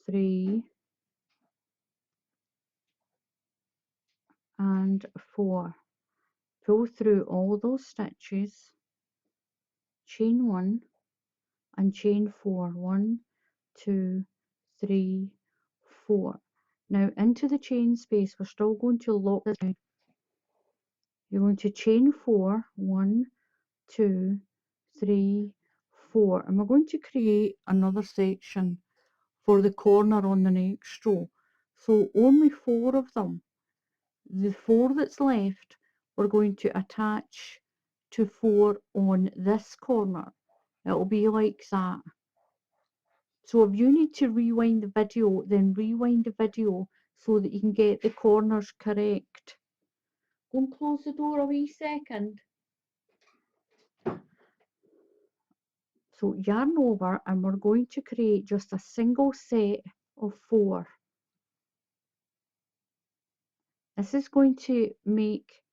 Speaker 1: 3 and 4. Pull through all those stitches, chain 1 and chain 4. 1, 2, 3, 4. Now into the chain space, we're still going to lock this down. You're going to chain 4, 1, 2, 3, 4, and we're going to create another section for the corner on the next row. So only 4 of them. The 4 that's left, we're going to attach to 4 on this corner. It'll be like that. So if you need to rewind the video, then rewind the video so that you can get the corners correct. Go and close the door a wee second. So yarn over, and we're going to create just a single set of 4. This is going to make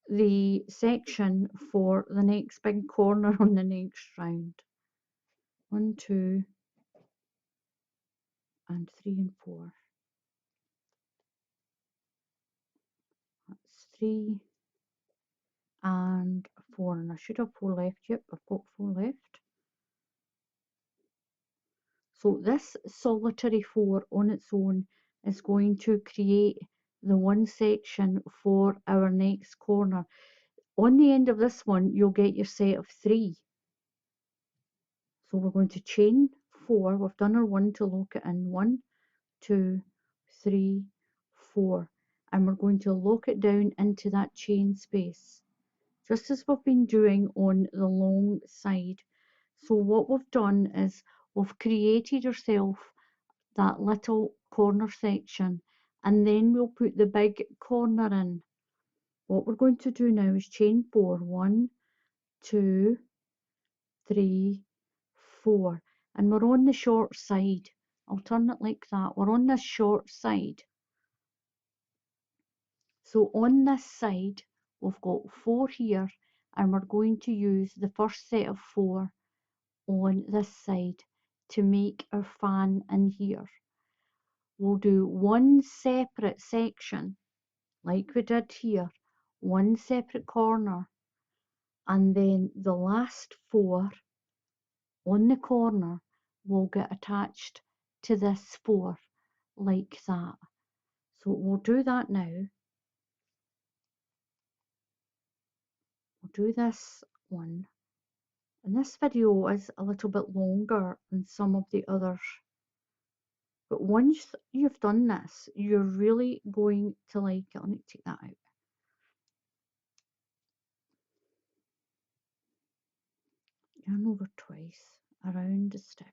Speaker 1: the section for the next big corner on the next round. 1, 2 and 3 and 4. That's 3 and 4, and I should have 4 left. Yep, I've got 4 left. So this solitary 4 on its own is going to create the one section for our next corner. On the end of this one, you'll get your set of 3. So we're going to chain 4. We've done our 1 to lock it in. 1, 2, 3, 4. And we're going to lock it down into that chain space, just as we've been doing on the long side. So what we've done is we've created ourselves that little corner section, and then we'll put the big corner in. What we're going to do now is chain 4. 1, 2, 3, 4, and we're on the short side. I'll turn it like that. We're on this short side. So on this side, we've got 4 here, and we're going to use the first set of 4 on this side to make our fan in here. We'll do one separate section, like we did here, one separate corner, and then the last 4 on the corner will get attached to this 4, like that. So we'll do that now. We'll do this one. And this video is a little bit longer than some of the others. But once you've done this, you're really going to like it. Let me take that out. Yarn over twice around the stitch.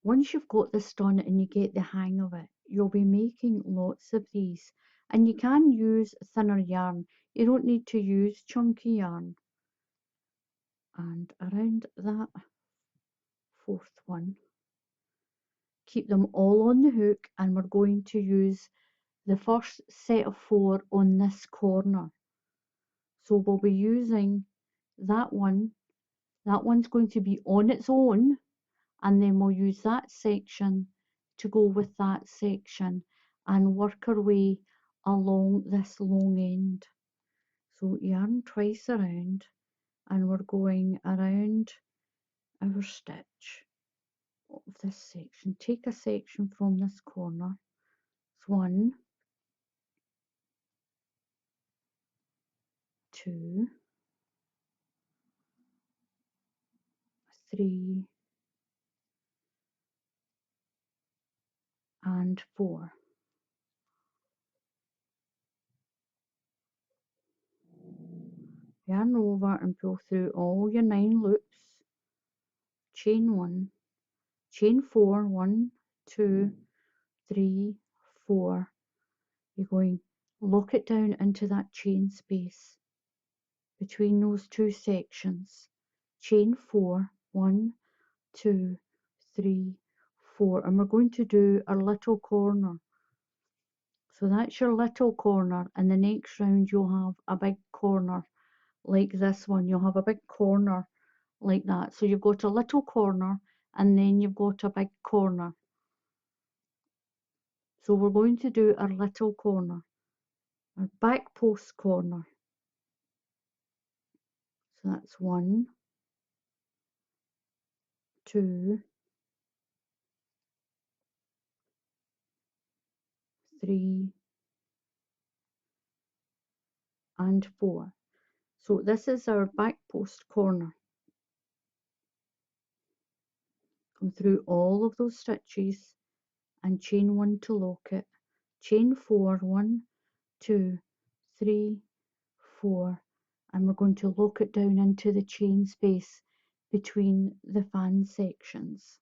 Speaker 1: Once you've got this done and you get the hang of it, you'll be making lots of these. And you can use thinner yarn. You don't need to use chunky yarn. And around that 4th one, keep them all on the hook, and we're going to use the first set of 4 on this corner. So we'll be using that one. That one's going to be on its own, and then we'll use that section to go with that section and work our way along this long end. So yarn twice around, and we're going around our stitch of this section. Take a section from this corner. It's 1, 2, 3 and 4. Yarn over and pull through all your 9 loops. Chain 1, chain 4, 1, 2, 3, 4. You're going lock it down into that chain space between those 2 sections. Chain 4, 1, 2, 3, 4, and we're going to do our little corner. So that's your little corner, and the next round you'll have a big corner like this one. You'll have a big corner like that. So you've got a little corner and then you've got a big corner. So we're going to do our little corner, our back post corner. So that's 1, 2, 3, and 4. So this is our back post corner. Come through all of those stitches and chain 1 to lock it. Chain 4, 1, 2, 3, 4, and we're going to lock it down into the chain space between the fan sections.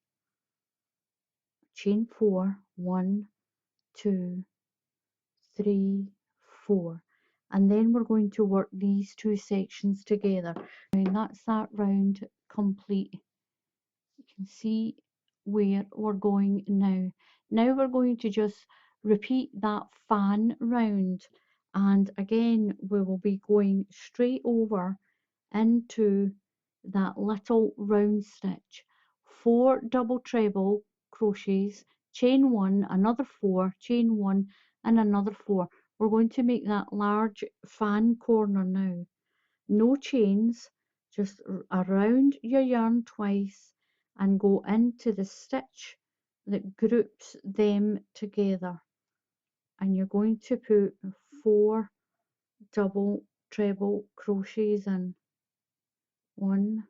Speaker 1: Chain 4, 1, 2, 3, 4, and then we're going to work these two sections together. And that's that round complete. You can see where we're going now. Now we're going to just repeat that fan round, and again we will be going straight over into that little round stitch. 4 double treble crochets, chain 1, another 4, chain 1, and another 4. We're going to make that large fan corner now. No chains, just around your yarn twice and go into the stitch that groups them together. And you're going to put 4 double treble crochets in. 1,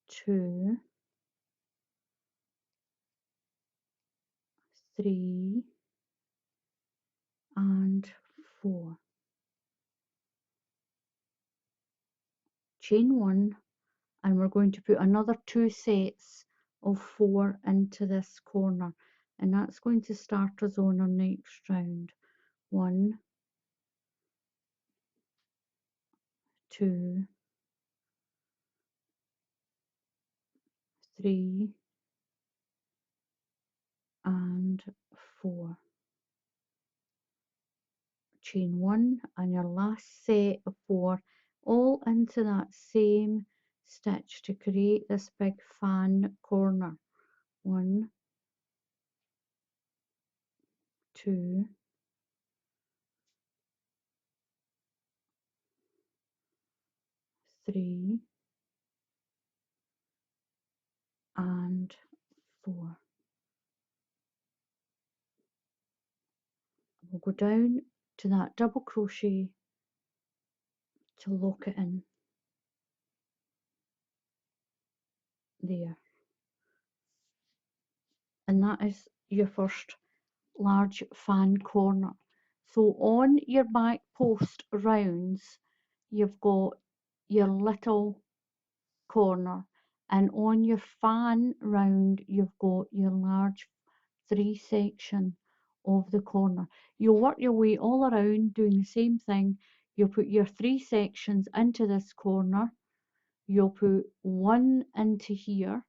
Speaker 1: 2, 3, and 4. Chain 1, and we're going to put another 2 sets of 4 into this corner, and that's going to start us on our next round. 1, 2, 3, and 4. Chain 1 and your last set of 4 all into that same stitch to create this big fan corner. 1, 2, 3, and 4. We'll go down to that double crochet to lock it in there, and that is your first large fan corner. So on your back post rounds you've got your little corner, and on your fan round you've got your large 3 section of the corner. You'll work your way all around doing the same thing. You'll put your 3 sections into this corner, you'll put 1 into here,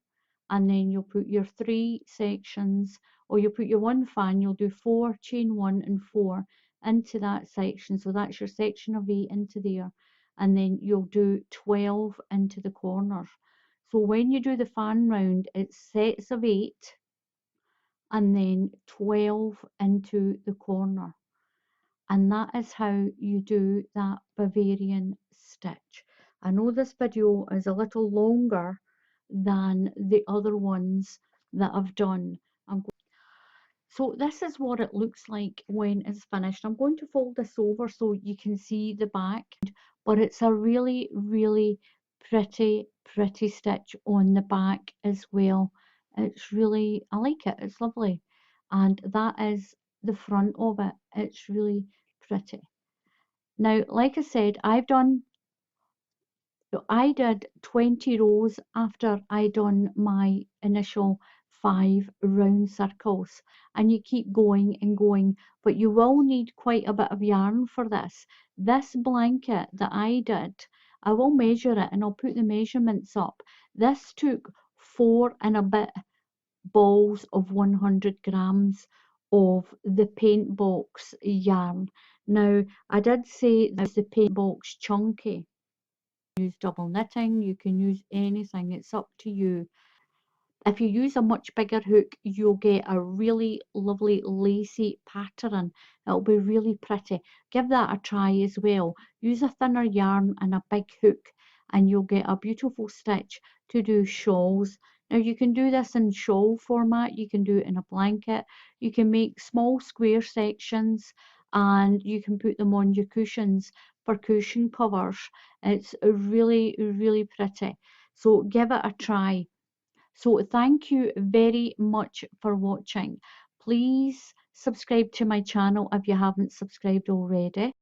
Speaker 1: and then you'll put your 3 sections, or you'll put your 1 fan, you'll do 4, chain 1 and 4 into that section, so that's your section of 8 into there, and then you'll do 12 into the corners. So when you do the fan round, it's sets of 8 and then 12 into the corner, and that is how you do that Bavarian stitch. I know this video is a little longer than the other ones that I've done. So this is what it looks like when it's finished. I'm going to fold this over so you can see the back, but it's a really, really pretty stitch on the back as well. It's really, I like it, it's lovely. And that is the front of it. It's really pretty. Now, like I said, I did 20 rows after I done my initial 5 round circles, and you keep going and going, but you will need quite a bit of yarn for this. This blanket that I did, I will measure it and I'll put the measurements up. This took 4 and a bit balls of 100 grams of the paint box yarn. Now, I did say that the paint box chunky. Use double knitting, you can use anything, it's up to you. If you use a much bigger hook, you'll get a really lovely lacy pattern. It'll be really pretty. Give that a try as well. Use a thinner yarn and a big hook and you'll get a beautiful stitch to do shawls. Now you can do this in shawl format, you can do it in a blanket, you can make small square sections and you can put them on your cushions for cushion covers. It's really, really pretty. So give it a try. So thank you very much for watching. Please subscribe to my channel if you haven't subscribed already.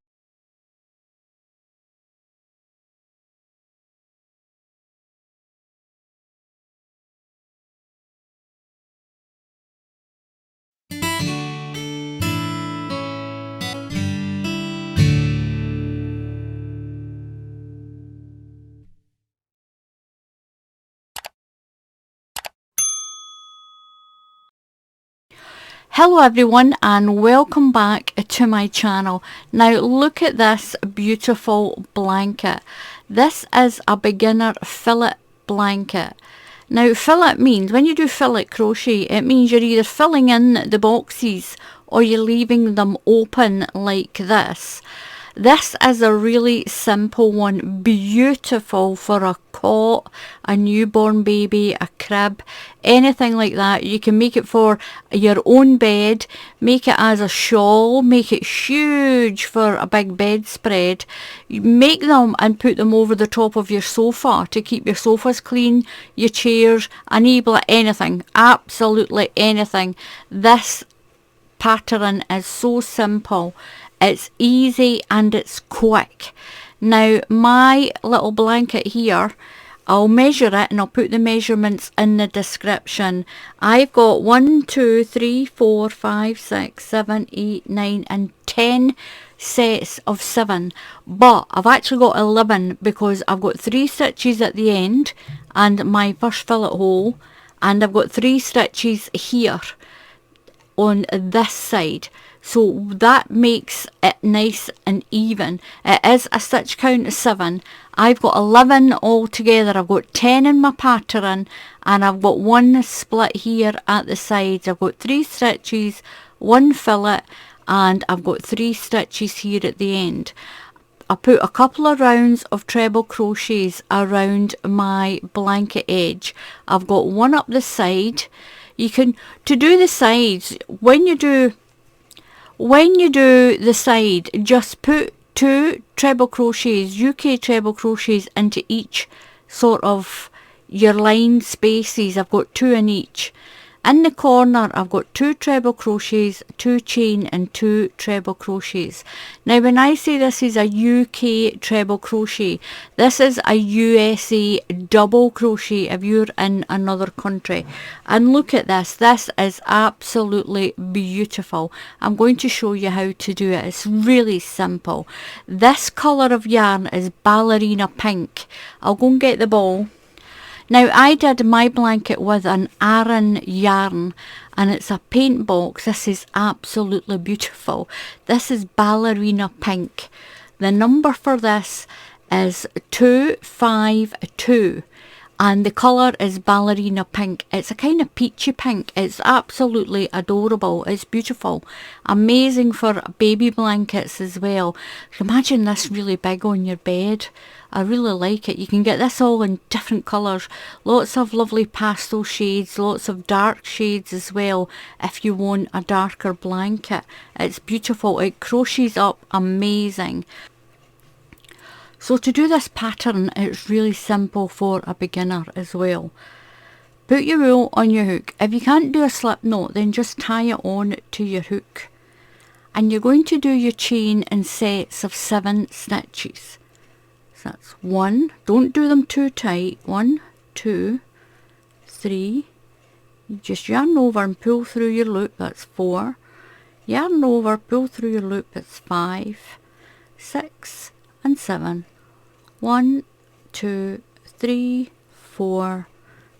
Speaker 1: Hello everyone and welcome back to my channel. Now look at this beautiful blanket. This is a beginner fillet blanket. Now fillet means, when you do fillet crochet, it means you're either filling in the boxes or you're leaving them open like this. This is a really simple one, beautiful for a cot, a newborn baby, a crib, anything like that. You can make it for your own bed, make it as a shawl, make it huge for a big bedspread. You make them and put them over the top of your sofa to keep your sofas clean, your chairs, a knee, anything, absolutely anything. This pattern is so simple, it's easy and it's quick. Now my little blanket here, I'll measure it and I'll put the measurements in the description. I've got 1, 2, 3, 4, 5, 6, 7, 8, 9 and 10 sets of 7, but I've actually got 11 because I've got 3 stitches at the end and my first fillet hole, and I've got 3 stitches here on this side, so that makes it nice and even. It is a stitch count of 7. I've got 11 all together. I've got 10 in my pattern and I've got 1 split here at the sides. I've got 3 stitches, 1 fillet, and I've got 3 stitches here at the end. I put a couple of rounds of treble crochets around my blanket edge. I've got 1 up the side. You can, to do the sides, when you do the side, just put 2 treble crochets, UK treble crochets, into each sort of your line spaces. I've got 2 in each. In the corner I've got 2 treble crochets, 2 chain and 2 treble crochets. Now when I say this is a UK treble crochet, this is a USA double crochet if you're in another country. And look at this, this is absolutely beautiful. I'm going to show you how to do it. It's really simple. This colour of yarn is ballerina pink. I'll go and get the ball. Now I did my blanket with an Aran yarn and it's a paint box. This is absolutely beautiful. This is ballerina pink. The number for this is 252 and the colour is ballerina pink. It's a kind of peachy pink. It's absolutely adorable. It's beautiful. Amazing for baby blankets as well. Imagine this really big on your bed. I really like it. You can get this all in different colours. Lots of lovely pastel shades, lots of dark shades as well if you want a darker blanket. It's beautiful. It crochets up amazing. So to do this pattern, it's really simple for a beginner as well. Put your wool on your hook. If you can't do a slip knot, then just tie it on to your hook. And you're going to do your chain in sets of 7 stitches. So that's 1, don't do them too tight, 1, 2, 3, you just yarn over and pull through your loop, that's 4, yarn over, pull through your loop, that's 5, 6 and 7, 1, 2, 3, 4,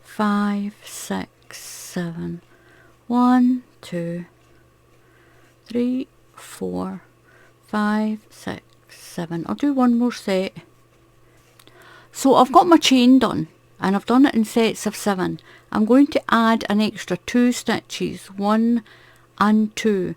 Speaker 1: 5, 6,
Speaker 2: 7. 1, 2, 3, 4, 5, 6, 7. I'll do one more set. So I've got my chain done, and I've done it in sets of 7. I'm going to add an extra 2 stitches, 1 and 2.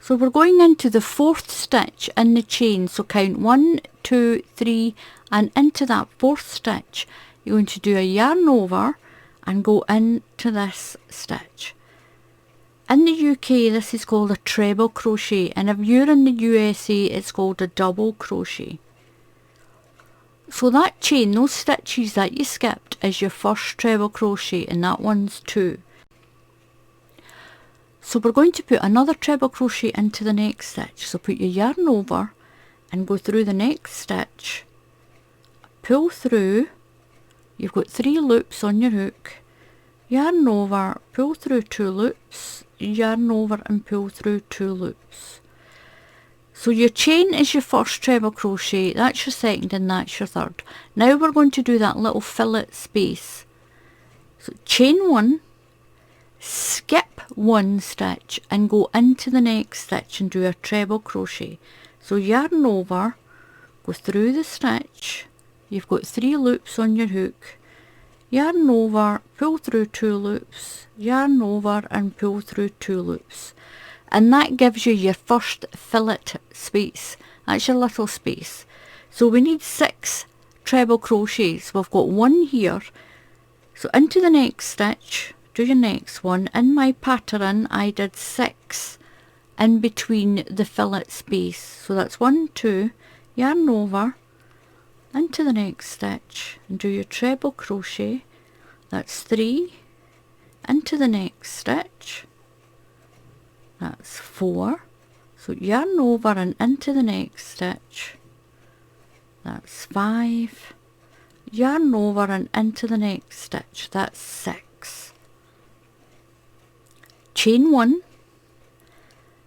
Speaker 2: So we're going into the 4th stitch in the chain, so count 1, 2, 3, and into that 4th stitch you're going to do a yarn over and go into this stitch. In the UK this is called a treble crochet, and if you're in the USA it's called a double crochet. So that chain, those stitches that you skipped, is your first treble crochet, and that one's 2. So we're going to put another treble crochet into the next stitch. So put your yarn over and go through the next stitch, pull through, you've got 3 loops on your hook, yarn over, pull through 2 loops, yarn over and pull through 2 loops. So your chain is your first treble crochet, that's your second and that's your third. Now we're going to do that little fillet space. So chain 1, skip 1 stitch and go into the next stitch and do a treble crochet. So yarn over, go through the stitch, you've got 3 loops on your hook, yarn over, pull through 2 loops, yarn over and pull through 2 loops, and that gives you your first fillet space. That's your little space. So we need 6 treble crochets. We've got 1 here, so into the next stitch, do your next one. In my pattern I did 6 in between the fillet space, so that's 1, 2, yarn over, into the next stitch and do your treble crochet, that's 3, into the next stitch, that's 4, so yarn over and into the next stitch, that's 5, yarn over and into the next stitch, that's 6. Chain 1,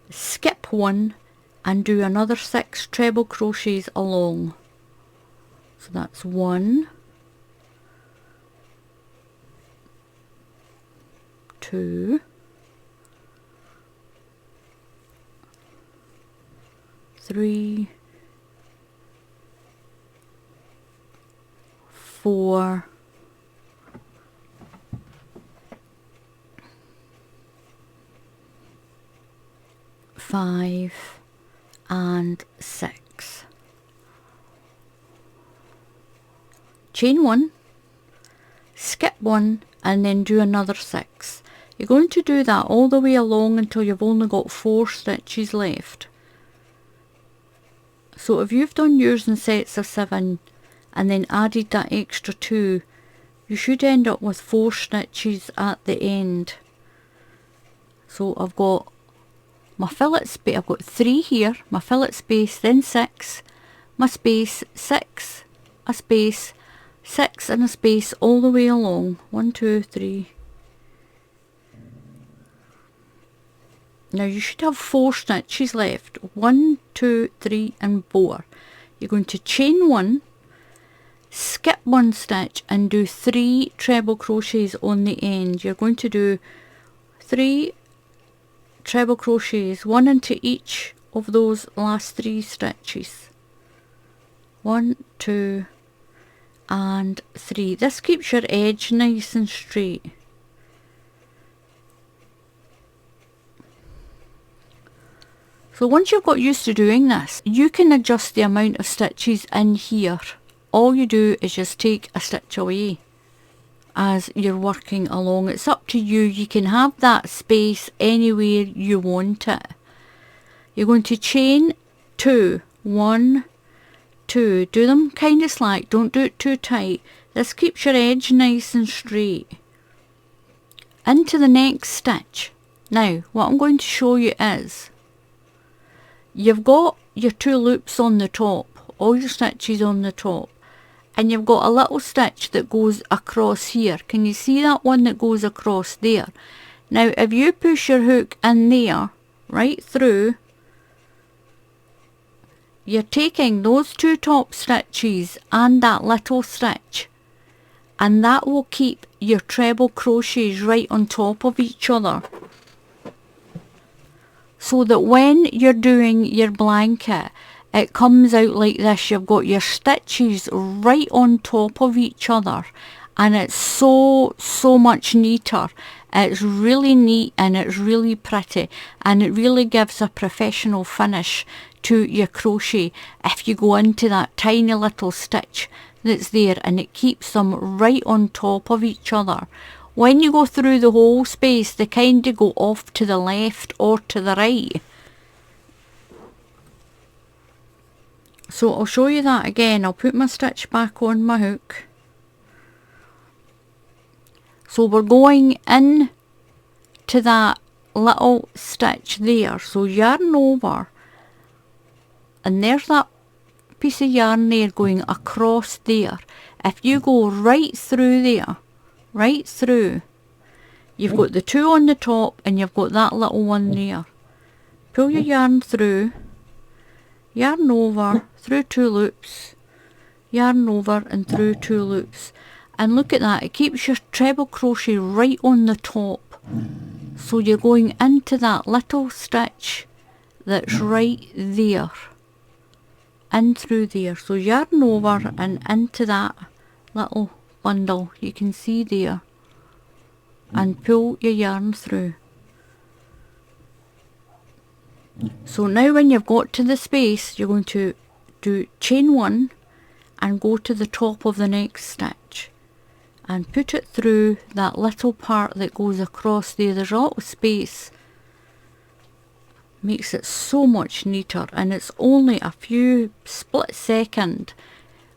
Speaker 2: skip 1 and do another 6 treble crochets along. So that's 1, 2, 3, 4, 5 and 6. Chain 1, skip 1 and then do another 6. You're going to do that all the way along until you've only got 4 stitches left. So if you've done yours in sets of 7 and then added that extra 2, you should end up with 4 stitches at the end. So I've got my fillet space, I've got 3 here, my fillet space, then 6, my space, 6, a space, 6 and a space all the way along. 1, 2, 3. Now you should have 4 stitches left. 1, 2, 3 and 4. You're going to chain 1, skip 1 stitch and do 3 treble crochets on the end. You're going to do 3 treble crochets, 1 into each of those last 3 stitches. 1, 2 and 3. This keeps your edge nice and straight. So once you've got used to doing this, you can adjust the amount of stitches in here. All you do is just take a stitch away as you're working along. It's up to you. You can have that space anywhere you want it. You're going to chain 2, 1, 2. Do them kind of slack, don't do it too tight. This keeps your edge nice and straight. Into the next stitch. Now what I'm going to show you is, you've got your 2 loops on the top, all your stitches on the top, and you've got a little stitch that goes across here. Can you see that one that goes across there? Now if you push your hook in there, right through, you're taking those 2 top stitches and that little stitch and that will keep your treble crochets right on top of each other, so that when you're doing your blanket, it comes out like this. You've got your stitches right on top of each other, and it's so much neater. It's really neat and it's really pretty, and it really gives a professional finish to your crochet if you go into that tiny little stitch that's there, and it keeps them right on top of each other. When you go through the whole space, they kind of go off to the left or to the right. So I'll show you that again. I'll put my stitch back on my hook. So we're going in to that little stitch there. So yarn over, and there's that piece of yarn there going across there. If you go right through there, right through, you've got the two on the top and you've got that little one there. Pull your yarn through, yarn over, through two loops, yarn over and through two loops. And look at that, it keeps your treble crochet right on the top. So you're going into that little stitch that's right there, in through there. So yarn over and into that little bundle you can see there, and pull your yarn through. So now when you've got to the space, you're going to do chain one and go to the top of the next stitch and put it through that little part that goes across there. There's a little space, makes it so much neater, and it's only a few split second.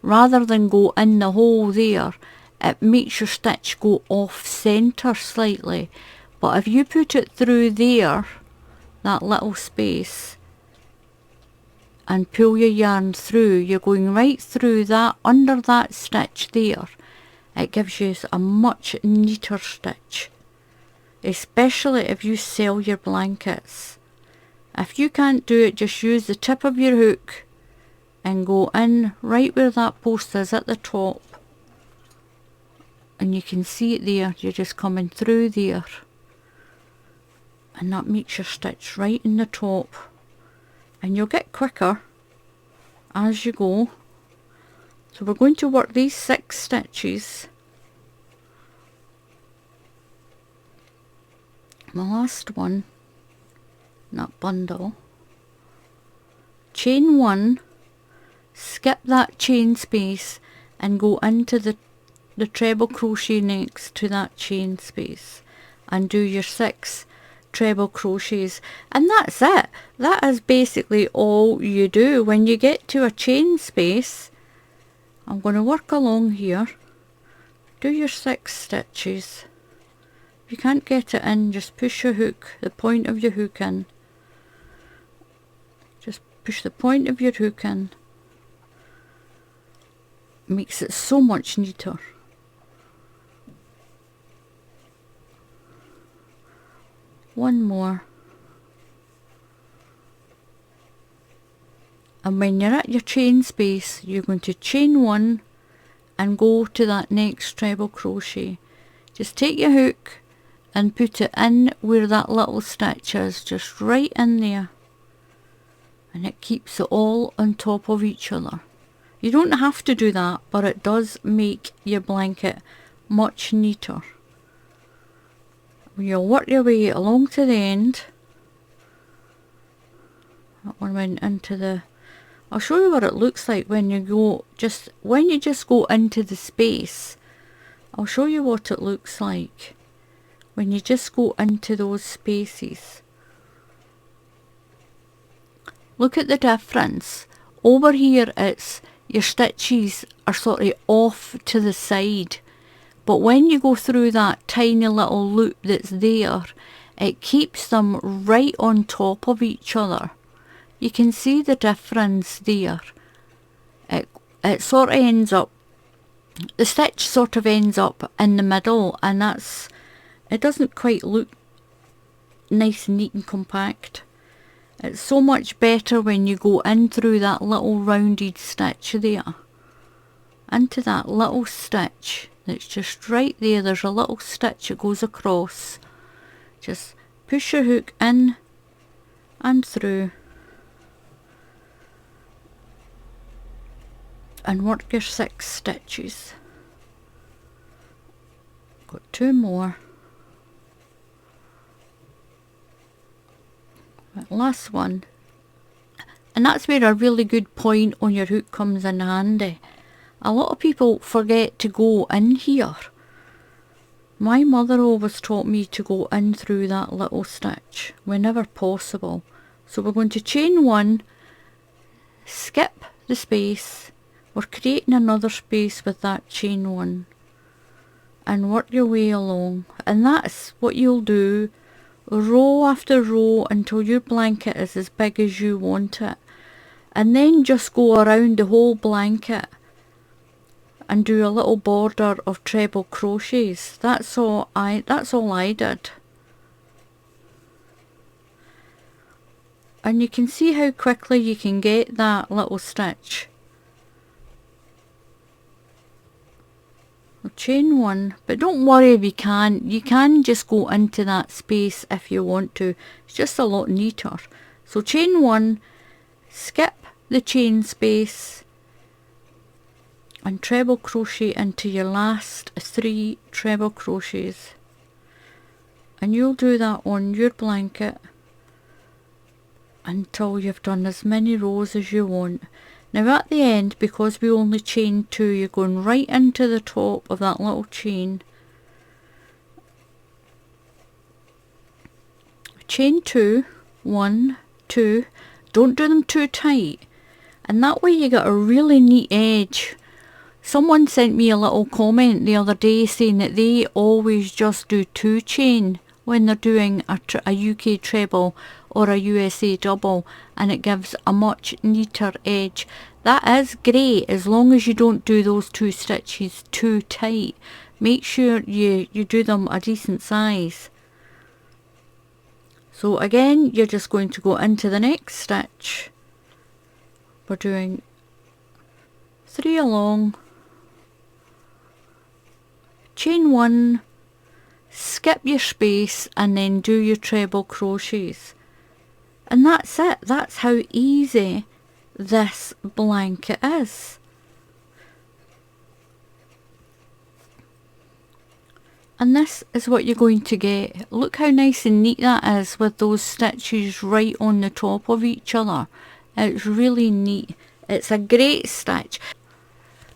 Speaker 2: Rather than go in the hole there, it makes your stitch go off centre slightly. But if you put it through there, that little space, and pull your yarn through, you're going right through that, under that stitch there. It gives you a much neater stitch, especially if you sell your blankets. If you can't do it, just use the tip of your hook and go in right where that post is at the top, and you can see it there. You're just coming through there, and that makes your stitch right in the top, and you'll get quicker as you go. So we're going to work these 6 stitches. My last one, that bundle. Chain 1, skip that chain space and go into the treble crochet next to that chain space, and do your 6 treble crochets, and that's it. That is basically all you do. When you get to a chain space, I'm going to work along here, do your 6 stitches. If you can't get it in, just push your hook, the point of your hook in. Just push the point of your hook in. Makes it so much neater. One more. And when you're at your chain space, you're going to chain 1 and go to that next treble crochet. Just take your hook and put it in where that little stitch is, just right in there, and it keeps it all on top of each other. You don't have to do that, but it does make your blanket much neater. You'll work your way along to the end. That one went into the... I'll show you what it looks like when you go, when you just go into the space. I'll show you what it looks like when you just go into those spaces. Look at the difference. Over here, it's your stitches are sort of off to the side, but when you go through that tiny little loop that's there, it keeps them right on top of each other. You can see the difference there. It sort of ends up, the stitch sort of ends up in the middle, and it doesn't quite look nice and neat and compact. It's so much better when you go in through that little rounded stitch there, into that little stitch, that's just right there. There's a little stitch that goes across. Just push your hook in and through and work your 6 stitches. Got 2 more. Right, last one. And that's where a really good point on your hook comes in handy. A lot of people forget to go in here. My mother always taught me to go in through that little stitch whenever possible. So we're going to chain 1, skip the space, we're creating another space with that chain 1, and work your way along. And that's what you'll do row after row until your blanket is as big as you want it. And then just go around the whole blanket and do a little border of treble crochets. That's all I did. And you can see how quickly you can get that little stitch. Chain 1, but don't worry if you can't. You can just go into that space if you want to. It's just a lot neater. So chain 1, skip the chain space and treble crochet into your last 3 treble crochets, and you'll do that on your blanket until you've done as many rows as you want. Now at the end, because we only chained 2, you're going right into the top of that little chain, chain 2, 1, 2, don't do them too tight, and that way you get a really neat edge. Someone sent me a little comment the other day saying that they always just do 2 chain when they're doing a UK treble or a USA double, and it gives a much neater edge. That is great as long as you don't do those 2 stitches too tight. Make sure you do them a decent size. So again, you're just going to go into the next stitch. We're doing 3 along, chain 1, skip your space, and then do your treble crochets. And that's it. That's how easy this blanket is. And this is what you're going to get. Look how nice and neat that is with those stitches right on the top of each other. It's really neat. It's a great stitch.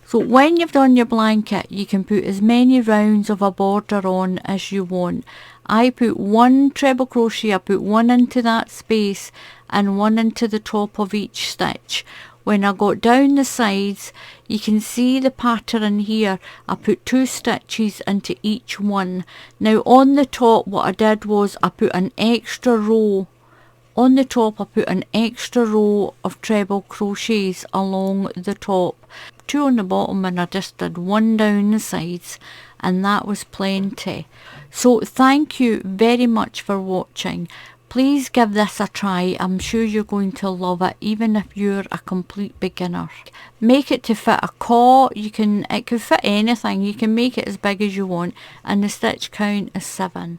Speaker 2: So when you've done your blanket, you can put as many rounds of a border on as you want. I put 1 treble crochet, I put 1 into that space and 1 into the top of each stitch. When I got down the sides, you can see the pattern here. I put 2 stitches into each one. Now on the top, what I did was I put an extra row. On the top I put an extra row of treble crochets along the top. 2 on the bottom, and I just did 1 down the sides, and that was plenty. So thank you very much for watching. Please give this a try. I'm sure you're going to love it, even if you're a complete beginner. Make it to fit a caw. It can fit anything. You can make it as big as you want, and the stitch count is 7.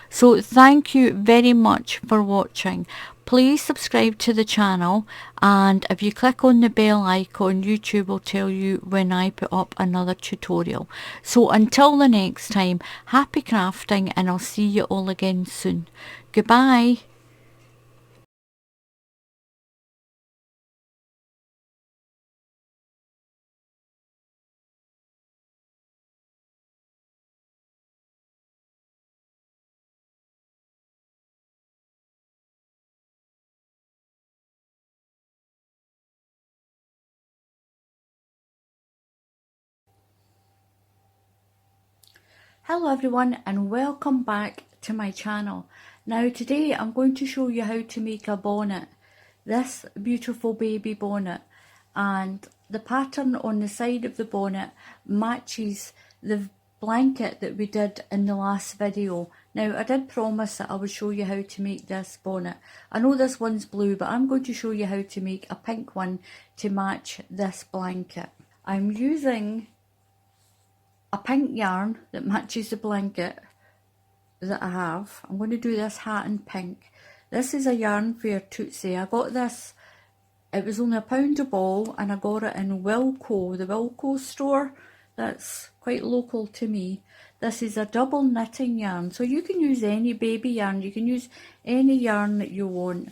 Speaker 2: So thank you very much for watching. Please subscribe to the channel, and if you click on the bell icon, YouTube will tell you when I put up another tutorial. So until the next time, happy crafting, and I'll see you all again soon. Goodbye. Hello everyone, and welcome back to my channel. Now today I'm going to show you how to make a bonnet. This beautiful baby bonnet, and the pattern on the side of the bonnet matches the blanket that we did in the last video. Now I did promise that I would show you how to make this bonnet. I know this one's blue, but I'm going to show you how to make a pink one to match this blanket. I'm using a pink yarn that matches the blanket that I have. I'm going to do this hat in pink. This is a yarn fair Tootsie. I got this, it was only £1 a ball, and I got it in Wilko, the Wilko store. That's quite local to me. This is a double knitting yarn, so you can use any baby yarn, you can use any yarn that you want.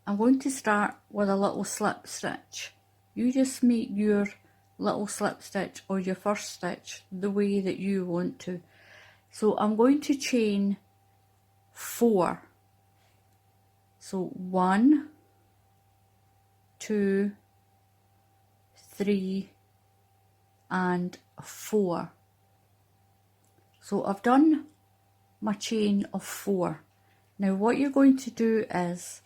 Speaker 2: I'm going to start with a little slip stitch. You just make your little slip stitch or your first stitch the way that you want to. So I'm going to chain 4. So 1, 2, 3 and 4. So I've done my chain of 4. Now what you're going to do is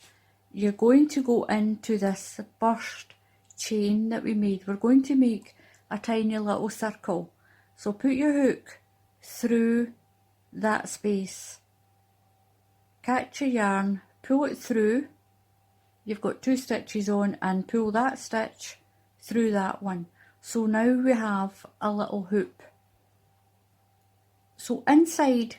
Speaker 2: you're going to go into this first chain that we made. We're going to make a tiny little circle. So put your hook through that space, catch your yarn, pull it through. You've got 2 stitches on, and pull that stitch through that one. So now we have a little hoop. So inside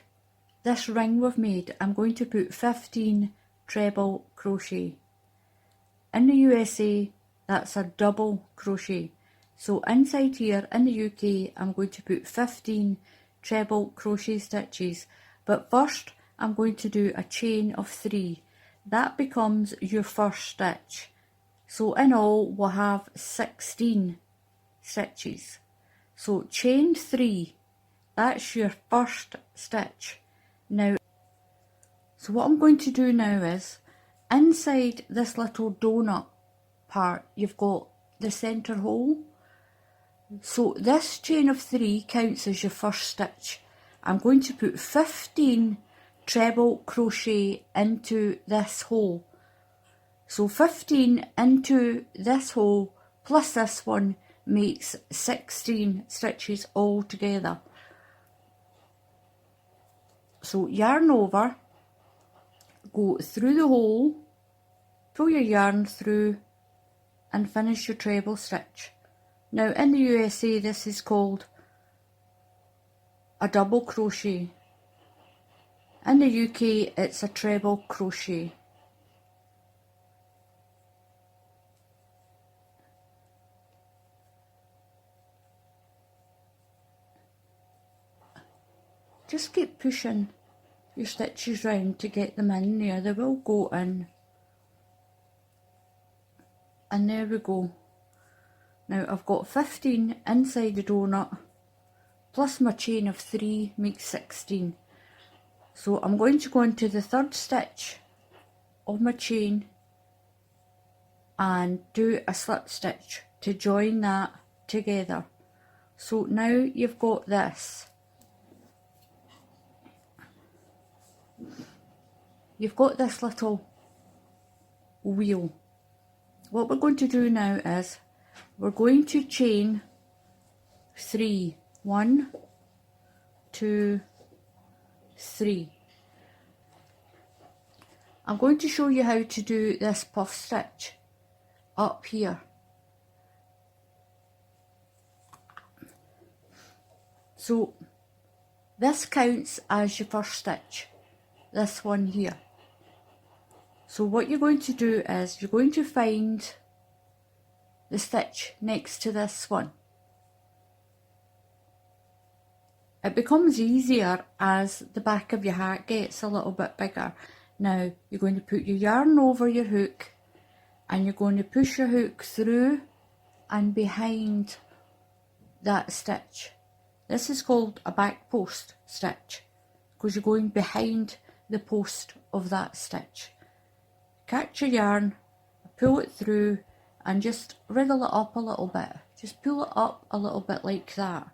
Speaker 2: this ring we've made, I'm going to put 15 treble crochet. In the USA, that's a double crochet. So inside here in the UK, I'm going to put 15 treble crochet stitches. But first, I'm going to do a chain of 3. That becomes your first stitch. So in all, we'll have 16 stitches. So chain 3, that's your first stitch. Now, so what I'm going to do now is, inside this little donut part, you've got the centre hole. So this chain of 3 counts as your first stitch. I'm going to put 15 treble crochet into this hole. So 15 into this hole plus this one makes 16 stitches all together. So yarn over, go through the hole, pull your yarn through and finish your treble stitch. Now in the USA this is called a double crochet. In the UK it's a treble crochet. Just keep pushing your stitches round to get them in there. They will go in. And there we go. Now I've got 15 inside the donut, plus my chain of 3 makes 16. So I'm going to go into the third stitch of my chain and do a slip stitch to join that together. So now you've got this. You've got this little wheel. What we're going to do now is we're going to chain 3. 1, 2, 3. I'm going to show you how to do this puff stitch up here. So this counts as your first stitch, this one here. So what you're going to do is you're going to find the stitch next to this one. It becomes easier as the back of your hat gets a little bit bigger. Now you're going to put your yarn over your hook and you're going to push your hook through and behind that stitch. This is called a back post stitch because you're going behind the post of that stitch. Catch your yarn, pull it through and just wriggle it up a little bit. Just pull it up a little bit like that.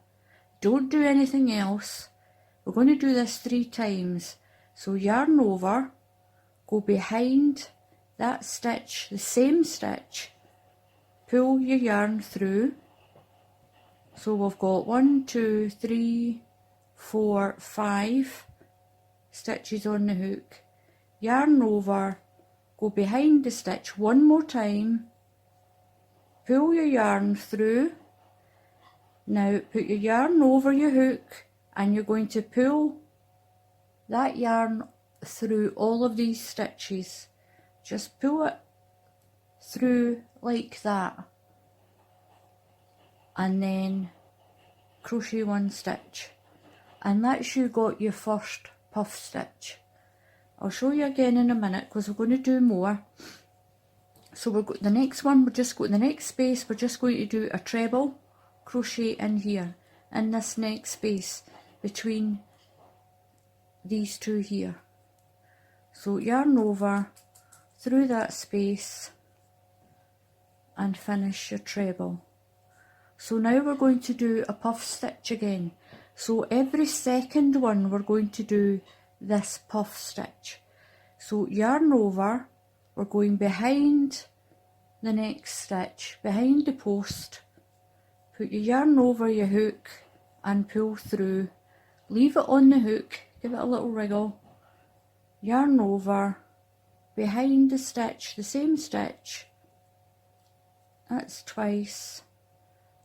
Speaker 2: Don't do anything else. We're going to do this 3 times. So yarn over, go behind that stitch, the same stitch, pull your yarn through. So we've got 1, 2, 3, 4, 5 stitches on the hook. Yarn over, go behind the stitch one more time, pull your yarn through, Now put your yarn over your hook and you're going to pull that yarn through all of these stitches. Just pull it through like that, and then crochet 1 stitch, and that's you got your first puff stitch. I'll show you again in a minute because we're going to do more. So we've got the next one, we're just going, the next space, we're just going to do a treble crochet in here, in this next space between these two here. So yarn over through that space and finish your treble. So now we're going to do a puff stitch again. So every second one we're going to do this puff stitch. So yarn over, we're going behind the next stitch, behind the post, put your yarn over your hook and pull through, leave it on the hook, give it a little wriggle, yarn over, behind the stitch, the same stitch, that's twice,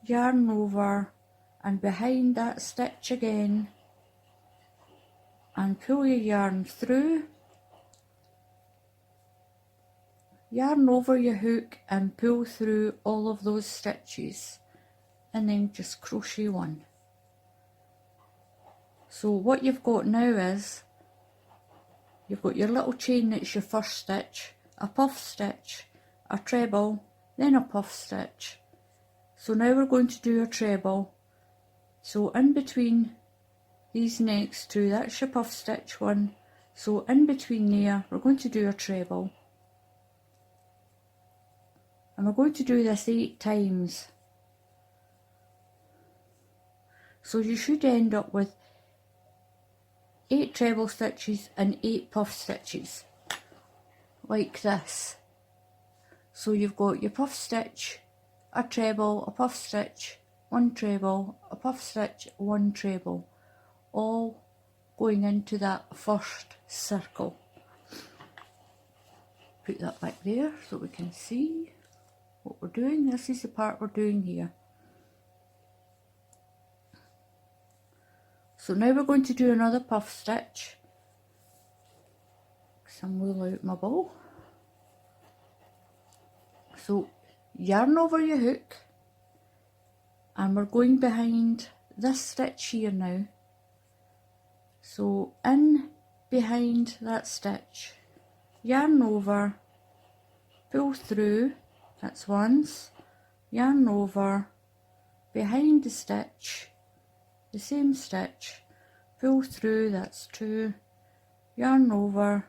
Speaker 2: yarn over and behind that stitch again, and pull your yarn through, yarn over your hook and pull through all of those stitches, and then just crochet 1. So what you've got now is you've got your little chain that's your first stitch, a puff stitch, a treble, then a puff stitch. So now we're going to do a treble. So in between these next two, that's your puff stitch 1. So in between there, we're going to do a treble. And we're going to do this 8 times. So you should end up with 8 treble stitches and 8 puff stitches, like this. So you've got your puff stitch, a treble, a puff stitch, 1 treble, a puff stitch, 1 treble, all going into that first circle. Put that back there so we can see what we're doing. This is the part we're doing here. So now we're going to do another puff stitch. Some wool out my bowl. So yarn over your hook, and we're going behind this stitch here now. So in behind that stitch, yarn over, pull through, that's once, yarn over, behind the stitch, the same stitch, pull through, that's 2, yarn over,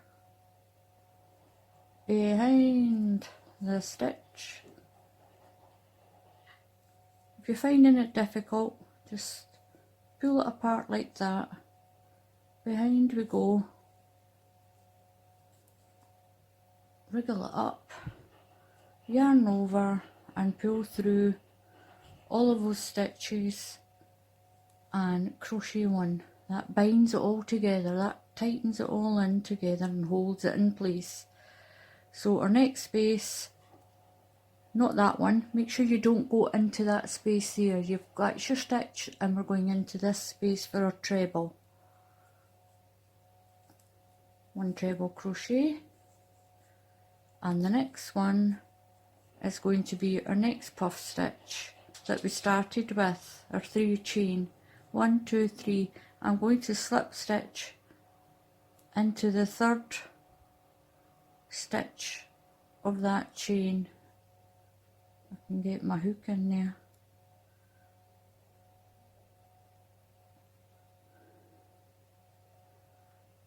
Speaker 2: behind the stitch. If you're finding it difficult, just pull it apart like that, behind we go, wriggle it up, yarn over and pull through all of those stitches and crochet 1. That binds it all together, that tightens it all in together and holds it in place. So our next space, not that one, make sure you don't go into that space there. You've got your stitch and we're going into this space for our treble. 1 treble crochet, and the next one is going to be our next puff stitch that we started with, our 3 chain, 1, 2, 3. I'm going to slip stitch into the 3rd stitch of that chain. I can get my hook in there.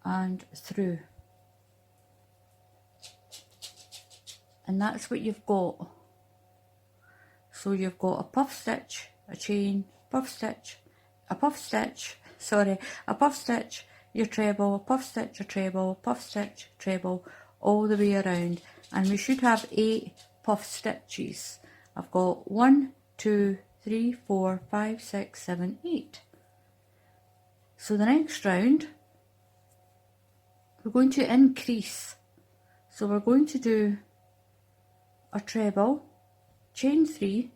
Speaker 2: And through. And that's what you've got. So you've got a puff stitch, a chain, puff stitch, a puff stitch, a puff stitch, your treble, a puff stitch, a treble, puff stitch, treble, all the way around. And we should have 8 puff stitches. I've got 1, 2, 3, 4, 5, 6, 7, 8. So the next round, we're going to increase. So we're going to do a treble, chain 3,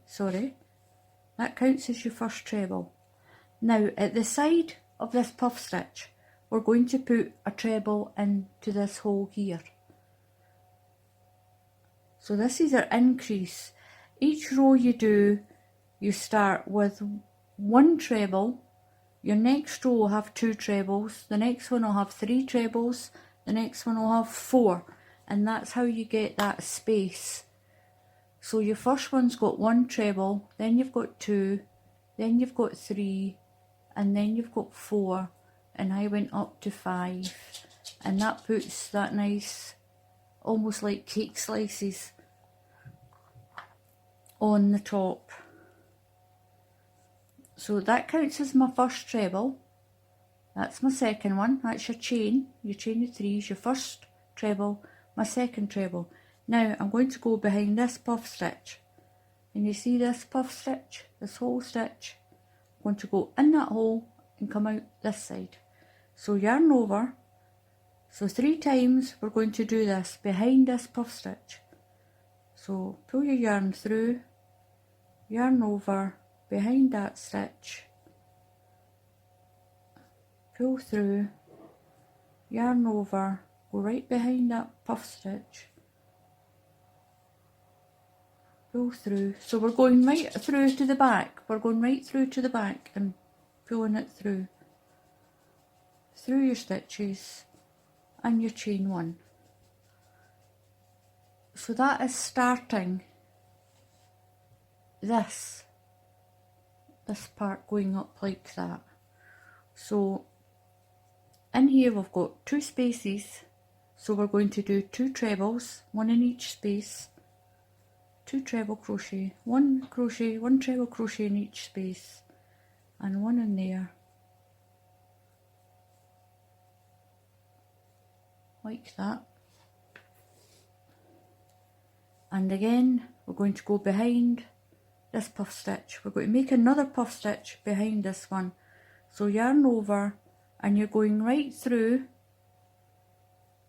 Speaker 2: That counts as your first treble. Now at the side of this puff stitch, we're going to put a treble into this hole here. So this is our increase. Each row you do, you start with one treble. Your next row will have 2 trebles, the next one will have 3 trebles, the next one will have 4, and that's how you get that space. So your first one's got 1 treble, then you've got 2, then you've got 3, and then you've got 4, and I went up to 5, and that puts that nice, almost like cake slices on the top. So that counts as my first treble. That's my second one. That's your chain of 3 is your first treble, my second treble. Now I'm going to go behind this puff stitch, and you see this puff stitch, this whole stitch, I'm going to go in that hole and come out this side. So yarn over. So 3 times we're going to do this behind this puff stitch. So pull your yarn through, yarn over, behind that stitch, pull through, yarn over, go right behind that puff stitch, pull through. So we're going right through to the back, we're going right through to the back and pulling it through your stitches and your chain 1. So that is starting this part going up like that. So in here we've got 2 spaces, so we're going to do 2 trebles, 1 in each space, 2 treble crochet, 1 crochet, 1 treble crochet in each space, and 1 in there, like that. And again we're going to go behind this puff stitch. We're going to make another puff stitch behind this one. So yarn over, and you're going right through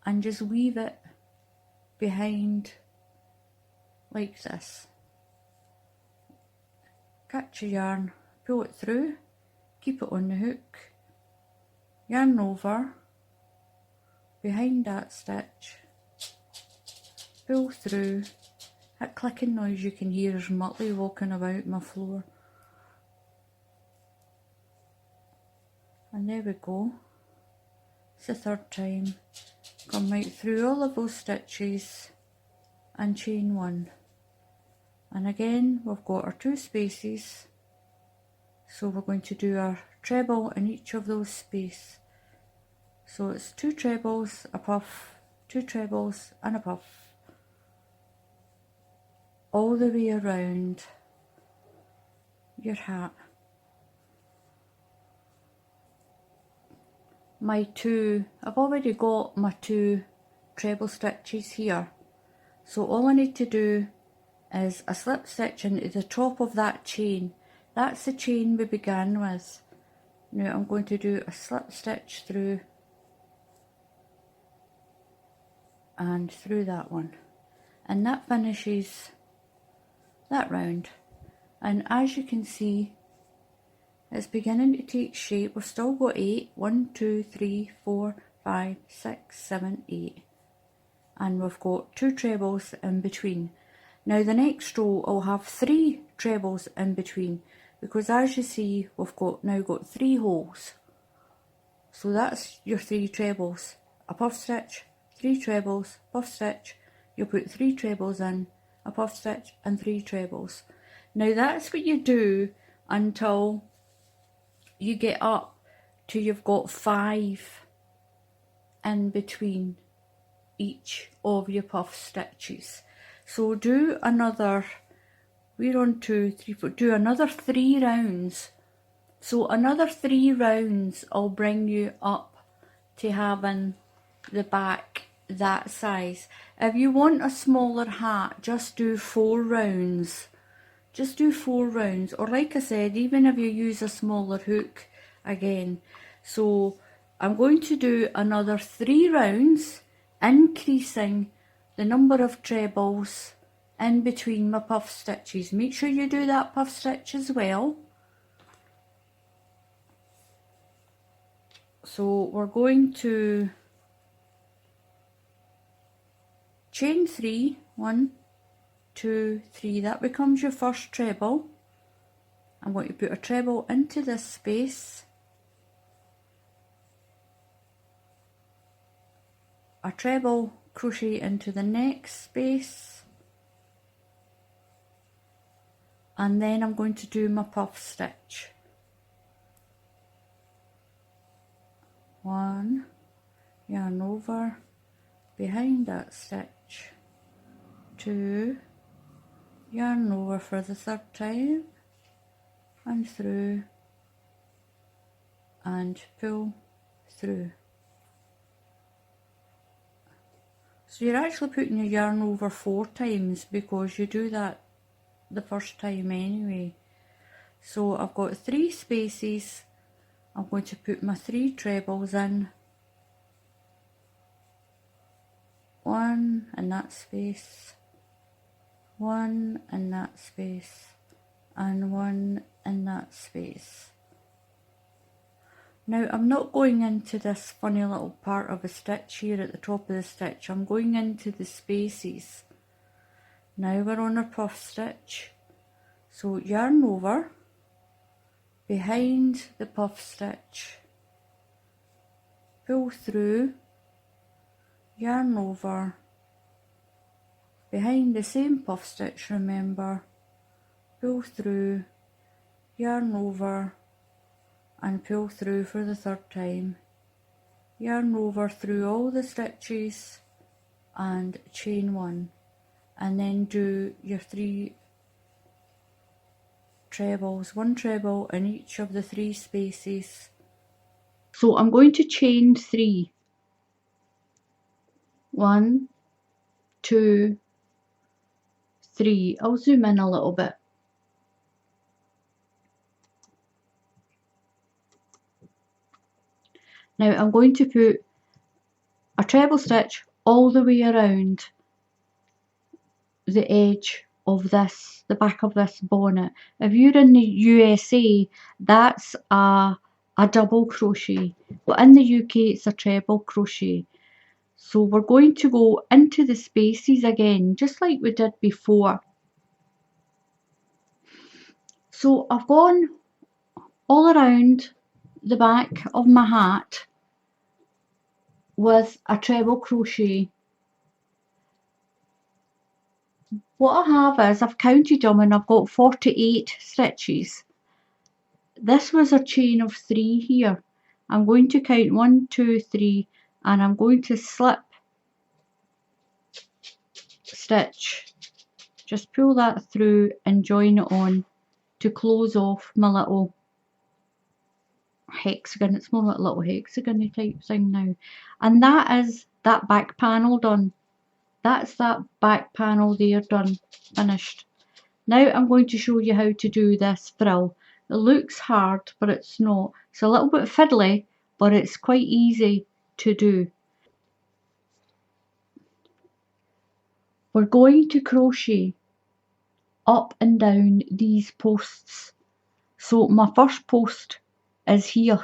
Speaker 2: and just weave it behind like this. Catch your yarn, pull it through, keep it on the hook, yarn over, behind that stitch, pull through. That clicking noise you can hear is Muttley walking about my floor. And there we go. It's the 3rd time. Come right through all of those stitches and chain 1. And again we've got our 2 spaces. So we're going to do our treble in each of those spaces. So it's 2 trebles, a puff, 2 trebles and a puff, all the way around your hat. I've already got my 2 treble stitches here, so all I need to do is a slip stitch into the top of that chain. That's the chain we began with. Now I'm going to do a slip stitch through and through that one, and that finishes that round. And as you can see, it's beginning to take shape. We've still got 8, 1, 2, 3, 4, 5, 6, 7, 8, and we've got 2 trebles in between. Now the next row will have 3 trebles in between, because as you see we've now got 3 holes. So that's your 3 trebles, a puff stitch, 3 trebles, puff stitch, you'll put 3 trebles in, a puff stitch and 3 trebles. Now that's what you do until you get up to you've got 5 in between each of your puff stitches. So do another, we're on 2, 3, 4, do another 3 rounds. So another 3 rounds will bring you up to having the back that size. If you want a smaller hat, just do 4 rounds. Just do 4 rounds, or like I said, even if you use a smaller hook again. So I'm going to do another 3 rounds, increasing the number of trebles in between my puff stitches. Make sure you do that puff stitch as well. So we're going to chain 3, 1, 2, 3, that becomes your first treble. I'm going to put a treble into this space, a treble crochet into the next space, and then I'm going to do my puff stitch. 1, yarn over, behind that stitch, 2, yarn over for the third time, and through, and pull through. So you're actually putting your yarn over 4 times because you do that the first time anyway. So I've got 3 spaces. I'm going to put my 3 trebles in. 1 in that space, 1 in that space, and 1 in that space. Now I'm not going into this funny little part of a stitch here at the top of the stitch, I'm going into the spaces. Now we're on our puff stitch, so yarn over, behind the puff stitch, pull through, yarn over, behind the same puff stitch, remember, pull through, yarn over, and pull through for the third time. Yarn over through all the stitches and chain 1, and then do your 3 trebles, 1 treble in each of the 3 spaces. So I'm going to chain 3. 1, 2, 3. I'll zoom in a little bit. Now I'm going to put a treble stitch all the way around the edge of this, the back of this bonnet. If you're in the USA, that's a double crochet, but in the UK it's a treble crochet. So we're going to go into the spaces again, just like we did before. So I've gone all around the back of my hat with a treble crochet. What I have is I've counted them and I've got 48 stitches. This was a chain of 3 here. I'm going to count 1, 2, 3, and I'm going to slip stitch. Just pull that through and join it on to close off my little hexagon. It's more like a little hexagon type thing now. And that is that back panel done. That's that back panel there done, finished. Now I'm going to show you how to do this frill. It looks hard, but it's not. It's a little bit fiddly, but it's quite easy to do. We're going to crochet up and down these posts. So my first post is here.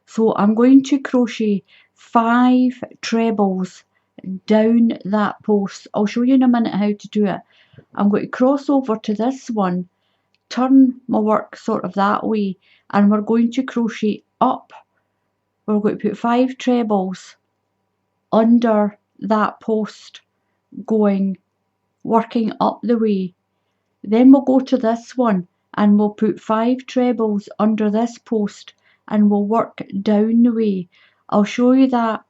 Speaker 2: So I'm going to crochet 5 trebles down that post. I'll show you in a minute how to do it. I'm going to cross over to this one, turn my work sort of that way, and we're going to crochet up. We're going to put 5 trebles under that post, working up the way. Then we'll go to this one and we'll put 5 trebles under this post and we'll work down the way. I'll show you that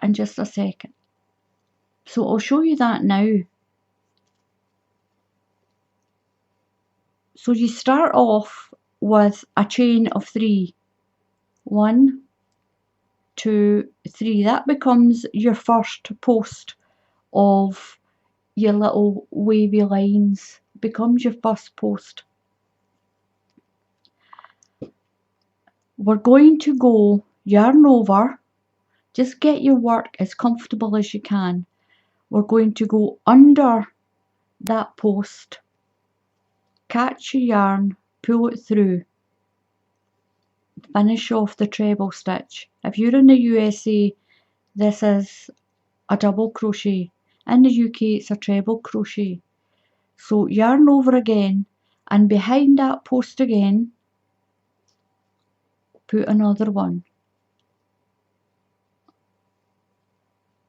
Speaker 2: in just a second. So I'll show you that now. So you start off with a chain of 3. 1, 2, 3. That becomes your first post of your little wavy lines. Becomes your first post. We're going to go yarn over. Just get your work as comfortable as you can. We're going to go under
Speaker 1: that post, catch your yarn, pull it through, finish off the treble stitch. If you're in the USA, this is a double crochet. In the UK, it's a treble crochet. So yarn over again, and behind that post again, put another one.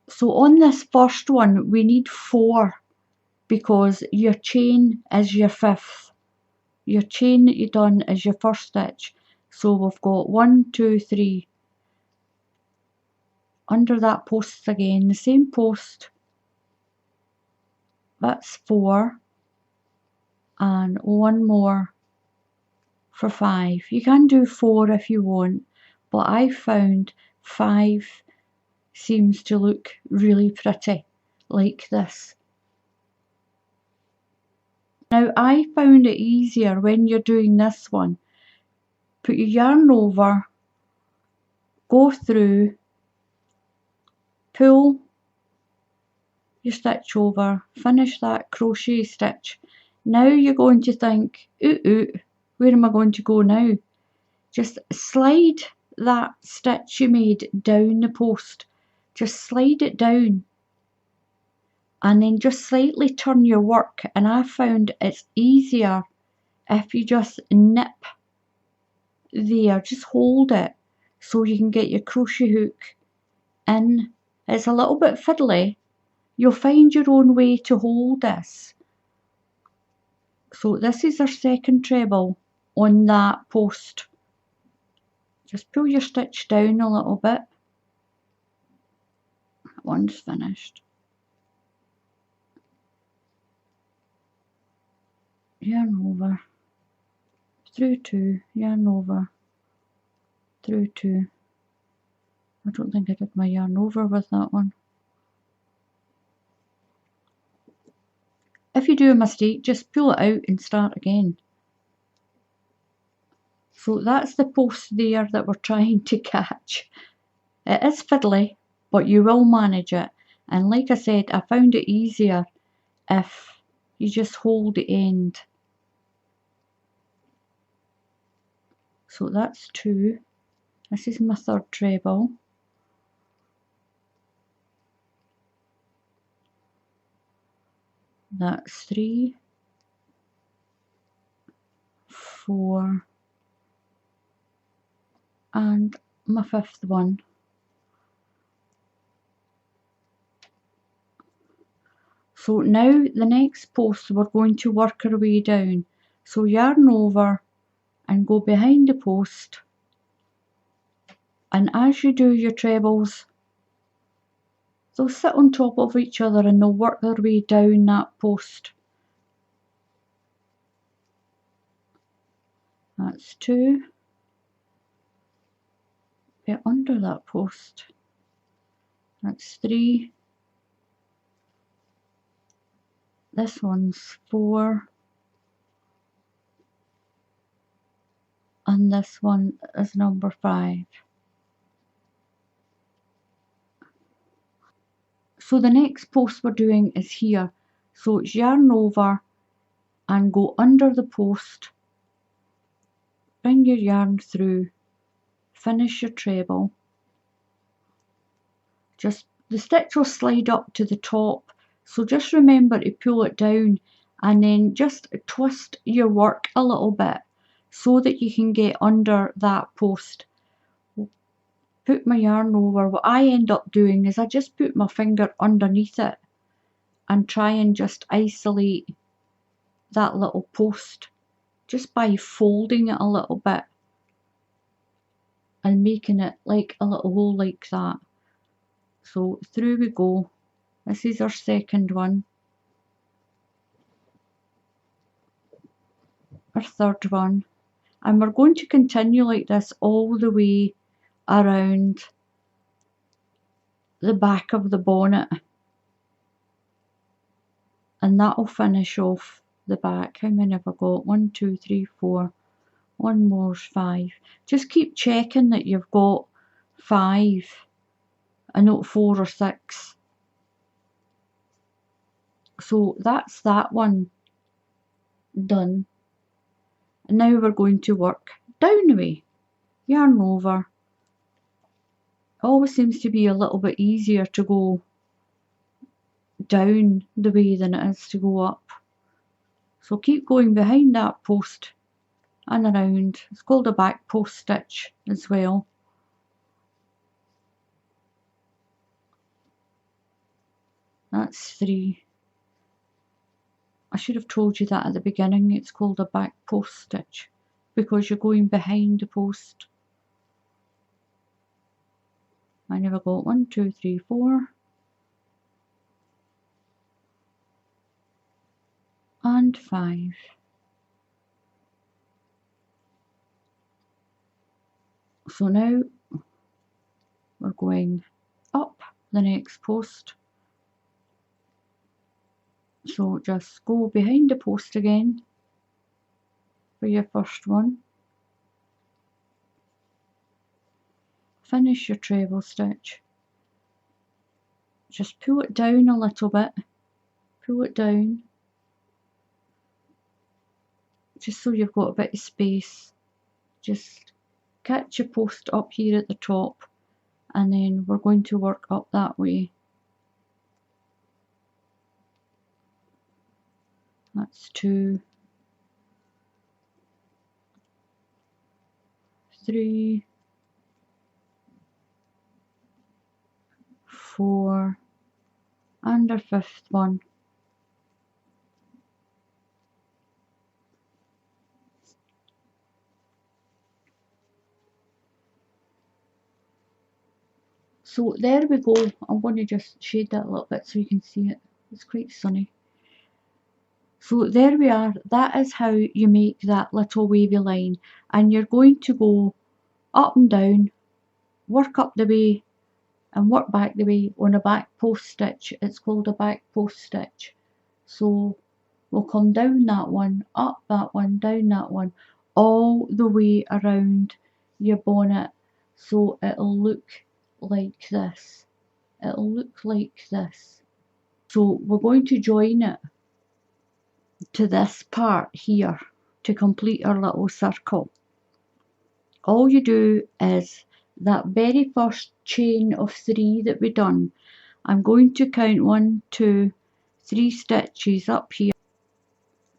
Speaker 1: So on this first one, we need 4 because your chain is your 5th. Your chain that you done is your first stitch. So we've got 1, 2, 3. Under that post again, the same post. That's 4. And one more for 5. You can do 4 if you want, but I found 5 seems to look really pretty like this. Now I found it easier when you're doing this one. Put your yarn over, go through, pull your stitch over, finish that crochet stitch. Now you're going to think, where am I going to go now? Just slide that stitch you made down the post. Just slide it down. And then just slightly turn your work, and I found it's easier if you just nip there, just hold it so you can get your crochet hook in. It's a little bit fiddly, you'll find your own way to hold this. So this is our second treble on that post. Just pull your stitch down a little bit. That one's finished. Yarn over, through 2, yarn over, through 2. I don't think I did my yarn over with that one. If you do a mistake, just pull it out and start again. So that's the post there that we're trying to catch. It is fiddly, but you will manage it. And like I said, I found it easier if you just hold the end. So that's 2. This is my third treble. That's 3, 4, and my 5th one. So now the next post we're going to work our way down. So yarn over and go behind the post, and as you do your trebles, they'll sit on top of each other and they'll work their way down that post. That's 2. Get under that post. That's 3. This one's 4. And this one is number 5. So the next post we're doing is here. So it's yarn over and go under the post, bring your yarn through, finish your treble. Just the stitch will slide up to the top, so just remember to pull it down and then just twist your work a little bit so that you can get under that post. Put my yarn over. What I end up doing is I just put my finger underneath it and try and just isolate that little post just by folding it a little bit and making it like a little hole like that. So through we go. This is our second one, our third one, and we're going to continue like this all the way around the back of the bonnet, and that'll finish off the back. How many have I got? 1, 2, 3, 4. One more's 5. Just keep checking that you've got 5 and not 4 or 6. So that's that one done. And now we're going to work down the way. Yarn over. Always seems to be a little bit easier to go down the way than it is to go up. So keep going behind that post and around. It's called a back post stitch as well. That's 3. I should have told you that at the beginning. It's called a back post stitch because you're going behind the post. I never got 1, 2, 3, 4. And 5. So now we're going up the next post. So just go behind the post again for your first one. Finish your treble stitch. Just pull it down a little bit. Pull it down. Just so you've got a bit of space. Just catch your post up here at the top, and then we're going to work up that way. That's 2, 3, 4, and our 5th one. So there we go. I'm going to just shade that a little bit so you can see it. It's quite sunny. So there we are. That is how you make that little wavy line. And you're going to go up and down, work up the way and work back the way on a back post stitch. It's called a back post stitch. So we'll come down that one, up that one, down that one, all the way around your bonnet. So it'll look like this. It'll look like this. So we're going to join it to this part here to complete our little circle. All you do is that very first chain of 3 that we done. I'm going to count 1, 2, 3 stitches up here.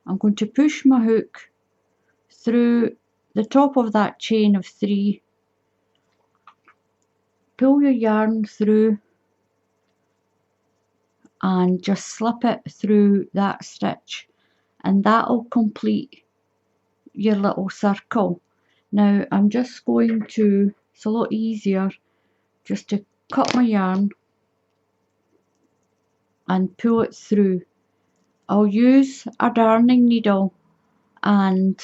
Speaker 1: I'm going to push my hook through the top of that chain of 3, pull your yarn through and just slip it through that stitch, and that'll complete your little circle. Now I'm just going to, it's a lot easier just to cut my yarn and pull it through. I'll use a darning needle and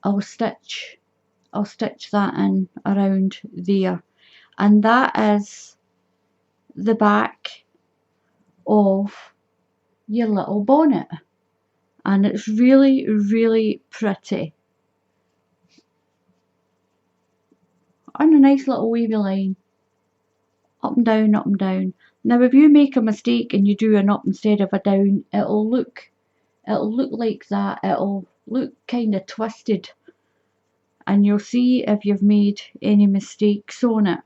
Speaker 1: I'll stitch that in around there, and that is the back of your little bonnet, and it's really, really pretty and a nice little wavy line, up and down, up and down. Now if you make a mistake and you do an up instead of a down, it'll look like that. It'll look kind of twisted, and you'll see if you've made any mistakes on it.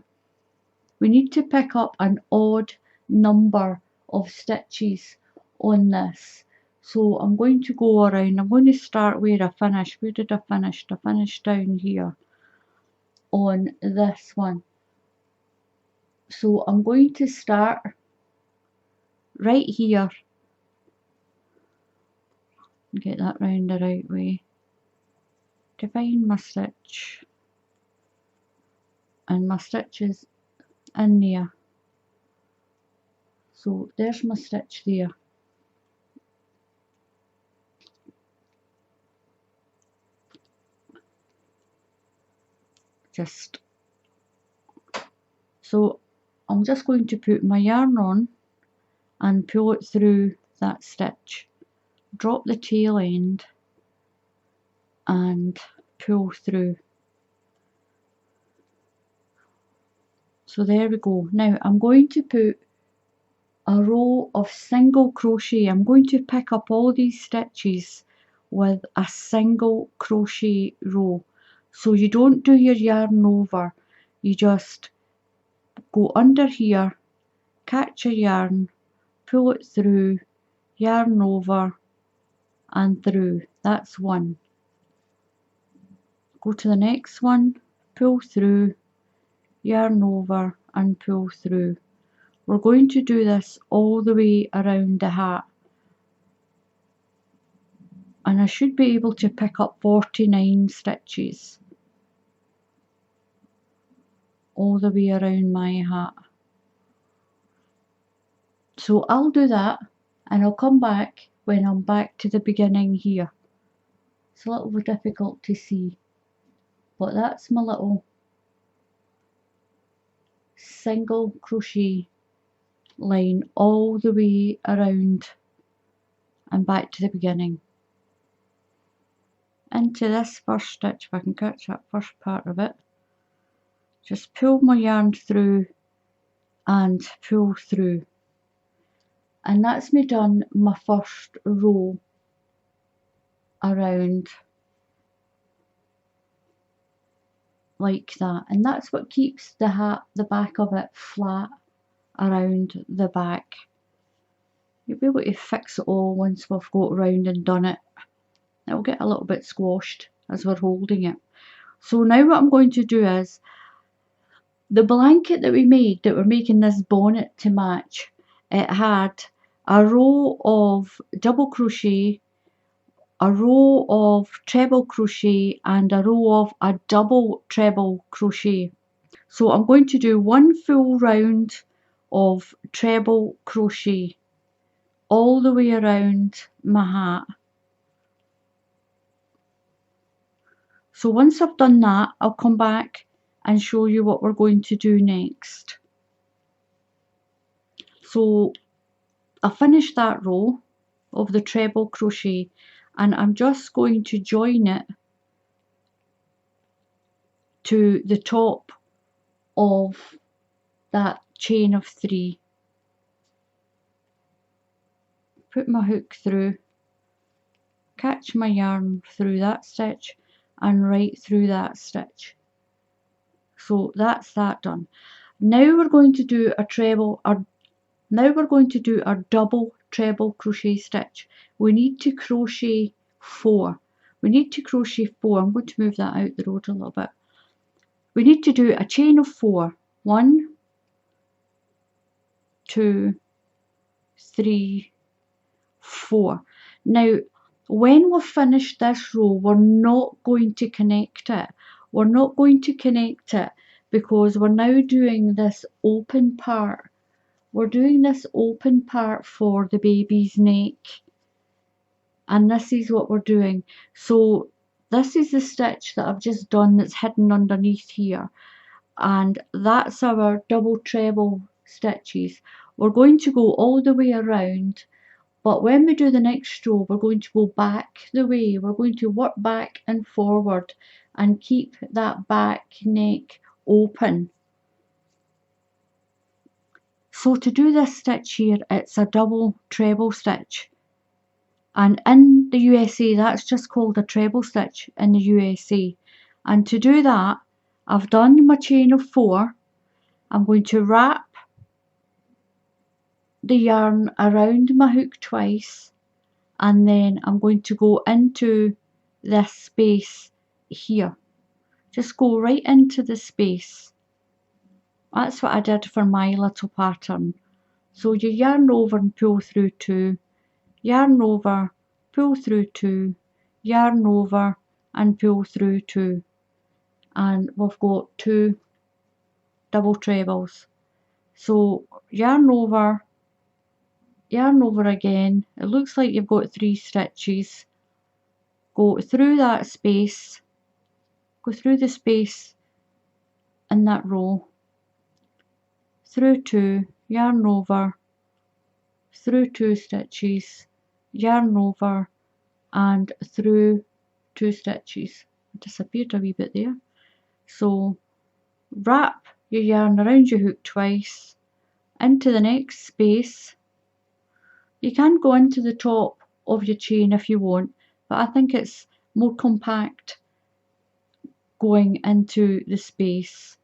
Speaker 1: We need to pick up an odd number of stitches on this. So I'm going to go around. I'm going to start where I finished. Where did I finish? I finished down here on this one. So I'm going to start right here. Get that round the right way. To find my stitch. And my stitch is in there. So there's my stitch there. So I'm just going to put my yarn on and pull it through that stitch. Drop the tail end and pull through. So there we go. Now I'm going to put a row of single crochet. I'm going to pick up all these stitches with a single crochet row. So you don't do your yarn over, you just go under here, catch your yarn, pull it through, yarn over and through. That's one. Go to the next one, pull through, yarn over and pull through. We're going to do this all the way around the hat, and I should be able to pick up 49 stitches all the way around my hat. So I'll do that and I'll come back when I'm back to the beginning here. It's a little bit difficult to see, but that's my little single crochet line all the way around and back to the beginning. Into this first stitch, if I can catch that first part of it, just pull my yarn through and pull through, and that's me done my first row around like that, and that's what keeps the hat, the back of it, flat around the back. You'll be able to fix it all once we've got round and done it. It'll get a little bit squashed as we're holding it. So now what I'm going to do is, the blanket that we made, that we're making this bonnet to match, it had a row of double crochet, a row of treble crochet and a row of a double treble crochet. So I'm going to do one full round of treble crochet all the way around my hat. So once I've done that, I'll come back and show you what we're going to do next. So I finished that row of the treble crochet and I'm just going to join it to the top of that chain of 3. Put my hook through, catch my yarn through that stitch and right through that stitch. So that's that done. Now we're going to do a treble, now we're going to do a double treble crochet stitch. We need to crochet 4. We need to crochet 4. I'm going to move that out the road a little bit. We need to do a chain of 4. 1, 2, 3, 4. Now when we've finished this row, we're not going to connect it. We're not going to connect it because we're now doing this open part. We're doing this open part for the baby's neck, and this is what we're doing. So this is the stitch that I've just done that's hidden underneath here, and that's our double treble stitches. We're going to go all the way around, but when we do the next row, we're going to go back the way. We're going to work back and forward and keep that back neck open. So to do this stitch here, it's a double treble stitch, and in the USA that's just called a treble stitch in the USA. And to do that, I've done my chain of 4. I'm going to wrap the yarn around my hook twice, and then I'm going to go into this space here. Just go right into the space. That's what I did for my little pattern. So you yarn over and pull through 2, yarn over, pull through 2, yarn over and pull through 2, and we've got 2 double trebles. So yarn over again. It looks like you've got 3 stitches. Go through that space, go through the space in that row, through 2, yarn over, through 2 stitches, yarn over and through 2 stitches. It disappeared a wee bit there. So wrap your yarn around your hook twice, into the next space, You can go into the top of your chain if you want, but I think it's more compact going into the space.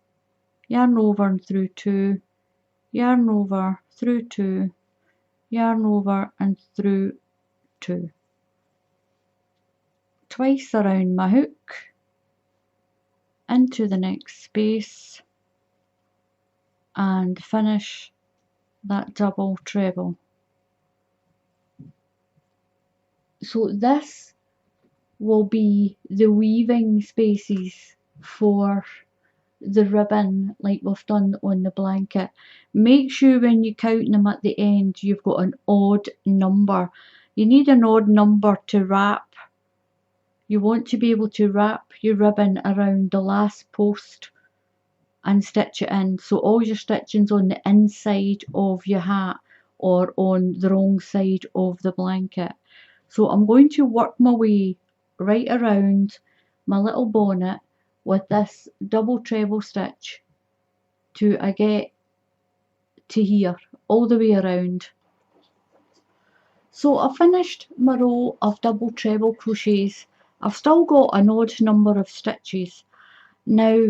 Speaker 1: Yarn over and through 2, yarn over, through 2, yarn over and through 2. Twice around my hook, into the next space, and finish that double treble. So this will be the weaving spaces for the ribbon like we've done on the blanket. Make sure when you count them at the end you've got an odd number. You need an odd number to wrap. You want to be able to wrap your ribbon around the last post and stitch it in, so all your stitching's on the inside of your hat or on the wrong side of the blanket. So I'm going to work my way right around my little bonnet with this double treble stitch till I get to here, all the way around. So I've finished my row of double treble crochets. I've still got an odd number of stitches. Now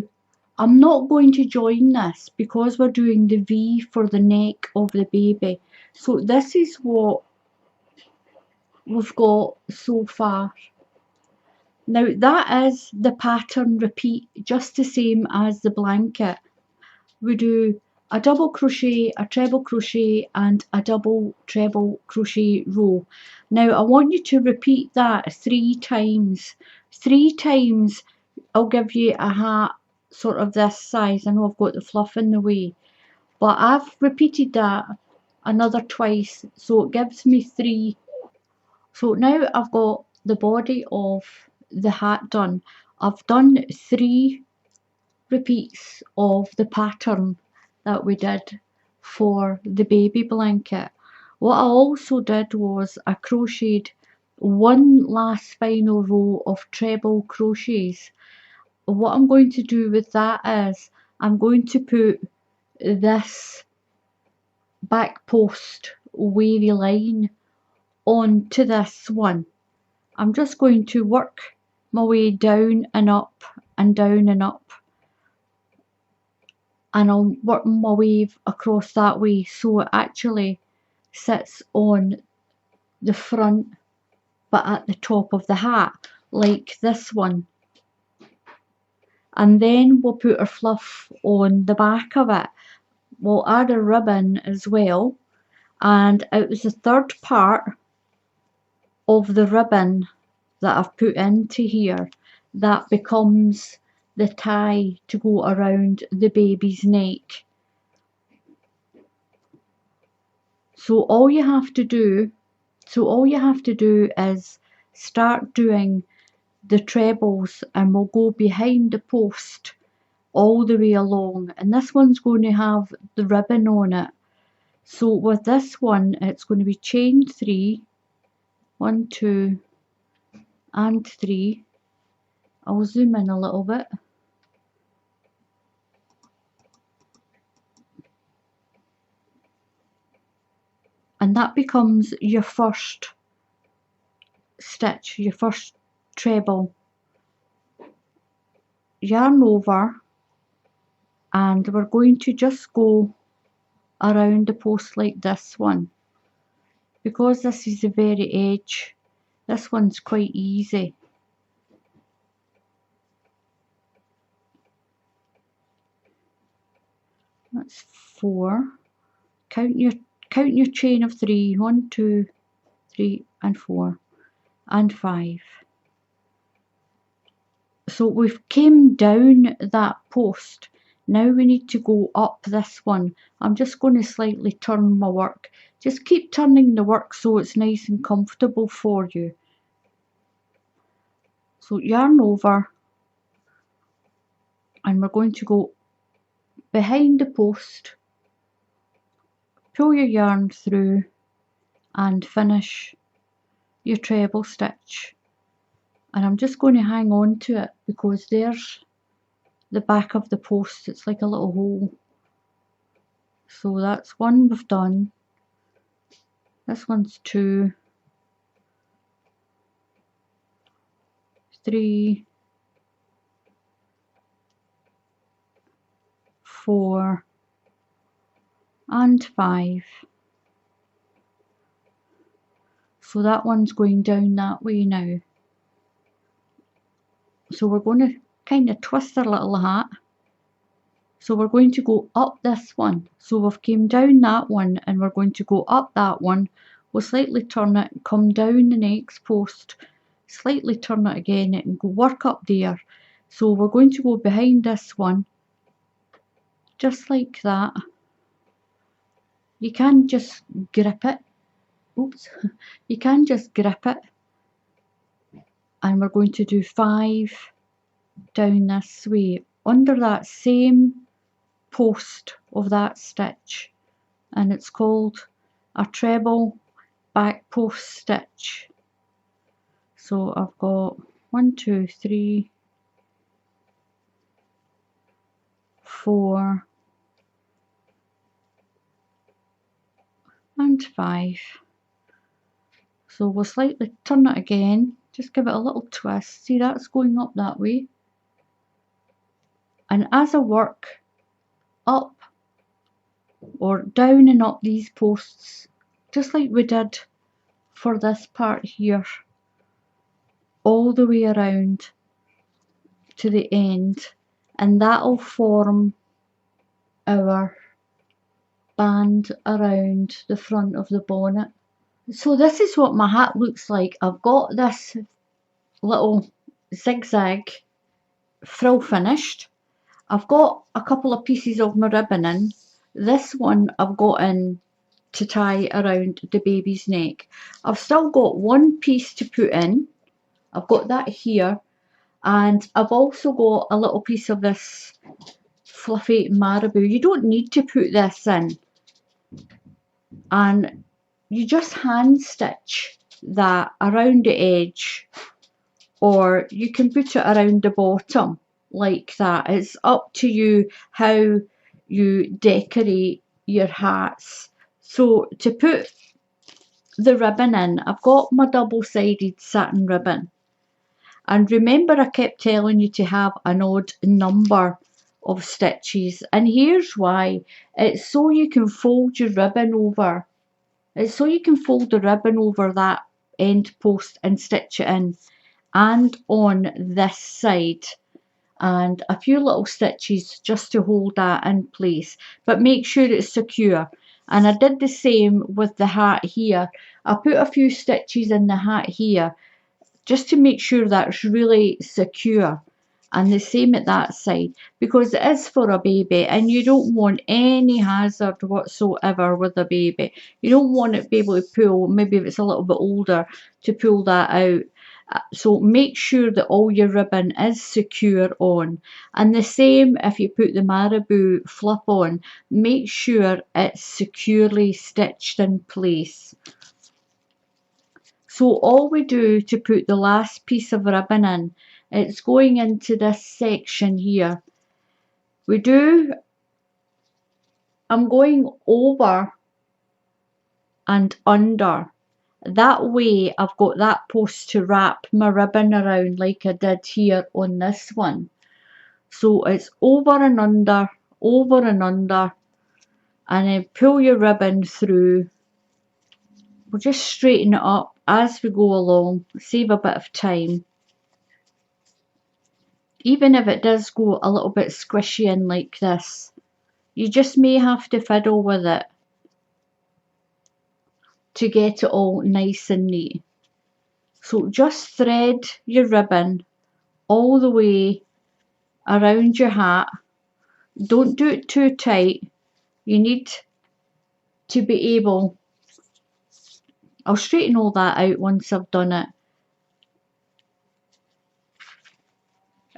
Speaker 1: I'm not going to join this because we're doing the V for the neck of the baby. So this is what we've got so far. Now that is the pattern repeat, just the same as the blanket. We do a double crochet, a treble crochet and a double treble crochet row. Now I want you to repeat that 3 times. 3 times I'll give you a hat sort of this size. I know I've got the fluff in the way, but I've repeated that another twice, so it gives me 3. So now I've got the body of the hat done. I've done 3 repeats of the pattern that we did for the baby blanket. What I also did was I crocheted one last final row of treble crochets. What I'm going to do with that is I'm going to put this back post wavy line onto this one. I'm just going to work my way down and up and down and up, and I'll work my way across that way so it actually sits on the front but at the top of the hat like this one. And then we'll put our fluff on the back of it. We'll add a ribbon as well, and it was the third part of the ribbon that I've put into here that becomes the tie to go around the baby's neck. So all you have to do is start doing the trebles, and we'll go behind the post all the way along, and this one's going to have the ribbon on it. So with this one it's going to be chain 3, 1, 2 and 3. I'll zoom in a little bit. And that becomes your first stitch, your first treble. Yarn over, and we're going to just go around the post like this one. Because this is the very edge, this one's quite easy. That's 4. Count your chain of 3. 1, 2, 3 and 4 and 5. So we've came down that post. Now we need to go up this one. I'm just going to slightly turn my work. Just keep turning the work so it's nice and comfortable for you. So yarn over, and we're going to go behind the post, pull your yarn through and finish your treble stitch. And I'm just going to hang on to it because there's the back of the post. It's like a little hole. So that's one we've done. This one's 2, 3, 4 and 5. So that one's going down that way now. So we're going to kind of twist our little hat. So we're going to go up this one. So we've came down that one and we're going to go up that one. We'll slightly turn it, come down the next post, slightly turn it again and go work up there. So we're going to go behind this one, just like that. You can just grip it. Oops. You can just grip it. And we're going to do 5 down this way, under that same post of that stitch, and it's called a treble back post stitch. So I've got 1, 2, 3, 4 and 5. So we'll slightly turn it again, just give it a little twist. See, that's going up that way, and as I work up or down and up these posts, just like we did for this part here, all the way around to the end, and that'll form our band around the front of the bonnet. So this is what my hat looks like. I've got this little zigzag frill finished. I've got a couple of pieces of my ribbon in. This one I've got in to tie around the baby's neck. I've still got one piece to put in. I've got that here, and I've also got a little piece of this fluffy marabou. You don't need to put this in, and you just hand stitch that around the edge, or you can put it around the bottom like that. It's up to you how you decorate your hats. So to put the ribbon in, I've got my double-sided satin ribbon, and remember I kept telling you to have an odd number of stitches, and here's why. It's so you can fold your ribbon over. It's so you can fold the ribbon over that end post and stitch it in, and on this side, and a few little stitches just to hold that in place, but make sure it's secure. And I did the same with the hat here. I put a few stitches in the hat here just to make sure that's really secure, and the same at that side, because it is for a baby and you don't want any hazard whatsoever with a baby. You don't want it to be able to pull, maybe if it's a little bit older, to pull that out. So make sure that all your ribbon is secure on, and the same if you put the marabou flip on, make sure it's securely stitched in place. So all we do to put the last piece of ribbon in, it's going into this section here. I'm going over and under. That way I've got that post to wrap my ribbon around like I did here on this one. So it's over and under, and then pull your ribbon through. We'll just straighten it up as we go along, save a bit of time. Even if it does go a little bit squishy in like this, you just may have to fiddle with it to get it all nice and neat. So just thread your ribbon all the way around your hat. Don't do it too tight. You need to be able, I'll straighten all that out once I've done it.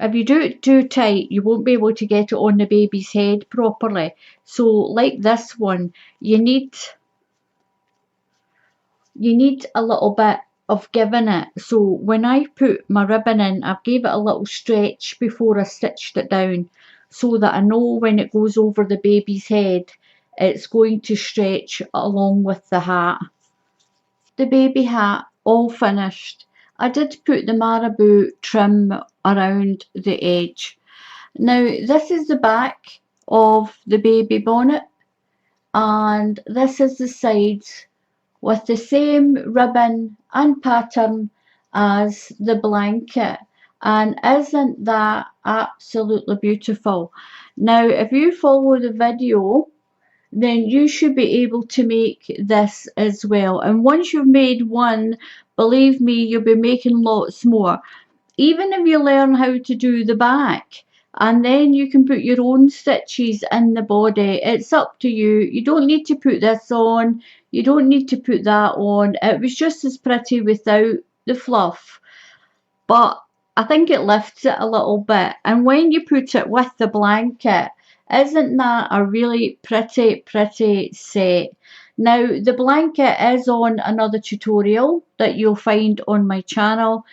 Speaker 1: If you do it too tight, you won't be able to get it on the baby's head properly. So like this one, you need a little bit of giving it. So when I put my ribbon in, I gave it a little stretch before I stitched it down, so that I know when it goes over the baby's head, it's going to stretch along with the hat. the baby hat all finished. I did put the marabou trim around the edge. Now this is the back of the baby bonnet, and this is the sides with the same ribbon and pattern as the blanket. And isn't that absolutely beautiful? Now if you follow the video, then you should be able to make this as well. And once you've made one, believe me, you'll be making lots more. Even if you learn how to do the back, and then you can put your own stitches in the body. It's up to you. You don't need to put this on. You don't need to put that on. It was just as pretty without the fluff. But I think it lifts it a little bit. And when you put it with the blanket, isn't that a really pretty set? Now, the blanket is on another tutorial that you'll find on my channel.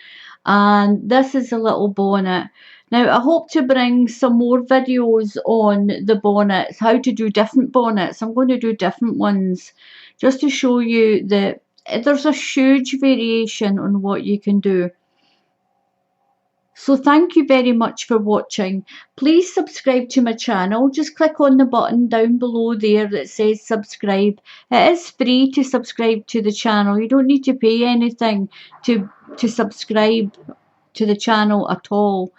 Speaker 1: And this is a little bonnet. Now I hope to bring some more videos on the bonnets, how to do different bonnets. I'm going to do different ones just to show you that there's a huge variation on what you can do. So thank you very much for watching. Please subscribe to my channel. Just click on the button down below there that says subscribe. It is free to subscribe to the channel. You don't need to pay anything to subscribe to the channel at all.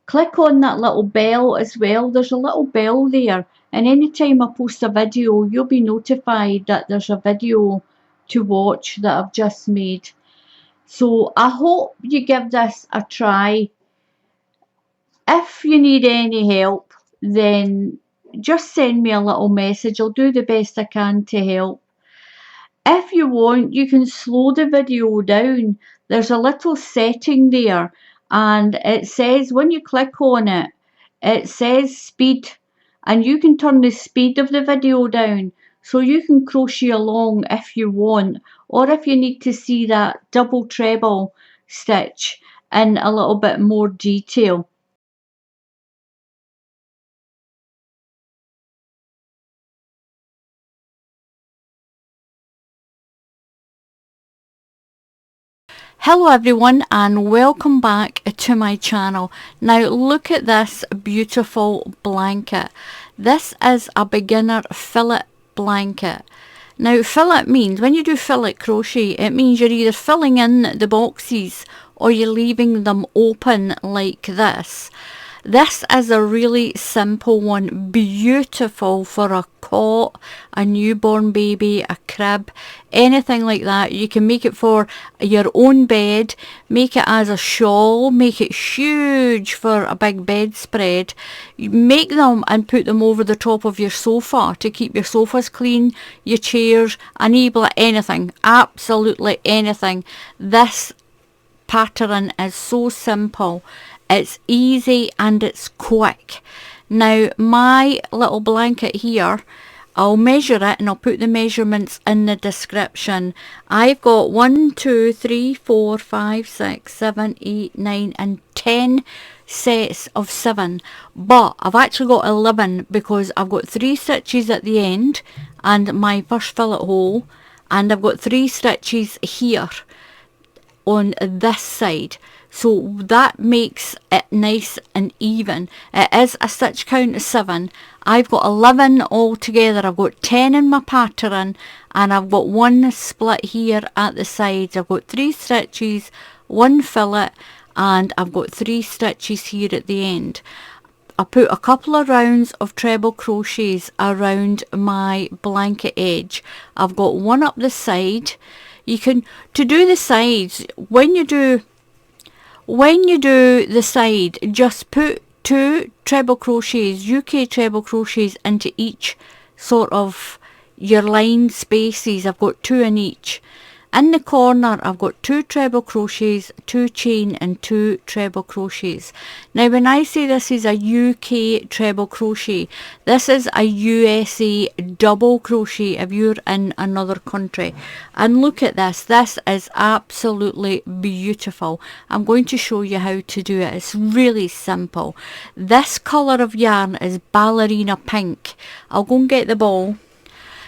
Speaker 1: Click on that little bell as well. There's a little bell there, and anytime I post a video, you'll be notified that there's a video to watch that I've just made. So I hope you give this a try. If you need any help, then just send me a little message. I'll do the best I can to help. If you want, you can slow the video down. There's a little setting there, and it says when you click on it, it says speed, and you can turn the speed of the video down so you can crochet along if you want, or if you need to see that double treble stitch in a little bit more detail.
Speaker 2: Hello everyone and welcome back to my channel. Now look at this beautiful blanket. This is a beginner fillet blanket. Now fillet means, when you do fillet crochet, it means you're either filling in the boxes or you're leaving them open like this. This is a really simple one, beautiful for a cot, a newborn baby, a crib, anything like that. You can make it for your own bed, make it as a shawl, make it huge for a big bedspread. You make them and put them over the top of your sofa to keep your sofas clean, your chairs, enable anything, absolutely anything. This pattern is so simple. It's easy and it's quick. Now my little blanket here, I'll measure it and I'll put the measurements in the description. I've got 1, 2, 3, 4, 5, 6, 7, 8, 9 and 10 sets of 7, but I've actually got 11 because I've got 3 stitches at the end and my first fillet hole, and I've got 3 stitches here on this side. So that makes it nice and even. It is a stitch count of 7. I've got 11 altogether. I've got 10 in my pattern and I've got 1 split here at the sides. I've got 3 stitches, 1 fillet, and I've got 3 stitches here at the end. I put a couple of rounds of treble crochets around my blanket edge. I've got 1 up the side. You can, to do the sides, when you do the side, just put 2 treble crochets, UK treble crochets, into each sort of your line spaces. I've got 2 in each. In the corner I've got 2 treble crochets, 2 chain and 2 treble crochets. Now when I say this is a UK treble crochet, this is a USA double crochet if you're in another country. And look at this, this is absolutely beautiful. I'm going to show you how to do it. It's really simple. This colour of yarn is ballerina pink. I'll go and get the ball.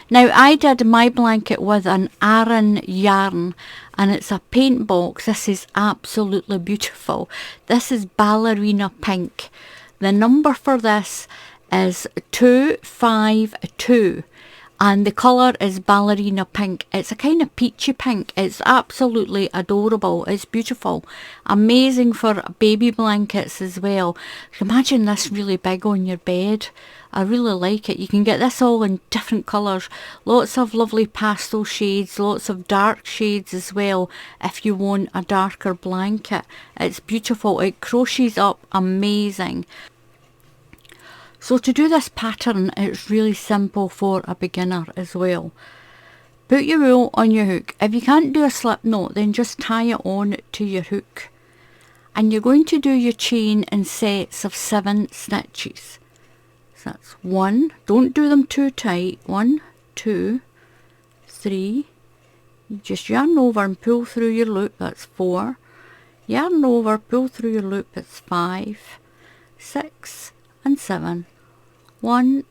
Speaker 2: Now I did my blanket with an Aran yarn, and it's a paint box. This is absolutely beautiful. This is ballerina pink. The number for this is 252. And the colour is ballerina pink. It's a kind of peachy pink. It's absolutely adorable. It's beautiful. Amazing for baby blankets as well. Imagine this really big on your bed. I really like it. You can get this all in different colours. Lots of lovely pastel shades. Lots of dark shades as well if you want a darker blanket. It's beautiful. It crochets up amazing. So to do this pattern, it's really simple for a beginner as well. Put your wool on your hook. If you can't do a slip knot, then just tie it on to your hook. And you're going to do your chain in sets of 7 stitches. So that's 1, don't do them too tight, 1, 2, 3, you just yarn over and pull through your loop, that's 4, yarn over, pull through your loop, it's 5, 6 and 7. 1,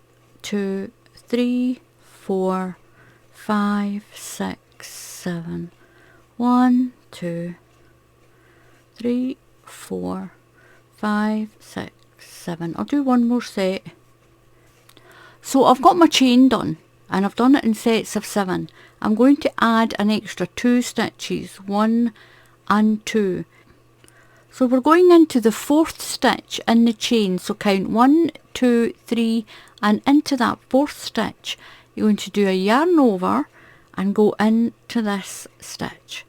Speaker 2: 2, 3, 4, 5, 6, 7. 1, 2, 3, 4, 5, 6, 7. I'll do one more set. So I've got my chain done, and I've done it in sets of 7. I'm going to add an extra 2 stitches, 1 and 2. So we're going into the 4th stitch in the chain, so count 1, 2, 3 and into that 4th stitch you're going to do a yarn over and go into this stitch.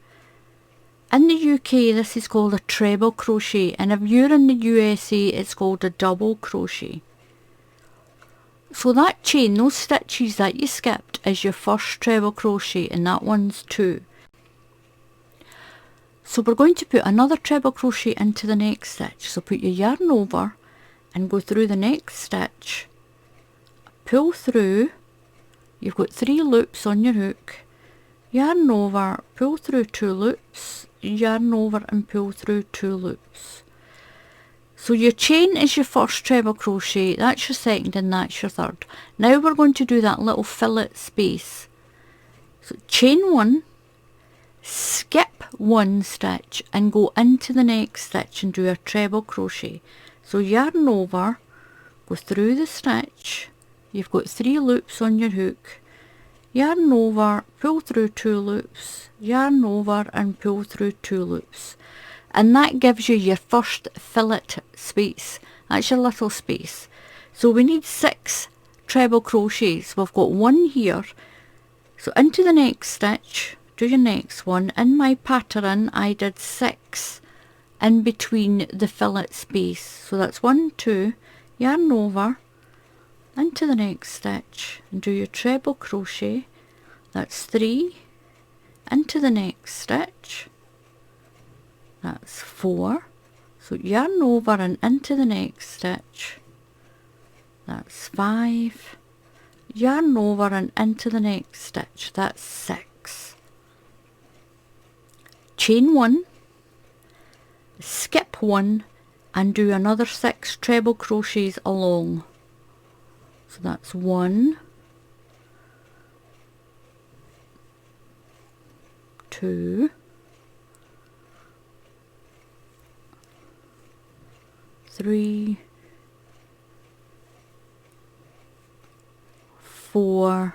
Speaker 2: In the UK this is called a treble crochet, and if you're in the USA it's called a double crochet. So that chain, those stitches that you skipped, is your first treble crochet, and that one's 2. So we're going to put another treble crochet into the next stitch. So put your yarn over and go through the next stitch, pull through, you've got 3 loops on your hook, yarn over, pull through 2 loops, yarn over and pull through 2 loops. So your chain is your first treble crochet, that's your second and that's your third. Now we're going to do that little fillet space. So chain 1, skip 1 stitch and go into the next stitch and do a treble crochet. So yarn over, go through the stitch, you've got 3 loops on your hook, yarn over, pull through 2 loops, yarn over and pull through 2 loops. And that gives you your first fillet space. That's your little space. So we need 6 treble crochets. We've got 1 here. So into the next stitch, do your next one. In my pattern I did 6 in between the fillet space. So that's 1, 2, yarn over, into the next stitch and do your treble crochet. That's 3, into the next stitch. That's 4. So yarn over and into the next stitch. That's 5. Yarn over and into the next stitch. That's 6. Chain 1, skip 1 and do another 6 treble crochets along. So that's 1, 2, 3, 4,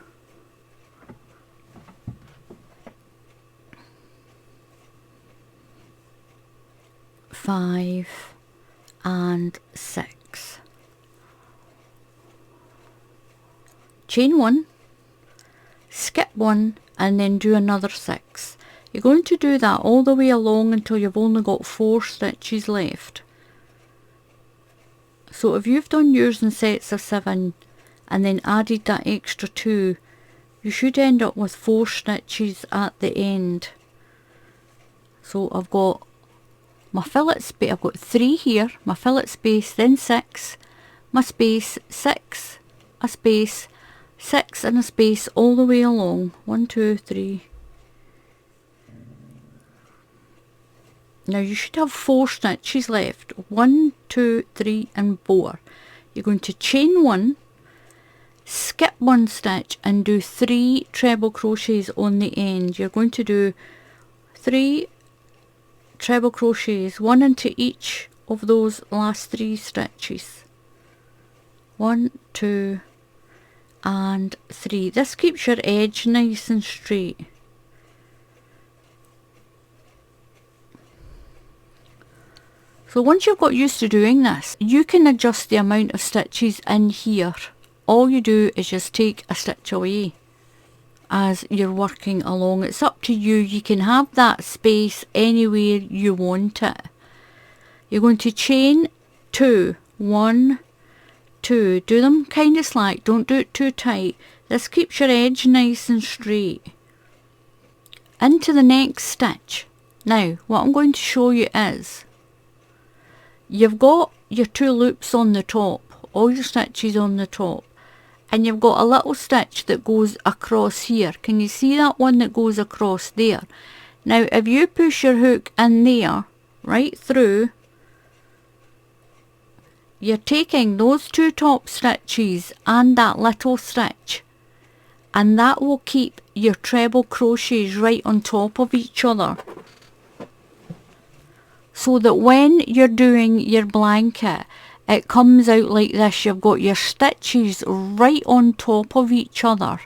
Speaker 2: 5 and 6. Chain 1, skip 1 and then do another 6. You're going to do that all the way along until you've only got 4 stitches left. So if you've done yours in sets of 7 and then added that extra 2, you should end up with 4 stitches at the end. So I've got my fillet space, I've got 3 here, my fillet space, then 6, my space, 6, a space, 6 and a space all the way along. 1, 2, 3. Now you should have 4 stitches left. 1, 2, 3 and 4. You're going to chain 1, skip one stitch and do 3 treble crochets on the end. You're going to do 3 treble crochets, 1 into each of those last 3 stitches. 1, 2 and 3. This keeps your edge nice and straight. So once you've got used to doing this, you can adjust the amount of stitches in here. All you do is just take a stitch away as you're working along. It's up to you. You can have that space anywhere you want it. You're going to chain 2, 1, 2. Do them kind of slack, don't do it too tight. This keeps your edge nice and straight. Into the next stitch. Now what I'm going to show you is, you've got your 2 loops on the top, all your stitches on the top, and you've got a little stitch that goes across here. Can you see that one that goes across there? Now if you push your hook in there, right through, you're taking those 2 top stitches and that little stitch, and that will keep your treble crochets right on top of each other, so that when you're doing your blanket, it comes out like this. You've got your stitches right on top of each other,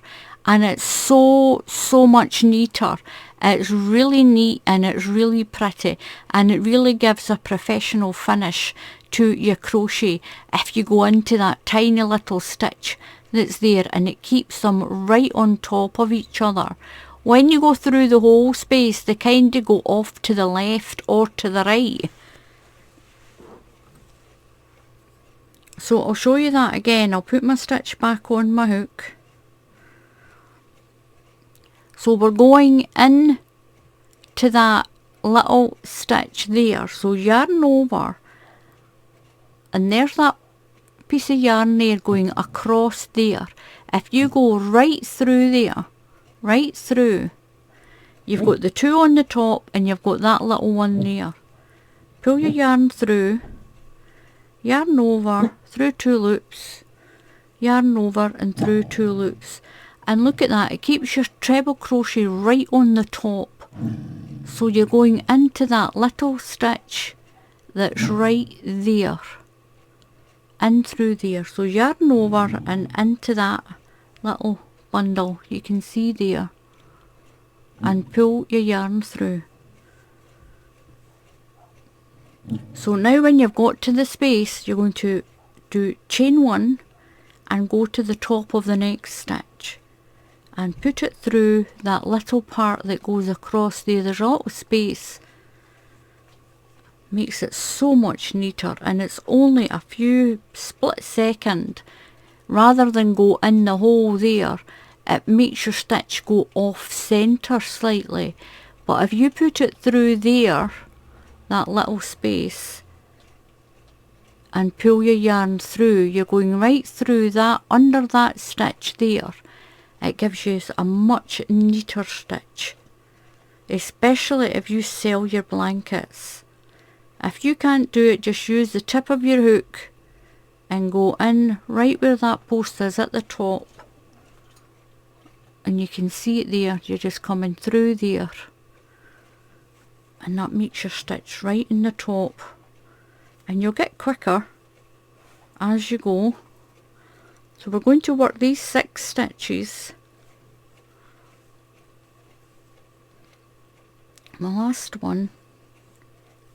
Speaker 2: and it's so much neater. It's really neat and it's really pretty, and it really gives a professional finish to your crochet if you go into that tiny little stitch that's there, and it keeps them right on top of each other. When you go through the whole space, they kind of go off to the left or to the right. So I'll show you that again. I'll put my stitch back on my hook. So we're going in to that little stitch there. So yarn over, and there's that piece of yarn there going across there. If you go right through there, right through, you've got the 2 on the top and you've got that little one there. Pull your yarn through, yarn over, through 2 loops, yarn over and through 2 loops, and look at that, it keeps your treble crochet right on the top. So you're going into that little stitch that's right there, in through there. So yarn over and into that little bundle you can see there, and pull your yarn through. So now when you've got to the space, you're going to do chain 1 and go to the top of the next stitch and put it through that little part that goes across there. There's a little space, makes it so much neater, and it's only a few split second. Rather than go in the hole there, it makes your stitch go off centre slightly. But if you put it through there, that little space, and pull your yarn through, you're going right through that, under that stitch there. It gives you a much neater stitch, especially if you sell your blankets. If you can't do it, just use the tip of your hook and go in right where that post is at the top, and you can see it there. You're just coming through there, and that makes your stitch right in the top, and you'll get quicker as you go. So we're going to work these 6 stitches. The last one,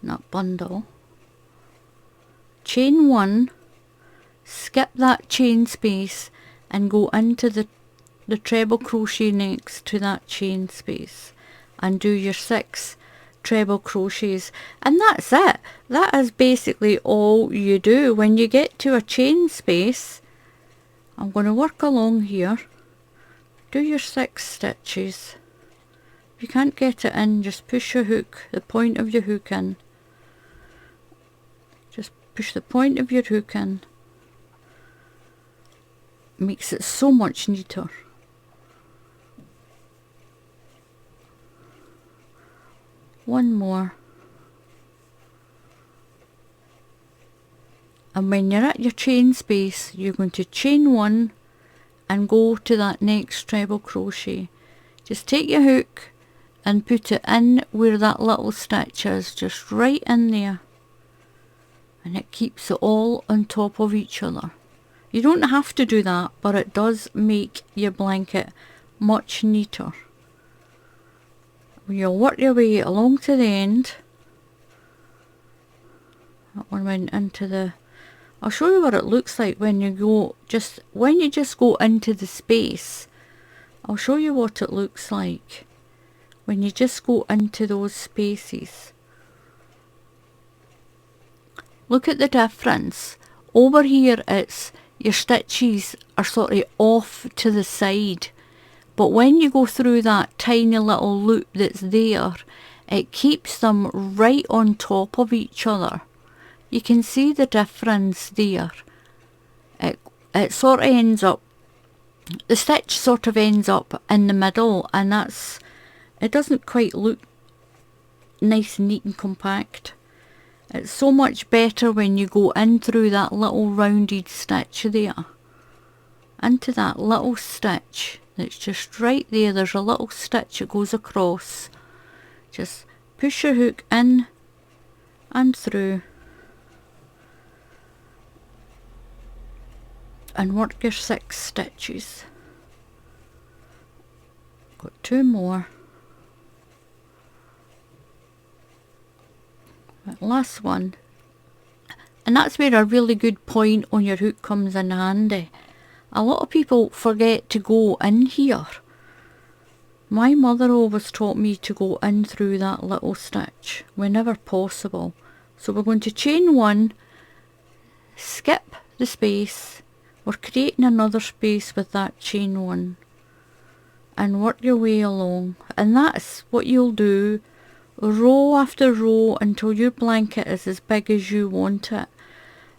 Speaker 2: that bundle, chain 1, skip that chain space and go into the treble crochet next to that chain space, and do your 6 treble crochets, and that's it. That is basically all you do. When you get to a chain space, I'm going to work along here, do your 6 stitches. If you can't get it in, just push your hook, the point of your hook in. Just push the point of your hook in. Makes it so much neater. One more. And when you're at your chain space, you're going to chain 1 and go to that next treble crochet. Just take your hook and put it in where that little stitch is, just right in there, and it keeps it all on top of each other. You don't have to do that, but it does make your blanket much neater. You'll work your way along to the end. That one went into the... I'll show you what it looks like when you go, when you just go into the space. I'll show you what it looks like when you just go into those spaces. Look at the difference. Over here it's, your stitches are sort of off to the side, but when you go through that tiny little loop that's there, it keeps them right on top of each other. You can see the difference there. It sort of ends up, the stitch sort of ends up in the middle, and it doesn't quite look nice and neat and compact. It's so much better when you go in through that little rounded stitch there. Into that little stitch that's just right there. There's a little stitch that goes across. Just push your hook in and through. And work your 6 stitches. Got 2 more. That last one. And that's where a really good point on your hook comes in handy. A lot of people forget to go in here. My mother always taught me to go in through that little stitch whenever possible. So we're going to chain 1, skip the space. We're creating another space with that chain 1, and work your way along, and that's what you'll do row after row until your blanket is as big as you want it,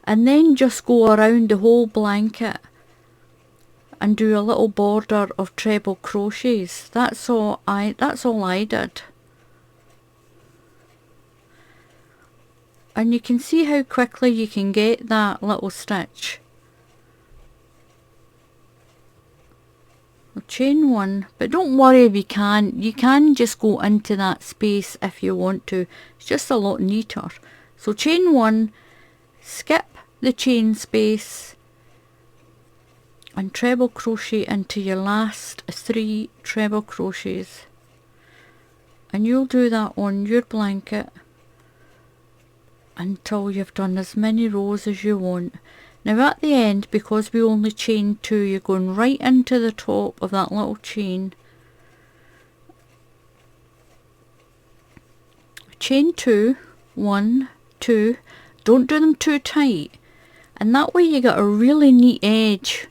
Speaker 2: and then just go around the whole blanket and do a little border of treble crochets. That's all I did. And you can see how quickly you can get that little stitch. We'll chain 1, but don't worry if you can't. You can just go into that space if you want to. It's just a lot neater. So chain 1, skip the chain space, and treble crochet into your last 3 treble crochets. And you'll do that on your blanket until you've done as many rows as you want. Now at the end, because we only chained 2, you're going right into the top of that little chain. Chain 2, 1, 2. Don't do them too tight. And that way you get a really neat edge.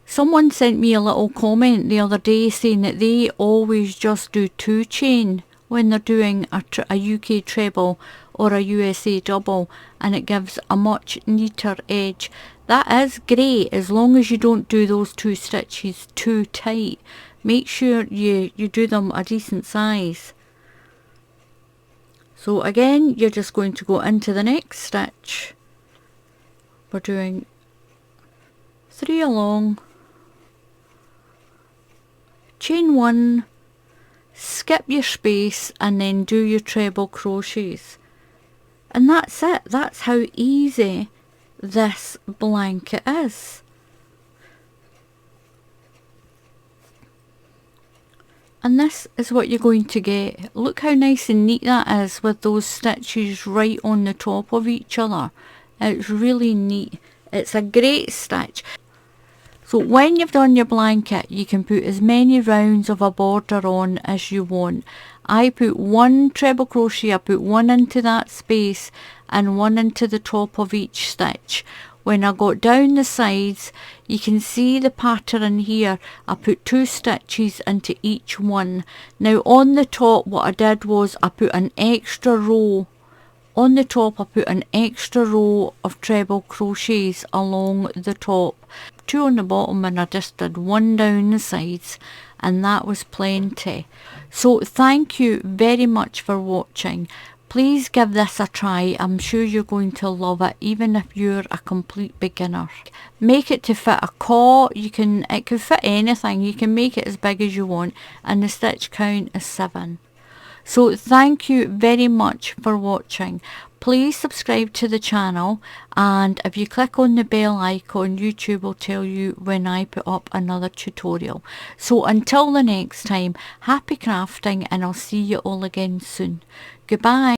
Speaker 2: Someone sent me a little comment the other day saying that they always just do 2 chain when they're doing a UK treble or a USA double, and it gives a much neater edge. That is great as long as you don't do those 2 stitches too tight. Make sure you do them a decent size. So again, you're just going to go into the next stitch. We're doing 3 along, chain 1, skip your space, and then do your treble crochets. And that's it. That's how easy this blanket is. And this is what you're going to get. Look how nice and neat that is with those stitches right on the top of each other. It's really neat. It's a great stitch. So when you've done your blanket, you can put as many rounds of a border on as you want. I put 1 treble crochet, I put 1 into that space and 1 into the top of each stitch. When I got down the sides, you can see the pattern here. I put 2 stitches into each one. Now on the top, what I did was I put an extra row. On the top I put an extra row of treble crochets along the top. 2 on the bottom, and I just did 1 down the sides, and that was plenty. So thank you very much for watching. Please give this a try. I'm sure you're going to love it, even if you're a complete beginner. Make it to fit a cot. It could fit anything. You can make it as big as you want, and the stitch count is 7. So thank you very much for watching. Please subscribe to the channel, and if you click on the bell icon, YouTube will tell you when I put up another tutorial. So until the next time, happy crafting, and I'll see you all again soon. Goodbye.